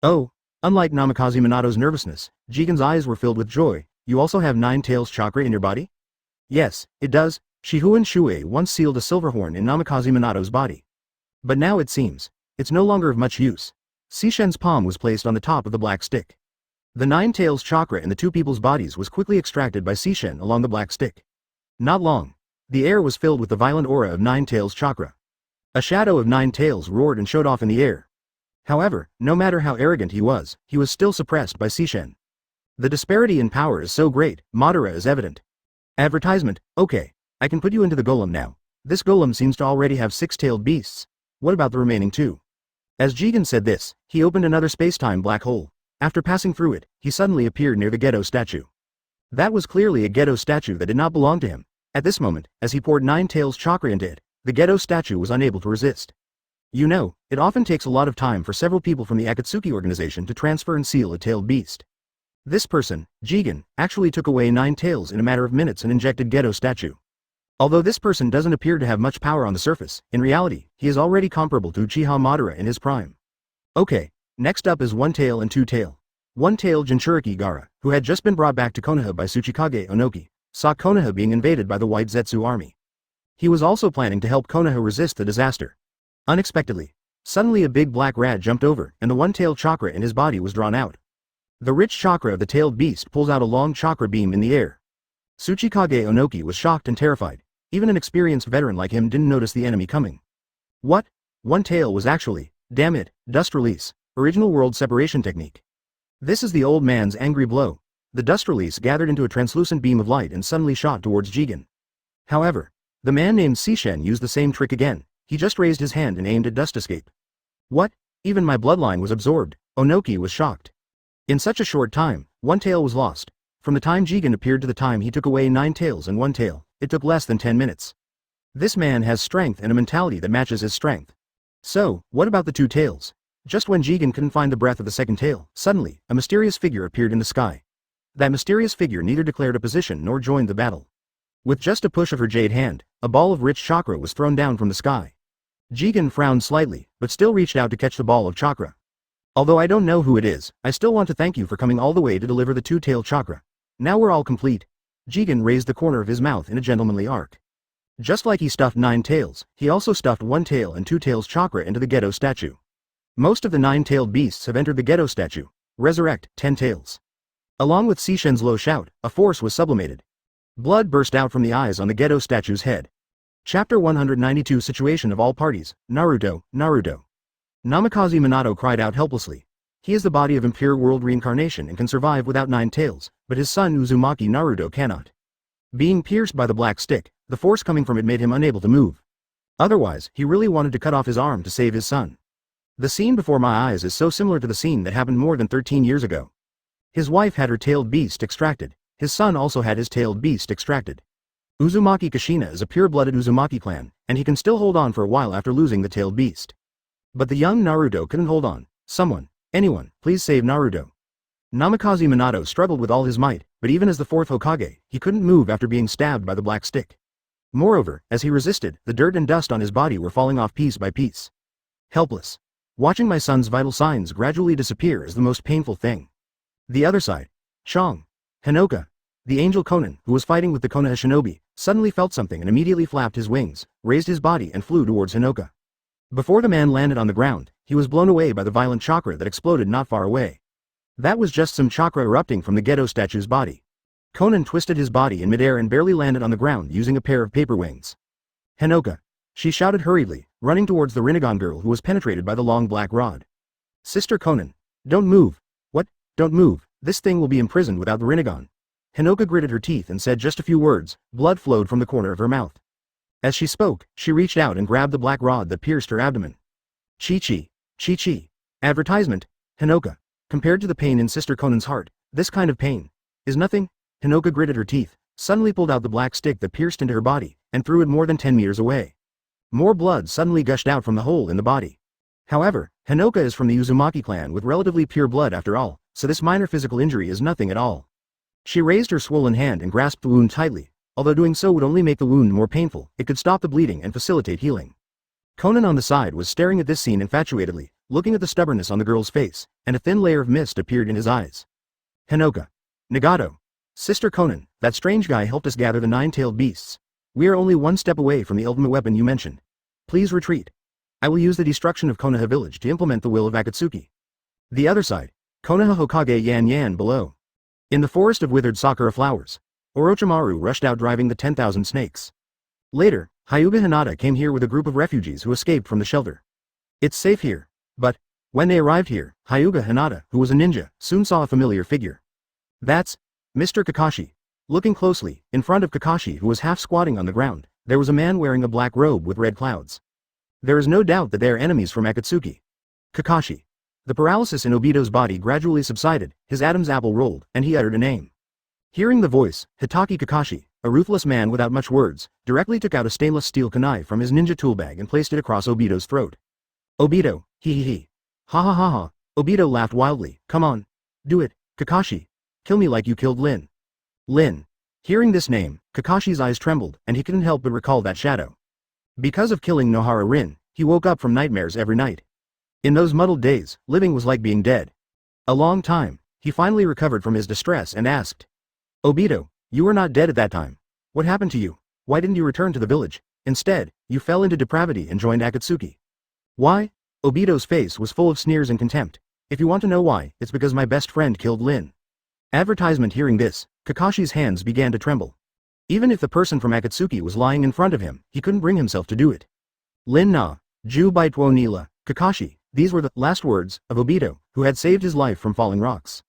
A: Oh, unlike Namikaze Minato's nervousness, Jigen's eyes were filled with joy. You also have 9 tails chakra in your body? Yes, it does. Shifengin Shuoye once sealed a silver horn in Namikaze Minato's body. But now it seems, it's no longer of much use. Sishen's palm was placed on the top of the black stick. The 9 tails chakra in the two people's bodies was quickly extracted by Sishen along the black stick. Not long. The air was filled with the violent aura of 9 tails chakra. A shadow of 9 tails roared and showed off in the air. However, no matter how arrogant he was still suppressed by Sishen. The disparity in power is so great, Madara is evident. Advertisement, okay. I can put you into the golem now. This golem seems to already have 6-tailed beasts. What about the remaining 2? As Jigen said this, he opened another space-time black hole. After passing through it, he suddenly appeared near the Gedo statue. That was clearly a Gedo statue that did not belong to him. At this moment, as he poured 9 tails chakra into it, the Gedo statue was unable to resist. You know, it often takes a lot of time for several people from the Akatsuki Organization to transfer and seal a tailed beast. This person, Jigen, actually took away 9 tails in a matter of minutes and injected Gedo statue. Although this person doesn't appear to have much power on the surface, in reality, he is already comparable to Uchiha Madara in his prime. Okay, next up is 1 tail and 2 tail. 1 tail Jinchuriki Gaara, who had just been brought back to Konoha by Tsuchikage Onoki, saw Konoha being invaded by the White Zetsu army. He was also planning to help Konoha resist the disaster. Unexpectedly, suddenly a big black rat jumped over, and the 1 tail chakra in his body was drawn out. The rich chakra of the tailed beast pulls out a long chakra beam in the air. Tsuchikage Onoki was shocked and terrified. Even an experienced veteran like him didn't notice the enemy coming. What? 1 tail was actually, damn it, dust release, original world separation technique. This is the old man's angry blow. The dust release gathered into a translucent beam of light and suddenly shot towards Jigen. However, the man named Sishen used the same trick again. He just raised his hand and aimed at dust escape. What? Even my bloodline was absorbed. Onoki was shocked. In such a short time, 1 tail was lost. From the time Jigen appeared to the time he took away 9 tails and 1 tail, it took less than 10 minutes. This man has strength and a mentality that matches his strength. So, what about the 2 tails? Just when Jigen couldn't find the breath of the second tail, suddenly, a mysterious figure appeared in the sky. That mysterious figure neither declared a position nor joined the battle. With just a push of her jade hand, a ball of rich chakra was thrown down from the sky. Jigen frowned slightly, but still reached out to catch the ball of chakra. Although I don't know who it is, I still want to thank you for coming all the way to deliver the 2-tail chakra. Now we're all complete. Jigen raised the corner of his mouth in a gentlemanly arc. Just like he stuffed 9 tails, he also stuffed 1 tail and 2 tails chakra into the Gedo statue. Most of the 9-tailed beasts have entered the Gedo statue. Resurrect, 10 tails. Along with Sishen's low shout, a force was sublimated. Blood burst out from the eyes on the Gedo statue's head. Chapter 192 Situation of all parties, Naruto, Naruto. Namikaze Minato cried out helplessly. He is the body of Impure World reincarnation and can survive without 9 tails, but his son Uzumaki Naruto cannot. Being pierced by the black stick, the force coming from it made him unable to move. Otherwise, he really wanted to cut off his arm to save his son. The scene before my eyes is so similar to the scene that happened more than 13 years ago. His wife had her tailed beast extracted. His son also had his tailed beast extracted. Uzumaki Kushina is a pure-blooded Uzumaki clan, and he can still hold on for a while after losing the tailed beast. But the young Naruto couldn't hold on. Someone, anyone, please save Naruto. Namikaze Minato struggled with all his might, but even as the 4th Hokage, he couldn't move after being stabbed by the black stick. Moreover, as he resisted, the dirt and dust on his body were falling off piece by piece. Helpless. Watching my son's vital signs gradually disappear is the most painful thing. The other side. Chong. Hinoka. The angel Konan, who was fighting with the Konoha shinobi, suddenly felt something and immediately flapped his wings, raised his body and flew towards Hinoka. Before the man landed on the ground, he was blown away by the violent chakra that exploded not far away. That was just some chakra erupting from the Gedo statue's body. Konan twisted his body in midair and barely landed on the ground using a pair of paper wings. Hinoka. She shouted hurriedly, running towards the Rinnegan girl who was penetrated by the long black rod. Sister Konan. Don't move. What? Don't move. This thing will be imprisoned without the Rinnegan. Hinoka gritted her teeth and said just a few words. Blood flowed from the corner of her mouth. As she spoke, she reached out and grabbed the black rod that pierced her abdomen. Chi-chi. Chi-chi. Advertisement. Hinoka. Compared to the pain in Sister Conan's heart, this kind of pain is nothing. Hinoka gritted her teeth, suddenly pulled out the black stick that pierced into her body, and threw it more than 10 meters away. More blood suddenly gushed out from the hole in the body. However, Hinoka is from the Uzumaki clan with relatively pure blood after all, so this minor physical injury is nothing at all. She raised her swollen hand and grasped the wound tightly. Although doing so would only make the wound more painful, it could stop the bleeding and facilitate healing. Conan on the side was staring at this scene infatuatedly, looking at the stubbornness on the girl's face, and a thin layer of mist appeared in his eyes. Hinoka. Nagato. Sister Conan, that strange guy helped us gather the 9-tailed beasts. We are only one step away from the ultimate weapon you mentioned. Please retreat. I will use the destruction of Konoha village to implement the will of Akatsuki. The other side. Konoha Hokage Yan Yan below. In the forest of withered sakura flowers, Orochimaru rushed out driving the 10,000 snakes. Later, Hyuga Hinata came here with a group of refugees who escaped from the shelter. It's safe here. But, when they arrived here, Hyuga Hinata, who was a ninja, soon saw a familiar figure. That's Mr. Kakashi. Looking closely, in front of Kakashi who was half squatting on the ground, there was a man wearing a black robe with red clouds. There is no doubt that they are enemies from Akatsuki. Kakashi. The paralysis in Obito's body gradually subsided, his Adam's apple rolled, and he uttered a name. Hearing the voice, Hitaki Kakashi, a ruthless man without much words, directly took out a stainless steel kunai from his ninja tool bag and placed it across Obito's throat. Obito, he. Ha ha ha ha. Obito laughed wildly. Come on. Do it, Kakashi. Kill me like you killed Lin. Lin. Hearing this name, Kakashi's eyes trembled, and he couldn't help but recall that shadow. Because of killing Nohara Rin, he woke up from nightmares every night. In those muddled days, living was like being dead. A long time, he finally recovered from his distress and asked. Obito, you were not dead at that time. What happened to you? Why didn't you return to the village? Instead, you fell into depravity and joined Akatsuki. Why? Obito's face was full of sneers and contempt. If you want to know why, it's because my best friend killed Lin. Advertisement. Hearing this, Kakashi's hands began to tremble. Even if the person from Akatsuki was lying in front of him, he couldn't bring himself to do it. Lin na, Ju bai tuo nila, Kakashi, these were the last words of Obito, who had saved his life from falling rocks.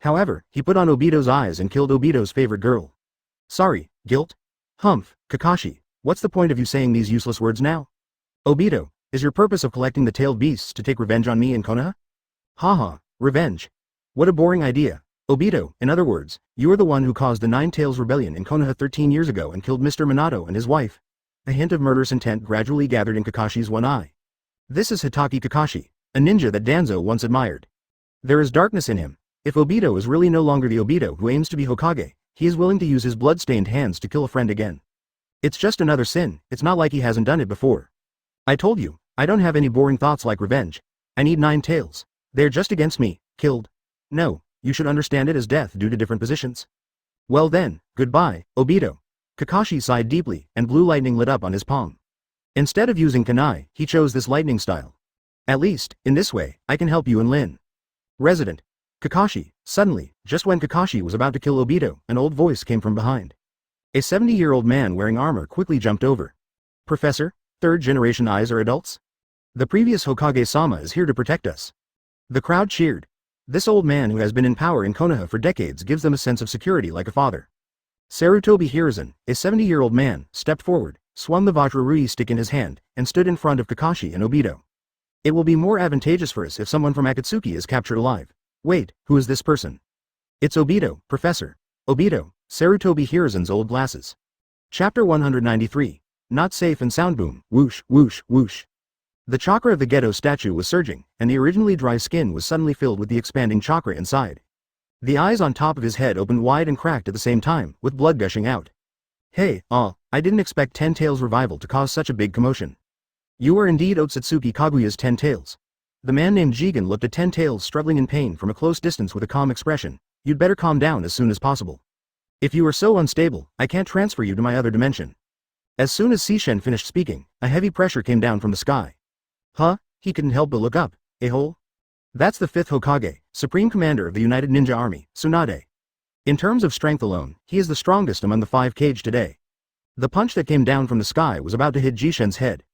A: However, he put on Obito's eyes and killed Obito's favorite girl. Sorry, guilt? Humph, Kakashi, what's the point of you saying these useless words now? Obito, is your purpose of collecting the tailed beasts to take revenge on me in Konoha? Haha, revenge. What a boring idea. Obito, in other words, you are the one who caused the Nine Tails Rebellion in Konoha 13 years ago and killed Mr. Minato and his wife. A hint of murderous intent gradually gathered in Kakashi's one eye. This is Hitaki Kakashi, a ninja that Danzo once admired. There is darkness in him. If Obito is really no longer the Obito who aims to be Hokage, he is willing to use his blood-stained hands to kill a friend again. It's just another sin, it's not like he hasn't done it before. I told you, I don't have any boring thoughts like revenge. I need 9 tails. They're just against me, killed. No, you should understand it as death due to different positions. Well then, goodbye, Obito. Kakashi sighed deeply, and blue lightning lit up on his palm. Instead of using kunai, he chose this lightning style. At least, in this way, I can help you and Lin. Resident. Kakashi. Suddenly, just when Kakashi was about to kill Obito, an old voice came from behind. A 70-year-old man wearing armor quickly jumped over. Professor, 3rd-generation eyes are adults? The previous Hokage-sama is here to protect us. The crowd cheered. This old man who has been in power in Konoha for decades gives them a sense of security like a father. Sarutobi Hiruzen, a 70-year-old man, stepped forward, swung the Vajra-rui stick in his hand, and stood in front of Kakashi and Obito. It will be more advantageous for us if someone from Akatsuki is captured alive. Wait, who is this person? It's Obito, Professor. Obito, Sarutobi Hiruzen's old glasses. Chapter 193. Not safe and sound boom, whoosh, whoosh, whoosh. The chakra of the Geto statue was surging, and the originally dry skin was suddenly filled with the expanding chakra inside. The eyes on top of his head opened wide and cracked at the same time, with blood gushing out. Hey, I didn't expect 10 Tails revival to cause such a big commotion. You are indeed Otsutsuki Kaguya's 10 Tails. The man named Jigen looked at 10 Tails struggling in pain from a close distance with a calm expression. You'd better calm down as soon as possible. If you are so unstable, I can't transfer you to my other dimension. As soon as Sishen finished speaking, a heavy pressure came down from the sky. Huh? He couldn't help but look up. A-hole? That's the 5th Hokage, Supreme Commander of the United Ninja Army, Tsunade. In terms of strength alone, he is the strongest among the 5 Kage today. The punch that came down from the sky was about to hit Jishen's head.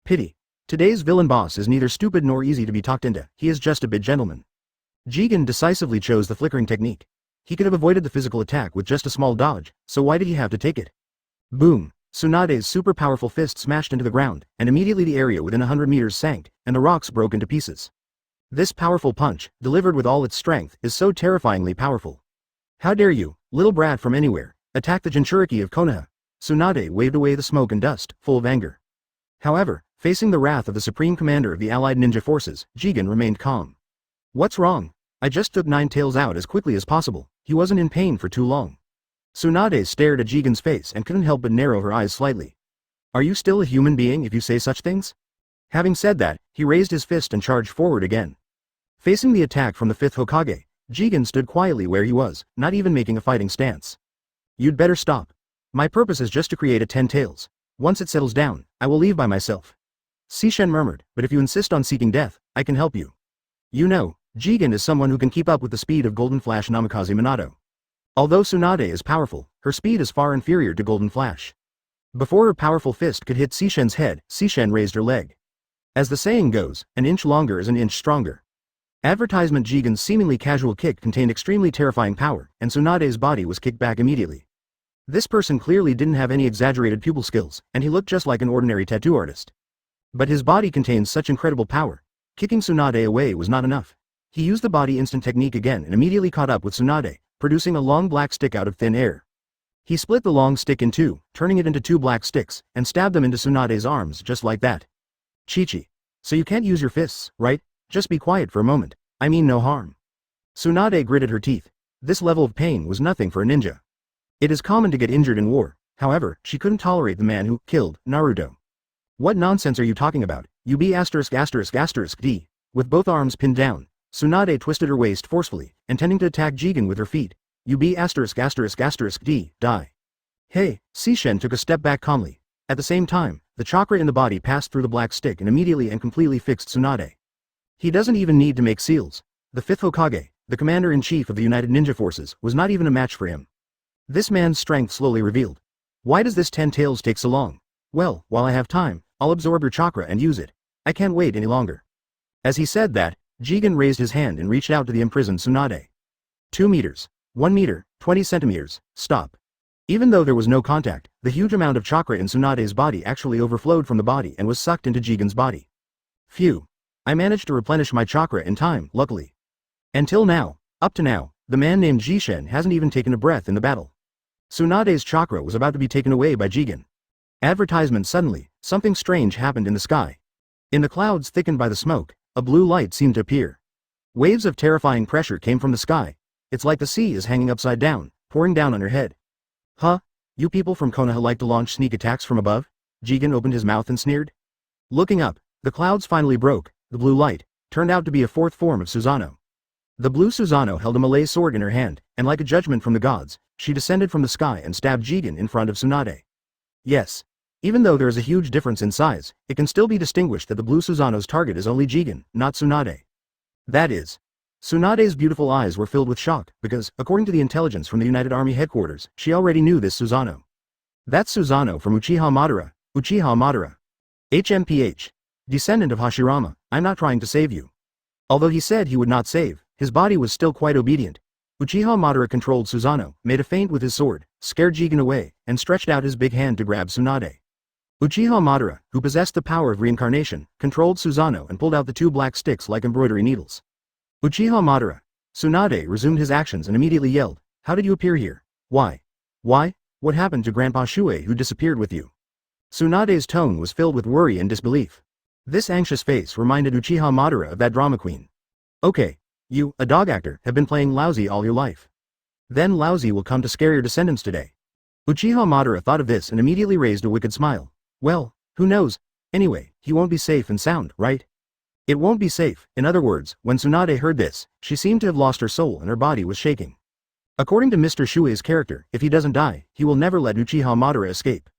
A: Pity. Today's villain boss is neither stupid nor easy to be talked into, he is just a big gentleman. Jigen decisively chose the flickering technique. He could have avoided the physical attack with just a small dodge, so why did he have to take it? Boom. Tsunade's super powerful fist smashed into the ground, and immediately the area within 100 meters sank, and the rocks broke into pieces. This powerful punch, delivered with all its strength, is so terrifyingly powerful. How dare you, little brat from anywhere, attack the Jinchuriki of Konoha? Tsunade waved away the smoke and dust, full of anger. However, facing the wrath of the supreme commander of the allied ninja forces, Jigen remained calm. What's wrong? I just took Nine Tails out as quickly as possible. He wasn't in pain for too long. Tsunade stared at Jigen's face and couldn't help but narrow her eyes slightly. Are you still a human being if you say such things? Having said that, he raised his fist and charged forward again. Facing the attack from the 5th Hokage, Jigen stood quietly where he was, not even making a fighting stance. You'd better stop. My purpose is just to create a 10 tails. Once it settles down, I will leave by myself. Sishen murmured, but if you insist on seeking death, I can help you. You know, Jigen is someone who can keep up with the speed of Golden Flash Namikaze Minato. Although Tsunade is powerful, her speed is far inferior to Golden Flash. Before her powerful fist could hit Sishen's head, Sishen raised her leg. As the saying goes, an inch longer is an inch stronger. Advertisement Jigen's seemingly casual kick contained extremely terrifying power, and Tsunade's body was kicked back immediately. This person clearly didn't have any exaggerated pupil skills, and he looked just like an ordinary tattoo artist. But his body contains such incredible power. Kicking Tsunade away was not enough. He used the body instant technique again and immediately caught up with Tsunade, producing a long black stick out of thin air. He split the long stick in two, turning it into 2 black sticks, and stabbed them into Tsunade's arms just like that. Chi-chi. So you can't use your fists, right? Just be quiet for a moment. I mean no harm. Tsunade gritted her teeth. This level of pain was nothing for a ninja. It is common to get injured in war, however, she couldn't tolerate the man who killed Naruto. What nonsense are you talking about? You be ******D. With both arms pinned down, Tsunade twisted her waist forcefully, intending to attack Jigen with her feet. You be ******D. Die. Hey, Sishen took a step back calmly. At the same time, the chakra in the body passed through the black stick and immediately and completely fixed Tsunade. He doesn't even need to make seals. The 5th Hokage, the commander-in-chief of the United Ninja Forces, was not even a match for him. This man's strength slowly revealed. Why does this 10 tails take so long? Well, while I have time, I'll absorb your chakra and use it. I can't wait any longer. As he said that, Jigen raised his hand and reached out to the imprisoned Tsunade. 2 meters. 1 meter, 20 centimeters, stop. Even though there was no contact, the huge amount of chakra in Tsunade's body actually overflowed from the body and was sucked into Jigen's body. Phew. I managed to replenish my chakra in time, luckily. Until now, up to now, the man named Jishen hasn't even taken a breath in the battle. Tsunade's chakra was about to be taken away by Jigen. Advertisement suddenly, something strange happened in the sky. In the clouds thickened by the smoke, a blue light seemed to appear. Waves of terrifying pressure came from the sky. It's like the sea is hanging upside down, pouring down on her head. Huh? You people from Konoha like to launch sneak attacks from above? Jigen opened his mouth and sneered. Looking up, the clouds finally broke. The blue light turned out to be a 4th form of Susanoo. The blue Susanoo held a Malay sword in her hand, and like a judgment from the gods, she descended from the sky and stabbed Jigen in front of Tsunade. Yes. Even though there is a huge difference in size, it can still be distinguished that the blue Susanoo's target is only Jigen, not Tsunade. That is. Tsunade's beautiful eyes were filled with shock, because, according to the intelligence from the United Army headquarters, she already knew this Susanoo. That's Susanoo from Uchiha Madara. HMPH. Descendant of Hashirama, I'm not trying to save you. Although he said he would not save, his body was still quite obedient. Uchiha Madara controlled Susanoo, made a feint with his sword, scared Jigen away, and stretched out his big hand to grab Tsunade. Uchiha Madara, who possessed the power of reincarnation, controlled Susanoo and pulled out the 2 black sticks like embroidery needles. Uchiha Madara. Tsunade resumed his actions and immediately yelled, How did you appear here? Why? Why? What happened to Grandpa Shuoye who disappeared with you? Tsunade's tone was filled with worry and disbelief. This anxious face reminded Uchiha Madara of that drama queen. Okay. You, a dog actor, have been playing lousy all your life. Then lousy will come to scare your descendants today. Uchiha Madara thought of this and immediately raised a wicked smile. Well, who knows? Anyway, he won't be safe and sound, right? It won't be safe. In other words, when Tsunade heard this, she seemed to have lost her soul and her body was shaking. According to Mr. Shuoye's character, if he doesn't die, he will never let Uchiha Madara escape.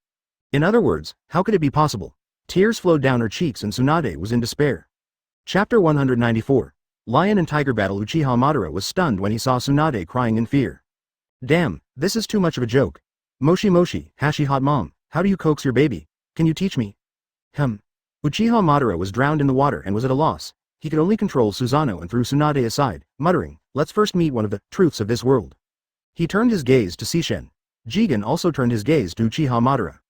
A: In other words, how could it be possible? Tears flowed down her cheeks and Tsunade was in despair. Chapter 194. Lion and Tiger Battle. Uchiha Madara was stunned when he saw Tsunade crying in fear. Damn, this is too much of a joke. Moshi, Hashi hot mom, how do you coax your baby? Can you teach me? Uchiha Madara was drowned in the water and was at a loss. He could only control Susanoo and threw Tsunade aside, muttering, Let's first meet one of the truths of this world. He turned his gaze to Sishen. Jigen also turned his gaze to Uchiha Madara.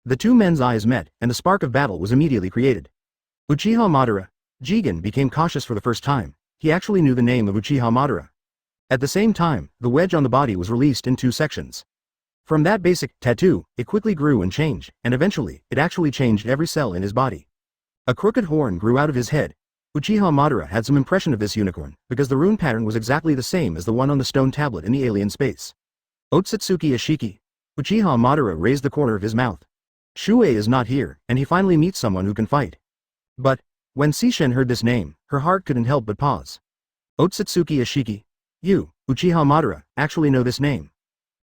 A: The 2 men's eyes met, and the spark of battle was immediately created. Uchiha Madara. Jigen became cautious for the first time. He actually knew the name of Uchiha Madara. At the same time, the wedge on the body was released in 2 sections. From that basic tattoo, it quickly grew and changed, and eventually, it actually changed every cell in his body. A crooked horn grew out of his head. Uchiha Madara had some impression of this unicorn, because the rune pattern was exactly the same as the one on the stone tablet in the alien space. Otsutsuki Ashiki. Uchiha Madara raised the corner of his mouth. Shuoye is not here, and he finally meets someone who can fight. But, when Sishen heard this name, her heart couldn't help but pause. Otsutsuki Ashiki. You, Uchiha Madara, actually know this name.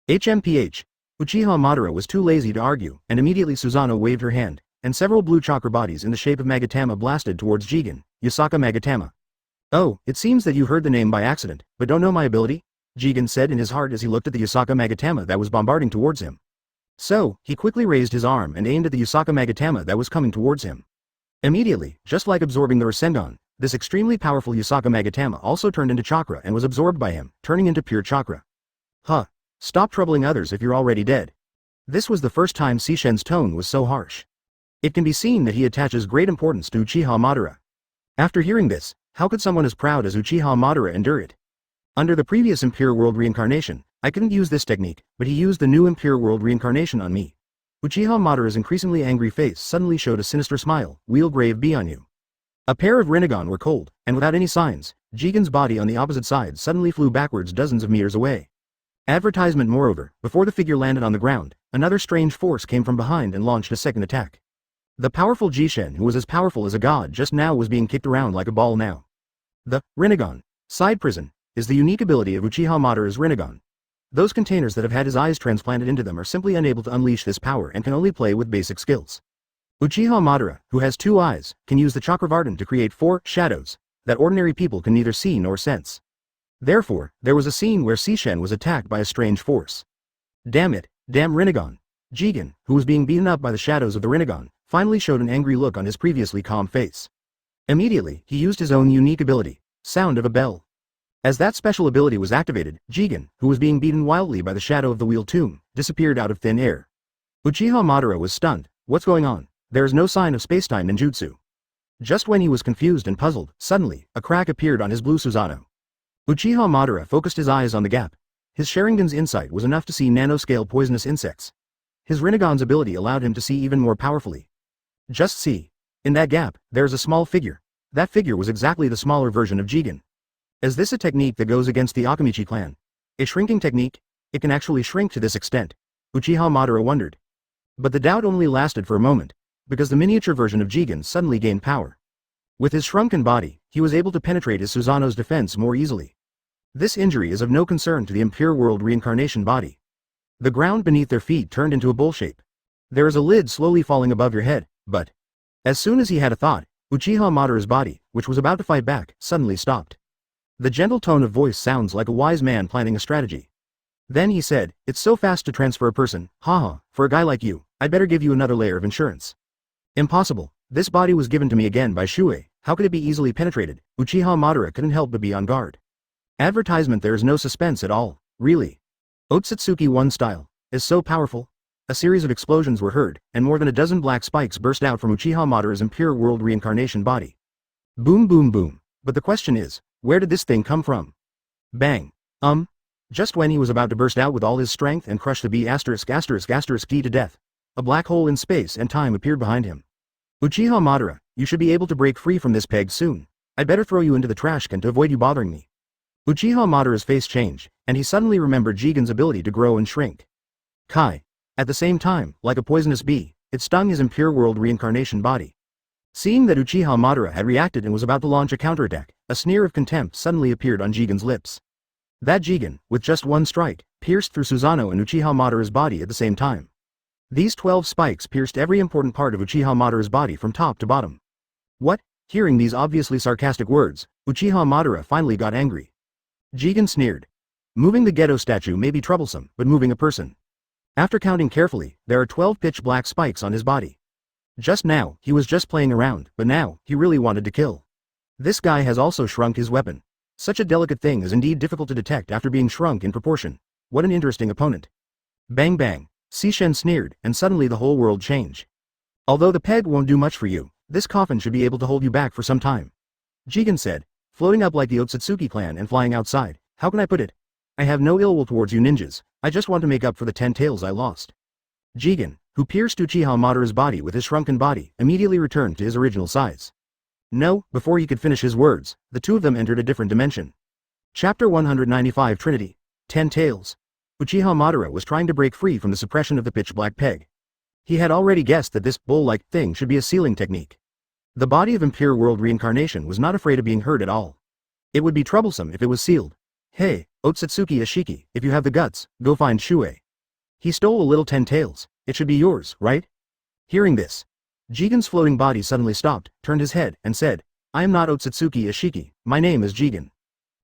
A: HMPH. Uchiha Madara was too lazy to argue, and immediately Susanoo waved her hand, and several blue chakra bodies in the shape of Magatama blasted towards Jigen, Yasaka Magatama. Oh, it seems that you heard the name by accident, but don't know my ability? Jigen said in his heart as he looked at the Yasaka Magatama that was bombarding towards him. So, he quickly raised his arm and aimed at the Yasaka Magatama that was coming towards him. Immediately, just like absorbing the Rasengan, this extremely powerful Yasaka Magatama also turned into chakra and was absorbed by him, turning into pure chakra. Huh. Stop troubling others if you're already dead. This was the first time Sishen's tone was so harsh. It can be seen that he attaches great importance to Uchiha Madara. After hearing this, how could someone as proud as Uchiha Madara endure it? Under the previous Impure World reincarnation, I couldn't use this technique, but he used the new Impure World reincarnation on me. Uchiha Madara's increasingly angry face suddenly showed a sinister smile. Will grave be on you. A pair of Rinnegan were cold, and without any signs, Jigen's body on the opposite side suddenly flew backwards dozens of meters away. Advertisement moreover, before the figure landed on the ground, another strange force came from behind and launched a second attack. The powerful Jishen who was as powerful as a god just now was being kicked around like a ball now. The Rinnegan side prison is the unique ability of Uchiha Madara's Rinnegan. Those containers that have had his eyes transplanted into them are simply unable to unleash this power and can only play with basic skills. Uchiha Madara, who has 2 eyes, can use the Chakravartin to create 4 shadows that ordinary people can neither see nor sense. Therefore, there was a scene where Sishen was attacked by a strange force. Damn it, damn Rinnegan. Jigen, who was being beaten up by the shadows of the Rinnegan, finally showed an angry look on his previously calm face. Immediately, he used his own unique ability, Sound of a Bell. As that special ability was activated, Jigen, who was being beaten wildly by the shadow of the wheel tomb, disappeared out of thin air. Uchiha Madara was stunned. What's going on? There is no sign of spacetime ninjutsu. Just when he was confused and puzzled, suddenly, a crack appeared on his blue Susanoo. Uchiha Madara focused his eyes on the gap. His Sharingan's insight was enough to see nanoscale poisonous insects. His Rinnegan's ability allowed him to see even more powerfully. Just see. In that gap, there is a small figure. That figure was exactly the smaller version of Jigen. Is this a technique that goes against the Akamichi clan? A shrinking technique? It can actually shrink to this extent? Uchiha Madara wondered. But the doubt only lasted for a moment, because the miniature version of Jigen suddenly gained power. With his shrunken body, he was able to penetrate his Susanoo's defense more easily. This injury is of no concern to the Impure World reincarnation body. The ground beneath their feet turned into a bowl shape. There is a lid slowly falling above your head, but as soon as he had a thought, Uchiha Madara's body, which was about to fight back, suddenly stopped. The gentle tone of voice sounds like a wise man planning a strategy. Then he said, it's so fast to transfer a person, haha, for a guy like you, I'd better give you another layer of insurance. Impossible, this body was given to me again by Shuoye, how could it be easily penetrated? Uchiha Madara couldn't help but be on guard. Advertisement there is no suspense at all, really. Otsutsuki 1 style, is so powerful. A series of explosions were heard, and more than a dozen black spikes burst out from Uchiha Madara's Impure World reincarnation body. Boom boom boom, but the question is, where did this thing come from? Bang. Just when he was about to burst out with all his strength and crush the B***** D to death, a black hole in space and time appeared behind him. Uchiha Madara, you should be able to break free from this peg soon. I'd better throw you into the trash can to avoid you bothering me. Uchiha Madara's face changed, and he suddenly remembered Jigen's ability to grow and shrink. Kai. At the same time, like a poisonous bee, it stung his Impure World reincarnation body. Seeing that Uchiha Madara had reacted and was about to launch a counterattack, a sneer of contempt suddenly appeared on Jigen's lips. That Jigen, with just 1 strike, pierced through Susanoo and Uchiha Madara's body at the same time. These 12 spikes pierced every important part of Uchiha Madara's body from top to bottom. What? Hearing these obviously sarcastic words, Uchiha Madara finally got angry. Jigen sneered. Moving the ghetto statue may be troublesome, but moving a person. After counting carefully, there are 12 pitch black spikes on his body. Just now, he was just playing around, but now, he really wanted to kill. This guy has also shrunk his weapon. Such a delicate thing is indeed difficult to detect after being shrunk in proportion. What an interesting opponent. Bang bang, Sishen sneered, and suddenly the whole world changed. Although the peg won't do much for you, this coffin should be able to hold you back for some time. Jigen said, floating up like the Otsutsuki clan and flying outside. How can I put it? I have no ill will towards you ninjas, I just want to make up for the 10 tails I lost. Jigen, who pierced Uchiha Madara's body with his shrunken body, immediately returned to his original size. No, before he could finish his words, the two of them entered a different dimension. Chapter 195 Trinity. 10 Tails. Uchiha Madara was trying to break free from the suppression of the pitch-black peg. He had already guessed that this bull-like thing should be a sealing technique. The body of Impure World reincarnation was not afraid of being hurt at all. It would be troublesome if it was sealed. Hey, Otsutsuki Ashiki, if you have the guts, go find Shuoye. He stole a little 10 tails, it should be yours, right? Hearing this, Jigen's floating body suddenly stopped, turned his head, and said, I am not Otsutsuki Ashiki, my name is Jigen.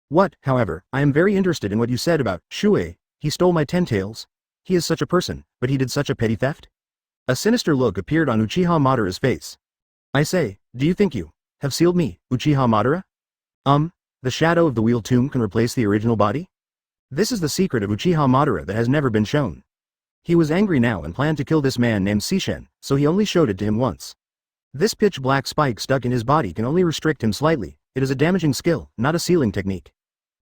A: What, however, I am very interested in what you said about Shuoye. He stole my 10 tails? He is such a person, but he did such a petty theft? A sinister look appeared on Uchiha Madara's face. I say, do you think you have sealed me, Uchiha Madara? The shadow of the wheel tomb can replace the original body? This is the secret of Uchiha Madara that has never been shown. He was angry now and planned to kill this man named Sishen, so he only showed it to him once. This pitch-black spike stuck in his body can only restrict him slightly. It is a damaging skill, not a sealing technique.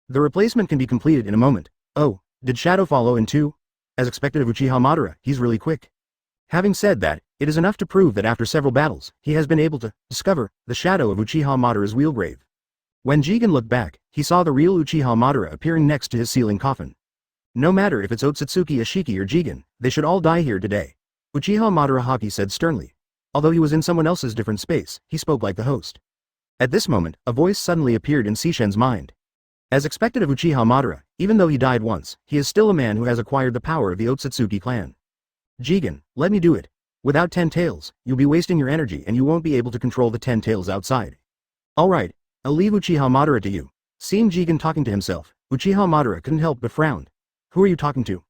A: The replacement can be completed in a moment. Oh, did Shadow follow in too? As expected of Uchiha Madara, he's really quick. Having said that, it is enough to prove that after several battles, he has been able to discover the shadow of Uchiha Madara's wheel grave. When Jigen looked back, he saw the real Uchiha Madara appearing next to his sealing coffin. No matter if it's Otsutsuki Ashiki or Jigen, they should all die here today. Uchiha Madara Haki said sternly. Although he was in someone else's different space, he spoke like the host. At this moment, a voice suddenly appeared in Sishen's mind. As expected of Uchiha Madara, even though he died once, he is still a man who has acquired the power of the Otsutsuki clan. Jigen, let me do it. Without 10 tails, you'll be wasting your energy and you won't be able to control the 10 tails outside. Alright, I'll leave Uchiha Madara to you. Seeing Jigen talking to himself, Uchiha Madara couldn't help but frown. Who are you talking to?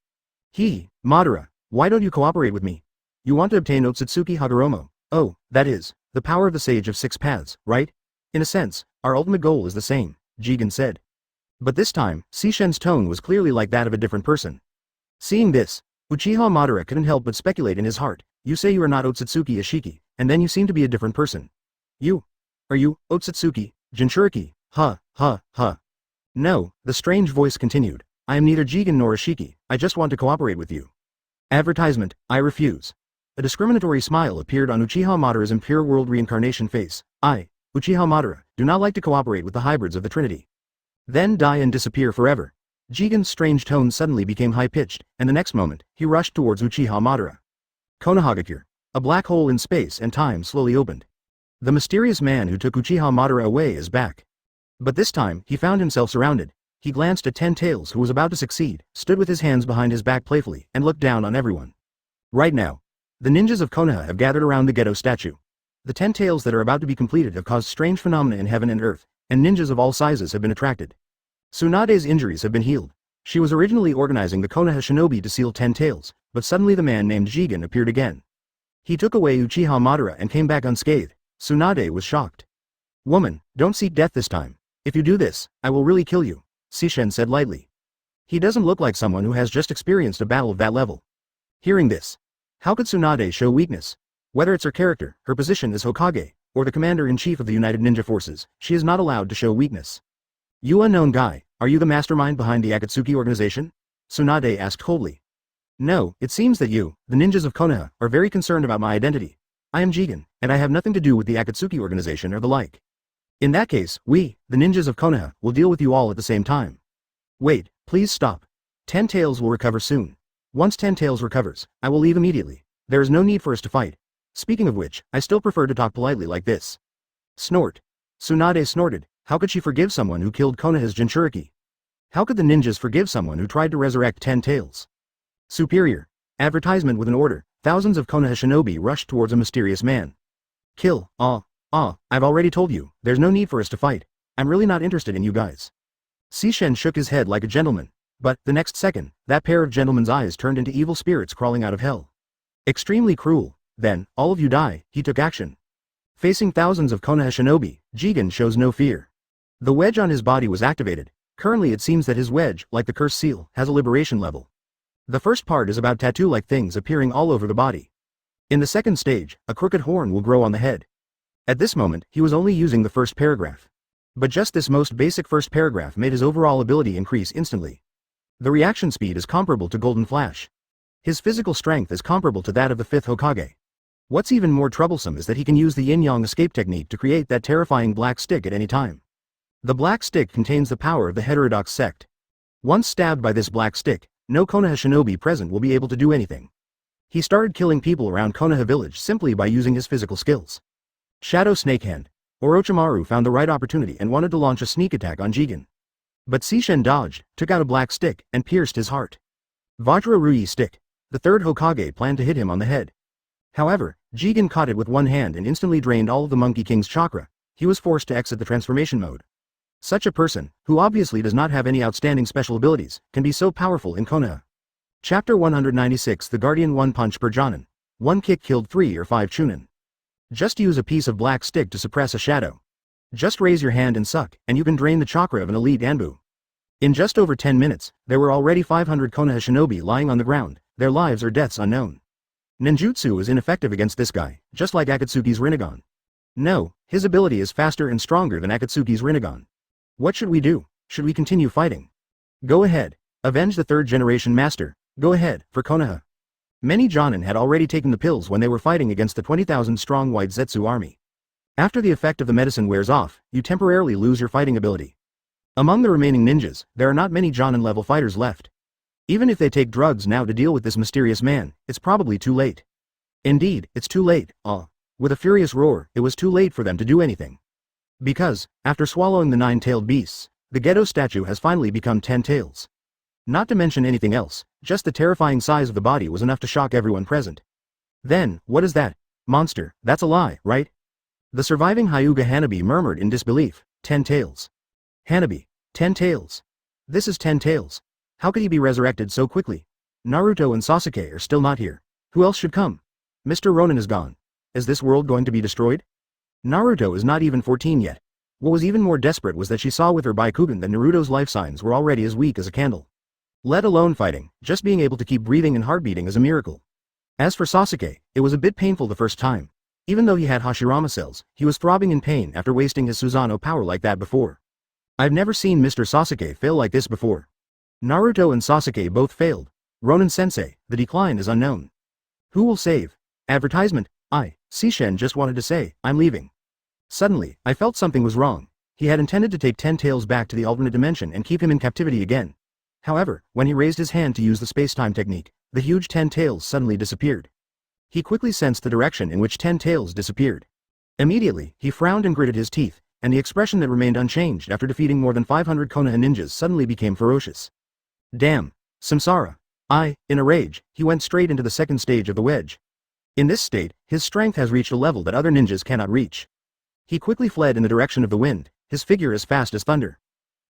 A: Madara, why don't you cooperate with me? You want to obtain Otsutsuki Hagoromo. Oh, that is, the power of the Sage of Six Paths, right? In a sense, our ultimate goal is the same, Jigen said. But this time, Sishen's tone was clearly like that of a different person. Seeing this, Uchiha Madara couldn't help but speculate in his heart. You say you are not Otsutsuki Ashiki, and then you seem to be a different person. Are you, Otsutsuki, Jinchuriki? No, the strange voice continued. I am neither Jigen nor Ashiki, I just want to cooperate with you. Advertisement, I refuse. A discriminatory smile appeared on Uchiha Madara's Impure World reincarnation face. I, Uchiha Madara, do not like to cooperate with the hybrids of the Trinity. Then die and disappear forever. Jigen's strange tone suddenly became high-pitched, and the next moment, he rushed towards Uchiha Madara. Konohagakure. A black hole in space and time slowly opened. The mysterious man who took Uchiha Madara away is back. But this time, he found himself surrounded. He glanced at 10 Tails who was about to succeed, stood with his hands behind his back playfully, and looked down on everyone. Right now, the ninjas of Konoha have gathered around the ghetto statue. The 10 Tails that are about to be completed have caused strange phenomena in heaven and earth, and ninjas of all sizes have been attracted. Tsunade's injuries have been healed. She was originally organizing the Konoha shinobi to seal 10 Tails, but suddenly the man named Jigen appeared again. He took away Uchiha Madara and came back unscathed. Tsunade was shocked. Woman, don't seek death this time. If you do this, I will really kill you, Sishen said lightly. He doesn't look like someone who has just experienced a battle of that level. Hearing this, how could Tsunade show weakness? Whether it's her character, her position as Hokage, or the commander-in-chief of the United Ninja Forces, she is not allowed to show weakness. You unknown guy, are you the mastermind behind the Akatsuki Organization? Tsunade asked coldly. No, it seems that you, the ninjas of Konoha, are very concerned about my identity. I am Jigen, and I have nothing to do with the Akatsuki Organization or the like. In that case, we, the ninjas of Konoha, will deal with you all at the same time. Wait, please stop. 10 Tails will recover soon. Once 10 Tails recovers, I will leave immediately. There is no need for us to fight. Speaking of which, I still prefer to talk politely like this. Snort. Tsunade snorted. How could she forgive someone who killed Konoha's Jinchuriki? How could the ninjas forgive someone who tried to resurrect 10 Tails? Superior. Advertisement with an order. Thousands of Konoha shinobi rushed towards a mysterious man. Kill. I've already told you, there's no need for us to fight. I'm really not interested in you guys. Sishen shook his head like a gentleman. But, the next second, that pair of gentlemen's eyes turned into evil spirits crawling out of hell. Extremely cruel. Then, all of you die, he took action. Facing thousands of Konoha shinobi, Jigen shows no fear. The wedge on his body was activated. Currently it seems that his wedge, like the cursed seal, has a liberation level. The first part is about tattoo-like things appearing all over the body. In the second stage, a crooked horn will grow on the head. At this moment, he was only using the first paragraph. But just this most basic first paragraph made his overall ability increase instantly. The reaction speed is comparable to Golden Flash. His physical strength is comparable to that of the 5th Hokage. What's even more troublesome is that he can use the yin-yang escape technique to create that terrifying black stick at any time. The black stick contains the power of the heterodox sect. Once stabbed by this black stick, no Konoha shinobi present will be able to do anything. He started killing people around Konoha village simply by using his physical skills. Shadow Snakehand. Orochimaru found the right opportunity and wanted to launch a sneak attack on Jigen. But Sishen dodged, took out a black stick, and pierced his heart. Vajra Ruyi stick. The 3rd Hokage planned to hit him on the head. However, Jigen caught it with one hand and instantly drained all of the Monkey King's chakra. He was forced to exit the transformation mode. Such a person, who obviously does not have any outstanding special abilities, can be so powerful in Konoha. Chapter 196 The Guardian One Punch per Jonin. One kick killed 3 or 5 Chūnin. Just use a piece of black stick to suppress a shadow. Just raise your hand and suck, and you can drain the chakra of an elite Anbu. In just over 10 minutes, there were already 500 Konoha shinobi lying on the ground, their lives or deaths unknown. Ninjutsu is ineffective against this guy, just like Akatsuki's Rinnegan. No, his ability is faster and stronger than Akatsuki's Rinnegan. What should we do? Should we continue fighting? Go ahead. Avenge the 3rd generation master. Go ahead, for Konoha. Many Jonin had already taken the pills when they were fighting against the 20,000 strong White Zetsu army. After the effect of the medicine wears off, you temporarily lose your fighting ability. Among the remaining ninjas, there are not many Jonin level fighters left. Even if they take drugs now to deal with this mysterious man, it's probably too late. Indeed, it's too late. With a furious roar, it was too late for them to do anything. Because, after swallowing the 9-tailed beasts, the Gedo statue has finally become 10 tails. Not to mention anything else, just the terrifying size of the body was enough to shock everyone present. Then, what is that? Monster, that's a lie, right? The surviving Hyuga Hanabi murmured in disbelief. 10 tails. Hanabi. 10 tails. This is 10 tails. How could he be resurrected so quickly? Naruto and Sasuke are still not here. Who else should come? Mr. Ronin is gone. Is this world going to be destroyed? Naruto is not even 14 yet. What was even more desperate was that she saw with her Byakugan that Naruto's life signs were already as weak as a candle. Let alone fighting, just being able to keep breathing and heartbeating is a miracle. As for Sasuke, it was a bit painful the first time. Even though he had Hashirama cells, he was throbbing in pain after wasting his Susanoo power like that before. I've never seen Mr. Sasuke fail like this before. Naruto and Sasuke both failed. Ronin-sensei, the decline is unknown. Who will save? Advertisement. Sishen just wanted to say, I'm leaving. Suddenly, I felt something was wrong. He had intended to take 10 tails back to the alternate dimension and keep him in captivity again. However, when he raised his hand to use the space-time technique, the huge 10 tails suddenly disappeared. He quickly sensed the direction in which 10 tails disappeared. Immediately, he frowned and gritted his teeth, and the expression that remained unchanged after defeating more than 500 Konoha ninjas suddenly became ferocious. Damn. Samsara. In a rage, he went straight into the 2nd stage of the wedge. In this state, his strength has reached a level that other ninjas cannot reach. He quickly fled in the direction of the wind, his figure as fast as thunder.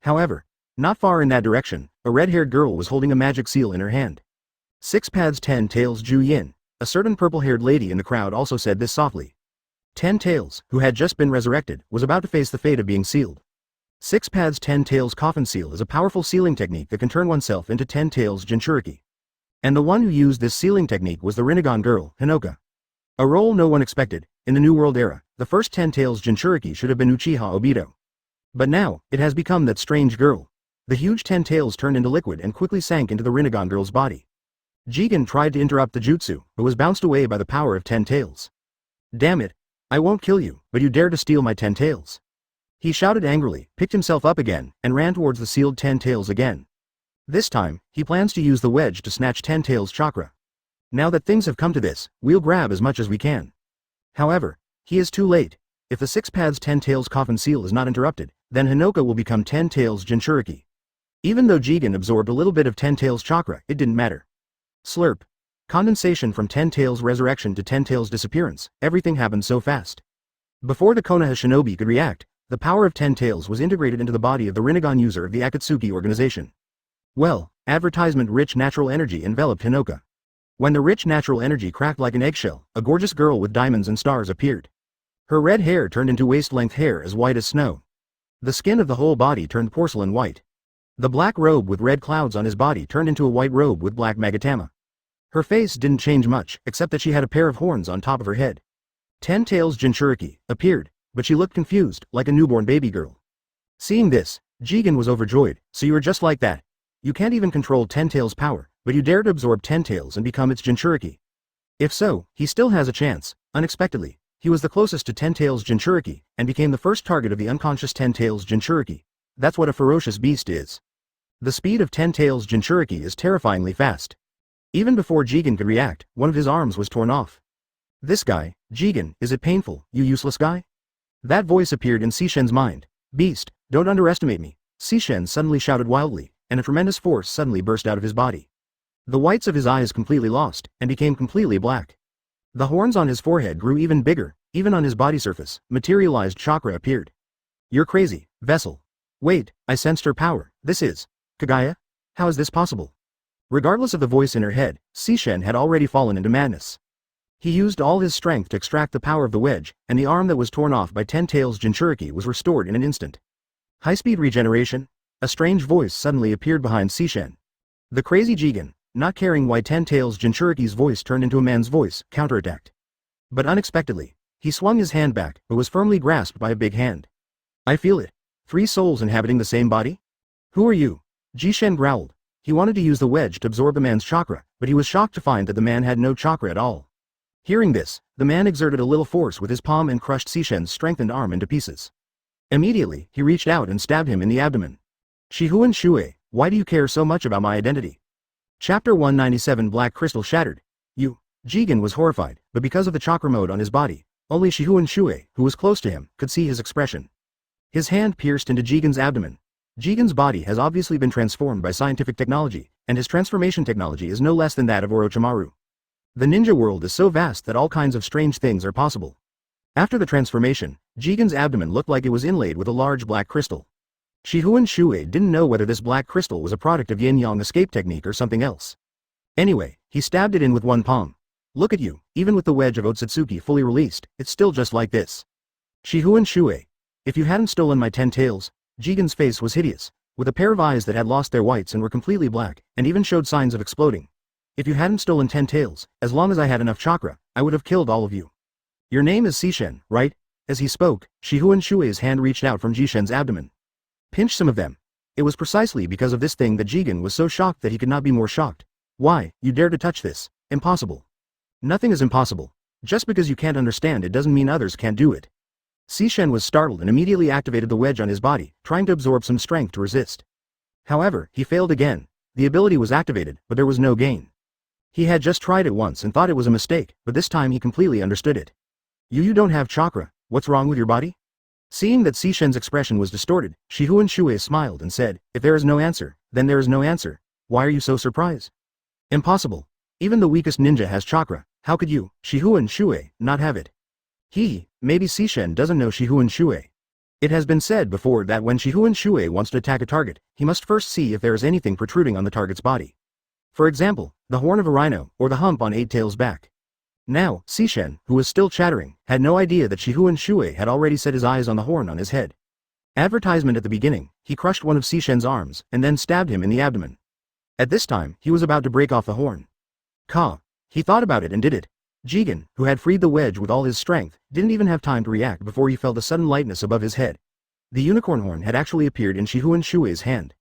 A: However, not far in that direction, a red-haired girl was holding a magic seal in her hand. 6 pads 10 tails Ju Yin. A certain purple-haired lady in the crowd also said this softly. 10 tails, who had just been resurrected, was about to face the fate of being sealed. 6 pads 10 tails coffin seal is a powerful sealing technique that can turn oneself into 10 tails Jinchuriki. And the one who used this sealing technique was the Rinnegan girl, Hinoka. A role no one expected. In the New World era, the first 10 tails Jinchuriki should have been Uchiha Obito. But now, it has become that strange girl. The huge 10 tails turned into liquid and quickly sank into the Rinnegan girl's body. Jigen tried to interrupt the jutsu, but was bounced away by the power of 10 tails. Damn it. I won't kill you, but you dare to steal my 10 tails. He shouted angrily, picked himself up again, and ran towards the sealed 10 tails again. This time, he plans to use the wedge to snatch 10 tails chakra. Now that things have come to this, we'll grab as much as we can. However, he is too late. If the 6 pads 10 tails coffin seal is not interrupted, then Hinoka will become 10 tails Jinchuriki. Even though Jigen absorbed a little bit of 10 tails chakra, it didn't matter. Slurp. Condensation from 10 tails resurrection to 10 tails disappearance, everything happened so fast. Before the Konoha shinobi could react, the power of 10 tails was integrated into the body of the Rinnegan user of the Akatsuki Organization. Well, advertisement-rich natural energy enveloped Hinoka. When the rich natural energy cracked like an eggshell, a gorgeous girl with diamonds and stars appeared. Her red hair turned into waist-length hair as white as snow. The skin of the whole body turned porcelain white. The black robe with red clouds on his body turned into a white robe with black magatama. Her face didn't change much, except that she had a pair of horns on top of her head. 10 tails Jinchuriki appeared, but she looked confused, like a newborn baby girl. Seeing this, Jigen was overjoyed. So you are just like that. You can't even control Ten Tails' power, but you dare to absorb Ten Tails and become its Jinchuriki. If so, he still has a chance. Unexpectedly, he was the closest to Ten Tails' Jinchuriki, and became the first target of the unconscious Ten Tails' Jinchuriki. That's what a ferocious beast is. The speed of Ten Tails' Jinchuriki is terrifyingly fast. Even before Jigen could react, one of his arms was torn off. This guy, Jigen, is it painful, you useless guy? That voice appeared in Sishen's mind. Beast, don't underestimate me. Sishen suddenly shouted wildly, and a tremendous force suddenly burst out of his body. The whites of his eyes completely lost, and became completely black. The horns on his forehead grew even bigger, even on his body surface, materialized chakra appeared. You're crazy, vessel. Wait, I sensed her power. This is Kagaya? How is this possible? Regardless of the voice in her head, Sishen had already fallen into madness. He used all his strength to extract the power of the wedge, and the arm that was torn off by Ten Tails' Jinchuriki was restored in an instant. High-speed regeneration? A strange voice suddenly appeared behind Sishen. The crazy Jigen, not caring why Ten Tails' Jinchuriki's voice turned into a man's voice, counterattacked. But unexpectedly, he swung his hand back, but was firmly grasped by a big hand. I feel it. 3 souls inhabiting the same body? Who are you? Jishen growled. He wanted to use the wedge to absorb the man's chakra, but he was shocked to find that the man had no chakra at all. Hearing this, the man exerted a little force with his palm and crushed Sishen's strengthened arm into pieces. Immediately, he reached out and stabbed him in the abdomen. Shifengin Shuoye, why do you care so much about my identity? Chapter 197 Black Crystal Shattered. Jigen was horrified, but because of the chakra mode on his body, only Shifengin Shuoye, who was close to him, could see his expression. His hand pierced into Jigen's abdomen. Jigen's body has obviously been transformed by scientific technology, and his transformation technology is no less than that of Orochimaru. The ninja world is so vast that all kinds of strange things are possible. After the transformation, Jigen's abdomen looked like it was inlaid with a large black crystal. Shifengin Shuoye didn't know whether this black crystal was a product of yin-yang escape technique or something else. Anyway, he stabbed it in with one palm. Look at you, even with the wedge of Otsutsuki fully released, it's still just like this. Shifengin Shuoye. If you hadn't stolen my 10 tails, Jigen's face was hideous, with a pair of eyes that had lost their whites and were completely black, and even showed signs of exploding. If you hadn't stolen 10 tails, as long as I had enough chakra, I would have killed all of you. Your name is Sishen, right? As he spoke, Shifengin Shuoye's hand reached out from Jishen's abdomen. Pinch some of them. It was precisely because of this thing that Jigen was so shocked that he could not be more shocked. Why, you dare to touch this? Impossible. Nothing is impossible. Just because you can't understand it doesn't mean others can't do it. Sishen was startled and immediately activated the wedge on his body, trying to absorb some strength to resist. However, he failed again. The ability was activated, but there was no gain. He had just tried it once and thought it was a mistake, but this time he completely understood it. You don't have chakra, what's wrong with your body? Seeing that Sishen's expression was distorted, Shifengin Shuoye smiled and said, if there is no answer, then there is no answer. Why are you so surprised? Impossible. Even the weakest ninja has chakra. How could you, Shifengin Shuoye, not have it? Maybe Sishen doesn't know Shifengin Shuoye. It has been said before that when Shifengin Shuoye wants to attack a target, he must first see if there is anything protruding on the target's body. For example, the horn of a rhino, or the hump on Eight Tails' back. Now, Sishen, who was still chattering, had no idea that Shifengin Shuoye had already set his eyes on the horn on his head. Advertisement at the beginning, he crushed one of Sishen's arms, and then stabbed him in the abdomen. At this time, he was about to break off the horn. He thought about it and did it. Jigen, who had freed the wedge with all his strength, didn't even have time to react before he felt a sudden lightness above his head. The unicorn horn had actually appeared in Shifengin Shuoye's hand.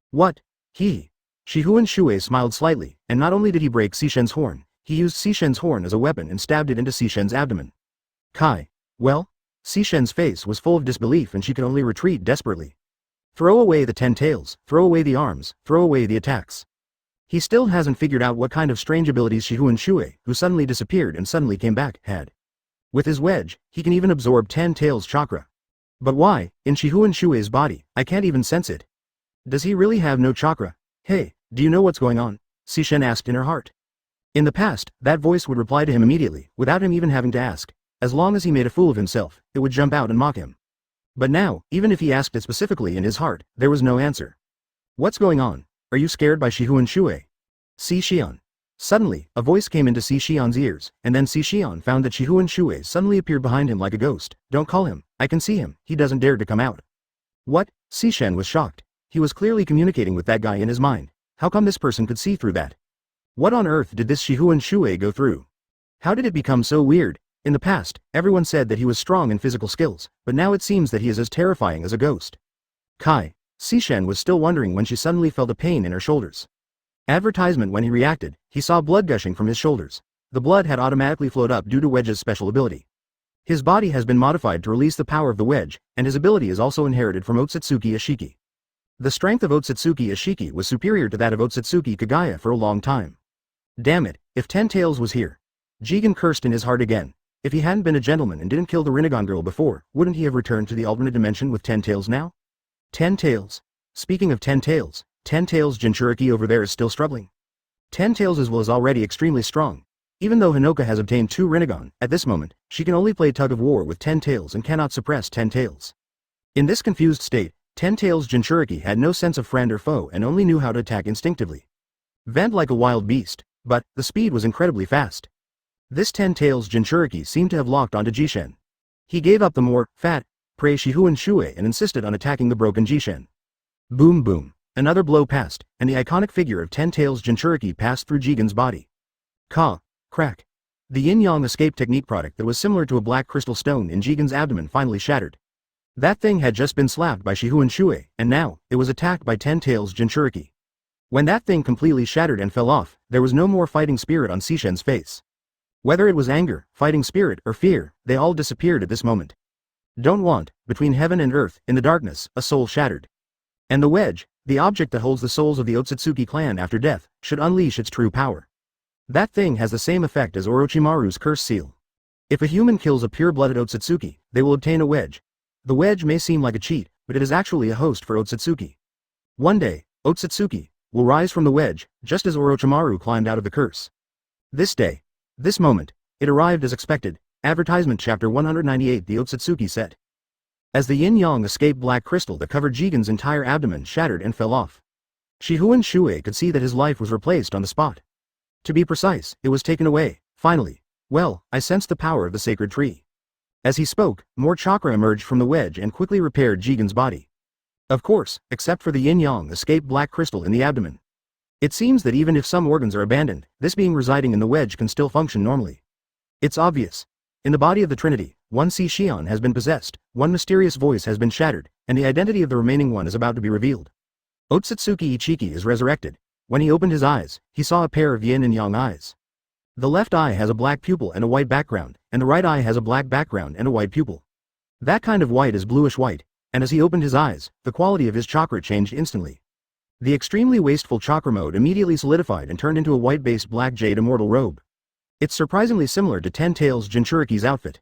A: What? Shifengin Shuoye smiled slightly, and not only did he break Sishen's horn, he used Sishen's horn as a weapon and stabbed it into Sishen's abdomen. Well? Sishen's face was full of disbelief and she could only retreat desperately. Throw away the 10 tails, throw away the arms, throw away the attacks. He still hasn't figured out what kind of strange abilities Shifengin Shuoye, who suddenly disappeared and suddenly came back, had. With his wedge, he can even absorb 10 tails chakra. But why, in Shifengin Shuoye's body, I can't even sense it. Does he really have no chakra? Hey, do you know what's going on? Sishen asked in her heart. In the past, that voice would reply to him immediately, without him even having to ask. As long as he made a fool of himself, it would jump out and mock him. But now, even if he asked it specifically in his heart, there was no answer. What's going on? Are you scared by Shifengin Shuoye? Sishen. Suddenly, a voice came into Sishen's ears, and then Sishen found that Shifengin Shuoye suddenly appeared behind him like a ghost. Don't call him, I can see him, he doesn't dare to come out. What? Sishen was shocked. He was clearly communicating with that guy in his mind. How come this person could see through that? What on earth did this Shifengin Shuoye go through? How did it become so weird? In the past, everyone said that he was strong in physical skills, but now it seems that he is as terrifying as a ghost. Kai. Sishen was still wondering when she suddenly felt a pain in her shoulders. Advertisement. When he reacted, he saw blood gushing from his shoulders. The blood had automatically flowed up due to Wedge's special ability. His body has been modified to release the power of the Wedge, and his ability is also inherited from Otsutsuki Ashiki. The strength of Otsutsuki Ashiki was superior to that of Otsutsuki Kagaya for a long time. Damn it, if Ten Tails was here. Jigen cursed in his heart again. If he hadn't been a gentleman and didn't kill the Rinnegan girl before, wouldn't he have returned to the alternate dimension with 10 tails now? 10 tails. Speaking of 10 tails, 10 tails Jinchuriki over there is still struggling. 10 tails as well is already extremely strong. Even though Hinoka has obtained 2 Rinnegan, at this moment, she can only play tug of war with 10 tails and cannot suppress 10 tails. In this confused state, 10 tails Jinchuriki had no sense of friend or foe and only knew how to attack instinctively. Vent like a wild beast, but the speed was incredibly fast. This 10 tails Jinchuriki seemed to have locked onto Jishen. He gave up the more fat prey Shifengin Shuoye and insisted on attacking the broken Jishen. Boom boom. Another blow passed, and the iconic figure of 10 tails Jinchuriki passed through Jigen's body. Crack. The yin-yang escape technique product that was similar to a black crystal stone in Jigen's abdomen finally shattered. That thing had just been slapped by Shifengin Shuoye, and now, it was attacked by 10 tails Jinchuriki. When that thing completely shattered and fell off, there was no more fighting spirit on Sishen's face. Whether it was anger, fighting spirit, or fear, they all disappeared at this moment. Don't want, between heaven and earth, in the darkness, a soul shattered. And the wedge, the object that holds the souls of the Otsutsuki clan after death, should unleash its true power. That thing has the same effect as Orochimaru's curse seal. If a human kills a pure-blooded Otsutsuki, they will obtain a wedge. The wedge may seem like a cheat, but it is actually a host for Otsutsuki. One day, Otsutsuki will rise from the wedge, just as Orochimaru climbed out of the curse. This day, this moment, it arrived as expected. Advertisement chapter 198. The Otsutsuki set. As the yin-yang escaped, black crystal that covered Jigen's entire abdomen shattered and fell off. Shifengin Shuoye could see that his life was replaced on the spot. To be precise, it was taken away, finally. Well, I sensed the power of the sacred tree. As he spoke, more chakra emerged from the wedge and quickly repaired Jigen's body. Of course, except for the yin-yang escaped black crystal in the abdomen. It seems that even if some organs are abandoned, this being residing in the wedge can still function normally. It's obvious. In the body of the Trinity, one Shion has been possessed, one mysterious voice has been shattered, and the identity of the remaining one is about to be revealed. Otsutsuki Ichiki is resurrected. When he opened his eyes, he saw a pair of yin and yang eyes. The left eye has a black pupil and a white background, and the right eye has a black background and a white pupil. That kind of white is bluish white, and as he opened his eyes, the quality of his chakra changed instantly. The extremely wasteful chakra mode immediately solidified and turned into a white-based black jade immortal robe. It's surprisingly similar to 10 tails Jinchuriki's outfit.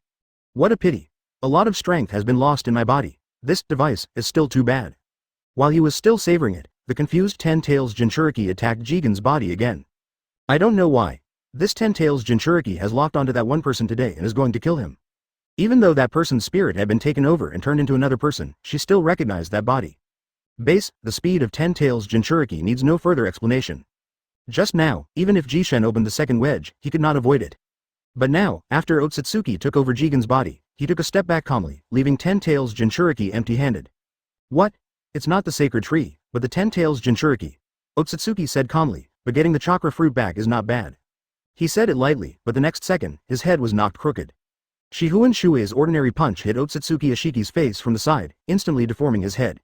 A: What a pity. A lot of strength has been lost in my body. This device is still too bad. While he was still savoring it, the confused 10 tails Jinchuriki attacked Jigen's body again. I don't know why. This 10 tails Jinchuriki has locked onto that one person today and is going to kill him. Even though that person's spirit had been taken over and turned into another person, she still recognized that body. The speed of 10 tails Jinchuriki needs no further explanation. Just now, even if Jishen opened the second wedge, he could not avoid it. But now, after Otsutsuki took over Jigen's body, he took a step back calmly, leaving 10 tails Jinchuriki empty-handed. What? It's not the sacred tree, but the 10 tails Jinchuriki. Otsutsuki said calmly, but getting the chakra fruit back is not bad. He said it lightly, but the next second, his head was knocked crooked. Shifengin Shuoye's ordinary punch hit Otsutsuki Ashiki's face from the side, instantly deforming his head.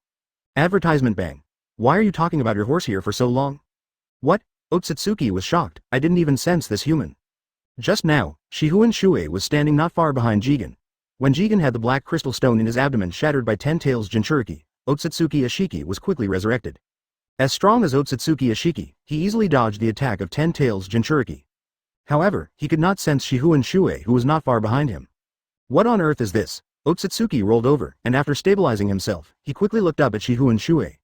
A: Advertisement bang. Why are you talking about your horse here for so long? What? Otsutsuki was shocked. I didn't even sense this human. Just now, Shifengin Shuoye was standing not far behind Jigen. When Jigen had the black crystal stone in his abdomen shattered by 10 tails Jinchuriki, Otsutsuki Ashiki was quickly resurrected. As strong as Otsutsuki Ashiki, he easily dodged the attack of 10 tails Jinchuriki. However, he could not sense Shifengin Shuoye, who was not far behind him. What on earth is this? Otsutsuki rolled over, and after stabilizing himself, he quickly looked up at Shifengin Shuoye.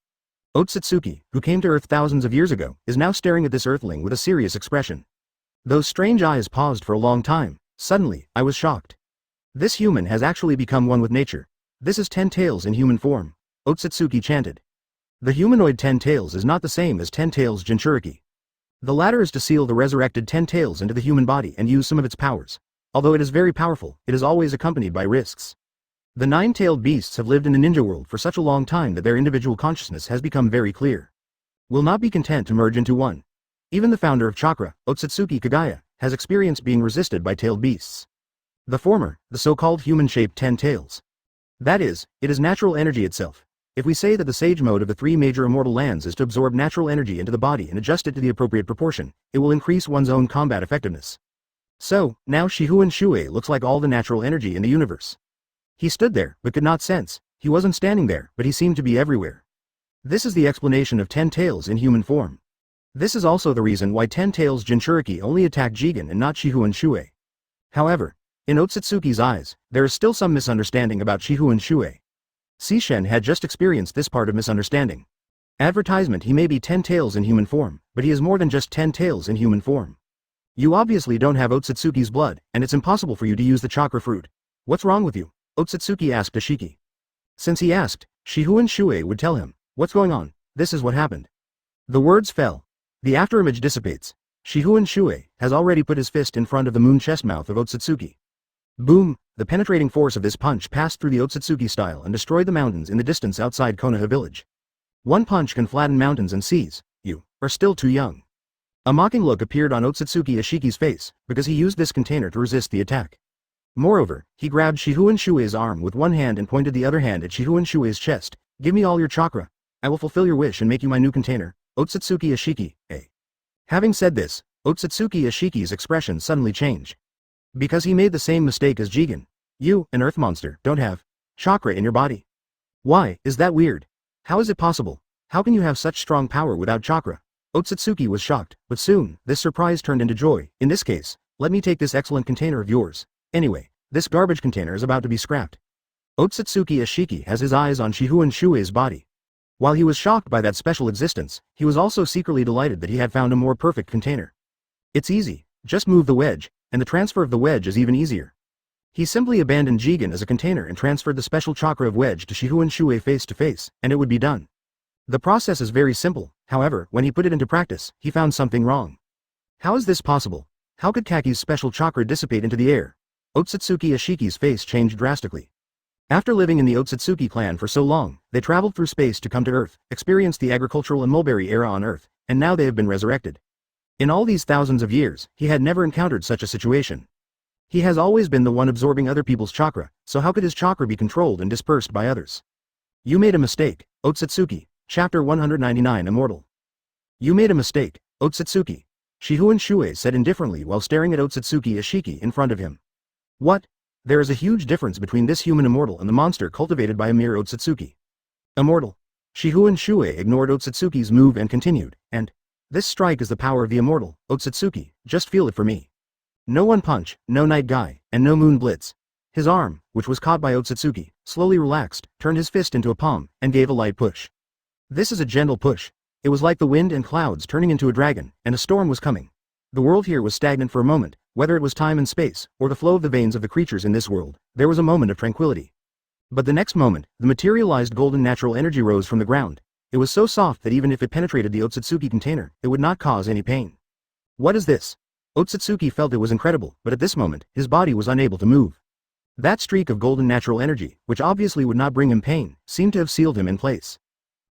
A: Otsutsuki, who came to Earth thousands of years ago, is now staring at this earthling with a serious expression. Those strange eyes paused for a long time. Suddenly, I was shocked. This human has actually become one with nature. This is 10 tails in human form. Otsutsuki chanted. The humanoid 10 tails is not the same as 10 tails Jinchuriki. The latter is to seal the resurrected 10 tails into the human body and use some of its powers. Although it is very powerful, it is always accompanied by risks. The 9-tailed beasts have lived in the ninja world for such a long time that their individual consciousness has become very clear. Will not be content to merge into one. Even the founder of chakra, Otsutsuki Kagaya, has experienced being resisted by tailed beasts. The former, the so-called human-shaped 10 tails. That is, it is natural energy itself. If we say that the sage mode of the three major immortal lands is to absorb natural energy into the body and adjust it to the appropriate proportion, it will increase one's own combat effectiveness. So, now Shifengin Shuoye looks like all the natural energy in the universe. He stood there, but could not sense. He wasn't standing there, but he seemed to be everywhere. This is the explanation of Ten Tails in human form. This is also the reason why Ten Tails Jinchuriki only attacked Jigen and not Shifengin Shuoye. However, in Otsutsuki's eyes, there is still some misunderstanding about Shifengin Shuoye. Sishen had just experienced this part of misunderstanding. Advertisement: he may be 10 tails in human form, but he is more than just 10 tails in human form. You obviously don't have Otsutsuki's blood, and it's impossible for you to use the chakra fruit. What's wrong with you? Otsutsuki asked Ashiki. Since he asked, Shifengin Shuoye would tell him, what's going on, this is what happened. The words fell. The afterimage dissipates. Shifengin Shuoye has already put his fist in front of the moon chest mouth of Otsutsuki. Boom! The penetrating force of this punch passed through the Otsutsuki style and destroyed the mountains in the distance outside Konoha village. One punch can flatten mountains and seas. You are still too young. A mocking look appeared on Otsutsuki Ashiki's face, because he used this container to resist the attack. Moreover, he grabbed Shifengin Shuoye's arm with one hand and pointed the other hand at Shifengin Shuoye's chest. Give me all your chakra. I will fulfill your wish and make you my new container. Otsutsuki Ashiki, eh? Having said this, Otsutsuki Ashiki's expression suddenly changed. Because he made the same mistake as Jigen. You, an earth monster, don't have chakra in your body. Why, is that weird? How is it possible? How can you have such strong power without chakra? Otsutsuki was shocked, but soon, this surprise turned into joy. In this case, let me take this excellent container of yours. Anyway, this garbage container is about to be scrapped. Otsutsuki Ashiki has his eyes on Shifengin Shuoye's body. While he was shocked by that special existence, he was also secretly delighted that he had found a more perfect container. It's easy, just move the wedge, and the transfer of the wedge is even easier. He simply abandoned Jigen as a container and transferred the special chakra of wedge to Shifengin Shuoye face to face, and it would be done. The process is very simple, however, when he put it into practice, he found something wrong. How is this possible? How could Kaki's special chakra dissipate into the air? Otsutsuki Ashiki's face changed drastically. After living in the Otsutsuki clan for so long, they traveled through space to come to Earth, experienced the agricultural and mulberry era on Earth, and now they have been resurrected. In all these thousands of years, he had never encountered such a situation. He has always been the one absorbing other people's chakra, so how could his chakra be controlled and dispersed by others? You made a mistake, Otsutsuki. Chapter 199 Immortal. You made a mistake, Otsutsuki. Shifengin Shuoye said indifferently while staring at Otsutsuki Ashiki in front of him. What? There is a huge difference between this human immortal and the monster cultivated by a mere Otsutsuki. Immortal. Shifengin Shuoye ignored Otsutsuki's move and continued, and this strike is the power of the immortal, Otsutsuki, just feel it for me. No one punch, no night guy, and no moon blitz. His arm, which was caught by Otsutsuki, slowly relaxed, turned his fist into a palm, and gave a light push. This is a gentle push. It was like the wind and clouds turning into a dragon, and a storm was coming. The world here was stagnant for a moment, whether it was time and space, or the flow of the veins of the creatures in this world, there was a moment of tranquility. But the next moment, the materialized golden natural energy rose from the ground. It was so soft that even if it penetrated the Otsutsuki container, it would not cause any pain. What is this? Otsutsuki felt it was incredible, but at this moment, his body was unable to move. That streak of golden natural energy, which obviously would not bring him pain, seemed to have sealed him in place.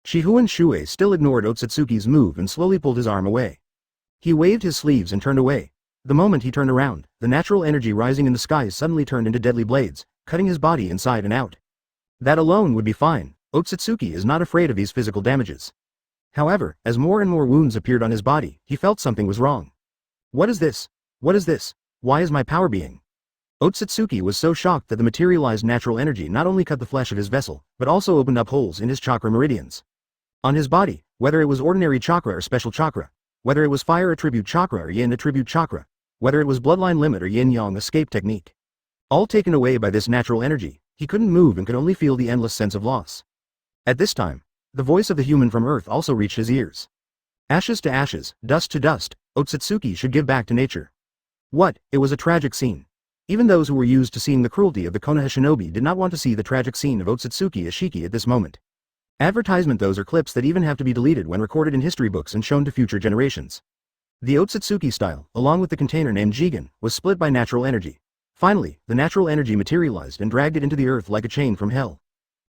A: Shifengin Shuoye still ignored Otsutsuki's move and slowly pulled his arm away. He waved his sleeves and turned away. The moment he turned around, the natural energy rising in the skies suddenly turned into deadly blades, cutting his body inside and out. That alone would be fine. Otsutsuki is not afraid of these physical damages. However, as more and more wounds appeared on his body, he felt something was wrong. What is this? What is this? Why is my power being? Otsutsuki was so shocked that the materialized natural energy not only cut the flesh of his vessel, but also opened up holes in his chakra meridians. On his body, whether it was ordinary chakra or special chakra, whether it was fire attribute chakra or yin attribute chakra, whether it was bloodline limit or yin-yang escape technique. All taken away by this natural energy, he couldn't move and could only feel the endless sense of loss. At this time, the voice of the human from Earth also reached his ears. Ashes to ashes, dust to dust, Otsutsuki should give back to nature. What? It was a tragic scene. Even those who were used to seeing the cruelty of the Konoha shinobi did not want to see the tragic scene of Otsutsuki Ashiki at this moment. Advertisement: those are clips that even have to be deleted when recorded in history books and shown to future generations. The Otsutsuki style, along with the container named Jigen, was split by natural energy. Finally, the natural energy materialized and dragged it into the earth like a chain from hell.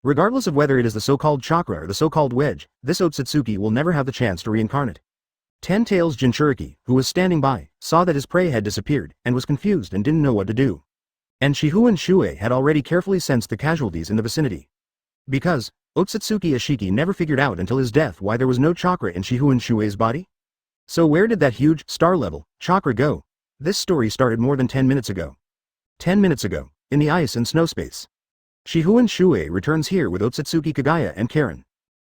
A: Regardless of whether it is the so-called chakra or the so-called wedge, this Otsutsuki will never have the chance to reincarnate. Ten Tails Jinchuriki, who was standing by, saw that his prey had disappeared, and was confused and didn't know what to do. And Shifengin Shuoye had already carefully sensed the casualties in the vicinity. Because, Otsutsuki Ashiki never figured out until his death why there was no chakra in Shifengin Shuoye's body? So where did that huge, star-level, chakra go? This story started more than 10 minutes ago. 10 minutes ago, in the ice and snow space. Shifengin Shuoye returns here with Otsutsuki Kagaya and Karen.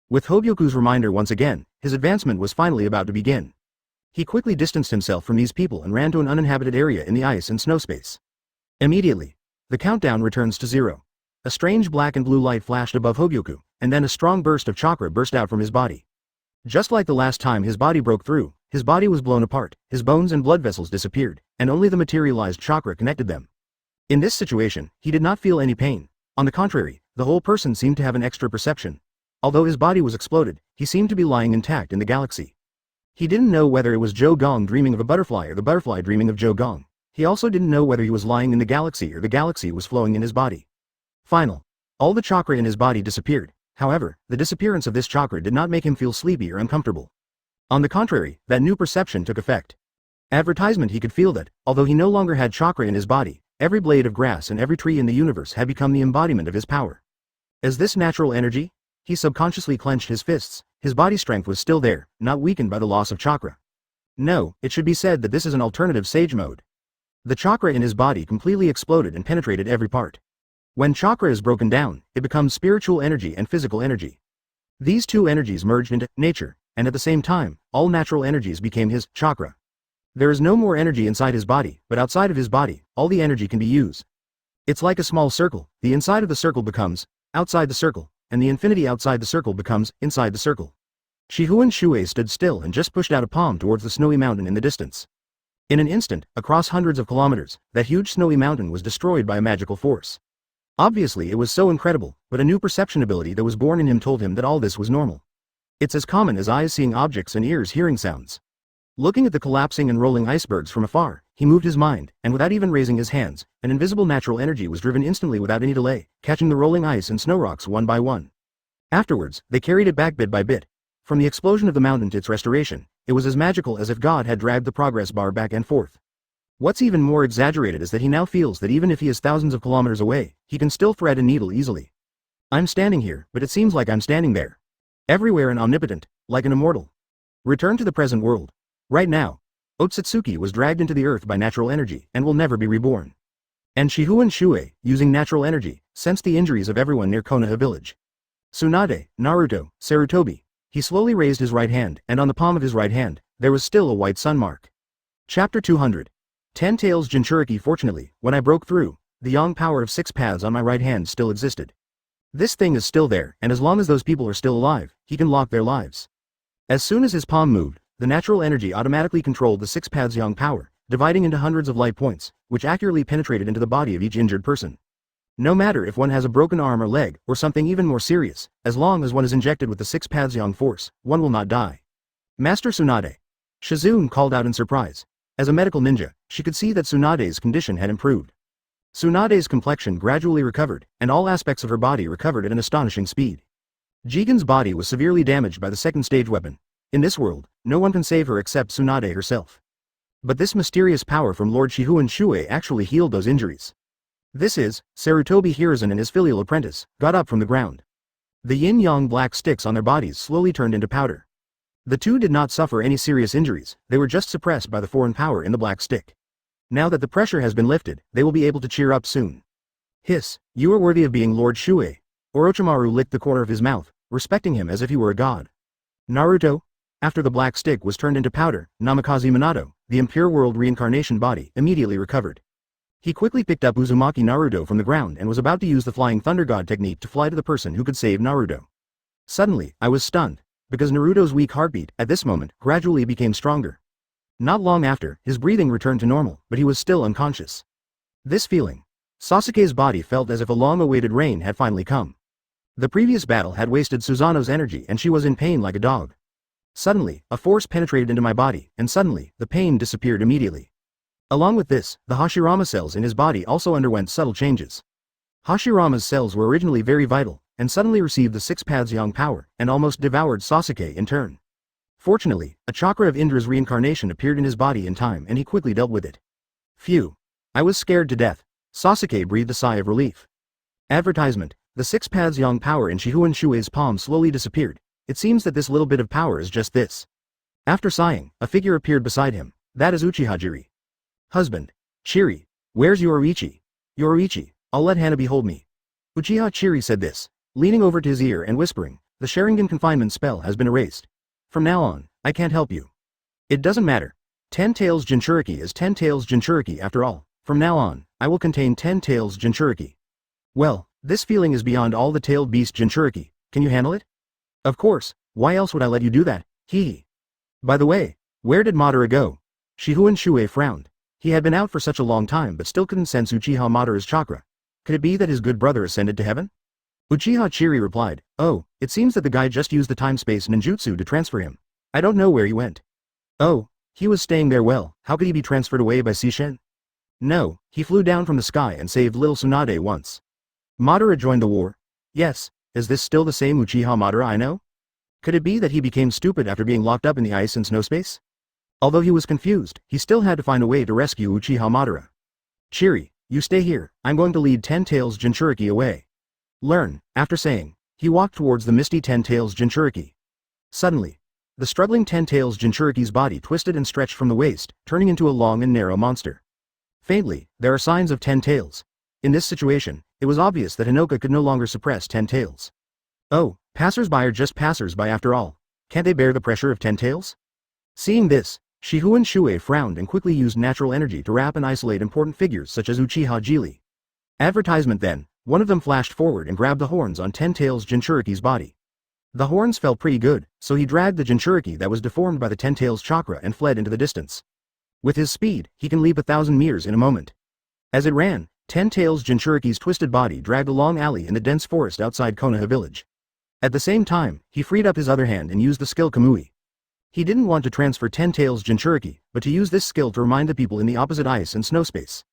A: With Hobyoku's reminder once again, his advancement was finally about to begin. He quickly distanced himself from these people and ran to an uninhabited area in the ice and snow space. Immediately, the countdown returns to 0. A strange black and blue light flashed above Hobyoku, and then a strong burst of chakra burst out from his body. Just like the last time his body broke through, his body was blown apart, his bones and blood vessels disappeared, and only the materialized chakra connected them. In this situation, he did not feel any pain. On the contrary, the whole person seemed to have an extra perception. Although his body was exploded, he seemed to be lying intact in the galaxy. He didn't know whether it was Zhou Gong dreaming of a butterfly or the butterfly dreaming of Zhou Gong. He also didn't know whether he was lying in the galaxy or the galaxy was flowing in his body. All the chakra in his body disappeared. However, the disappearance of this chakra did not make him feel sleepy or uncomfortable. On the contrary, that new perception took effect. Advertisement he could feel that, although he no longer had chakra in his body, every blade of grass and every tree in the universe had become the embodiment of his power. As this natural energy? He subconsciously clenched his fists. His body strength was still there, not weakened by the loss of chakra. No, it should be said that this is an alternative sage mode. The chakra in his body completely exploded and penetrated every part. When chakra is broken down, it becomes spiritual energy and physical energy. These two energies merged into nature, and at the same time, all natural energies became his chakra. There is no more energy inside his body, but outside of his body, all the energy can be used. It's like a small circle. The inside of the circle becomes outside the circle, and the infinity outside the circle becomes inside the circle. Shifengin Shuoye stood still and just pushed out a palm towards the snowy mountain in the distance. In an instant, across hundreds of kilometers, that huge snowy mountain was destroyed by a magical force. Obviously it was so incredible, but a new perception ability that was born in him told him that all this was normal. It's as common as eyes seeing objects and ears hearing sounds. Looking at the collapsing and rolling icebergs from afar, he moved his mind, and without even raising his hands, an invisible natural energy was driven instantly without any delay, catching the rolling ice and snow rocks one by one. Afterwards, they carried it back bit by bit. From the explosion of the mountain to its restoration, it was as magical as if God had dragged the progress bar back and forth. What's even more exaggerated is that he now feels that even if he is thousands of kilometers away, he can still thread a needle easily. I'm standing here, but it seems like I'm standing there. Everywhere and omnipotent, like an immortal. Return to the present world. Right now. Otsutsuki was dragged into the earth by natural energy and will never be reborn. And Shifengin Shuoye, using natural energy, sensed the injuries of everyone near Konoha village. Tsunade, Naruto, Sarutobi. He slowly raised his right hand, and on the palm of his right hand, there was still a white sun mark. Chapter 200. 10 Tails Jinchuriki. Fortunately, when I broke through, the yang power of 6 paths on my right hand still existed. This thing is still there, and as long as those people are still alive, he can lock their lives. As soon as his palm moved, the natural energy automatically controlled the 6 paths yang power, dividing into hundreds of light points, which accurately penetrated into the body of each injured person. No matter if one has a broken arm or leg, or something even more serious, as long as one is injected with the 6 paths yang force, one will not die. Master Tsunade. Shizune called out in surprise. As a medical ninja, she could see that Tsunade's condition had improved. Tsunade's complexion gradually recovered, and all aspects of her body recovered at an astonishing speed. Jigen's body was severely damaged by the second stage weapon. In this world, no one can save her except Tsunade herself. But this mysterious power from Lord Shifengin Shuoye actually healed those injuries. This is, Sarutobi Hiruzen and his filial apprentice, got up from the ground. The yin-yang black sticks on their bodies slowly turned into powder. The two did not suffer any serious injuries, they were just suppressed by the foreign power in the black stick. Now that the pressure has been lifted, they will be able to cheer up soon. Hiss, you are worthy of being Lord Shuoye. Orochimaru licked the corner of his mouth, respecting him as if he were a god. Naruto? After the black stick was turned into powder, Namikaze Minato, the impure world reincarnation body, immediately recovered. He quickly picked up Uzumaki Naruto from the ground and was about to use the flying thunder god technique to fly to the person who could save Naruto. Suddenly, I was stunned, because Naruto's weak heartbeat, at this moment, gradually became stronger. Not long after, his breathing returned to normal, but he was still unconscious. This feeling. Sasuke's body felt as if a long-awaited rain had finally come. The previous battle had wasted Susanoo's energy and she was in pain like a dog. Suddenly, a force penetrated into my body, and suddenly, the pain disappeared immediately. Along with this, the Hashirama cells in his body also underwent subtle changes. Hashirama's cells were originally very vital, and suddenly received the 6 paths yang power, and almost devoured Sasuke in turn. Fortunately, a chakra of Indra's reincarnation appeared in his body in time and he quickly dealt with it. Phew. I was scared to death. Sasuke breathed a sigh of relief. Advertisement. The 6 paths yang power in Shifengin Shuoye's palm slowly disappeared. It seems that this little bit of power is just this. After sighing, a figure appeared beside him. That is Uchiha Jiri. Husband. Chiri. Where's Yoriichi? Yoriichi, I'll let Hana behold me. Uchiha Chiri said this, leaning over to his ear and whispering, the Sharingan confinement spell has been erased. From now on, I can't help you. It doesn't matter. 10 Tails Jinchuriki is 10 Tails Jinchuriki after all. From now on, I will contain 10 Tails Jinchuriki. Well, this feeling is beyond all the tailed beast Jinchuriki. Can you handle it? Of course, why else would I let you do that? Hee. By the way, where did Madara go? Shifengin Shuoye frowned. He had been out for such a long time but still couldn't sense Uchiha Madara's chakra. Could it be that his good brother ascended to heaven? Uchiha Chiri replied, oh, it seems that the guy just used the time-space ninjutsu to transfer him. I don't know where he went. Oh, he was staying there well, how could he be transferred away by Sishin? No, he flew down from the sky and saved little Tsunade once. Madara joined the war? Yes, is this still the same Uchiha Madara I know? Could it be that he became stupid after being locked up in the ice and snow space? Although he was confused, he still had to find a way to rescue Uchiha Madara. Chiri, you stay here, I'm going to lead 10 Tails Jinchuriki away. Learn, after saying, he walked towards the misty 10 Tails Jinchuriki. Suddenly, the struggling 10 Tails Jinchuriki's body twisted and stretched from the waist, turning into a long and narrow monster. Faintly, there are signs of 10 tails. In this situation, it was obvious that Hinoka could no longer suppress 10 tails. Oh, passers-by are just passers-by after all. Can't they bear the pressure of 10 tails? Seeing this, Shifengin Shuoye frowned and quickly used natural energy to wrap and isolate important figures such as Uchiha Jiri. Advertisement then, one of them flashed forward and grabbed the horns on 10 Tails Jinchuriki's body. The horns felt pretty good, so he dragged the Jinchuriki that was deformed by the 10 Tails chakra and fled into the distance. With his speed, he can leap 1,000 meters in a moment. As it ran, 10 Tails Jinchuriki's twisted body dragged a long alley in the dense forest outside Konoha village. At the same time, he freed up his other hand and used the skill Kamui. He didn't want to transfer 10 Tails Jinchuriki, but to use this skill to remind the people in the opposite ice and snow space.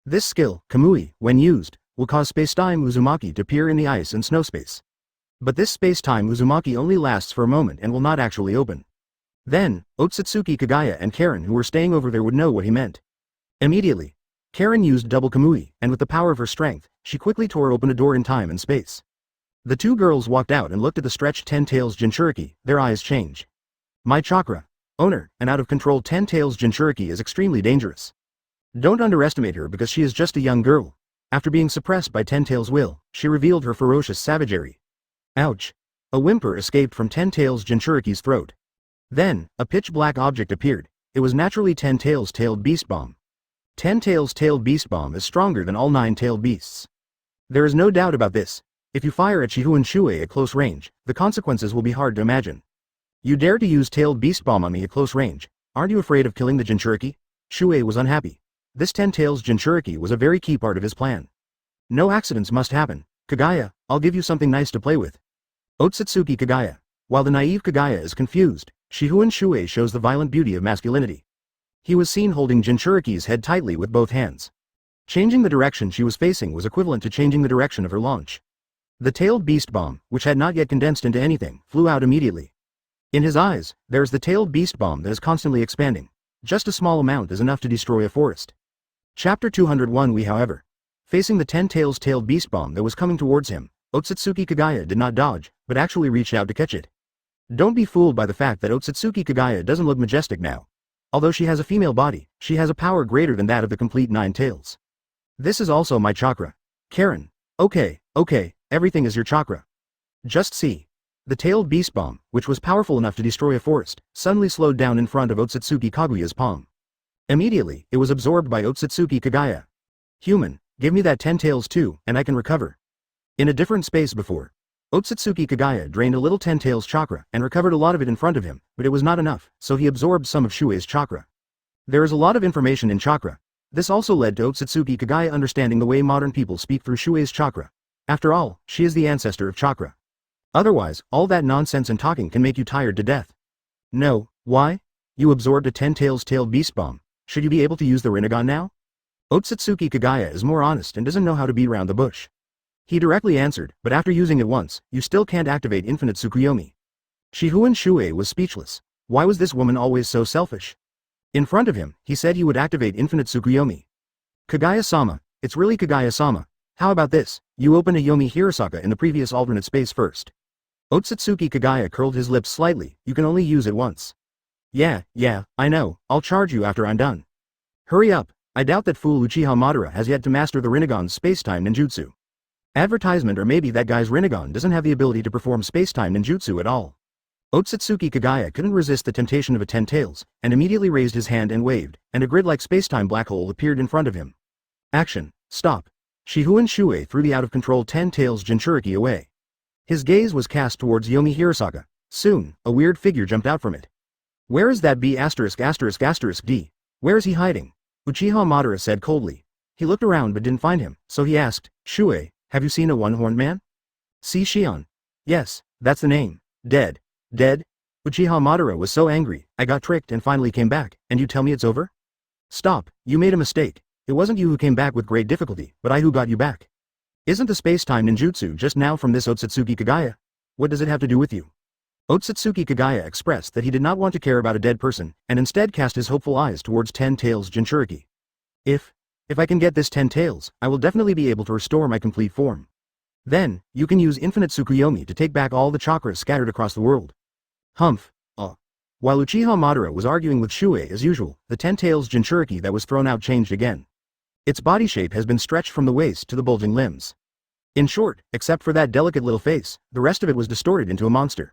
A: This skill, Kamui, when used, will cause space-time Uzumaki to appear in the ice and snow space. But this space-time Uzumaki only lasts for a moment and will not actually open. Then, Otsutsuki Kagaya and Karen who were staying over there would know what he meant. Immediately, Karen used double Kamui, and with the power of her strength, she quickly tore open a door in time and space. The two girls walked out and looked at the stretched 10 Tails Jinchuriki, their eyes changed. My chakra. Owner, an out-of-control 10 Tails Jinchuriki is extremely dangerous. Don't underestimate her because she is just a young girl. After being suppressed by 10 Tails' will, she revealed her ferocious savagery. Ouch. A whimper escaped from 10 Tails Jinchuriki's throat. Then, a pitch-black object appeared. It was naturally 10 Tails' tailed beast bomb. 10 Tails' tailed beast bomb is stronger than all 9 tailed beasts. There is no doubt about this. If you fire at Shifengin Shuoye at close range, the consequences will be hard to imagine. You dare to use tailed beast bomb on me at close range. Aren't you afraid of killing the Jinchuriki? Shuoye was unhappy. This 10 Tails Jinchuriki was a very key part of his plan. No accidents must happen. Kagaya, I'll give you something nice to play with. Otsutsuki Kagaya. While the naive Kagaya is confused, Shifengin Shuoye shows the violent beauty of masculinity. He was seen holding Jinchuriki's head tightly with both hands. Changing the direction she was facing was equivalent to changing the direction of her launch. The tailed beast bomb, which had not yet condensed into anything, flew out immediately. In his eyes, there is the tailed beast bomb that is constantly expanding. Just a small amount is enough to destroy a forest. Chapter 201 We however. Facing the 10 Tails tailed beast bomb that was coming towards him, Otsutsuki Kagaya did not dodge, but actually reached out to catch it. Don't be fooled by the fact that Otsutsuki Kagaya doesn't look majestic now. Although she has a female body, she has a power greater than that of the complete 9 tails. This is also my chakra. Karen. Okay, everything is your chakra. Just see. The tailed beast bomb, which was powerful enough to destroy a forest, suddenly slowed down in front of Otsutsuki Kaguya's palm. Immediately, it was absorbed by Otsutsuki Kagaya. Human, give me that 10 tails too, and I can recover. In a different space before, Otsutsuki Kagaya drained a little 10 tails chakra and recovered a lot of it in front of him, but it was not enough, so he absorbed some of Shuoye's chakra. There is a lot of information in chakra. This also led to Otsutsuki Kagaya understanding the way modern people speak through Shuoye's chakra. After all, she is the ancestor of chakra. Otherwise, all that nonsense and talking can make you tired to death. No, why? You absorbed a 10 tails tailed beast bomb. Should you be able to use the Rinnegan now? Otsutsuki Kagaya is more honest and doesn't know how to beat around the bush. He directly answered, but after using it once, you still can't activate infinite Tsukuyomi. Shifengin Shuoye was speechless. Why was this woman always so selfish? In front of him, he said he would activate infinite Tsukuyomi. Kagaya-sama, it's really Kagaya-sama. How about this? You open a Yomi Hirasaka in the previous alternate space first. Otsutsuki Kagaya curled his lips slightly, you can only use it once. Yeah, I know, I'll charge you after I'm done. Hurry up, I doubt that fool Uchiha Madara has yet to master the Rinnegan's space-time ninjutsu. Advertisement, or maybe that guy's Rinnegan doesn't have the ability to perform space-time ninjutsu at all. Otsutsuki Kagaya couldn't resist the temptation of a 10 tails, and immediately raised his hand and waved, and a grid-like space-time black hole appeared in front of him. Action. Stop. Shifengin Shuoye threw the out-of-control 10 tails Jinchuriki away. His gaze was cast towards Yomi Hirasaka. Soon, a weird figure jumped out from it. Where is that B********? D? Where is he hiding? Uchiha Madara said coldly. He looked around but didn't find him, so he asked, Shuoye, have you seen a one-horned man? See Shion. Yes, that's the name. Dead. Dead? Uchiha Madara was so angry, I got tricked and finally came back, and you tell me it's over? Stop, you made a mistake. It wasn't you who came back with great difficulty, but I who got you back. Isn't the space-time ninjutsu just now from this Otsutsuki Kagaya? What does it have to do with you? Otsutsuki Kagaya expressed that he did not want to care about a dead person, and instead cast his hopeful eyes towards 10 tails Jinchuriki. If I can get this 10 tails, I will definitely be able to restore my complete form. Then, you can use infinite Tsukuyomi to take back all the chakras scattered across the world. Humph. While Uchiha Madara was arguing with Shuoye as usual, the 10 tails Jinchuriki that was thrown out changed again. Its body shape has been stretched from the waist to the bulging limbs. In short, except for that delicate little face, the rest of it was distorted into a monster.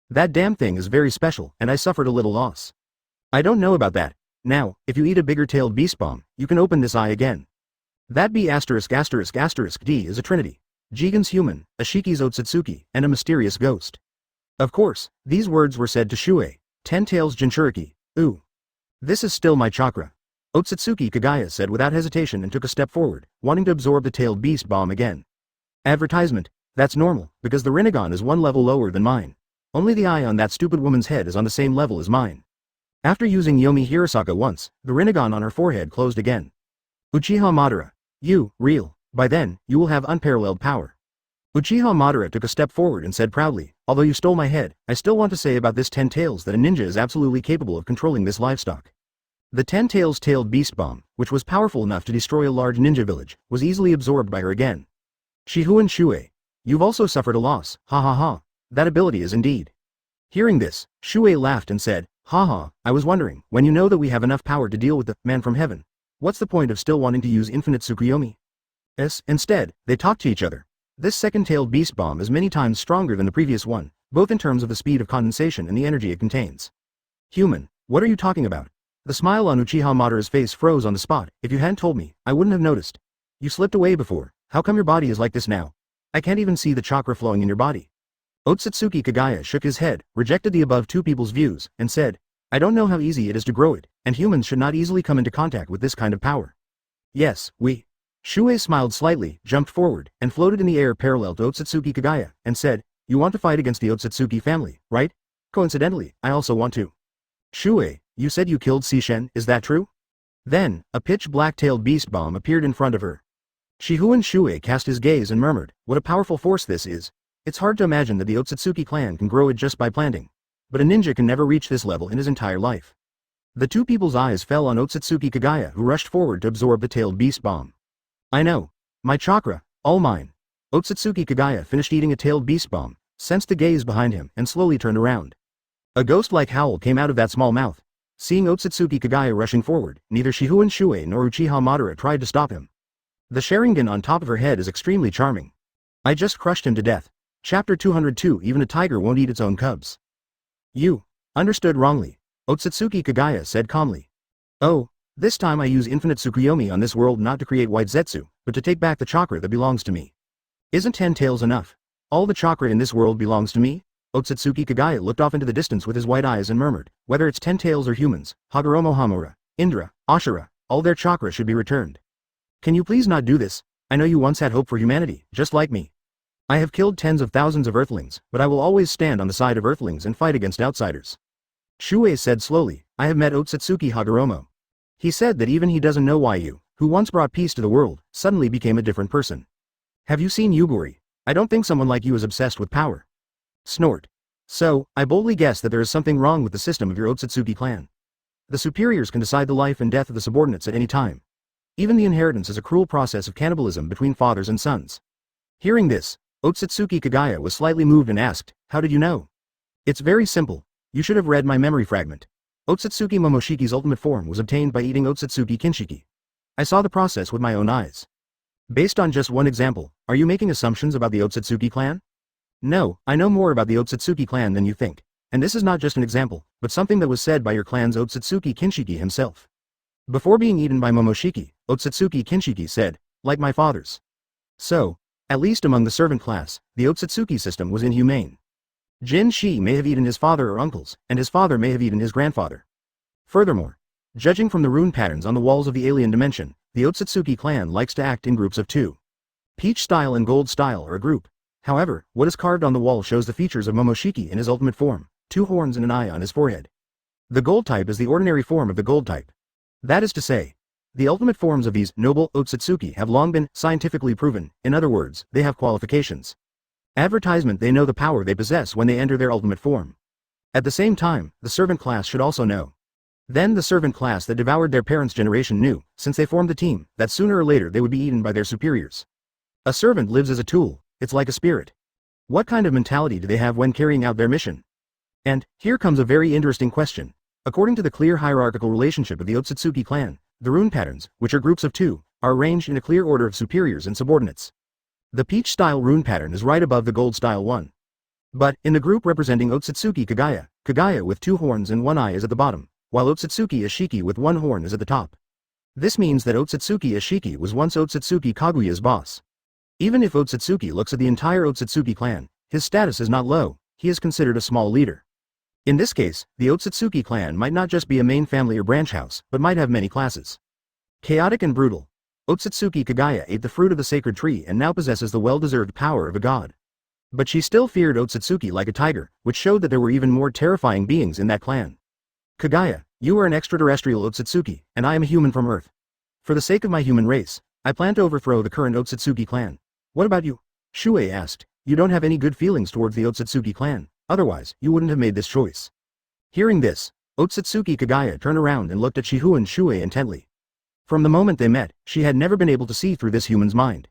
A: That damn thing is very special, and I suffered a little loss. I don't know about that. Now, if you eat a bigger-tailed beast bomb, you can open this eye again. That B*********D is a trinity. Jigen's human, Ashiki's Otsutsuki, and a mysterious ghost. Of course, these words were said to Shuoye, 10 tails Jinchuriki. Ooh. This is still my chakra. Otsutsuki Kagaya said without hesitation and took a step forward, wanting to absorb the tailed beast bomb again. Advertisement. That's normal, because the Rinnegan is one level lower than mine. Only the eye on that stupid woman's head is on the same level as mine. After using Yomi Hirasaka once, the Rinnegan on her forehead closed again. Uchiha Madara. You, real. By then, you will have unparalleled power. Uchiha Madara took a step forward and said proudly, although you stole my head, I still want to say about this 10 tails that a ninja is absolutely capable of controlling this livestock. The 10 tails tailed beast bomb, which was powerful enough to destroy a large ninja village, was easily absorbed by her again. Shifengin Shuoye. You've also suffered a loss, ha ha ha. That ability is indeed. Hearing this, Shuoye laughed and said, haha, I was wondering, when you know that we have enough power to deal with the man from heaven, what's the point of still wanting to use infinite Tsukuyomi? Instead, they talked to each other. This second-tailed beast bomb is many times stronger than the previous one, both in terms of the speed of condensation and the energy it contains. Human, what are you talking about? The smile on Uchiha Madara's face froze on the spot. If you hadn't told me, I wouldn't have noticed. You slipped away before. How come your body is like this now? I can't even see the chakra flowing in your body. Otsutsuki Kagaya shook his head, rejected the above two people's views, and said, I don't know how easy it is to grow it, and humans should not easily come into contact with this kind of power. Yes, we. Shuoye smiled slightly, jumped forward, and floated in the air parallel to Otsutsuki Kagaya, and said, you want to fight against the Otsutsuki family, right? Coincidentally, I also want to. Shuoye, you said you killed Sishen, is that true? Then, a pitch-black-tailed beast bomb appeared in front of her. Shifengin Shuoye cast his gaze and murmured, what a powerful force this is. It's hard to imagine that the Otsutsuki clan can grow it just by planting. But a ninja can never reach this level in his entire life. The two people's eyes fell on Otsutsuki Kagaya, who rushed forward to absorb the tailed beast bomb. I know. My chakra, all mine. Otsutsuki Kagaya finished eating a tailed beast bomb, sensed the gaze behind him, and slowly turned around. A ghost-like howl came out of that small mouth. Seeing Otsutsuki Kagaya rushing forward, neither Shifengin Shuoye nor Uchiha Madara tried to stop him. The Sharingan on top of her head is extremely charming. I just crushed him to death. Chapter 202. Even a tiger won't eat its own cubs. You understood wrongly. Otsutsuki Kagaya said calmly. Oh, this time I use infinite Tsukuyomi on this world not to create white Zetsu, but to take back the chakra that belongs to me. Isn't 10 tails enough? All the chakra in this world belongs to me? Otsutsuki Kagaya looked off into the distance with his white eyes and murmured, whether it's 10 tails or humans, Hagoromo Hamura, Indra, Ashura, all their chakra should be returned. Can you please not do this? I know you once had hope for humanity, just like me. I have killed tens of thousands of Earthlings, but I will always stand on the side of Earthlings and fight against outsiders. Shuoye said slowly, I have met Otsutsuki Hagoromo. He said that even he doesn't know why you, who once brought peace to the world, suddenly became a different person. Have you seen Yugori? I don't think someone like you is obsessed with power. Snort. So, I boldly guess that there is something wrong with the system of your Otsutsuki clan. The superiors can decide the life and death of the subordinates at any time. Even the inheritance is a cruel process of cannibalism between fathers and sons. Hearing this, Otsutsuki Kagaya was slightly moved and asked, "How did you know?" "It's very simple. You should have read my memory fragment. Otsutsuki Momoshiki's ultimate form was obtained by eating Otsutsuki Kinshiki. I saw the process with my own eyes." Based on just one example, are you making assumptions about the Otsutsuki clan? No, I know more about the Otsutsuki clan than you think. And this is not just an example, but something that was said by your clan's Otsutsuki Kinshiki himself. Before being eaten by Momoshiki, Otsutsuki Kinshiki said, "Like my father's." So, at least among the servant class, the Otsutsuki system was inhumane. Jin Shi may have eaten his father or uncles, and his father may have eaten his grandfather. Furthermore, judging from the rune patterns on the walls of the alien dimension, the Otsutsuki clan likes to act in groups of two. Peach style and gold style are a group. However, what is carved on the wall shows the features of Momoshiki in his ultimate form, 2 horns and an eye on his forehead. The gold type is the ordinary form of the gold type. That is to say, the ultimate forms of these noble Otsutsuki have long been scientifically proven. In other words, they have qualifications. Advertisement: they know the power they possess when they enter their ultimate form. At the same time, the servant class should also know. Then the servant class that devoured their parents' generation knew, since they formed the team, that sooner or later they would be eaten by their superiors. A servant lives as a tool, it's like a spirit. What kind of mentality do they have when carrying out their mission? And, here comes a very interesting question. According to the clear hierarchical relationship of the Otsutsuki clan, the rune patterns, which are groups of 2, are arranged in a clear order of superiors and subordinates. The peach-style rune pattern is right above the gold-style one. But, in the group representing Otsutsuki Kagaya, Kagaya with 2 horns and 1 eye is at the bottom, while Otsutsuki Ashiki with 1 horn is at the top. This means that Otsutsuki Ashiki was once Otsutsuki Kaguya's boss. Even if Otsutsuki looks at the entire Otsutsuki clan, his status is not low, he is considered a small leader. In this case, the Otsutsuki clan might not just be a main family or branch house, but might have many classes. Chaotic and brutal. Otsutsuki Kagaya ate the fruit of the sacred tree and now possesses the well-deserved power of a god. But she still feared Otsutsuki like a tiger, which showed that there were even more terrifying beings in that clan. "Kagaya, you are an extraterrestrial Otsutsuki, and I am a human from Earth. For the sake of my human race, I plan to overthrow the current Otsutsuki clan. What about you?" Shuoye asked. "You don't have any good feelings towards the Otsutsuki clan, otherwise, you wouldn't have made this choice." Hearing this, Otsutsuki Kagaya turned around and looked at Shihun Shuoye intently. From the moment they met, she had never been able to see through this human's mind.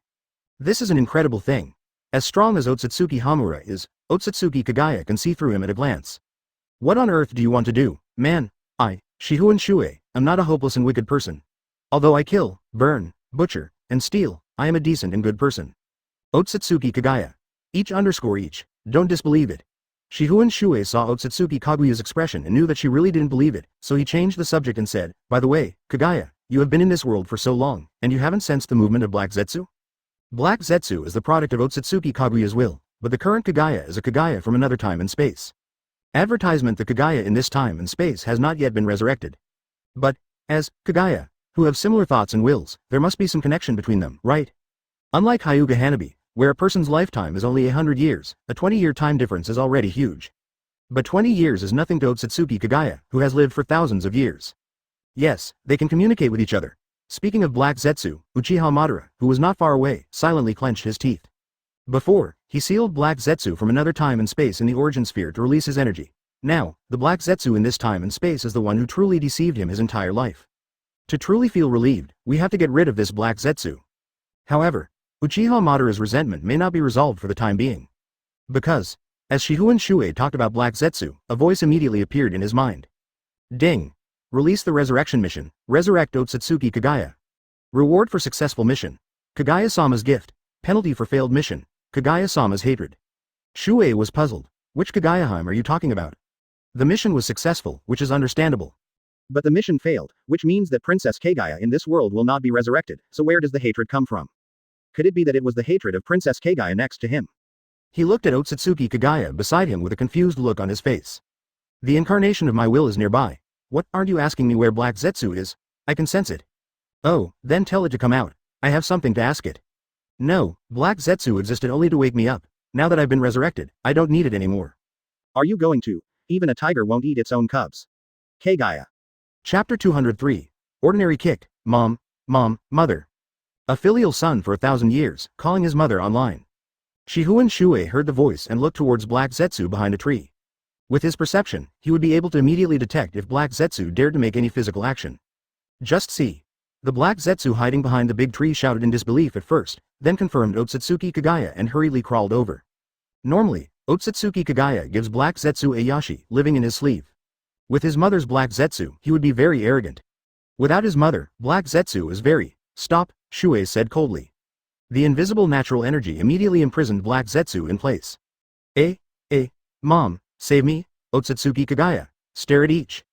A: This is an incredible thing. As strong as Otsutsuki Hamura is, Otsutsuki Kagaya can see through him at a glance. "What on earth do you want to do, man?" "I, Shihun Shuoye, am not a hopeless and wicked person. Although I kill, burn, butcher, and steal, I am a decent and good person." Otsutsuki Kagaya. Each. Don't disbelieve it. Shihun Shuoye saw Otsutsuki Kaguya's expression and knew that she really didn't believe it, so he changed the subject and said, "By the way, Kagaya, you have been in this world for so long, and you haven't sensed the movement of Black Zetsu?" Black Zetsu is the product of Otsutsuki Kaguya's will, but the current Kagaya is a Kagaya from another time and space. Advertisement: the Kagaya in this time and space has not yet been resurrected. But, as Kagaya, who have similar thoughts and wills, there must be some connection between them, right? Unlike Hyuga Hanabi, where a person's lifetime is only 100 years, a 20-year time difference is already huge. But 20 years is nothing to Otsutsuki Kagaya, who has lived for thousands of years. Yes, they can communicate with each other. Speaking of Black Zetsu, Uchiha Madara, who was not far away, silently clenched his teeth. Before, he sealed Black Zetsu from another time and space in the origin sphere to release his energy. Now, the Black Zetsu in this time and space is the one who truly deceived him his entire life. To truly feel relieved, we have to get rid of this Black Zetsu. However, Uchiha Madara's resentment may not be resolved for the time being. Because, as Shihun Shuoye talked about Black Zetsu, a voice immediately appeared in his mind. Ding! Release the resurrection mission, resurrect Otsutsuki Kagaya. Reward for successful mission. Kagaya-sama's gift. Penalty for failed mission. Kagaya-sama's hatred. Shuoye was puzzled. Which Kagayaheim are you talking about? The mission was successful, which is understandable. But the mission failed, which means that Princess Kagaya in this world will not be resurrected, so where does the hatred come from? Could it be that it was the hatred of Princess Kagaya next to him? He looked at Otsutsuki Kagaya beside him with a confused look on his face. The incarnation of my will is nearby. What, aren't you asking me where Black Zetsu is? I can sense it. Oh, then tell it to come out. I have something to ask it. No, Black Zetsu existed only to wake me up. Now that I've been resurrected, I don't need it anymore. Are you going to? Even a tiger won't eat its own cubs. Kagaya. Chapter 203. Ordinary kick. Mom, mother. A filial son for 1,000 years, calling his mother online. Shihun Shuoye heard the voice and looked towards Black Zetsu behind a tree. With his perception, he would be able to immediately detect if Black Zetsu dared to make any physical action. Just see. The black Zetsu hiding behind the big tree shouted in disbelief at first, then confirmed Otsutsuki Kagaya and hurriedly crawled over. Normally, Otsutsuki Kagaya gives black Zetsu a yashi, living in his sleeve. With his mother's black Zetsu, he would be very arrogant. Without his mother, black Zetsu is very... Stop, Shuei said coldly. The invisible natural energy immediately imprisoned black Zetsu in place. Mom, save me, Otsutsuki Kagaya. Stare at each.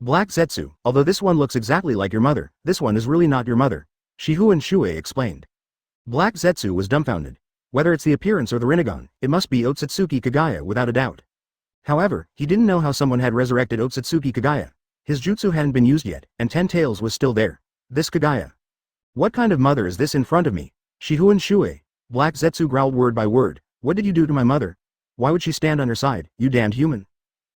A: Black Zetsu, although this one looks exactly like your mother, this one is really not your mother, Shihun Shuoye explained. Black Zetsu was dumbfounded. Whether it's the appearance or the Rinnegan, it must be Otsutsuki Kagaya without a doubt. However, he didn't know how someone had resurrected Otsutsuki Kagaya. His jutsu hadn't been used yet, and 10 Tails was still there. This Kagaya. What kind of mother is this in front of me? Shihun Shuoye. Black Zetsu growled word by word. What did you do to my mother? Why would she stand on her side, you damned human?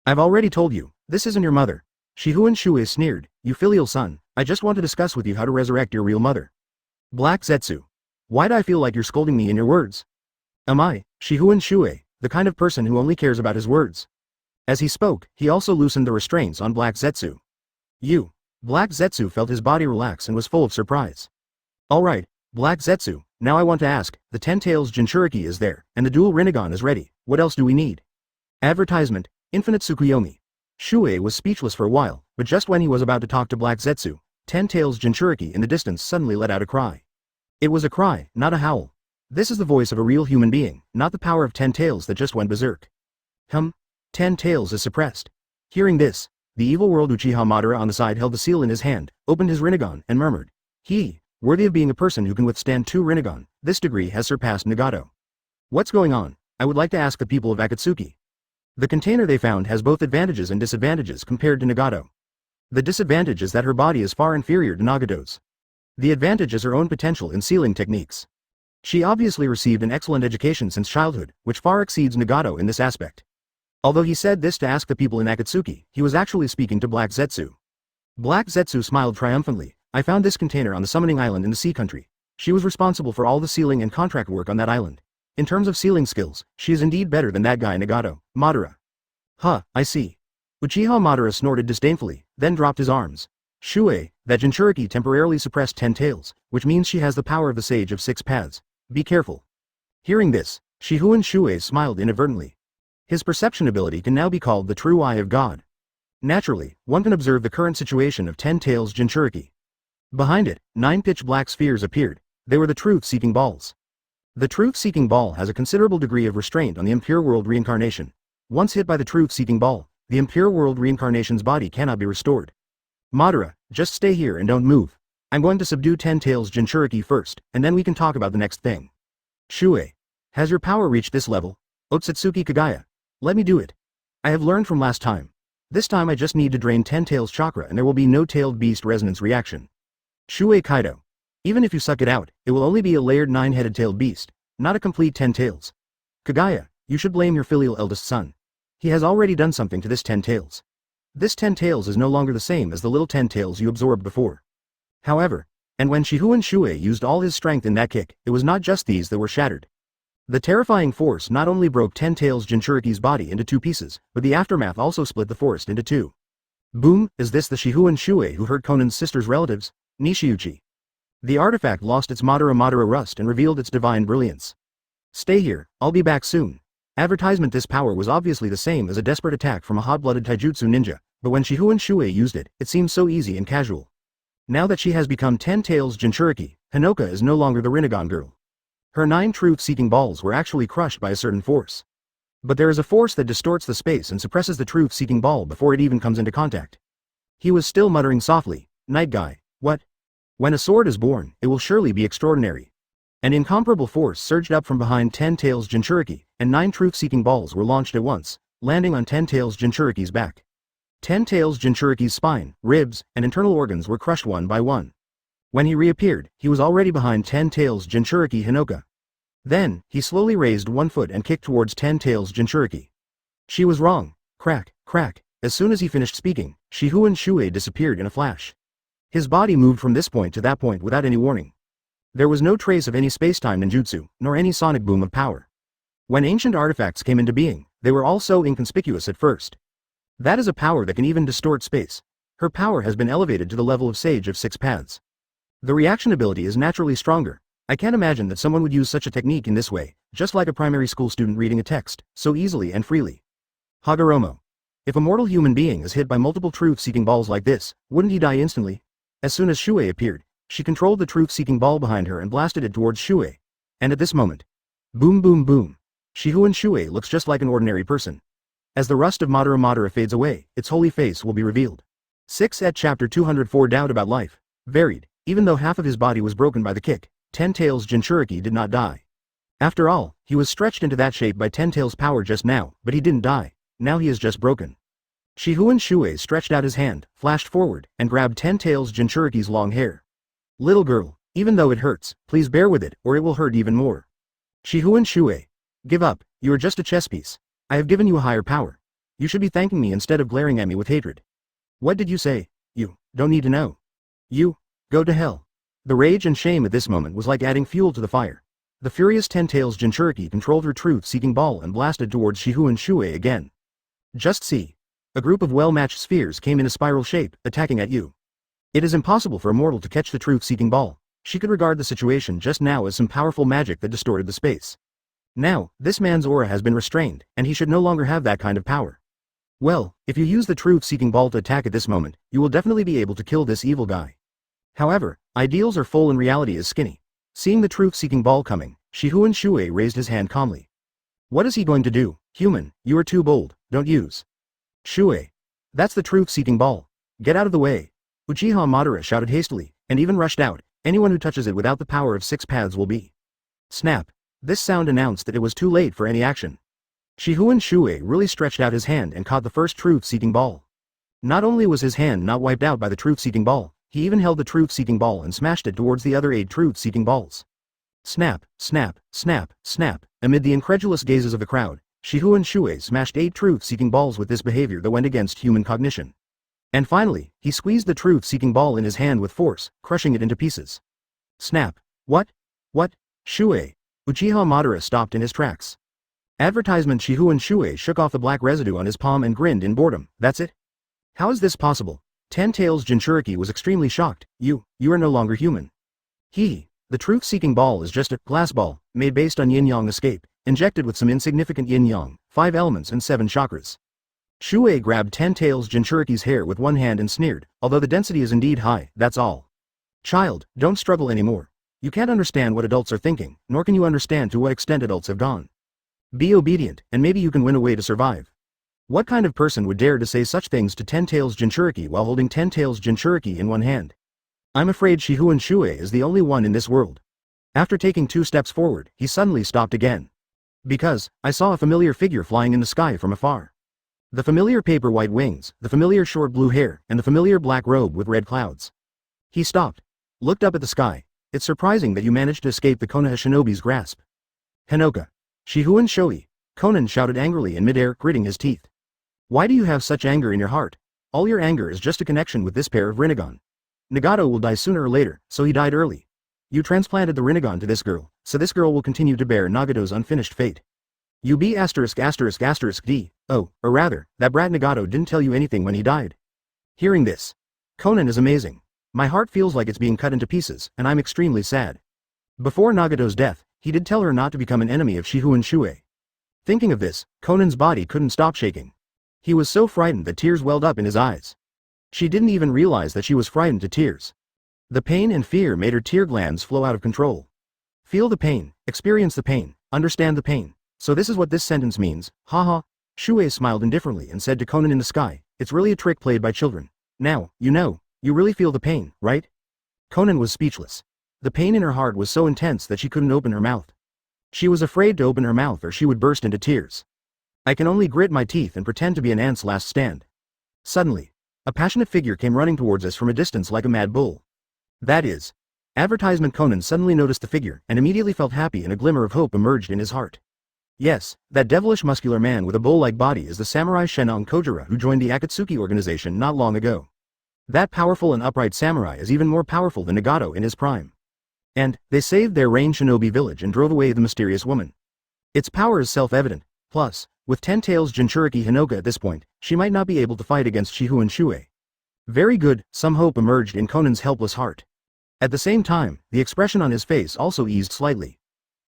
A: I've already told you, this isn't your mother. Shihun Shuoye sneered, you filial son, I just want to discuss with you how to resurrect your real mother. Black Zetsu. Why'd I feel like you're scolding me in your words? Am I, Shihun Shuoye, the kind of person who only cares about his words? As he spoke, he also loosened the restraints on Black Zetsu. You. Black Zetsu felt his body relax and was full of surprise. Alright, Black Zetsu, now I want to ask, the 10 Tails Jinchuriki is there, and the dual Rinnegan is ready, what else do we need? Advertisement, Infinite Tsukuyomi. Shuei was speechless for a while, but just when he was about to talk to Black Zetsu, 10 Tails Jinchuriki in the distance suddenly let out a cry. It was a cry, not a howl. This is the voice of a real human being, not the power of 10 Tails that just went berserk. 10 Tails is suppressed. Hearing this, the evil world Uchiha Madara on the side held the seal in his hand, opened his Rinnegan, and murmured. He, worthy of being a person who can withstand 2 Rinnegan, this degree has surpassed Nagato. What's going on? I would like to ask the people of Akatsuki. The container they found has both advantages and disadvantages compared to Nagato. The disadvantage is that her body is far inferior to Nagato's. The advantage is her own potential in sealing techniques. She obviously received an excellent education since childhood, which far exceeds Nagato in this aspect. Although he said this to ask the people in Akatsuki, he was actually speaking to Black Zetsu. Black Zetsu smiled triumphantly. I found this container on the summoning island in the sea country. She was responsible for all the sealing and contract work on that island. In terms of sealing skills, she is indeed better than that guy Nagato, Madara. I see. Uchiha Madara snorted disdainfully, then dropped his arms. Shuei, that Jinchuriki temporarily suppressed 10 Tails, which means she has the power of the Sage of 6 Paths. Be careful. Hearing this, Shihun Shuei smiled inadvertently. His perception ability can now be called the true eye of God. Naturally, one can observe the current situation of 10 Tails Jinchuriki. Behind it, 9 pitch black spheres appeared. They were the truth-seeking balls. The truth-seeking ball has a considerable degree of restraint on the impure world reincarnation. Once hit by the truth-seeking ball, the impure world reincarnation's body cannot be restored. Madara, just stay here and don't move. I'm going to subdue 10 Tails Jinchuriki first, and then we can talk about the next thing. Shuei. Has your power reached this level? Otsutsuki Kagaya. Let me do it. I have learned from last time. This time I just need to drain 10 Tails chakra and there will be no tailed beast resonance reaction. Shuei Kaido. Even if you suck it out, it will only be a layered 9-headed tailed beast, not a complete 10 tails. Kagaya, you should blame your filial eldest son. He has already done something to this 10 Tails. This 10 Tails is no longer the same as the little 10 Tails you absorbed before. However, and when Shihun Shuei used all his strength in that kick, it was not just these that were shattered. The terrifying force not only broke 10 Tails Jinchuriki's body into 2 pieces, but the aftermath also split the forest into 2. Boom, is this the Shihun Shuei who hurt Konan's sister's relatives? Nishiuchi. The artifact lost its Madara rust and revealed its divine brilliance. Stay here, I'll be back soon. Advertisement. This power was obviously the same as a desperate attack from a hot-blooded taijutsu ninja, but when Shihun Shuei used it, it seemed so easy and casual. Now that she has become 10 Tails Jinchuriki, Hinoka is no longer the Rinnegan girl. Her 9 truth-seeking balls were actually crushed by a certain force. But there is a force that distorts the space and suppresses the truth-seeking ball before it even comes into contact. He was still muttering softly, Night Guy, what? When a sword is born, it will surely be extraordinary. An incomparable force surged up from behind 10 Tails Jinchuriki, and 9 truth-seeking balls were launched at once, landing on 10 Tails Jinchuriki's back. 10 Tails Jinchuriki's spine, ribs, and internal organs were crushed one by one. When he reappeared, he was already behind 10 Tails Jinchuriki Hinoka. Then, he slowly raised one foot and kicked towards 10 Tails Jinchuriki. She was wrong. Crack, crack. As soon as he finished speaking, Shihun Shuei disappeared in a flash. His body moved from this point to that point without any warning. There was no trace of any space-time ninjutsu, nor any sonic boom of power. When ancient artifacts came into being, they were all so inconspicuous at first. That is a power that can even distort space. Her power has been elevated to the level of Sage of 6 Paths. The reaction ability is naturally stronger. I can't imagine that someone would use such a technique in this way, just like a primary school student reading a text, so easily and freely. Hagoromo. If a mortal human being is hit by multiple truth-seeking balls like this, wouldn't he die instantly? As soon as Shuoye appeared, she controlled the truth-seeking ball behind her and blasted it towards Shuoye. And at this moment, boom boom boom. Shihun Shuoye looks just like an ordinary person. As the rust of Madara fades away, its holy face will be revealed. 6 at chapter 204 Doubt about life. Varied. Even though half of his body was broken by the kick, Ten Tails Jinchuriki did not die. After all, he was stretched into that shape by Ten Tails' power just now, but he didn't die. Now he is just broken. Shihun Shuoye stretched out his hand, flashed forward, and grabbed Ten Tails Jinchuriki's long hair. Little girl, even though it hurts, please bear with it, or it will hurt even more. Shihun Shuoye. Give up, you are just a chess piece. I have given you a higher power. You should be thanking me instead of glaring at me with hatred. What did you say? You don't need to know. You go to hell. The rage and shame at this moment was like adding fuel to the fire. The furious Ten Tails Jinchuriki controlled her truth-seeking ball and blasted towards Shihun Shuoye again. Just see. A group of well-matched spheres came in a spiral shape, attacking at you. It is impossible for a mortal to catch the truth-seeking ball. She could regard the situation just now as some powerful magic that distorted the space. Now, this man's aura has been restrained, and he should no longer have that kind of power. Well, if you use the truth-seeking ball to attack at this moment, you will definitely be able to kill this evil guy. However, ideals are full and reality is skinny. Seeing the truth-seeking ball coming, Shihun Shuoye raised his hand calmly. What is he going to do? Human, you are too bold, don't use. Shuoye. That's the truth-seeking ball. Get out of the way. Uchiha Madara shouted hastily, and even rushed out. Anyone who touches it without the power of 6 paths will be. Snap. This sound announced that it was too late for any action. Shihun Shuoye really stretched out his hand and caught the first truth-seeking ball. Not only was his hand not wiped out by the truth-seeking ball, he even held the truth-seeking ball and smashed it towards the other 8 truth-seeking balls. Snap, snap, snap, snap. Amid the incredulous gazes of the crowd, Shihun Shuoye smashed 8 truth-seeking balls with this behavior that went against human cognition. And finally, he squeezed the truth-seeking ball in his hand with force, crushing it into pieces. Snap. What? What? Shuoye. Uchiha Madara stopped in his tracks. Advertisement Shihun Shuoye shook off the black residue on his palm and grinned in boredom. That's it? How is this possible? Ten Tails Jinchuriki was extremely shocked. You are no longer human. The truth-seeking ball is just a glass ball, made based on yin-yang escape, injected with some insignificant yin-yang, 5 elements and 7 chakras. Shuoye grabbed Ten Tails Jinchuriki's hair with one hand and sneered, although the density is indeed high, that's all. Child, don't struggle anymore. You can't understand what adults are thinking, nor can you understand to what extent adults have gone. Be obedient, and maybe you can win a way to survive. What kind of person would dare to say such things to Ten Tails Jinchuriki while holding Ten Tails Jinchuriki in one hand? I'm afraid Shihun Shuoye is the only one in this world. After taking 2 steps forward, he suddenly stopped again. Because, I saw a familiar figure flying in the sky from afar. The familiar paper white wings, the familiar short blue hair, and the familiar black robe with red clouds. He stopped. Looked up at the sky. It's surprising that you managed to escape the Konoha shinobi's grasp. Hinoka. Shihun Shuoye. Konan shouted angrily in midair, gritting his teeth. Why do you have such anger in your heart? All your anger is just a connection with this pair of Rinnegan. Nagato will die sooner or later, so he died early. You transplanted the Rinnegan to this girl, so this girl will continue to bear Nagato's unfinished fate. You be *****D. Oh, or rather, that brat Nagato didn't tell you anything when he died. Hearing this, Konan is amazing. My heart feels like it's being cut into pieces, and I'm extremely sad. Before Nagato's death, he did tell her not to become an enemy of Shihun Shuoye. Thinking of this, Konan's body couldn't stop shaking. He was so frightened that tears welled up in his eyes. She didn't even realize that she was frightened to tears. The pain and fear made her tear glands flow out of control. Feel the pain, experience the pain, understand the pain. So this is what this sentence means, haha. Shuoye smiled indifferently and said to Konan in the sky, it's really a trick played by children. Now, you really feel the pain, right? Konan was speechless. The pain in her heart was so intense that she couldn't open her mouth. She was afraid to open her mouth or she would burst into tears. I can only grit my teeth and pretend to be an ant's last stand. Suddenly, a passionate figure came running towards us from a distance like a mad bull. That is. Advertisement Konan suddenly noticed the figure and immediately felt happy and a glimmer of hope emerged in his heart. Yes, that devilish muscular man with a bull-like body is the samurai Shenong Kojira who joined the Akatsuki Organization not long ago. That powerful and upright samurai is even more powerful than Nagato in his prime. And, they saved their Rain Shinobi village and drove away the mysterious woman. Its power is self-evident, plus, with Ten Tails Jinchuriki Hinoka at this point, she might not be able to fight against Shihun Shuoye. Very good, some hope emerged in Konan's helpless heart. At the same time, the expression on his face also eased slightly.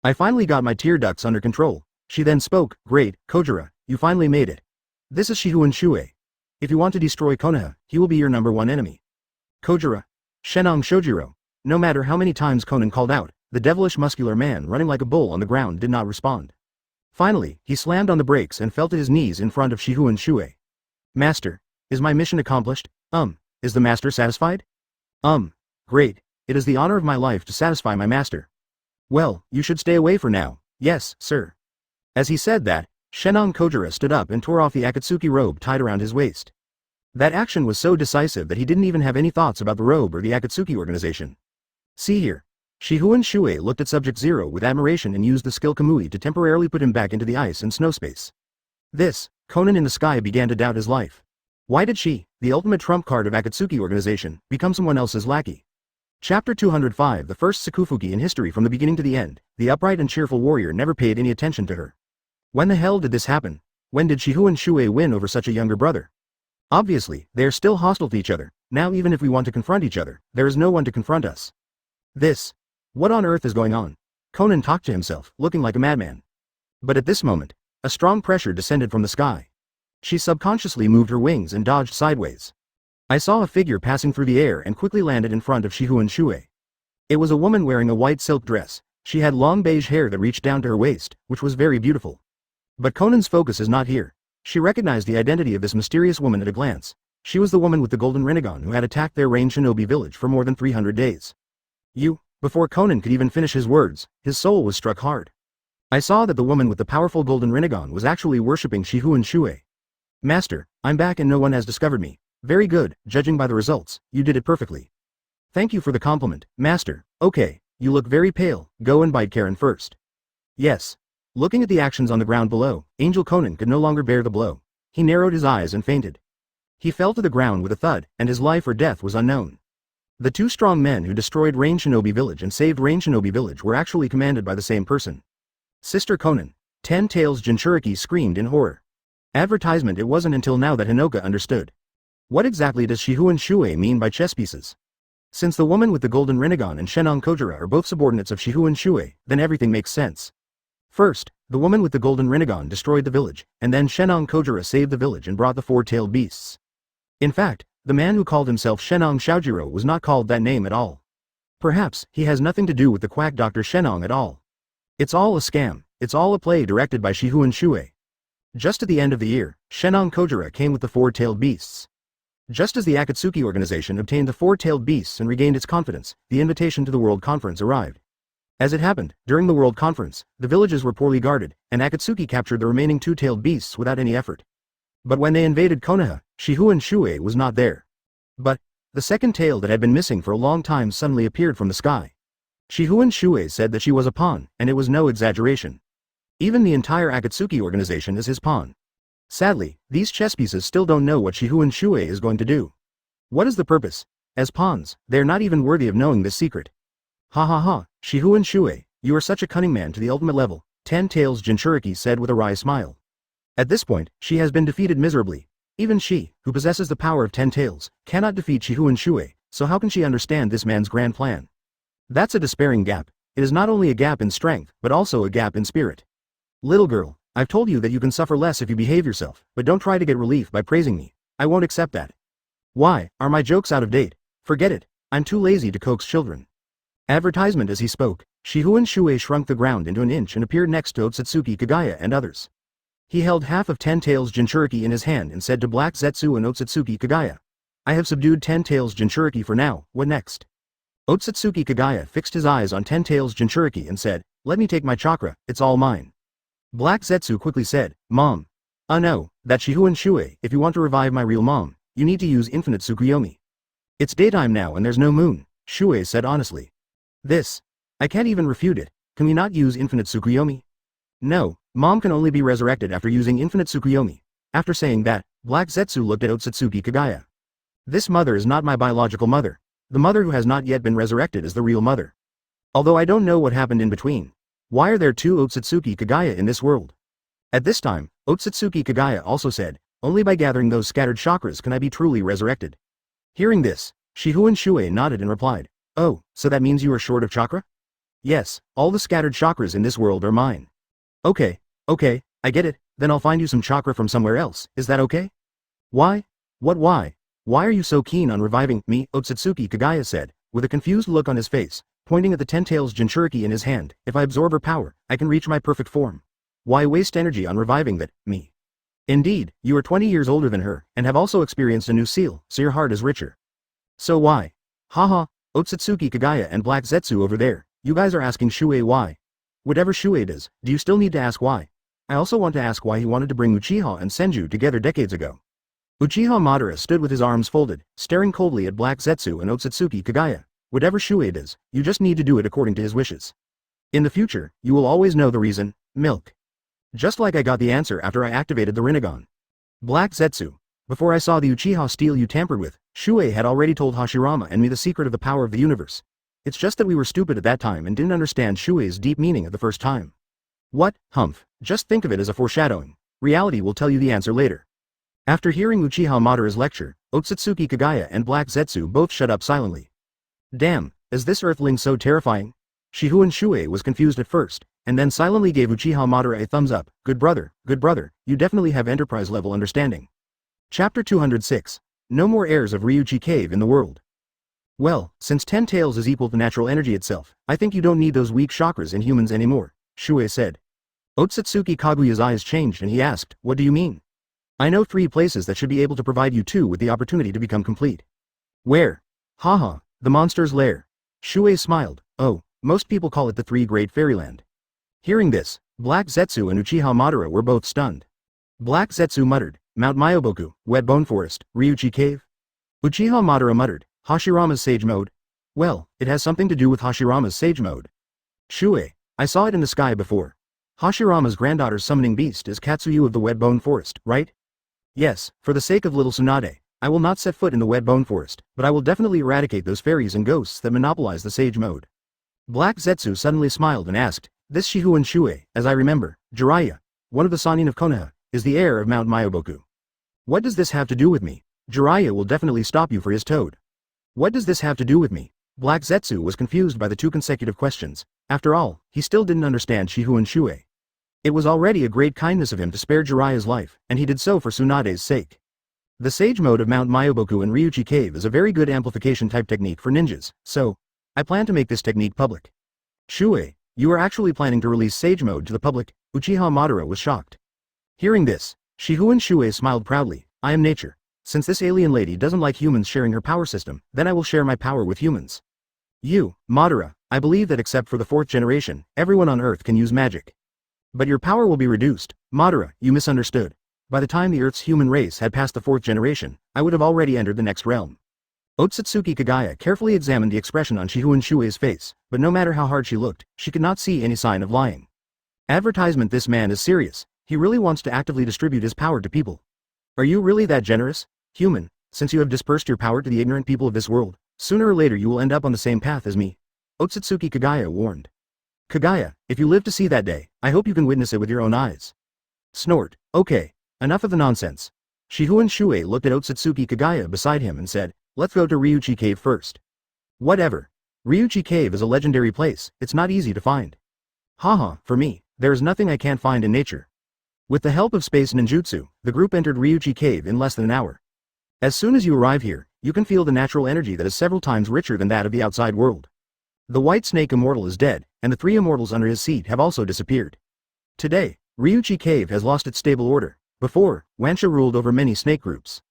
A: I finally got my tear ducts under control. She then spoke, great, Kojiro, you finally made it. This is Shifengin Shuoye. If you want to destroy Konoha, he will be your #1 enemy. Kojiro. Shenong Shojiro. No matter how many times Konan called out, the devilish muscular man running like a bull on the ground did not respond. Finally, he slammed on the brakes and fell to his knees in front of Shifengin Shuoye. Master, is my mission accomplished? Is the master satisfied? Great, it is the honor of my life to satisfy my master. Well, you should stay away for now. Yes, sir. As he said that, Shenong Kojiro stood up and tore off the Akatsuki robe tied around his waist. That action was so decisive that he didn't even have any thoughts about the robe or the Akatsuki Organization. See here. Shifengin Shuoye looked at Subject Zero with admiration and used the skill Kamui to temporarily put him back into the ice and snow space. This, Konan in the sky began to doubt his life. Why did she, the ultimate trump card of Akatsuki Organization, become someone else's lackey? Chapter 205 The first Sakufuki in history from the beginning to the end, the upright and cheerful warrior never paid any attention to her. When the hell did this happen? When did Shifengin Shuoye win over such a younger brother? Obviously, they are still hostile to each other. Now even if we want to confront each other, there is no one to confront us. What on earth is going on? Konan talked to himself, looking like a madman. But at this moment, a strong pressure descended from the sky. She subconsciously moved her wings and dodged sideways. I saw a figure passing through the air and quickly landed in front of Shifengin Shuoye. It was a woman wearing a white silk dress. She had long beige hair that reached down to her waist, which was very beautiful. But Konan's focus is not here. She recognized the identity of this mysterious woman at a glance. She was the woman with the golden rinnegan who had attacked their range shinobi village for more than 300 days. Before Konan could even finish his words, his soul was struck hard. I saw that the woman with the powerful golden rinnegan was actually worshipping Shifengin Shuoye. Master, I'm back and no one has discovered me. Very good, judging by the results, you did it perfectly. Thank you for the compliment, Master. Okay, you look very pale, go and bite Karen first. Yes. Looking at the actions on the ground below, Angel Konan could no longer bear the blow. He narrowed his eyes and fainted. He fell to the ground with a thud, and his life or death was unknown. The two strong men who destroyed Rain Shinobi Village and saved Rain Shinobi Village were actually commanded by the same person. Sister Konan. 10 Tails Jinchuriki screamed in horror. Advertisement. It wasn't until now that Hinoka understood. What exactly does Shifengin Shuoye mean by chess pieces? Since the woman with the golden rinnegan and Shenong Kojiro are both subordinates of Shifengin Shuoye, then everything makes sense. First, the woman with the golden rinnegan destroyed the village, and then Shenong Kojiro saved the village and brought the four-tailed beasts. In fact, the man who called himself Shenong Shaojiro was not called that name at all. Perhaps, he has nothing to do with the quack Dr. Shenong at all. It's all a scam, it's all a play directed by Shifengin Shuoye. Just at the end of the year, Shenong Kojiro came with the four-tailed beasts. Just as the Akatsuki Organization obtained the four-tailed beasts and regained its confidence, the invitation to the World Conference arrived. As it happened, during the World Conference, the villages were poorly guarded, and Akatsuki captured the remaining two-tailed beasts without any effort. But when they invaded Konoha, Shifengin Shuoye was not there. But, the second tail that had been missing for a long time suddenly appeared from the sky. Shifengin Shuoye said that she was a pawn, and it was no exaggeration. Even the entire Akatsuki Organization is his pawn. Sadly, these chess pieces still don't know what Shifengin Shuoye is going to do. What is the purpose? As pawns, they are not even worthy of knowing this secret. Ha ha ha, Shifengin Shuoye, you are such a cunning man to the ultimate level, 10 Tails Jinchuriki said with a wry smile. At this point, she has been defeated miserably. Even she, who possesses the power of 10 tails, cannot defeat Shifengin Shuoye, so how can she understand this man's grand plan? That's a despairing gap. It is not only a gap in strength, but also a gap in spirit. Little girl, I've told you that you can suffer less if you behave yourself, but don't try to get relief by praising me. I won't accept that. Why, are my jokes out of date? Forget it, I'm too lazy to coax children. Advertisement. As he spoke, Shifengin Shuoye shrunk the ground into an inch and appeared next to Otsutsuki Kagaya and others. He held half of 10 Tails Jinchuriki in his hand and said to Black Zetsu and Otsutsuki Kagaya, I have subdued 10 Tails Jinchuriki for now, what next? Otsutsuki Kagaya fixed his eyes on 10 Tails Jinchuriki and said, let me take my chakra, it's all mine. Black Zetsu quickly said, Mom. No, that's Shifengin Shuoye, if you want to revive my real mom, you need to use infinite Tsukuyomi. It's daytime now and there's no moon, Shuoye said honestly. I can't even refute it, can we not use infinite Tsukuyomi? No, Mom can only be resurrected after using infinite Tsukuyomi. After saying that, Black Zetsu looked at Otsutsuki Kagaya. This mother is not my biological mother. The mother who has not yet been resurrected is the real mother. Although I don't know what happened in between. Why are there two Otsutsuki Kagaya in this world? At this time, Otsutsuki Kagaya also said, only by gathering those scattered chakras can I be truly resurrected. Hearing this, Shifengin Shuoye nodded and replied, Oh, so that means you are short of chakra? Yes, all the scattered chakras in this world are mine. Okay, I get it, then I'll find you some chakra from somewhere else, is that okay? Why? What why? Why are you so keen on reviving me? Otsutsuki Kagaya said, with a confused look on his face, pointing at the ten-tails Jinchuriki in his hand. If I absorb her power, I can reach my perfect form. Why waste energy on reviving that, me? Indeed, you are 20 years older than her, and have also experienced a new seal, so your heart is richer. So why? Haha, Otsutsuki Kagaya and Black Zetsu over there, you guys are asking Shuei why. Whatever Shuei does, do you still need to ask why? I also want to ask why he wanted to bring Uchiha and Senju together decades ago. Uchiha Madara stood with his arms folded, staring coldly at Black Zetsu and Otsutsuki Kagaya. Whatever Shuei does, you just need to do it according to his wishes. In the future, you will always know the reason, milk. Just like I got the answer after I activated the Rinnegan. Black Zetsu. Before I saw the Uchiha steel you tampered with, Shuei had already told Hashirama and me the secret of the power of the universe. It's just that we were stupid at that time and didn't understand Shuei's deep meaning at the first time. What, humph, just think of it as a foreshadowing. Reality will tell you the answer later. After hearing Uchiha Madara's lecture, Otsutsuki Kagaya and Black Zetsu both shut up silently. Damn, is this earthling so terrifying? Shihuan Shuei was confused at first, and then silently gave Uchiha Madara a thumbs up. Good brother, you definitely have enterprise-level understanding. Chapter 206. No more heirs of Ryuchi Cave in the world. Well, since 10 tails is equal to natural energy itself, I think you don't need those weak chakras in humans anymore, Shuei said. Otsutsuki Kaguya's eyes changed and he asked, what do you mean? I know 3 places that should be able to provide you 2 with the opportunity to become complete. Where? Haha, the monster's lair. Shuei smiled. Oh, most people call it the 3 Great Fairyland. Hearing this, Black Zetsu and Uchiha Madara were both stunned. Black Zetsu muttered, Mount Myoboku, Wet Bone Forest, Ryuchi Cave? Uchiha Madara muttered, Hashirama's Sage Mode? Well, it has something to do with Hashirama's Sage Mode. Shuei, I saw it in the sky before. Hashirama's granddaughter's summoning beast is Katsuyu of the Wet Bone Forest, right? Yes, for the sake of little Tsunade, I will not set foot in the Wet Bone Forest, but I will definitely eradicate those fairies and ghosts that monopolize the Sage Mode. Black Zetsu suddenly smiled and asked, this Shihuan Shuei, as I remember, Jiraiya, one of the Sannin of Konoha, is the heir of Mount Myoboku. What does this have to do with me? Jiraiya will definitely stop you for his toad. What does this have to do with me? Black Zetsu was confused by the 2 consecutive questions. After all, he still didn't understand Shihuan Shuei. It was already a great kindness of him to spare Jiraiya's life, and he did so for Tsunade's sake. The Sage Mode of Mount Myoboku in Ryuchi Cave is a very good amplification type technique for ninjas, so I plan to make this technique public. Shuei, you are actually planning to release Sage Mode to the public? Uchiha Madara was shocked. Hearing this, Shihuan Shuei smiled proudly. I am nature. Since this alien lady doesn't like humans sharing her power system, then I will share my power with humans. You, Madara, I believe that except for the 4th generation, everyone on Earth can use magic. But your power will be reduced. Madara, you misunderstood. By the time the Earth's human race had passed the 4th generation, I would have already entered the next realm. Otsutsuki Kagaya carefully examined the expression on Shihuan Shuei's face, but no matter how hard she looked, she could not see any sign of lying. Advertisement, this man is serious. He really wants to actively distribute his power to people. Are you really that generous? Human, since you have dispersed your power to the ignorant people of this world, sooner or later you will end up on the same path as me. Otsutsuki Kagaya warned. Kagaya, if you live to see that day, I hope you can witness it with your own eyes. Snort. Okay, enough of the nonsense. Shihuan Shuei looked at Otsutsuki Kagaya beside him and said, let's go to Ryuchi Cave first. Whatever. Ryuchi Cave is a legendary place, it's not easy to find. Haha, for me, there is nothing I can't find in nature. With the help of space ninjutsu, the group entered Ryuchi Cave in less than an hour. As soon as you arrive here, you can feel the natural energy that is several times richer than that of the outside world. The White Snake Immortal is dead, and the 3 immortals under his seat have also disappeared. Today, Ryuchi Cave has lost its stable order. Before, Wansha ruled over many snake groups.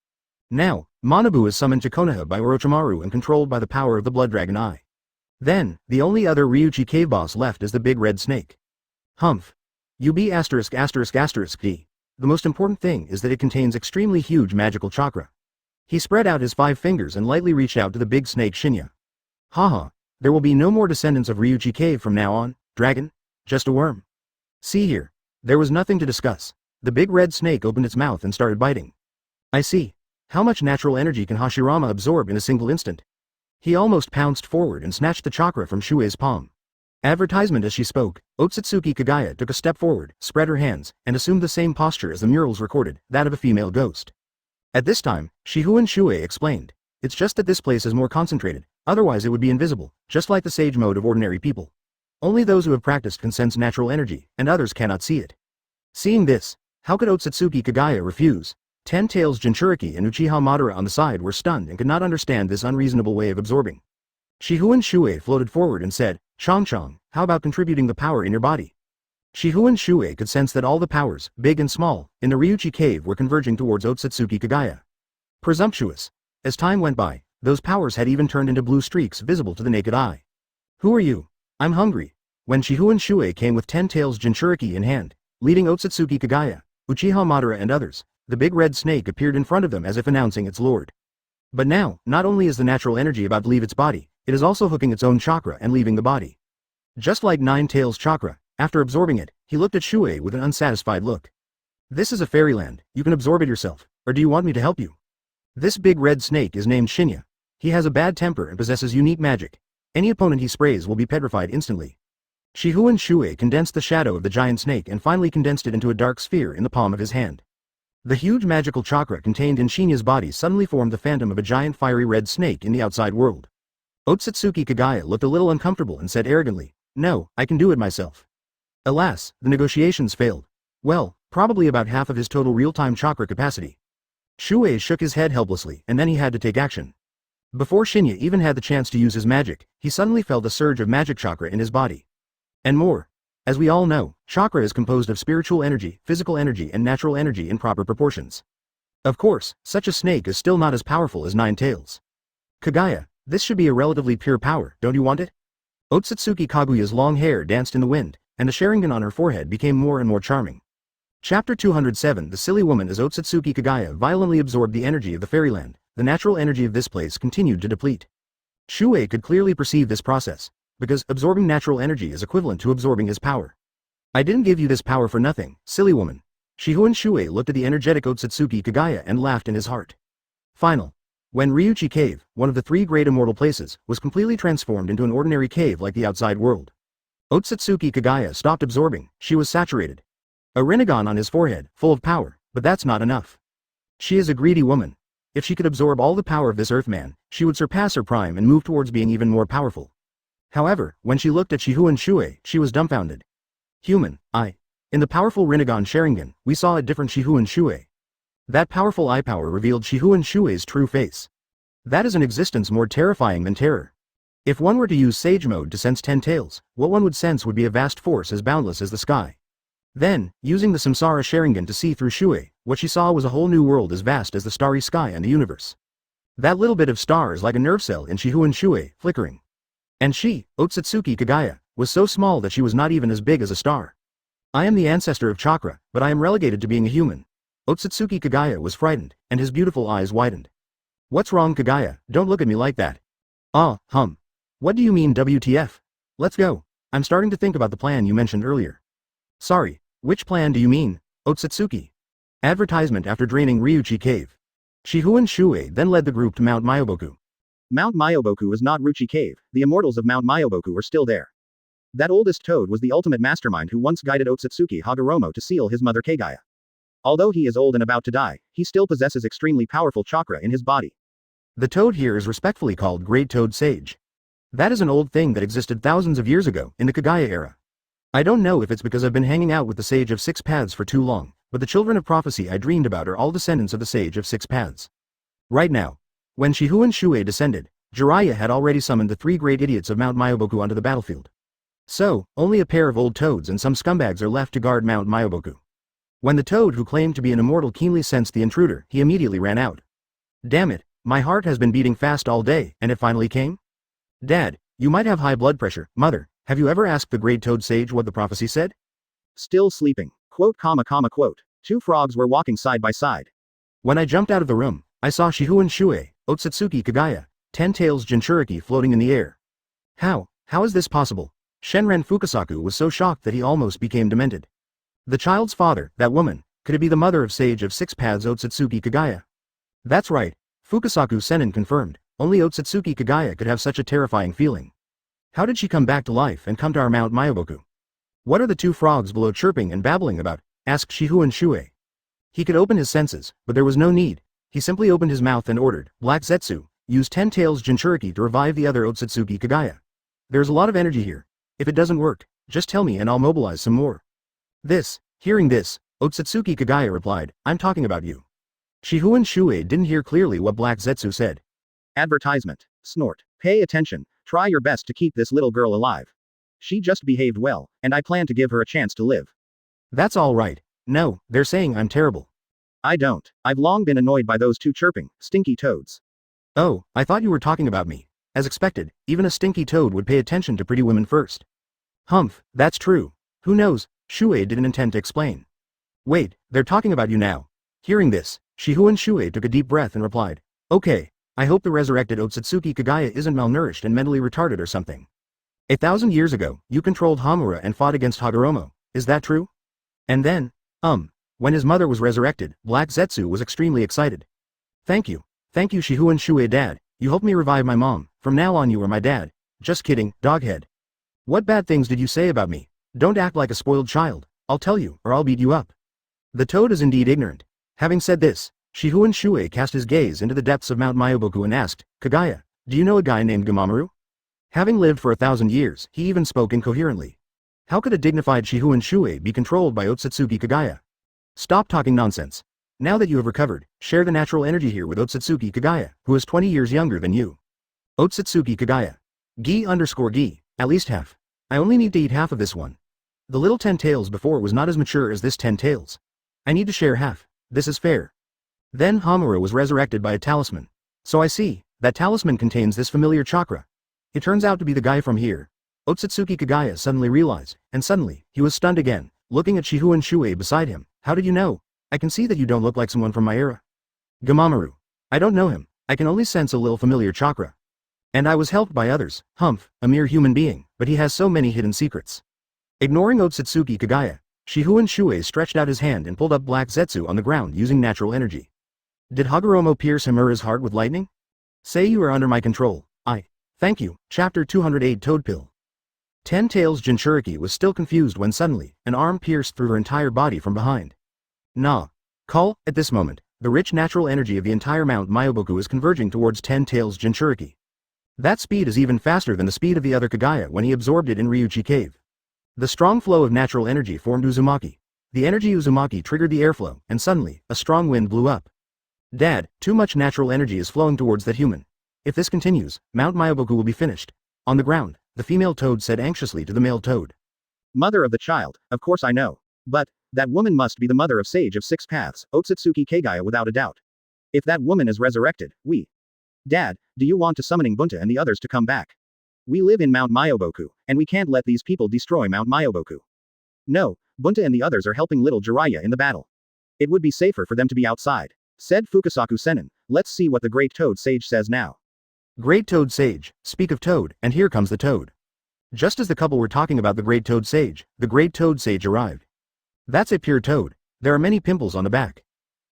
A: Now, Manabu is summoned to Konoha by Orochimaru and controlled by the power of the Blood Dragon Eye. Then, the only other Ryuchi Cave boss left is the Big Red Snake. Humph. UB********. The most important thing is that it contains extremely huge magical chakra. He spread out his 5 fingers and lightly reached out to the big snake Shinya. Haha, there will be no more descendants of Ryuchi Cave from now on, dragon, just a worm. See here, there was nothing to discuss. The big red snake opened its mouth and started biting. I see. How much natural energy can Hashirama absorb in a single instant? He almost pounced forward and snatched the chakra from Shuei's palm. Advertisement. As she spoke, Otsutsuki Kagaya took a step forward, spread her hands, and assumed the same posture as the murals recorded, that of a female ghost. At this time, Shihuan Shuei explained, it's just that this place is more concentrated, Otherwise it would be invisible, just like the sage mode of ordinary people. Only those who have practiced can sense natural energy, and others cannot see it. Seeing this, how could Otsutsuki Kagaya refuse? Ten Tails Jinchuriki and Uchiha Madara on the side were stunned and could not understand this unreasonable way of absorbing. Shifengin Shuoye floated forward and said, Chong Chong, how about contributing the power in your body? Shifengin Shuoye could sense that all the powers, big and small, in the Ryuchi cave were converging towards Otsutsuki Kagaya. Presumptuous. As time went by, those powers had even turned into blue streaks visible to the naked eye. Who are you? I'm hungry. When Shifengin Shuoye came with 10 Tails Jinchuriki in hand, leading Otsutsuki Kagaya, Uchiha Madara and others, the big red snake appeared in front of them as if announcing its lord. But now, not only is the natural energy about to leave its body, it is also hooking its own chakra and leaving the body. Just like Nine Tails chakra, after absorbing it, he looked at Shuoye with an unsatisfied look. This is a fairyland, you can absorb it yourself, or do you want me to help you? This big red snake is named Shinya. He has a bad temper and possesses unique magic. Any opponent he sprays will be petrified instantly. Shifengin Shuoye condensed the shadow of the giant snake and finally condensed it into a dark sphere in the palm of his hand. The huge magical chakra contained in Shinya's body suddenly formed the phantom of a giant fiery red snake in the outside world. Otsutsuki Kagaya looked a little uncomfortable and said arrogantly, No, I can do it myself. Alas, the negotiations failed. Well, probably about half of his total real-time chakra capacity. Shuoye shook his head helplessly and then he had to take action. Before Shinya even had the chance to use his magic, he suddenly felt a surge of magic chakra in his body. And more. As we all know, chakra is composed of spiritual energy, physical energy and natural energy in proper proportions. Of course, such a snake is still not as powerful as Nine Tails. Kagaya, this should be a relatively pure power, don't you want it? Otsutsuki Kaguya's long hair danced in the wind, and the Sharingan on her forehead became more and more charming. Chapter 207 The silly woman as Otsutsuki Kagaya violently absorbed the energy of the fairyland, the natural energy of this place continued to deplete. Shuoye could clearly perceive this process, because absorbing natural energy is equivalent to absorbing his power. I didn't give you this power for nothing, silly woman. Shifengin Shuoye looked at the energetic Otsutsuki Kagaya and laughed in his heart. Final. When Ryuchi Cave, one of the 3 great immortal places, was completely transformed into an ordinary cave like the outside world. Otsutsuki Kagaya stopped absorbing, she was saturated. A Rinnegan on his forehead, full of power, but that's not enough. She is a greedy woman. If she could absorb all the power of this Earthman, she would surpass her prime and move towards being even more powerful. However, when she looked at Shifengin Shuoye, she was dumbfounded. Human, in the powerful Rinnegan Sharingan, we saw a different Shifengin Shuoye. That powerful eye power revealed Shifengin Shuoye's true face. That is an existence more terrifying than terror. If one were to use Sage Mode to sense 10 Tails, what one would sense would be a vast force as boundless as the sky. Then, using the Samsara Sharingan to see through Shuoye, what she saw was a whole new world as vast as the starry sky and the universe. That little bit of star is like a nerve cell in Shifengin Shuoye, flickering. And she, Otsutsuki Kagaya, was so small that she was not even as big as a star. I am the ancestor of chakra, but I am relegated to being a human. Otsutsuki Kagaya was frightened, and his beautiful eyes widened. What's wrong, Kagaya? Don't look at me like that. What do you mean WTF? Let's go. I'm starting to think about the plan you mentioned earlier. Sorry, which plan do you mean, Otsutsuki? Advertisement after draining Ryuchi Cave. Shifengin Shuoye then led the group to Mount Myoboku. Mount Myoboku is not Ryuchi Cave, the immortals of Mount Myoboku are still there. That oldest toad was the ultimate mastermind who once guided Otsutsuki Hagoromo to seal his mother Kagaya. Although he is old and about to die, he still possesses extremely powerful chakra in his body. The toad here is respectfully called Great Toad Sage. That is an old thing that existed thousands of years ago, in the Kagaya era. I don't know if it's because I've been hanging out with the Sage of Six Paths for too long, but the children of prophecy I dreamed about are all descendants of the Sage of Six Paths. Right now. When Shifengin Shuoye descended, Jiraiya had already summoned the 3 great idiots of Mount Myoboku onto the battlefield. So, only a pair of old toads and some scumbags are left to guard Mount Myoboku. When the toad who claimed to be an immortal keenly sensed the intruder, he immediately ran out. Damn it, my heart has been beating fast all day, and it finally came? Dad, you might have high blood pressure. Mother, have you ever asked the Great Toad Sage what the prophecy said? Still sleeping. Quote. 2 frogs were walking side by side. When I jumped out of the room, I saw Shifengin Shuoye, Otsutsuki Kagaya, 10 Tails Jinchuriki floating in the air. How is this possible? Shenren Fukasaku was so shocked that he almost became demented. The child's father, that woman, could it be the mother of Sage of Six Paths Otsutsuki Kagaya? That's right, Fukasaku Senin confirmed, only Otsutsuki Kagaya could have such a terrifying feeling. How did she come back to life and come to our Mount Myoboku? What are the 2 frogs below chirping and babbling about? Asked Shifengin Shuoye. He could open his senses, but there was no need. He simply opened his mouth and ordered, Black Zetsu, Use Ten Tails Jinchuriki to revive the other Otsutsuki Kagaya. There's a lot of energy here. If it doesn't work, just tell me and I'll mobilize some more. Hearing this, Otsutsuki Kagaya replied, I'm talking about you. Shifengin Shuoye didn't hear clearly what Black Zetsu said. Advertisement. Snort. Pay attention, try your best to keep this little girl alive. She just behaved well, and I plan to give her a chance to live. That's all right. No, they're saying I'm terrible. I don't. I've long been annoyed by those two chirping, stinky toads. Oh, I thought you were talking about me. As expected, even a stinky toad would pay attention to pretty women first. Humph, that's true. Who knows, Shuoye didn't intend to explain. Wait, they're talking about you now. Hearing this, Shifengin Shuoye took a deep breath and replied, okay, I hope the resurrected Otsutsuki Kagaya isn't malnourished and mentally retarded or something. 1,000 years ago, you controlled Hamura and fought against Hagoromo, is that true? And then, when his mother was resurrected, Black Zetsu was extremely excited. Thank you Shifengin Shuoye dad, you helped me revive my mom, from now on you are my dad. Just kidding, doghead. What bad things did you say about me? Don't act like a spoiled child, I'll tell you, or I'll beat you up. The toad is indeed ignorant. Having said this, Shifengin Shuoye cast his gaze into the depths of Mount Myoboku and asked, Kagaya, do you know a guy named Gamamaru? Having lived for 1,000 years, he even spoke incoherently. How could a dignified Shifengin Shuoye be controlled by Otsutsuki Kagaya? Stop talking nonsense. Now that you have recovered, share the natural energy here with Otsutsuki Kagaya, who is 20 years younger than you. Otsutsuki Kagaya. Gi_gi, at least half. I only need to eat half of this one. The little 10 tails before was not as mature as this 10 tails. I need to share half, this is fair. Then Hamura was resurrected by a talisman. So I see, that talisman contains this familiar chakra. It turns out to be the guy from here. Otsutsuki Kagaya suddenly realized, and suddenly, he was stunned again, looking at Shifengin Shuoye beside him. How did you know? I can see that you don't look like someone from my era. Gamamaru. I don't know him, I can only sense a little familiar chakra. And I was helped by others, Humph, a mere human being, but he has so many hidden secrets. Ignoring Otsutsuki Kagaya, Shifengin Shuoye stretched out his hand and pulled up Black Zetsu on the ground using natural energy. Did Hagoromo pierce Hamura's heart with lightning? Say you are under my control. Thank you. Chapter 208 Toad Pill. 10 Tails Jinchuriki was still confused when suddenly, an arm pierced through her entire body from behind. Call, at this moment, the rich natural energy of the entire Mount Myoboku is converging towards 10 Tails Jinchuriki. That speed is even faster than the speed of the other Kagaya when he absorbed it in Ryuchi Cave. The strong flow of natural energy formed Uzumaki. The energy Uzumaki triggered the airflow, and suddenly, a strong wind blew up. Dad, too much natural energy is flowing towards that human. If this continues, Mount Myoboku will be finished. On the ground, the female toad said anxiously to the male toad. Mother of the child, of course I know. But, that woman must be the mother of Sage of Six Paths, Otsutsuki Kagaya without a doubt. If that woman is resurrected, Dad, do you want to summoning Bunta and the others to come back? We live in Mount Myoboku, and we can't let these people destroy Mount Myoboku. No, Bunta and the others are helping little Jiraiya in the battle. It would be safer for them to be outside, said Fukasaku Sennin. Let's see what the Great Toad Sage says now. Great Toad Sage, speak of Toad, and here comes the Toad. Just as the couple were talking about the Great Toad Sage, the Great Toad Sage arrived. That's a pure toad. There are many pimples on the back.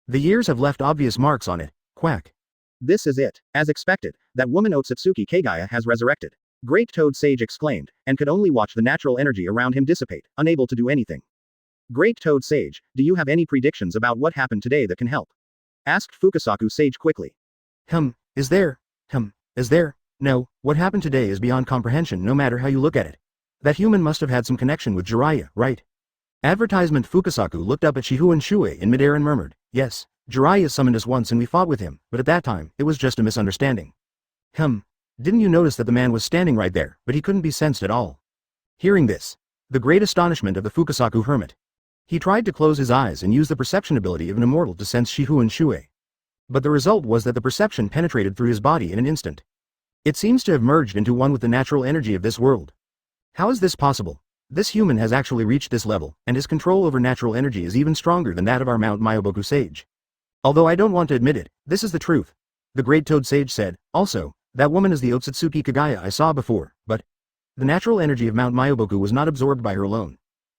A: The years have left obvious marks on it. Quack. This is it. As expected, that woman Otsutsuki Kagaya has resurrected. Great Toad Sage exclaimed, and could only watch the natural energy around him dissipate, unable to do anything. Great Toad Sage, do you have any predictions about what happened today that can help? Asked Fukasaku Sage quickly. Is there? No, what happened today is beyond comprehension no matter how you look at it. That human must have had some connection with Jiraiya, right? Advertisement. Fukasaku looked up at Shifengin Shuoye in midair and murmured, yes, Jiraiya summoned us once and we fought with him, but at that time, it was just a misunderstanding. Didn't you notice that the man was standing right there, but he couldn't be sensed at all? Hearing this, the great astonishment of the Fukasaku hermit. He tried to close his eyes and use the perception ability of an immortal to sense Shifengin Shuoye. But the result was that the perception penetrated through his body in an instant. It seems to have merged into one with the natural energy of this world. How is this possible? This human has actually reached this level, and his control over natural energy is even stronger than that of our Mount Myoboku sage. Although I don't want to admit it, this is the truth. The Great Toad Sage said, also, that woman is the Otsutsuki Kagaya I saw before, but the natural energy of Mount Myoboku was not absorbed by her alone.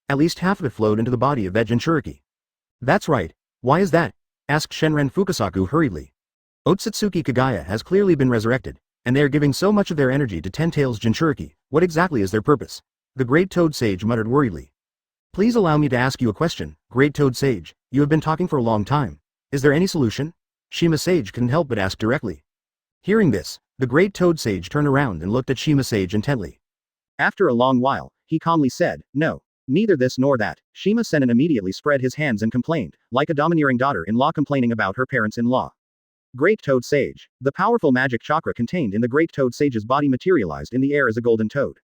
A: At least half of it flowed into the body of that Jinchuriki. That's right. Why is that? Asked Shenren Fukasaku hurriedly. Otsutsuki Kagaya has clearly been resurrected, and they are giving so much of their energy to 10 Tails Jinchuriki. What exactly is their purpose? The Great Toad Sage muttered worriedly. Please allow me to ask you a question, Great Toad Sage. You have been talking for a long time. Is there any solution? Shima Sage couldn't help but ask directly. Hearing this, the great toad sage turned around and looked at Shima Sage intently. After a long while, he calmly said, "No. Neither this nor that." Shima Senin immediately spread his hands and complained, like a domineering daughter-in-law complaining about her parents-in-law. Great Toad Sage. The powerful magic chakra contained in the Great Toad Sage's body materialized in the air as a golden toad.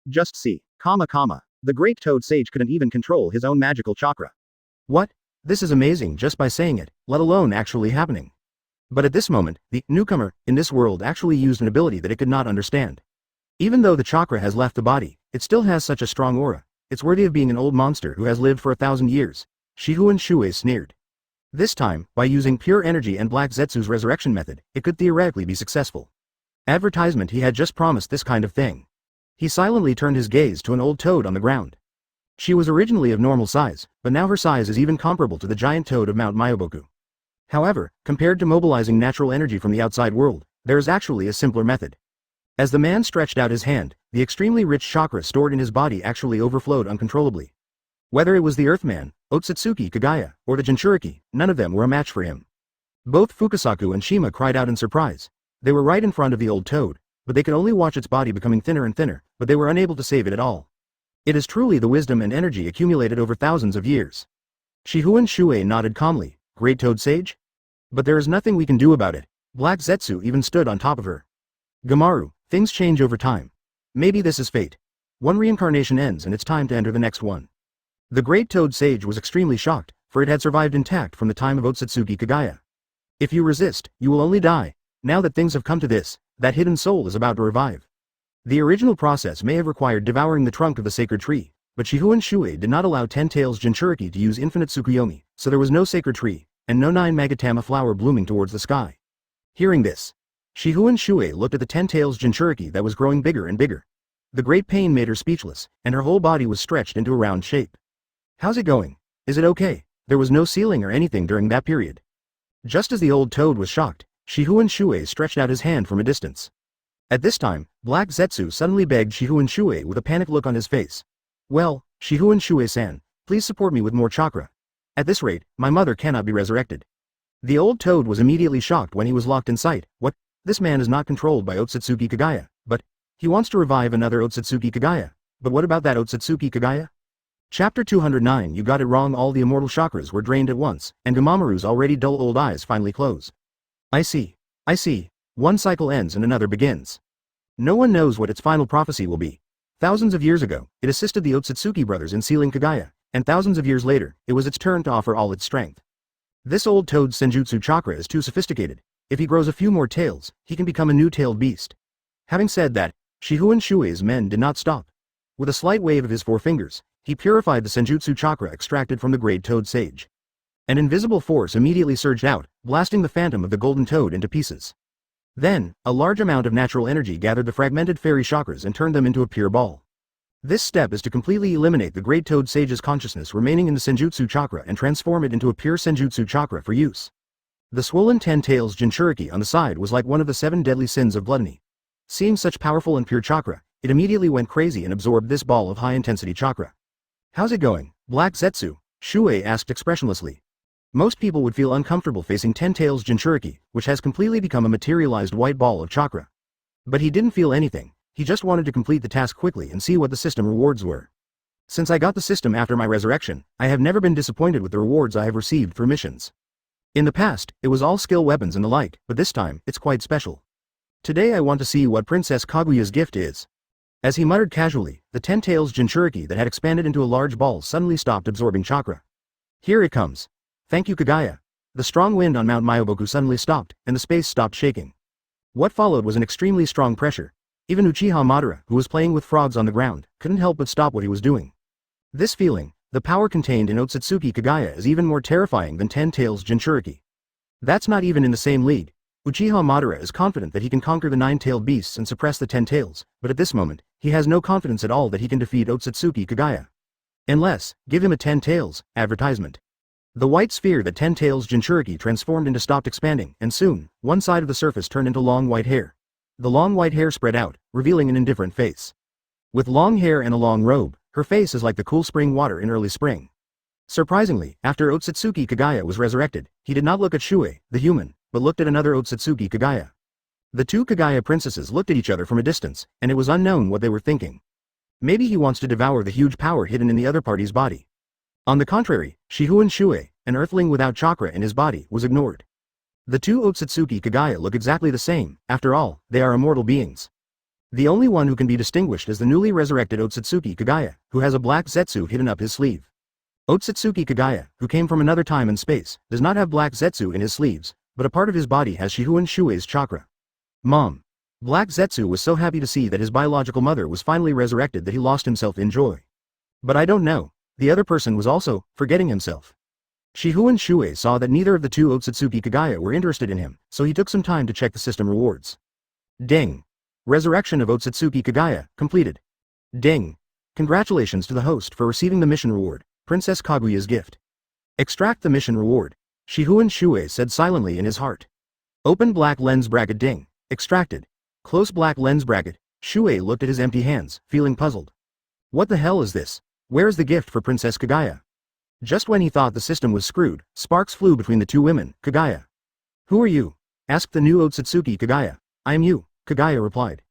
A: Just see. The Great Toad Sage couldn't even control his own magical chakra. What? This is amazing just by saying it, let alone actually happening. But at this moment, the newcomer in this world actually used an ability that it could not understand. Even though the chakra has left the body, it still has such a strong aura. It's worthy of being an old monster who has lived for 1,000 years. Shifengin Shuoye sneered. This time, by using pure energy and Black Zetsu's resurrection method, it could theoretically be successful. Advertisement, he had just promised this kind of thing. He silently turned his gaze to an old toad on the ground. She was originally of normal size, but now her size is even comparable to the giant toad of Mount Myoboku. However, compared to mobilizing natural energy from the outside world, there is actually a simpler method. As the man stretched out his hand, the extremely rich chakra stored in his body actually overflowed uncontrollably. Whether it was the Earthman, Otsutsuki Kagaya, or the Jinchuriki, none of them were a match for him. Both Fukasaku and Shima cried out in surprise. They were right in front of the old toad, but they could only watch its body becoming thinner and thinner, but they were unable to save it at all. It is truly the wisdom and energy accumulated over thousands of years. Shifengin Shuoye nodded calmly. Great Toad Sage? But there is nothing we can do about it. Black Zetsu even stood on top of her. Gamaru, things change over time. Maybe this is fate. One reincarnation ends and it's time to enter the next one. The Great Toad Sage was extremely shocked, for it had survived intact from the time of Otsutsuki Kagaya. If you resist, you will only die. Now that things have come to this, that hidden soul is about to revive. The original process may have required devouring the trunk of the sacred tree, but Shifengin Shuoye did not allow Ten Tails Jinchuriki to use infinite Tsukuyomi, so there was no sacred tree, and no 9 Magatama flower blooming towards the sky. Hearing this, Shifengin Shuoye looked at the Ten Tails Jinchuriki that was growing bigger and bigger. The great pain made her speechless, and her whole body was stretched into a round shape. How's it going? Is it okay? There was no ceiling or anything during that period. Just as the old toad was shocked, Shifengin Shuoye stretched out his hand from a distance. At this time, Black Zetsu suddenly begged Shifengin Shuoye with a panicked look on his face. Well, Shifengin Shuoye-san, please support me with more chakra. At this rate, my mother cannot be resurrected. The old toad was immediately shocked when he was locked in sight. What? This man is not controlled by Otsutsuki Kagaya, but he wants to revive another Otsutsuki Kagaya. But what about that Otsutsuki Kagaya? Chapter 209. You got it wrong. All the immortal chakras were drained at once, and Gamaru's already dull old eyes finally close. I see. One cycle ends and another begins. No one knows what its final prophecy will be. Thousands of years ago, it assisted the Otsutsuki brothers in sealing Kagaya, and thousands of years later, it was its turn to offer all its strength. This old toad's senjutsu chakra is too sophisticated. If he grows a few more tails, he can become a new tailed beast. Having said that, Shifengin Shuoye's men did not stop. With a slight wave of his 4 fingers, he purified the senjutsu chakra extracted from the Great Toad Sage. An invisible force immediately surged out, blasting the phantom of the golden toad into pieces. Then, a large amount of natural energy gathered the fragmented fairy chakras and turned them into a pure ball. This step is to completely eliminate the Great Toad Sage's consciousness remaining in the senjutsu chakra and transform it into a pure senjutsu chakra for use. The swollen 10 tails Jinchuriki on the side was like one of the 7 deadly sins of gluttony. Seeing such powerful and pure chakra, it immediately went crazy and absorbed this ball of high-intensity chakra. How's it going, Black Zetsu? Shuoye asked expressionlessly. Most people would feel uncomfortable facing 10 tails Jinchuriki, which has completely become a materialized white ball of chakra. But he didn't feel anything, he just wanted to complete the task quickly and see what the system rewards were. Since I got the system after my resurrection, I have never been disappointed with the rewards I have received for missions. In the past, it was all skill weapons and the like, but this time, it's quite special. Today I want to see what Princess Kaguya's gift is. As he muttered casually, the 10 tails Jinchuriki that had expanded into a large ball suddenly stopped absorbing chakra. Here it comes. Thank you Kagaya. The strong wind on Mount Myoboku suddenly stopped, and the space stopped shaking. What followed was an extremely strong pressure. Even Uchiha Madara, who was playing with frogs on the ground, couldn't help but stop what he was doing. This feeling, the power contained in Otsutsuki Kagaya, is even more terrifying than 10 tails Jinchuriki. That's not even in the same league. Uchiha Madara is confident that he can conquer the 9-tailed beasts and suppress the 10 tails, but at this moment, he has no confidence at all that he can defeat Otsutsuki Kagaya. Unless, give him a 10 tails, advertisement. The white sphere that 10 tails Jinchuriki transformed into stopped expanding, and soon, one side of the surface turned into long white hair. The long white hair spread out, revealing an indifferent face. With long hair and a long robe, her face is like the cool spring water in early spring. Surprisingly, after Otsutsuki Kagaya was resurrected, he did not look at Shuoye, the human, but looked at another Otsutsuki Kagaya. The two Kagaya princesses looked at each other from a distance, and it was unknown what they were thinking. Maybe he wants to devour the huge power hidden in the other party's body. On the contrary, Shifengin Shuoye, an earthling without chakra in his body, was ignored. The two Otsutsuki Kagaya look exactly the same, after all, they are immortal beings. The only one who can be distinguished is the newly resurrected Otsutsuki Kagaya, who has a black zetsu hidden up his sleeve. Otsutsuki Kagaya, who came from another time and space, does not have black zetsu in his sleeves, but a part of his body has Shifengin Shuoye's chakra. Mom. Black Zetsu was so happy to see that his biological mother was finally resurrected that he lost himself in joy. But I don't know, the other person was also forgetting himself. Shifengin Shuoye saw that neither of the two Otsutsuki Kagaya were interested in him, so he took some time to check the system rewards. Ding. Resurrection of Otsutsuki Kagaya, completed. Ding. Congratulations to the host for receiving the mission reward, Princess Kaguya's gift. Extract the mission reward, Shifengin Shuoye said silently in his heart. Open black lens bracket. Ding. Extracted. Close black lens bracket. Shuoye looked at his empty hands, feeling puzzled. What the hell is this? Where is the gift for Princess Kagaya? Just when he thought the system was screwed, sparks flew between the two women, Kagaya. Who are you? Asked the new Otsutsuki Kagaya. I am you, Kagaya replied.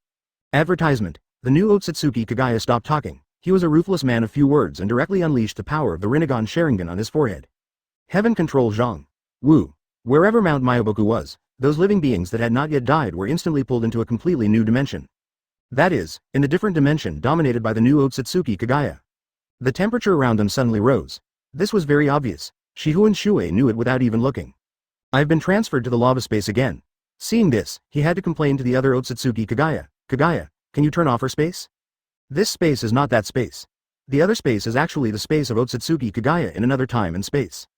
A: Advertisement. The new Otsutsuki Kagaya stopped talking. He was a ruthless man of few words and directly unleashed the power of the Rinnegan Sharingan on his forehead. Heaven control Zhang. Wu. Wherever Mount Myoboku was, those living beings that had not yet died were instantly pulled into a completely new dimension. That is, in the different dimension dominated by the new Otsutsuki Kagaya. The temperature around them suddenly rose. This was very obvious. Shifengin Shuoye knew it without even looking. I've been transferred to the lava space again. Seeing this, he had to complain to the other Otsutsuki Kagaya. Kagaya, can you turn off our space? This space is not that space. The other space is actually the space of Otsutsuki Kagaya in another time and space.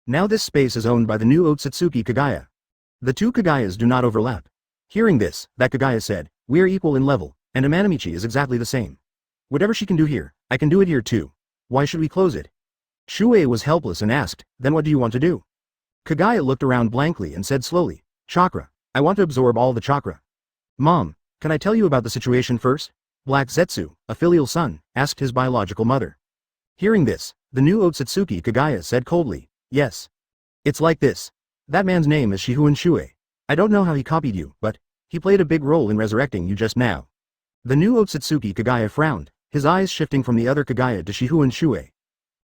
A: Now this space is owned by the new Otsutsuki Kagaya. The two Kagayas do not overlap. Hearing this, that Kagaya said, we are equal in level, and Amanamichi is exactly the same. Whatever she can do here, I can do it here too. Why should we close it? Shuoye was helpless and asked, then what do you want to do? Kagaya looked around blankly and said slowly, chakra. I want to absorb all the chakra. Mom, can I tell you about the situation first? Black Zetsu, a filial son, asked his biological mother. Hearing this, the new Otsutsuki Kagaya said coldly, yes. It's like this. That man's name is Shifengin Shuoye. I don't know how he copied you, but he played a big role in resurrecting you just now. The new Otsutsuki Kagaya frowned, his eyes shifting from the other Kagaya to Shifengin Shuoye.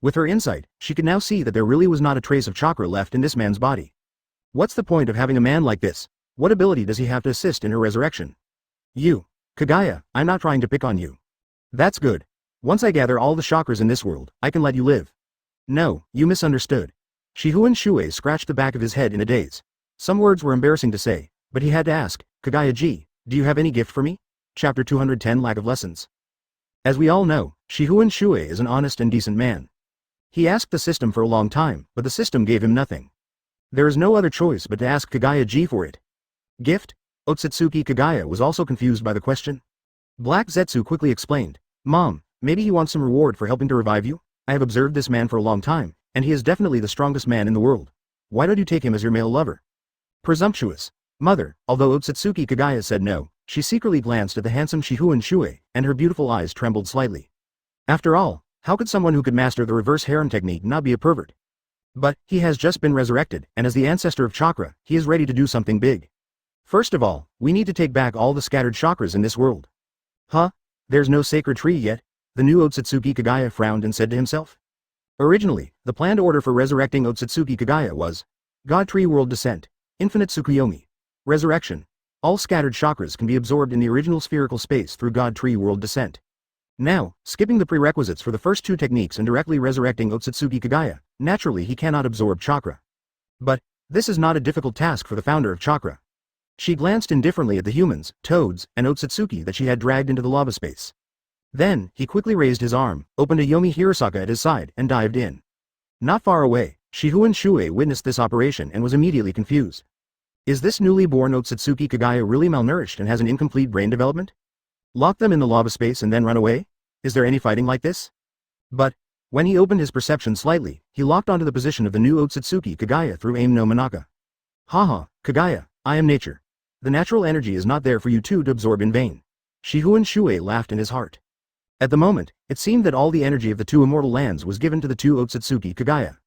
A: With her insight, she could now see that there really was not a trace of chakra left in this man's body. What's the point of having a man like this? What ability does he have to assist in her resurrection? You, Kagaya, I'm not trying to pick on you. That's good. Once I gather all the chakras in this world, I can let you live. No, you misunderstood. Shifengin Shuoye scratched the back of his head in a daze. Some words were embarrassing to say, but he had to ask, Kagaya-ji, do you have any gift for me? Chapter 210 Lack of Lessons. As we all know, Shifengin Shuoye is an honest and decent man. He asked the system for a long time, but the system gave him nothing. There is no other choice but to ask Kagaya-ji for it. Gift? Otsutsuki Kagaya was also confused by the question. Black Zetsu quickly explained, Mom, maybe he wants some reward for helping to revive you? I have observed this man for a long time, and he is definitely the strongest man in the world. Why don't you take him as your male lover? Presumptuous. Mother, although Otsutsuki Kagaya said no, she secretly glanced at the handsome Shifengin Shuoye, and her beautiful eyes trembled slightly. After all, how could someone who could master the reverse harem technique not be a pervert? But, he has just been resurrected, and as the ancestor of chakra, he is ready to do something big. First of all, we need to take back all the scattered chakras in this world. Huh? There's no sacred tree yet? The new Otsutsuki Kagaya frowned and said to himself. Originally, the planned order for resurrecting Otsutsuki Kagaya was God Tree World Descent, Infinite Tsukuyomi, Resurrection. All scattered chakras can be absorbed in the original spherical space through God Tree World Descent. Now, skipping the prerequisites for the first two techniques and directly resurrecting Otsutsuki Kagaya, naturally he cannot absorb chakra. But, this is not a difficult task for the founder of chakra. She glanced indifferently at the humans, toads, and Otsutsuki that she had dragged into the lava space. Then, he quickly raised his arm, opened a Yomi Hirasaka at his side, and dived in. Not far away, Shifengin Shuoye witnessed this operation and was immediately confused. Is this newly born Otsutsuki Kagaya really malnourished and has an incomplete brain development? Lock them in the lava space and then run away? Is there any fighting like this? But, when he opened his perception slightly, he locked onto the position of the new Otsutsuki Kagaya through aim no Manaka. Haha, Kagaya, I am nature. The natural energy is not there for you two to absorb in vain. Shifengin Shuoye laughed in his heart. At the moment, it seemed that all the energy of the two immortal lands was given to the two Otsutsuki Kagaya.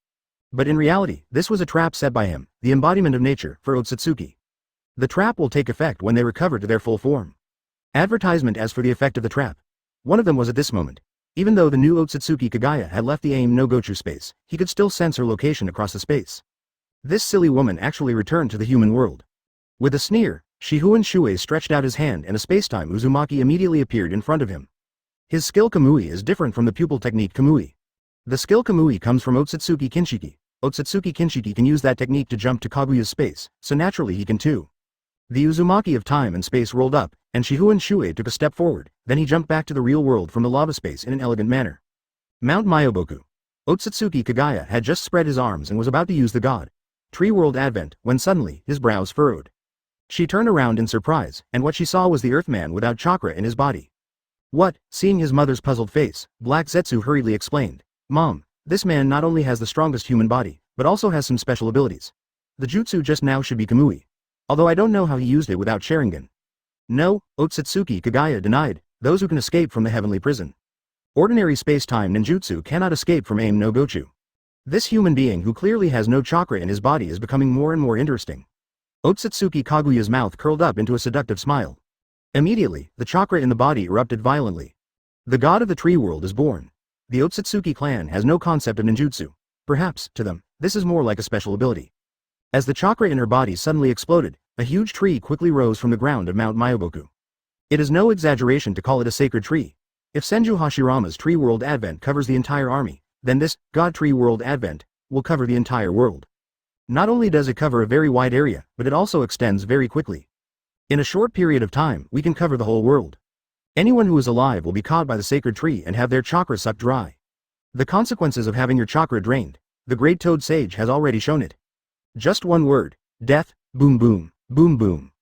A: But in reality, this was a trap set by him, the embodiment of nature, for Otsutsuki. The trap will take effect when they recover to their full form. Advertisement as for the effect of the trap. One of them was at this moment. Even though the new Otsutsuki Kagaya had left the aim no Gochu space, he could still sense her location across the space. This silly woman actually returned to the human world. With a sneer, Shifengin Shuoye stretched out his hand and a spacetime Uzumaki immediately appeared in front of him. His skill Kamui is different from the pupil technique Kamui. The skill Kamui comes from Otsutsuki Kinshiki. Otsutsuki Kinshiki can use that technique to jump to Kaguya's space, so naturally he can too. The Uzumaki of time and space rolled up, and Shifengin Shuoye took a step forward, then he jumped back to the real world from the lava space in an elegant manner. Mount Myoboku. Otsutsuki Kagaya had just spread his arms and was about to use the God Tree World Advent, when suddenly, his brows furrowed. She turned around in surprise, and what she saw was the Earthman without chakra in his body. What? Seeing his mother's puzzled face, Black Zetsu hurriedly explained. Mom, this man not only has the strongest human body, but also has some special abilities. The jutsu just now should be Kamui. Although I don't know how he used it without Sharingan. No, Otsutsuki Kagaya denied, those who can escape from the heavenly prison. Ordinary space-time ninjutsu cannot escape from aim no Gochu. This human being who clearly has no chakra in his body is becoming more and more interesting. Otsutsuki Kaguya's mouth curled up into a seductive smile. Immediately, the chakra in the body erupted violently. The god of the tree world is born. The Otsutsuki clan has no concept of ninjutsu. Perhaps, to them, this is more like a special ability. As the chakra in her body suddenly exploded, a huge tree quickly rose from the ground of Mount Myoboku. It is no exaggeration to call it a sacred tree. If Senju Hashirama's Tree World Advent covers the entire army, then this God Tree World Advent will cover the entire world. Not only does it cover a very wide area, but it also extends very quickly. In a short period of time, we can cover the whole world. Anyone who is alive will be caught by the sacred tree and have their chakra sucked dry. The consequences of having your chakra drained, the great Toad Sage has already shown it. Just one word, death, boom boom, boom boom.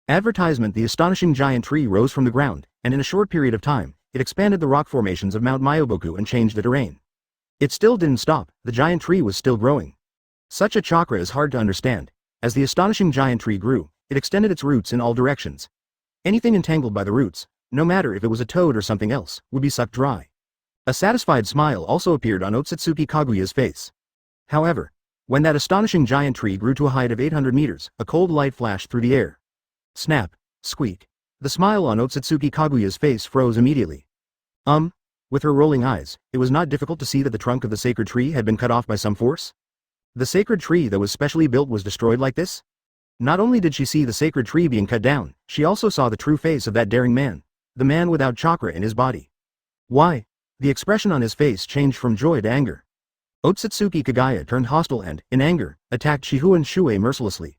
A: Advertisement. The astonishing giant tree rose from the ground, and in a short period of time, it expanded the rock formations of Mount Myoboku and changed the terrain. It still didn't stop, the giant tree was still growing. Such a chakra is hard to understand. As the astonishing giant tree grew, it extended its roots in all directions. Anything entangled by the roots, no matter if it was a toad or something else, would be sucked dry. A satisfied smile also appeared on Otsutsuki Kaguya's face. However, when that astonishing giant tree grew to a height of 800 meters, a cold light flashed through the air. Snap, squeak. The smile on Otsutsuki Kaguya's face froze immediately. With her rolling eyes, it was not difficult to see that the trunk of the sacred tree had been cut off by some force. The sacred tree that was specially built was destroyed like this? Not only did she see the sacred tree being cut down, she also saw the true face of that daring man, the man without chakra in his body. Why? The expression on his face changed from joy to anger. Otsutsuki Kagaya turned hostile and, in anger, attacked Shifengin Shuoye mercilessly.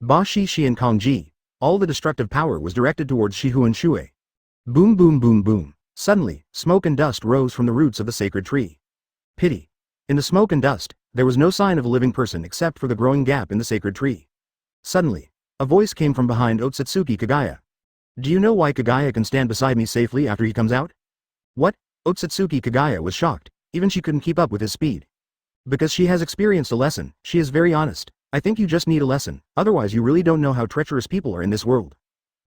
A: Ba Shi Xian Kong Ji. All the destructive power was directed towards Shifengin Shuoye. Boom boom boom boom. Suddenly, smoke and dust rose from the roots of the sacred tree. Pity. In the smoke and dust, there was no sign of a living person except for the growing gap in the sacred tree. Suddenly, a voice came from behind Otsutsuki Kagaya. Do you know why Kagaya can stand beside me safely after he comes out? What? Otsutsuki Kagaya was shocked, even she couldn't keep up with his speed. Because she has experienced a lesson, she is very honest. I think you just need a lesson, otherwise you really don't know how treacherous people are in this world.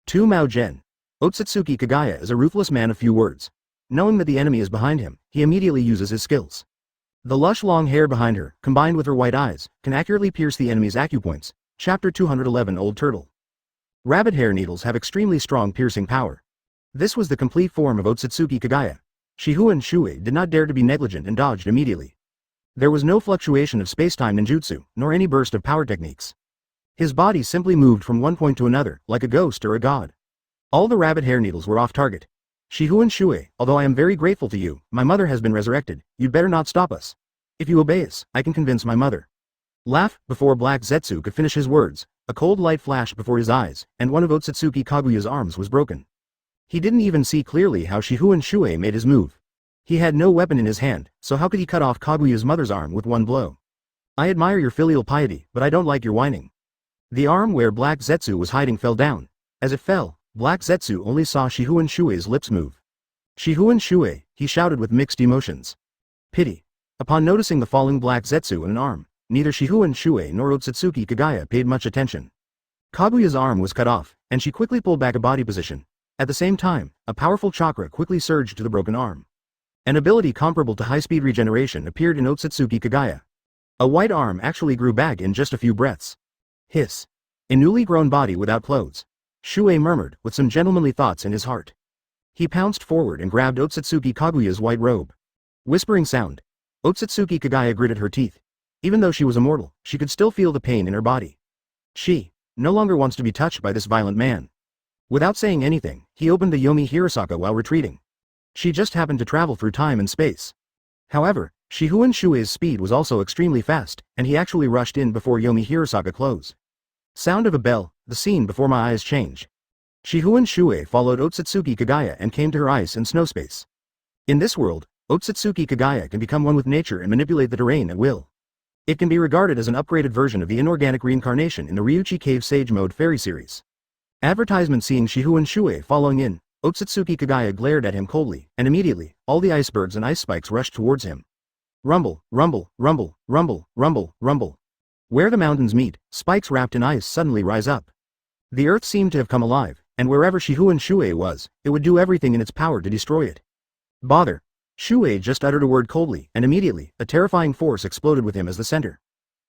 A: Tu Mao Zhen. Otsutsuki Kagaya is a ruthless man of few words. Knowing that the enemy is behind him, he immediately uses his skills. The lush long hair behind her, combined with her white eyes, can accurately pierce the enemy's acupoints. Chapter 211. Old Turtle. Rabbit hair needles have extremely strong piercing power. This was the complete form of Otsutsuki Kagaya. Shifengin Shuoye did not dare to be negligent and dodged immediately. There was no fluctuation of space-time ninjutsu, nor any burst of power techniques. His body simply moved from one point to another, like a ghost or a god. All the rabbit hair needles were off target. Shifengin Shuoye, although I am very grateful to you, my mother has been resurrected, you'd better not stop us. If you obey us, I can convince my mother. Laugh. Before Black Zetsu could finish his words, a cold light flashed before his eyes, and one of Otsutsuki Kaguya's arms was broken. He didn't even see clearly how Shifengin Shuoye made his move. He had no weapon in his hand, so how could he cut off Kaguya's mother's arm with one blow? I admire your filial piety, but I don't like your whining. The arm where Black Zetsu was hiding fell down. As it fell, Black Zetsu only saw Shifengin Shuoye's lips move. Shifengin Shuoye, he shouted with mixed emotions. Pity. Upon noticing the falling Black Zetsu and an arm, neither Shifengin Shuoye nor Otsutsuki Kagaya paid much attention. Kaguya's arm was cut off, and she quickly pulled back a body position. At the same time, a powerful chakra quickly surged to the broken arm. An ability comparable to high-speed regeneration appeared in Otsutsuki Kagaya. A white arm actually grew back in just a few breaths. Hiss. A newly grown body without clothes. Shuoye murmured, with some gentlemanly thoughts in his heart. He pounced forward and grabbed Otsutsuki Kaguya's white robe. Whispering sound. Otsutsuki Kaguya gritted her teeth. Even though she was immortal, she could still feel the pain in her body. She no longer wants to be touched by this violent man. Without saying anything, he opened the Yomi Hirasaka while retreating. She just happened to travel through time and space. However, Shihun Shuoye's speed was also extremely fast, and he actually rushed in before Yomi Hirasaka closed. Sound of a bell, the scene before my eyes changed. Shihun Shuoye followed Otsutsuki Kaguya and came to her ice and snow space. In this world, Otsutsuki Kaguya can become one with nature and manipulate the terrain at will. It can be regarded as an upgraded version of the inorganic reincarnation in the Ryuchi Cave Sage Mode Fairy series. Advertisement. Seeing Shihun Shuoye following in, Otsutsuki Kaguya glared at him coldly, and immediately, all the icebergs and ice spikes rushed towards him. Rumble, rumble, rumble, rumble, rumble, rumble. Where the mountains meet, spikes wrapped in ice suddenly rise up. The earth seemed to have come alive, and wherever Shihun Shuoye was, it would do everything in its power to destroy it. Bother. Shuoye just uttered a word coldly, and immediately, a terrifying force exploded with him as the center.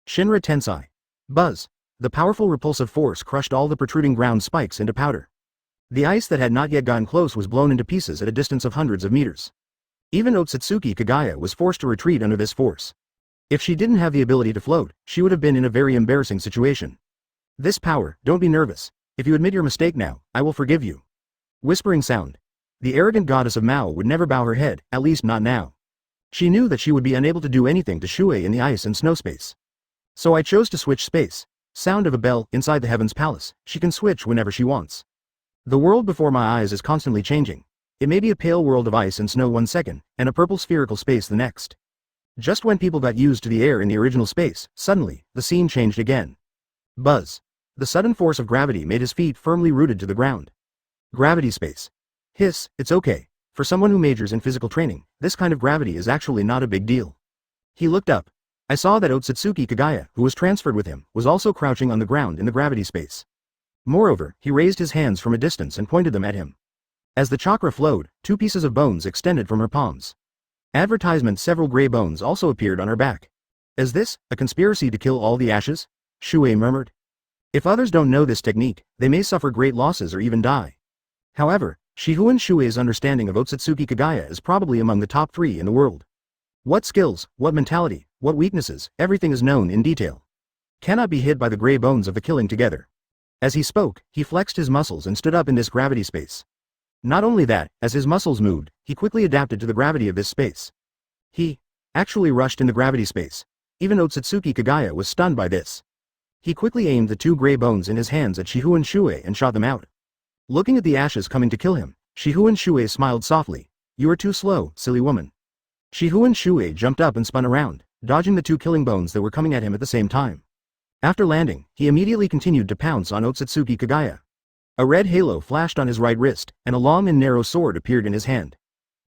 A: Shinra Tensei. Buzz. The powerful repulsive force crushed all the protruding ground spikes into powder. The ice that had not yet gotten close was blown into pieces at a distance of hundreds of meters. Even Otsutsuki Kaguya was forced to retreat under this force. If she didn't have the ability to float, she would have been in a very embarrassing situation. This power, don't be nervous. If you admit your mistake now, I will forgive you. Whispering sound. The arrogant goddess of Mao would never bow her head, at least not now. She knew that she would be unable to do anything to Shuoye in the ice and snow space. So I chose to switch space. Sound of a bell. Inside the Heavens Palace, she can switch whenever she wants. The world before my eyes is constantly changing. It may be a pale world of ice and snow 1 second, and a purple spherical space the next. Just when people got used to the air in the original space, suddenly, the scene changed again. Buzz. The sudden force of gravity made his feet firmly rooted to the ground. Gravity space. Hiss, it's okay. For someone who majors in physical training, this kind of gravity is actually not a big deal. He looked up. I saw that Otsutsuki Kaguya, who was transferred with him, was also crouching on the ground in the gravity space. Moreover, he raised his hands from a distance and pointed them at him. As the chakra flowed, 2 pieces of bones extended from her palms. Advertisement. Several gray bones also appeared on her back. Is this a conspiracy to kill all the ashes? Shuoye murmured. If others don't know this technique, they may suffer great losses or even die. However, Shihun Shuoye's understanding of Otsutsuki Kaguya is probably among the top 3 in the world. What skills, what mentality, what weaknesses, everything is known in detail. Cannot be hid by the gray bones of the killing together. As he spoke, he flexed his muscles and stood up in this gravity space. Not only that, as his muscles moved, he quickly adapted to the gravity of this space. He actually rushed in the gravity space. Even Otsutsuki Kaguya was stunned by this. He quickly aimed the 2 gray bones in his hands at Shihun Shuoye and shot them out. Looking at the ashes coming to kill him, Shihun Shuoye smiled softly. You are too slow, silly woman. Shihun Shuoye jumped up and spun around, dodging the 2 killing bones that were coming at him at the same time. After landing, he immediately continued to pounce on Otsutsuki Kaguya. A red halo flashed on his right wrist, and a long and narrow sword appeared in his hand.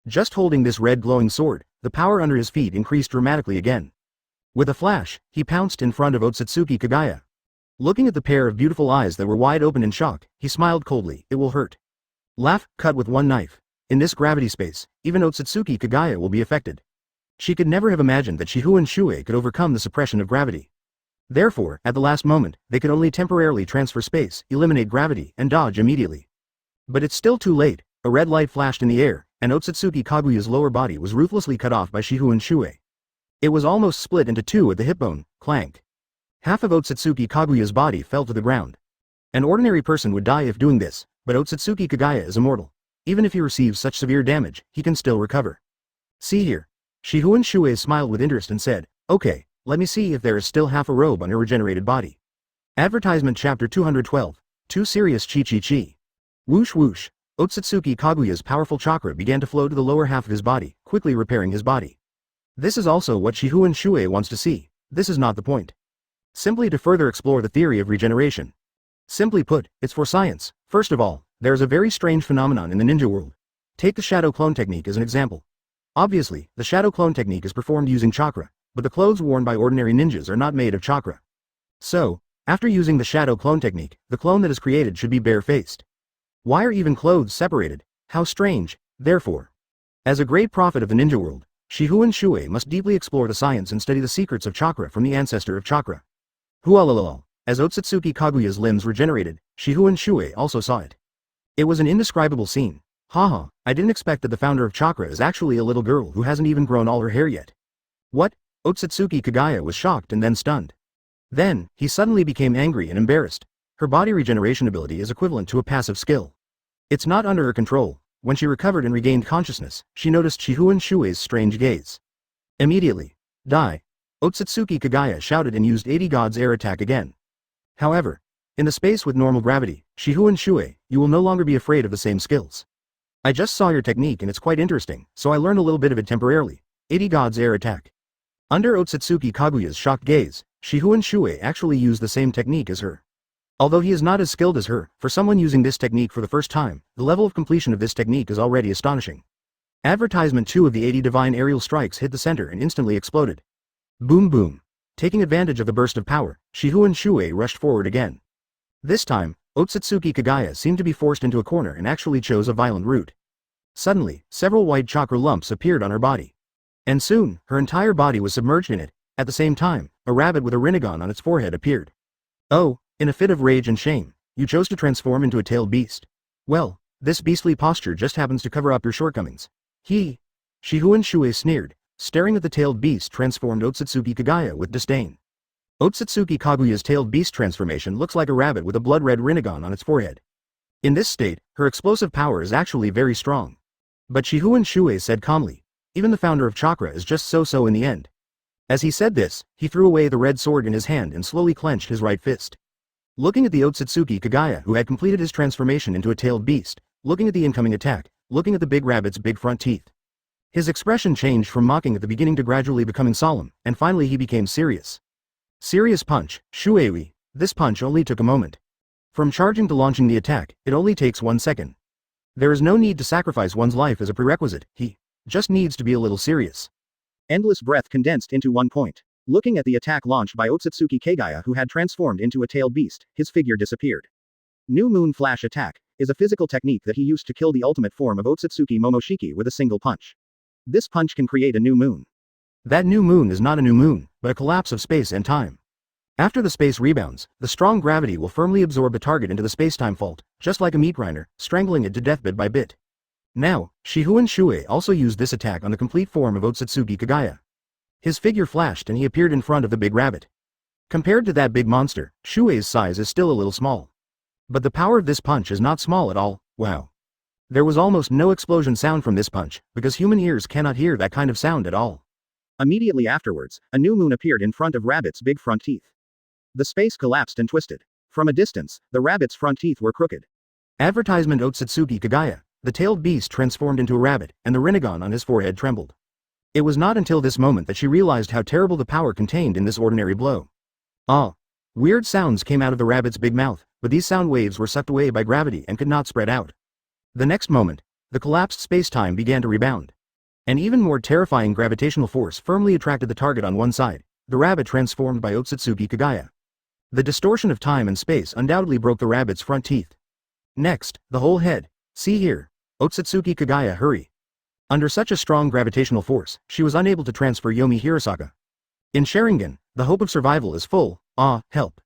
A: Just holding this red glowing sword, the power under his feet increased dramatically again. With a flash, he pounced in front of Otsutsuki Kaguya. Looking at the pair of beautiful eyes that were wide open in shock, he smiled coldly. It will hurt. Laugh, cut with 1 knife. In this gravity space, even Otsutsuki Kaguya will be affected. She could never have imagined that Shihun Shuoye could overcome the suppression of gravity. Therefore, at the last moment, they could only temporarily transfer space, eliminate gravity, and dodge immediately. But it's still too late. A red light flashed in the air, and Otsutsuki Kaguya's lower body was ruthlessly cut off by Shihun Shuoye. It was almost split into 2 at the hip bone. Clank. Half of Otsutsuki Kaguya's body fell to the ground. An ordinary person would die if doing this, but Otsutsuki Kaguya is immortal. Even if he receives such severe damage, he can still recover. See here. Shihun Shuoye smiled with interest and said, okay, let me see if there is still half a robe on her regenerated body. Advertisement. Chapter 212. Too serious. Chi. Whoosh whoosh. Otsutsuki Kaguya's powerful chakra began to flow to the lower half of his body, quickly repairing his body. This is also what Shihun Shuoye wants to see. This is not the point. Simply to further explore the theory of regeneration. Simply put, it's for science. First of all, there is a very strange phenomenon in the ninja world. Take the shadow clone technique as an example. Obviously, the shadow clone technique is performed using chakra, but the clothes worn by ordinary ninjas are not made of chakra. So, after using the shadow clone technique, the clone that is created should be bare-faced. Why are even clothes separated? How strange, therefore. As a great prophet of the ninja world, Shihun Shuoye must deeply explore the science and study the secrets of chakra from the ancestor of chakra. Hualalal. As Otsutsuki Kaguya's limbs regenerated, Shifengin Shuoye also saw it. It was an indescribable scene. Haha, I didn't expect that the founder of chakra is actually a little girl who hasn't even grown all her hair yet. What? Otsutsuki Kaguya was shocked and then stunned. Then, he suddenly became angry and embarrassed. Her body regeneration ability is equivalent to a passive skill. It's not under her control. When she recovered and regained consciousness, she noticed Shifengin Shuoye's strange gaze. Immediately, die! Otsutsuki Kaguya shouted and used 80 God's air attack again. However, in the space with normal gravity, Shifengin Shuoye, you will no longer be afraid of the same skills. I just saw your technique and it's quite interesting, so I learned a little bit of it temporarily. 80 God's air attack. Under Otsutsuki Kaguya's shocked gaze, Shifengin Shuoye actually used the same technique as her. Although he is not as skilled as her, for someone using this technique for the first time, the level of completion of this technique is already astonishing. Advertisement 2 of the 80 divine aerial strikes hit the center and instantly exploded. Boom boom. Taking advantage of the burst of power, Shifengin Shuoye rushed forward again. This time, Otsutsuki Kaguya seemed to be forced into a corner and actually chose a violent route. Suddenly, several white chakra lumps appeared on her body. And soon, her entire body was submerged in it. At the same time, a rabbit with a rinnegan on its forehead appeared. Oh, in a fit of rage and shame, you chose to transform into a tailed beast. Well, this beastly posture just happens to cover up your shortcomings. Shifengin Shuoye sneered, staring at the tailed beast transformed Otsutsuki Kaguya with disdain. Otsutsuki Kaguya's tailed beast transformation looks like a rabbit with a blood-red rinnegan on its forehead. In this state, her explosive power is actually very strong. But Shifengin Shuoye said calmly, even the founder of chakra is just so-so in the end. As he said this, he threw away the red sword in his hand and slowly clenched his right fist. Looking at the Otsutsuki Kaguya who had completed his transformation into a tailed beast, looking at the incoming attack, looking at the big rabbit's big front teeth. His expression changed from mocking at the beginning to gradually becoming solemn, and finally he became serious. Serious punch, Shuoye. This punch only took a moment. From charging to launching the attack, it only takes 1 second. There is no need to sacrifice one's life as a prerequisite, he just needs to be a little serious. Endless breath condensed into one point. Looking at the attack launched by Otsutsuki Kaguya who had transformed into a tailed beast, his figure disappeared. New Moon Flash Attack is a physical technique that he used to kill the ultimate form of Otsutsuki Momoshiki with a single punch. This punch can create a new moon. That new moon is not a new moon, but a collapse of space and time. After the space rebounds, the strong gravity will firmly absorb the target into the space-time fault, just like a meat grinder, strangling it to death bit by bit. Now, Shifengin Shuoye also used this attack on the complete form of Otsutsuki Kaguya. His figure flashed and he appeared in front of the big rabbit. Compared to that big monster, Shuoye's size is still a little small. But the power of this punch is not small at all. Wow. There was almost no explosion sound from this punch, because human ears cannot hear that kind of sound at all. Immediately afterwards, a new moon appeared in front of rabbit's big front teeth. The space collapsed and twisted. From a distance, the rabbit's front teeth were crooked. Advertisement Otsutsuki Kaguya, the tailed beast transformed into a rabbit, and the rinnegan on his forehead trembled. It was not until this moment that she realized how terrible the power contained in this ordinary blow. Ah! Weird sounds came out of the rabbit's big mouth, but these sound waves were sucked away by gravity and could not spread out. The next moment, the collapsed space-time began to rebound. An even more terrifying gravitational force firmly attracted the target on one side, the rabbit transformed by Otsutsuki Kaguya. The distortion of time and space undoubtedly broke the rabbit's front teeth. Next, the whole head. See here. Otsutsuki Kaguya, hurry. Under such a strong gravitational force, she was unable to transfer Yomi Hirasaka. In Sharingan, the hope of survival is full. Ah, help.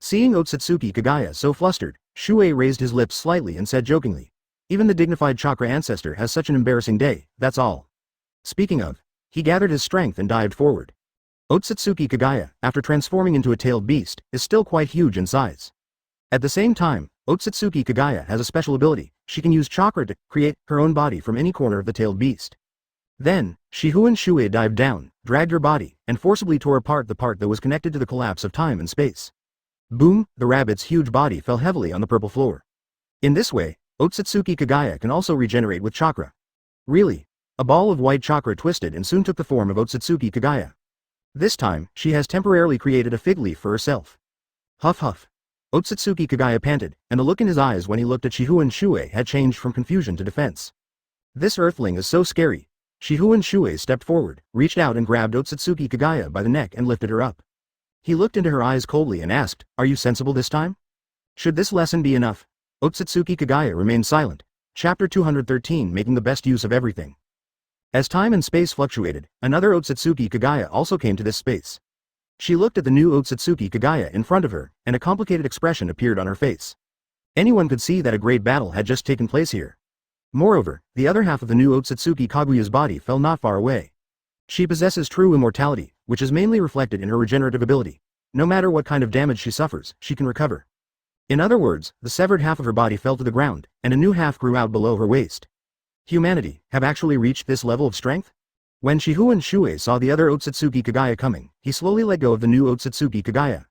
A: Seeing Otsutsuki Kaguya so flustered, Shuoye raised his lips slightly and said jokingly, even the dignified chakra ancestor has such an embarrassing day, that's all. Speaking of, he gathered his strength and dived forward. Otsutsuki Kaguya, after transforming into a tailed beast, is still quite huge in size. At the same time, Otsutsuki Kaguya has a special ability. She can use chakra to create her own body from any corner of the tailed beast. Then, Shifengin Shuoye dived down, dragged her body, and forcibly tore apart the part that was connected to the collapse of time and space. Boom, the rabbit's huge body fell heavily on the purple floor. In this way, Otsutsuki Kaguya can also regenerate with chakra. Really? A ball of white chakra twisted and soon took the form of Otsutsuki Kaguya. This time, she has temporarily created a fig leaf for herself. Huff huff. Otsutsuki Kaguya panted, and the look in his eyes when he looked at Shifengin Shuoye had changed from confusion to defense. This earthling is so scary. Shifengin Shuoye stepped forward, reached out and grabbed Otsutsuki Kaguya by the neck and lifted her up. He looked into her eyes coldly and asked, "Are you sensible this time? Should this lesson be enough?" Otsutsuki Kaguya remained silent. Chapter 213, Making the Best Use of Everything. As time and space fluctuated, another Otsutsuki Kaguya also came to this space. She looked at the new Otsutsuki Kagaya in front of her, and a complicated expression appeared on her face. Anyone could see that a great battle had just taken place here. Moreover, the other half of the new Otsutsuki Kaguya's body fell not far away. She possesses true immortality, which is mainly reflected in her regenerative ability. No matter what kind of damage she suffers, she can recover. In other words, the severed half of her body fell to the ground, and a new half grew out below her waist. Humanity have actually reached this level of strength? When Shifengin Shuoye saw the other Otsutsuki Kagaya coming, he slowly let go of the new Otsutsuki Kagaya.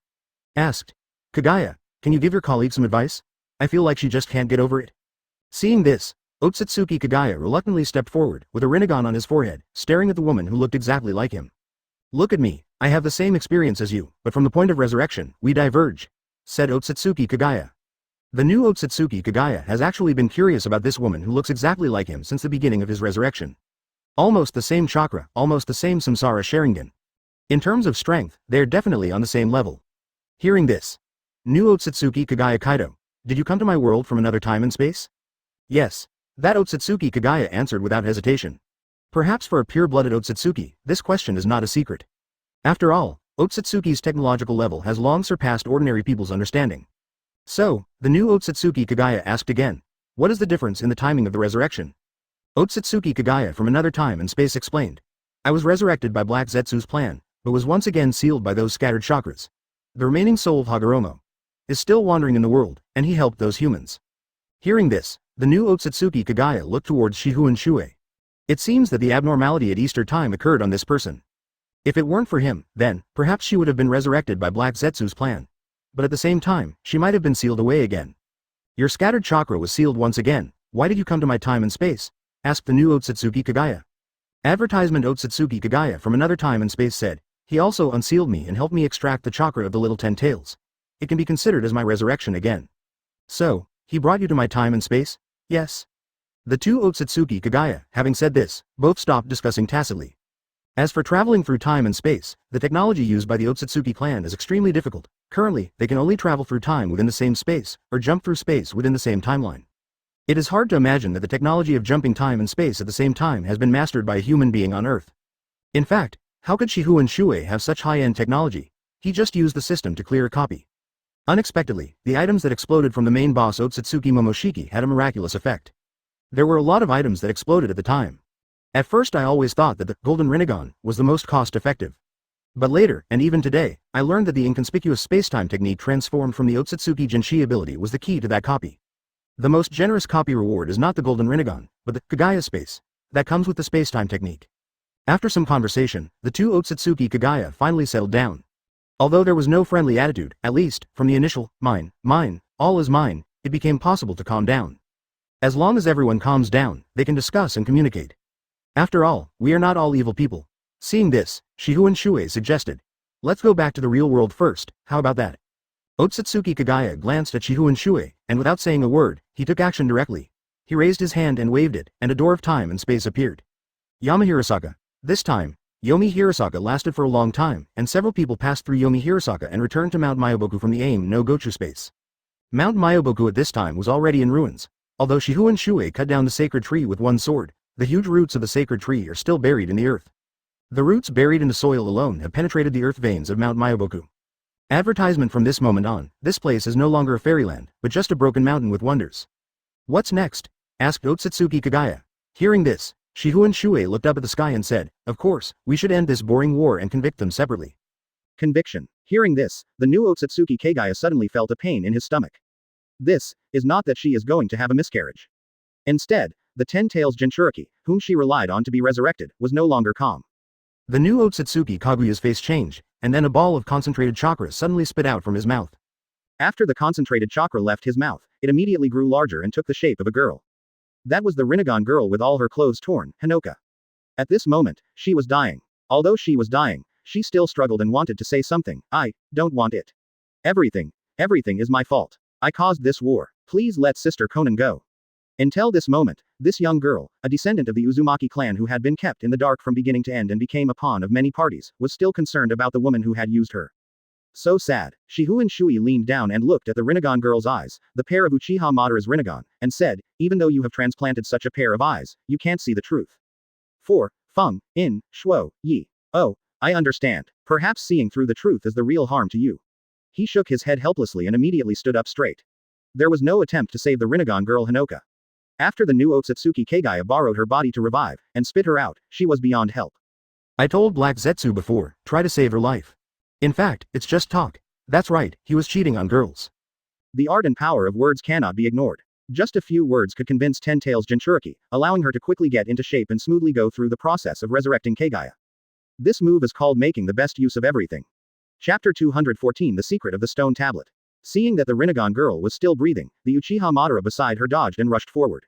A: Asked, Kagaya, can you give your colleague some advice? I feel like she just can't get over it. Seeing this, Otsutsuki Kagaya reluctantly stepped forward, with a rinnegan on his forehead, staring at the woman who looked exactly like him. Look at me, I have the same experience as you, but from the point of resurrection, we diverge, said Otsutsuki Kagaya. The new Otsutsuki Kagaya has actually been curious about this woman who looks exactly like him since the beginning of his resurrection. Almost the same chakra, almost the same samsara Sharingan. In terms of strength, they are definitely on the same level. Hearing this, new Otsutsuki Kagaya Kaido, did you come to my world from another time and space? Yes. That Otsutsuki Kagaya answered without hesitation. Perhaps for a pure-blooded Otsutsuki, this question is not a secret. After all, Otsutsuki's technological level has long surpassed ordinary people's understanding. So, the new Otsutsuki Kagaya asked again, what is the difference in the timing of the resurrection? Otsutsuki Kagaya from another time and space explained. I was resurrected by Black Zetsu's plan, but was once again sealed by those scattered chakras. The remaining soul of Hagoromo is still wandering in the world, and he helped those humans. Hearing this, the new Otsutsuki Kagaya looked towards Shifengin Shuoye. It seems that the abnormality at Easter time occurred on this person. If it weren't for him, then, perhaps she would have been resurrected by Black Zetsu's plan. But at the same time, she might have been sealed away again. Your scattered chakra was sealed once again, why did you come to my time and space? Asked the new Otsutsuki Kagaya. Advertisement Otsutsuki Kagaya from another time and space said, he also unsealed me and helped me extract the chakra of the little 10 tails. It can be considered as my resurrection again. So, he brought you to my time and space? Yes. The two Otsutsuki Kagaya, having said this, both stopped discussing tacitly. As for traveling through time and space, the technology used by the Otsutsuki clan is extremely difficult. Currently, they can only travel through time within the same space, or jump through space within the same timeline. It is hard to imagine that the technology of jumping time and space at the same time has been mastered by a human being on Earth. In fact, how could Shifengin Shuoye have such high-end technology? He just used the system to clear a copy. Unexpectedly, the items that exploded from the main boss Otsutsuki Momoshiki had a miraculous effect. There were a lot of items that exploded at the time. At first I always thought that the Golden Rinnegan was the most cost-effective. But later, and even today, I learned that the inconspicuous spacetime technique transformed from the Otsutsuki Jinshi ability was the key to that copy. The most generous copy reward is not the Golden Rinnegan, but the Kagaya space that comes with the spacetime technique. After some conversation, the two Otsutsuki Kagaya finally settled down. Although there was no friendly attitude, at least, from the initial, mine, all is mine, it became possible to calm down. As long as everyone calms down, they can discuss and communicate. After all, we are not all evil people. Seeing this, Shifengin Shuoye suggested, let's go back to the real world first, how about that? Otsutsuki Kagaya glanced at Shifengin Shuoye, and without saying a word, he took action directly. He raised his hand and waved it, and a door of time and space appeared. Yamahirasaka. This time, Yomi Hirasaka lasted for a long time, and several people passed through Yomi Hirasaka and returned to Mount Myoboku from the Aim no Gochu space. Mount Myoboku at this time was already in ruins. Although Shifengin Shuoye cut down the sacred tree with one sword, the huge roots of the sacred tree are still buried in the earth. The roots buried in the soil alone have penetrated the earth veins of Mount Myoboku. Advertisement from this moment on, this place is no longer a fairyland, but just a broken mountain with wonders. What's next? Asked Otsutsuki Kagaya. Hearing this, Shifengin Shuoye looked up at the sky and said, of course, we should end this boring war and convict them separately. Conviction. Hearing this, the new Otsutsuki Kagaya suddenly felt a pain in his stomach. This is not that she is going to have a miscarriage. Instead, the 10 tails Jinchuriki, whom she relied on to be resurrected, was no longer calm. The new Otsutsuki Kaguya's face changed, and then a ball of concentrated chakra suddenly spit out from his mouth. After the concentrated chakra left his mouth, it immediately grew larger and took the shape of a girl. That was the Rinnegan girl with all her clothes torn, Hinoka. At this moment, she was dying. Although she was dying, she still struggled and wanted to say something. I don't want it. Everything is my fault. I caused this war. Please let Sister Konan go. Until this moment, this young girl, a descendant of the Uzumaki clan who had been kept in the dark from beginning to end and became a pawn of many parties, was still concerned about the woman who had used her. So sad. Shifengin Shuoye leaned down and looked at the Rinnegan girl's eyes, the pair of Uchiha Madara's Rinnegan, and said, even though you have transplanted such a pair of eyes, you can't see the truth. 4. Feng, in, Shuo, Yi. Oh,
B: I understand. Perhaps seeing through the truth is the real harm to you. He shook his head helplessly and immediately stood up straight. There was no attempt to save the Rinnegan girl Hinoka. After the new Otsutsuki Kagaya borrowed her body to revive, and spit her out, she was beyond help.
A: I told Black Zetsu before, try to save her life. In fact, it's just talk. That's right, he was cheating on girls.
B: The art and power of words cannot be ignored. Just a few words could convince Ten Tails Jinchuriki, allowing her to quickly get into shape and smoothly go through the process of resurrecting Kagaya. This move is called making the best use of everything. Chapter 214 The Secret of the Stone Tablet. Seeing that the Rinnegan girl was still breathing, the Uchiha Madara beside her dodged and rushed forward.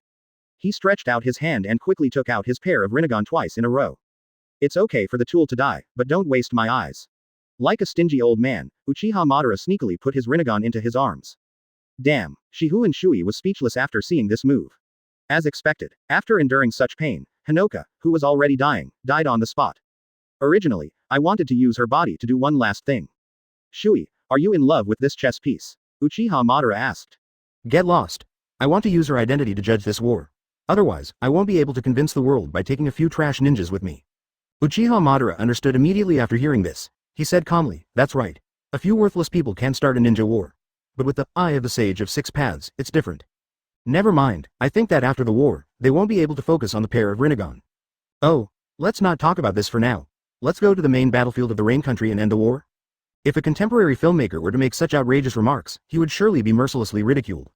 B: He stretched out his hand and quickly took out his pair of Rinnegan twice in a row. It's okay for the tool to die, but don't waste my eyes. Like a stingy old man, Uchiha Madara sneakily put his Rinnegan into his arms. Damn, Shifengin Shuoye was speechless after seeing this move. As expected, after enduring such pain, Hinoka, who was already dying, died on the spot. Originally, I wanted to use her body to do one last thing. Shuoye, are you in love with this chess piece? Uchiha Madara asked.
A: Get lost. I want to use her identity to judge this war. Otherwise, I won't be able to convince the world by taking a few trash ninjas with me. Uchiha Madara understood immediately after hearing this. He said calmly, that's right. A few worthless people can start a ninja war. But with the eye of the sage of six paths, it's different. Never mind, I think that after the war, they won't be able to focus on the pair of Rinnegan. Oh, let's not talk about this for now. Let's go to the main battlefield of the Rain Country and end the war. If a contemporary filmmaker were to make such outrageous remarks, he would surely be mercilessly ridiculed.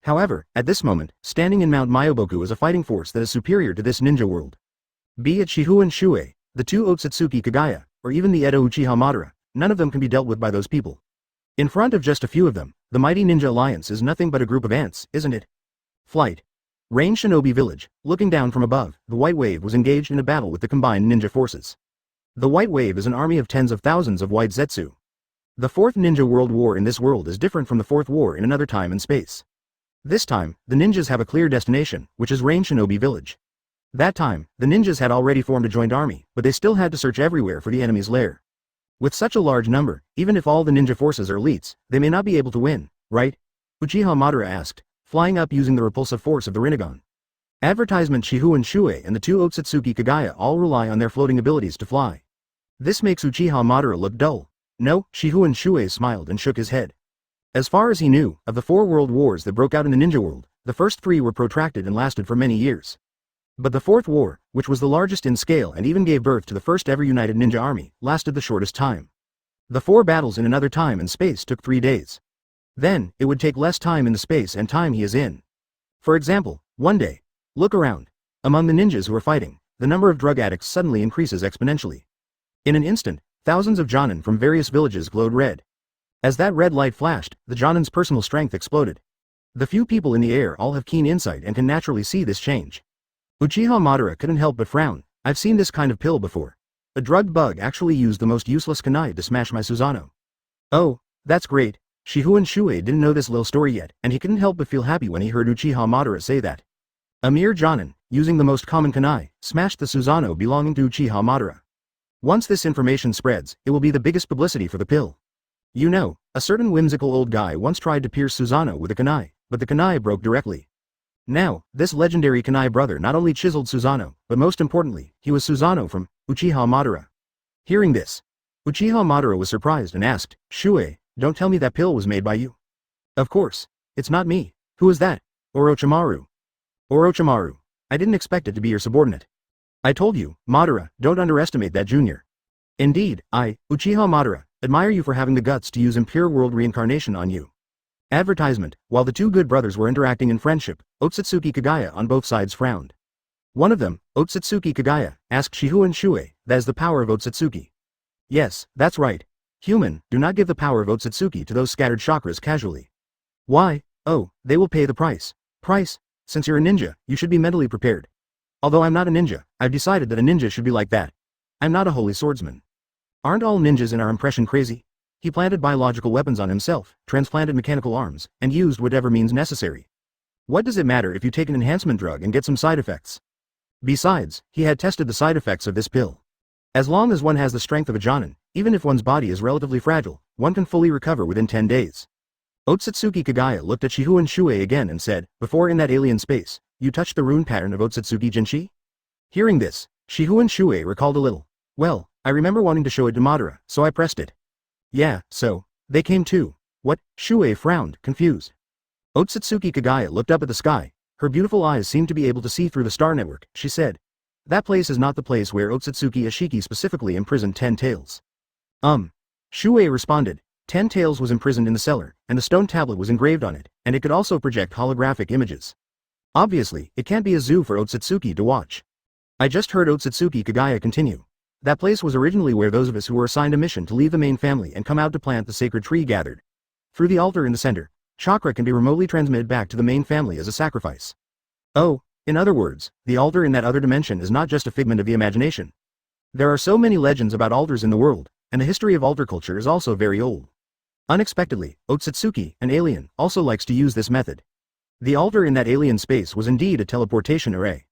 A: However, at this moment, standing in Mount Myoboku is a fighting force that is superior to this ninja world. Be it Shifengin Shuoye, the two Otsutsuki Kagaya, or even the Edo Uchiha Madara, none of them can be dealt with by those people. In front of just a few of them, the mighty ninja alliance is nothing but a group of ants, isn't it? Flight. Rain Shinobi Village, looking down from above, the White Wave was engaged in a battle with the combined ninja forces. The White Wave is an army of tens of thousands of white Zetsu. The Fourth Ninja World War in this world is different from the Fourth War in another time and space. This time, the ninjas have a clear destination, which is Rain Shinobi Village. That time, the ninjas had already formed a joint army, but they still had to search everywhere for the enemy's lair. With such a large number, even if all the ninja forces are elites, they may not be able to win, right? Uchiha Madara asked, flying up using the repulsive force of the Rinnegan. Advertisement Shifengin Shuoye and the two Otsutsuki Kagaya all rely on their floating abilities to fly. This makes Uchiha Madara look dull. No, Shifengin Shuoye smiled and shook his head. As far as he knew, of the 4 world wars that broke out in the ninja world, the first 3 were protracted and lasted for many years. But the 4th war, which was the largest in scale and even gave birth to the first ever united ninja army, lasted the shortest time. The 4 battles in another time and space took 3 days. Then, it would take less time in the space and time he is in. For example, one day. Look around. Among the ninjas who are fighting, the number of drug addicts suddenly increases exponentially. In an instant, thousands of Jonin from various villages glowed red. As that red light flashed, the Jonin's personal strength exploded. The few people in the air all have keen insight and can naturally see this change. Uchiha Madara couldn't help but frown. I've seen this kind of pill before. A drugged bug actually used the most useless kunai to smash my Susanoo. Oh, that's great. Shifengin Shuoye didn't know this little story yet, and he couldn't help but feel happy when he heard Uchiha Madara say that. A mere Jonin, using the most common kunai, smashed the Susanoo belonging to Uchiha Madara. Once this information spreads, it will be the biggest publicity for the pill. You know, a certain whimsical old guy once tried to pierce Susanoo with a kunai, but the kunai broke directly. Now, this legendary kunai brother not only chiseled Susanoo, but most importantly, he was Susanoo from Uchiha Madara. Hearing this, Uchiha Madara was surprised and asked, Shuoye, don't tell me that pill was made by you. Of course, it's not me. Who is that? Orochimaru. Orochimaru. I didn't expect it to be your subordinate. I told you, Madara, don't underestimate that junior. Indeed, I, Uchiha Madara, admire you for having the guts to use impure world reincarnation on you. Advertisement. While the 2 good brothers were interacting in friendship, Otsutsuki Kagaya on both sides frowned. One of them, Otsutsuki Kagaya, asked Shifengin Shuoye, that is the power of Otsutsuki. Yes, that's right. Human, do not give the power of Otsutsuki to those scattered chakras casually. Why? Oh, they will pay the price. Price? Since you're a ninja, you should be mentally prepared. Although I'm not a ninja, I've decided that a ninja should be like that. I'm not a holy swordsman. Aren't all ninjas in our impression crazy? He planted biological weapons on himself, transplanted mechanical arms, and used whatever means necessary. What does it matter if you take an enhancement drug and get some side effects? Besides, he had tested the side effects of this pill. As long as one has the strength of a Jonin, even if one's body is relatively fragile, one can fully recover within 10 days. Otsutsuki Kagaya looked at Shifengin Shuoye again and said, before in that alien space, you touched the rune pattern of Otsutsuki Jinshi? Hearing this, Shifengin Shuoye recalled a little. Well, I remember wanting to show it to Madara, so I pressed it. Yeah, so, they came too. What? Shuoye frowned, confused. Otsutsuki Kagaya looked up at the sky. Her beautiful eyes seemed to be able to see through the star network, she said. That place is not the place where Otsutsuki Ashiki specifically imprisoned 10 tails. Shuoye responded. 10 tails was imprisoned in the cellar, and the stone tablet was engraved on it, and it could also project holographic images. Obviously, it can't be a zoo for Otsutsuki to watch. I just heard Otsutsuki Kagaya continue. That place was originally where those of us who were assigned a mission to leave the main family and come out to plant the sacred tree gathered. Through the altar in the center, chakra can be remotely transmitted back to the main family as a sacrifice. Oh, in other words, the altar in that other dimension is not just a figment of the imagination. There are so many legends about altars in the world, and the history of altar culture is also very old. Unexpectedly, Otsutsuki, an alien, also likes to use this method. The altar in that alien space was indeed a teleportation array.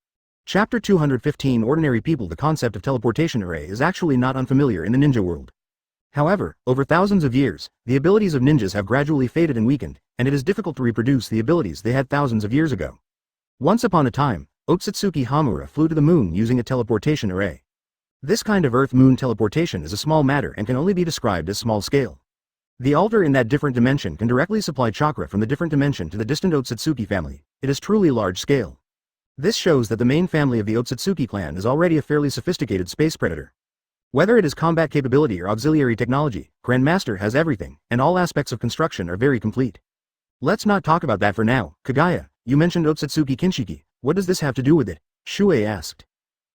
A: Chapter 215 Ordinary People. The concept of teleportation array is actually not unfamiliar in the ninja world. However, over thousands of years, the abilities of ninjas have gradually faded and weakened, and it is difficult to reproduce the abilities they had thousands of years ago. Once upon a time, Otsutsuki Hamura flew to the moon using a teleportation array. This kind of Earth-Moon teleportation is a small matter and can only be described as small scale. The altar in that different dimension can directly supply chakra from the different dimension to the distant Otsutsuki family. It is truly large scale. This shows that the main family of the Otsutsuki clan is already a fairly sophisticated space predator. Whether it is combat capability or auxiliary technology, Grandmaster has everything, and all aspects of construction are very complete. Let's not talk about that for now. Kagaya, you mentioned Otsutsuki Kinshiki. What does this have to do with it? Shuoye asked.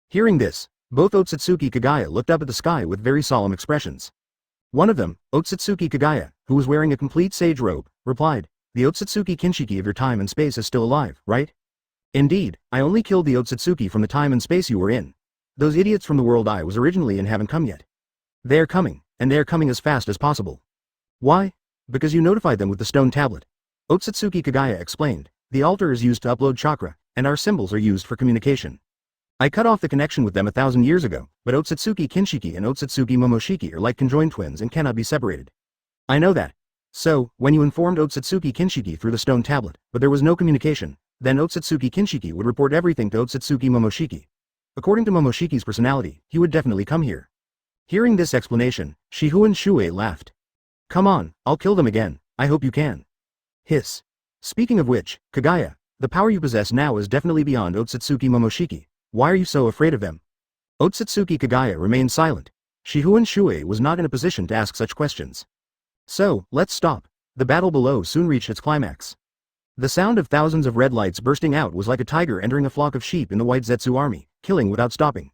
A: Hearing this, both Otsutsuki Kagaya looked up at the sky with very solemn expressions. One of them, Otsutsuki Kagaya, who was wearing a complete sage robe, replied, The Otsutsuki Kinshiki of your time and space is still alive, right? Indeed, I only killed the Otsutsuki from the time and space you were in. Those idiots from the world I was originally in haven't come yet. They're coming, and they're coming as fast as possible. Why? Because you notified them with the stone tablet. Otsutsuki Kagaya explained, the altar is used to upload chakra, and our symbols are used for communication. I cut off the connection with them 1,000 years ago, but Otsutsuki Kinshiki and Otsutsuki Momoshiki are like conjoined twins and cannot be separated. I know that. So, when you informed Otsutsuki Kinshiki through the stone tablet, but there was no communication, then Otsutsuki Kinshiki would report everything to Otsutsuki Momoshiki. According to Momoshiki's personality, he would definitely come here. Hearing this explanation, Shihun Shuoye laughed. Come on, I'll kill them again, I hope you can. Hiss. Speaking of which, Kagaya, the power you possess now is definitely beyond Otsutsuki Momoshiki. Why are you so afraid of them? Otsutsuki Kagaya remained silent. Shihun Shuoye was not in a position to ask such questions. So, let's stop. The battle below soon reached its climax. The sound of thousands of red lights bursting out was like a tiger entering a flock of sheep in the White Zetsu army, killing without stopping.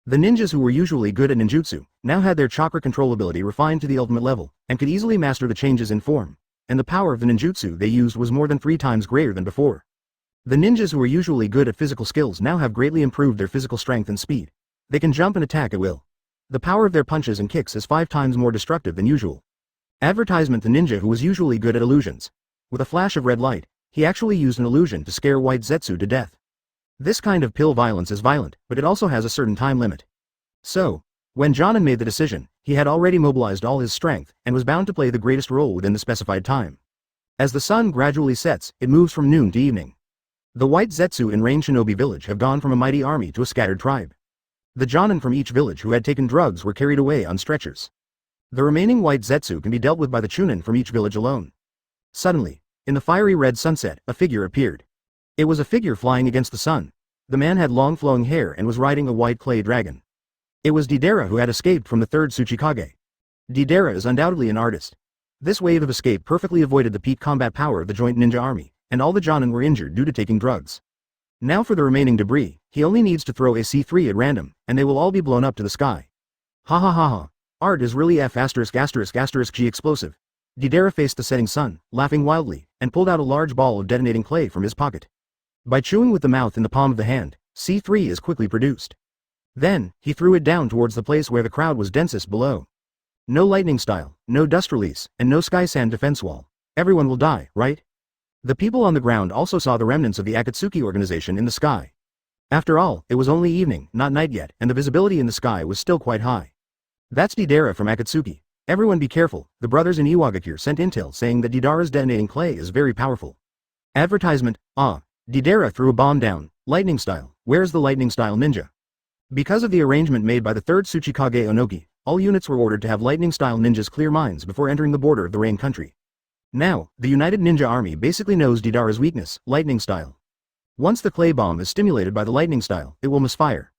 A: The ninjas who were usually good at ninjutsu, now had their chakra control ability refined to the ultimate level, and could easily master the changes in form, and the power of the ninjutsu they used was more than 3 times greater than before. The ninjas who were usually good at physical skills now have greatly improved their physical strength and speed. They can jump and attack at will. The power of their punches and kicks is 5 times more destructive than usual. Advertisement: the ninja who was usually good at illusions. With a flash of red light, he actually used an illusion to scare White Zetsu to death. This kind of pill violence is violent, but it also has a certain time limit. So, when Jonin made the decision, he had already mobilized all his strength, and was bound to play the greatest role within the specified time. As the sun gradually sets, it moves from noon to evening. The White Zetsu in Rain Shinobi village have gone from a mighty army to a scattered tribe. The Jonin from each village who had taken drugs were carried away on stretchers. The remaining White Zetsu can be dealt with by the Chūnin from each village alone. Suddenly, in the fiery red sunset, a figure appeared. It was a figure flying against the sun. The man had long flowing hair and was riding a white clay dragon. It was Deidara, who had escaped from the 3rd Tsuchikage. Deidara is undoubtedly an artist. This wave of escape perfectly avoided the peak combat power of the joint ninja army, and all the Jonin were injured due to taking drugs. Now for the remaining debris, he only needs to throw a C3 at random, and they will all be blown up to the sky. Ha ha ha ha. Art is really F***G explosive. Deidara faced the setting sun, laughing wildly, and pulled out a large ball of detonating clay from his pocket. By chewing with the mouth in the palm of the hand, C3 is quickly produced. Then, he threw it down towards the place where the crowd was densest below. No lightning style, no dust release, and no sky sand defense wall. Everyone will die, right? The people on the ground also saw the remnants of the Akatsuki Organization in the sky. After all, it was only evening, not night yet, and the visibility in the sky was still quite high. That's Deidara from Akatsuki. Everyone be careful, the brothers in Iwagakure sent intel saying that Deidara's detonating clay is very powerful. Advertisement: Deidara threw a bomb down, lightning style. Where's the lightning style ninja? Because of the arrangement made by the 3rd Tsuchikage Onoki, all units were ordered to have lightning-style ninjas clear mines before entering the border of the Rain Country. Now, the United Ninja Army basically knows Deidara's weakness, lightning style. Once the clay bomb is stimulated by the lightning style, it will misfire.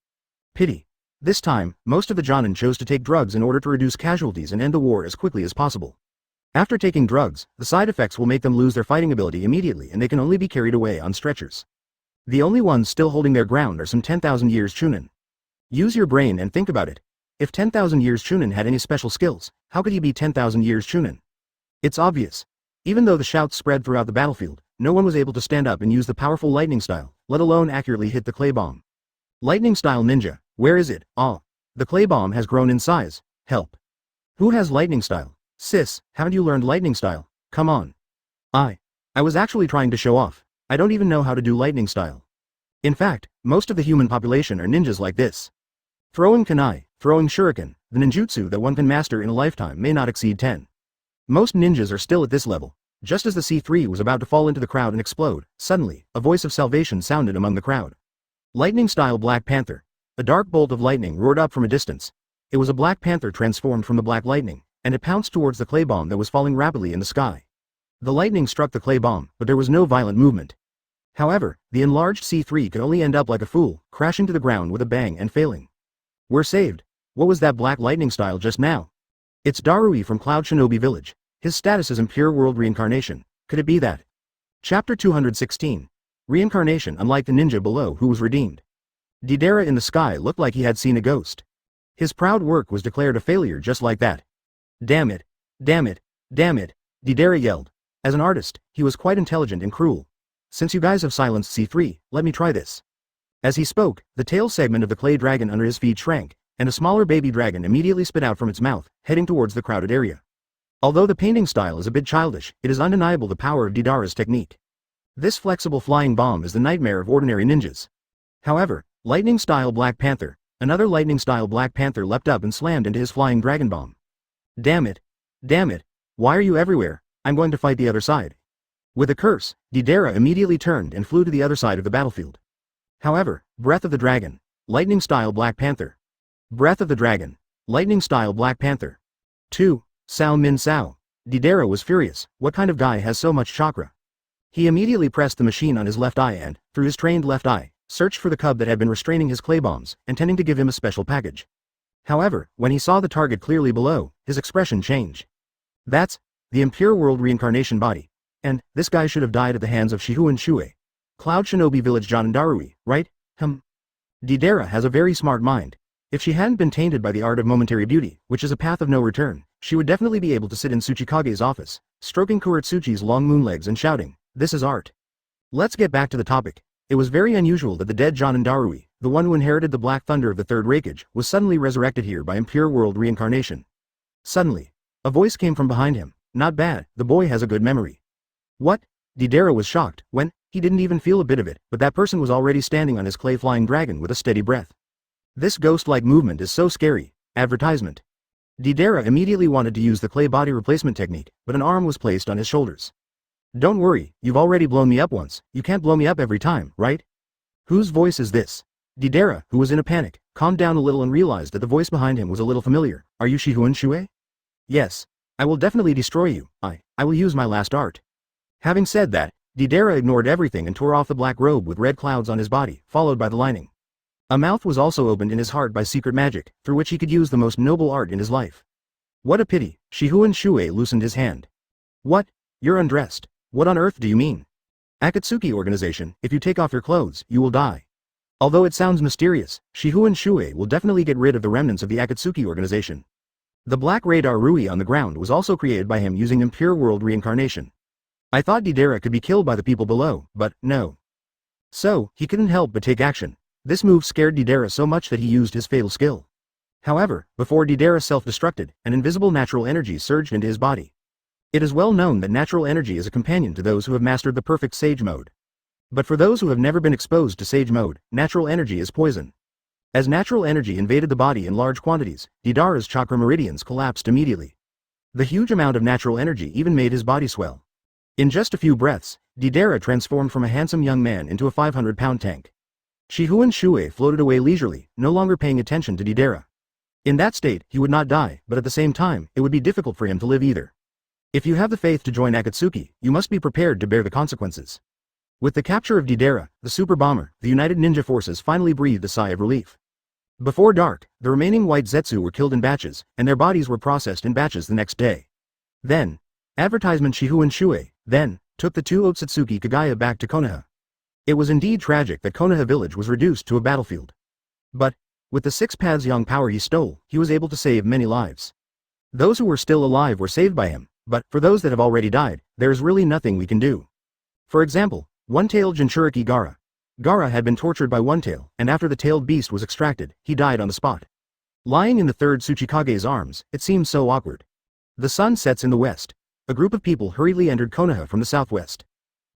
A: Pity. This time, most of the Jonin chose to take drugs in order to reduce casualties and end the war as quickly as possible. After taking drugs, the side effects will make them lose their fighting ability immediately and they can only be carried away on stretchers. The only ones still holding their ground are some 10,000 years Chūnin. Use your brain and think about it. If 10,000 years Chūnin had any special skills, how could he be 10,000 years Chūnin? It's obvious. Even though the shouts spread throughout the battlefield, no one was able to stand up and use the powerful lightning style, let alone accurately hit the clay bomb. Lightning style ninja, where is it? Ah. The clay bomb has grown in size. Help. Who has lightning style? Sis, haven't you learned lightning style? Come on. I was actually trying to show off. I don't even know how to do lightning style. In fact, most of the human population are ninjas like this. Throwing kunai, throwing shuriken, the ninjutsu that one can master in a lifetime may not exceed 10. Most ninjas are still at this level. Just as the C3 was about to fall into the crowd and explode, suddenly, a voice of salvation sounded among the crowd. Lightning style Black Panther. A dark bolt of lightning roared up from a distance. It was a Black Panther transformed from the black lightning, and it pounced towards the clay bomb that was falling rapidly in the sky. The lightning struck the clay bomb, but there was no violent movement. However, the enlarged C3 could only end up like a fool, crashing to the ground with a bang and failing. We're saved. What was that black lightning style just now? It's Darui from Cloud Shinobi Village. His status is in Pure World Reincarnation. Could it be that? Chapter 216. Reincarnation unlike the ninja below who was redeemed. Deidara in the sky looked like he had seen a ghost. His proud work was declared a failure just like that. Damn it. Damn it. Damn it. Deidara yelled. As an artist, he was quite intelligent and cruel. Since you guys have silenced C3, let me try this. As he spoke, the tail segment of the clay dragon under his feet shrank, and a smaller baby dragon immediately spit out from its mouth, heading towards the crowded area. Although the painting style is a bit childish, it is undeniable the power of Deidara's technique. This flexible flying bomb is the nightmare of ordinary ninjas. However, lightning style Black Panther, another lightning style Black Panther leapt up and slammed into his flying dragon bomb. Damn it. Damn it. Why are you everywhere? I'm going to fight the other side. With a curse, Deidara immediately turned and flew to the other side of the battlefield. However, Breath of the Dragon, lightning style Black Panther. Breath of the Dragon, lightning style Black Panther. 2. Sao Min Sao. Deidara was furious. What kind of guy has so much chakra? He immediately pressed the machine on his left eye and, through his trained left eye, searched for the cub that had been restraining his clay bombs, intending to give him a special package. However, when he saw the target clearly below, his expression changed. That's the Impure World Reincarnation body. And this guy should have died at the hands of Shifengin Shuoye. Cloud Shinobi Village Jonin Darui, right? Deidara has a very smart mind. If she hadn't been tainted by the art of momentary beauty, which is a path of no return, she would definitely be able to sit in Tsuchikage's office, stroking Kuretsuchi's long moon legs and shouting, "This is art." Let's get back to the topic. It was very unusual that the dead Jonin Darui, the one who inherited the black thunder of the third Reikage, was suddenly resurrected here by Impure World Reincarnation. Suddenly, a voice came from behind him. Not bad, the boy has a good memory. What? Deidara was shocked when he didn't even feel a bit of it, but that person was already standing on his clay flying dragon with a steady breath. This ghost-like movement is so scary. Advertisement. Deidara immediately wanted to use the clay body replacement technique, but an arm was placed on his shoulders. Don't worry, you've already blown me up once, you can't blow me up every time, right? Whose voice is this? Deidara, who was in a panic, calmed down a little and realized that the voice behind him was a little familiar. Are you Shifengin Shuoye? Yes. I will definitely destroy you. I will use my last art. Having said that, Deidara ignored everything and tore off the black robe with red clouds on his body, followed by the lining. A mouth was also opened in his heart by secret magic, through which he could use the most noble art in his life. What a pity. Shifengin Shuoye loosened his hand. What? You're undressed. What on earth do you mean? Akatsuki Organization, if you take off your clothes, you will die. Although it sounds mysterious, Shifengin Shuoye will definitely get rid of the remnants of the Akatsuki Organization. The black radar Rui on the ground was also created by him using Impure World Reincarnation. I thought Deidara could be killed by the people below, but no. So, he couldn't help but take action. This move scared Deidara so much that he used his fatal skill. However, before Deidara self-destructed, an invisible natural energy surged into his body. It is well known that natural energy is a companion to those who have mastered the perfect Sage Mode. But for those who have never been exposed to Sage Mode, natural energy is poison. As natural energy invaded the body in large quantities, Deidara's chakra meridians collapsed immediately. The huge amount of natural energy even made his body swell. In just a few breaths, Deidara transformed from a handsome young man into a 500-pound tank. Shifengin Shuoye floated away leisurely, no longer paying attention to Deidara. In that state, he would not die, but at the same time, it would be difficult for him to live either. If you have the faith to join Akatsuki, you must be prepared to bear the consequences. With the capture of Deidara, the super bomber, the United Ninja Forces finally breathed a sigh of relief. Before dark, the remaining white Zetsu were killed in batches, and their bodies were processed in batches the next day. Then, advertisement Shifengin Shuoye, then, took the two Otsutsuki Kagaya back to Konoha. It was indeed tragic that Konoha village was reduced to a battlefield. But, with the 6 paths young power he stole, he was able to save many lives. Those who were still alive were saved by him, but, for those that have already died, there is really nothing we can do. For example, one-tailed Jinchuriki Gaara. Gaara had been tortured by One-Tail, and after the tailed beast was extracted, he died on the spot. Lying in the third Tsuchikage's arms, it seemed so awkward. The sun sets in the west. A group of people hurriedly entered Konoha from the southwest.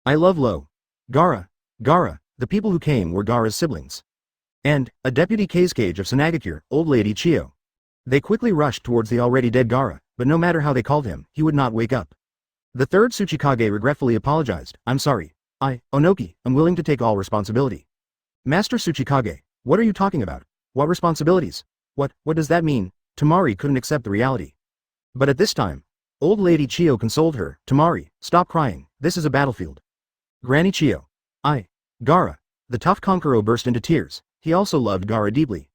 A: I love Lo. Gaara, the people who came were Gaara's siblings. And, a deputy Kazekage of Sanagakure, old lady Chiyo. They quickly rushed towards the already dead Gaara, but no matter how they called him, he would not wake up. The third Tsuchikage regretfully apologized, I'm sorry. I, Onoki, am willing to take all responsibility. Master Tsuchikage, what are you talking about? What responsibilities? What does that mean? Tamari couldn't accept the reality. But at this time, old lady Chiyo consoled her, Tamari, stop crying, this is a battlefield. Granny Chiyo. Gaara. The tough Konkuro burst into tears, he also loved Gaara deeply.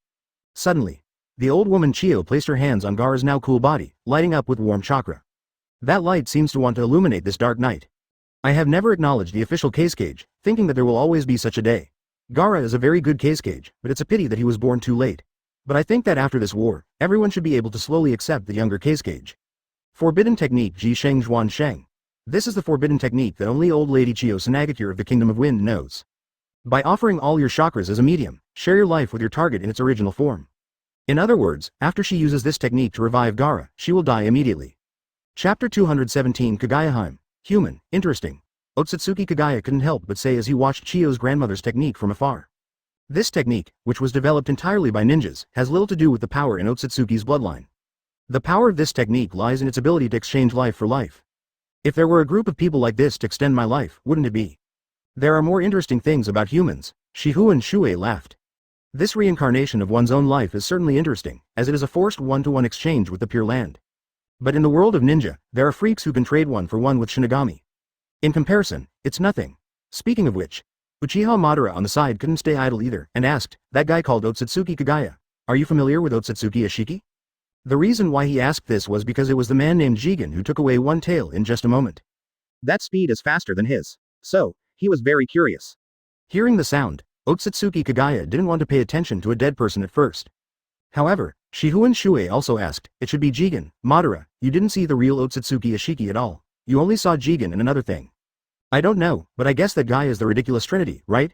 A: Suddenly, the old woman Chiyo placed her hands on Gaara's now cool body, lighting up with warm chakra. That light seems to want to illuminate this dark night. I have never acknowledged the official Kazekage, thinking that there will always be such a day. Gaara is a very good Kazekage, but it's a pity that he was born too late. But I think that after this war, everyone should be able to slowly accept the younger Kazekage. Forbidden Technique Ji Sheng Zhuan Sheng. This is the forbidden technique that only old lady Chiyo Sanagakure of the Kingdom of Wind knows. By offering all your chakras as a medium, share your life with your target in its original form. In other words, after she uses this technique to revive Gaara, she will die immediately. Chapter 217 Kagayaheim. Human, interesting. Otsutsuki Kagaya couldn't help but say as he watched Chiyo's grandmother's technique from afar. This technique, which was developed entirely by ninjas, has little to do with the power in Otsutsuki's bloodline. The power of this technique lies in its ability to exchange life for life. If there were a group of people like this to extend my life, wouldn't it be? There are more interesting things about humans, Shifengin Shuoye laughed. This reincarnation of one's own life is certainly interesting, as it is a forced one-to-one exchange with the Pure Land. But in the world of ninja, there are freaks who can trade one for one with Shinigami. In comparison, it's nothing. Speaking of which, Uchiha Madara on the side couldn't stay idle either, and asked, that guy called Otsutsuki Kagaya, are you familiar with Otsutsuki Ashiki? The reason why he asked this was because it was the man named Jigen who took away one tail in just a moment.
B: That speed is faster than his. So, he was very curious.
A: Hearing the sound, Otsutsuki Kagaya didn't want to pay attention to a dead person at first. However, Shifengin Shuoye also asked, it should be Jigen, Madara, you didn't see the real Otsutsuki Ashiki at all. You only saw Jigen and another thing. I don't know, but I guess that guy is the ridiculous trinity, right?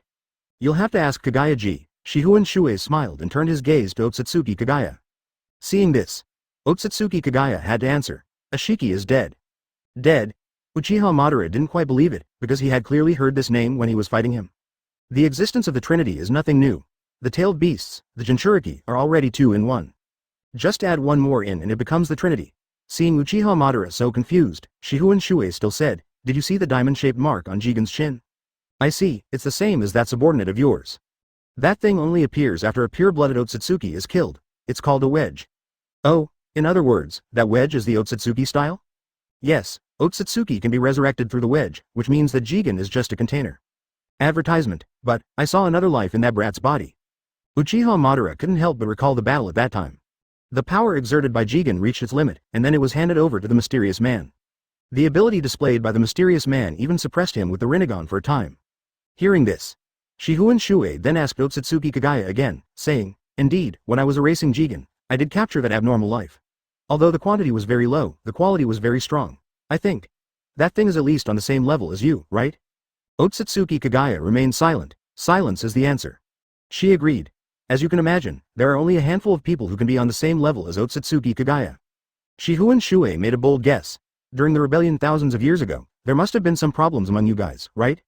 A: You'll have to ask Kagaya-ji. Shifengin Shuoye smiled and turned his gaze to Otsutsuki Kagaya. Seeing this, Otsutsuki Kagaya had to answer, Ashiki is dead. Dead? Uchiha Madara didn't quite believe it, because he had clearly heard this name when he was fighting him. The existence of the Trinity is nothing new. The tailed beasts, the Jinchuriki, are already 2 in 1. Just add one more in and it becomes the Trinity. Seeing Uchiha Madara so confused, Shifengin Shuoye still said, did you see the diamond-shaped mark on Jigen's chin? I see, it's the same as that subordinate of yours. That thing only appears after a pure-blooded Otsutsuki is killed. It's called a wedge. Oh, in other words, that wedge is the Otsutsuki style? Yes, Otsutsuki can be resurrected through the wedge, which means that Jigen is just a container. Advertisement, but, I saw another life in that brat's body. Uchiha Madara couldn't help but recall the battle at that time. The power exerted by Jigen reached its limit, and then it was handed over to the mysterious man. The ability displayed by the mysterious man even suppressed him with the Rinnegan for a time. Hearing this, Shifengin Shuoye then asked Otsutsuki Kagaya again, saying, indeed, when I was erasing Jigen, I did capture that abnormal life. Although the quantity was very low, the quality was very strong. I think. That thing is at least on the same level as you, right? Otsutsuki Kagaya remained silent. Silence is the answer. She agreed. As you can imagine, there are only a handful of people who can be on the same level as Otsutsuki Kagaya. Shifengin Shuoye made a bold guess. During the rebellion thousands of years ago, there must have been some problems among you guys, right?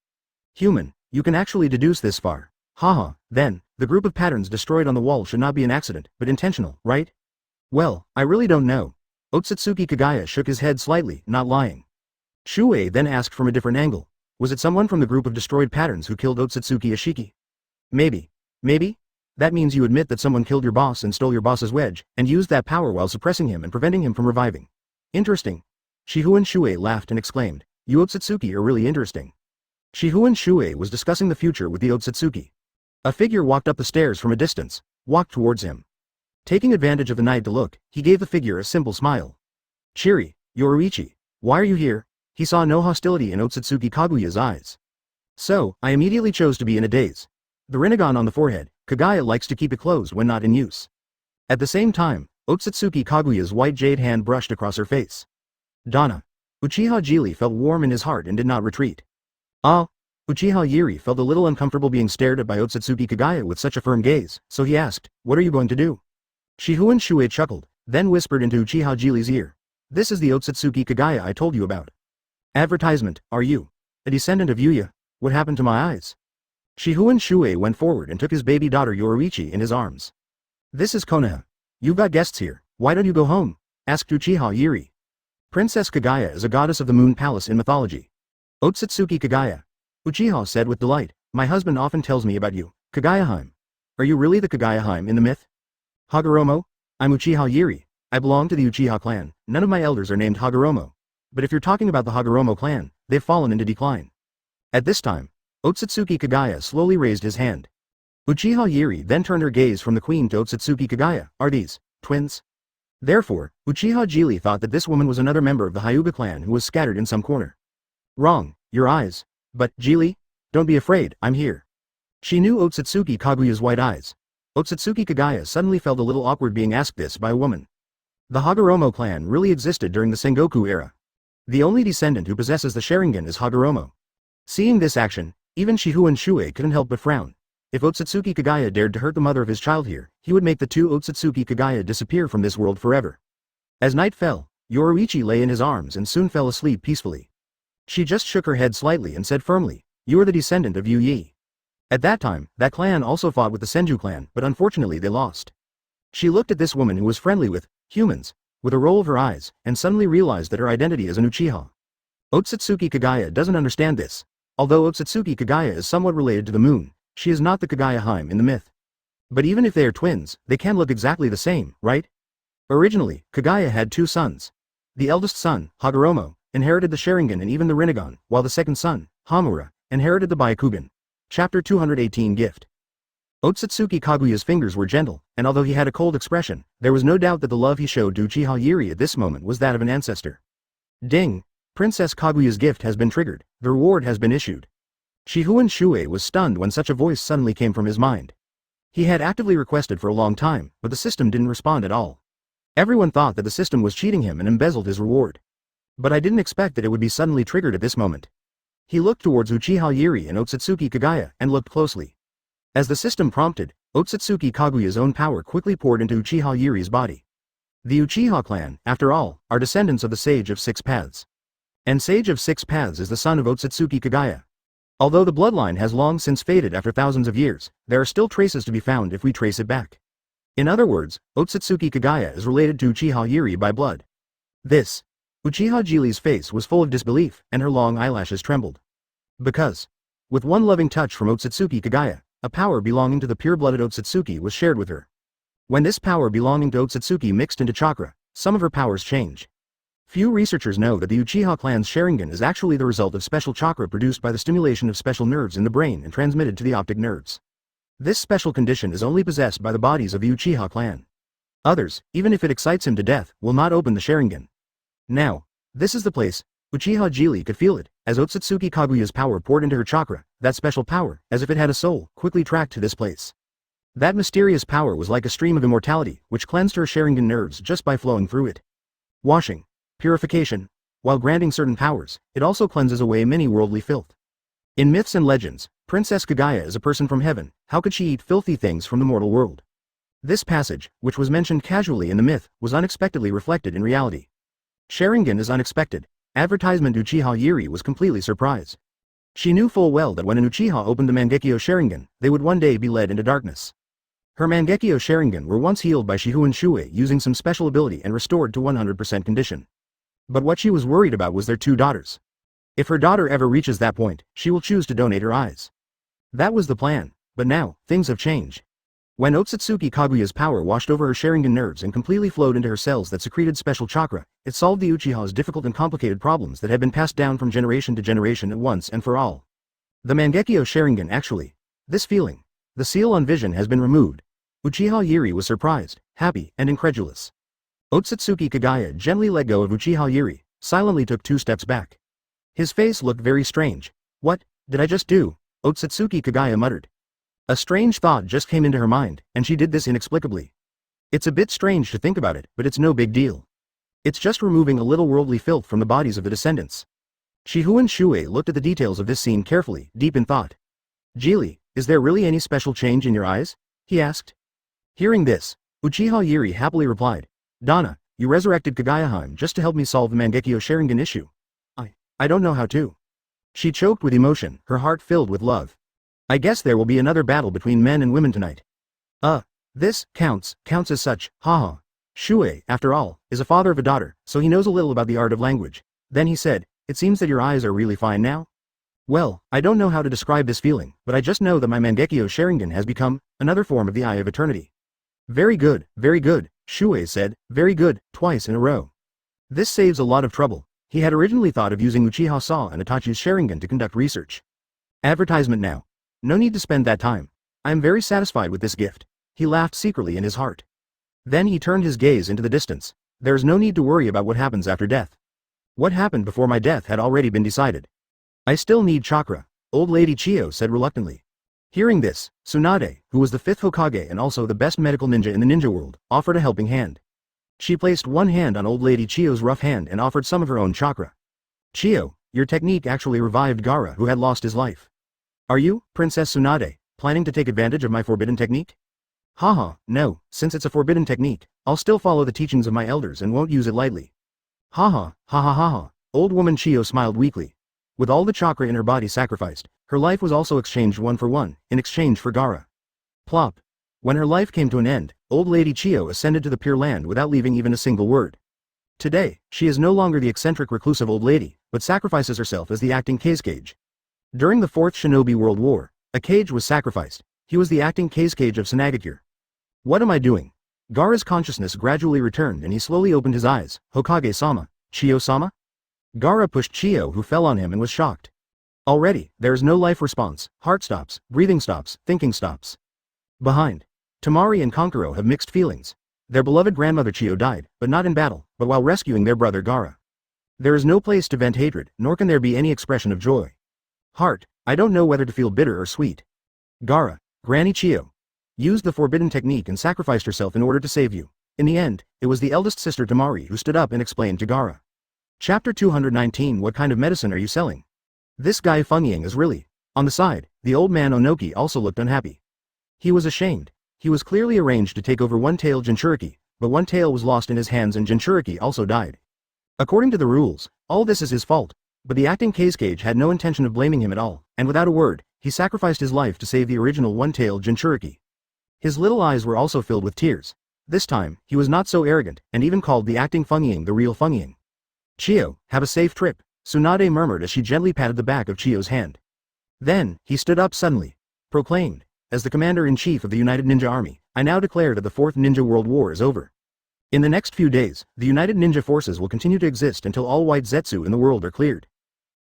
A: Human, you can actually deduce this far. Haha, then, the group of patterns destroyed on the wall should not be an accident, but intentional, right? Well, I really don't know. Otsutsuki Kagaya shook his head slightly, not lying. Shuoye then asked from a different angle. Was it someone from the group of destroyed patterns who killed Otsutsuki Ashiki? Maybe. Maybe? That means you admit that someone killed your boss and stole your boss's wedge, and used that power while suppressing him and preventing him from reviving. Interesting. Shifengin Shuoye laughed and exclaimed, "You Otsutsuki are really interesting." Shifengin Shuoye was discussing the future with the Otsutsuki. A figure walked up the stairs from a distance, walked towards him. Taking advantage of the night to look, he gave the figure a simple smile. "Shiri, Yoruichi, why are you here?" He saw no hostility in Otsutsuki Kaguya's eyes. "So, I immediately chose to be in a daze. The rinnegan on the forehead, Kaguya likes to keep it closed when not in use." At the same time, Otsutsuki Kaguya's white jade hand brushed across her face. Donna. Uchiha Jiri felt warm in his heart and did not retreat. Ah. Uchiha Jiri felt a little uncomfortable being stared at by Otsutsuki Kaguya with such a firm gaze, so he asked, "What are you going to do?" Shifengin Shuoye chuckled, then whispered into Uchiha Jiri's ear. "This is the Otsutsuki Kaguya I told you about." Advertisement, are you a descendant of Yuya? What happened to my eyes? Shifengin Shuoye went forward and took his baby daughter Yoruichi in his arms. "This is Konoha. You've got guests here, why don't you go home?" asked Uchiha Jiri. Princess Kaguya is a goddess of the Moon Palace in mythology. Otsutsuki Kaguya. Uchiha said with delight, "My husband often tells me about you, Kaguya-hime. Are you really the Kaguya-hime in the myth?" Hagoromo? I'm Uchiha Jiri. I belong to the Uchiha clan. None of my elders are named Hagoromo. But if you're talking about the Hagoromo clan, they've fallen into decline. At this time, Otsutsuki Kaguya slowly raised his hand. Uchiha Jiri then turned her gaze from the queen to Otsutsuki Kaguya. Are these twins? Therefore, Uchiha Jiri thought that this woman was another member of the Hyuga clan who was scattered in some corner. Wrong, your eyes. But, Jiri? Don't be afraid, I'm here. She knew Otsutsuki Kaguya's white eyes. Otsutsuki Kaguya suddenly felt a little awkward being asked this by a woman. The Hagoromo clan really existed during the Sengoku era. The only descendant who possesses the Sharingan is Hagoromo. Seeing this action, even Shifengin Shuoye couldn't help but frown. If Otsutsuki Kaguya dared to hurt the mother of his child here, he would make the two Otsutsuki Kaguya disappear from this world forever. As night fell, Yoruichi lay in his arms and soon fell asleep peacefully. She just shook her head slightly and said firmly, "You are the descendant of Yu Yi." At that time, that clan also fought with the Senju clan, but unfortunately they lost. She looked at this woman who was friendly with humans, with a roll of her eyes, and suddenly realized that her identity is an Uchiha. Otsutsuki Kaguya doesn't understand this. Although Otsutsuki Kaguya is somewhat related to the moon, she is not the Kaguya-hime in the myth. But even if they are twins, they can look exactly the same, right? Originally, Kaguya had two sons. The eldest son, Hagoromo, inherited the Sharingan and even the Rinnegan, while the second son, Hamura, inherited the Byakugan. Chapter 218 Gift. Otsutsuki Kaguya's fingers were gentle, and although he had a cold expression, there was no doubt that the love he showed to Uchiha Jiri at this moment was that of an ancestor. Ding! Princess Kaguya's gift has been triggered, the reward has been issued. Shifengin Shuoye was stunned when such a voice suddenly came from his mind. He had actively requested for a long time, but the system didn't respond at all. Everyone thought that the system was cheating him and embezzled his reward. But I didn't expect that it would be suddenly triggered at this moment. He looked towards Uchiha Jiri and Otsutsuki Kaguya and looked closely. As the system prompted, Otsutsuki Kaguya's own power quickly poured into Uchiha Jiri's body. The Uchiha clan, after all, are descendants of the Sage of Six Paths. And Sage of Six Paths is the son of Otsutsuki Kaguya. Although the bloodline has long since faded after thousands of years, there are still traces to be found if we trace it back. In other words, Otsutsuki Kaguya is related to Uchiha Jiri by blood. This. Uchiha Jiri's face was full of disbelief, and her long eyelashes trembled. Because, with one loving touch from Otsutsuki Kaguya, a power belonging to the pure-blooded Otsutsuki was shared with her. When this power belonging to Otsutsuki mixed into chakra, some of her powers changed. Few researchers know that the Uchiha clan's Sharingan is actually the result of special chakra produced by the stimulation of special nerves in the brain and transmitted to the optic nerves. This special condition is only possessed by the bodies of the Uchiha clan. Others, even if it excites him to death, will not open the Sharingan. Now, this is the place. Uchiha Jiri could feel it, as Otsutsuki Kaguya's power poured into her chakra. That special power, as if it had a soul, quickly tracked to this place. That mysterious power was like a stream of immortality, which cleansed her Sharingan nerves just by flowing through it. Washing. Purification. While granting certain powers, it also cleanses away many worldly filth. In myths and legends, Princess Kaguya is a person from heaven. How could she eat filthy things from the mortal world? This passage, which was mentioned casually in the myth, was unexpectedly reflected in reality. Sharingan is unexpected. Advertisement Uchiha Jiri was completely surprised. She knew full well that when an Uchiha opened the Mangekyo Sharingan, they would one day be led into darkness. Her Mangekyo Sharingan were once healed by Shifengin Shuoye using some special ability and restored to 100% condition. But what she was worried about was their two daughters. If her daughter ever reaches that point, she will choose to donate her eyes. That was the plan. But now, things have changed. When Otsutsuki Kaguya's power washed over her Sharingan nerves and completely flowed into her cells that secreted special chakra, it solved the Uchiha's difficult and complicated problems that had been passed down from generation to generation at once and for all. The Mangekyo Sharingan actually. This feeling. The seal on vision has been removed. Uchiha Yuri was surprised, happy, and incredulous. Otsutsuki Kagaya gently let go of Uchiha Yuri, silently took 2 steps back. His face looked very strange. What did I just do? Otsutsuki Kagaya muttered. A strange thought just came into her mind, and she did this inexplicably. It's a bit strange to think about it, but it's no big deal. It's just removing a little worldly filth from the bodies of the descendants. Shifengin Shuoye looked at the details of this scene carefully, deep in thought. Geely, is there really any special change in your eyes? He asked. Hearing this, Uchiha Yuri happily replied, Donna, you resurrected Kagayaheim just to help me solve the Mangekyo Sharingan issue. I don't know how to. She choked with emotion, her heart filled with love. I guess there will be another battle between men and women tonight. This counts as such, haha. Shuoye, after all, is a father of a daughter, so he knows a little about the art of language. Then he said, it seems that your eyes are really fine now? Well, I don't know how to describe this feeling, but I just know that my Mangekyo Sharingan has become another form of the Eye of Eternity. Very good, Shuoye said, very good, twice in a row. This saves a lot of trouble. He had originally thought of using Uchiha Sa and Itachi's Sharingan to conduct research. Advertisement now. No need to spend that time. I am very satisfied with this gift. He laughed secretly in his heart. Then he turned his gaze into the distance. There is no need to worry about what happens after death. What happened before my death had already been decided. I still need chakra, old lady Chiyo said reluctantly. Hearing this, Tsunade, who was the 5th Hokage and also the best medical ninja in the ninja world, offered a helping hand. She placed one hand on old lady Chiyo's rough hand and offered some of her own chakra. Chiyo, your technique actually revived Gaara who had lost his life. Are you, Princess Tsunade, planning to take advantage of my forbidden technique? Haha, no, since it's a forbidden technique, I'll still follow the teachings of my elders and won't use it lightly. Haha, ha. Old woman Chiyo smiled weakly. With all the chakra in her body sacrificed, her life was also exchanged 1 for 1, in exchange for Gaara. Plop. When her life came to an end, old lady Chiyo ascended to the Pure Land without leaving even a single word. Today, she is no longer the eccentric reclusive old lady, but sacrifices herself as the acting cage. During the 4th Shinobi World War, a cage was sacrificed. He was the acting cage of Sanagakure. What am I doing? Gaara's consciousness gradually returned and he slowly opened his eyes. Hokage-sama, Chiyo-sama? Gaara pushed Chiyo who fell on him and was shocked. Already, there is no life response, heart stops, breathing stops, thinking stops. Behind. Temari and Kankuro have mixed feelings. Their beloved grandmother Chiyo died, but not in battle, but while rescuing their brother Gaara. There is no place to vent hatred, nor can there be any expression of joy. Heart, I don't know whether to feel bitter or sweet. Gaara, Granny Chiyo, used the forbidden technique and sacrificed herself in order to save you. In the end, it was the eldest sister Temari who stood up and explained to Gaara. Chapter 219 What kind of medicine are you selling? This guy Fungying is really. On the side, the old man Onoki also looked unhappy. He was ashamed. He was clearly arranged to take over one tail Jinchuriki, but one tail was lost in his hands and Jinchuriki also died. According to the rules, all this is his fault, but the acting cage had no intention of blaming him at all, and without a word, he sacrificed his life to save the original one-tail Jinchuriki. His little eyes were also filled with tears. This time, he was not so arrogant, and even called the acting Fungying the real Fungying. Chiyo, have a safe trip, Tsunade murmured as she gently patted the back of Chiyo's hand. Then, he stood up suddenly. Proclaimed, as the Commander-in-Chief of the United Ninja Army, I now declare that the 4th Ninja World War is over. In the next few days, the United Ninja Forces will continue to exist until all white Zetsu in the world are cleared.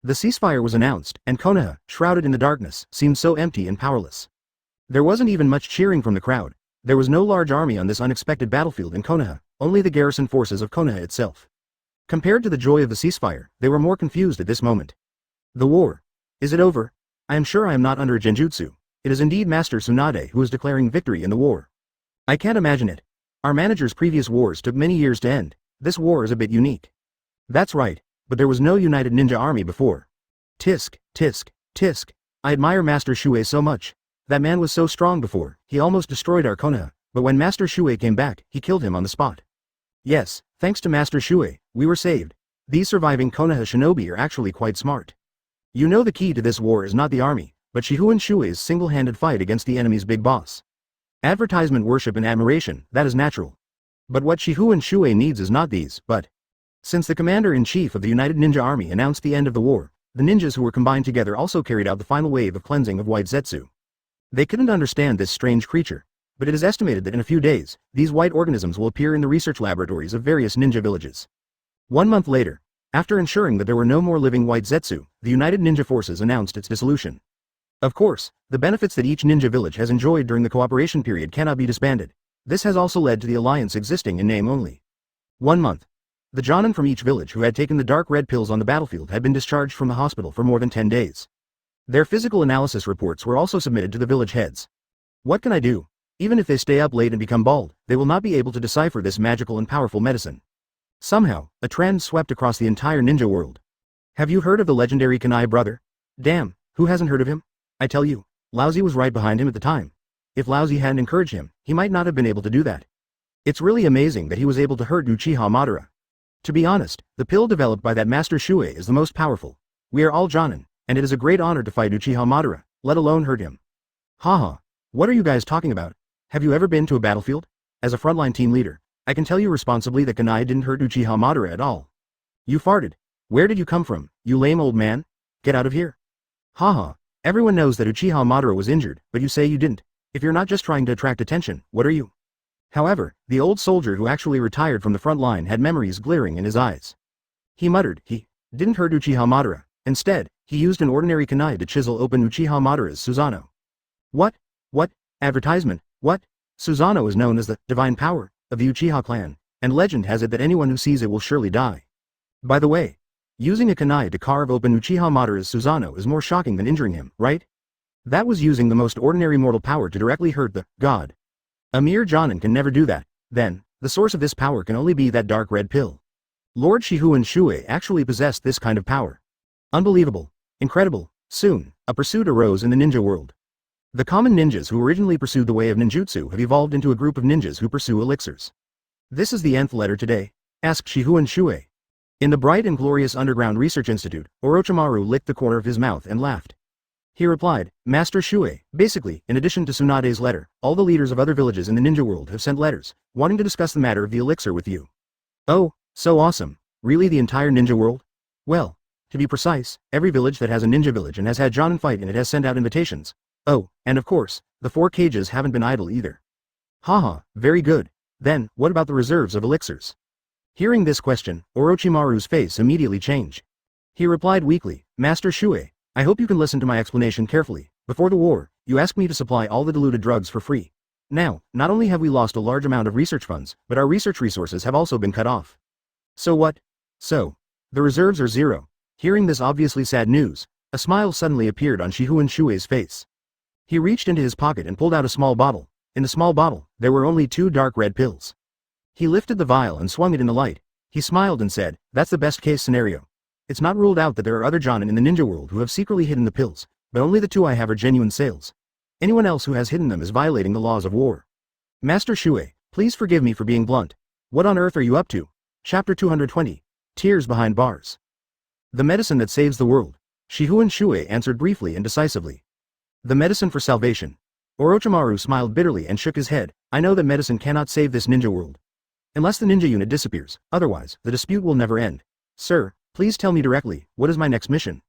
A: The ceasefire was announced, and Konoha, shrouded in the darkness, seemed so empty and powerless. There wasn't even much cheering from the crowd. There was no large army on this unexpected battlefield in Konoha, only the garrison forces of Konoha itself. Compared to the joy of the ceasefire, they were more confused at this moment. The war. Is it over? I am sure I am not under a genjutsu. It is indeed Master Tsunade who is declaring victory in the war. I can't imagine it. Our manager's previous wars took many years to end. This war is a bit unique. That's right, but there was no United Ninja Army before. Tisk, tisk, tisk. I admire Master Shuoye so much. That man was so strong before, he almost destroyed our Konoha, but when Master Shuoye came back, he killed him on the spot. Yes, thanks to Master Shuoye, we were saved. These surviving Konoha shinobi are actually quite smart. You know the key to this war is not the army, but Shifengin Shuoye's single-handed fight against the enemy's big boss. Advertisement worship and admiration, that is natural. But what Shifengin Shuoye needs is not these, but... Since the Commander-in-Chief of the United Ninja Army announced the end of the war, the ninjas who were combined together also carried out the final wave of cleansing of white Zetsu. They couldn't understand this strange creature, but it is estimated that in a few days, these white organisms will appear in the research laboratories of various ninja villages. 1 month later, after ensuring that there were no more living white Zetsu, the United Ninja Forces announced its dissolution. Of course, the benefits that each ninja village has enjoyed during the cooperation period cannot be disbanded. This has also led to the alliance existing in name only. 1 month. The Jonin from each village who had taken the dark red pills on the battlefield had been discharged from the hospital for more than 10 days. Their physical analysis reports were also submitted to the village heads. What can I do? Even if they stay up late and become bald, they will not be able to decipher this magical and powerful medicine. Somehow, a trend swept across the entire ninja world. Have you heard of the legendary Kunai brother? Damn, who hasn't heard of him? I tell you, Laozi was right behind him at the time. If Laozi hadn't encouraged him, he might not have been able to do that. It's really amazing that he was able to hurt Uchiha Madara. To be honest, the pill developed by that Master Shuoye is the most powerful. We are all Jonin, and it is a great honor to fight Uchiha Madara, let alone hurt him. Haha, what are you guys talking about? Have you ever been to a battlefield? As a frontline team leader, I can tell you responsibly that Kunai didn't hurt Uchiha Madara at all. You farted. Where did you come from, you lame old man? Get out of here. Haha, everyone knows that Uchiha Madara was injured, but you say you didn't. If you're not just trying to attract attention, what are you? However, the old soldier who actually retired from the front line had memories glaring in his eyes. He muttered, he didn't hurt Uchiha Madara. Instead, he used an ordinary kunai to chisel open Uchiha Madara's Susanoo. What? What? Advertisement? What? Susanoo is known as the divine power of the Uchiha clan, and legend has it that anyone who sees it will surely die. By the way, using a kunai to carve open Uchiha Madara's Susanoo is more shocking than injuring him, right? That was using the most ordinary mortal power to directly hurt the god. A mere Jonin can never do that. Then, the source of this power can only be that dark red pill. Lord Shifengin Shuoye actually possessed this kind of power. Unbelievable. Incredible. Soon, a pursuit arose in the ninja world. The common ninjas who originally pursued the way of ninjutsu have evolved into a group of ninjas who pursue elixirs. This is the nth letter today? Asked Shifengin Shuoye. In the bright and glorious underground research institute, Orochimaru licked the corner of his mouth and laughed. He replied, Master Shuoye, basically, in addition to Tsunade's letter, all the leaders of other villages in the ninja world have sent letters, wanting to discuss the matter of the elixir with you. Oh, so awesome. Really the entire ninja world? Well, to be precise, every village that has a ninja village and has had Jonin fight in it has sent out invitations. Oh, and of course, the 4 cages haven't been idle either. Haha, very good. Then, what about the reserves of elixirs? Hearing this question, Orochimaru's face immediately changed. He replied weakly, Master Shuoye, I hope you can listen to my explanation carefully. Before the war, you asked me to supply all the diluted drugs for free. Now, not only have we lost a large amount of research funds, but our research resources have also been cut off. So what? So, the reserves are zero. Hearing this obviously sad news, a smile suddenly appeared on Shifengin Shuoye's face. He reached into his pocket and pulled out a small bottle. In the small bottle, there were only 2 dark red pills. He lifted the vial and swung it in the light. He smiled and said, that's the best case scenario. It's not ruled out that there are other Jonin in the ninja world who have secretly hidden the pills, but only the 2 I have are genuine sales. Anyone else who has hidden them is violating the laws of war. Master Shuoye, please forgive me for being blunt. What on earth are you up to? Chapter 220. Tears Behind Bars. The medicine that saves the world. Shifengin Shuoye answered briefly and decisively. The medicine for salvation. Orochimaru smiled bitterly and shook his head. I know that medicine cannot save this ninja world. Unless the ninja unit disappears, otherwise, the dispute will never end. Sir, please tell me directly, what is my next mission?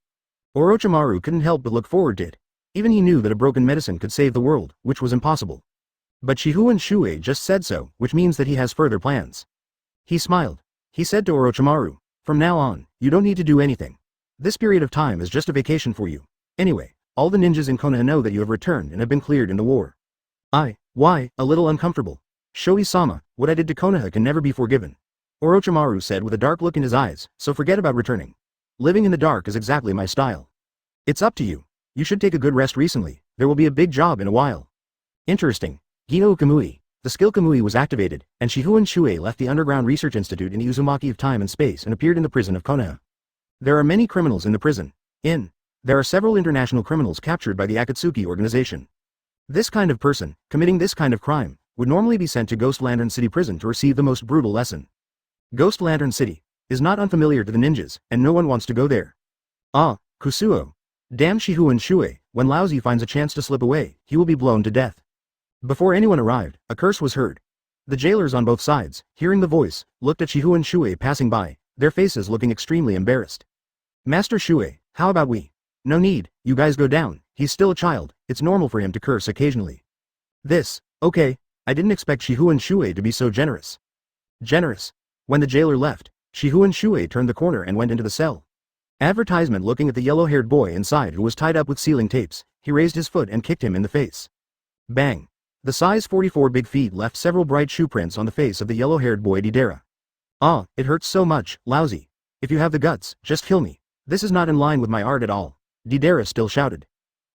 A: Orochimaru couldn't help but look forward to it. Even he knew that a broken medicine could save the world, which was impossible. But Shifengin Shuoye just said so, which means that he has further plans. He smiled. He said to Orochimaru, from now on, you don't need to do anything. This period of time is just a vacation for you. Anyway, all the ninjas in Konoha know that you have returned and have been cleared in the war. Why, a little uncomfortable. Shoei-sama, what I did to Konoha can never be forgiven. Orochimaru said with a dark look in his eyes, so forget about returning. Living in the dark is exactly my style. It's up to you. You should take a good rest recently, there will be a big job in a while. Interesting. Gino Kamui. The skill Kamui was activated, and Shifengin Shuoye left the underground research institute in the Uzumaki of time and space and appeared in the prison of Konoha. There are many criminals in the prison. There are several international criminals captured by the Akatsuki Organization. This kind of person, committing this kind of crime, would normally be sent to Ghost Lantern City Prison to receive the most brutal lesson. Ghost Lantern City is not unfamiliar to the ninjas, and no one wants to go there. Kusuo. Damn Shifengin Shuoye, when Laozi finds a chance to slip away, he will be blown to death. Before anyone arrived, a curse was heard. The jailers on both sides, hearing the voice, looked at Shifengin Shuoye passing by, their faces looking extremely embarrassed. Master Shuoye, how about we? No need, you guys go down, he's still a child, it's normal for him to curse occasionally. Okay, I didn't expect Shifengin Shuoye to be so generous. Generous. When the jailer left, Shifengin Shuoye turned the corner and went into the cell. Advertisement looking at the yellow-haired boy inside who was tied up with sealing tapes, he raised his foot and kicked him in the face. Bang. The size 44 big feet left several bright shoe prints on the face of the yellow-haired boy Didera. Ah, it hurts so much, lousy. If you have the guts, just kill me. This is not in line with my art at all. Didera still shouted.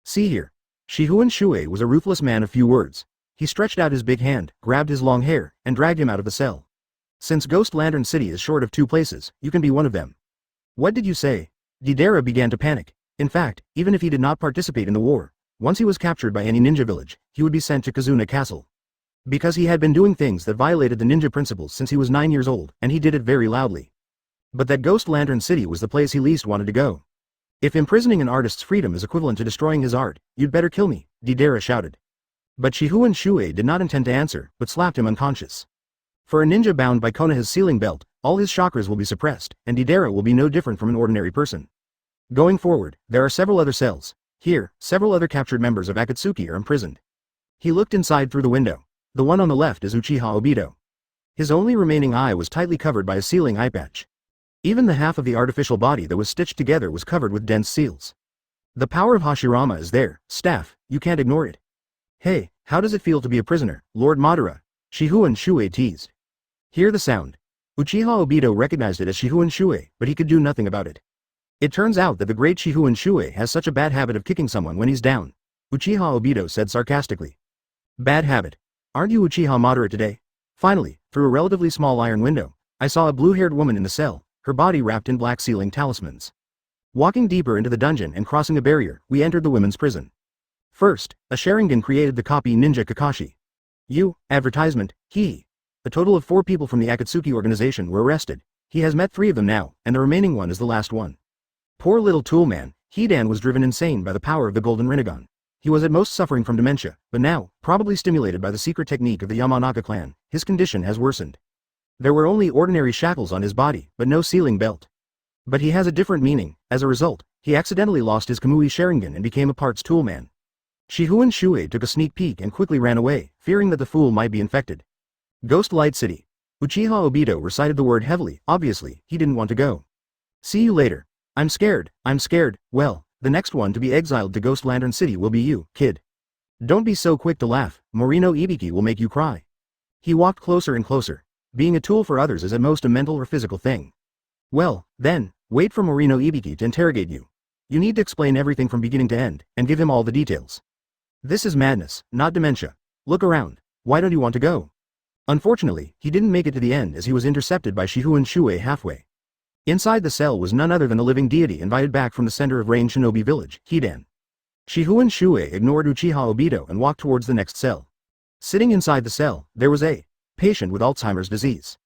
A: See here. Shifengin Shuoye was a ruthless man of few words. He stretched out his big hand, grabbed his long hair, and dragged him out of the cell. Since Ghost Lantern City is short of 2 places, you can be one of them. What did you say? Didera began to panic. In fact, even if he did not participate in the war, once he was captured by any ninja village, he would be sent to Kazuna Castle. Because he had been doing things that violated the ninja principles since he was 9 years old, and he did it very loudly. But that Ghost Lantern City was the place he least wanted to go. If imprisoning an artist's freedom is equivalent to destroying his art, you'd better kill me, Didera shouted. But Shifengin Shuoye did not intend to answer, but slapped him unconscious. For a ninja bound by Konoha's sealing belt, all his chakras will be suppressed, and Didera will be no different from an ordinary person. Going forward, there are several other cells. Here, several other captured members of Akatsuki are imprisoned. He looked inside through the window. The one on the left is Uchiha Obito. His only remaining eye was tightly covered by a sealing eye patch. Even the half of the artificial body that was stitched together was covered with dense seals. The power of Hashirama is there, staff, you can't ignore it. Hey, how does it feel to be a prisoner, Lord Madara? Shifengin Shuoye teased. Hear the sound. Uchiha Obito recognized it as Shifengin Shuoye, but he could do nothing about it. It turns out that the great Shifengin Shuoye has such a bad habit of kicking someone when he's down. Uchiha Obito said sarcastically. Bad habit. Aren't you Uchiha Madara today? Finally, through a relatively small iron window, I saw a blue-haired woman in the cell, her body wrapped in black sealing talismans. Walking deeper into the dungeon and crossing a barrier, we entered the women's prison. First, a Sharingan created the copy Ninja Kakashi. Advertisement, he. A total of 4 people from the Akatsuki Organization were arrested. He has met 3 of them now, and the remaining one is the last one. Poor little tool man, Hidan was driven insane by the power of the Golden Rinnegan. He was at most suffering from dementia, but now, probably stimulated by the secret technique of the Yamanaka clan, his condition has worsened. There were only ordinary shackles on his body, but no sealing belt. But he has a different meaning. As a result, he accidentally lost his Kamui Sharingan and became a parts tool man. Shifengin Shuoye took a sneak peek and quickly ran away, fearing that the fool might be infected. Ghost Light City. Uchiha Obito recited the word heavily. Obviously, he didn't want to go. See you later. I'm scared. Well, the next one to be exiled to Ghost Lantern City will be you, kid. Don't be so quick to laugh, Morino Ibiki will make you cry. He walked closer and closer. Being a tool for others is at most a mental or physical thing. Well, then, wait for Morino Ibiki to interrogate you. You need to explain everything from beginning to end, and give him all the details. This is madness, not dementia. Look around. Why don't you want to go? Unfortunately, he didn't make it to the end as he was intercepted by Shifengin Shuoye halfway. Inside the cell was none other than the living deity invited back from the center of Rain Shinobi Village, Hidan. Shifengin Shuoye ignored Uchiha Obito and walked towards the next cell. Sitting inside the cell, there was a patient with Alzheimer's disease.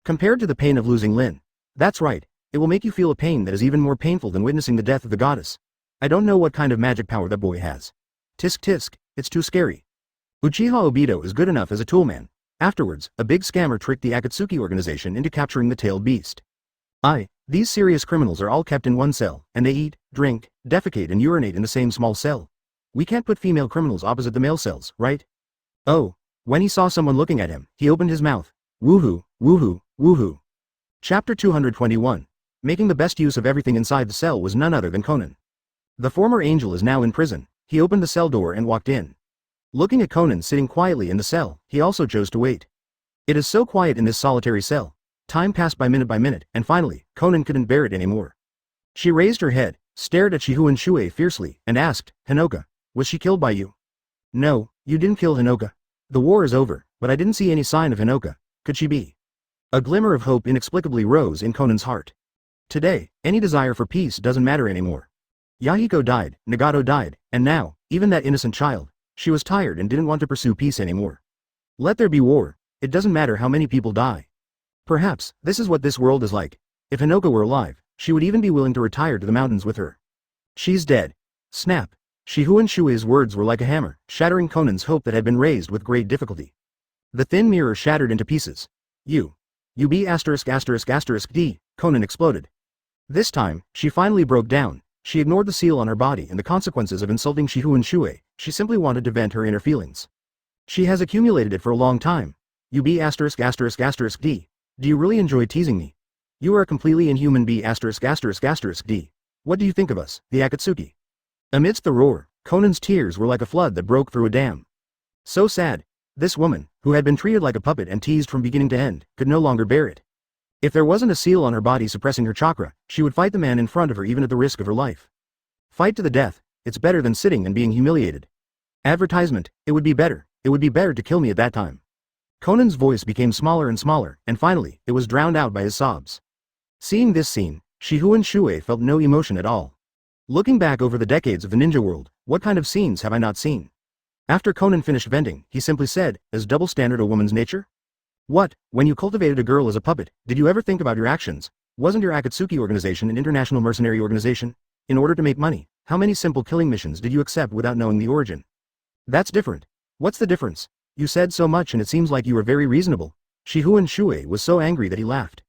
A: Compared to the pain of losing Lin. That's right, it will make you feel a pain that is even more painful than witnessing the death of the goddess. I don't know what kind of magic power that boy has. Tisk tisk, it's too scary. Uchiha Obito is good enough as a toolman. Afterwards, a big scammer tricked the Akatsuki Organization into capturing the tailed beast. These serious criminals are all kept in one cell, and they eat, drink, defecate and urinate in the same small cell. We can't put female criminals opposite the male cells, right? Oh. When he saw someone looking at him, he opened his mouth. Woohoo, woohoo, woohoo. Chapter 221. Making the best use of everything inside the cell was none other than Conan. The former angel is now in prison. He opened the cell door and walked in. Looking at Conan sitting quietly in the cell, he also chose to wait. It is so quiet in this solitary cell. Time passed by minute, and finally, Conan couldn't bear it anymore. She raised her head, stared at Shifengin Shuoye fiercely, and asked, Hinoka, was she killed by you? No, you didn't kill Hinoka. The war is over, but I didn't see any sign of Hinoka. Could she be? A glimmer of hope inexplicably rose in Conan's heart. Today, any desire for peace doesn't matter anymore. Yahiko died, Nagato died, and now, even that innocent child, she was tired and didn't want to pursue peace anymore. Let there be war. It doesn't matter how many people die. Perhaps, this is what this world is like. If Hinoka were alive, she would even be willing to retire to the mountains with her. She's dead. Snap. Shifengin Shuoye's words were like a hammer, shattering Conan's hope that had been raised with great difficulty. The thin mirror shattered into pieces. You be **********, Conan exploded. This time, she finally broke down. She ignored the seal on her body and the consequences of insulting Shifengin Shuoye. She simply wanted to vent her inner feelings. She has accumulated it for a long time. You B********D. Do you really enjoy teasing me? You are a completely inhuman B*******D. What do you think of us, the Akatsuki? Amidst the roar, Conan's tears were like a flood that broke through a dam. So sad. This woman, who had been treated like a puppet and teased from beginning to end, could no longer bear it. If there wasn't a seal on her body suppressing her chakra, she would fight the man in front of her even at the risk of her life. Fight to the death. It's better than sitting and being humiliated. Advertisement. It would be better to kill me at that time. Conan's voice became smaller and smaller, and finally, it was drowned out by his sobs. Seeing this scene, Shifengin Shuoye felt no emotion at all. Looking back over the decades of the ninja world, what kind of scenes have I not seen? After Conan finished venting, he simply said, "Is double standard a woman's nature? What, when you cultivated a girl as a puppet, did you ever think about your actions? Wasn't your Akatsuki Organization an international mercenary organization? In order to make money, how many simple killing missions did you accept without knowing the origin? That's different. What's the difference? You said so much and it seems like you were very reasonable." Shifengin Shuoye was so angry that he laughed.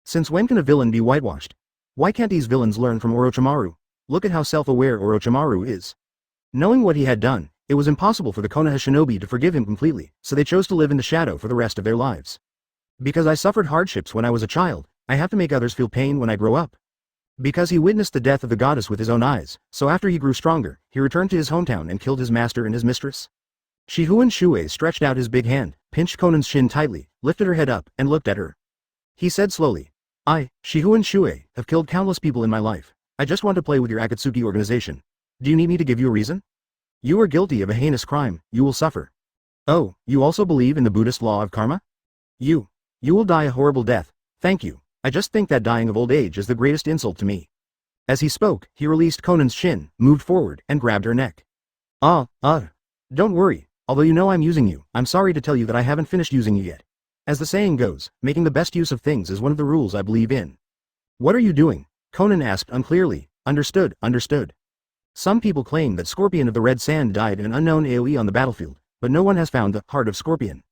A: Since when can a villain be whitewashed? Why can't these villains learn from Orochimaru? Look at how self-aware Orochimaru is. Knowing what he had done, it was impossible for the Konoha shinobi to forgive him completely, so they chose to live in the shadow for the rest of their lives. Because I suffered hardships when I was a child, I have to make others feel pain when I grow up. Because he witnessed the death of the goddess with his own eyes, so after he grew stronger, he returned to his hometown and killed his master and his mistress. Shifengin Shuoye stretched out his big hand, pinched Conan's shin tightly, lifted her head up, and looked at her. He said slowly, "I, Shifengin Shuoye, have killed countless people in my life. I just want to play with your Akatsuki Organization. Do you need me to give you a reason? You are guilty of a heinous crime, you will suffer. Oh, you also believe in the Buddhist law of karma? You will die a horrible death. Thank you. I just think that dying of old age is the greatest insult to me." As he spoke, he released Conan's chin, moved forward, and grabbed her neck. Don't worry, although you know I'm using you, I'm sorry to tell you that I haven't finished using you yet. As the saying goes, making the best use of things is one of the rules I believe in. What are you doing? Conan asked unclearly. Understood. Some people claim that Scorpion of the Red Sand died in an unknown AoE on the battlefield, but no one has found the heart of Scorpion.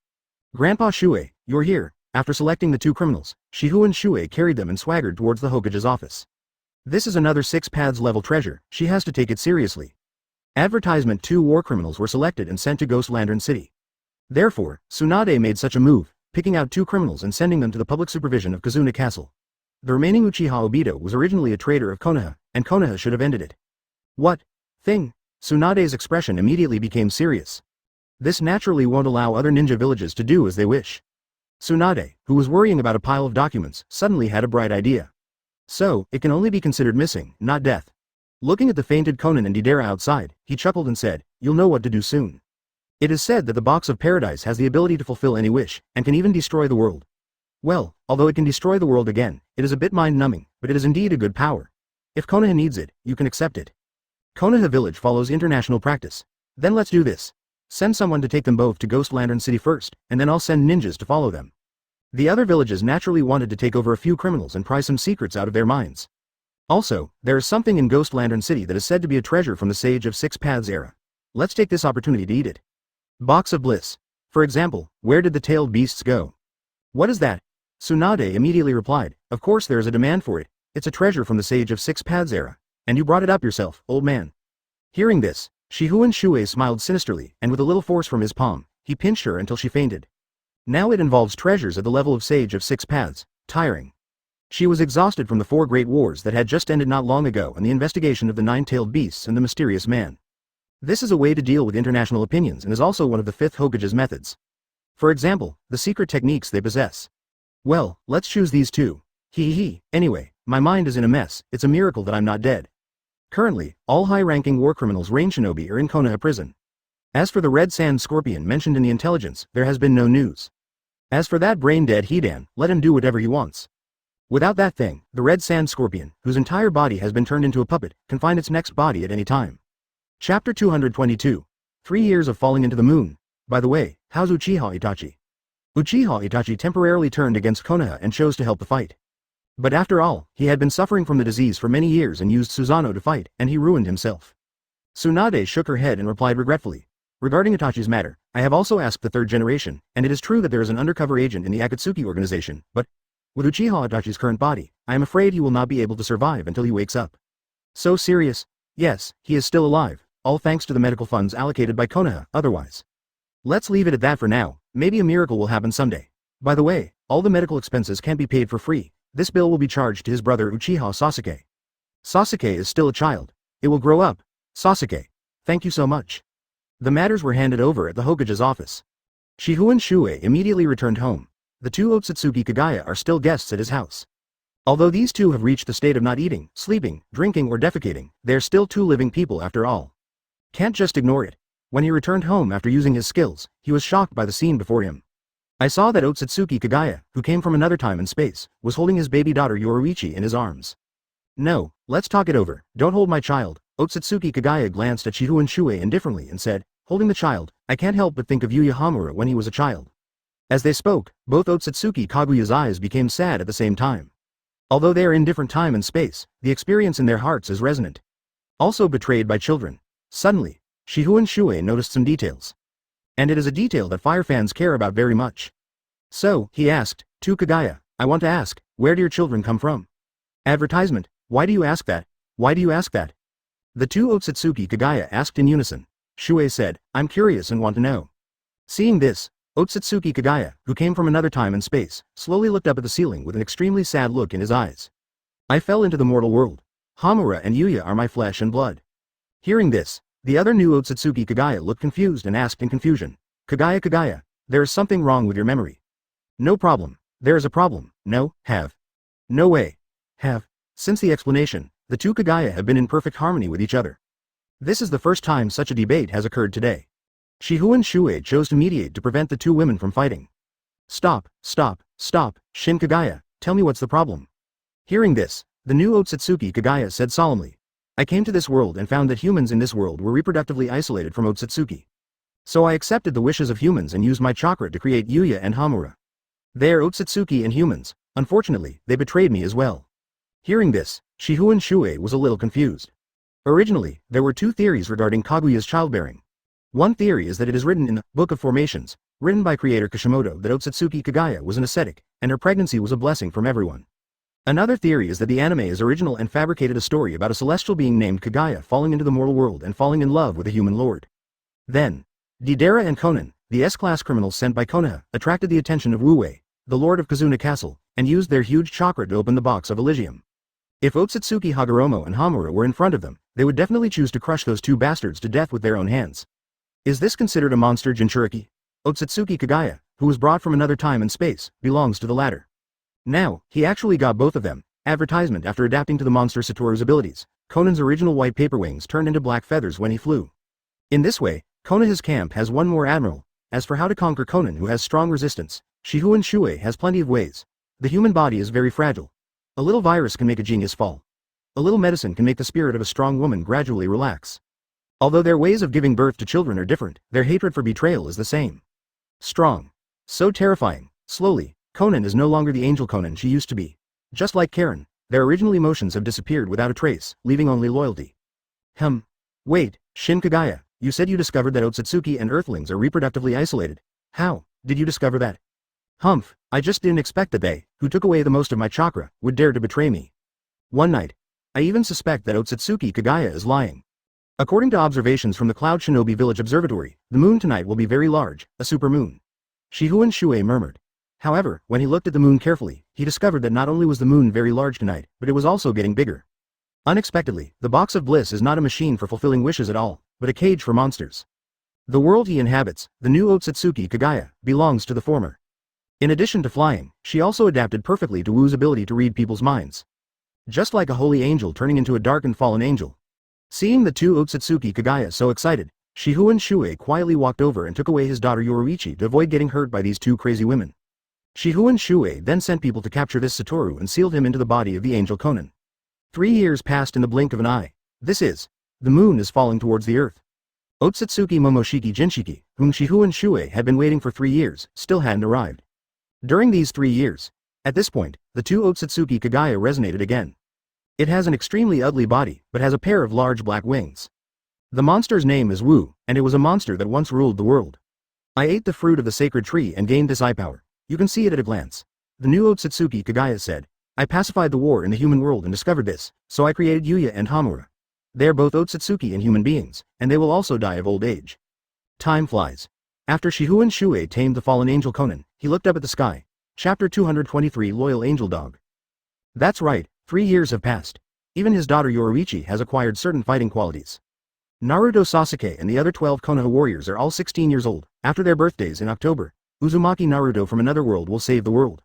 A: Grandpa Shuoye, you're here. After selecting the two criminals, Shifengin Shuoye carried them and swaggered towards the Hokage's office. This is another 6 paths level treasure, she has to take it seriously. Advertisement: 2 war criminals were selected and sent to Ghost Lantern City. Therefore, Tsunade made such a move, picking out 2 criminals and sending them to the public supervision of Kazuna Castle. The remaining Uchiha Obito was originally a traitor of Konoha, and Konoha should have ended it. What thing? Tsunade's expression immediately became serious. This naturally won't allow other ninja villages to do as they wish. Tsunade, who was worrying about a pile of documents, suddenly had a bright idea. So, it can only be considered missing, not death. Looking at the fainted Conan and Deidara outside, he chuckled and said, "You'll know what to do soon. It is said that the Box of Paradise has the ability to fulfill any wish, and can even destroy the world. Well, although it can destroy the world again, it is a bit mind-numbing, but it is indeed a good power. If Konoha needs it, you can accept it. Konoha village follows international practice. Then let's do this. Send someone to take them both to Ghost Lantern City first, and then I'll send ninjas to follow them." The other villages naturally wanted to take over a few criminals and pry some secrets out of their minds. Also, there is something in Ghost Lantern City that is said to be a treasure from the Sage of 6 Paths era. Let's take this opportunity to eat it. Box of Bliss. For example, where did the tailed beasts go? What is that? Tsunade immediately replied, "Of course there is a demand for it. It's a treasure from the Sage of 6 Paths era. And you brought it up yourself, old man." Hearing this, Shifengin Shuoye smiled sinisterly, and with a little force from his palm, he pinched her until she fainted. Now it involves treasures at the level of Sage of 6 Paths, tiring. She was exhausted from the 4 great wars that had just ended not long ago and the investigation of the 9-tailed beasts and the mysterious man. This is a way to deal with international opinions and is also one of the 5th Hokage's methods. For example, the secret techniques they possess. Well, let's choose these 2. Anyway, my mind is in a mess, it's a miracle that I'm not dead. Currently, all high-ranking war criminals Rain Shinobi are in Konoha prison. As for the Red Sand Scorpion mentioned in the intelligence, there has been no news. As for that brain-dead Hidan, let him do whatever he wants. Without that thing, the Red Sand Scorpion, whose entire body has been turned into a puppet, can find its next body at any time. Chapter 222. 3 years of falling into the moon. By the way, how's Uchiha Itachi? Uchiha Itachi temporarily turned against Konoha and chose to help the fight. But after all, he had been suffering from the disease for many years and used Susanoo to fight, and he ruined himself. Tsunade shook her head and replied regretfully, "Regarding Itachi's matter, I have also asked the 3rd generation, and it is true that there is an undercover agent in the Akatsuki Organization, but with Uchiha Itachi's current body, I am afraid he will not be able to survive until he wakes up. So serious? Yes, he is still alive, all thanks to the medical funds allocated by Konoha, otherwise. Let's leave it at that for now, maybe a miracle will happen someday. By the way, all the medical expenses can't be paid for free, this bill will be charged to his brother Uchiha Sasuke. Sasuke is still a child. It will grow up. Sasuke. Thank you so much. The matters were handed over at the Hokage's office. Shifengin Shuoye immediately returned home. The two Otsutsuki Kagaya are still guests at his house. Although these two have reached the state of not eating, sleeping, drinking or defecating, they are still two living people after all. Can't just ignore it. When he returned home after using his skills, he was shocked by the scene before him. I saw that Otsutsuki Kagaya, who came from another time and space, was holding his baby daughter Yoruichi in his arms. No, let's talk it over, don't hold my child. Otsutsuki Kagaya glanced at Shifengin Shuoye indifferently and said, holding the child, I can't help but think of Yuya Hamura when he was a child. As they spoke, both Otsutsuki Kaguya's eyes became sad at the same time. Although they are in different time and space, the experience in their hearts is resonant. Also betrayed by children. Suddenly, Shifengin Shuoye noticed some details. And it is a detail that fire fans care about very much. So, he asked, to Kagaya, I want to ask, where do your children come from? Advertisement, why do you ask that? Why do you ask that? The two Otsutsuki Kagaya asked in unison. Shuoye said, I'm curious and want to know. Seeing this, Otsutsuki Kagaya, who came from another time and space, slowly looked up at the ceiling with an extremely sad look in his eyes. I fell into the mortal world. Hamura and Yuya are my flesh and blood. Hearing this, the other new Otsutsuki Kagaya looked confused and asked in confusion. Kagaya, there is something wrong with your memory. No problem. There is a problem. No, have. No way. Have. Since the explanation, the two Kagaya have been in perfect harmony with each other. This is the first time such a debate has occurred today. Shifengin Shuoye chose to mediate to prevent the two women from fighting. Stop, Shin Kagaya, tell me what's the problem. Hearing this, the new Otsutsuki Kagaya said solemnly. I came to this world and found that humans in this world were reproductively isolated from Otsutsuki. So I accepted the wishes of humans and used my chakra to create Yuya and Hamura. They are Otsutsuki and humans, unfortunately, they betrayed me as well. Hearing this, Shifengin Shuoye was a little confused. Originally, there were two theories regarding Kaguya's childbearing. One theory is that it is written in the Book of Formations, written by creator Kishimoto, that Otsutsuki Kagaya was an ascetic, and her pregnancy was a blessing from everyone. Another theory is that the anime is original and fabricated a story about a celestial being named Kagaya falling into the mortal world and falling in love with a human lord. Then, Deidara and Konan, the S-class criminals sent by Konoha, attracted the attention of Wu-wei, the lord of Kazuna Castle, and used their huge chakra to open the box of Elysium. If Otsutsuki Hagoromo and Hamura were in front of them, they would definitely choose to crush those two bastards to death with their own hands. Is this considered a monster Jinchuriki? Otsutsuki Kagaya, who was brought from another time and space, belongs to the latter. Now, he actually got both of them. Advertisement after adapting to the monster Satoru's abilities, Conan's original white paper wings turned into black feathers when he flew. In this way, Konoha's camp has one more admiral. As for how to conquer Konan, who has strong resistance, Shifengin Shuoye has plenty of ways. The human body is very fragile. A little virus can make a genius fall. A little medicine can make the spirit of a strong woman gradually relax. Although their ways of giving birth to children are different, their hatred for betrayal is the same. Strong. So terrifying. Slowly, Konan is no longer the angel Konan she used to be. Just like Karen, their original emotions have disappeared without a trace, leaving only loyalty. Wait, Shin Kagaya, you said you discovered that Otsutsuki and Earthlings are reproductively isolated. How did you discover that? I just didn't expect that they, who took away the most of my chakra, would dare to betray me. One night. I even suspect that Otsutsuki Kagaya is lying. According to observations from the Cloud Shinobi Village Observatory, the moon tonight will be very large, a supermoon. Shifengin Shuoye murmured. However, when he looked at the moon carefully, he discovered that not only was the moon very large tonight, but it was also getting bigger. Unexpectedly, the box of bliss is not a machine for fulfilling wishes at all, but a cage for monsters. The world he inhabits, the new Otsutsuki Kagaya, belongs to the former. In addition to flying, she also adapted perfectly to Wu's ability to read people's minds. Just like a holy angel turning into a darkened fallen angel. Seeing the two Otsutsuki Kagaya so excited, Shifengin Shuoye quietly walked over and took away his daughter Yoruichi to avoid getting hurt by these two crazy women. Shifengin Shuoye then sent people to capture this Satoru and sealed him into the body of the angel Konan. 3 years passed in the blink of an eye. The moon is falling towards the earth. Otsutsuki Momoshiki Jinshiki, whom Shifengin Shuoye had been waiting for 3 years, still hadn't arrived. During these 3 years, at this point, the two Otsutsuki Kagaya resonated again. It has an extremely ugly body, but has a pair of large black wings. The monster's name is Wu, and it was a monster that once ruled the world. I ate the fruit of the sacred tree and gained this eye power. You can see it at a glance. The new Otsutsuki Kagaya said. I pacified the war in the human world and discovered this, so I created Yuya and Hamura. They are both Otsutsuki and human beings, and they will also die of old age. Time flies. After Shifengin Shuoye tamed the fallen angel Konan, he looked up at the sky. Chapter 223 Loyal Angel Dog. That's right, 3 years have passed. Even his daughter Yoruichi has acquired certain fighting qualities. Naruto Sasuke and the other 12 Konoha warriors are all 16 years old. After their birthdays in October, Uzumaki Naruto from another world will save the world.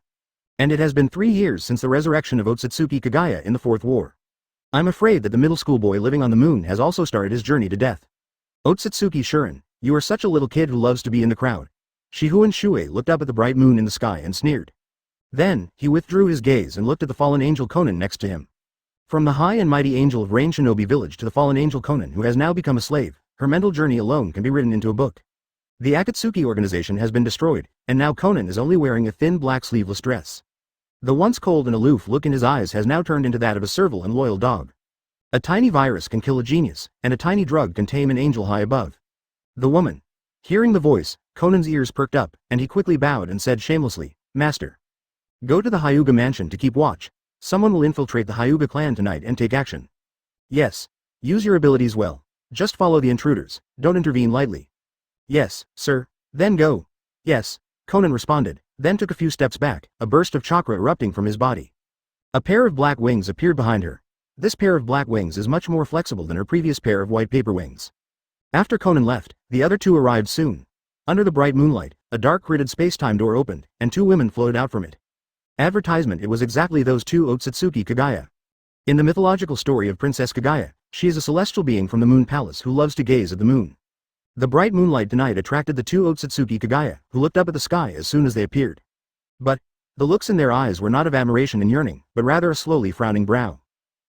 A: And it has been 3 years since the resurrection of Otsutsuki Kagaya in the Fourth War. I'm afraid that the middle school boy living on the moon has also started his journey to death. Otsutsuki Shurin, you are such a little kid who loves to be in the crowd. Shifengin Shuoye looked up at the bright moon in the sky and sneered. Then, he withdrew his gaze and looked at the fallen angel Konan next to him. From the high and mighty angel of Rain Shinobi village to the fallen angel Konan who has now become a slave, her mental journey alone can be written into a book. The Akatsuki Organization has been destroyed, and now Konan is only wearing a thin black sleeveless dress. The once cold and aloof look in his eyes has now turned into that of a servile and loyal dog. A tiny virus can kill a genius, and a tiny drug can tame an angel high above. The woman. Hearing the voice, Konan's ears perked up, and he quickly bowed and said shamelessly, Master. Go to the Hyuga mansion to keep watch. Someone will infiltrate the Hyuga clan tonight and take action. Yes. Use your abilities well. Just follow the intruders, don't intervene lightly. Yes, sir. Then go. Yes, Konan responded, then took a few steps back, a burst of chakra erupting from his body. A pair of black wings appeared behind her. This pair of black wings is much more flexible than her previous pair of white paper wings. After Konan left, the other two arrived soon. Under the bright moonlight, a dark gridded space-time door opened, and 2 women floated out from it. Advertisement. It was exactly those 2 Otsutsuki Kagaya. In the mythological story of Princess Kagaya, she is a celestial being from the Moon Palace who loves to gaze at the moon. The bright moonlight tonight attracted the 2 Otsutsuki Kagaya, who looked up at the sky as soon as they appeared. But, the looks in their eyes were not of admiration and yearning, but rather a slowly frowning brow.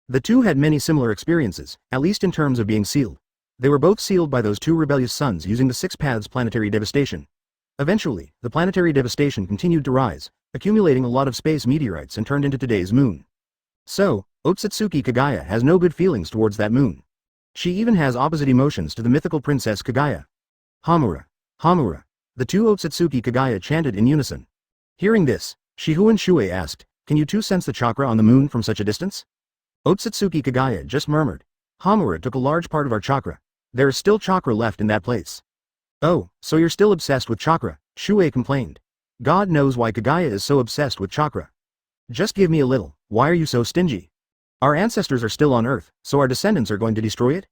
A: The 2 had many similar experiences, at least in terms of being sealed. They were both sealed by those 2 rebellious suns using the 6 paths planetary devastation. Eventually, the planetary devastation continued to rise, accumulating a lot of space meteorites and turned into today's moon. So, Otsutsuki Kagaya has no good feelings towards that moon. She even has opposite emotions to the mythical Princess Kagaya. Hamura. Hamura. The 2 Otsutsuki Kagaya chanted in unison. Hearing this, Shifengin Shuoye asked, can you 2 sense the chakra on the moon from such a distance? Otsutsuki Kagaya just murmured. Hamura took a large part of our chakra. There is still chakra left in that place. Oh, so you're still obsessed with chakra, Shuoye complained. God knows why Kagaya is so obsessed with chakra. Just give me a little, why are you so stingy? Our ancestors are still on Earth, so our descendants are going to destroy it?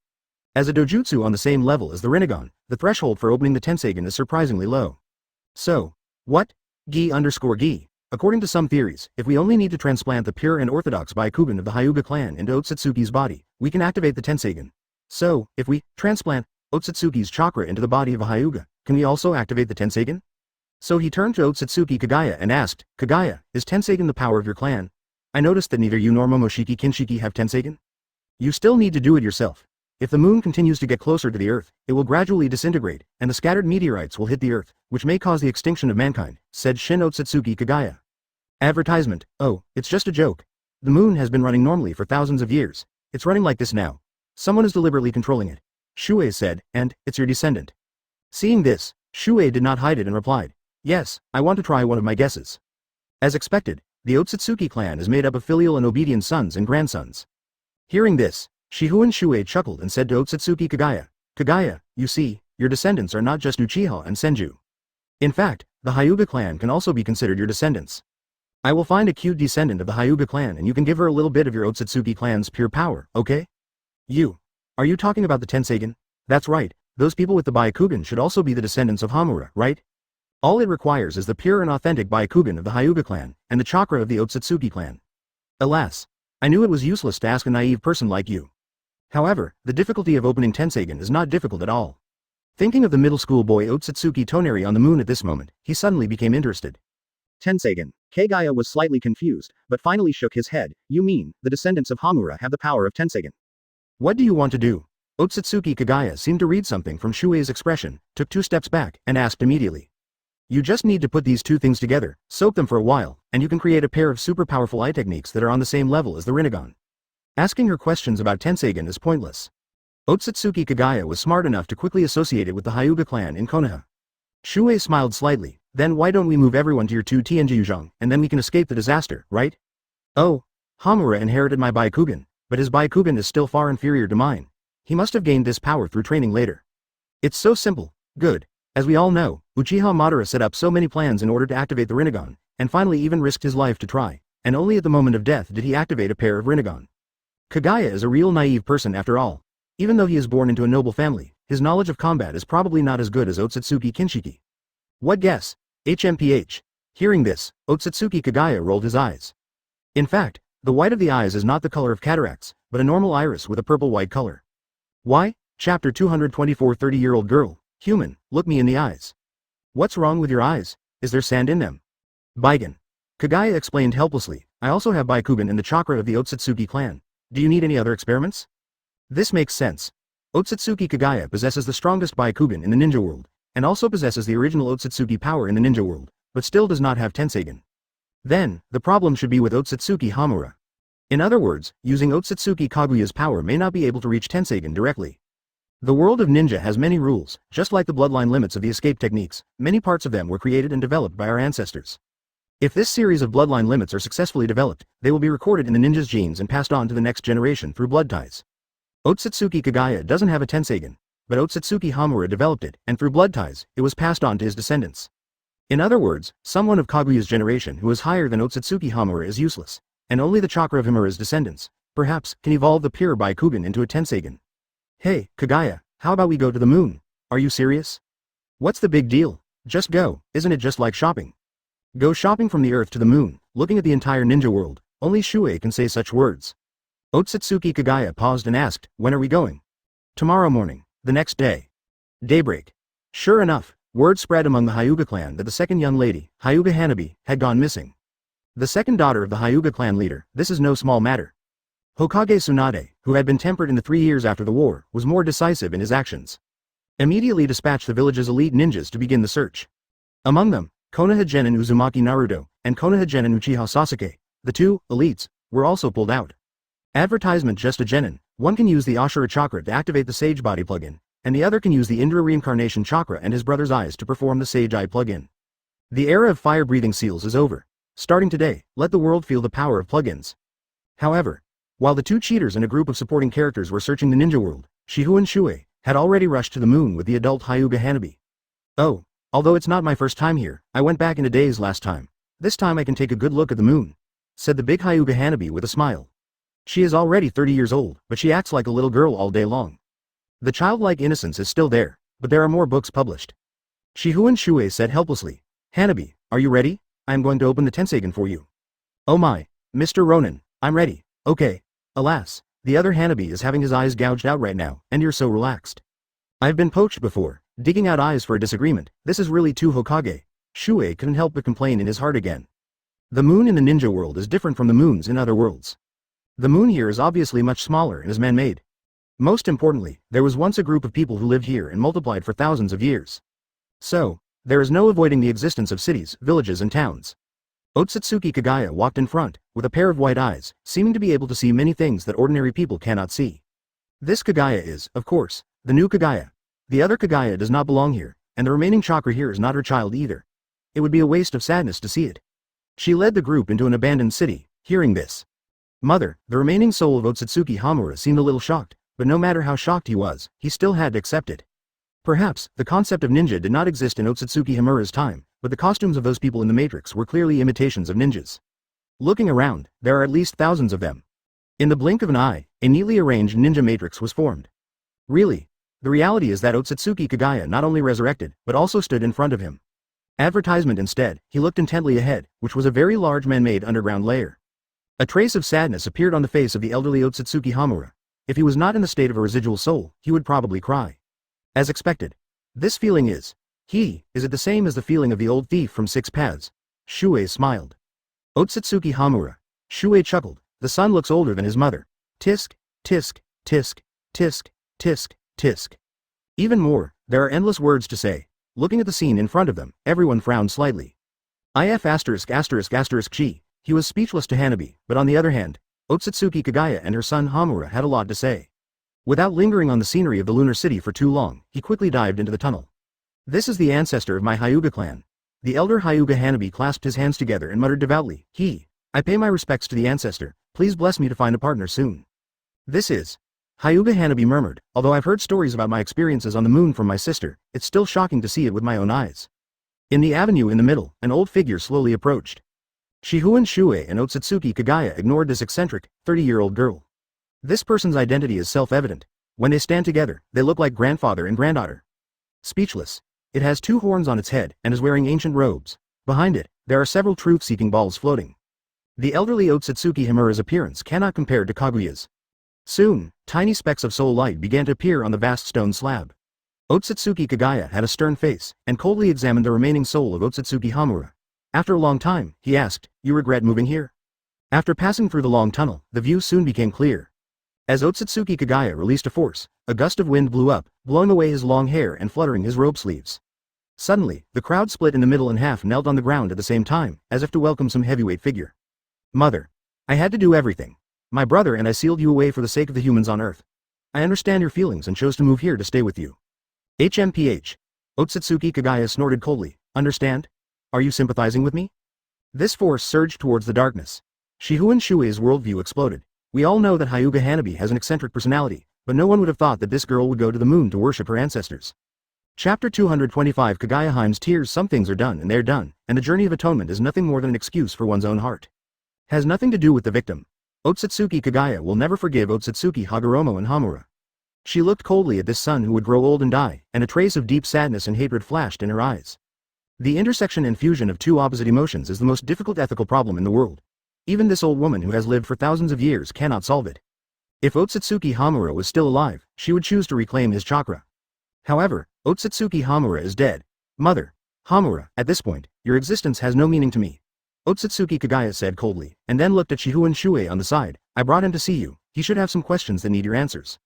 A: As a dojutsu on the same level as the Rinnegan, the threshold for opening the Tenseigen is surprisingly low. So, what? Gi_gi. According to some theories, if we only need to transplant the pure and orthodox Byakugan of the Hyuga clan into Otsutsuki's body, we can activate the Tenseigen. So, if we transplant Otsutsuki's chakra into the body of a Hyuga, can we also activate the Tenseigen? So he turned to Otsutsuki Kagaya and asked, Kagaya, is Tenseigen the power of your clan? I noticed that neither you nor Momoshiki Kinshiki have Tenseigen. You still need to do it yourself. If the moon continues to get closer to the Earth, it will gradually disintegrate, and the scattered meteorites will hit the Earth, which may cause the extinction of mankind, said Shin Otsutsuki Kagaya. Advertisement. Oh, it's just a joke. The moon has been running normally for thousands of years. It's running like this now. Someone is deliberately controlling it. Shuoye said, and, it's your descendant. Seeing this, Shuoye did not hide it and replied, yes, I want to try one of my guesses. As expected, the Otsutsuki clan is made up of filial and obedient sons and grandsons. Hearing this, Shifengin Shuoye chuckled and said to Otsutsuki Kagaya, Kagaya, you see, your descendants are not just Uchiha and Senju. In fact, the Hyuga clan can also be considered your descendants. I will find a cute descendant of the Hyuga clan and you can give her a little bit of your Otsutsuki clan's pure power, okay? Are you talking about the Tenseigen? That's right, those people with the Byakugan should also be the descendants of Hamura, right? All it requires is the pure and authentic Byakugan of the Hyuga clan, and the chakra of the Otsutsuki clan. Alas, I knew it was useless to ask a naive person like you. However, the difficulty of opening Tenseigen is not difficult at all. Thinking of the middle school boy Otsutsuki Toneri on the moon at this moment, he suddenly became interested.
B: Tenseigen. Kagaya was slightly confused, but finally shook his head. You mean, the descendants of Hamura have the power of Tenseigen?
A: What do you want to do? Otsutsuki Kagaya seemed to read something from Shuoye's expression, took 2 steps back, and asked immediately. You just need to put these 2 things together, soak them for a while, and you can create a pair of super powerful eye techniques that are on the same level as the Rinnegan. Asking her questions about Tenseigen is pointless. Otsutsuki Kagaya was smart enough to quickly associate it with the Hyuga clan in Konoha. Shuoye smiled slightly, then why don't we move everyone to your 2 Tianjiyuzhang, and then we can escape the disaster, right? Oh, Hamura inherited my Byakugan, but his Byakugan is still far inferior to mine. He must have gained this power through training later. It's so simple. Good. As we all know, Uchiha Madara set up so many plans in order to activate the Rinnegan, and finally even risked his life to try, and only at the moment of death did he activate a pair of Rinnegan. Kagaya is a real naive person after all. Even though he is born into a noble family, his knowledge of combat is probably not as good as Otsutsuki Kinshiki. What guess? HMPH. Hearing this, Otsutsuki Kagaya rolled his eyes. In fact, the white of the eyes is not the color of cataracts, but a normal iris with a purple-white color. Why? Chapter 224 30-year-old girl, human, look me in the eyes. What's wrong with your eyes? Is there sand in them? Baigan. Kagaya explained helplessly, I also have Byakugan in the chakra of the Otsutsuki clan. Do you need any other experiments? This makes sense. Otsutsuki Kagaya possesses the strongest Byakugan in the ninja world, and also possesses the original Otsutsuki power in the ninja world, but still does not have Tenseigen. Then, the problem should be with Otsutsuki Hamura. In other words, using Otsutsuki Kaguya's power may not be able to reach Tenseigen directly. The world of ninja has many rules, just like the bloodline limits of the escape techniques, many parts of them were created and developed by our ancestors. If this series of bloodline limits are successfully developed, they will be recorded in the ninja's genes and passed on to the next generation through blood ties. Otsutsuki Kagaya doesn't have a Tenseigen, but Otsutsuki Hamura developed it, and through blood ties, it was passed on to his descendants. In other words, someone of Kaguya's generation who is higher than Otsutsuki Hamura is useless, and only the chakra of Hamura's descendants, perhaps, can evolve the pure Byakugan into a Tenseigen. Hey, Kagaya, how about we go to the moon? Are you serious? What's the big deal? Just go, isn't it just like shopping? Go shopping from the earth to the moon, looking at the entire ninja world, only Shuoye can say such words. Otsutsuki Kagaya paused and asked, when are we going? Tomorrow morning, the next day. Daybreak. Sure enough, word spread among the Hyuga clan that the second young lady, Hyuga Hanabi, had gone missing. The second daughter of the Hyuga clan leader, this is no small matter. Hokage Tsunade, who had been tempered in the 3 years after the war, was more decisive in his actions. Immediately dispatched the village's elite ninjas to begin the search. Among them, Konoha Genin Uzumaki Naruto, and Konoha Genin Uchiha Sasuke, the two elites, were also pulled out. Advertisement just a Genin, one can use the Ashura chakra to activate the Sage Body plugin, and the other can use the Indra Reincarnation chakra and his brother's eyes to perform the Sage Eye plugin. The era of fire-breathing seals is over. Starting today, let the world feel the power of plugins. However, while the two cheaters and a group of supporting characters were searching the ninja world, Shihun Shuoye had already rushed to the moon with the adult Hyuga Hanabi. Oh, although it's not my first time here, I went back in a daze last time. This time I can take a good look at the moon, said the big Hyuga Hanabi with a smile. She is already 30 years old, but she acts like a little girl all day long. The childlike innocence is still there, but there are more books published. Shihun Shuoye said helplessly, Hanabi, are you ready? I am going to open the Tenseigen for you. Oh my, Mr. Ronin, I'm ready, okay. Alas, the other Hanabi is having his eyes gouged out right now, and you're so relaxed. I've been poached before, digging out eyes for a disagreement, this is really too Hokage. Shuoye couldn't help but complain in his heart again. The moon in the ninja world is different from the moons in other worlds. The moon here is obviously much smaller and is man-made. Most importantly, there was once a group of people who lived here and multiplied for thousands of years. So, there is no avoiding the existence of cities, villages and towns. Otsutsuki Kagaya walked in front, with a pair of white eyes, seeming to be able to see many things that ordinary people cannot see. This Kagaya is, of course, the new Kagaya. The other Kagaya does not belong here, and the remaining chakra here is not her child either. It would be a waste of sadness to see it. She led the group into an abandoned city, hearing this. Mother, the remaining soul of Otsutsuki Hamura seemed a little shocked, but no matter how shocked he was, he still had to accept it. Perhaps, the concept of ninja did not exist in Otsutsuki Hamura's time, but the costumes of those people in the Matrix were clearly imitations of ninjas. Looking around, there are at least thousands of them. In the blink of an eye, a neatly arranged ninja matrix was formed. Really, the reality is that Otsutsuki Kagaya not only resurrected, but also stood in front of him. Advertisement instead, he looked intently ahead, which was a very large man-made underground layer. A trace of sadness appeared on the face of the elderly Otsutsuki Hamura. If he was not in the state of a residual soul, he would probably cry. As expected. This feeling is it the same as the feeling of the old thief from Six Paths? Shuoye smiled. Otsutsuki Hamura. Shuoye chuckled, the son looks older than his mother. Tisk, tisk, tisk, tisk, tisk, tisk. Even more, there are endless words to say. Looking at the scene in front of them, everyone frowned slightly. If ****** he was speechless to Hanabi, but on the other hand, Otsutsuki Kagaya and her son Hamura had a lot to say. Without lingering on the scenery of the lunar city for too long, he quickly dived into the tunnel. This is the ancestor of my Hyuga clan. The elder Hyuga Hanabi clasped his hands together and muttered devoutly, I pay my respects to the ancestor, please bless me to find a partner soon. This is. Hyuga Hanabi murmured, although I've heard stories about my experiences on the moon from my sister, it's still shocking to see it with my own eyes. In the avenue in the middle, an old figure slowly approached. Shifengin Shuoye and Otsutsuki Kagaya ignored this eccentric, 30-year-old girl. This person's identity is self-evident. When they stand together, they look like grandfather and granddaughter. Speechless. It has 2 horns on its head and is wearing ancient robes. Behind it, there are several truth-seeking balls floating. The elderly Otsutsuki Himura's appearance cannot compare to Kaguya's. Soon, tiny specks of soul light began to appear on the vast stone slab. Otsutsuki Kagaya had a stern face, and coldly examined the remaining soul of Otsutsuki Hamura. After a long time, he asked, "You regret moving here?" After passing through the long tunnel, the view soon became clear. As Otsutsuki Kagaya released a force, a gust of wind blew up, blowing away his long hair and fluttering his robe sleeves. Suddenly, the crowd split in the middle and half knelt on the ground at the same time, as if to welcome some heavyweight figure. "Mother. I had to do everything. My brother and I sealed you away for the sake of the humans on Earth. I understand your feelings and chose to move here to stay with you." HMPH. Otsutsuki Kagaya snorted coldly. "Understand? Are you sympathizing with me?" This force surged towards the darkness. Shifengin Shuoye's worldview exploded. We all know that Hyuga Hanabi has an eccentric personality, but no one would have thought that this girl would go to the moon to worship her ancestors. Chapter 225 Kagaya Heim's tears. Some things are done and they're done, and the journey of atonement is nothing more than an excuse for one's own heart. Has nothing to do with the victim. Otsutsuki Kagaya will never forgive Otsutsuki Hagoromo and Hamura. She looked coldly at this son who would grow old and die, and a trace of deep sadness and hatred flashed in her eyes. The intersection and fusion of 2 opposite emotions is the most difficult ethical problem in the world. Even this old woman who has lived for thousands of years cannot solve it. If Otsutsuki Hamura was still alive, she would choose to reclaim his chakra. However, Otsutsuki Hamura is dead. "Mother. Hamura, at this point, your existence has no meaning to me," Otsutsuki Kagaya said coldly, and then looked at Shifengin Shuoye on the side. "I brought him to see you, he should have some questions that need your answers."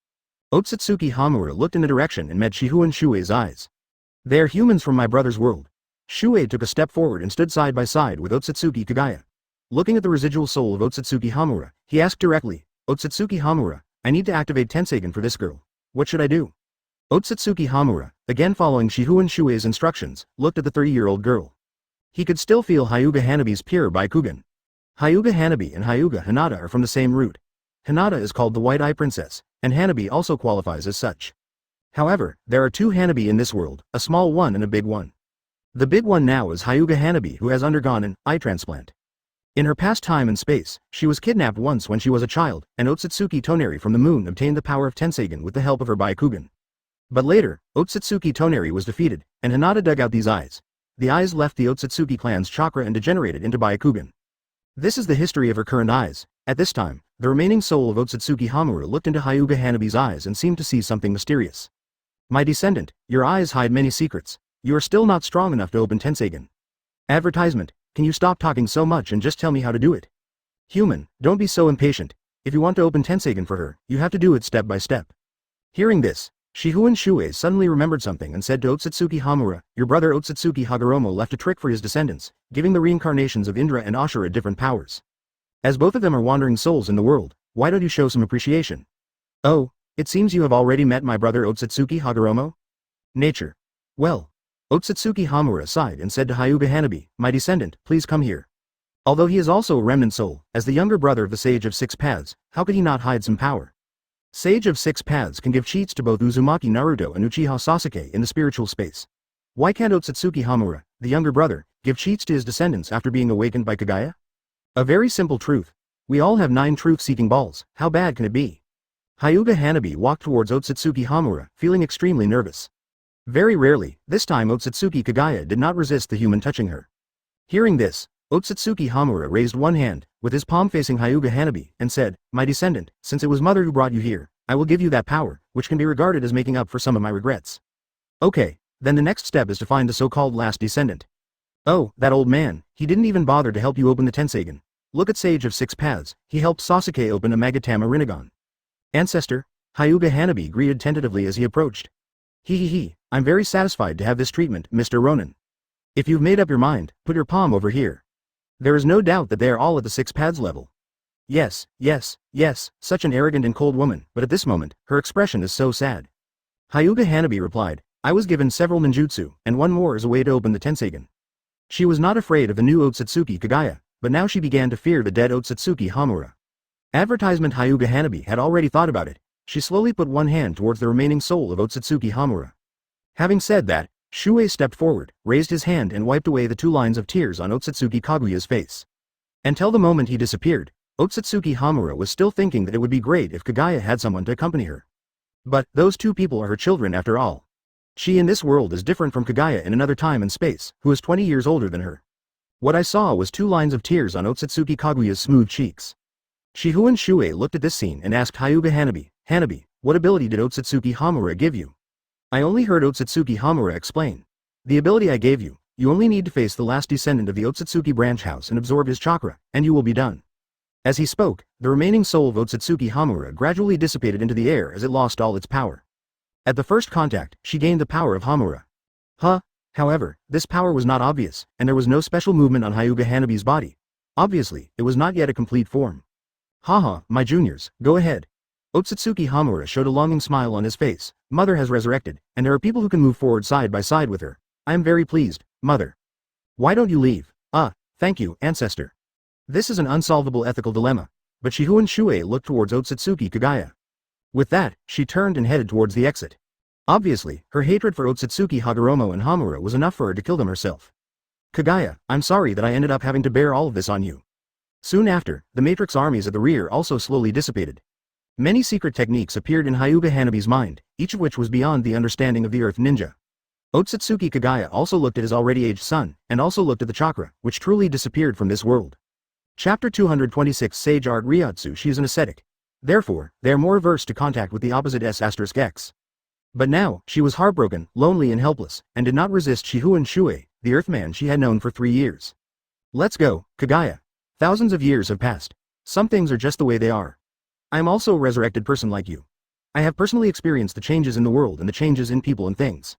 A: Otsutsuki Hamura looked in the direction and met Shifengin Shuoye's eyes. "They are humans from my brother's world." Shuoye took a step forward and stood side by side with Otsutsuki Kagaya. Looking at the residual soul of Otsutsuki Hamura, he asked directly, "Otsutsuki Hamura, I need to activate Tenseigen for this girl. What should I do?" Otsutsuki Hamura, again following Shifengin Shuoye's instructions, looked at the 30-year-old girl. He could still feel Hyuga Hanabi's pure Baikugan. Hyuga Hanabi and Hyuga Hinata are from the same root. Hinata is called the White Eye Princess, and Hanabi also qualifies as such. However, there are 2 Hanabi in this world, a small one and a big one. The big one now is Hyuga Hanabi, who has undergone an eye transplant. In her past time and space, she was kidnapped once when she was a child, and Otsutsuki Toneri from the moon obtained the power of Tenseigen with the help of her Baikugan. But later, Otsutsuki Toneri was defeated, and Hinata dug out these eyes. The eyes left the Otsutsuki clan's chakra and degenerated into Baikugan. This is the history of her current eyes. At this time, the remaining soul of Otsutsuki Hamura looked into Hyuga Hanabi's eyes and seemed to see something mysterious. "My descendant, your eyes hide many secrets. You are still not strong enough to open Tenseigen." Advertisement. Can you stop talking so much and just tell me how to do it? Human, don't be so impatient. If you want to open Tenseigen for her, you have to do it step by step. Hearing this, Shifengin Shuoye suddenly remembered something and said to Otsutsuki Hamura, "Your brother Otsutsuki Hagoromo left a trick for his descendants, giving the reincarnations of Indra and Ashura different powers. As both of them are wandering souls in the world, why don't you show some appreciation?" "Oh, it seems you have already met my brother Otsutsuki Hagoromo?" Nature. "Well." Otsutsuki Hamura sighed and said to Hyuga Hanabi, "My descendant, please come here." Although he is also a remnant soul, as the younger brother of the Sage of 6 Paths, how could he not hide some power? Sage of 6 Paths can give cheats to both Uzumaki Naruto and Uchiha Sasuke in the spiritual space. Why can't Otsutsuki Hamura, the younger brother, give cheats to his descendants after being awakened by Kagaya? A very simple truth. We all have 9 truth-seeking balls, how bad can it be? Hyuga Hanabi walked towards Otsutsuki Hamura, feeling extremely nervous. Very rarely, this time Otsutsuki Kagaya did not resist the human touching her. Hearing this, Otsutsuki Hamura raised one hand, with his palm facing Hyuga Hanabi, and said, "My descendant, since it was mother who brought you here, I will give you that power, which can be regarded as making up for some of my regrets." "Okay, then the next step is to find the so-called last descendant." "Oh, that old man, he didn't even bother to help you open the Tenseigen. Look at Sage of 6 Paths, he helped Sasuke open a Magatama Rinnegan." "Ancestor," Hyuga Hanabi greeted tentatively as he approached. He, I'm very satisfied to have this treatment, Mr. Ronin. If you've made up your mind, put your palm over here." There is no doubt that they are all at the 6 Paths level. Yes, such an arrogant and cold woman, but at this moment, her expression is so sad. Hyuga Hanabi replied, "I was given several ninjutsu, and one more is a way to open the Tenseigen." She was not afraid of the new Otsutsuki Kagaya, but now she began to fear the dead Otsutsuki Hamura. Advertisement Hyuga Hanabi had already thought about it. She slowly put one hand towards the remaining soul of Otsutsuki Hamura. Having said that, Shuei stepped forward, raised his hand and wiped away the 2 lines of tears on Otsutsuki Kaguya's face. Until the moment he disappeared, Otsutsuki Hamura was still thinking that it would be great if Kaguya had someone to accompany her. But, those 2 people are her children after all. She in this world is different from Kaguya in another time and space, who is 20 years older than her. What I saw was 2 lines of tears on Otsutsuki Kaguya's smooth cheeks. Shihun Shuei looked at this scene and asked Hyuga Hanabi, "Hanabi, what ability did Otsutsuki Hamura give you?" "I only heard Otsutsuki Hamura explain. The ability I gave you, you only need to face the last descendant of the Otsutsuki branch house and absorb his chakra, and you will be done." As he spoke, the remaining soul of Otsutsuki Hamura gradually dissipated into the air as it lost all its power. At the first contact, she gained the power of Hamura. However, this power was not obvious, and there was no special movement on Hyuga Hanabi's body. Obviously, it was not yet a complete form. "Haha, my juniors, go ahead." Otsutsuki Hamura showed a longing smile on his face. "Mother has resurrected, and there are people who can move forward side by side with her. I am very pleased, Mother. Why don't you leave?" Thank you, Ancestor." This is an unsolvable ethical dilemma, but Shihun Shuei looked towards Otsutsuki Kaguya. With that, she turned and headed towards the exit. Obviously, her hatred for Otsutsuki Hagoromo and Hamura was enough for her to kill them herself. "Kaguya, I'm sorry that I ended up having to bear all of this on you." Soon after, the Matrix armies at the rear also slowly dissipated. Many secret techniques appeared in Hyuga Hanabi's mind, each of which was beyond the understanding of the Earth Ninja. Otsutsuki Kaguya also looked at his already aged son, and also looked at the chakra, which truly disappeared from this world. Chapter 226 Sage Art Ryotsu. She is an ascetic. Therefore, they are more averse to contact with the opposite S*X. But now, she was heartbroken, lonely and helpless, and did not resist Shihun Shuei, the Earthman she had known for 3 years. "Let's go, Kaguya. Thousands of years have passed. Some things are just the way they are. I am also a resurrected person like you. I have personally experienced the changes in the world and the changes in people and things.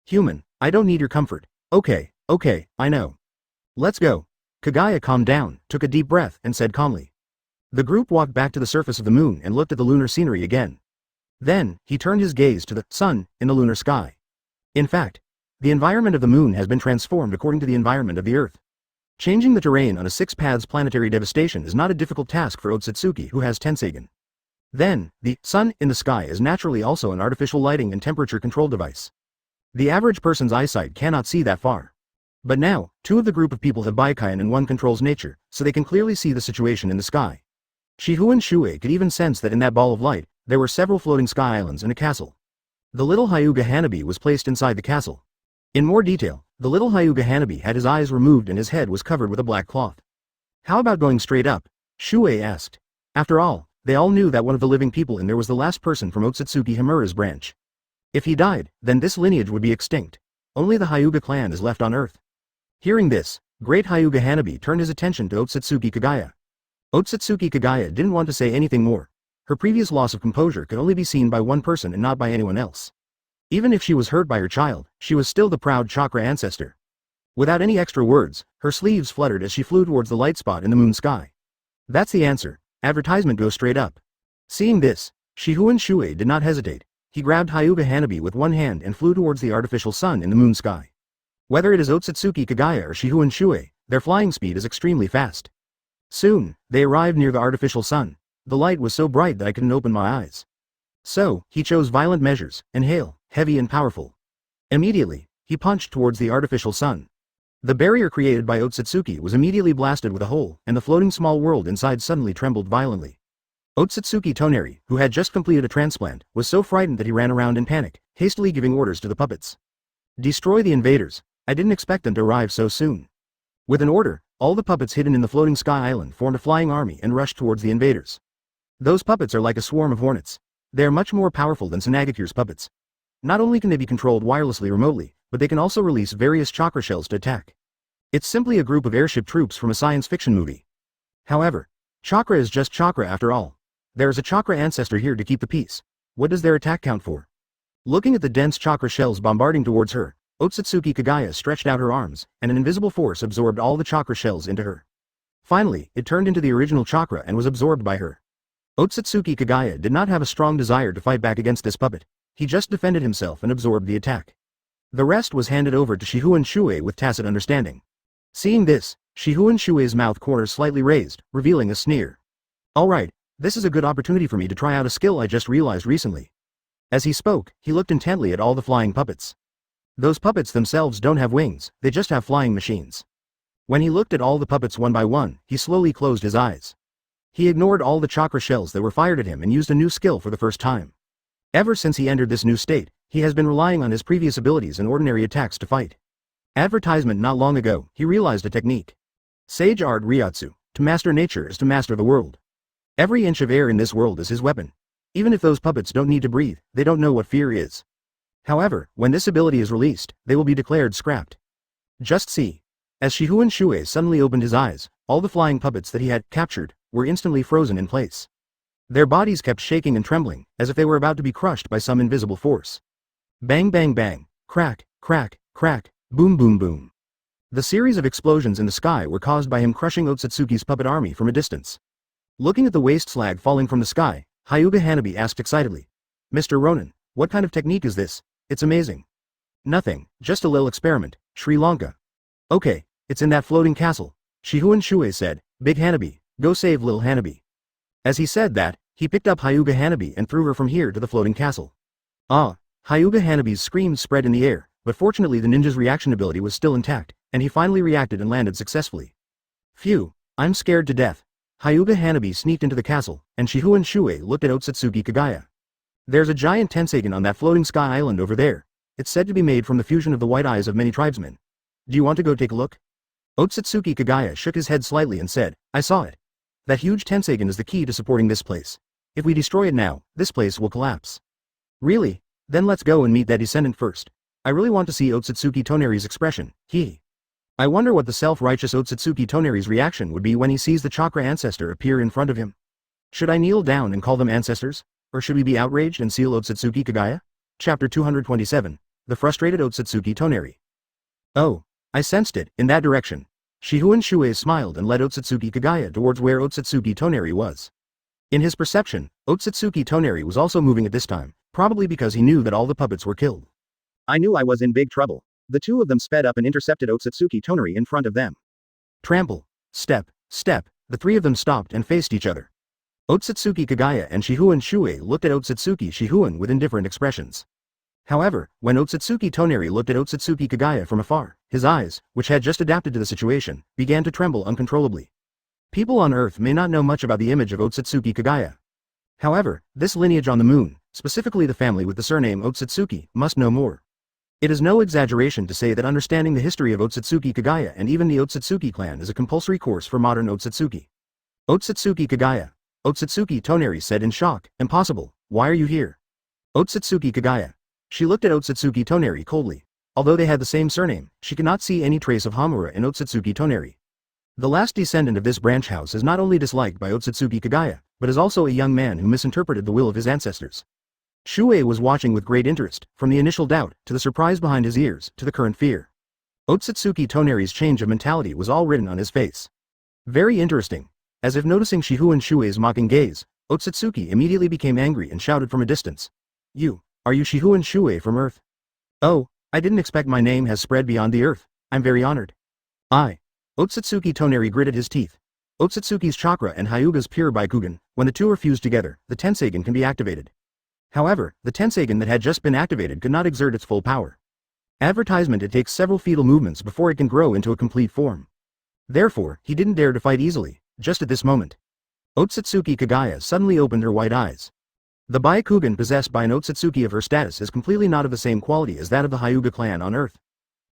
A: Human, I don't need your comfort." Okay, I know. "Let's go." Kaguya calmed down, took a deep breath, and said calmly. The group walked back to the surface of the moon and looked at the lunar scenery again. Then, he turned his gaze to the sun in the lunar sky. In fact, the environment of the moon has been transformed according to the environment of the Earth. Changing the terrain on a 6 paths planetary devastation is not a difficult task for Otsutsuki, who has Tenseigen. Then, the sun in the sky is naturally also an artificial lighting and temperature control device. The average person's eyesight cannot see that far. But now, 2 of the group of people have Baikain and 1 controls nature, so they can clearly see the situation in the sky. Shihun Shuei could even sense that in that ball of light, there were several floating sky islands and a castle. The little Hyuga Hanabi was placed inside the castle. In more detail, the little Hyuga Hanabi had his eyes removed and his head was covered with a black cloth. "How about going straight up?" Shuei asked. After all, they all knew that one of the living people in there was the last person from Otsutsuki Hamura's branch. If he died, then this lineage would be extinct. Only the Hyuga clan is left on Earth. Hearing this, great Hyuga Hanabi turned his attention to Otsutsuki Kaguya. Otsutsuki Kaguya didn't want to say anything more. Her previous loss of composure could only be seen by one person and not by anyone else. Even if she was hurt by her child, she was still the proud chakra ancestor. Without any extra words, her sleeves fluttered as she flew towards the light spot in the moon sky. That's the answer. Advertisement goes straight up. Seeing this, Shihun Shuei did not hesitate. He grabbed Hyuga Hanabi with one hand and flew towards the artificial sun in the moon sky. Whether it is Otsutsuki Kaguya or Shihun Shuei, their flying speed is extremely fast. Soon, they arrived near the artificial sun. The light was so bright that I couldn't open my eyes. So, he chose violent measures, inhale, heavy and powerful. Immediately, he punched towards the artificial sun. The barrier created by Otsutsuki was immediately blasted with a hole, and the floating small world inside suddenly trembled violently. Otsutsuki Toneri, who had just completed a transplant, was so frightened that he ran around in panic, hastily giving orders to the puppets. "Destroy the invaders. I didn't expect them to arrive so soon." With an order, all the puppets hidden in the floating sky island formed a flying army and rushed towards the invaders. Those puppets are like a swarm of hornets. They are much more powerful than Tsunagicure's puppets. Not only can they be controlled wirelessly remotely, but they can also release various chakra shells to attack. It's simply a group of airship troops from a science fiction movie. However, chakra is just chakra after all. There is a chakra ancestor here to keep the peace. What does their attack count for? Looking at the dense chakra shells bombarding towards her, Otsutsuki Kaguya stretched out her arms, and an invisible force absorbed all the chakra shells into her. Finally, it turned into the original chakra and was absorbed by her. Otsutsuki Kaguya did not have a strong desire to fight back against this puppet. He just defended himself and absorbed the attack. The rest was handed over to Shihun Shuei with tacit understanding. Seeing this, Shihun Shuoye's mouth corners slightly raised, revealing a sneer. Alright, this is a good opportunity for me to try out a skill I just realized recently. As he spoke, he looked intently at all the flying puppets. Those puppets themselves don't have wings, they just have flying machines. When he looked at all the puppets one by one, he slowly closed his eyes. He ignored all the chakra shells that were fired at him and used a new skill for the first time. Ever since he entered this new state, he has been relying on his previous abilities and ordinary attacks to fight. Advertisement not long ago, he realized a technique. Sage art Ryatsu, to master nature is to master the world. Every inch of air in this world is his weapon. Even if those puppets don't need to breathe, they don't know what fear is. However, when this ability is released, they will be declared scrapped. Just see. As Shihun Shuoye suddenly opened his eyes, all the flying puppets that he had captured were instantly frozen in place. Their bodies kept shaking and trembling, as if they were about to be crushed by some invisible force. Bang bang bang, crack, crack, crack, boom boom boom. The series of explosions in the sky were caused by him crushing Otsutsuki's puppet army from a distance. Looking at the waste slag falling from the sky, Hyuga Hanabi asked excitedly. Mr. Ronin, what kind of technique is this? It's amazing. Nothing, just a little experiment, Sri Lanka. Okay, it's in that floating castle, Shihun Shuoye said. Big Hanabi, go save Lil Hanabi. As he said that, he picked up Hyuga Hanabi and threw her from here to the floating castle. Ah, Hyuga Hanabi's screams spread in the air, but fortunately the ninja's reaction ability was still intact, and he finally reacted and landed successfully. Phew, I'm scared to death. Hyuga Hanabi sneaked into the castle, and Shihun Shuoye looked at Otsutsuki Kagaya. There's a giant Tenseigan on that floating sky island over there. It's said to be made from the fusion of the white eyes of many tribesmen. Do you want to go take a look? Otsutsuki Kagaya shook his head slightly and said, I saw it. That huge Tenseigan is the key to supporting this place. If we destroy it now, this place will collapse. Really? Then let's go and meet that descendant first. I really want to see Otsutsuki Toneri's expression, I wonder what the self-righteous Otsutsuki Toneri's reaction would be when he sees the chakra ancestor appear in front of him. Should I kneel down and call them ancestors? Or should we be outraged and seal Otsutsuki Kagaya? Chapter 227, The Frustrated Otsutsuki Toneri. Oh, I sensed it, in that direction. Shihun Shuoye smiled and led Otsutsuki Kagaya towards where Otsutsuki Toneri was. In his perception, Otsutsuki Toneri was also moving at this time, probably because he knew that all the puppets were killed.
B: I knew I was in big trouble. The two of them sped up and intercepted Otsutsuki Toneri in front of them.
A: Trample. Step, step, the three of them stopped and faced each other. Otsutsuki Kagaya and Shihun Shuoye looked at Otsutsuki Shihun with indifferent expressions. However, when Otsutsuki Toneri looked at Otsutsuki Kagaya from afar, his eyes, which had just adapted to the situation, began to tremble uncontrollably. People on Earth may not know much about the image of Otsutsuki Kagaya. However, this lineage on the moon, specifically the family with the surname Otsutsuki, must know more. It is no exaggeration to say that understanding the history of Otsutsuki Kagaya and even the Otsutsuki clan is a compulsory course for modern Otsutsuki. Otsutsuki Kagaya. Otsutsuki Toneri said in shock, Impossible, why are you here? Otsutsuki Kagaya. She looked at Otsutsuki Toneri coldly. Although they had the same surname, she could not see any trace of Hamura in Otsutsuki Toneri. The last descendant of this branch house is not only disliked by Otsutsuki Kagaya, but is also a young man who misinterpreted the will of his ancestors. Shuoye was watching with great interest, from the initial doubt, to the surprise behind his ears, to the current fear. Otsutsuki Toneri's change of mentality was all written on his face. Very interesting. As if noticing Shihun Shuoye's mocking gaze, Otsutsuki immediately became angry and shouted from a distance. Are you Shihun Shuoye from Earth? Oh, I didn't expect my name has spread beyond the Earth. I'm very honored. Otsutsuki Toneri gritted his teeth. Otsutsuki's chakra and Hyuga's pure Baikugan, when the two are fused together, the Tenseigan can be activated. However, the Tenseigan that had just been activated could not exert its full power. Advertisement: it takes several fetal movements before it can grow into a complete form. Therefore, he didn't dare to fight easily, just at this moment. Otsutsuki Kagaya suddenly opened her white eyes. The Baikugan possessed by an Otsutsuki of her status is completely not of the same quality as that of the Hyuga clan on Earth.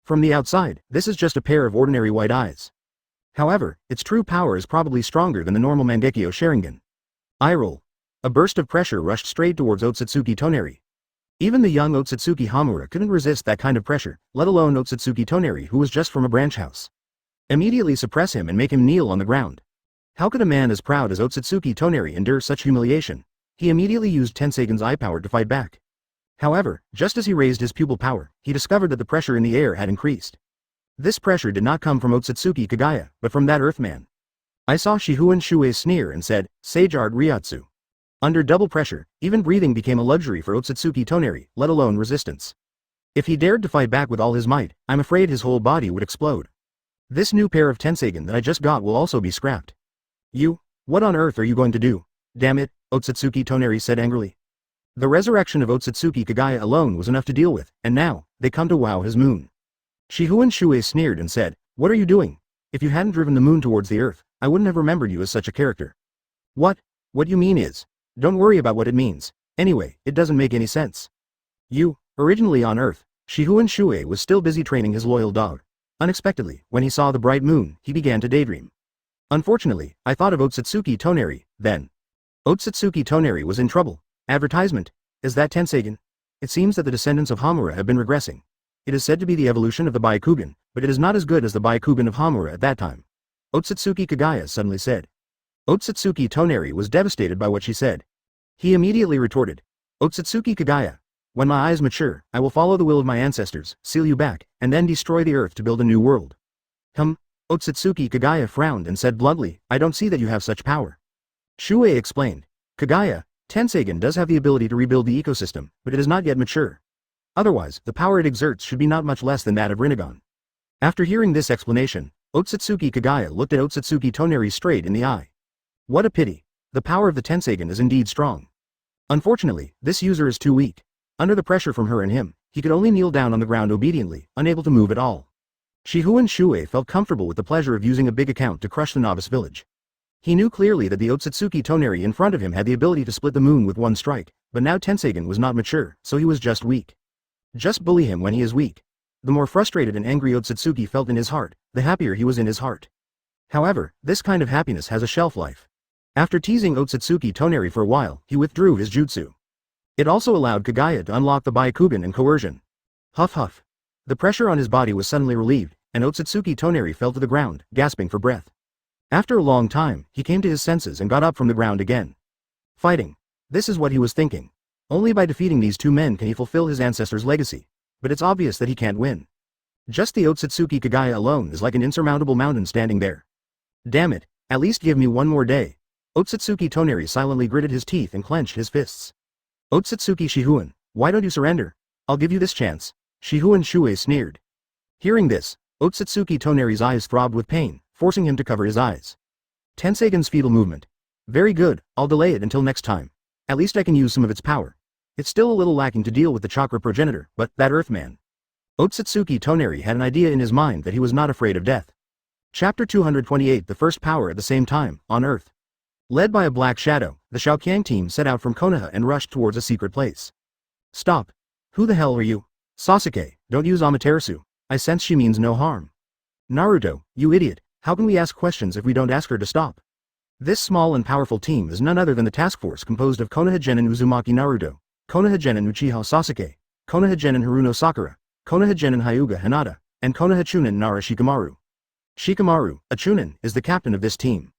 A: From the outside, this is just a pair of ordinary white eyes. However, its true power is probably stronger than the normal Mangekyo Sharingan. Eye roll. A burst of pressure rushed straight towards Otsutsuki Toneri. Even the young Otsutsuki Hamura couldn't resist that kind of pressure, let alone Otsutsuki Toneri, who was just from a branch house. Immediately suppress him and make him kneel on the ground. How could a man as proud as Otsutsuki Toneri endure such humiliation? He immediately used Tenseigan's eye power to fight back. However, just as he raised his pupil power, he discovered that the pressure in the air had increased. This pressure did not come from Otsutsuki Kagaya, but from that Earthman. I saw Shihun Shuoye sneer and said, Sage art Ryatsu. Under double pressure, even breathing became a luxury for Otsutsuki Toneri, let alone resistance. If he dared to fight back with all his might, I'm afraid his whole body would explode. This new pair of Tenseigen that I just got will also be scrapped. You? What on earth are you going to do? Damn it, Otsutsuki Toneri said angrily. The resurrection of Otsutsuki Kagaya alone was enough to deal with, and now, they come to wow his moon. Shifengin Shuoye sneered and said, "What are you doing? If you hadn't driven the moon towards the earth, I wouldn't have remembered you as such a character." What you mean is, don't worry about what it means. Anyway, it doesn't make any sense. You, originally on Earth, Shifengin Shuoye was still busy training his loyal dog. Unexpectedly, when he saw the bright moon, he began to daydream. Unfortunately, I thought of Otsutsuki Toneri, then. Otsutsuki Toneri was in trouble. Advertisement. Is that Tenseigen? It seems that the descendants of Hamura have been regressing. It is said to be the evolution of the Byakugan, but it is not as good as the Byakugan of Hamura at that time. Otsutsuki Kagaya suddenly said. Otsutsuki Toneri was devastated by what she said. He immediately retorted. Otsutsuki Kagaya. When my eyes mature, I will follow the will of my ancestors, seal you back, and then destroy the earth to build a new world. Otsutsuki Kagaya frowned and said bluntly, I don't see that you have such power. Shuei explained. Kagaya, Tenseigen does have the ability to rebuild the ecosystem, but it is not yet mature. Otherwise, the power it exerts should be not much less than that of Rinnegan. After hearing this explanation, Otsutsuki Kagaya looked at Otsutsuki Toneri straight in the eye. What a pity. The power of the Tenseigen is indeed strong. Unfortunately, this user is too weak. Under the pressure from her and him, he could only kneel down on the ground obediently, unable to move at all. Shifengin Shuoye felt comfortable with the pleasure of using a big account to crush the novice village. He knew clearly that the Otsutsuki Toneri in front of him had the ability to split the moon with one strike, but now Tenseigen was not mature, so he was just weak. Just bully him when he is weak. The more frustrated and angry Otsutsuki felt in his heart, the happier he was in his heart. However, this kind of happiness has a shelf life. After teasing Otsutsuki Toneri for a while, he withdrew his jutsu. It also allowed Kagaya to unlock the Byakugan and coercion. Huff huff. The pressure on his body was suddenly relieved, and Otsutsuki Toneri fell to the ground, gasping for breath. After a long time, he came to his senses and got up from the ground again. Fighting. This is what he was thinking. Only by defeating these two men can he fulfill his ancestors' legacy. But it's obvious that he can't win. Just the Otsutsuki Kagaya alone is like an insurmountable mountain standing there. Damn it, at least give me one more day. Otsutsuki Toneri silently gritted his teeth and clenched his fists. Otsutsuki Shifengin, why don't you surrender? I'll give you this chance. Shifengin Shuoye sneered. Hearing this, Otsutsuki Toneri's eyes throbbed with pain, forcing him to cover his eyes. Tenseigen's fetal movement. Very good, I'll delay it until next time. At least I can use some of its power. It's still a little lacking to deal with the chakra progenitor, but that Earthman. Otsutsuki Toneri had an idea in his mind that he was not afraid of death. Chapter 228 The first power at the same time, on Earth. Led by a black shadow, the Xiaoqiang team set out from Konoha and rushed towards a secret place. Stop. Who the hell are you? Sasuke, don't use Amaterasu. I sense she means no harm. Naruto, you idiot, how can we ask questions if we don't ask her to stop? This small and powerful team is none other than the task force composed of Konoha Genin Uzumaki Naruto, Konoha Genin Uchiha Sasuke, Konoha Genin Haruno Sakura, Konoha Genin Hyuga Hinata, and Konoha Chūnin Nara Shikamaru. Shikamaru, a Chūnin, is the captain of this team.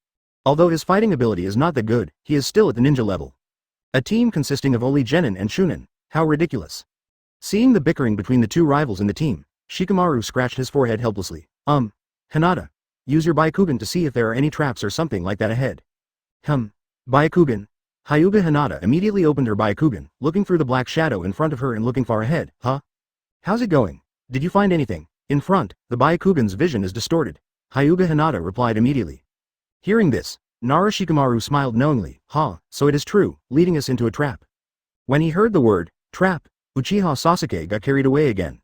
A: Although his fighting ability is not that good, he is still at the ninja level. A team consisting of only Genin and Chūnin, how ridiculous. Seeing the bickering between the two rivals in the team, Shikamaru scratched his forehead helplessly. Hinata. Use your Byakugan to see if there are any traps or something like that ahead. Byakugan. Hyuga Hinata immediately opened her Byakugan, looking through the black shadow in front of her and looking far ahead. How's it going? Did you find anything? In front, the Byakugan's vision is distorted. Hyuga Hinata replied immediately. Hearing this, Nara Shikamaru smiled knowingly. So it is true, leading us into a trap. When he heard the word, trap, Uchiha Sasuke got carried away again.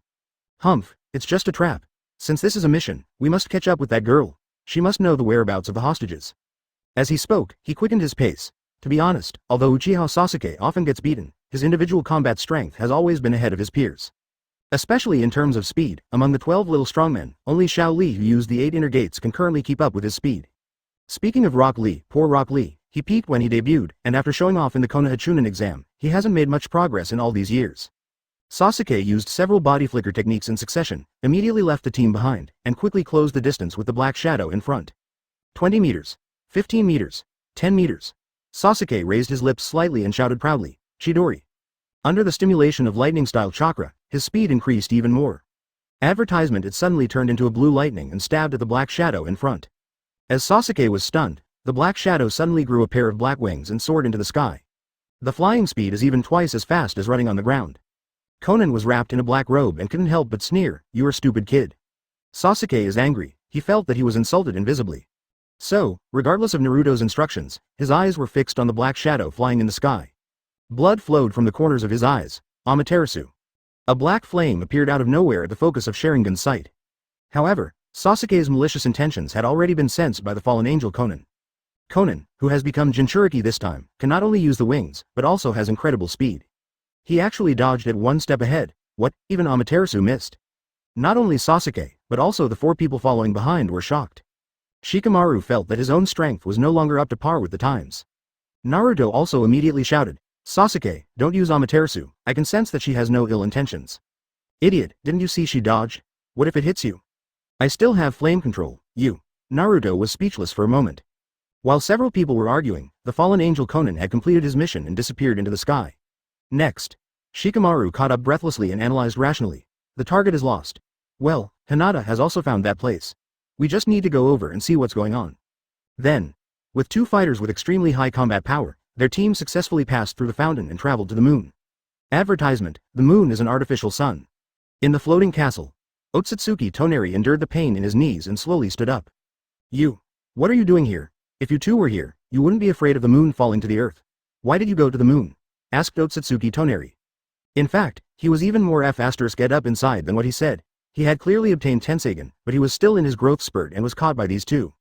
A: It's just a trap. Since this is a mission, we must catch up with that girl. She must know the whereabouts of the hostages. As he spoke, he quickened his pace. To be honest, although Uchiha Sasuke often gets beaten, his individual combat strength has always been ahead of his peers. Especially in terms of speed, among the 12 little strongmen, only Xiao Li who used the 8 inner gates can currently keep up with his speed. Speaking of Rock Lee, poor Rock Lee, he peaked when he debuted, and after showing off in the Konoha Chūnin exam, he hasn't made much progress in all these years. Sasuke used several body flicker techniques in succession, immediately left the team behind, and quickly closed the distance with the black shadow in front. 20 meters. 15 meters. 10 meters. Sasuke raised his lips slightly and shouted proudly, Chidori. Under the stimulation of lightning-style chakra, his speed increased even more. Advertisement it suddenly turned into a blue lightning and stabbed at the black shadow in front. As Sasuke was stunned, the black shadow suddenly grew a pair of black wings and soared into the sky. The flying speed is even twice as fast as running on the ground. Konan was wrapped in a black robe and couldn't help but sneer, "You are stupid kid." Sasuke is angry, He felt that he was insulted invisibly. So, regardless of Naruto's instructions, his eyes were fixed on the black shadow flying in the sky. Blood flowed from the corners of his eyes. Amaterasu. A black flame appeared out of nowhere at the focus of Sharingan's sight. However, Sasuke's malicious intentions had already been sensed by the fallen angel Konan. Konan, who has become Jinchuriki this time, can not only use the wings, but also has incredible speed. He actually dodged at one step ahead, what, even Amaterasu missed. Not only Sasuke, but also the 4 people following behind were shocked. Shikamaru felt that his own strength was no longer up to par with the times. Naruto also immediately shouted, "Sasuke, don't use Amaterasu, I can sense that she has no ill intentions." "Idiot, didn't you see she dodged? What if it hits you?" "I still have flame control, you." Naruto was speechless for a moment. While several people were arguing, the fallen angel Konan had completed his mission and disappeared into the sky. Next, Shikamaru caught up breathlessly and analyzed rationally. The target is lost. Well, Hinata has also found that place. We just need to go over and see what's going on. Then, with 2 fighters with extremely high combat power, their team successfully passed through the fountain and traveled to the moon. Advertisement: the moon is an artificial sun. In the floating castle, Otsutsuki Toneri endured the pain in his knees and slowly stood up. What are you doing here? If you two were here, you wouldn't be afraid of the moon falling to the earth. Why did you go to the moon? Asked Otsutsuki Toneri. In fact, he was even more ed up inside than what he said. He had clearly obtained Tenseigen, but he was still in his growth spurt and was caught by these two.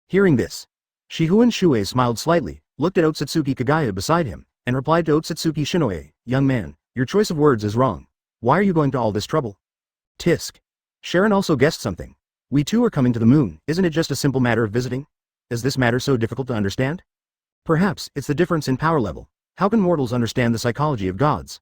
A: Hearing this, Shifengin Shuoye smiled slightly, looked at Otsutsuki Kagaya beside him, and replied to Otsutsuki Shinoye, "Young man, your choice of words is wrong. Why are you going to all this trouble?" Tisk. Sharon also guessed something. We too are coming to the moon, isn't it just a simple matter of visiting? Is this matter so difficult to understand? Perhaps it's the difference in power level. How can mortals understand the psychology of gods?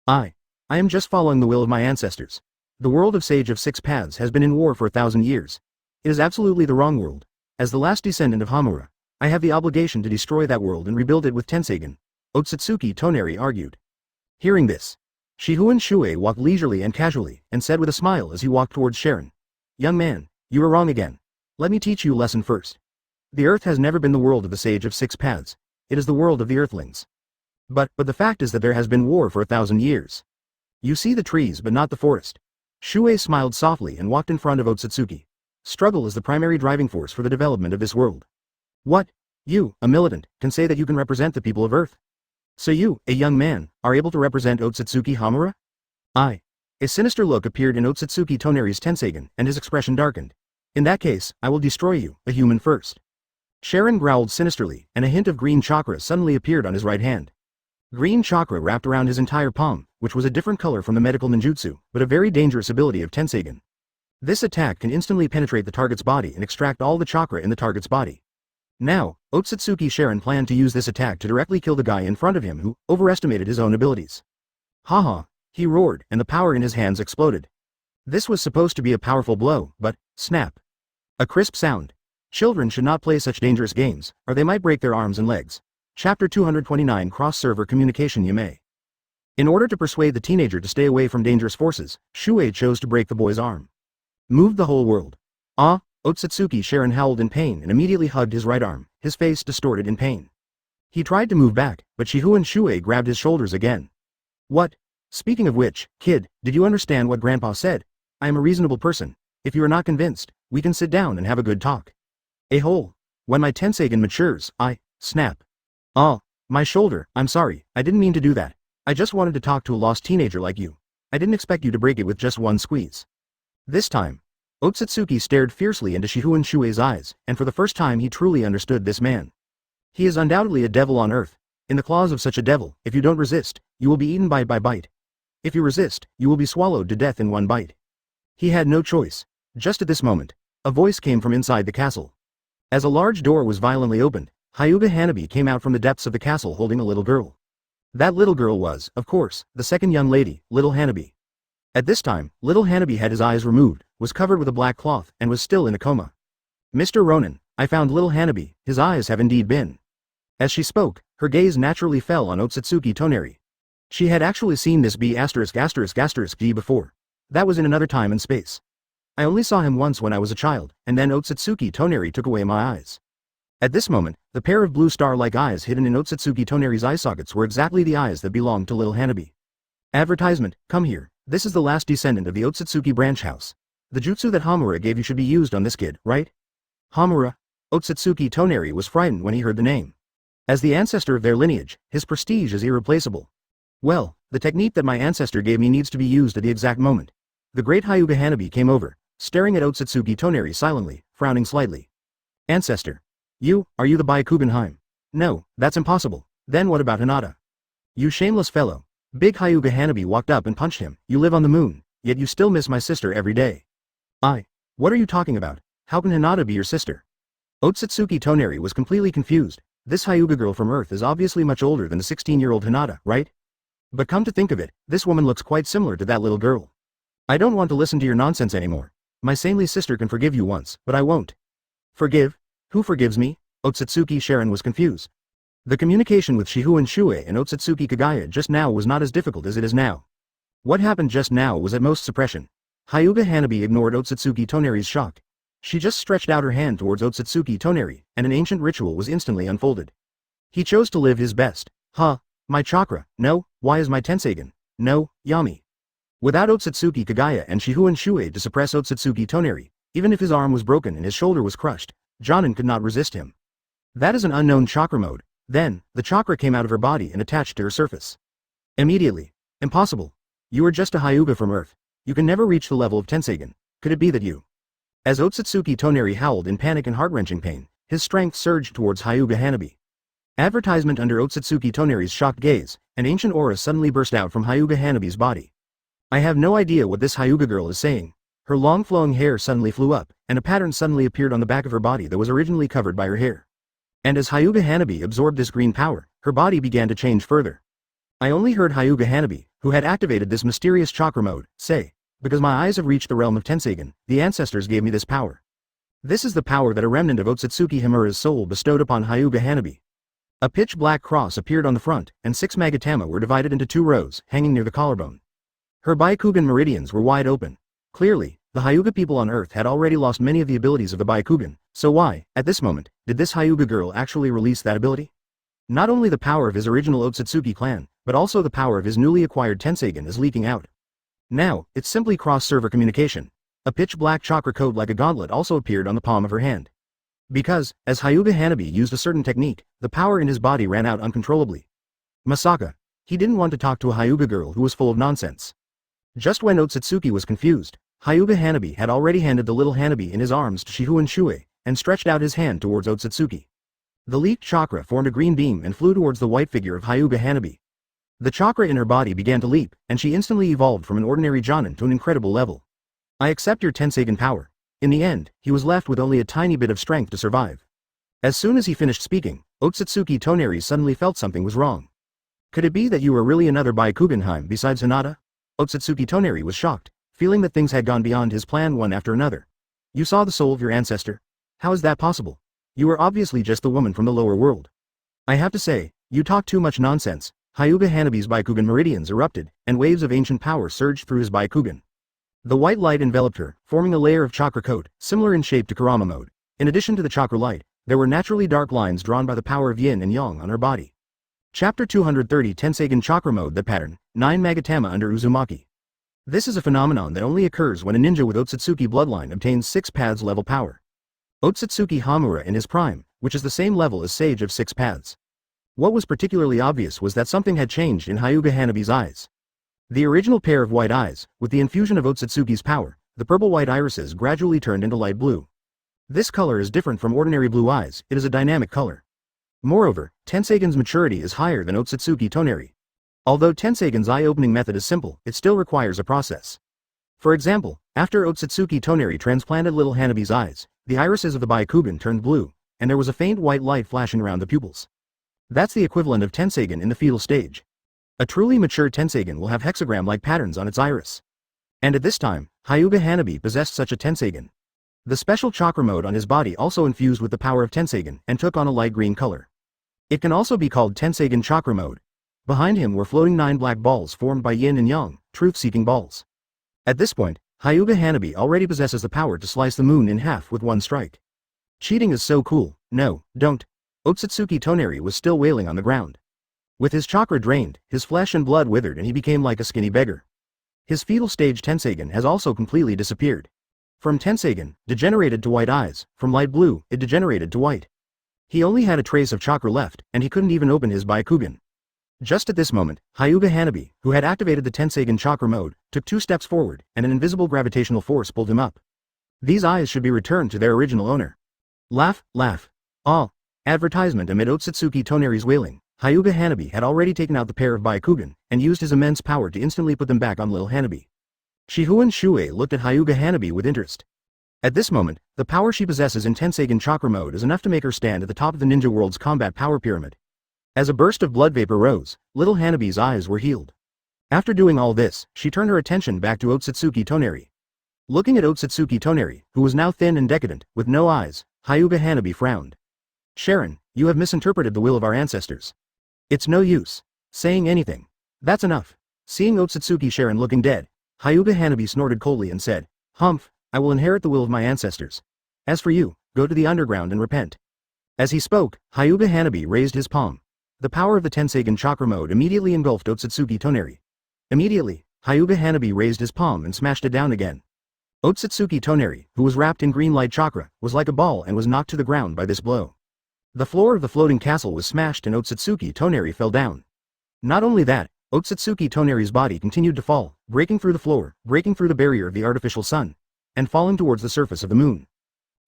A: I am just following the will of my ancestors. The world of Sage of Six Paths has been in war for 1,000 years. It is absolutely the wrong world. As the last descendant of Hamura, I have the obligation to destroy that world and rebuild it with Tenseigen, Otsutsuki Toneri argued. Hearing this, Shifengin Shuoye walked leisurely and casually, and said with a smile as he walked towards Sharon, "Young man, you are wrong again. Let me teach you a lesson first. The earth has never been the world of the Sage of Six Paths. It is the world of the Earthlings. But the fact is that there has been war for 1,000 years. You see the trees but not the forest." Shuoye smiled softly and walked in front of Otsutsuki. Struggle is the primary driving force for the development of this world. What? You, a militant, can say that you can represent the people of Earth? So you, a young man, are able to represent Otsutsuki Hamura? A sinister look appeared in Otsutsuki Toneri's Tenseigen, and his expression darkened. In that case, I will destroy you, a human first. Sharon growled sinisterly, and a hint of green chakra suddenly appeared on his right hand. Green chakra wrapped around his entire palm, which was a different color from the medical ninjutsu, but a very dangerous ability of Tenseigen. This attack can instantly penetrate the target's body and extract all the chakra in the target's body. Now, Otsutsuki Sharon planned to use this attack to directly kill the guy in front of him who overestimated his own abilities. Haha, he roared, and the power in his hands exploded. This was supposed to be a powerful blow, but, snap. A crisp sound. Children should not play such dangerous games, or they might break their arms and legs. Chapter 229 Cross-Server Communication Yume. In order to persuade the teenager to stay away from dangerous forces, Shuoye chose to break the boy's arm. Moved the whole world. Otsutsuki Sharon howled in pain and immediately hugged his right arm, his face distorted in pain. He tried to move back, but Shifengin Shuoye grabbed his shoulders again. What? Speaking of which, kid, did you understand what Grandpa said? I am a reasonable person. If you are not convinced, we can sit down and have a good talk. When my Tenseigen matures, snap. My shoulder, I'm sorry, I didn't mean to do that. I just wanted to talk to a lost teenager like you. I didn't expect you to break it with just one squeeze. This time, Otsutsuki stared fiercely into Shifengin Shuoye's eyes, and for the first time he truly understood this man. He is undoubtedly a devil on earth. In the claws of such a devil, if you don't resist, you will be eaten bite by bite. If you resist, you will be swallowed to death in one bite. He had no choice. Just at this moment, a voice came from inside the castle. As a large door was violently opened, Hyuga Hanabi came out from the depths of the castle holding a little girl. That little girl was, of course, the second young lady, little Hanabi. At this time, little Hanabi had his eyes removed, was covered with a black cloth, and was still in a coma. Mr. Ronin, I found little Hanabi, his eyes have indeed been. As she spoke, her gaze naturally fell on Otsutsuki Toneri. She had actually seen this B***** before. That was in another time and space. I only saw him once when I was a child, and then Otsutsuki Toneri took away my eyes. At this moment, the pair of blue star-like eyes hidden in Otsutsuki Toneri's eye sockets were exactly the eyes that belonged to little Hanabi. Advertisement, come here, this is the last descendant of the Otsutsuki branch house. The jutsu that Hamura gave you should be used on this kid, right? Hamura? Otsutsuki Toneri was frightened when he heard the name. As the ancestor of their lineage, his prestige is irreplaceable. Well, the technique that my ancestor gave me needs to be used at the exact moment. The great Hyuga Hanabi came over, staring at Otsutsuki Toneri silently, frowning slightly. Ancestor. Are you the Byakugan? No, that's impossible. Then what about Hinata? You shameless fellow. Big Hyuga Hanabi walked up and punched him. You live on the moon, yet you still miss my sister every day. What are you talking about? How can Hinata be your sister? Otsutsuki Toneri was completely confused. This Hyuga girl from Earth is obviously much older than the 16-year-old Hinata, right? But come to think of it, this woman looks quite similar to that little girl. I don't want to listen to your nonsense anymore. My saintly sister can forgive you once, but I won't. Forgive? Who forgives me? Otsutsuki Sharon was confused. The communication with Shifengin Shuoye and Otsutsuki Kagaya just now was not as difficult as it is now. What happened just now was at most suppression. Hyuga Hanabi ignored Otsutsuki Toneri's shock. She just stretched out her hand towards Otsutsuki Toneri, and an ancient ritual was instantly unfolded. He chose to live his best. My chakra, no, why is my Tenseigen? No, Yami. Without Otsutsuki Kagaya and Shifengin Shuoye to suppress Otsutsuki Toneri, even if his arm was broken and his shoulder was crushed, Jonin could not resist him. That is an unknown chakra mode. Then, the chakra came out of her body and attached to her surface. Immediately. Impossible. You are just a Hyuga from Earth. You can never reach the level of Tenseigen. Could it be that you? As Otsutsuki Toneri howled in panic and heart-wrenching pain, his strength surged towards Hyuga Hanabi. Advertisement under Otsutsuki Toneri's shocked gaze, an ancient aura suddenly burst out from Hyuga Hanabi's body. I have no idea what this Hyuga girl is saying. Her long flowing hair suddenly flew up, and a pattern suddenly appeared on the back of her body that was originally covered by her hair. And as Hyuga Hanabi absorbed this green power, her body began to change further. I only heard Hyuga Hanabi, who had activated this mysterious chakra mode, say, because my eyes have reached the realm of Tenseigen, the ancestors gave me this power. This is the power that a remnant of Otsutsuki Himura's soul bestowed upon Hyuga Hanabi. A pitch-black cross appeared on the front, and 6 magatama were divided into 2 rows, hanging near the collarbone. Her Byakugan meridians were wide open. Clearly, the Hyuga people on Earth had already lost many of the abilities of the Byakugan, so why, at this moment, did this Hyuga girl actually release that ability? Not only the power of his original Otsutsuki clan, but also the power of his newly acquired Tenseigen is leaking out. Now, it's simply cross-server communication. A pitch-black chakra code like a gauntlet also appeared on the palm of her hand. Because, as Hyuga Hanabi used a certain technique, the power in his body ran out uncontrollably. Masaka. He didn't want to talk to a Hyuga girl who was full of nonsense. Just when Otsutsuki was confused, Hyuga Hanabi had already handed the little Hanabi in his arms to Shifengin Shuoye, and stretched out his hand towards Otsutsuki. The leaked chakra formed a green beam and flew towards the white figure of Hyuga Hanabi. The chakra in her body began to leap, and she instantly evolved from an ordinary Jonin to an incredible level. I accept your Tenseigen power. In the end, he was left with only a tiny bit of strength to survive. As soon as he finished speaking, Otsutsuki Toneri suddenly felt something was wrong. Could it be that you were really another Byakugan besides Hinata? Otsutsuki Toneri was shocked, feeling that things had gone beyond his plan one after another. You saw the soul of your ancestor? How is that possible? You are obviously just the woman from the lower world. I have to say, you talk too much nonsense. Hyuga Hanabi's Byakugan meridians erupted, and waves of ancient power surged through his Byakugan. The white light enveloped her, forming a layer of chakra coat, similar in shape to Kurama mode. In addition to the chakra light, there were naturally dark lines drawn by the power of yin and yang on her body. Chapter 230 Tenseigen Chakra Mode. The pattern, 9 magatama under Uzumaki. This is a phenomenon that only occurs when a ninja with Otsutsuki bloodline obtains 6 paths level power. Otsutsuki Hamura in his prime, which is the same level as Sage of 6 paths. What was particularly obvious was that something had changed in Hyuga Hanabi's eyes. The original pair of white eyes, with the infusion of Otsutsuki's power, the purple-white irises gradually turned into light blue. This color is different from ordinary blue eyes, it is a dynamic color. Moreover, Tenseigen's maturity is higher than Otsutsuki Toneri. Although Tenseigen's eye-opening method is simple, it still requires a process. For example, after Otsutsuki Toneri transplanted little Hanabi's eyes, the irises of the Byakugan turned blue, and there was a faint white light flashing around the pupils. That's the equivalent of Tenseigen in the fetal stage. A truly mature Tenseigen will have hexagram-like patterns on its iris. And at this time, Hyuga Hanabi possessed such a Tenseigen. The special chakra mode on his body also infused with the power of Tenseigen and took on a light green color. It can also be called Tenseigen chakra mode. Behind him were floating 9 black balls formed by yin and yang, truth-seeking balls. At this point, Hyuga Hanabi already possesses the power to slice the moon in half with one strike. Cheating is so cool. No, don't. Otsutsuki Toneri was still wailing on the ground. With his chakra drained, his flesh and blood withered and he became like a skinny beggar. His fetal stage Tenseigen has also completely disappeared. From Tenseigen, degenerated to white eyes, from light blue, it degenerated to white. He only had a trace of chakra left, and he couldn't even open his Byakugan. Just at this moment, Hyuga Hanabi, who had activated the Tenseigen chakra mode, took 2 steps forward, and an invisible gravitational force pulled him up. These eyes should be returned to their original owner. Laugh, laugh. Ah. Advertisement amid Otsutsuki Toneri's wailing, Hyuga Hanabi had already taken out the pair of Byakugan, and used his immense power to instantly put them back on Lil Hanabi. Shifengin Shuoye looked at Hyuga Hanabi with interest. At this moment, the power she possesses in Tenseigen chakra mode is enough to make her stand at the top of the ninja world's combat power pyramid. As a burst of blood vapor rose, little Hanabi's eyes were healed. After doing all this, she turned her attention back to Otsutsuki Toneri. Looking at Otsutsuki Toneri, who was now thin and decadent, with no eyes, Hyuga Hanabi frowned. Sharon, you have misinterpreted the will of our ancestors. It's no use saying anything. That's enough. Seeing Otsutsuki Sharon looking dead, Hyuga Hanabi snorted coldly and said, Humph, I will inherit the will of my ancestors. As for you, go to the underground and repent. As he spoke, Hyuga Hanabi raised his palm. The power of the Tenseigen chakra mode immediately engulfed Otsutsuki Toneri. Immediately, Hyuga Hanabi raised his palm and smashed it down again. Otsutsuki Toneri, who was wrapped in green light chakra, was like a ball and was knocked to the ground by this blow. The floor of the floating castle was smashed and Otsutsuki Toneri fell down. Not only that, Otsutsuki Toneri's body continued to fall, breaking through the floor, breaking through the barrier of the artificial sun, and falling towards the surface of the moon.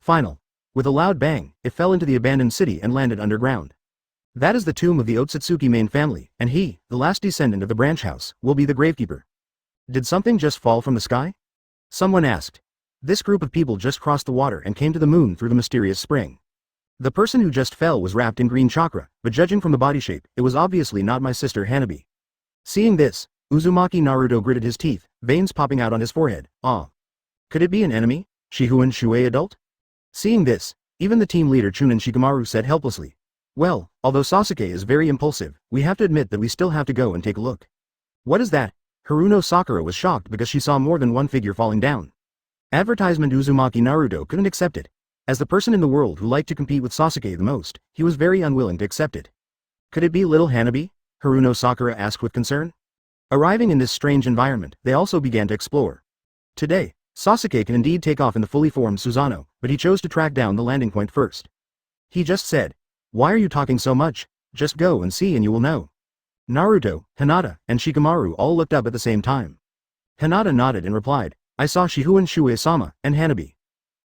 A: Final. With a loud bang, it fell into the abandoned city and landed underground. That is the tomb of the Otsutsuki main family, and he, the last descendant of the branch house, will be the gravekeeper. Did something just fall from the sky? Someone asked. This group of people just crossed the water and came to the moon through the mysterious spring. The person who just fell was wrapped in green chakra, but judging from the body shape, it was obviously not my sister Hanabi. Seeing this, Uzumaki Naruto gritted his teeth, veins popping out on his forehead. Ah. Could it be an enemy? Shifengin Shuoye adult? Seeing this, even the team leader Chūnin Shikamaru said helplessly. Well, although Sasuke is very impulsive, we have to admit that we still have to go and take a look. What is that? Haruno Sakura was shocked because she saw more than one figure falling down. Advertisement Uzumaki Naruto couldn't accept it. As the person in the world who liked to compete with Sasuke the most, he was very unwilling to accept it. Could it be little Hanabi? Haruno Sakura asked with concern. Arriving in this strange environment, they also began to explore. Today, Sasuke can indeed take off in the fully formed Susanoo, but he chose to track down the landing point first. He just said, Why are you talking so much? Just go and see and you will know. Naruto, Hinata, and Shikamaru all looked up at the same time. Hinata nodded and replied, I saw Shifengin Shuoye-sama, and Hanabi.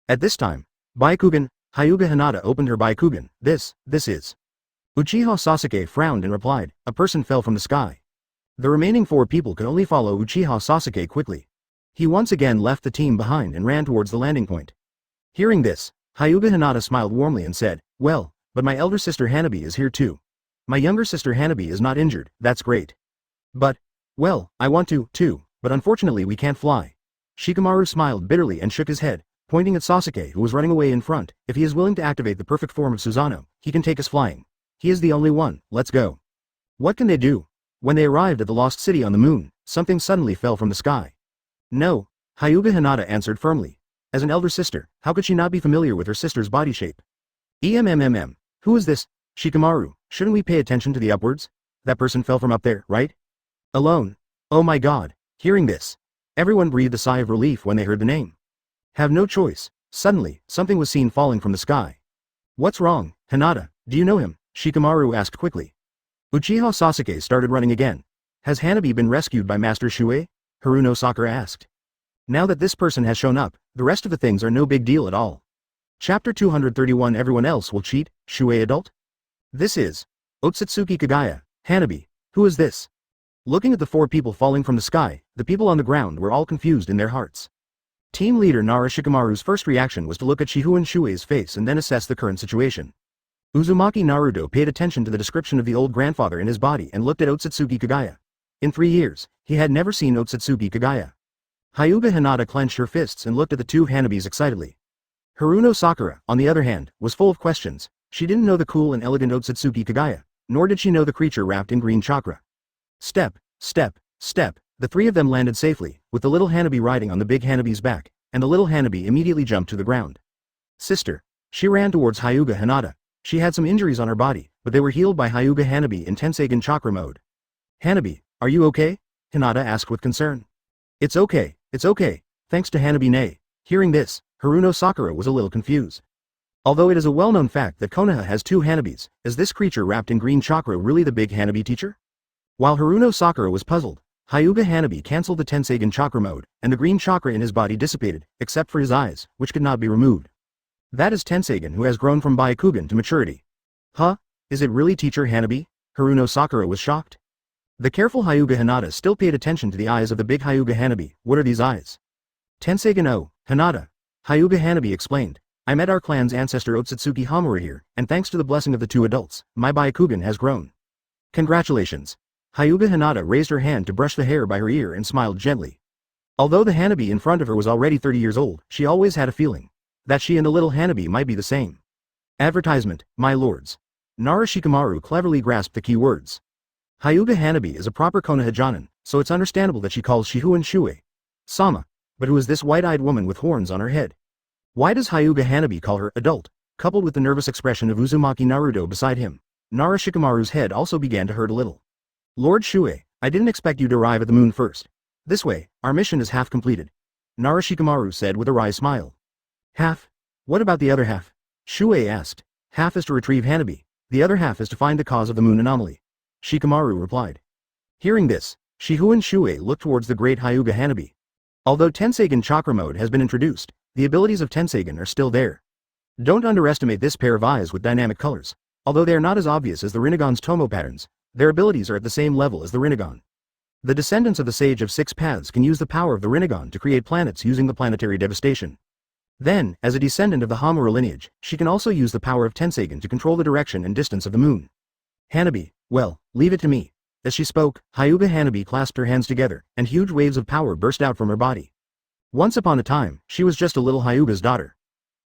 A: At this time, Byakugan, Hyuga Hinata opened her Byakugan. This is. Uchiha Sasuke frowned and replied, a person fell from the sky. The remaining 4 people could only follow Uchiha Sasuke quickly. He once again left the team behind and ran towards the landing point. Hearing this, Hyuga Hinata smiled warmly and said, Well, but my elder sister Hanabi is here too. My younger sister Hanabi is not injured, that's great. But, well, I want to, too, but unfortunately we can't fly. Shikamaru smiled bitterly and shook his head, pointing at Sasuke who was running away in front. If he is willing to activate the perfect form of Susanoo, he can take us flying. He is the only one, let's go. What can they do? When they arrived at the lost city on the moon, something suddenly fell from the sky. No, Hyuga Hinata answered firmly. As an elder sister, how could she not be familiar with her sister's body shape? Who is this? Shikamaru, shouldn't we pay attention to the upwards? That person fell from up there, right? Alone. Oh my god. Hearing this, everyone breathed a sigh of relief when they heard the name. Have no choice. Suddenly, something was seen falling from the sky. What's wrong, Hinata? Do you know him? Shikamaru asked quickly. Uchiha Sasuke started running again. Has Hanabi been rescued by Master Shuoye? Haruno Sakura asked. Now that this person has shown up, the rest of the things are no big deal at all. Chapter 231 Everyone else will cheat, Shuoye adult? This is Otsutsuki Kagaya, Hanabi. Who is this? Looking at the 4 people falling from the sky, the people on the ground were all confused in their hearts. Team leader Nara Shikamaru's first reaction was to look at Shifengin Shuoye's face and then assess the current situation. Uzumaki Naruto paid attention to the description of the old grandfather in his body and looked at Otsutsuki Kagaya. In 3 years, he had never seen Otsutsuki Kagaya. Hyuga Hinata clenched her fists and looked at the 2 Hanabis excitedly. Haruno Sakura, on the other hand, was full of questions. She didn't know the cool and elegant Otsutsuki Kagaya, nor did she know the creature wrapped in green chakra. Step, step, step, the 3 of them landed safely, with the little Hanabi riding on the big Hanabi's back, and the little Hanabi immediately jumped to the ground. Sister. She ran towards Hyuga Hinata. She had some injuries on her body, but they were healed by Hyuga Hanabi in Tenseigen chakra mode. Hanabi, are you okay? Hinata asked with concern. It's okay, thanks to Hanabi-ne. Hearing this, Haruno Sakura was a little confused. Although it is a well-known fact that Konoha has 2 Hanabis, is this creature wrapped in green chakra really the big Hanabi teacher? While Haruno Sakura was puzzled, Hyuga Hanabi cancelled the Tenseigan chakra mode, and the green chakra in his body dissipated, except for his eyes, which could not be removed. That is Tenseigan who has grown from Byakugan to maturity. Huh? Is it really teacher Hanabi? Haruno Sakura was shocked. The careful Hyuga Hinata still paid attention to the eyes of the big Hyuga Hanabi. What are these eyes? Tenseigan O, Hinata. Hyuga Hanabi explained. I met our clan's ancestor Otsutsuki Hamura here, and thanks to the blessing of the 2 adults, my Byakugan has grown. Congratulations. Hyuga Hinata raised her hand to brush the hair by her ear and smiled gently. Although the Hanabi in front of her was already 30 years old, she always had a feeling that she and the little Hanabi might be the same. Advertisement, my lords. Nara Shikamaru cleverly grasped the key words. Hyuga Hanabi is a proper Konoha Jonin, so it's understandable that she calls Shifengin Shuoye Sama. But who is this white-eyed woman with horns on her head? Why does Hyuga Hanabi call her adult, coupled with the nervous expression of Uzumaki Naruto beside him? Nara Shikamaru's head also began to hurt a little. Lord Shuoye, I didn't expect you to arrive at the moon first. This way, our mission is half completed. Nara Shikamaru said with a wry smile. Half? What about the other half? Shuoye asked. Half is to retrieve Hanabi. The other half is to find the cause of the moon anomaly. Shikamaru replied. Hearing this, Shifengin Shuoye looked towards the great Hyuga Hanabi. Although Tenseigan chakra mode has been introduced, the abilities of Tenseigan are still there. Don't underestimate this pair of eyes with dynamic colors. Although they are not as obvious as the Rinnegan's Tomo patterns, their abilities are at the same level as the Rinnegan. The descendants of the Sage of 6 Paths can use the power of the Rinnegan to create planets using the planetary devastation. Then, as a descendant of the Hamura lineage, she can also use the power of Tenseigan to control the direction and distance of the moon. Hanabi, well, leave it to me. As she spoke, Hyuga Hanabi clasped her hands together, and huge waves of power burst out from her body. Once upon a time, she was just a little Hyuga's daughter.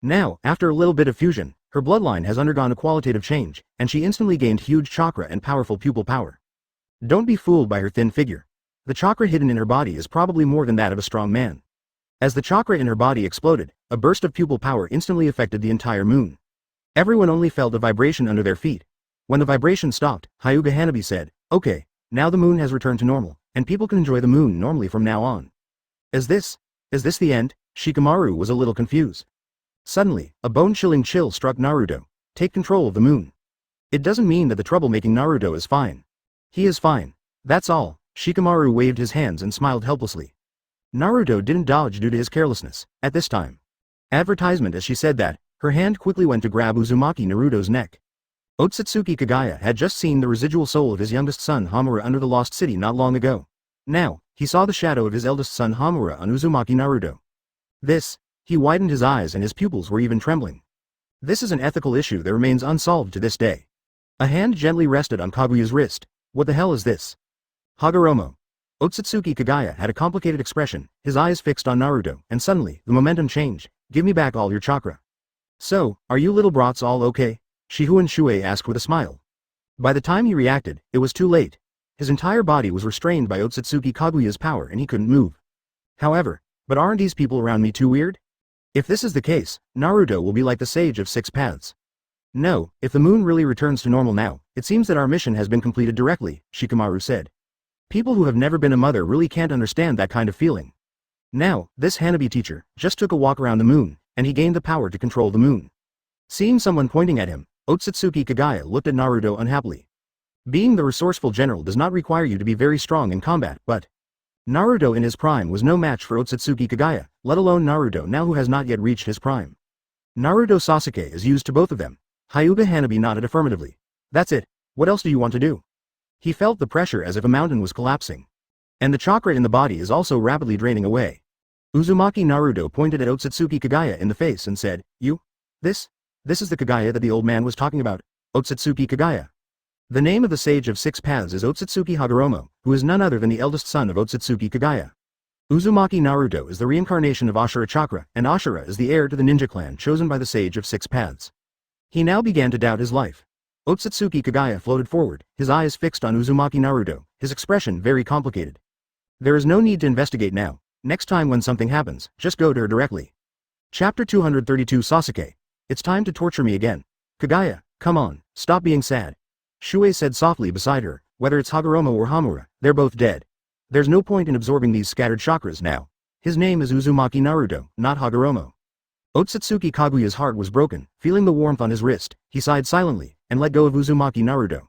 A: Now, after a little bit of fusion, her bloodline has undergone a qualitative change, and she instantly gained huge chakra and powerful pupil power. Don't be fooled by her thin figure. The chakra hidden in her body is probably more than that of a strong man. As the chakra in her body exploded, a burst of pupil power instantly affected the entire moon. Everyone only felt a vibration under their feet. When the vibration stopped, Hyuga Hanabi said, okay, now the moon has returned to normal, and people can enjoy the moon normally from now on. Is this the end? Shikamaru was a little confused. Suddenly, a bone-chilling chill struck Naruto. Take control of the moon. It doesn't mean that the troublemaking Naruto is fine. He is fine. That's all. Shikamaru waved his hands and smiled helplessly. Naruto didn't dodge due to his carelessness, at this time. Advertisement. As she said that, her hand quickly went to grab Uzumaki Naruto's neck. Otsutsuki Kagaya had just seen the residual soul of his youngest son Hamura under the lost city not long ago. Now, he saw the shadow of his eldest son Hamura on Uzumaki Naruto. He widened his eyes and his pupils were even trembling. This is an ethical issue that remains unsolved to this day. A hand gently rested on Kaguya's wrist. What the hell is this? Hagoromo. Otsutsuki Kagaya had a complicated expression, his eyes fixed on Naruto, and suddenly, the momentum changed. Give me back all your chakra. So, are you little brats all okay? Shifengin Shuoye asked with a smile. By the time he reacted, it was too late. His entire body was restrained by Otsutsuki Kaguya's power and he couldn't move. However, but aren't these people around me too weird? If this is the case, Naruto will be like the Sage of 6 Paths. No, if the moon really returns to normal now, it seems that our mission has been completed directly, Shikamaru said. People who have never been a mother really can't understand that kind of feeling. Now, this Hanabi teacher just took a walk around the moon, and he gained the power to control the moon. Seeing someone pointing at him, Otsutsuki Kagaya looked at Naruto unhappily. Being the resourceful general does not require you to be very strong in combat, but Naruto in his prime was no match for Otsutsuki Kagaya, let alone Naruto now who has not yet reached his prime. Naruto Sasuke is used to both of them. Hyuga Hanabi nodded affirmatively. That's it, what else do you want to do? He felt the pressure as if a mountain was collapsing. And the chakra in the body is also rapidly draining away. Uzumaki Naruto pointed at Otsutsuki Kagaya in the face and said, This is the Kagaya that the old man was talking about, Otsutsuki Kagaya. The name of the Sage of 6 Paths is Otsutsuki Hagoromo, who is none other than the eldest son of Otsutsuki Kagaya. Uzumaki Naruto is the reincarnation of Ashura Chakra, and Ashura is the heir to the ninja clan chosen by the Sage of 6 Paths. He now began to doubt his life. Otsutsuki Kagaya floated forward, his eyes fixed on Uzumaki Naruto, his expression very complicated. There is no need to investigate now. Next time when something happens, just go to her directly. Chapter 232 Sasuke. It's time to torture me again. Kagaya, come on, stop being sad. Shuoye said softly beside her, whether it's Hagoromo or Hamura, they're both dead. There's no point in absorbing these scattered chakras now. His name is Uzumaki Naruto, not Hagoromo. Otsutsuki Kaguya's heart was broken. Feeling the warmth on his wrist, he sighed silently, and let go of Uzumaki Naruto.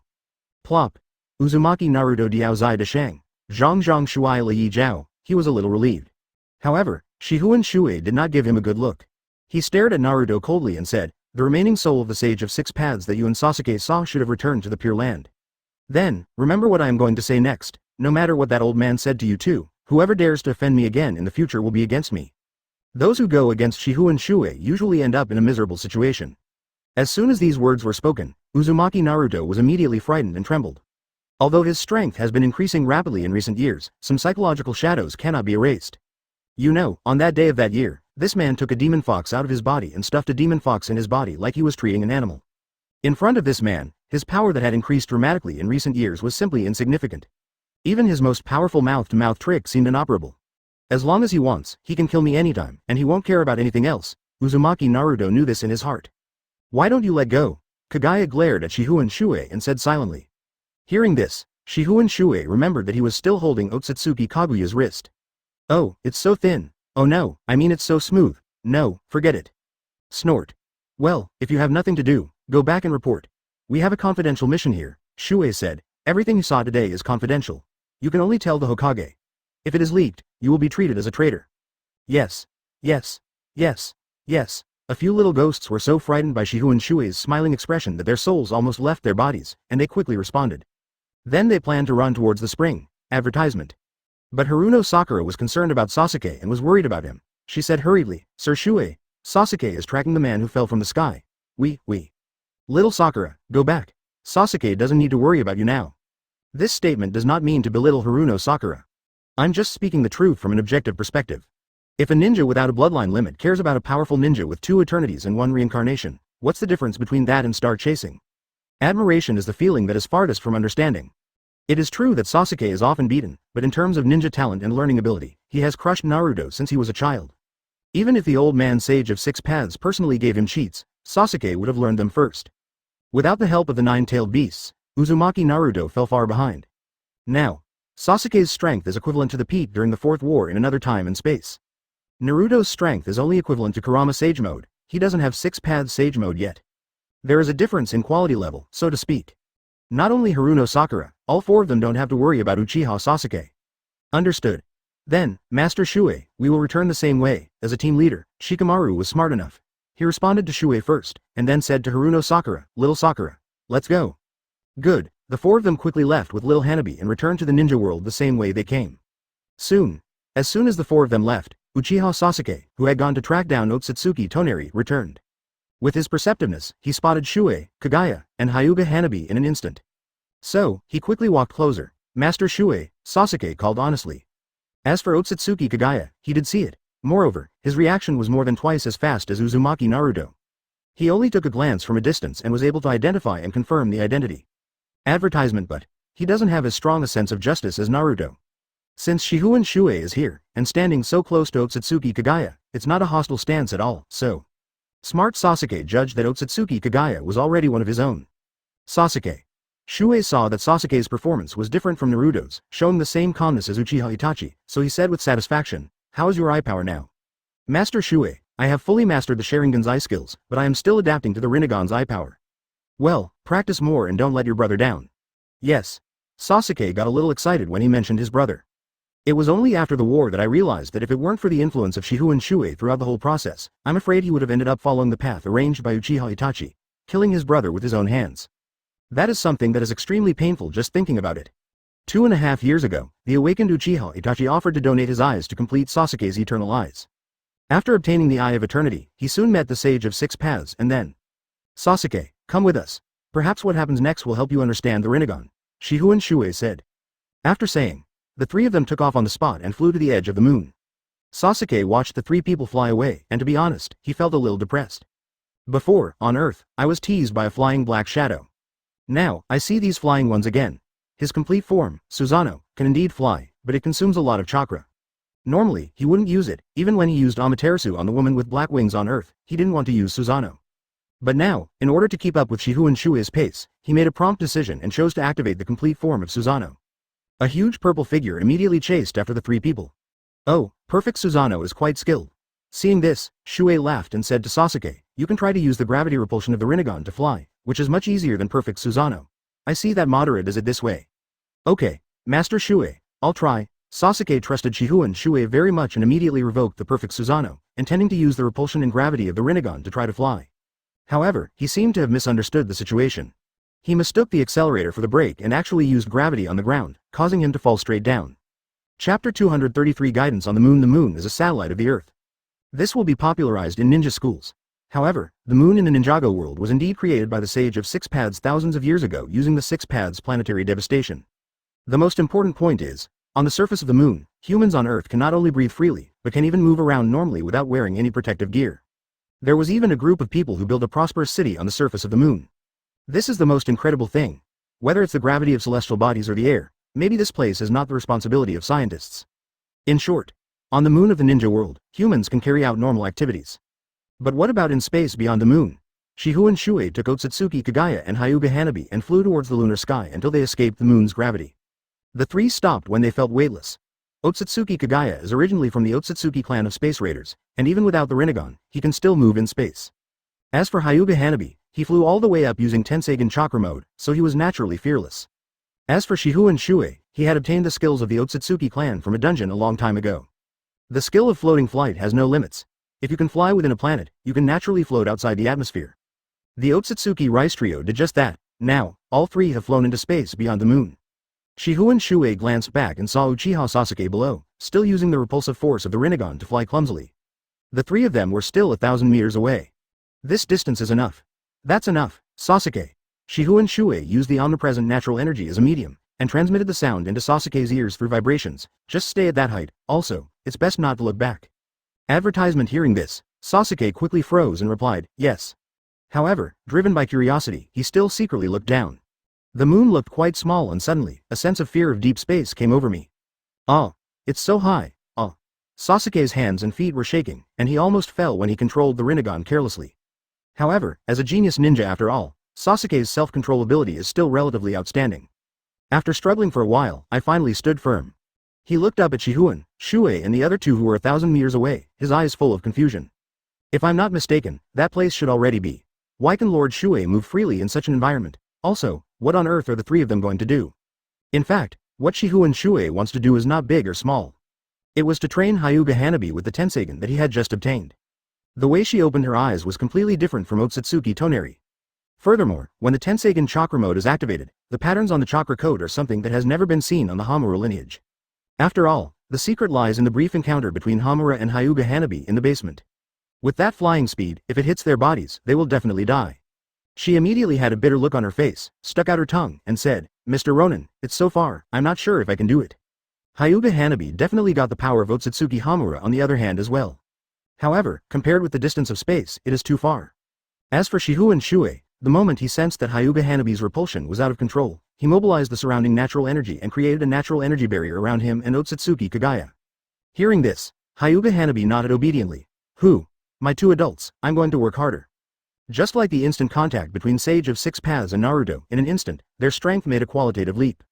A: Plop. Uzumaki Naruto diao zai de shang. Zhang zhang shuai li yi jiao. He was a little relieved. However, Shifengin Shuoye did not give him a good look. He stared at Naruto coldly and said, "The remaining soul of the Sage of Six Paths that you and Sasuke saw should have returned to the Pure Land. Then, remember what I am going to say next. No matter what that old man said to you too, whoever dares to offend me again in the future will be against me." Those who go against Shifengin Shuoye usually end up in a miserable situation. As soon as these words were spoken, Uzumaki Naruto was immediately frightened and trembled. Although his strength has been increasing rapidly in recent years, some psychological shadows cannot be erased. You know, on that day of that year, this man took a demon fox out of his body and stuffed a demon fox in his body like he was treating an animal. In front of this man, his power that had increased dramatically in recent years was simply insignificant. Even his most powerful mouth-to-mouth trick seemed inoperable. As long as he wants, he can kill me anytime, and he won't care about anything else. Uzumaki Naruto knew this in his heart. Why don't you let go? Kaguya glared at Shifengin Shuoye and said silently. Hearing this, Shifengin Shuoye remembered that he was still holding Otsutsuki Kaguya's wrist. Oh, it's so thin. Oh no, I mean it's so smooth. No, forget it. Snort. Well, if you have nothing to do, go back and report. We have a confidential mission here, Shuoye said. Everything you saw today is confidential. You can only tell the Hokage. If it is leaked, you will be treated as a traitor. Yes. Yes. Yes. Yes. A few little ghosts were so frightened by Shifengin Shuoye's smiling expression that their souls almost left their bodies, and they quickly responded. Then they planned to run towards the spring. Advertisement. But Haruno Sakura was concerned about Sasuke and was worried about him. She said hurriedly, Sir Shuoye, Sasuke is tracking the man who fell from the sky. We. Little Sakura, go back. Sasuke doesn't need to worry about you now. This statement does not mean to belittle Haruno Sakura. I'm just speaking the truth from an objective perspective. If a ninja without a bloodline limit cares about a powerful ninja with 2 eternities and 1 reincarnation, what's the difference between that and star chasing? Admiration is the feeling that is farthest from understanding. It is true that Sasuke is often beaten, but in terms of ninja talent and learning ability, he has crushed Naruto since he was a child. Even if the old man Sage of Six Paths personally gave him cheats, Sasuke would have learned them first. Without the help of the 9-tailed beasts, Uzumaki Naruto fell far behind. Now, Sasuke's strength is equivalent to the peak during the Fourth War in another time and space. Naruto's strength is only equivalent to Kurama Sage Mode. He doesn't have Six Paths Sage Mode yet. There is a difference in quality level, so to speak. Not only Haruno Sakura, all 4 of them don't have to worry about Uchiha Sasuke. Understood. Then, Master Shuoye, we will return the same way. As a team leader, Shikamaru was smart enough. He responded to Shuoye first, and then said to Haruno Sakura, Little Sakura, let's go. Good. The 4 of them quickly left with little Hanabi and returned to the ninja world the same way they came. As soon as the 4 of them left, Uchiha Sasuke, who had gone to track down Otsutsuki Toneri, returned. With his perceptiveness, he spotted Shuoye, Kaguya, and Hyuga Hanabi in an instant. So, he quickly walked closer. Master Shuoye, Sasuke called honestly. As for Otsutsuki Kaguya, he did see it. Moreover, his reaction was more than twice as fast as Uzumaki Naruto. He only took a glance from a distance and was able to identify and confirm the identity. Advertisement, but he doesn't have as strong a sense of justice as Naruto. Since Shifengin Shuoye is here, and standing so close to Otsutsuki Kaguya, it's not a hostile stance at all, so. Smart Sasuke judged that Otsutsuki Kaguya was already one of his own. Sasuke. Shuoye saw that Sasuke's performance was different from Naruto's, showing the same calmness as Uchiha Itachi, so he said with satisfaction, How is your eye power now? Master Shuoye, I have fully mastered the Sharingan's eye skills, but I am still adapting to the Rinnegan's eye power. Well, practice more and don't let your brother down. Yes. Sasuke got a little excited when he mentioned his brother. It was only after the war that I realized that if it weren't for the influence of Shifengin Shuoye throughout the whole process, I'm afraid he would have ended up following the path arranged by Uchiha Itachi, killing his brother with his own hands. That is something that is extremely painful just thinking about it. 2.5 years ago, the awakened Uchiha Itachi offered to donate his eyes to complete Sasuke's eternal eyes. After obtaining the Eye of Eternity, he soon met the Sage of Six Paths and then. Sasuke, come with us. Perhaps what happens next will help you understand the Rinnegan, Shifengin Shuoye said. After saying, the 3 of them took off on the spot and flew to the edge of the moon. Sasuke watched the 3 people fly away, and to be honest, he felt a little depressed. Before, on Earth, I was teased by a flying black shadow. Now, I see these flying ones again. His complete form, Susanoo, can indeed fly, but it consumes a lot of chakra. Normally, he wouldn't use it, even when he used Amaterasu on the woman with black wings on Earth, he didn't want to use Susanoo. But now, in order to keep up with Shifengin Shuoye's pace, he made a prompt decision and chose to activate the complete form of Susanoo. A huge purple figure immediately chased after the 3 people. Oh, Perfect Susanoo is quite skilled. Seeing this, Shuei laughed and said to Sasuke, you can try to use the gravity repulsion of the Rinnegan to fly, which is much easier than perfect Susanoo. I see that Madara does it this way. Okay, Master Shuei, I'll try. Sasuke trusted Shihun Shuei very much and immediately revoked the perfect Susanoo, intending to use the repulsion and gravity of the Rinnegan to try to fly. However, he seemed to have misunderstood the situation. He mistook the accelerator for the brake and actually used gravity on the ground, causing him to fall straight down. Chapter 233 Guidance on the Moon. The moon is a satellite of the Earth. This will be popularized in ninja schools. However, the moon in the Ninjago world was indeed created by the Sage of Six Paths thousands of years ago using the Six Paths planetary devastation. The most important point is, on the surface of the moon, humans on Earth can not only breathe freely, but can even move around normally without wearing any protective gear. There was even a group of people who built a prosperous city on the surface of the moon. This is the most incredible thing. Whether it's the gravity of celestial bodies or the air, maybe this place is not the responsibility of scientists. In short, on the moon of the ninja world, humans can carry out normal activities. But what about in space beyond the moon? Shihun Shuei took Otsutsuki Kagaya and Hyuga Hanabi and flew towards the lunar sky until they escaped the moon's gravity. The three stopped when they felt weightless. Otsutsuki Kagaya is originally from the Otsutsuki clan of space raiders, and even without the Rinnegan, he can still move in space. As for Hyuga Hanabi, he flew all the way up using Tensei chakra mode, so he was naturally fearless. As for Shihun Shuei, he had obtained the skills of the Otsutsuki clan from a dungeon a long time ago. The skill of floating flight has no limits. If you can fly within a planet, you can naturally float outside the atmosphere. The Otsutsuki Rice Trio did just that. Now, all three have flown into space beyond the moon. Shihun Shuei glanced back and saw Uchiha Sasuke below, still using the repulsive force of the Rinnegan to fly clumsily. The three of them were still 1,000 meters away. This distance is enough. That's enough, Sasuke. Shihun Shuei used the omnipresent natural energy as a medium, and transmitted the sound into Sasuke's ears through vibrations. Just stay at that height. Also, it's best not to look back. Advertisement. Hearing this, Sasuke quickly froze and replied, yes. However, driven by curiosity, he still secretly looked down. The moon looked quite small and suddenly, a sense of fear of deep space came over me. Ah, it's so high. Ah. Sasuke's hands and feet were shaking, and he almost fell when he controlled the Rinnegan carelessly. However, as a genius ninja after all, Sasuke's self-control ability is still relatively outstanding. After struggling for a while, I finally stood firm. He looked up at Shihun, Shuei and the other two who were 1,000 meters away, his eyes full of confusion. If I'm not mistaken, that place should already be. Why can Lord Shuei move freely in such an environment? Also, what on earth are the three of them going to do? In fact, what Shihun Shuei wants to do is not big or small. It was to train Hyuga Hanabi with the Tenseigen that he had just obtained. The way she opened her eyes was completely different from Otsutsuki Toneri. Furthermore, when the Tenseigen chakra mode is activated, the patterns on the chakra code are something that has never been seen on the Hamura lineage. After all, the secret lies in the brief encounter between Hamura and Hyuga Hanabi in the basement. With that flying speed, if it hits their bodies, they will definitely die. She immediately had a bitter look on her face, stuck out her tongue, and said, Mr. Ronin, it's so far, I'm not sure if I can do it. Hyuga Hanabi definitely got the power of Otsutsuki Hamura on the other hand as well. However, compared with the distance of space, it is too far. As for Shihun Shuei, the moment he sensed that Hyuga Hanabi's repulsion was out of control, he mobilized the surrounding natural energy and created a natural energy barrier around him and Otsutsuki Kagaya. Hearing this, Hyuga Hanabi nodded obediently. My two adults, I'm going to work harder. Just like the instant contact between Sage of Six Paths and Naruto, in an instant, their strength made a qualitative leap.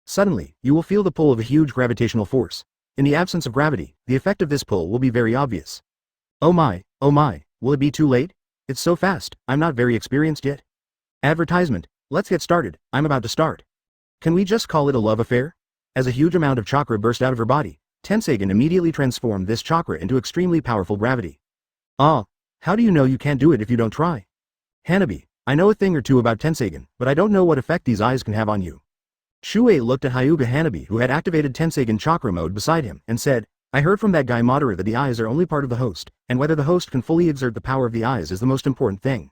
A: Suddenly, you will feel the pull of a huge gravitational force. In the absence of gravity, the effect of this pull will be very obvious. Oh my, will it be too late? It's so fast, I'm not very experienced yet. Advertisement, let's get started, I'm about to start. Can we just call it a love affair? As a huge amount of chakra burst out of her body, Tenseigen immediately transformed this chakra into extremely powerful gravity. Ah, how do you know you can't do it if you don't try? Hanabi, I know a thing or two about Tenseigen, but I don't know what effect these eyes can have on you. Shuei looked at Hyuga Hanabi who had activated Tenseigen chakra mode beside him, and said, I heard from that guy Madara that the eyes are only part of the host, and whether the host can fully exert the power of the eyes is the most important thing.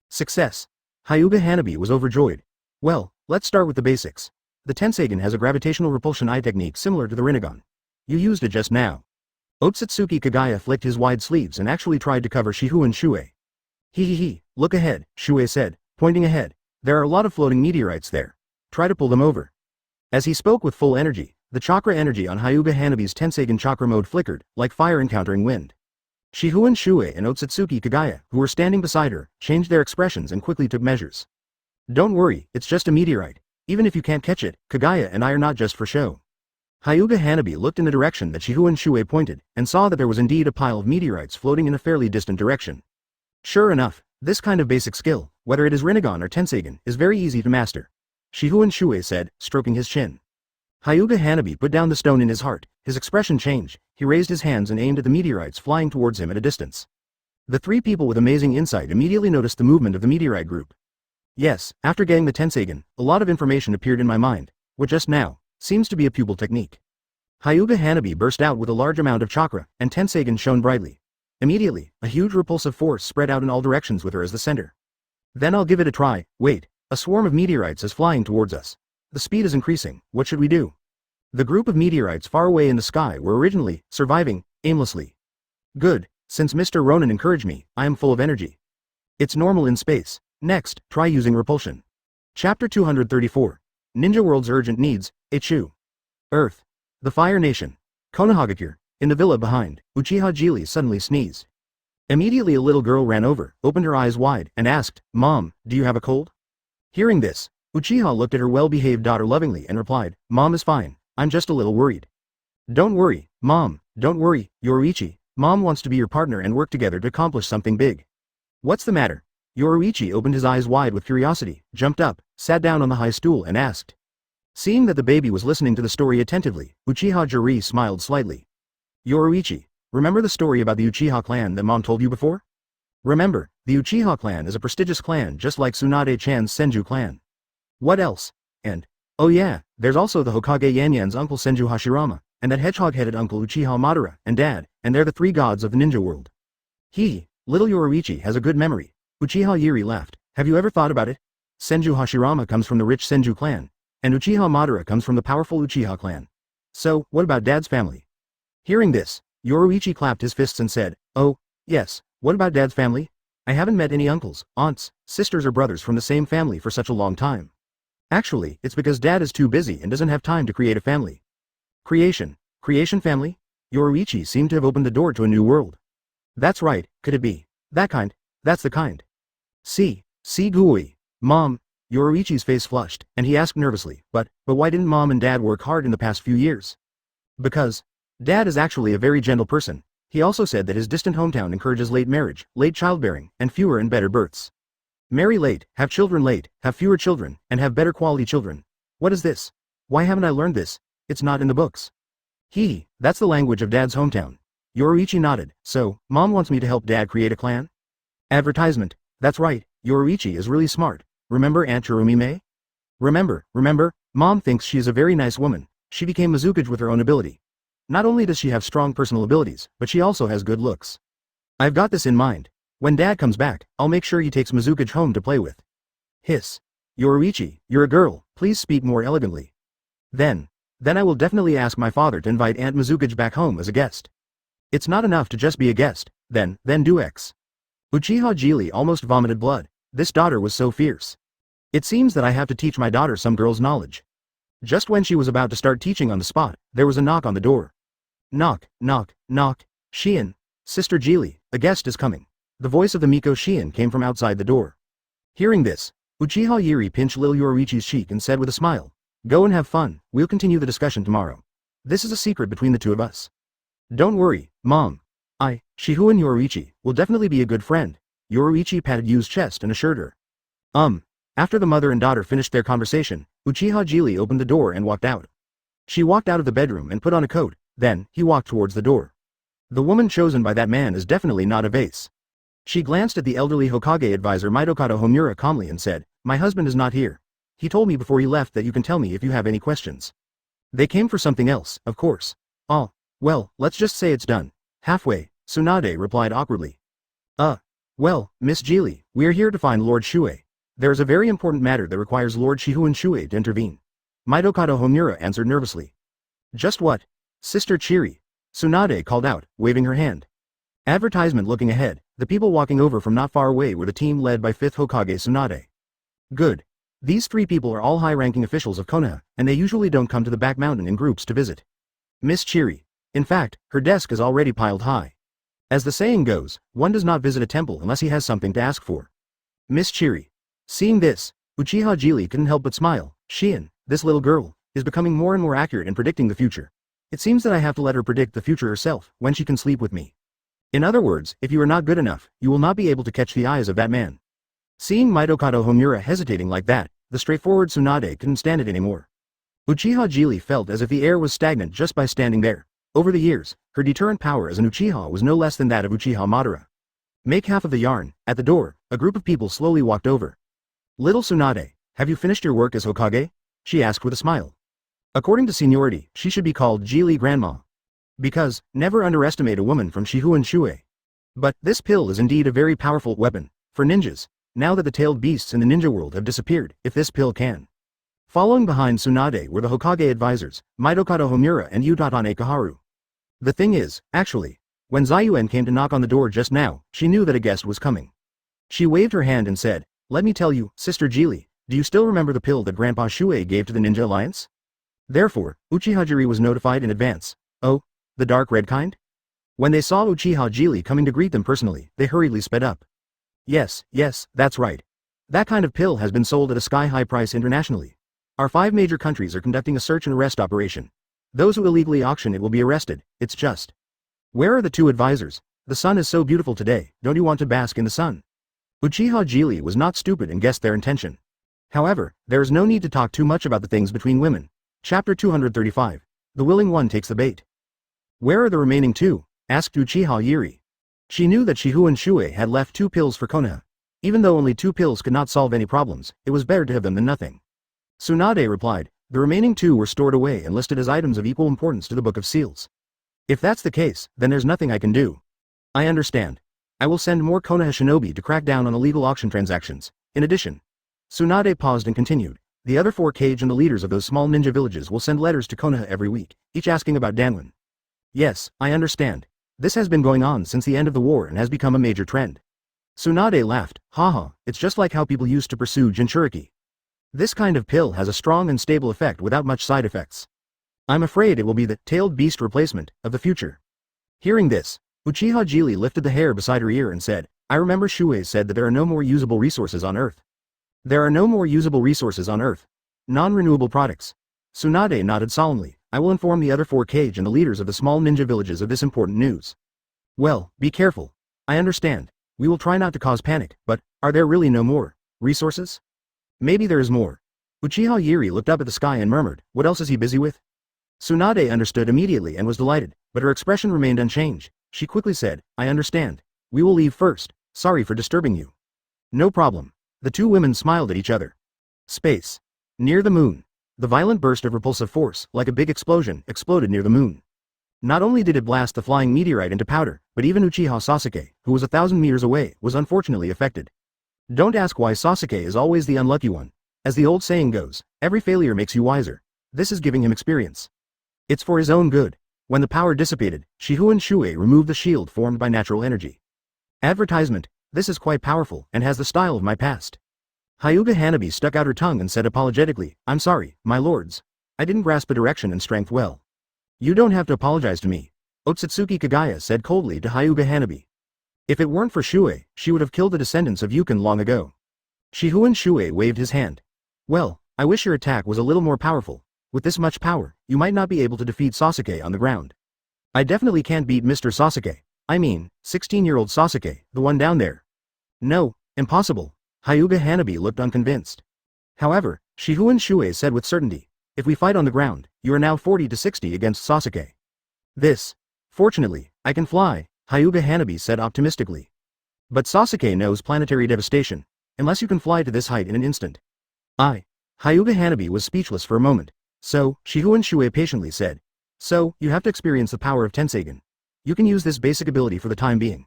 A: Success. Hyuga Hanabi was overjoyed. Well, let's start with the basics. The Tenseigen has a gravitational repulsion eye technique similar to the Rinnegan. You used it just now. Otsutsuki Kagaya flicked his wide sleeves and actually tried to cover Shihun Shuei. Look ahead, Shuei said, pointing ahead. There are a lot of floating meteorites there. Try to pull them over. As he spoke with full energy, the chakra energy on Hyuga Hanabi's Tenseigen chakra mode flickered, like fire encountering wind. Shihun Shuei and Otsutsuki Kagaya, who were standing beside her, changed their expressions and quickly took measures. Don't worry, it's just a meteorite. Even if you can't catch it, Kagaya and I are not just for show. Hyuga Hanabi looked in the direction that Shifengin Shuoye pointed, and saw that there was indeed a pile of meteorites floating in a fairly distant direction. Sure enough, this kind of basic skill, whether it is Rinnegan or Tenseigen, is very easy to master. Shifengin Shuoye said, stroking his chin. Hyuga Hanabi put down the stone in his heart, his expression changed, he raised his hands and aimed at the meteorites flying towards him at a distance. The three people with amazing insight immediately noticed the movement of the meteorite group. Yes, after getting the Tenseigen, a lot of information appeared in my mind, what just now seems to be a pupil technique. Hyuga Hanabi burst out with a large amount of chakra, and Tenseigen shone brightly. Immediately, a huge repulsive force spread out in all directions with her as the center. Then I'll give it a try. Wait, a swarm of meteorites is flying towards us. The speed is increasing, what should we do? The group of meteorites far away in the sky were originally surviving aimlessly. Good, since Mr. Ronin encouraged me, I am full of energy. It's normal in space. Next, try using repulsion. Chapter 234. Ninja World's Urgent Needs, Ichu. Earth. The Fire Nation. Konoha. In the villa behind, Uchiha Jili suddenly sneezed. Immediately a little girl ran over, opened her eyes wide, and asked, Mom, do you have a cold? Hearing this, Uchiha looked at her well-behaved daughter lovingly and replied, Mom is fine, I'm just a little worried. Don't worry, Mom, don't worry, Yoruichi, Mom wants to be your partner and work together to accomplish something big. What's the matter? Yoruichi opened his eyes wide with curiosity, jumped up, sat down on the high stool and asked. Seeing that the baby was listening to the story attentively, Uchiha Jiri smiled slightly. Yoruichi, remember the story about the Uchiha clan that Mom told you before? Remember, the Uchiha clan is a prestigious clan just like Tsunade-chan's Senju clan. What else? And, oh yeah, there's also the Hokage Yanyan's uncle Senju Hashirama, and that hedgehog-headed uncle Uchiha Madara, and dad, and they're the three gods of the ninja world. Little Yoruichi has a good memory. Uchiha Yiri laughed. Have you ever thought about it? Senju Hashirama comes from the rich Senju clan, and Uchiha Madara comes from the powerful Uchiha clan. So, what about dad's family? Hearing this, Yoruichi clapped his fists and said, oh, yes, what about dad's family? I haven't met any uncles, aunts, sisters or brothers from the same family for such a long time. Actually, it's because dad is too busy and doesn't have time to create a family. Creation family? Yoruichi seemed to have opened the door to a new world. That's right, could it be? That kind, that's the kind. See Gui. Mom, Yoruichi's face flushed, and he asked nervously, but why didn't Mom and Dad work hard in the past few years? Because Dad is actually a very gentle person. He also said that his distant hometown encourages late marriage, late childbearing, and fewer and better births. Marry late, have children late, have fewer children, and have better quality children. What is this? Why haven't I learned this? It's not in the books. That's the language of Dad's hometown. Yoruichi nodded. So, Mom wants me to help Dad create a clan? Advertisement. That's right, Yoruichi is really smart. Remember Aunt Chirumime? Remember, Mom thinks she is a very nice woman. She became Mizukage with her own ability. Not only does she have strong personal abilities, but she also has good looks. I've got this in mind. When Dad comes back, I'll make sure he takes Mizukage home to play with. Hiss. Yoruichi, you're a girl, please speak more elegantly. Then I will definitely ask my father to invite Aunt Mizukage back home as a guest. It's not enough to just be a guest, then do X. Uchiha Jili almost vomited blood. This daughter was so fierce. It seems that I have to teach my daughter some girl's knowledge. Just when she was about to start teaching on the spot, there was a knock on the door. Knock. Shion. Sister Jili, a guest is coming. The voice of the Miko Shion came from outside the door. Hearing this, Uchiha Yiri pinched Lil Yoruichi's cheek and said with a smile, go and have fun, we'll continue the discussion tomorrow. This is a secret between the two of us. Don't worry, Mom. Shifengin Yoruichi, will definitely be a good friend. Yoruichi patted Yu's chest and assured her. After the mother and daughter finished their conversation, Uchiha Jili opened the door and walked out. She walked out of the bedroom and put on a coat, then, he walked towards the door. The woman chosen by that man is definitely not a vase. She glanced at the elderly Hokage advisor Mitokado Homura calmly and said, my husband is not here. He told me before he left that you can tell me if you have any questions. They came for something else, of course. Oh, well, let's just say it's done. Halfway, Tsunade replied awkwardly. Well, Miss Jili, we're here to find Lord Shuoye. There is a very important matter that requires Lord Shifengin Shuoye to intervene. Mitokado Homura answered nervously. Just what? Sister Chiri. Tsunade called out, waving her hand. Advertisement looking ahead, the people walking over from not far away were the team led by 5th Hokage Tsunade. Good. These three people are all high-ranking officials of Konoha, and they usually don't come to the back mountain in groups to visit. Miss Chiri. In fact, her desk is already piled high. As the saying goes, one does not visit a temple unless he has something to ask for. Miss Chiri. Seeing this, Uchiha Jili couldn't help but smile. Shion, this little girl, is becoming more and more accurate in predicting the future. It seems that I have to let her predict the future herself, when she can sleep with me. In other words, if you are not good enough, you will not be able to catch the eyes of that man. Seeing Mitokado Homura hesitating like that, the straightforward Tsunade couldn't stand it anymore. Uchiha Jili felt as if the air was stagnant just by standing there. Over the years, her deterrent power as an Uchiha was no less than that of Uchiha Madara. Make half of the yarn. At the door, a group of people slowly walked over. Little Tsunade, have you finished your work as Hokage? She asked with a smile. According to seniority, she should be called Jili Grandma. Because, never underestimate a woman from Shifengin Shuoye. But, this pill is indeed a very powerful weapon, for ninjas, now that the tailed beasts in the ninja world have disappeared, if this pill can. Following behind Tsunade were the Hokage advisors, Mitokado Homura and Utatane Kaharu. The thing is, actually, when Zayuen came to knock on the door just now, she knew that a guest was coming. She waved her hand and said, "Let me tell you, Sister Jili, do you still remember the pill that Grandpa Shuei gave to the Ninja Alliance?" Therefore, Uchiha Jiri was notified in advance. Oh, the dark red kind? When they saw Uchiha Jili coming to greet them personally, they hurriedly sped up. Yes, that's right. That kind of pill has been sold at a sky-high price internationally. Our 5 major countries are conducting a search and arrest operation. Those who illegally auction it will be arrested, it's just. Where are the 2 advisors? The sun is so beautiful today, don't you want to bask in the sun? Uchiha Jili was not stupid and guessed their intention. However, there is no need to talk too much about the things between women. Chapter 235. The willing one takes the bait. Where are the remaining 2? Asked Uchiha Jiri. She knew that Shifengin Shuoye had left 2 pills for Konoha. Even though only 2 pills could not solve any problems, it was better to have them than nothing. Tsunade replied, the remaining 2 were stored away and listed as items of equal importance to the Book of Seals. If that's the case, then there's nothing I can do. I understand. I will send more Konoha shinobi to crack down on illegal auction transactions. In addition, Tsunade paused and continued, the other 4 Kage and the leaders of those small ninja villages will send letters to Konoha every week, each asking about Danwon. Yes, I understand. This has been going on since the end of the war and has become a major trend. Tsunade laughed, haha, it's just like how people used to pursue Jinchuriki. This kind of pill has a strong and stable effect without much side effects. I'm afraid it will be the tailed beast replacement of the future. Hearing this, Uchiha Jili lifted the hair beside her ear and said, I remember Shuei said that there are no more usable resources on Earth. There are no more usable resources on Earth. Non-renewable products. Tsunade nodded solemnly, I will inform the other 4 Kage and the leaders of the small ninja villages of this important news. Well, be careful. I understand. We will try not to cause panic, but, are there really no more resources? Maybe there is more. Uchiha Jiri looked up at the sky and murmured, what else is he busy with? Tsunade understood immediately and was delighted, but her expression remained unchanged. She quickly said, I understand. We will leave first. Sorry for disturbing you. No problem. The 2 women smiled at each other. Space. Near the moon. The violent burst of repulsive force, like a big explosion, exploded near the moon. Not only did it blast the flying meteorite into powder, but even Uchiha Sasuke, who was 1,000 meters away, was unfortunately affected. Don't ask why Sasuke is always the unlucky one. As the old saying goes, every failure makes you wiser. This is giving him experience. It's for his own good. When the power dissipated, Shifengin Shuoye removed the shield formed by natural energy. Advertisement. This is quite powerful, and has the style of my past. Hyuga Hanabi stuck out her tongue and said apologetically, I'm sorry, my lords. I didn't grasp the direction and strength well. You don't have to apologize to me. Otsutsuki Kagaya said coldly to Hyuga Hanabi. If it weren't for Shuei, she would have killed the descendants of Yukon long ago. Shifengin Shuoye waved his hand. Well, I wish your attack was a little more powerful. With this much power, you might not be able to defeat Sasuke on the ground. I definitely can't beat Mr. Sasuke. I mean, 16-year-old Sasuke, the one down there. No, impossible. Hyuga Hanabi looked unconvinced. However, Shifengin Shuoye said with certainty, if we fight on the ground, you are now 40 to 60 against Sasuke. Fortunately, I can fly, Hyuga Hanabi said optimistically. But Sasuke knows planetary devastation, unless you can fly to this height in an instant. Hyuga Hanabi was speechless for a moment. So, Shifengin Shuoye patiently said. So, you have to experience the power of Tenseigen. You can use this basic ability for the time being.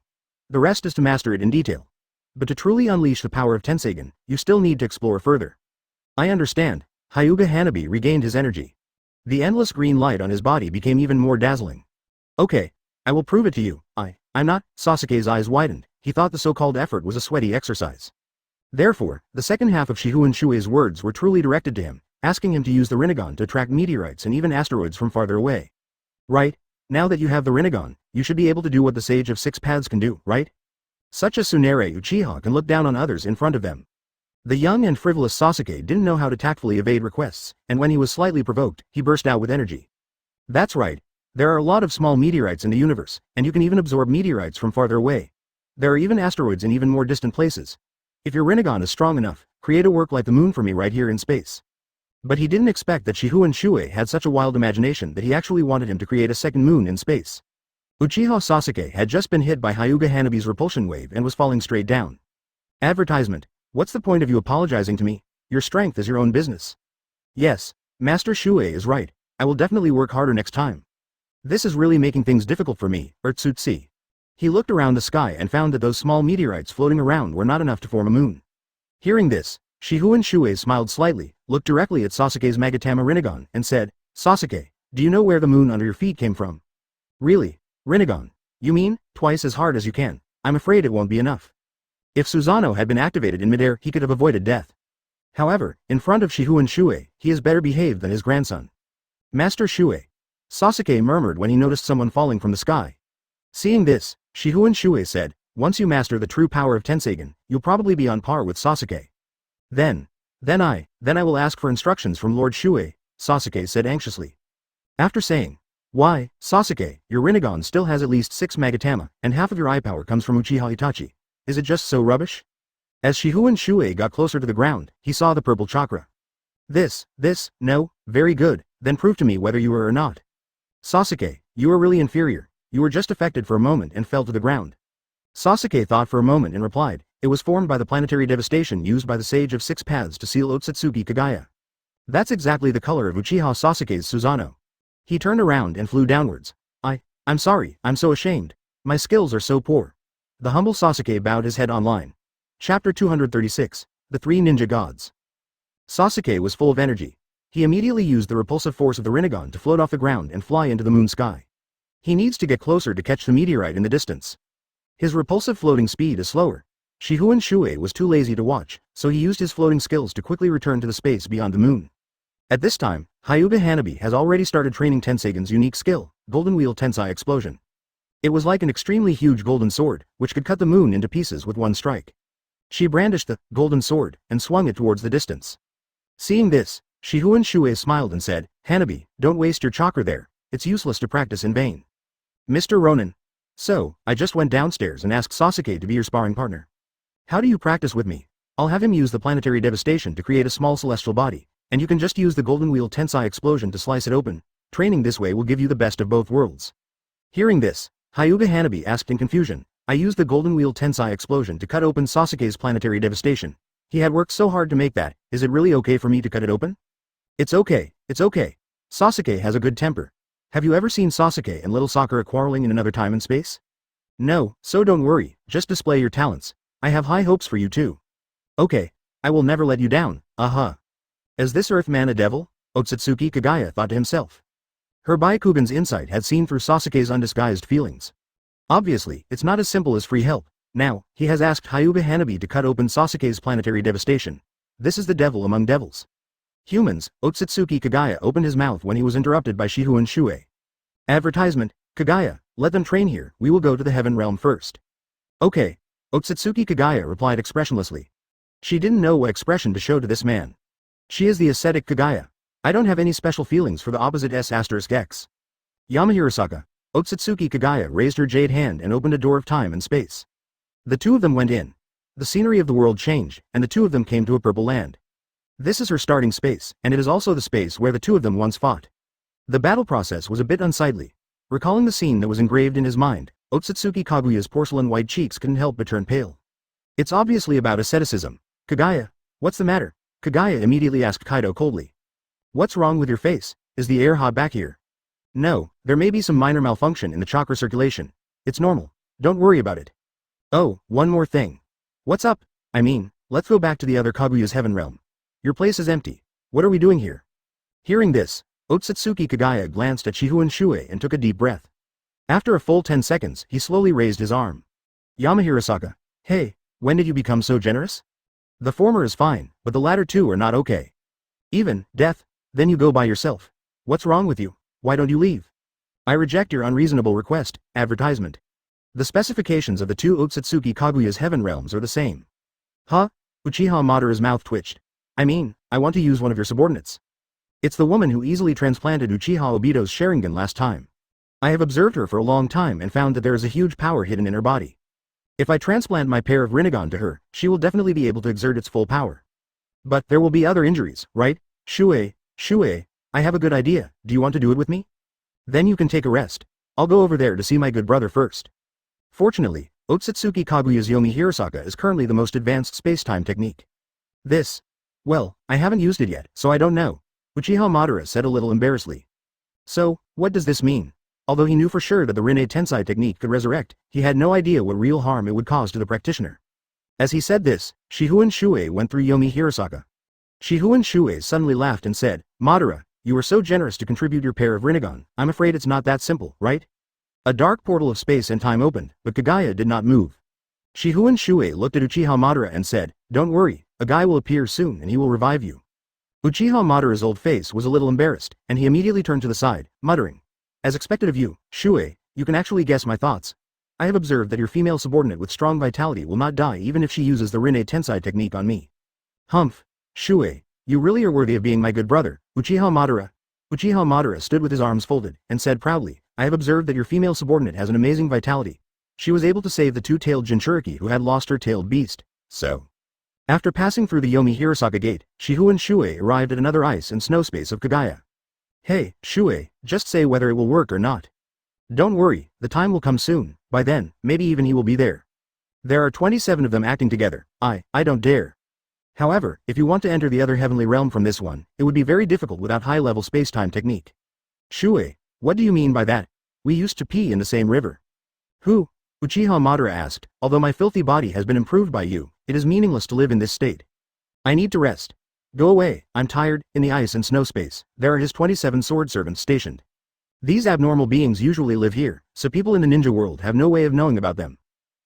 A: The rest is to master it in detail. But to truly unleash the power of Tenseigen, you still need to explore further. I understand. Hyuga Hanabi regained his energy. The endless green light on his body became even more dazzling. Okay, I will prove it to you. I'm not. Sasuke's eyes widened. He thought the so-called effort was a sweaty exercise. Therefore, the second half of Shifengin Shuoye's words were truly directed to him, asking him to use the Rinnegan to attract meteorites and even asteroids from farther away. Right? Now that you have the Rinnegan, you should be able to do what the Sage of Six Paths can do, right? Such as Tsunade Uchiha can look down on others in front of them. The young and frivolous Sasuke didn't know how to tactfully evade requests, and when he was slightly provoked, he burst out with energy. That's right. There are a lot of small meteorites in the universe, and you can even absorb meteorites from farther away. There are even asteroids in even more distant places. If your Rinnegan is strong enough, create a work like the moon for me right here in space. But he didn't expect that Shifengin Shuoye had such a wild imagination that he actually wanted him to create a second moon in space. Uchiha Sasuke had just been hit by Hyuga Hanabi's repulsion wave and was falling straight down. Advertisement. What's the point of you apologizing to me? Your strength is your own business. Yes, Master Shuoye is right. I will definitely work harder next time. This is really making things difficult for me, Urtsutsu. He looked around the sky and found that those small meteorites floating around were not enough to form a moon. Hearing this, Shifengin Shuoye smiled slightly, looked directly at Sasuke's Magatama Rinnegan, and said, Sasuke, do you know where the moon under your feet came from? Really? Rinnegan? You mean, twice as hard as you can? I'm afraid it won't be enough. If Susanoo had been activated in midair, he could have avoided death. However, in front of Shifengin Shuoye, he is better behaved than his grandson. Master Shuoye. Sasuke murmured when he noticed someone falling from the sky. Seeing this, Shifengin Shuoye said, once you master the true power of Tenseigen, you'll probably be on par with Sasuke. Then I will ask for instructions from Lord Shuoye, Sasuke said anxiously. After saying, why, Sasuke, your Rinnegan still has at least 6 Magatama, and half of your eye power comes from Uchiha Itachi. Is it just so rubbish? As Shifengin Shuoye got closer to the ground, he saw the purple chakra. No, very good, then prove to me whether you are or not. Sasuke, you are really inferior, you were just affected for a moment and fell to the ground. Sasuke thought for a moment and replied, it was formed by the planetary devastation used by the Sage of 6 Paths to seal Otsutsuki Kagaya. That's exactly the color of Uchiha Sasuke's Susanoo. He turned around and flew downwards. I'm sorry, I'm so ashamed. My skills are so poor. The humble Sasuke bowed his head online. Chapter 236, The Three Ninja Gods. Sasuke was full of energy. He immediately used the repulsive force of the Rinnegan to float off the ground and fly into the moon sky. He needs to get closer to catch the meteorite in the distance. His repulsive floating speed is slower. Shifengin Shuoye was too lazy to watch, so he used his floating skills to quickly return to the space beyond the moon. At this time, Hyuga Hanabi has already started training Tenseigen's unique skill, Golden Wheel Tensei Explosion. It was like an extremely huge golden sword, which could cut the moon into pieces with one strike. She brandished the golden sword and swung it towards the distance. Seeing this, Shifengin Shuoye smiled and said, Hanabi, don't waste your chakra there, it's useless to practice in vain. Mr. Ronin. So, I just went downstairs and asked Sasuke to be your sparring partner. How do you practice with me? I'll have him use the planetary devastation to create a small celestial body, and you can just use the Golden Wheel Tensei Explosion to slice it open. Training this way will give you the best of both worlds. Hearing this, Hyuga Hanabi asked in confusion, I used the Golden Wheel Tensei Explosion to cut open Sasuke's planetary devastation. He had worked so hard to make that, is it really okay for me to cut it open? It's okay. Sasuke has a good temper. Have you ever seen Sasuke and little Sakura quarreling in another time and space? No, so don't worry, just display your talents. I have high hopes for you too. Okay, I will never let you down, Is this Earthman a devil? Otsutsuki Kagaya thought to himself. Her Byakugan's insight had seen through Sasuke's undisguised feelings. Obviously, it's not as simple as free help. Now, he has asked Hyuga Hanabi to cut open Sasuke's planetary devastation. This is the devil among devils. Humans, Otsutsuki Kagaya opened his mouth when he was interrupted by Shifengin Shuoye. Advertisement, Kagaya, let them train here, we will go to the heaven realm first. Okay, Otsutsuki Kagaya replied expressionlessly. She didn't know what expression to show to this man. She is the ascetic Kagaya. I don't have any special feelings for the opposite S**X. Yamahirasaka, Otsutsuki Kagaya raised her jade hand and opened a door of time and space. The two of them went in. The scenery of the world changed, and the two of them came to a purple land. This is her starting space, and it is also the space where the two of them once fought. The battle process was a bit unsightly. Recalling the scene that was engraved in his mind, Otsutsuki Kaguya's porcelain white cheeks couldn't help but turn pale. It's obviously about asceticism. Kagaya, what's the matter? Kagaya immediately asked Kaido coldly. What's wrong with your face? Is the air hot back here? No, there may be some minor malfunction in the chakra circulation. It's normal. Don't worry about it. Oh, one more thing. What's up? I mean, let's go back to the other Kaguya's heaven realm. Your place is empty. What are we doing here? Hearing this, Otsutsuki Kagaya glanced at Shifengin Shuoye and took a deep breath. After a full 10 seconds, he slowly raised his arm. Yamahirasaka, hey, when did you become so generous? The former is fine, but the latter two are not okay. Even, death, then you go by yourself. What's wrong with you? Why don't you leave? I reject your unreasonable request. Advertisement. The specifications of the two Otsutsuki Kaguya's heaven realms are the same. Huh? Uchiha Madara's mouth twitched. I mean, I want to use one of your subordinates. It's the woman who easily transplanted Uchiha Obito's Sharingan last time. I have observed her for a long time and found that there is a huge power hidden in her body. If I transplant my pair of Rinnegan to her, she will definitely be able to exert its full power. But there will be other injuries, right? Shuoye, I have a good idea, do you want to do it with me? Then you can take a rest. I'll go over there to see my good brother first. Fortunately, Otsutsuki Kaguya's Yomi Hirosaka is currently the most advanced space-time technique. Well, I haven't used it yet, so I don't know, Uchiha Madara said a little embarrassedly. So, what does this mean? Although he knew for sure that the Rinne Tensei technique could resurrect, he had no idea what real harm it would cause to the practitioner. As he said this, Shifengin Shuoye went through Yomi Hirosaka. Shifengin Shuoye suddenly laughed and said, Madara, you were so generous to contribute your pair of Rinnegan, I'm afraid it's not that simple, right? A dark portal of space and time opened, but Kaguya did not move. Shifengin Shuoye looked at Uchiha Madara and said, Don't worry, a guy will appear soon and he will revive you. Uchiha Madara's old face was a little embarrassed, and he immediately turned to the side, muttering, As expected of you, Shuoye, you can actually guess my thoughts. I have observed that your female subordinate with strong vitality will not die even if she uses the Rinne Tensei technique on me. Humph, Shuoye, you really are worthy of being my good brother, Uchiha Madara. Uchiha Madara stood with his arms folded, and said proudly, I have observed that your female subordinate has an amazing vitality. She was able to save the two-tailed Jinchuriki who had lost her tailed beast, so. After passing through the Yomi Hirosaka gate, Shifengin Shuoye arrived at another ice and snow space of Kaguya. Hey, Shuoye, just say whether it will work or not. Don't worry, the time will come soon, by then, maybe even he will be there. There are 27 of them acting together, I don't dare. However, if you want to enter the other heavenly realm from this one, it would be very difficult without high-level space-time technique. Shuoye, what do you mean by that? We used to pee in the same river. Who? Uchiha Madara asked, although my filthy body has been improved by you, it is meaningless to live in this state. I need to rest. Go away, I'm tired. In the ice and snow space, there are his 27 sword servants stationed. These abnormal beings usually live here, so people in the ninja world have no way of knowing about them.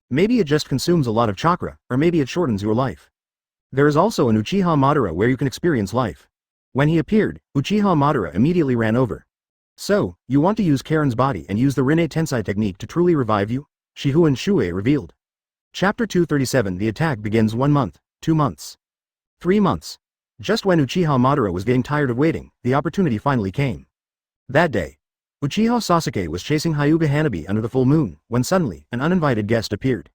A: Maybe it just consumes a lot of chakra, or maybe it shortens your life. There is also an Uchiha Madara where you can experience life. When he appeared, Uchiha Madara immediately ran over. So, you want to use Karen's body and use the Rinne Tensei technique to truly revive you? Shifengin Shuoye revealed. Chapter 237 The attack begins 1 month, 2 months, 3 months. Just when Uchiha Madara was getting tired of waiting, the opportunity finally came. That day, Uchiha Sasuke was chasing Hyuga Hanabi under the full moon, when suddenly, an uninvited guest appeared.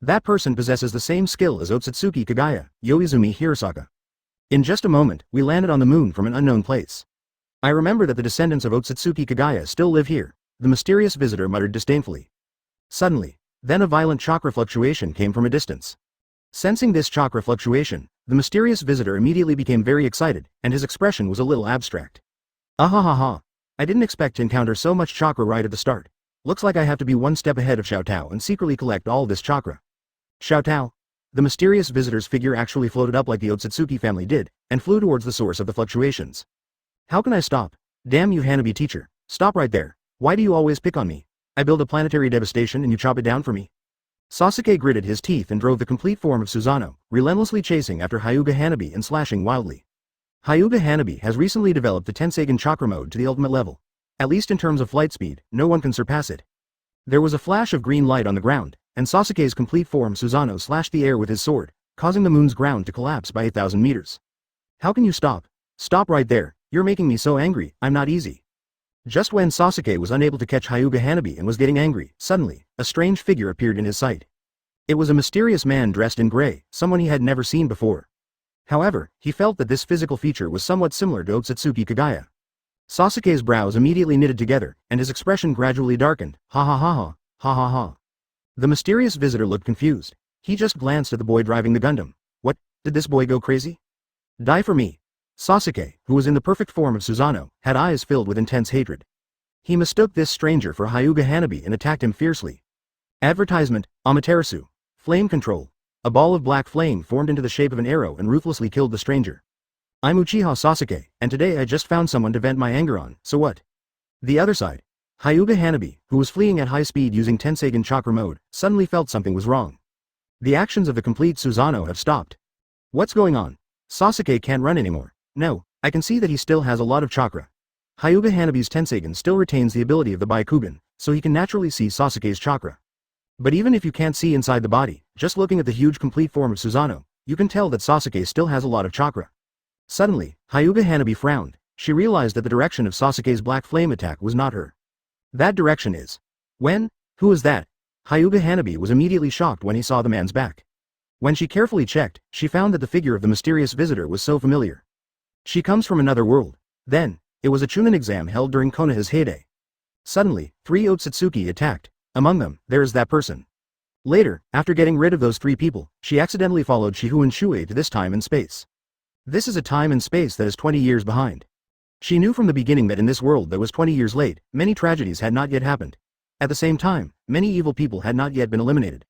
A: That person possesses the same skill as Otsutsuki Kaguya, Yoizumi Hirosaka. In just a moment, we landed on the moon from an unknown place. I remember that the descendants of Otsutsuki Kaguya still live here, the mysterious visitor muttered disdainfully. Suddenly, then a violent chakra fluctuation came from a distance. Sensing this chakra fluctuation, the mysterious visitor immediately became very excited, and his expression was a little abstract. Ahahaha. I didn't expect to encounter so much chakra right at the start. Looks like I have to be one step ahead of Xiao Tao and secretly collect all this chakra. Xiao Tao. The mysterious visitor's figure actually floated up like the Otsutsuki family did, and flew towards the source of the fluctuations. How can I stop? Damn you Hanabi teacher, stop right there. Why do you always pick on me? I build a planetary devastation and you chop it down for me. Sasuke gritted his teeth and drove the complete form of Susanoo, relentlessly chasing after Hyuga Hanabi and slashing wildly. Hyuga Hanabi has recently developed the Tenseigen chakra mode to the ultimate level. At least in terms of flight speed, no one can surpass it. There was a flash of green light on the ground, and Sasuke's complete form Susanoo slashed the air with his sword, causing the moon's ground to collapse by 8,000 meters. How can you stop? Stop right there, you're making me so angry, I'm not easy. Just when Sasuke was unable to catch Hyuga Hanabi and was getting angry, suddenly, a strange figure appeared in his sight. It was a mysterious man dressed in gray, someone he had never seen before. However, he felt that this physical feature was somewhat similar to Otsutsuki Kaguya. Sasuke's brows immediately knitted together, and his expression gradually darkened. Ha ha ha ha, ha ha ha. The mysterious visitor looked confused. He just glanced at the boy driving the Gundam. What, did this boy go crazy? Die for me. Sasuke, who was in the perfect form of Susanoo, had eyes filled with intense hatred. He mistook this stranger for Hyuga Hanabi and attacked him fiercely. Advertisement, Amaterasu. Flame control. A ball of black flame formed into the shape of an arrow and ruthlessly killed the stranger. I'm Uchiha Sasuke, and today I just found someone to vent my anger on, so what? The other side. Hyuga Hanabi, who was fleeing at high speed using Tenseigen chakra mode, suddenly felt something was wrong. The actions of the complete Susanoo have stopped. What's going on? Sasuke can't run anymore. No, I can see that he still has a lot of chakra. Hyuga Hanabi's Tenseigen still retains the ability of the Byakugan, so he can naturally see Sasuke's chakra. But even if you can't see inside the body, just looking at the huge complete form of Susanoo, you can tell that Sasuke still has a lot of chakra. Suddenly, Hyuga Hanabi frowned. She realized that the direction of Sasuke's black flame attack was not her. That direction is. When? Who is that? Hyuga Hanabi was immediately shocked when he saw the man's back. When she carefully checked, she found that the figure of the mysterious visitor was so familiar. She comes from another world. Then, it was a Chūnin exam held during Konoha's heyday. Suddenly, 3 Otsutsuki attacked. Among them, there is that person. Later, after getting rid of those 3 people, she accidentally followed Shifengin Shuoye to this time and space. This is a time and space that is 20 years behind. She knew from the beginning that in this world that was 20 years late, many tragedies had not yet happened. At the same time, many evil people had not yet been eliminated.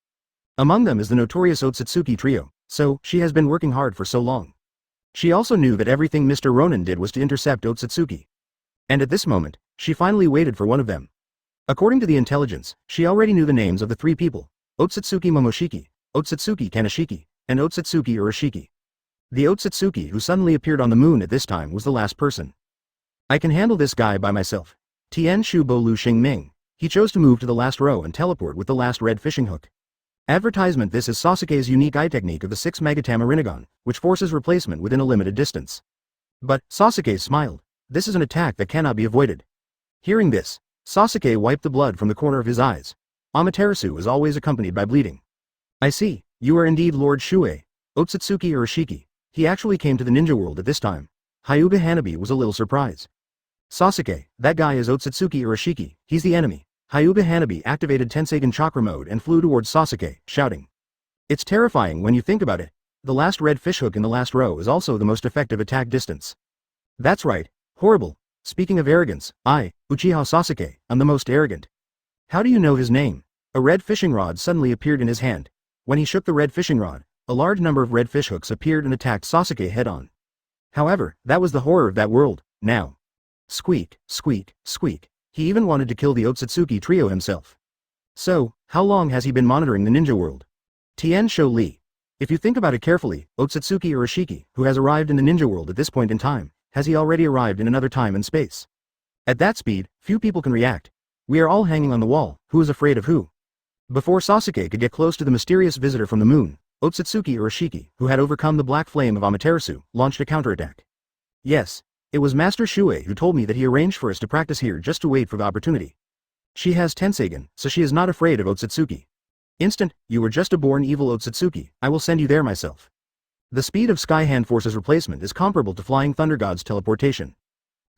A: Among them is the notorious Otsutsuki trio, so she has been working hard for so long. She also knew that everything Mr. Ronin did was to intercept Otsutsuki. And at this moment, she finally waited for one of them. According to the intelligence, she already knew the names of the 3 people: Otsutsuki Momoshiki, Otsutsuki Kaneshiki, and Otsutsuki Urashiki. The Otsutsuki who suddenly appeared on the moon at this time was the last person. I can handle this guy by myself. Tien Shu Bo Lu Xing Ming. He chose to move to the last row and teleport with the last red fishing hook. Advertisement: this is Sasuke's unique eye technique of the 6 Magatama Rinnegan, which forces replacement within a limited distance. But, Sasuke smiled. This is an attack that cannot be avoided. Hearing this, Sasuke wiped the blood from the corner of his eyes. Amaterasu is always accompanied by bleeding. I see, you are indeed Lord Shuoye, Otsutsuki Urashiki. He actually came to the ninja world at this time. Hyuga Hanabi was a little surprised. Sasuke, that guy is Otsutsuki Urashiki, he's the enemy. Hyuga Hanabi activated Tenseigen chakra mode and flew towards Sasuke, shouting. It's terrifying when you think about it. The last red fishhook in the last row is also the most effective attack distance. That's right, horrible. Speaking of arrogance, I, Uchiha Sasuke, am the most arrogant. How do you know his name? A red fishing rod suddenly appeared in his hand. When he shook the red fishing rod, a large number of red fishhooks appeared and attacked Sasuke head-on. However, that was the horror of that world. Now. Squeak, squeak, squeak. He even wanted to kill the Otsutsuki trio himself. So, how long has he been monitoring the ninja world? Tien Sho Li. If you think about it carefully, Otsutsuki Urashiki, who has arrived in the ninja world at this point in time, has he already arrived in another time and space? At that speed, few people can react. We are all hanging on the wall, who is afraid of who? Before Sasuke could get close to the mysterious visitor from the moon, Otsutsuki Urashiki, who had overcome the black flame of Amaterasu, launched a counterattack. Yes, it was Master Shuoye who told me that he arranged for us to practice here just to wait for the opportunity. She has Tenseigen, so she is not afraid of Otsutsuki. Instant, you were just a born evil Otsutsuki, I will send you there myself. The speed of Sky Hand Force's replacement is comparable to Flying Thunder God's teleportation.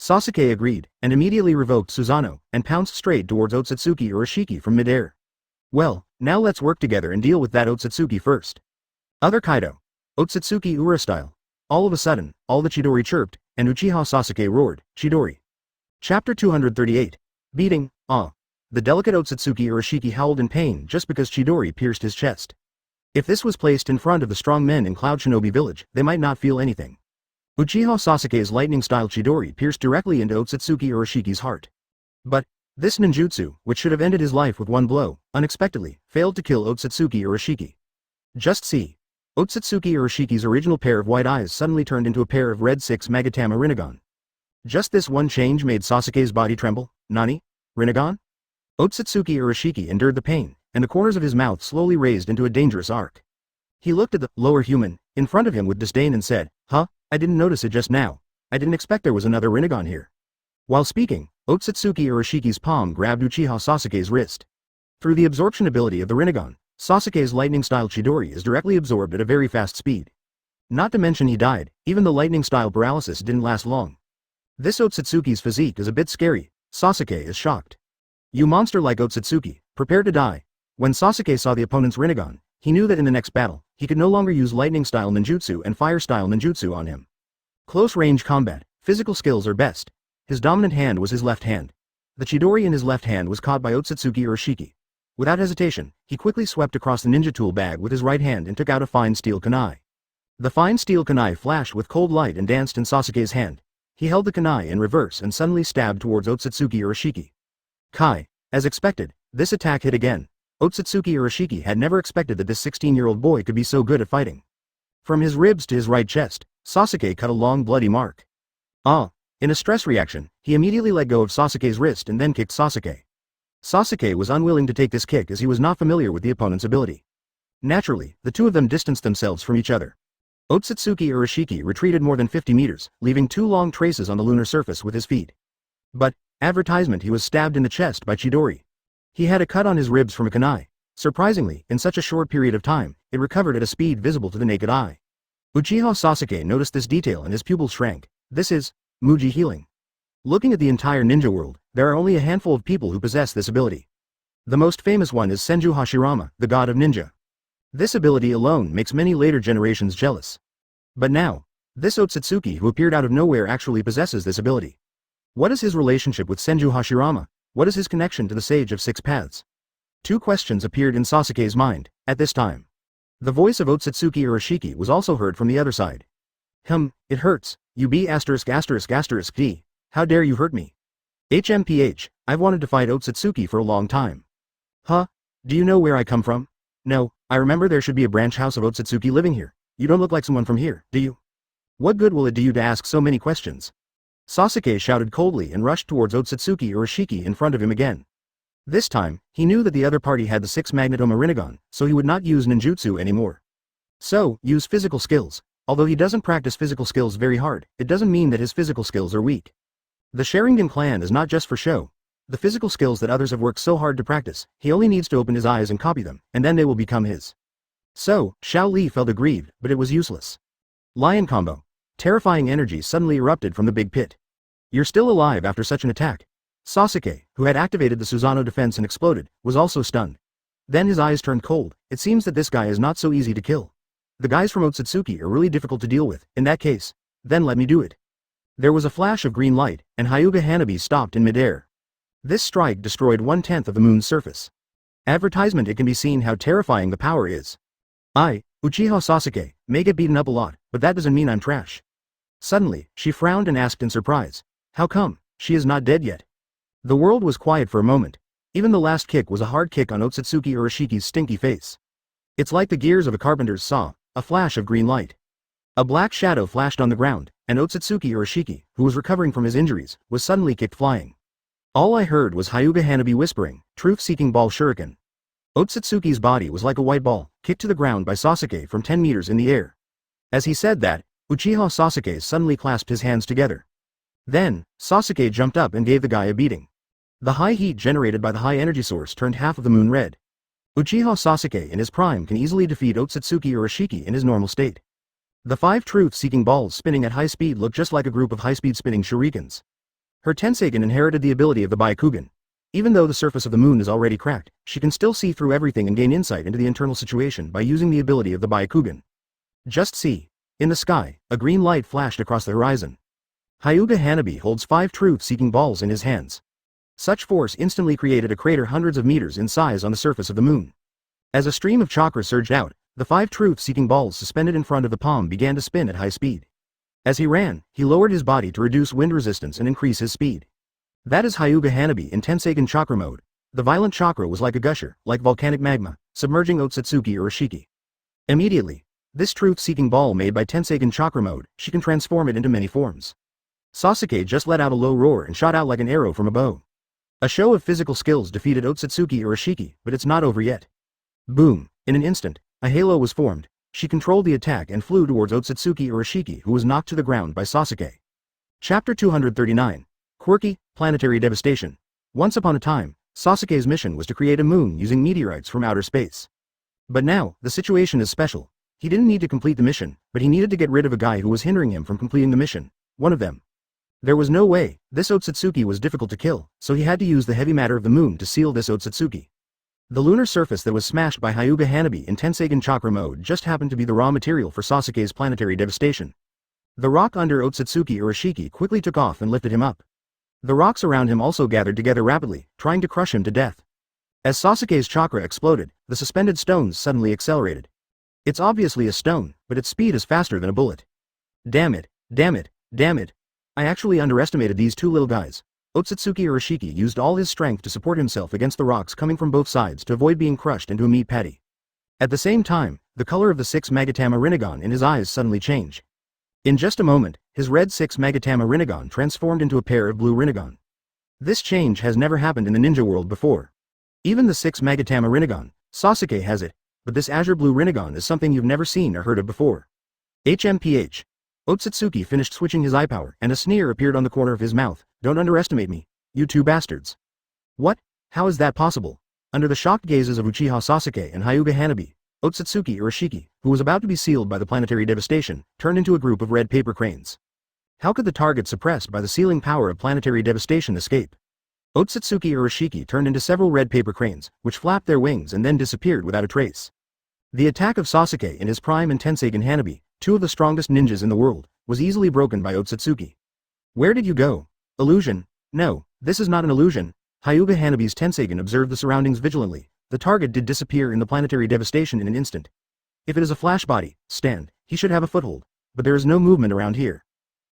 A: Sasuke agreed, and immediately revoked Susanoo, and pounced straight towards Otsutsuki Urashiki from midair. Well, now let's work together and deal with that Otsutsuki first. Other Kaido. Otsutsuki Ura style. All of a sudden, all the Chidori chirped, and Uchiha Sasuke roared, Chidori. Chapter 238. Beating, The delicate Otsutsuki Urashiki howled in pain just because Chidori pierced his chest. If this was placed in front of the strong men in Cloud Shinobi Village, they might not feel anything. Uchiha Sasuke's lightning-style Chidori pierced directly into Otsutsuki Urashiki's heart. But, this ninjutsu, which should have ended his life with one blow, unexpectedly, failed to kill Otsutsuki Urashiki. Just see. Otsutsuki Urashiki's original pair of white eyes suddenly turned into a pair of red 6 Magatama Rinnegan. Just this one change made Sasuke's body tremble. Nani? Rinnegan? Otsutsuki Urashiki endured the pain, and the corners of his mouth slowly raised into a dangerous arc. He looked at the lower human in front of him with disdain and said, Huh? I didn't notice it just now. I didn't expect there was another Rinnegan here. While speaking, Otsutsuki Urashiki's palm grabbed Uchiha Sasuke's wrist. Through the absorption ability of the Rinnegan, Sasuke's lightning-style Chidori is directly absorbed at a very fast speed. Not to mention he died, even the lightning-style paralysis didn't last long. This Otsutsuki's physique is a bit scary. Sasuke is shocked. You monster like Otsutsuki, prepare to die. When Sasuke saw the opponent's Rinnegan, he knew that in the next battle, he could no longer use lightning-style ninjutsu and fire-style ninjutsu on him. Close-range combat, physical skills are best. His dominant hand was his left hand. The Chidori in his left hand was caught by Otsutsuki Urashiki. Without hesitation, he quickly swept across the ninja tool bag with his right hand and took out a fine steel kunai. The fine steel kunai flashed with cold light and danced in Sasuke's hand. He held the kunai in reverse and suddenly stabbed towards Otsutsuki Urashiki. Kai. As expected, this attack hit again. Otsutsuki Urashiki had never expected that this 16-year-old boy could be so good at fighting. From his ribs to his right chest, Sasuke cut a long bloody mark. In a stress reaction, he immediately let go of Sasuke's wrist and then kicked Sasuke. Sasuke was unwilling to take this kick as he was not familiar with the opponent's ability. Naturally, the two of them distanced themselves from each other. Otsutsuki Urashiki retreated more than 50 meters, leaving 2 long traces on the lunar surface with his feet. But, advertisement, he was stabbed in the chest by Chidori. He had a cut on his ribs from a kunai. Surprisingly, in such a short period of time, it recovered at a speed visible to the naked eye. Uchiha Sasuke noticed this detail and his pupils shrank. This is Muji healing. Looking at the entire ninja world, there are only a handful of people who possess this ability. The most famous one is Senju Hashirama, the god of ninja. This ability alone makes many later generations jealous. But now, this Otsutsuki who appeared out of nowhere actually possesses this ability. What is his relationship with Senju Hashirama? What is his connection to the Sage of Six Paths? 2 questions appeared in Sasuke's mind, at this time. The voice of Otsutsuki Urashiki was also heard from the other side. It hurts, you be ******d. How dare you hurt me? HMPH, I've wanted to fight Otsutsuki for a long time. Huh? Do you know where I come from? No, I remember there should be a branch house of Otsutsuki living here. You don't look like someone from here, do you? What good will it do you to ask so many questions? Sasuke shouted coldly and rushed towards Otsutsuki Urashiki in front of him again. This time, he knew that the other party had the 6 Magnetoma Rinnegan, so he would not use ninjutsu anymore. So, use physical skills. Although he doesn't practice physical skills very hard, it doesn't mean that his physical skills are weak. The Sharingan clan is not just for show. The physical skills that others have worked so hard to practice, he only needs to open his eyes and copy them, and then they will become his. So, Xiao Li felt aggrieved, but it was useless. Lion combo. Terrifying energy suddenly erupted from the big pit. You're still alive after such an attack. Sasuke, who had activated the Susanoo defense and exploded, was also stunned. Then his eyes turned cold. It seems that this guy is not so easy to kill. The guys from Otsutsuki are really difficult to deal with. In that case, then let me do it. There was a flash of green light, and Hyuga Hanabi stopped in midair. This strike destroyed 1/10 of the moon's surface. Advertisement. It can be seen how terrifying the power is. Uchiha Sasuke, may get beaten up a lot, but that doesn't mean I'm trash. Suddenly, she frowned and asked in surprise. How come? She is not dead yet. The world was quiet for a moment. Even the last kick was a hard kick on Otsutsuki Urashiki's stinky face. It's like the gears of a carpenter's saw, a flash of green light. A black shadow flashed on the ground, and Otsutsuki Urashiki, who was recovering from his injuries, was suddenly kicked flying. All I heard was Hyuga Hanabi whispering, truth-seeking ball shuriken. Otsutsuki's body was like a white ball, kicked to the ground by Sasuke from 10 meters in the air. As he said that, Uchiha Sasuke suddenly clasped his hands together. Then, Sasuke jumped up and gave the guy a beating. The high heat generated by the high energy source turned half of the moon red. Uchiha Sasuke in his prime can easily defeat Otsutsuki Urashiki in his normal state. The 5 truth-seeking balls spinning at high speed look just like a group of high-speed spinning shurikens. Her Tenseigen inherited the ability of the Byakugan. Even though the surface of the moon is already cracked, she can still see through everything and gain insight into the internal situation by using the ability of the Byakugan. Just see. In the sky, a green light flashed across the horizon. Hyuga Hanabi holds 5 truth-seeking balls in his hands. Such force instantly created a crater hundreds of meters in size on the surface of the moon. As a stream of chakra surged out, the 5 truth-seeking balls suspended in front of the palm began to spin at high speed. As he ran, he lowered his body to reduce wind resistance and increase his speed. That is Hyuga Hanabi in Tenseigen chakra mode. The violent chakra was like a gusher, like volcanic magma, submerging Otsutsuki Urashiki. Immediately, this truth-seeking ball made by Tenseigen chakra mode, she can transform it into many forms. Sasuke just let out a low roar and shot out like an arrow from a bow. A show of physical skills defeated Otsutsuki Urashiki, but it's not over yet. Boom! In an instant, a halo was formed. She controlled the attack and flew towards Otsutsuki Urashiki, who was knocked to the ground by Sasuke. Chapter 239. Quirky, Planetary Devastation. Once upon a time, Sasuke's mission was to create a moon using meteorites from outer space. But now, the situation is special. He didn't need to complete the mission, but he needed to get rid of a guy who was hindering him from completing the mission. One of them. There was no way. This Otsutsuki was difficult to kill, so he had to use the heavy matter of the moon to seal this Otsutsuki. The lunar surface that was smashed by Hyuga Hanabi in Tenseigen chakra mode just happened to be the raw material for Sasuke's planetary devastation. The rock under Otsutsuki Urashiki quickly took off and lifted him up. The rocks around him also gathered together rapidly, trying to crush him to death. As Sasuke's chakra exploded, the suspended stones suddenly accelerated. It's obviously a stone, but its speed is faster than a bullet. Damn it, damn it, damn it. I actually underestimated these 2 little guys. Otsutsuki Urashiki used all his strength to support himself against the rocks coming from both sides to avoid being crushed into a meat patty. At the same time, the color of the 6 Magatama Rinnegan in his eyes suddenly changed. In just a moment, his red 6 Magatama Rinnegan transformed into a pair of blue Rinnegan. This change has never happened in the ninja world before. Even the 6 Magatama Rinnegan, Sasuke has it, but this azure blue Rinnegan is something you've never seen or heard of before. HMPH. Otsutsuki finished switching his eye power, and a sneer appeared on the corner of his mouth. Don't underestimate me, you two bastards. What? How is that possible? Under the shocked gazes of Uchiha Sasuke and Hyuga Hanabi, Otsutsuki Urashiki, who was about to be sealed by the planetary devastation, turned into a group of red paper cranes. How could the target suppressed by the sealing power of planetary devastation escape? Otsutsuki Urashiki turned into several red paper cranes, which flapped their wings and then disappeared without a trace. The attack of Sasuke in his prime and Tensei Hanabi, two of the strongest ninjas in the world, was easily broken by Otsutsuki. Where did you go? Illusion? No, this is not an illusion. Hyuga Hanabi's Tenseigen observed the surroundings vigilantly. The target did disappear in the planetary devastation in an instant. If it is a flash body, stand, he should have a foothold. But there is no movement around here.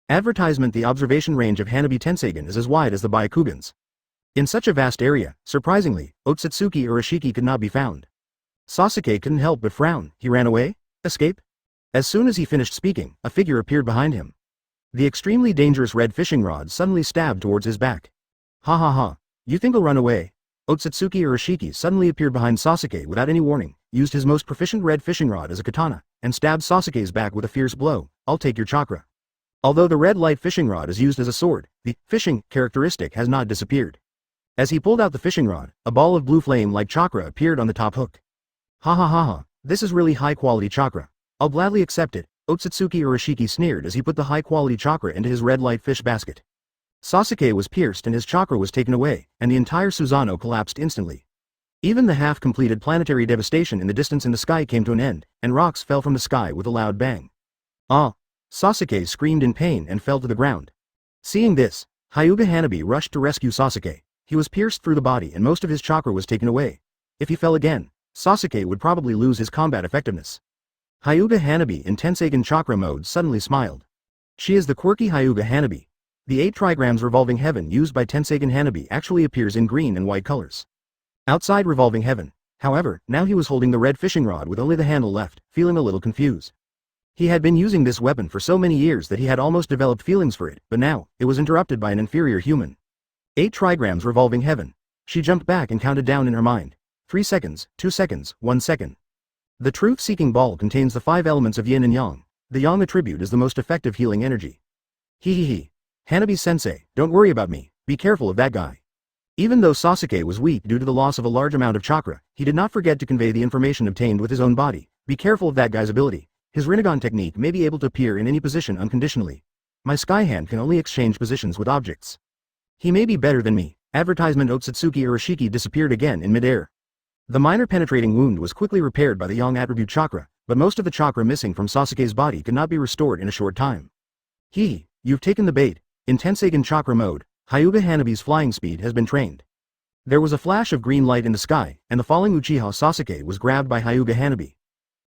A: Advertisement: the observation range of Hanabi Tenseigen is as wide as the Byakugans. In such a vast area, surprisingly, Otsutsuki Urashiki could not be found. Sasuke couldn't help but frown. He ran away? Escape? As soon as he finished speaking, a figure appeared behind him. The extremely dangerous red fishing rod suddenly stabbed towards his back. Ha ha ha. You think I'll run away? Otsutsuki Urashiki suddenly appeared behind Sasuke without any warning, used his most proficient red fishing rod as a katana, and stabbed Sasuke's back with a fierce blow. I'll take your chakra. Although the red light fishing rod is used as a sword, the fishing characteristic has not disappeared. As he pulled out the fishing rod, a ball of blue flame like chakra appeared on the top hook. Ha ha ha ha, this is really high quality chakra. I'll gladly accept it, Otsutsuki Urashiki sneered as he put the high quality chakra into his red light fish basket. Sasuke was pierced and his chakra was taken away, and the entire Susanoo collapsed instantly. Even the half-completed planetary devastation in the distance in the sky came to an end, and rocks fell from the sky with a loud bang. Ah! Sasuke screamed in pain and fell to the ground. Seeing this, Hyuga Hanabi rushed to rescue Sasuke. He was pierced through the body and most of his chakra was taken away. If he fell again, Sasuke would probably lose his combat effectiveness. Hyuga Hanabi in Tenseigen chakra mode suddenly smiled. She is the quirky Hyuga Hanabi. The 8 trigrams revolving heaven used by Tenseigen Hanabi actually appears in green and white colors. Outside revolving heaven, however, now he was holding the red fishing rod with only the handle left, feeling a little confused. He had been using this weapon for so many years that he had almost developed feelings for it, but now, it was interrupted by an inferior human. 8 trigrams revolving heaven. She jumped back and counted down in her mind. 3 seconds, 2 seconds, 1 second. The truth-seeking ball contains the 5 elements of yin and yang. The yang attribute is the most effective healing energy. Hee. Hanabi-sensei, don't worry about me, be careful of that guy. Even though Sasuke was weak due to the loss of a large amount of chakra, he did not forget to convey the information obtained with his own body. Be careful of that guy's ability. His Rinnegan technique may be able to appear in any position unconditionally. My sky hand can only exchange positions with objects. He may be better than me. Advertisement: Otsutsuki Urashiki disappeared again in midair. The minor penetrating wound was quickly repaired by the yang attribute chakra, but most of the chakra missing from Sasuke's body could not be restored in a short time. You've taken the bait. In Tenseigen chakra mode, Hyuga Hanabi's flying speed has been trained. There was a flash of green light in the sky, and the falling Uchiha Sasuke was grabbed by Hyuga Hanabi.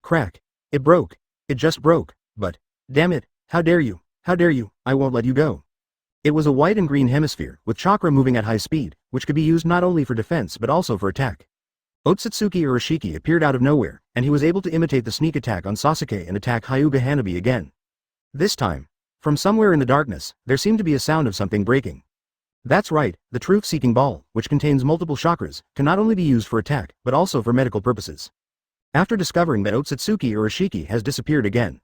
A: Crack. It broke. It just broke, but, damn it, how dare you, I won't let you go. It was a white and green hemisphere, with chakra moving at high speed, which could be used not only for defense but also for attack. Otsutsuki Urashiki appeared out of nowhere, and he was able to imitate the sneak attack on Sasuke and attack Hyuga Hanabi again. This time, from somewhere in the darkness, there seemed to be a sound of something breaking. That's right, the truth-seeking ball, which contains multiple chakras, can not only be used for attack, but also for medical purposes. After discovering that Otsutsuki Urashiki has disappeared again,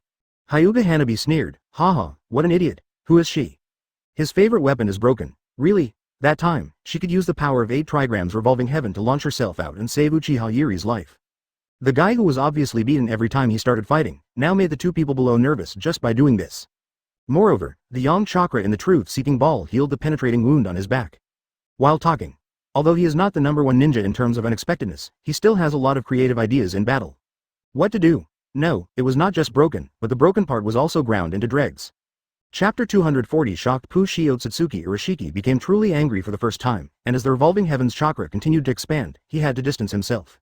A: Hyuga Hanabi sneered, haha, what an idiot, who is she? His favorite weapon is broken, really? That time, she could use the power of 8 trigrams revolving heaven to launch herself out and save Uchiha Yuri's life. The guy who was obviously beaten every time he started fighting, now made the 2 people below nervous just by doing this. Moreover, the yang chakra in the truth-seeking ball healed the penetrating wound on his back. While talking, although he is not the #1 ninja in terms of unexpectedness, he still has a lot of creative ideas in battle. What to do? No, it was not just broken, but the broken part was also ground into dregs. Chapter 240 Shocked Pushi Otsutsuki Urashiki became truly angry for the first time, and as the revolving heavens chakra continued to expand, he had to distance himself.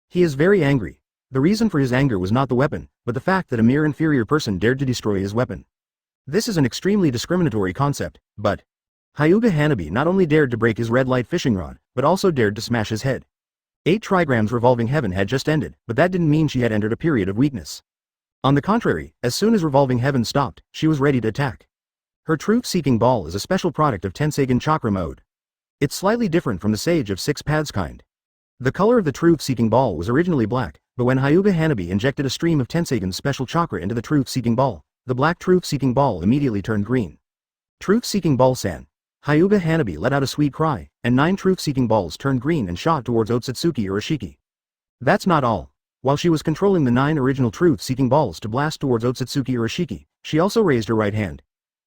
A: He is very angry. The reason for his anger was not the weapon, but the fact that a mere inferior person dared to destroy his weapon. This is an extremely discriminatory concept, but Hyuga Hanabi not only dared to break his red light fishing rod, but also dared to smash his head. 8 trigrams revolving heaven had just ended, but that didn't mean she had entered a period of weakness. On the contrary, as soon as revolving heaven stopped, she was ready to attack. Her truth-seeking ball is a special product of Tenseigen chakra mode. It's slightly different from the Sage of 6 Paths kind. The color of the truth-seeking ball was originally black, but when Hyuga Hanabi injected a stream of Tenseigen's special chakra into the truth-seeking ball, the black truth-seeking ball immediately turned green. Truth-seeking ball-san. Hyuga Hanabi let out a sweet cry, and 9 truth-seeking balls turned green and shot towards Otsutsuki Urashiki. That's not all. While she was controlling the 9 original truth-seeking balls to blast towards Otsutsuki Urashiki, she also raised her right hand.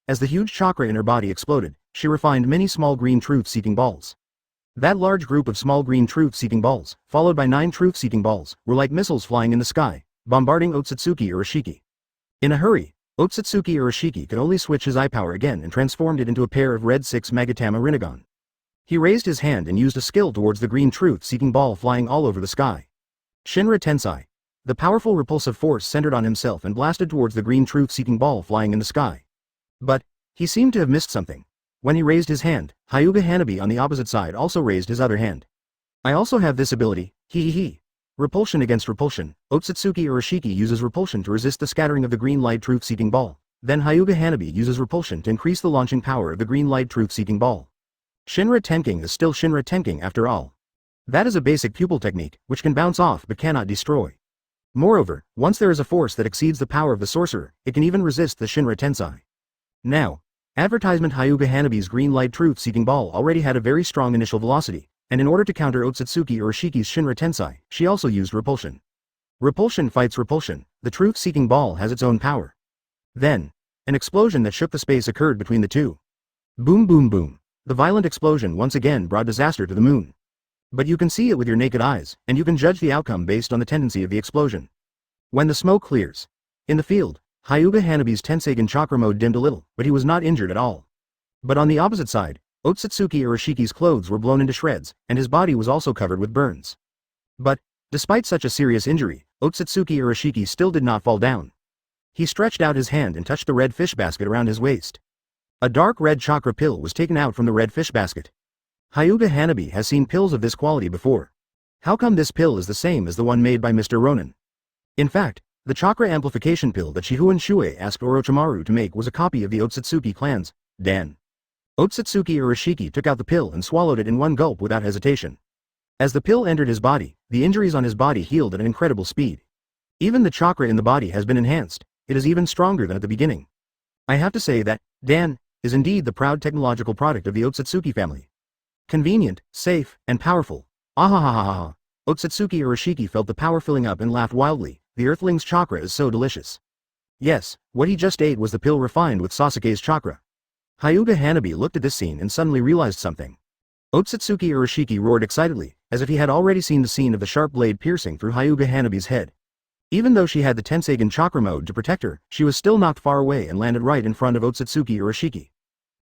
A: As the huge chakra in her body exploded, she refined many small green truth-seeking balls. That large group of small green truth-seeking balls, followed by 9 truth-seeking balls, were like missiles flying in the sky, bombarding Otsutsuki Urashiki. In a hurry, Otsutsuki Urashiki could only switch his eye power again and transformed it into a pair of red 6 Magatama Rinnegan. He raised his hand and used a skill towards the green truth-seeking ball flying all over the sky. Shinra Tensei. The powerful repulsive force centered on himself and blasted towards the green truth-seeking ball flying in the sky. But he seemed to have missed something. When he raised his hand, Hyuga Hanabi on the opposite side also raised his other hand. I also have this ability, hee. Repulsion against repulsion. Otsutsuki Urashiki uses repulsion to resist the scattering of the green light truth-seeking ball. Then Hyuga Hanabi uses repulsion to increase the launching power of the green light truth-seeking ball. Shinra Tenking is still Shinra Tenking after all. That is a basic pupil technique, which can bounce off but cannot destroy. Moreover, once there is a force that exceeds the power of the sorcerer, it can even resist the Shinra Tensei. Now, advertisement Hyuga Hanabi's green light truth-seeking ball already had a very strong initial velocity, and in order to counter Otsutsuki Urashiki's Shinra Tensei, she also used repulsion. Repulsion fights repulsion, the truth-seeking ball has its own power. Then, an explosion that shook the space occurred between the two. Boom boom boom. The violent explosion once again brought disaster to the moon. But you can see it with your naked eyes, and you can judge the outcome based on the tendency of the explosion. When the smoke clears. In the field, Hyuga Hanabi's Tenseigen chakra mode dimmed a little, but he was not injured at all. But on the opposite side, Otsutsuki Urashiki's clothes were blown into shreds, and his body was also covered with burns. But, despite such a serious injury, Otsutsuki Urashiki still did not fall down. He stretched out his hand and touched the red fish basket around his waist. A dark red chakra pill was taken out from the red fish basket. Hyuga Hanabi has seen pills of this quality before. How come this pill is the same as the one made by Mr. Ronin? In fact, the chakra amplification pill that Shifengin Shuoye asked Orochimaru to make was a copy of the Otsutsuki clan's Dan. Otsutsuki Urashiki took out the pill and swallowed it in one gulp without hesitation. As the pill entered his body, the injuries on his body healed at an incredible speed. Even the chakra in the body has been enhanced, it is even stronger than at the beginning. I have to say that, Dan, is indeed the proud technological product of the Otsutsuki family. Convenient, safe, and powerful. Ahahaha. Otsutsuki Urashiki felt the power filling up and laughed wildly. The Earthling's chakra is so delicious. Yes, what he just ate was the pill refined with Sasuke's chakra. Hyuga Hanabi looked at this scene and suddenly realized something. Otsutsuki Urashiki roared excitedly, as if he had already seen the scene of the sharp blade piercing through Hyuga Hanabi's head. Even though she had the Tenseigen chakra mode to protect her, she was still knocked far away and landed right in front of Otsutsuki Urashiki.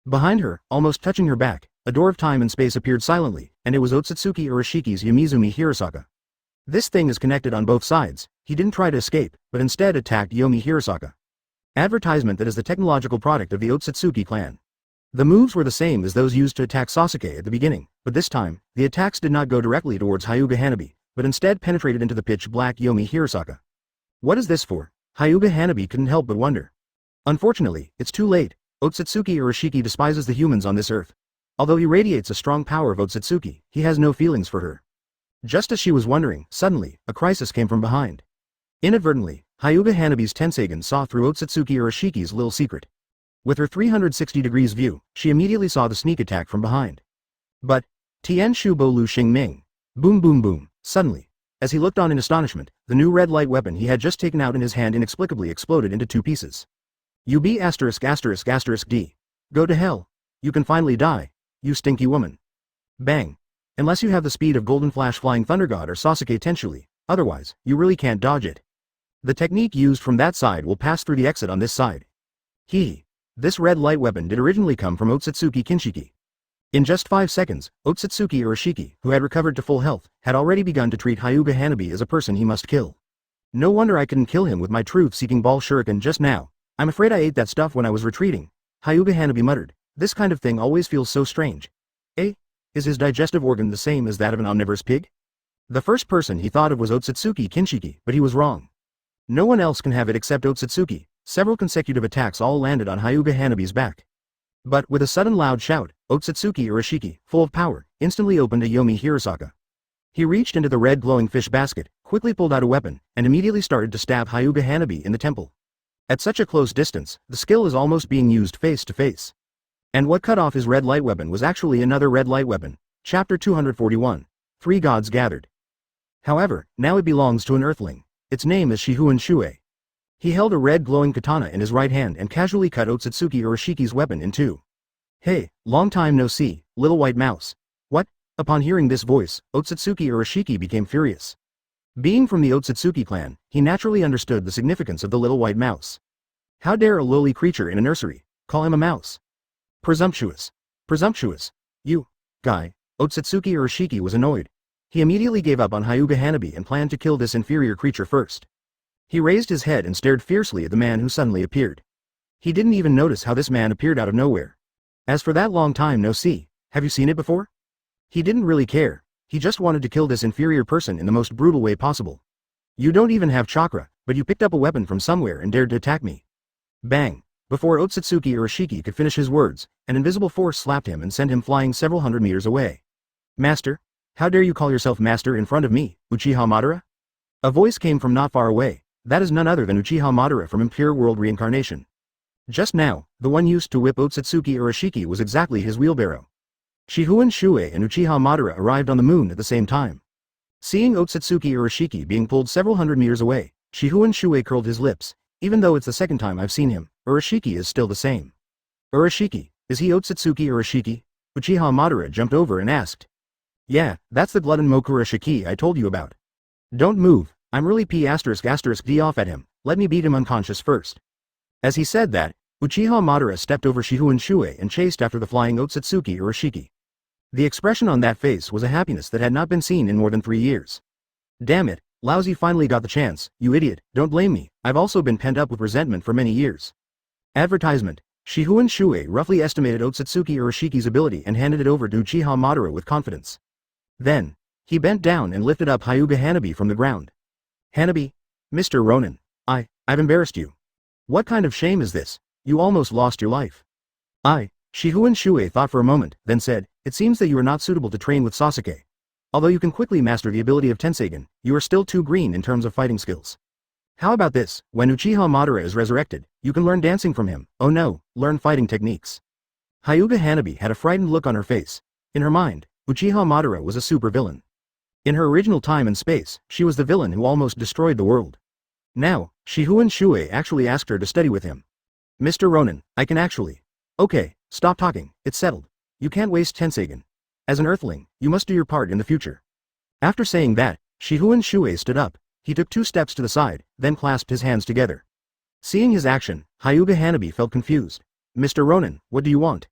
A: Behind her, almost touching her back, a door of time and space appeared silently, and it was Otsutsuki Urashiki's Yomizumi Hirasaka. This thing is connected on both sides. He didn't try to escape, but instead attacked Yomi Hirasaka. Advertisement that is the technological product of the Otsutsuki clan. The moves were the same as those used to attack Sasuke at the beginning, but this time, the attacks did not go directly towards Hyuga Hanabi, but instead penetrated into the pitch-black Yomi Hirasaka. What is this for? Hyuga Hanabi couldn't help but wonder. Unfortunately, it's too late. Otsutsuki Urashiki despises the humans on this earth. Although he radiates a strong power of Otsutsuki, he has no feelings for her. Just as she was wondering, suddenly, a crisis came from behind. Inadvertently, Hyuga Hanabi's Tenseigen saw through Otsutsuki Urashiki's little secret. With her 360 degrees view, she immediately saw the sneak attack from behind. But, Tian Shu Bo Lu Xing Ming. Boom boom boom. Suddenly, as he looked on in astonishment, the new red light weapon he had just taken out in his hand inexplicably exploded into 2 pieces. You be *****D. Go to hell. You can finally die, you stinky woman. Bang. Unless you have the speed of Golden Flash Flying Thunder God or Sasuke Tenshuli, otherwise, you really can't dodge it. The technique used from that side will pass through the exit on this side. This red light weapon did originally come from Otsutsuki Kinshiki. In just 5 seconds, Otsutsuki Urashiki, who had recovered to full health, had already begun to treat Hyuga Hanabi as a person he must kill. No wonder I couldn't kill him with my truth-seeking ball shuriken just now. I'm afraid I ate that stuff when I was retreating. Hyuga Hanabi muttered. This kind of thing always feels so strange. Is his digestive organ the same as that of an omnivorous pig? The first person he thought of was Otsutsuki Kinshiki, but he was wrong. No one else can have it except Otsutsuki. Several consecutive attacks all landed on Hyuga Hanabi's back. But with a sudden loud shout, Otsutsuki Urashiki, full of power, instantly opened a Yomi Hirasaka. He reached into the red glowing fish basket, quickly pulled out a weapon, and immediately started to stab Hyuga Hanabi in the temple. At such a close distance, the skill is almost being used face to face. And what cut off his red light weapon was actually another red light weapon. Chapter 241. 3 Gods Gathered. However, now it belongs to an earthling. Its name is Shifengin Shuoye. He held a red glowing katana in his right hand and casually cut Otsutsuki Uroshiki's weapon in two. Hey, long time no see, little white mouse. What? Upon hearing this voice, Otsutsuki Uroshiki became furious. Being from the Otsutsuki clan, he naturally understood the significance of the little white mouse. How dare a lowly creature in a nursery call him a mouse? Presumptuous. Presumptuous. You, guy. Otsutsuki Uroshiki was annoyed. He immediately gave up on Hyuga Hanabi and planned to kill this inferior creature first. He raised his head and stared fiercely at the man who suddenly appeared. He didn't even notice how this man appeared out of nowhere. As for that long time no see, have you seen it before? He didn't really care. He just wanted to kill this inferior person in the most brutal way possible. You don't even have chakra, but you picked up a weapon from somewhere and dared to attack me. Bang! Before Otsutsuki Uroshiki could finish his words, an invisible force slapped him and sent him flying several hundred meters away. Master? How dare you call yourself master in front of me, Uchiha Madara? A voice came from not far away. That is none other than Uchiha Madara from Impure World Reincarnation. Just now, the one used to whip Otsutsuki Uroshiki was exactly his wheelbarrow. Shifengin Shuoye and Uchiha Madara arrived on the moon at the same time. Seeing Otsutsuki Uroshiki being pulled several hundred meters away, Shifengin Shuoye curled his lips. Even though it's the second time I've seen him, Uroshiki is still the same. Uroshiki, is he Otsutsuki Uroshiki? Uchiha Madara jumped over and asked. Yeah, that's the glutton Mokura Shiki I told you about. Don't move, I'm really d off at him, let me beat him unconscious first. As he said that, Uchiha Madara stepped over Shifengin Shuoye and chased after the flying Otsutsuki Uroshiki. The expression on that face was a happiness that had not been seen in more than 3 years. Damn it, Lousy finally got the chance, you idiot, don't blame me, I've also been pent up with resentment for many years. Advertisement. Shifengin Shuoye roughly estimated Otsutsuki Uroshiki's ability and handed it over to Uchiha Madara with confidence. Then, he bent down and lifted up Hyuga Hanabi from the ground. Hanabi? Mr. Ronin. I've embarrassed you. What kind of shame is this? You almost lost your life. Shifengin Shuoye thought for a moment, then said, it seems that you are not suitable to train with Sasuke. Although you can quickly master the ability of Tenseigen, you are still too green in terms of fighting skills. How about this, when Uchiha Madara is resurrected, you can learn dancing from him, oh no, learn fighting techniques. Hyuga Hanabi had a frightened look on her face. In her mind, Uchiha Madara was a super villain. In her original time and space, she was the villain who almost destroyed the world. Now, Shifengin Shuoye actually asked her to study with him. Mr. Ronin, I can actually. Okay, stop talking, it's settled. You can't waste Tenseigen. As an earthling, you must do your part in the future. After saying that, Shifengin Shuoye stood up. He took 2 steps to the side, then clasped his hands together. Seeing his action, Hyuga Hanabi felt confused. Mr. Ronin, what do you want?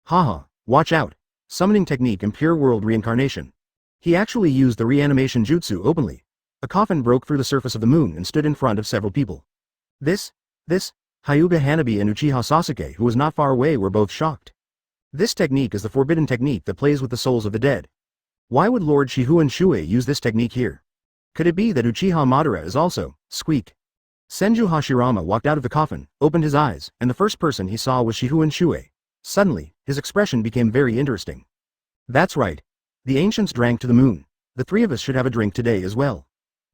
A: Haha, watch out. Summoning technique Impure World Reincarnation. He actually used the reanimation jutsu openly. A coffin broke through the surface of the moon and stood in front of several people. This, Hyuga Hanabi and Uchiha Sasuke, who was not far away, were both shocked. This technique is the forbidden technique that plays with the souls of the dead. Why would Lord Shifengin Shuoye use this technique here? Could it be that Uchiha Madara is also, squeak? Senju Hashirama walked out of the coffin, opened his eyes, and the first person he saw was Shifengin Shuoye. Suddenly, his expression became very interesting. That's right. The ancients drank to the moon. The 3 of us should have a drink today as well.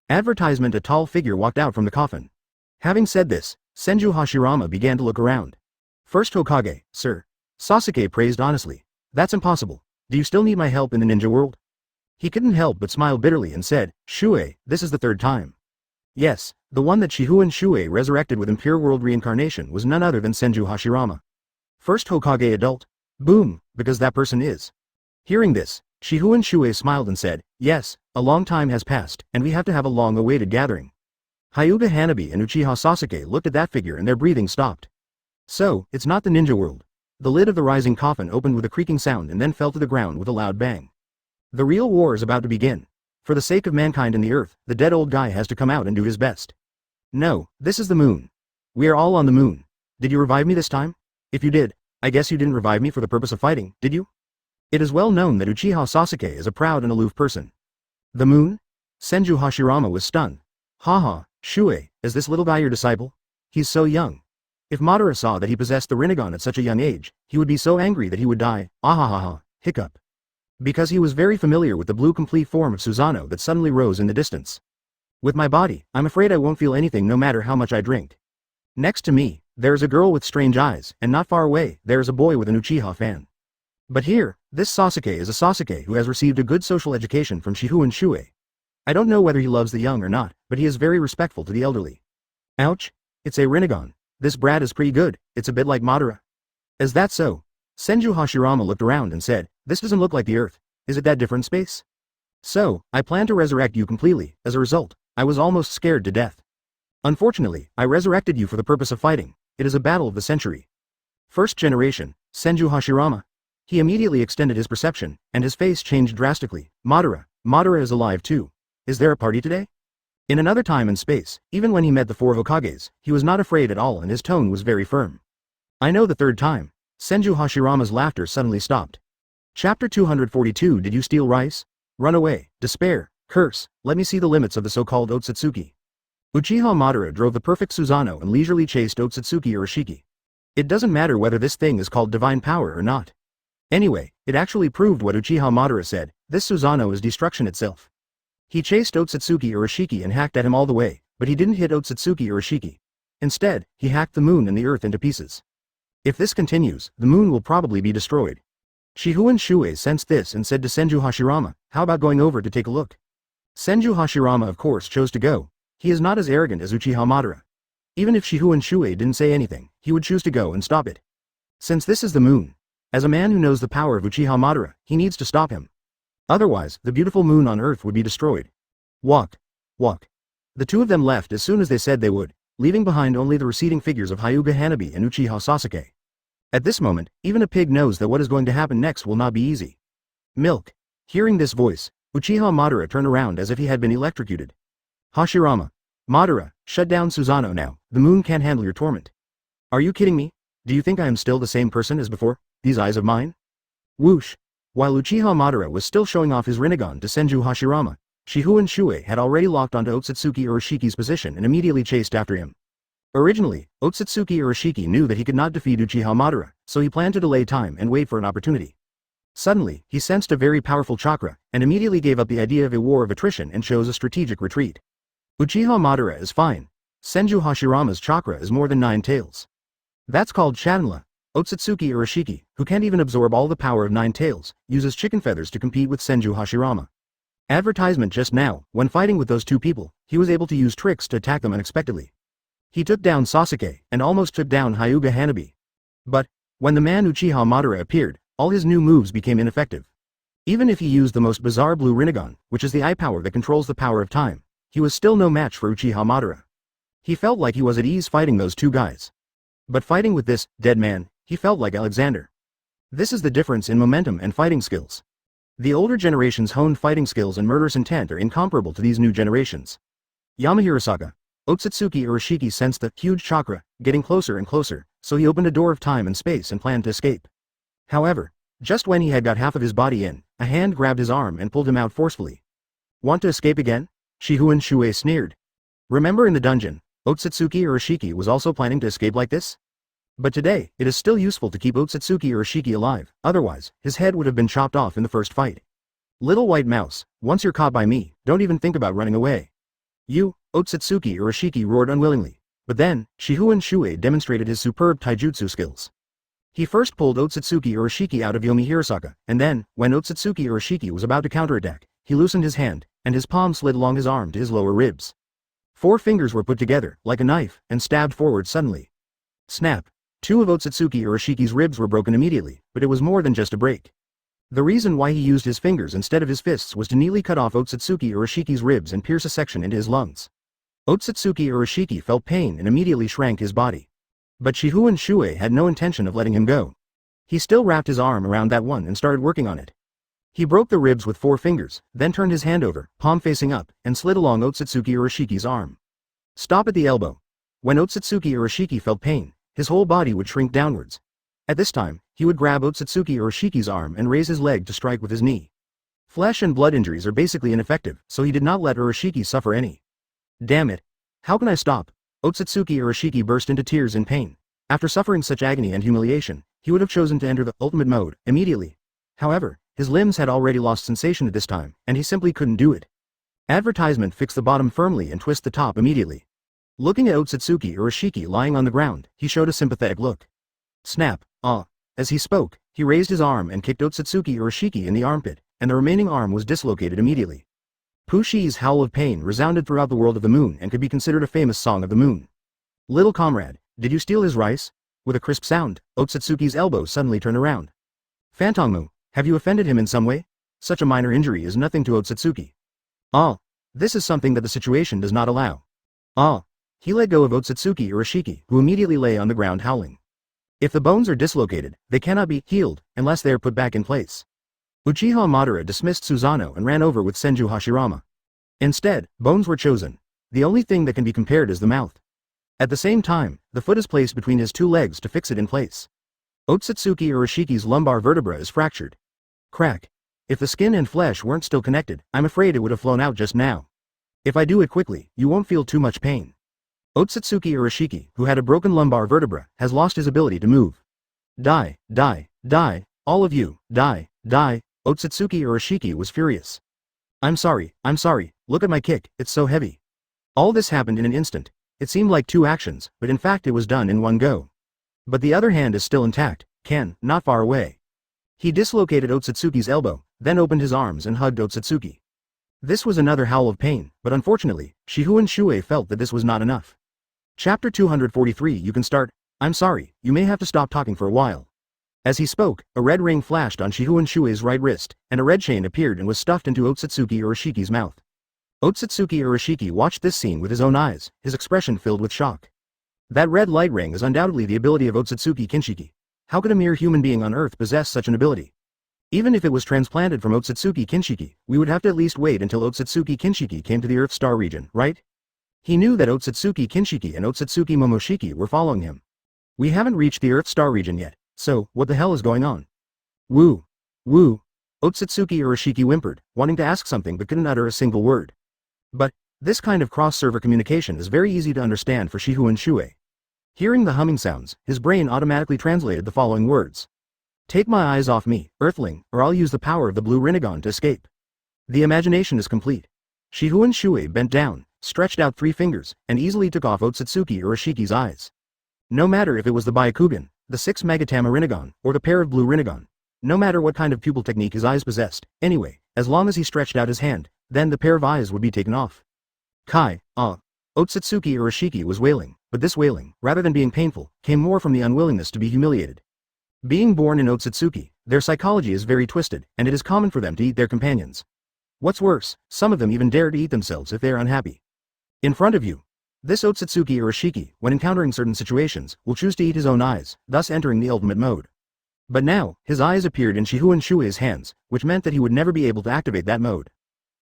A: Advertisement. A tall figure walked out from the coffin. Having said this, Senju Hashirama began to look around. First Hokage, sir. Sasuke praised honestly. That's impossible. Do you still need my help in the ninja world? He couldn't help but smile bitterly and said, Shuoye, this is the 3rd time. Yes, the one that Shifengin Shuoye resurrected with Impure World Reincarnation was none other than Senju Hashirama. First Hokage adult. Boom, because that person is. Hearing this, Shifengin Shuoye smiled and said, yes, a long time has passed, and we have to have a long-awaited gathering. Hyuga Hanabi and Uchiha Sasuke looked at that figure and their breathing stopped. So, it's not the ninja world. The lid of the rising coffin opened with a creaking sound and then fell to the ground with a loud bang. The real war is about to begin. For the sake of mankind and the earth, the dead old guy has to come out and do his best. No, this is the moon. We are all on the moon. Did you revive me this time? If you did, I guess you didn't revive me for the purpose of fighting, did you? It is well known that Uchiha Sasuke is a proud and aloof person. The moon? Senju Hashirama was stunned. Haha, Shuoye, is this little guy your disciple? He's so young. If Madara saw that he possessed the Rinnegan at such a young age, he would be so angry that he would die. Ahahaha, hiccup. because he was very familiar with the blue complete form of Susanoo that suddenly rose in the distance. With my body, I'm afraid I won't feel anything no matter how much I drink. Next to me, there's a girl with strange eyes, and not far away, there's a boy with an Uchiha fan. But here, this Sasuke is a Sasuke who has received a good social education from Shifengin Shuoye. I don't know whether he loves the young or not, but he is very respectful to the elderly. Ouch! It's a Rinnegan. This brat is pretty good, it's a bit like Madara. Is that so? Senju Hashirama looked around and said, this doesn't look like the earth, is it that different space? So, I plan to resurrect you completely, as a result, I was almost scared to death. Unfortunately, I resurrected you for the purpose of fighting, it is a battle of the century. First generation, Senju Hashirama. He immediately extended his perception, and his face changed drastically. Madara is alive too. Is there a party today? In another time and space, even when he met the four Hokages, he was not afraid at all and his tone was very firm. I know the third time. Senju Hashirama's laughter suddenly stopped. Chapter 242 Did you steal rice? Run away, despair, curse, let me see the limits of the so-called Otsutsuki. Uchiha Madara drove the perfect Susanoo and leisurely chased Otsutsuki Orochimaru. It doesn't matter whether this thing is called divine power or not. Anyway, it actually proved what Uchiha Madara said, this Susanoo is destruction itself. He chased Otsutsuki Orochimaru and hacked at him all the way, but he didn't hit Otsutsuki Orochimaru. Instead, he hacked the moon and the earth into pieces. If this continues, the moon will probably be destroyed. Shifengin Shuoye sensed this and said to Senju Hashirama, how about going over to take a look? Senju Hashirama of course chose to go. He is not as arrogant as Uchiha Madara. Even if Shifengin Shuoye didn't say anything, he would choose to go and stop it. Since this is the moon. As a man who knows the power of Uchiha Madara, he needs to stop him. Otherwise, the beautiful moon on earth would be destroyed. Walk. The two of them left as soon as they said they would, leaving behind only the receding figures of Hyuga Hanabi and Uchiha Sasuke. At this moment, even a pig knows that what is going to happen next will not be easy. Milk. Hearing this voice, Uchiha Madara turned around as if he had been electrocuted. Hashirama. Madara, shut down Susanoo now, the moon can't handle your torment. Are you kidding me? Do you think I am still the same person as before, these eyes of mine? Whoosh. While Uchiha Madara was still showing off his Rinnegan to Senju Hashirama, Shifengin Shuoye had already locked onto Otsutsuki Oroshiki's position and immediately chased after him. Originally, Otsutsuki Orochimaru knew that he could not defeat Uchiha Madara, so he planned to delay time and wait for an opportunity. Suddenly, he sensed a very powerful chakra, and immediately gave up the idea of a war of attrition and chose a strategic retreat. Uchiha Madara is fine. Senju Hashirama's chakra is more than 9 tails. That's called Chanla. Otsutsuki Orochimaru, who can't even absorb all the power of 9 tails, uses chicken feathers to compete with Senju Hashirama. Advertisement just now, when fighting with those two people, he was able to use tricks to attack them unexpectedly. He took down Sasuke, and almost took down Hyuga Hanabi. But, when the man Uchiha Madara appeared, all his new moves became ineffective. Even if he used the most bizarre blue Rinnegan, which is the eye power that controls the power of time, he was still no match for Uchiha Madara. He felt like he was at ease fighting those two guys. But fighting with this, dead man, he felt like Alexander. This is the difference in momentum and fighting skills. The older generation's honed fighting skills and murderous intent are incomparable to these new generations. Yamahirasaka. Otsutsuki Orochimaru sensed the huge chakra getting closer and closer, so he opened a door of time and space and planned to escape. However, just when he had got half of his body in, a hand grabbed his arm and pulled him out forcefully. Want to escape again? Shifengin Shuoye sneered. Remember in the dungeon, Otsutsuki Orochimaru was also planning to escape like this? But today, it is still useful to keep Otsutsuki Orochimaru alive, otherwise, his head would have been chopped off in the first fight. Little white mouse, once you're caught by me, don't even think about running away. You, Otsutsuki Orochimaru roared unwillingly, but then, Shifengin Shuoye demonstrated his superb taijutsu skills. He first pulled Otsutsuki Orochimaru out of Yomihirasaka, and then, when Otsutsuki Orochimaru was about to counterattack, he loosened his hand, and his palm slid along his arm to his lower ribs. 4 fingers were put together, like a knife, and stabbed forward suddenly. Snap! 2 of Otsutsuki Orochimaru's ribs were broken immediately, but it was more than just a break. The reason why he used his fingers instead of his fists was to neatly cut off Otsutsuki Orochimaru's ribs and pierce a section into his lungs. Otsutsuki Orochimaru felt pain and immediately shrank his body. But Shifengin Shuoye had no intention of letting him go. He still wrapped his arm around that one and started working on it. He broke the ribs with 4 fingers, then turned his hand over, palm facing up, and slid along Otsutsuki Orochimaru's arm. Stop at the elbow. When Otsutsuki Orochimaru felt pain, his whole body would shrink downwards. At this time, he would grab Otsutsuki Orochimaru's arm and raise his leg to strike with his knee. Flesh and blood injuries are basically ineffective, so he did not let Orochimaru suffer any. Damn it. How can I stop? Otsutsuki Orochimaru burst into tears in pain. After suffering such agony and humiliation, he would have chosen to enter the ultimate mode immediately. However, his limbs had already lost sensation at this time, and he simply couldn't do it. Advertisement: fix the bottom firmly and twist the top immediately. Looking at Otsutsuki Urashiki lying on the ground, he showed a sympathetic look. Snap, ah. As he spoke, he raised his arm and kicked Otsutsuki Urashiki in the armpit, and the remaining arm was dislocated immediately. Pushi's howl of pain resounded throughout the world of the moon and could be considered a famous song of the moon. Little comrade, did you steal his rice? With a crisp sound, Otsutsuki's elbow suddenly turned around. Fantongmu, have you offended him in some way? Such a minor injury is nothing to Otsutsuki. Ah. This is something that the situation does not allow. Ah. He let go of Otsutsuki Urashiki, who immediately lay on the ground howling. If the bones are dislocated, they cannot be healed unless they are put back in place. Uchiha Madara dismissed Susanoo and ran over with Senju Hashirama. Instead, bones were chosen. The only thing that can be compared is the mouth. At the same time, the foot is placed between his two legs to fix it in place. Otsutsuki Urashiki's lumbar vertebra is fractured. Crack. If the skin and flesh weren't still connected, I'm afraid it would have flown out just now. If I do it quickly, you won't feel too much pain. Otsutsuki Urashiki, who had a broken lumbar vertebra, has lost his ability to move. Die, die, die, all of you, die, die. Otsutsuki Urashiki was furious. I'm sorry, look at my kick, it's so heavy. All this happened in an instant. It seemed like two actions, but in fact it was done in one go. But the other hand is still intact, not far away. He dislocated Otsutsuki's elbow, then opened his arms and hugged Otsutsuki. This was another howl of pain, but unfortunately, Shifengin Shuoye felt that this was not enough. Chapter 243. You can start. I'm sorry, you may have to stop talking for a while. As he spoke, a red ring flashed on Shifengin Shuoye's right wrist, and a red chain appeared and was stuffed into Otsutsuki Urashiki's mouth. Otsutsuki Urashiki watched this scene with his own eyes, his expression filled with shock. That red light ring is undoubtedly the ability of Otsutsuki Kinshiki. How could a mere human being on Earth possess such an ability? Even if it was transplanted from Otsutsuki Kinshiki, we would have to at least wait until Otsutsuki Kinshiki came to the Earth Star region, right? He knew that Otsutsuki Kinshiki and Otsutsuki Momoshiki were following him. We haven't reached the Earth Star region yet, so what the hell is going on? Woo. Woo. Otsutsuki Urashiki whimpered, wanting to ask something but couldn't utter a single word. But, this kind of cross-server communication is very easy to understand for Shifengin Shuoye. Hearing the humming sounds, his brain automatically translated the following words. Take my eyes off me, Earthling, or I'll use the power of the blue Rinnegan to escape. The imagination is complete. Shifengin Shuoye bent down, stretched out 3 fingers, and easily took off Otsutsuki Urashiki's eyes. No matter if it was the Byakugan, the 6 Magatama Rinnegan, or the pair of blue Rinnegan. No matter what kind of pupil technique his eyes possessed, anyway, as long as he stretched out his hand, then the pair of eyes would be taken off. Kai, Otsutsuki Urashiki was wailing, but this wailing, rather than being painful, came more from the unwillingness to be humiliated. Being born in Otsutsuki, their psychology is very twisted, and it is common for them to eat their companions. What's worse, some of them even dare to eat themselves if they are unhappy. In front of you. This Otsutsuki Urashiki, when encountering certain situations, will choose to eat his own eyes, thus entering the ultimate mode. But now, his eyes appeared in Shifengin Shuoye's hands, which meant that he would never be able to activate that mode.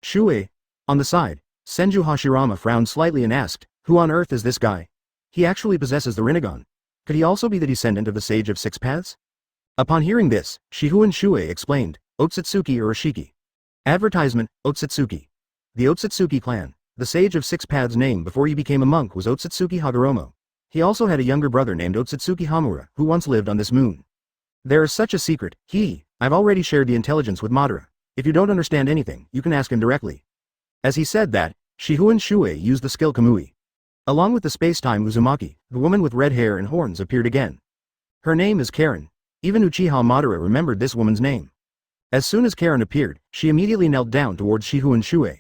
A: Shuoye. On the side, Senju Hashirama frowned slightly and asked, who on earth is this guy? He actually possesses the Rinnegan. Could he also be the descendant of the Sage of Six Paths? Upon hearing this, Shifengin Shuoye explained, Otsutsuki Urashiki. Advertisement, Otsutsuki. The Otsutsuki clan. The Sage of Six Paths' name before he became a monk was Otsutsuki Hagoromo. He also had a younger brother named Otsutsuki Hamura, who once lived on this moon. There is such a secret, I've already shared the intelligence with Madara. If you don't understand anything, you can ask him directly. As he said that, Shifengin Shuoye used the skill Kamui. Along with the space-time Uzumaki, the woman with red hair and horns appeared again. Her name is Karen. Even Uchiha Madara remembered this woman's name. As soon as Karen appeared, she immediately knelt down towards Shifengin Shuoye.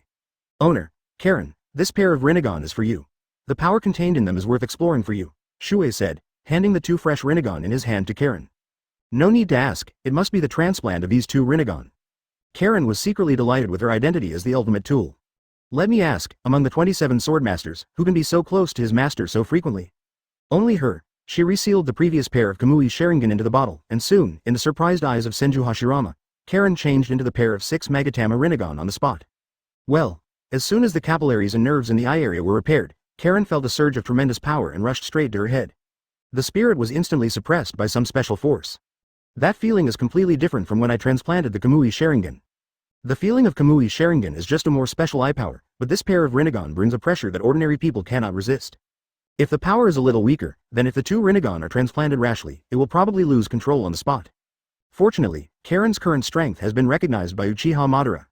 A: Owner, Karen, this pair of Rinnegan is for you. The power contained in them is worth exploring for you, Shuoye said, handing the 2 fresh Rinnegan in his hand to Karen. No need to ask, it must be the transplant of these 2 Rinnegan. Karen was secretly delighted with her identity as the ultimate tool. Let me ask, among the 27 swordmasters, who can be so close to his master so frequently? Only her. She resealed the previous pair of Kamui's Sharingan into the bottle, and soon, in the surprised eyes of Senju Hashirama, Karen changed into the pair of 6 Magatama Rinnegan on the spot. Well, as soon as the capillaries and nerves in the eye area were repaired, Karen felt a surge of tremendous power and rushed straight to her head. The spirit was instantly suppressed by some special force. That feeling is completely different from when I transplanted the Kamui Sharingan. The feeling of Kamui Sharingan is just a more special eye power, but this pair of Rinnegan brings a pressure that ordinary people cannot resist. If the power is a little weaker, then if the 2 Rinnegan are transplanted rashly, it will probably lose control on the spot. Fortunately, Karen's current strength has been recognized by Uchiha Madara.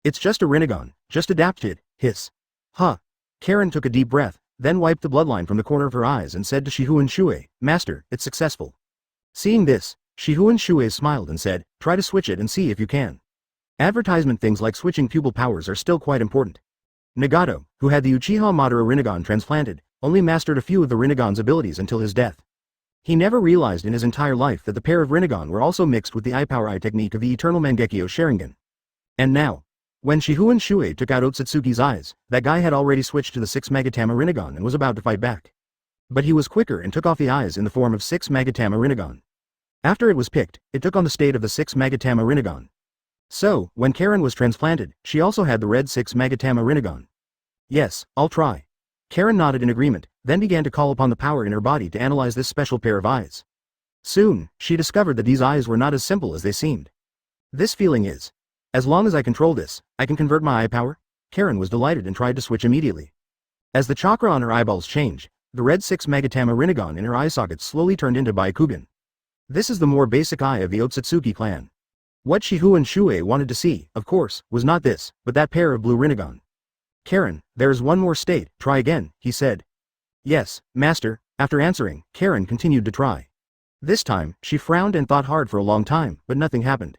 A: It's just a Rinnegan, just adapted, hiss. Huh. Karen took a deep breath, then wiped the bloodline from the corner of her eyes and said to Shifengin Shuoye, Master, it's successful. Seeing this, Shifengin Shuoye smiled and said, try to switch it and see if you can. Advertisement things like switching pupil powers are still quite important. Nagato, who had the Uchiha Madara Rinnegan transplanted, only mastered a few of the Rinnegan's abilities until his death. He never realized in his entire life that the pair of Rinnegan were also mixed with the I-Power I technique of the Eternal Mangekyo Sharingan. And now, when Shifengin Shuoye took out Otsutsuki's eyes, that guy had already switched to the 6 Magatama Rinnegan and was about to fight back. But he was quicker and took off the eyes in the form of 6 Magatama Rinnegan. After it was picked, it took on the state of the 6 Magatama Rinnegan. So, when Karen was transplanted, she also had the red 6 Magatama Rinnegan. Yes, I'll try. Karen nodded in agreement, then began to call upon the power in her body to analyze this special pair of eyes. Soon, she discovered that these eyes were not as simple as they seemed. This feeling is, as long as I control this, I can convert my eye power? Karen was delighted and tried to switch immediately. As the chakra on her eyeballs changed, the red 6 Magatama Rinnegan in her eye sockets slowly turned into Byakugan. This is the more basic eye of the Otsutsuki clan. What Shifengin Shuoye wanted to see, of course, was not this, but that pair of blue Rinnegan. Karen, there is one more state, try again, he said. Yes, master. After answering, Karen continued to try. This time, she frowned and thought hard for a long time, but nothing happened.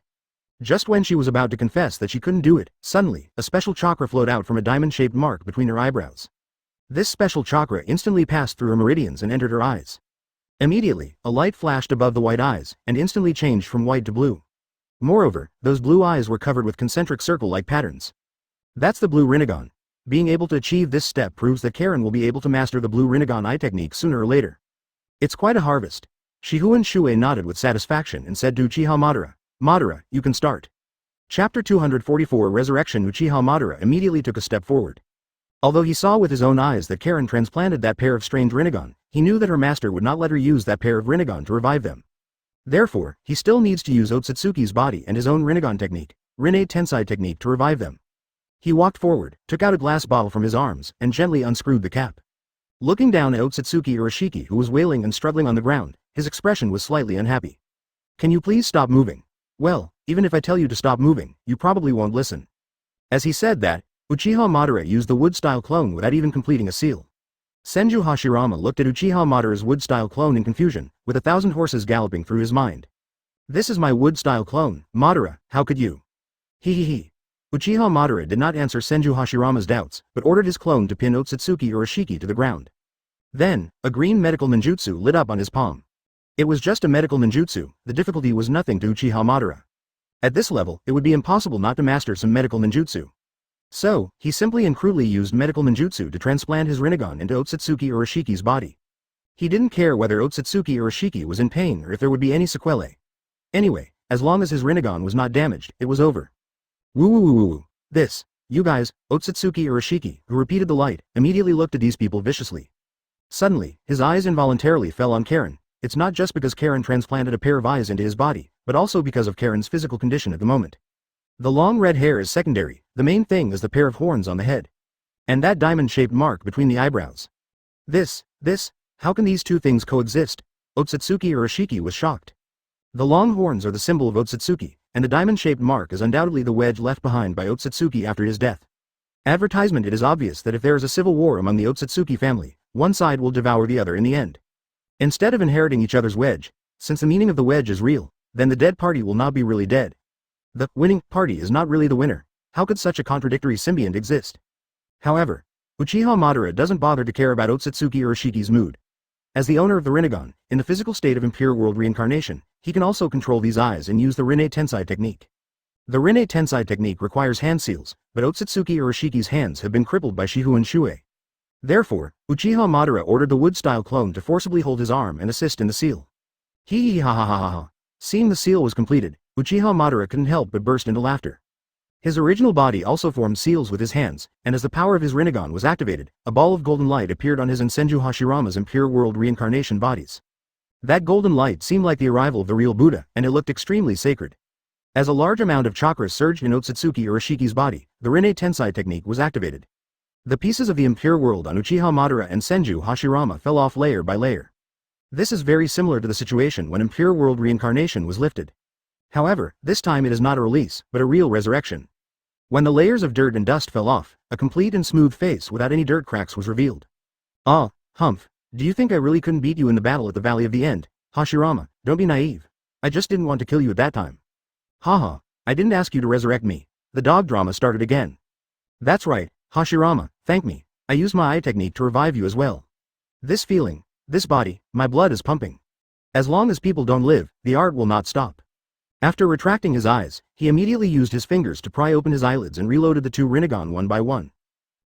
A: Just when she was about to confess that she couldn't do it, suddenly, a special chakra flowed out from a diamond-shaped mark between her eyebrows. This special chakra instantly passed through her meridians and entered her eyes. Immediately, a light flashed above the white eyes, and instantly changed from white to blue. Moreover, those blue eyes were covered with concentric circle-like patterns. That's the blue Rinnegan. Being able to achieve this step proves that Karen will be able to master the blue Rinnegan eye technique sooner or later. It's quite a harvest. Shifengin Shuoye nodded with satisfaction and said to Uchiha Madara, Madara, you can start. Chapter 244 Resurrection. Uchiha Madara immediately took a step forward. Although he saw with his own eyes that Karen transplanted that pair of strange Rinnegan, he knew that her master would not let her use that pair of Rinnegan to revive them. Therefore, he still needs to use Otsutsuki's body and his own Rinnegan technique, Rinne Tensei technique, to revive them. He walked forward, took out a glass bottle from his arms, and gently unscrewed the cap. Looking down at Otsutsuki Orochimaru, who was wailing and struggling on the ground, his expression was slightly unhappy. Can you please stop moving? Well, even if I tell you to stop moving, you probably won't listen. As he said that, Uchiha Madara used the wood-style clone without even completing a seal. Senju Hashirama looked at Uchiha Madara's wood-style clone in confusion, with 1,000 horses galloping through his mind. This is my wood-style clone, Madara, how could you? He. Uchiha Madara did not answer Senju Hashirama's doubts, but ordered his clone to pin Otsutsuki Orochimaru to the ground. Then, a green medical ninjutsu lit up on his palm. It was just a medical ninjutsu, the difficulty was nothing to Uchiha Madara. At this level, it would be impossible not to master some medical ninjutsu. So, he simply and crudely used medical ninjutsu to transplant his Rinnegan into Otsutsuki Orochimaru's body. He didn't care whether Otsutsuki Orochimaru was in pain or if there would be any sequelae. Anyway, as long as his Rinnegan was not damaged, it was over. Woo. This, you guys, Otsutsuki Orochimaru, who repeated the light, immediately looked at these people viciously. Suddenly, his eyes involuntarily fell on Karen. It's not just because Karen transplanted a pair of eyes into his body, but also because of Karen's physical condition at the moment. The long red hair is secondary, the main thing is the pair of horns on the head. And that diamond-shaped mark between the eyebrows. This, how can these two things coexist? Otsutsuki Orochimaru was shocked. The long horns are the symbol of Otsutsuki, and the diamond-shaped mark is undoubtedly the wedge left behind by Otsutsuki after his death. Advertisement. It is obvious that if there is a civil war among the Otsutsuki family, one side will devour the other in the end. Instead of inheriting each other's wedge, since the meaning of the wedge is real, then the dead party will not be really dead. The winning party is not really the winner. How could such a contradictory symbiont exist? However, Uchiha Madara doesn't bother to care about Otsutsuki Orochimaru's mood. As the owner of the Rinnegan, in the physical state of Impure World reincarnation, he can also control these eyes and use the Rinne Tensei technique. The Rinne Tensei technique requires hand seals, but Otsutsuki Orochimaru's hands have been crippled by Shifengin Shuoye. Therefore, Uchiha Madara ordered the wood-style clone to forcibly hold his arm and assist in the seal. Ha. Seeing the seal was completed, Uchiha Madara couldn't help but burst into laughter. His original body also formed seals with his hands, and as the power of his Rinnegan was activated, a ball of golden light appeared on his and Senju Hashirama's Impure World reincarnation bodies. That golden light seemed like the arrival of the real Buddha, and it looked extremely sacred. As a large amount of chakras surged in Otsutsuki Orochimaru's body, the Rinne Tensei technique was activated. The pieces of the Impure World on Uchiha Madara and Senju Hashirama fell off layer by layer. This is very similar to the situation when Impure World reincarnation was lifted. However, this time it is not a release, but a real resurrection. When the layers of dirt and dust fell off, a complete and smooth face without any dirt cracks was revealed. Ah, Humph, do you think I really couldn't beat you in the battle at the Valley of the End? Hashirama, don't be naive. I just didn't want to kill you at that time. Haha, I didn't ask you to resurrect me. The dog drama started again. That's right, Hashirama, thank me. I used my eye technique to revive you as well. This feeling, this body, my blood is pumping. As long as people don't live, the art will not stop. After retracting his eyes, he immediately used his fingers to pry open his eyelids and reloaded the two Rinnegan one by one.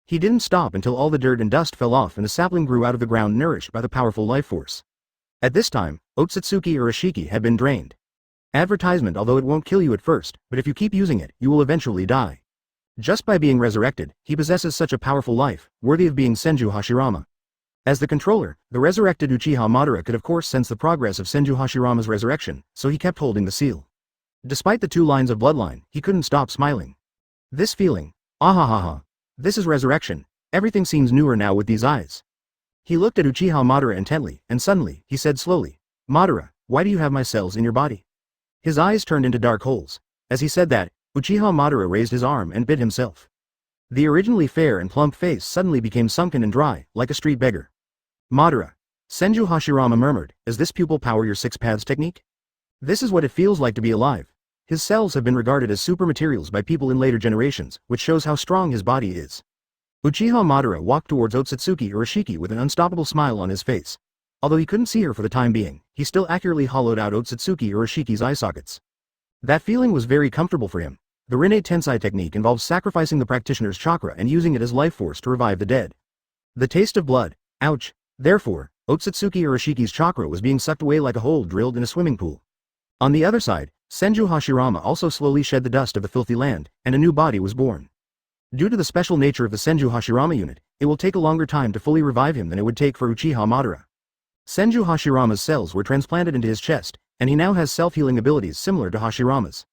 A: He didn't stop until all the dirt and dust fell off and a sapling grew out of the ground nourished by the powerful life force. At this time, Otsutsuki Urashiki had been drained. Advertisement. Although it won't kill you at first, but if you keep using it, you will eventually die. Just by being resurrected, he possesses such a powerful life, worthy of being Senju Hashirama. As the controller, the resurrected Uchiha Madara could of course sense the progress of Senju Hashirama's resurrection, so he kept holding the seal. Despite the 2 lines of bloodline, he couldn't stop smiling. This feeling, ahahaha. This is resurrection, everything seems newer now with these eyes. He looked at Uchiha Madara intently, and suddenly, he said slowly, Madara, why do you have my cells in your body? His eyes turned into dark holes. As he said that, Uchiha Madara raised his arm and bit himself. The originally fair and plump face suddenly became sunken and dry, like a street beggar. Madara. Senju Hashirama murmured, is this pupil power your 6 paths technique? This is what it feels like to be alive. His cells have been regarded as super materials by people in later generations, which shows how strong his body is. Uchiha Madara walked towards Otsutsuki Urashiki with an unstoppable smile on his face. Although he couldn't see her for the time being, he still accurately hollowed out Otsutsuki Urashiki's eye sockets. That feeling was very comfortable for him. The Rinne Tensei technique involves sacrificing the practitioner's chakra and using it as life force to revive the dead. The taste of blood. Ouch. Therefore, Otsutsuki Urashiki's chakra was being sucked away like a hole drilled in a swimming pool. On the other side, Senju Hashirama also slowly shed the dust of the filthy land, and a new body was born. Due to the special nature of the Senju Hashirama unit, it will take a longer time to fully revive him than it would take for Uchiha Madara. Senju Hashirama's cells were transplanted into his chest, and he now has self-healing abilities similar to Hashirama's.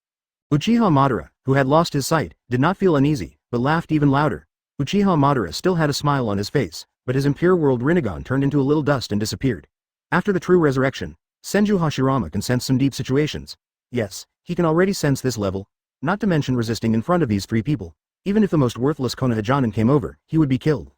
A: Uchiha Madara, who had lost his sight, did not feel uneasy, but laughed even louder. Uchiha Madara still had a smile on his face, but his Impure World Rinnegan turned into a little dust and disappeared. After the true resurrection, Senju Hashirama can sense some deep situations. Yes, he can already sense this level, not to mention resisting in front of these 3 people. Even if the most worthless Konoha Jonin came over, he would be killed.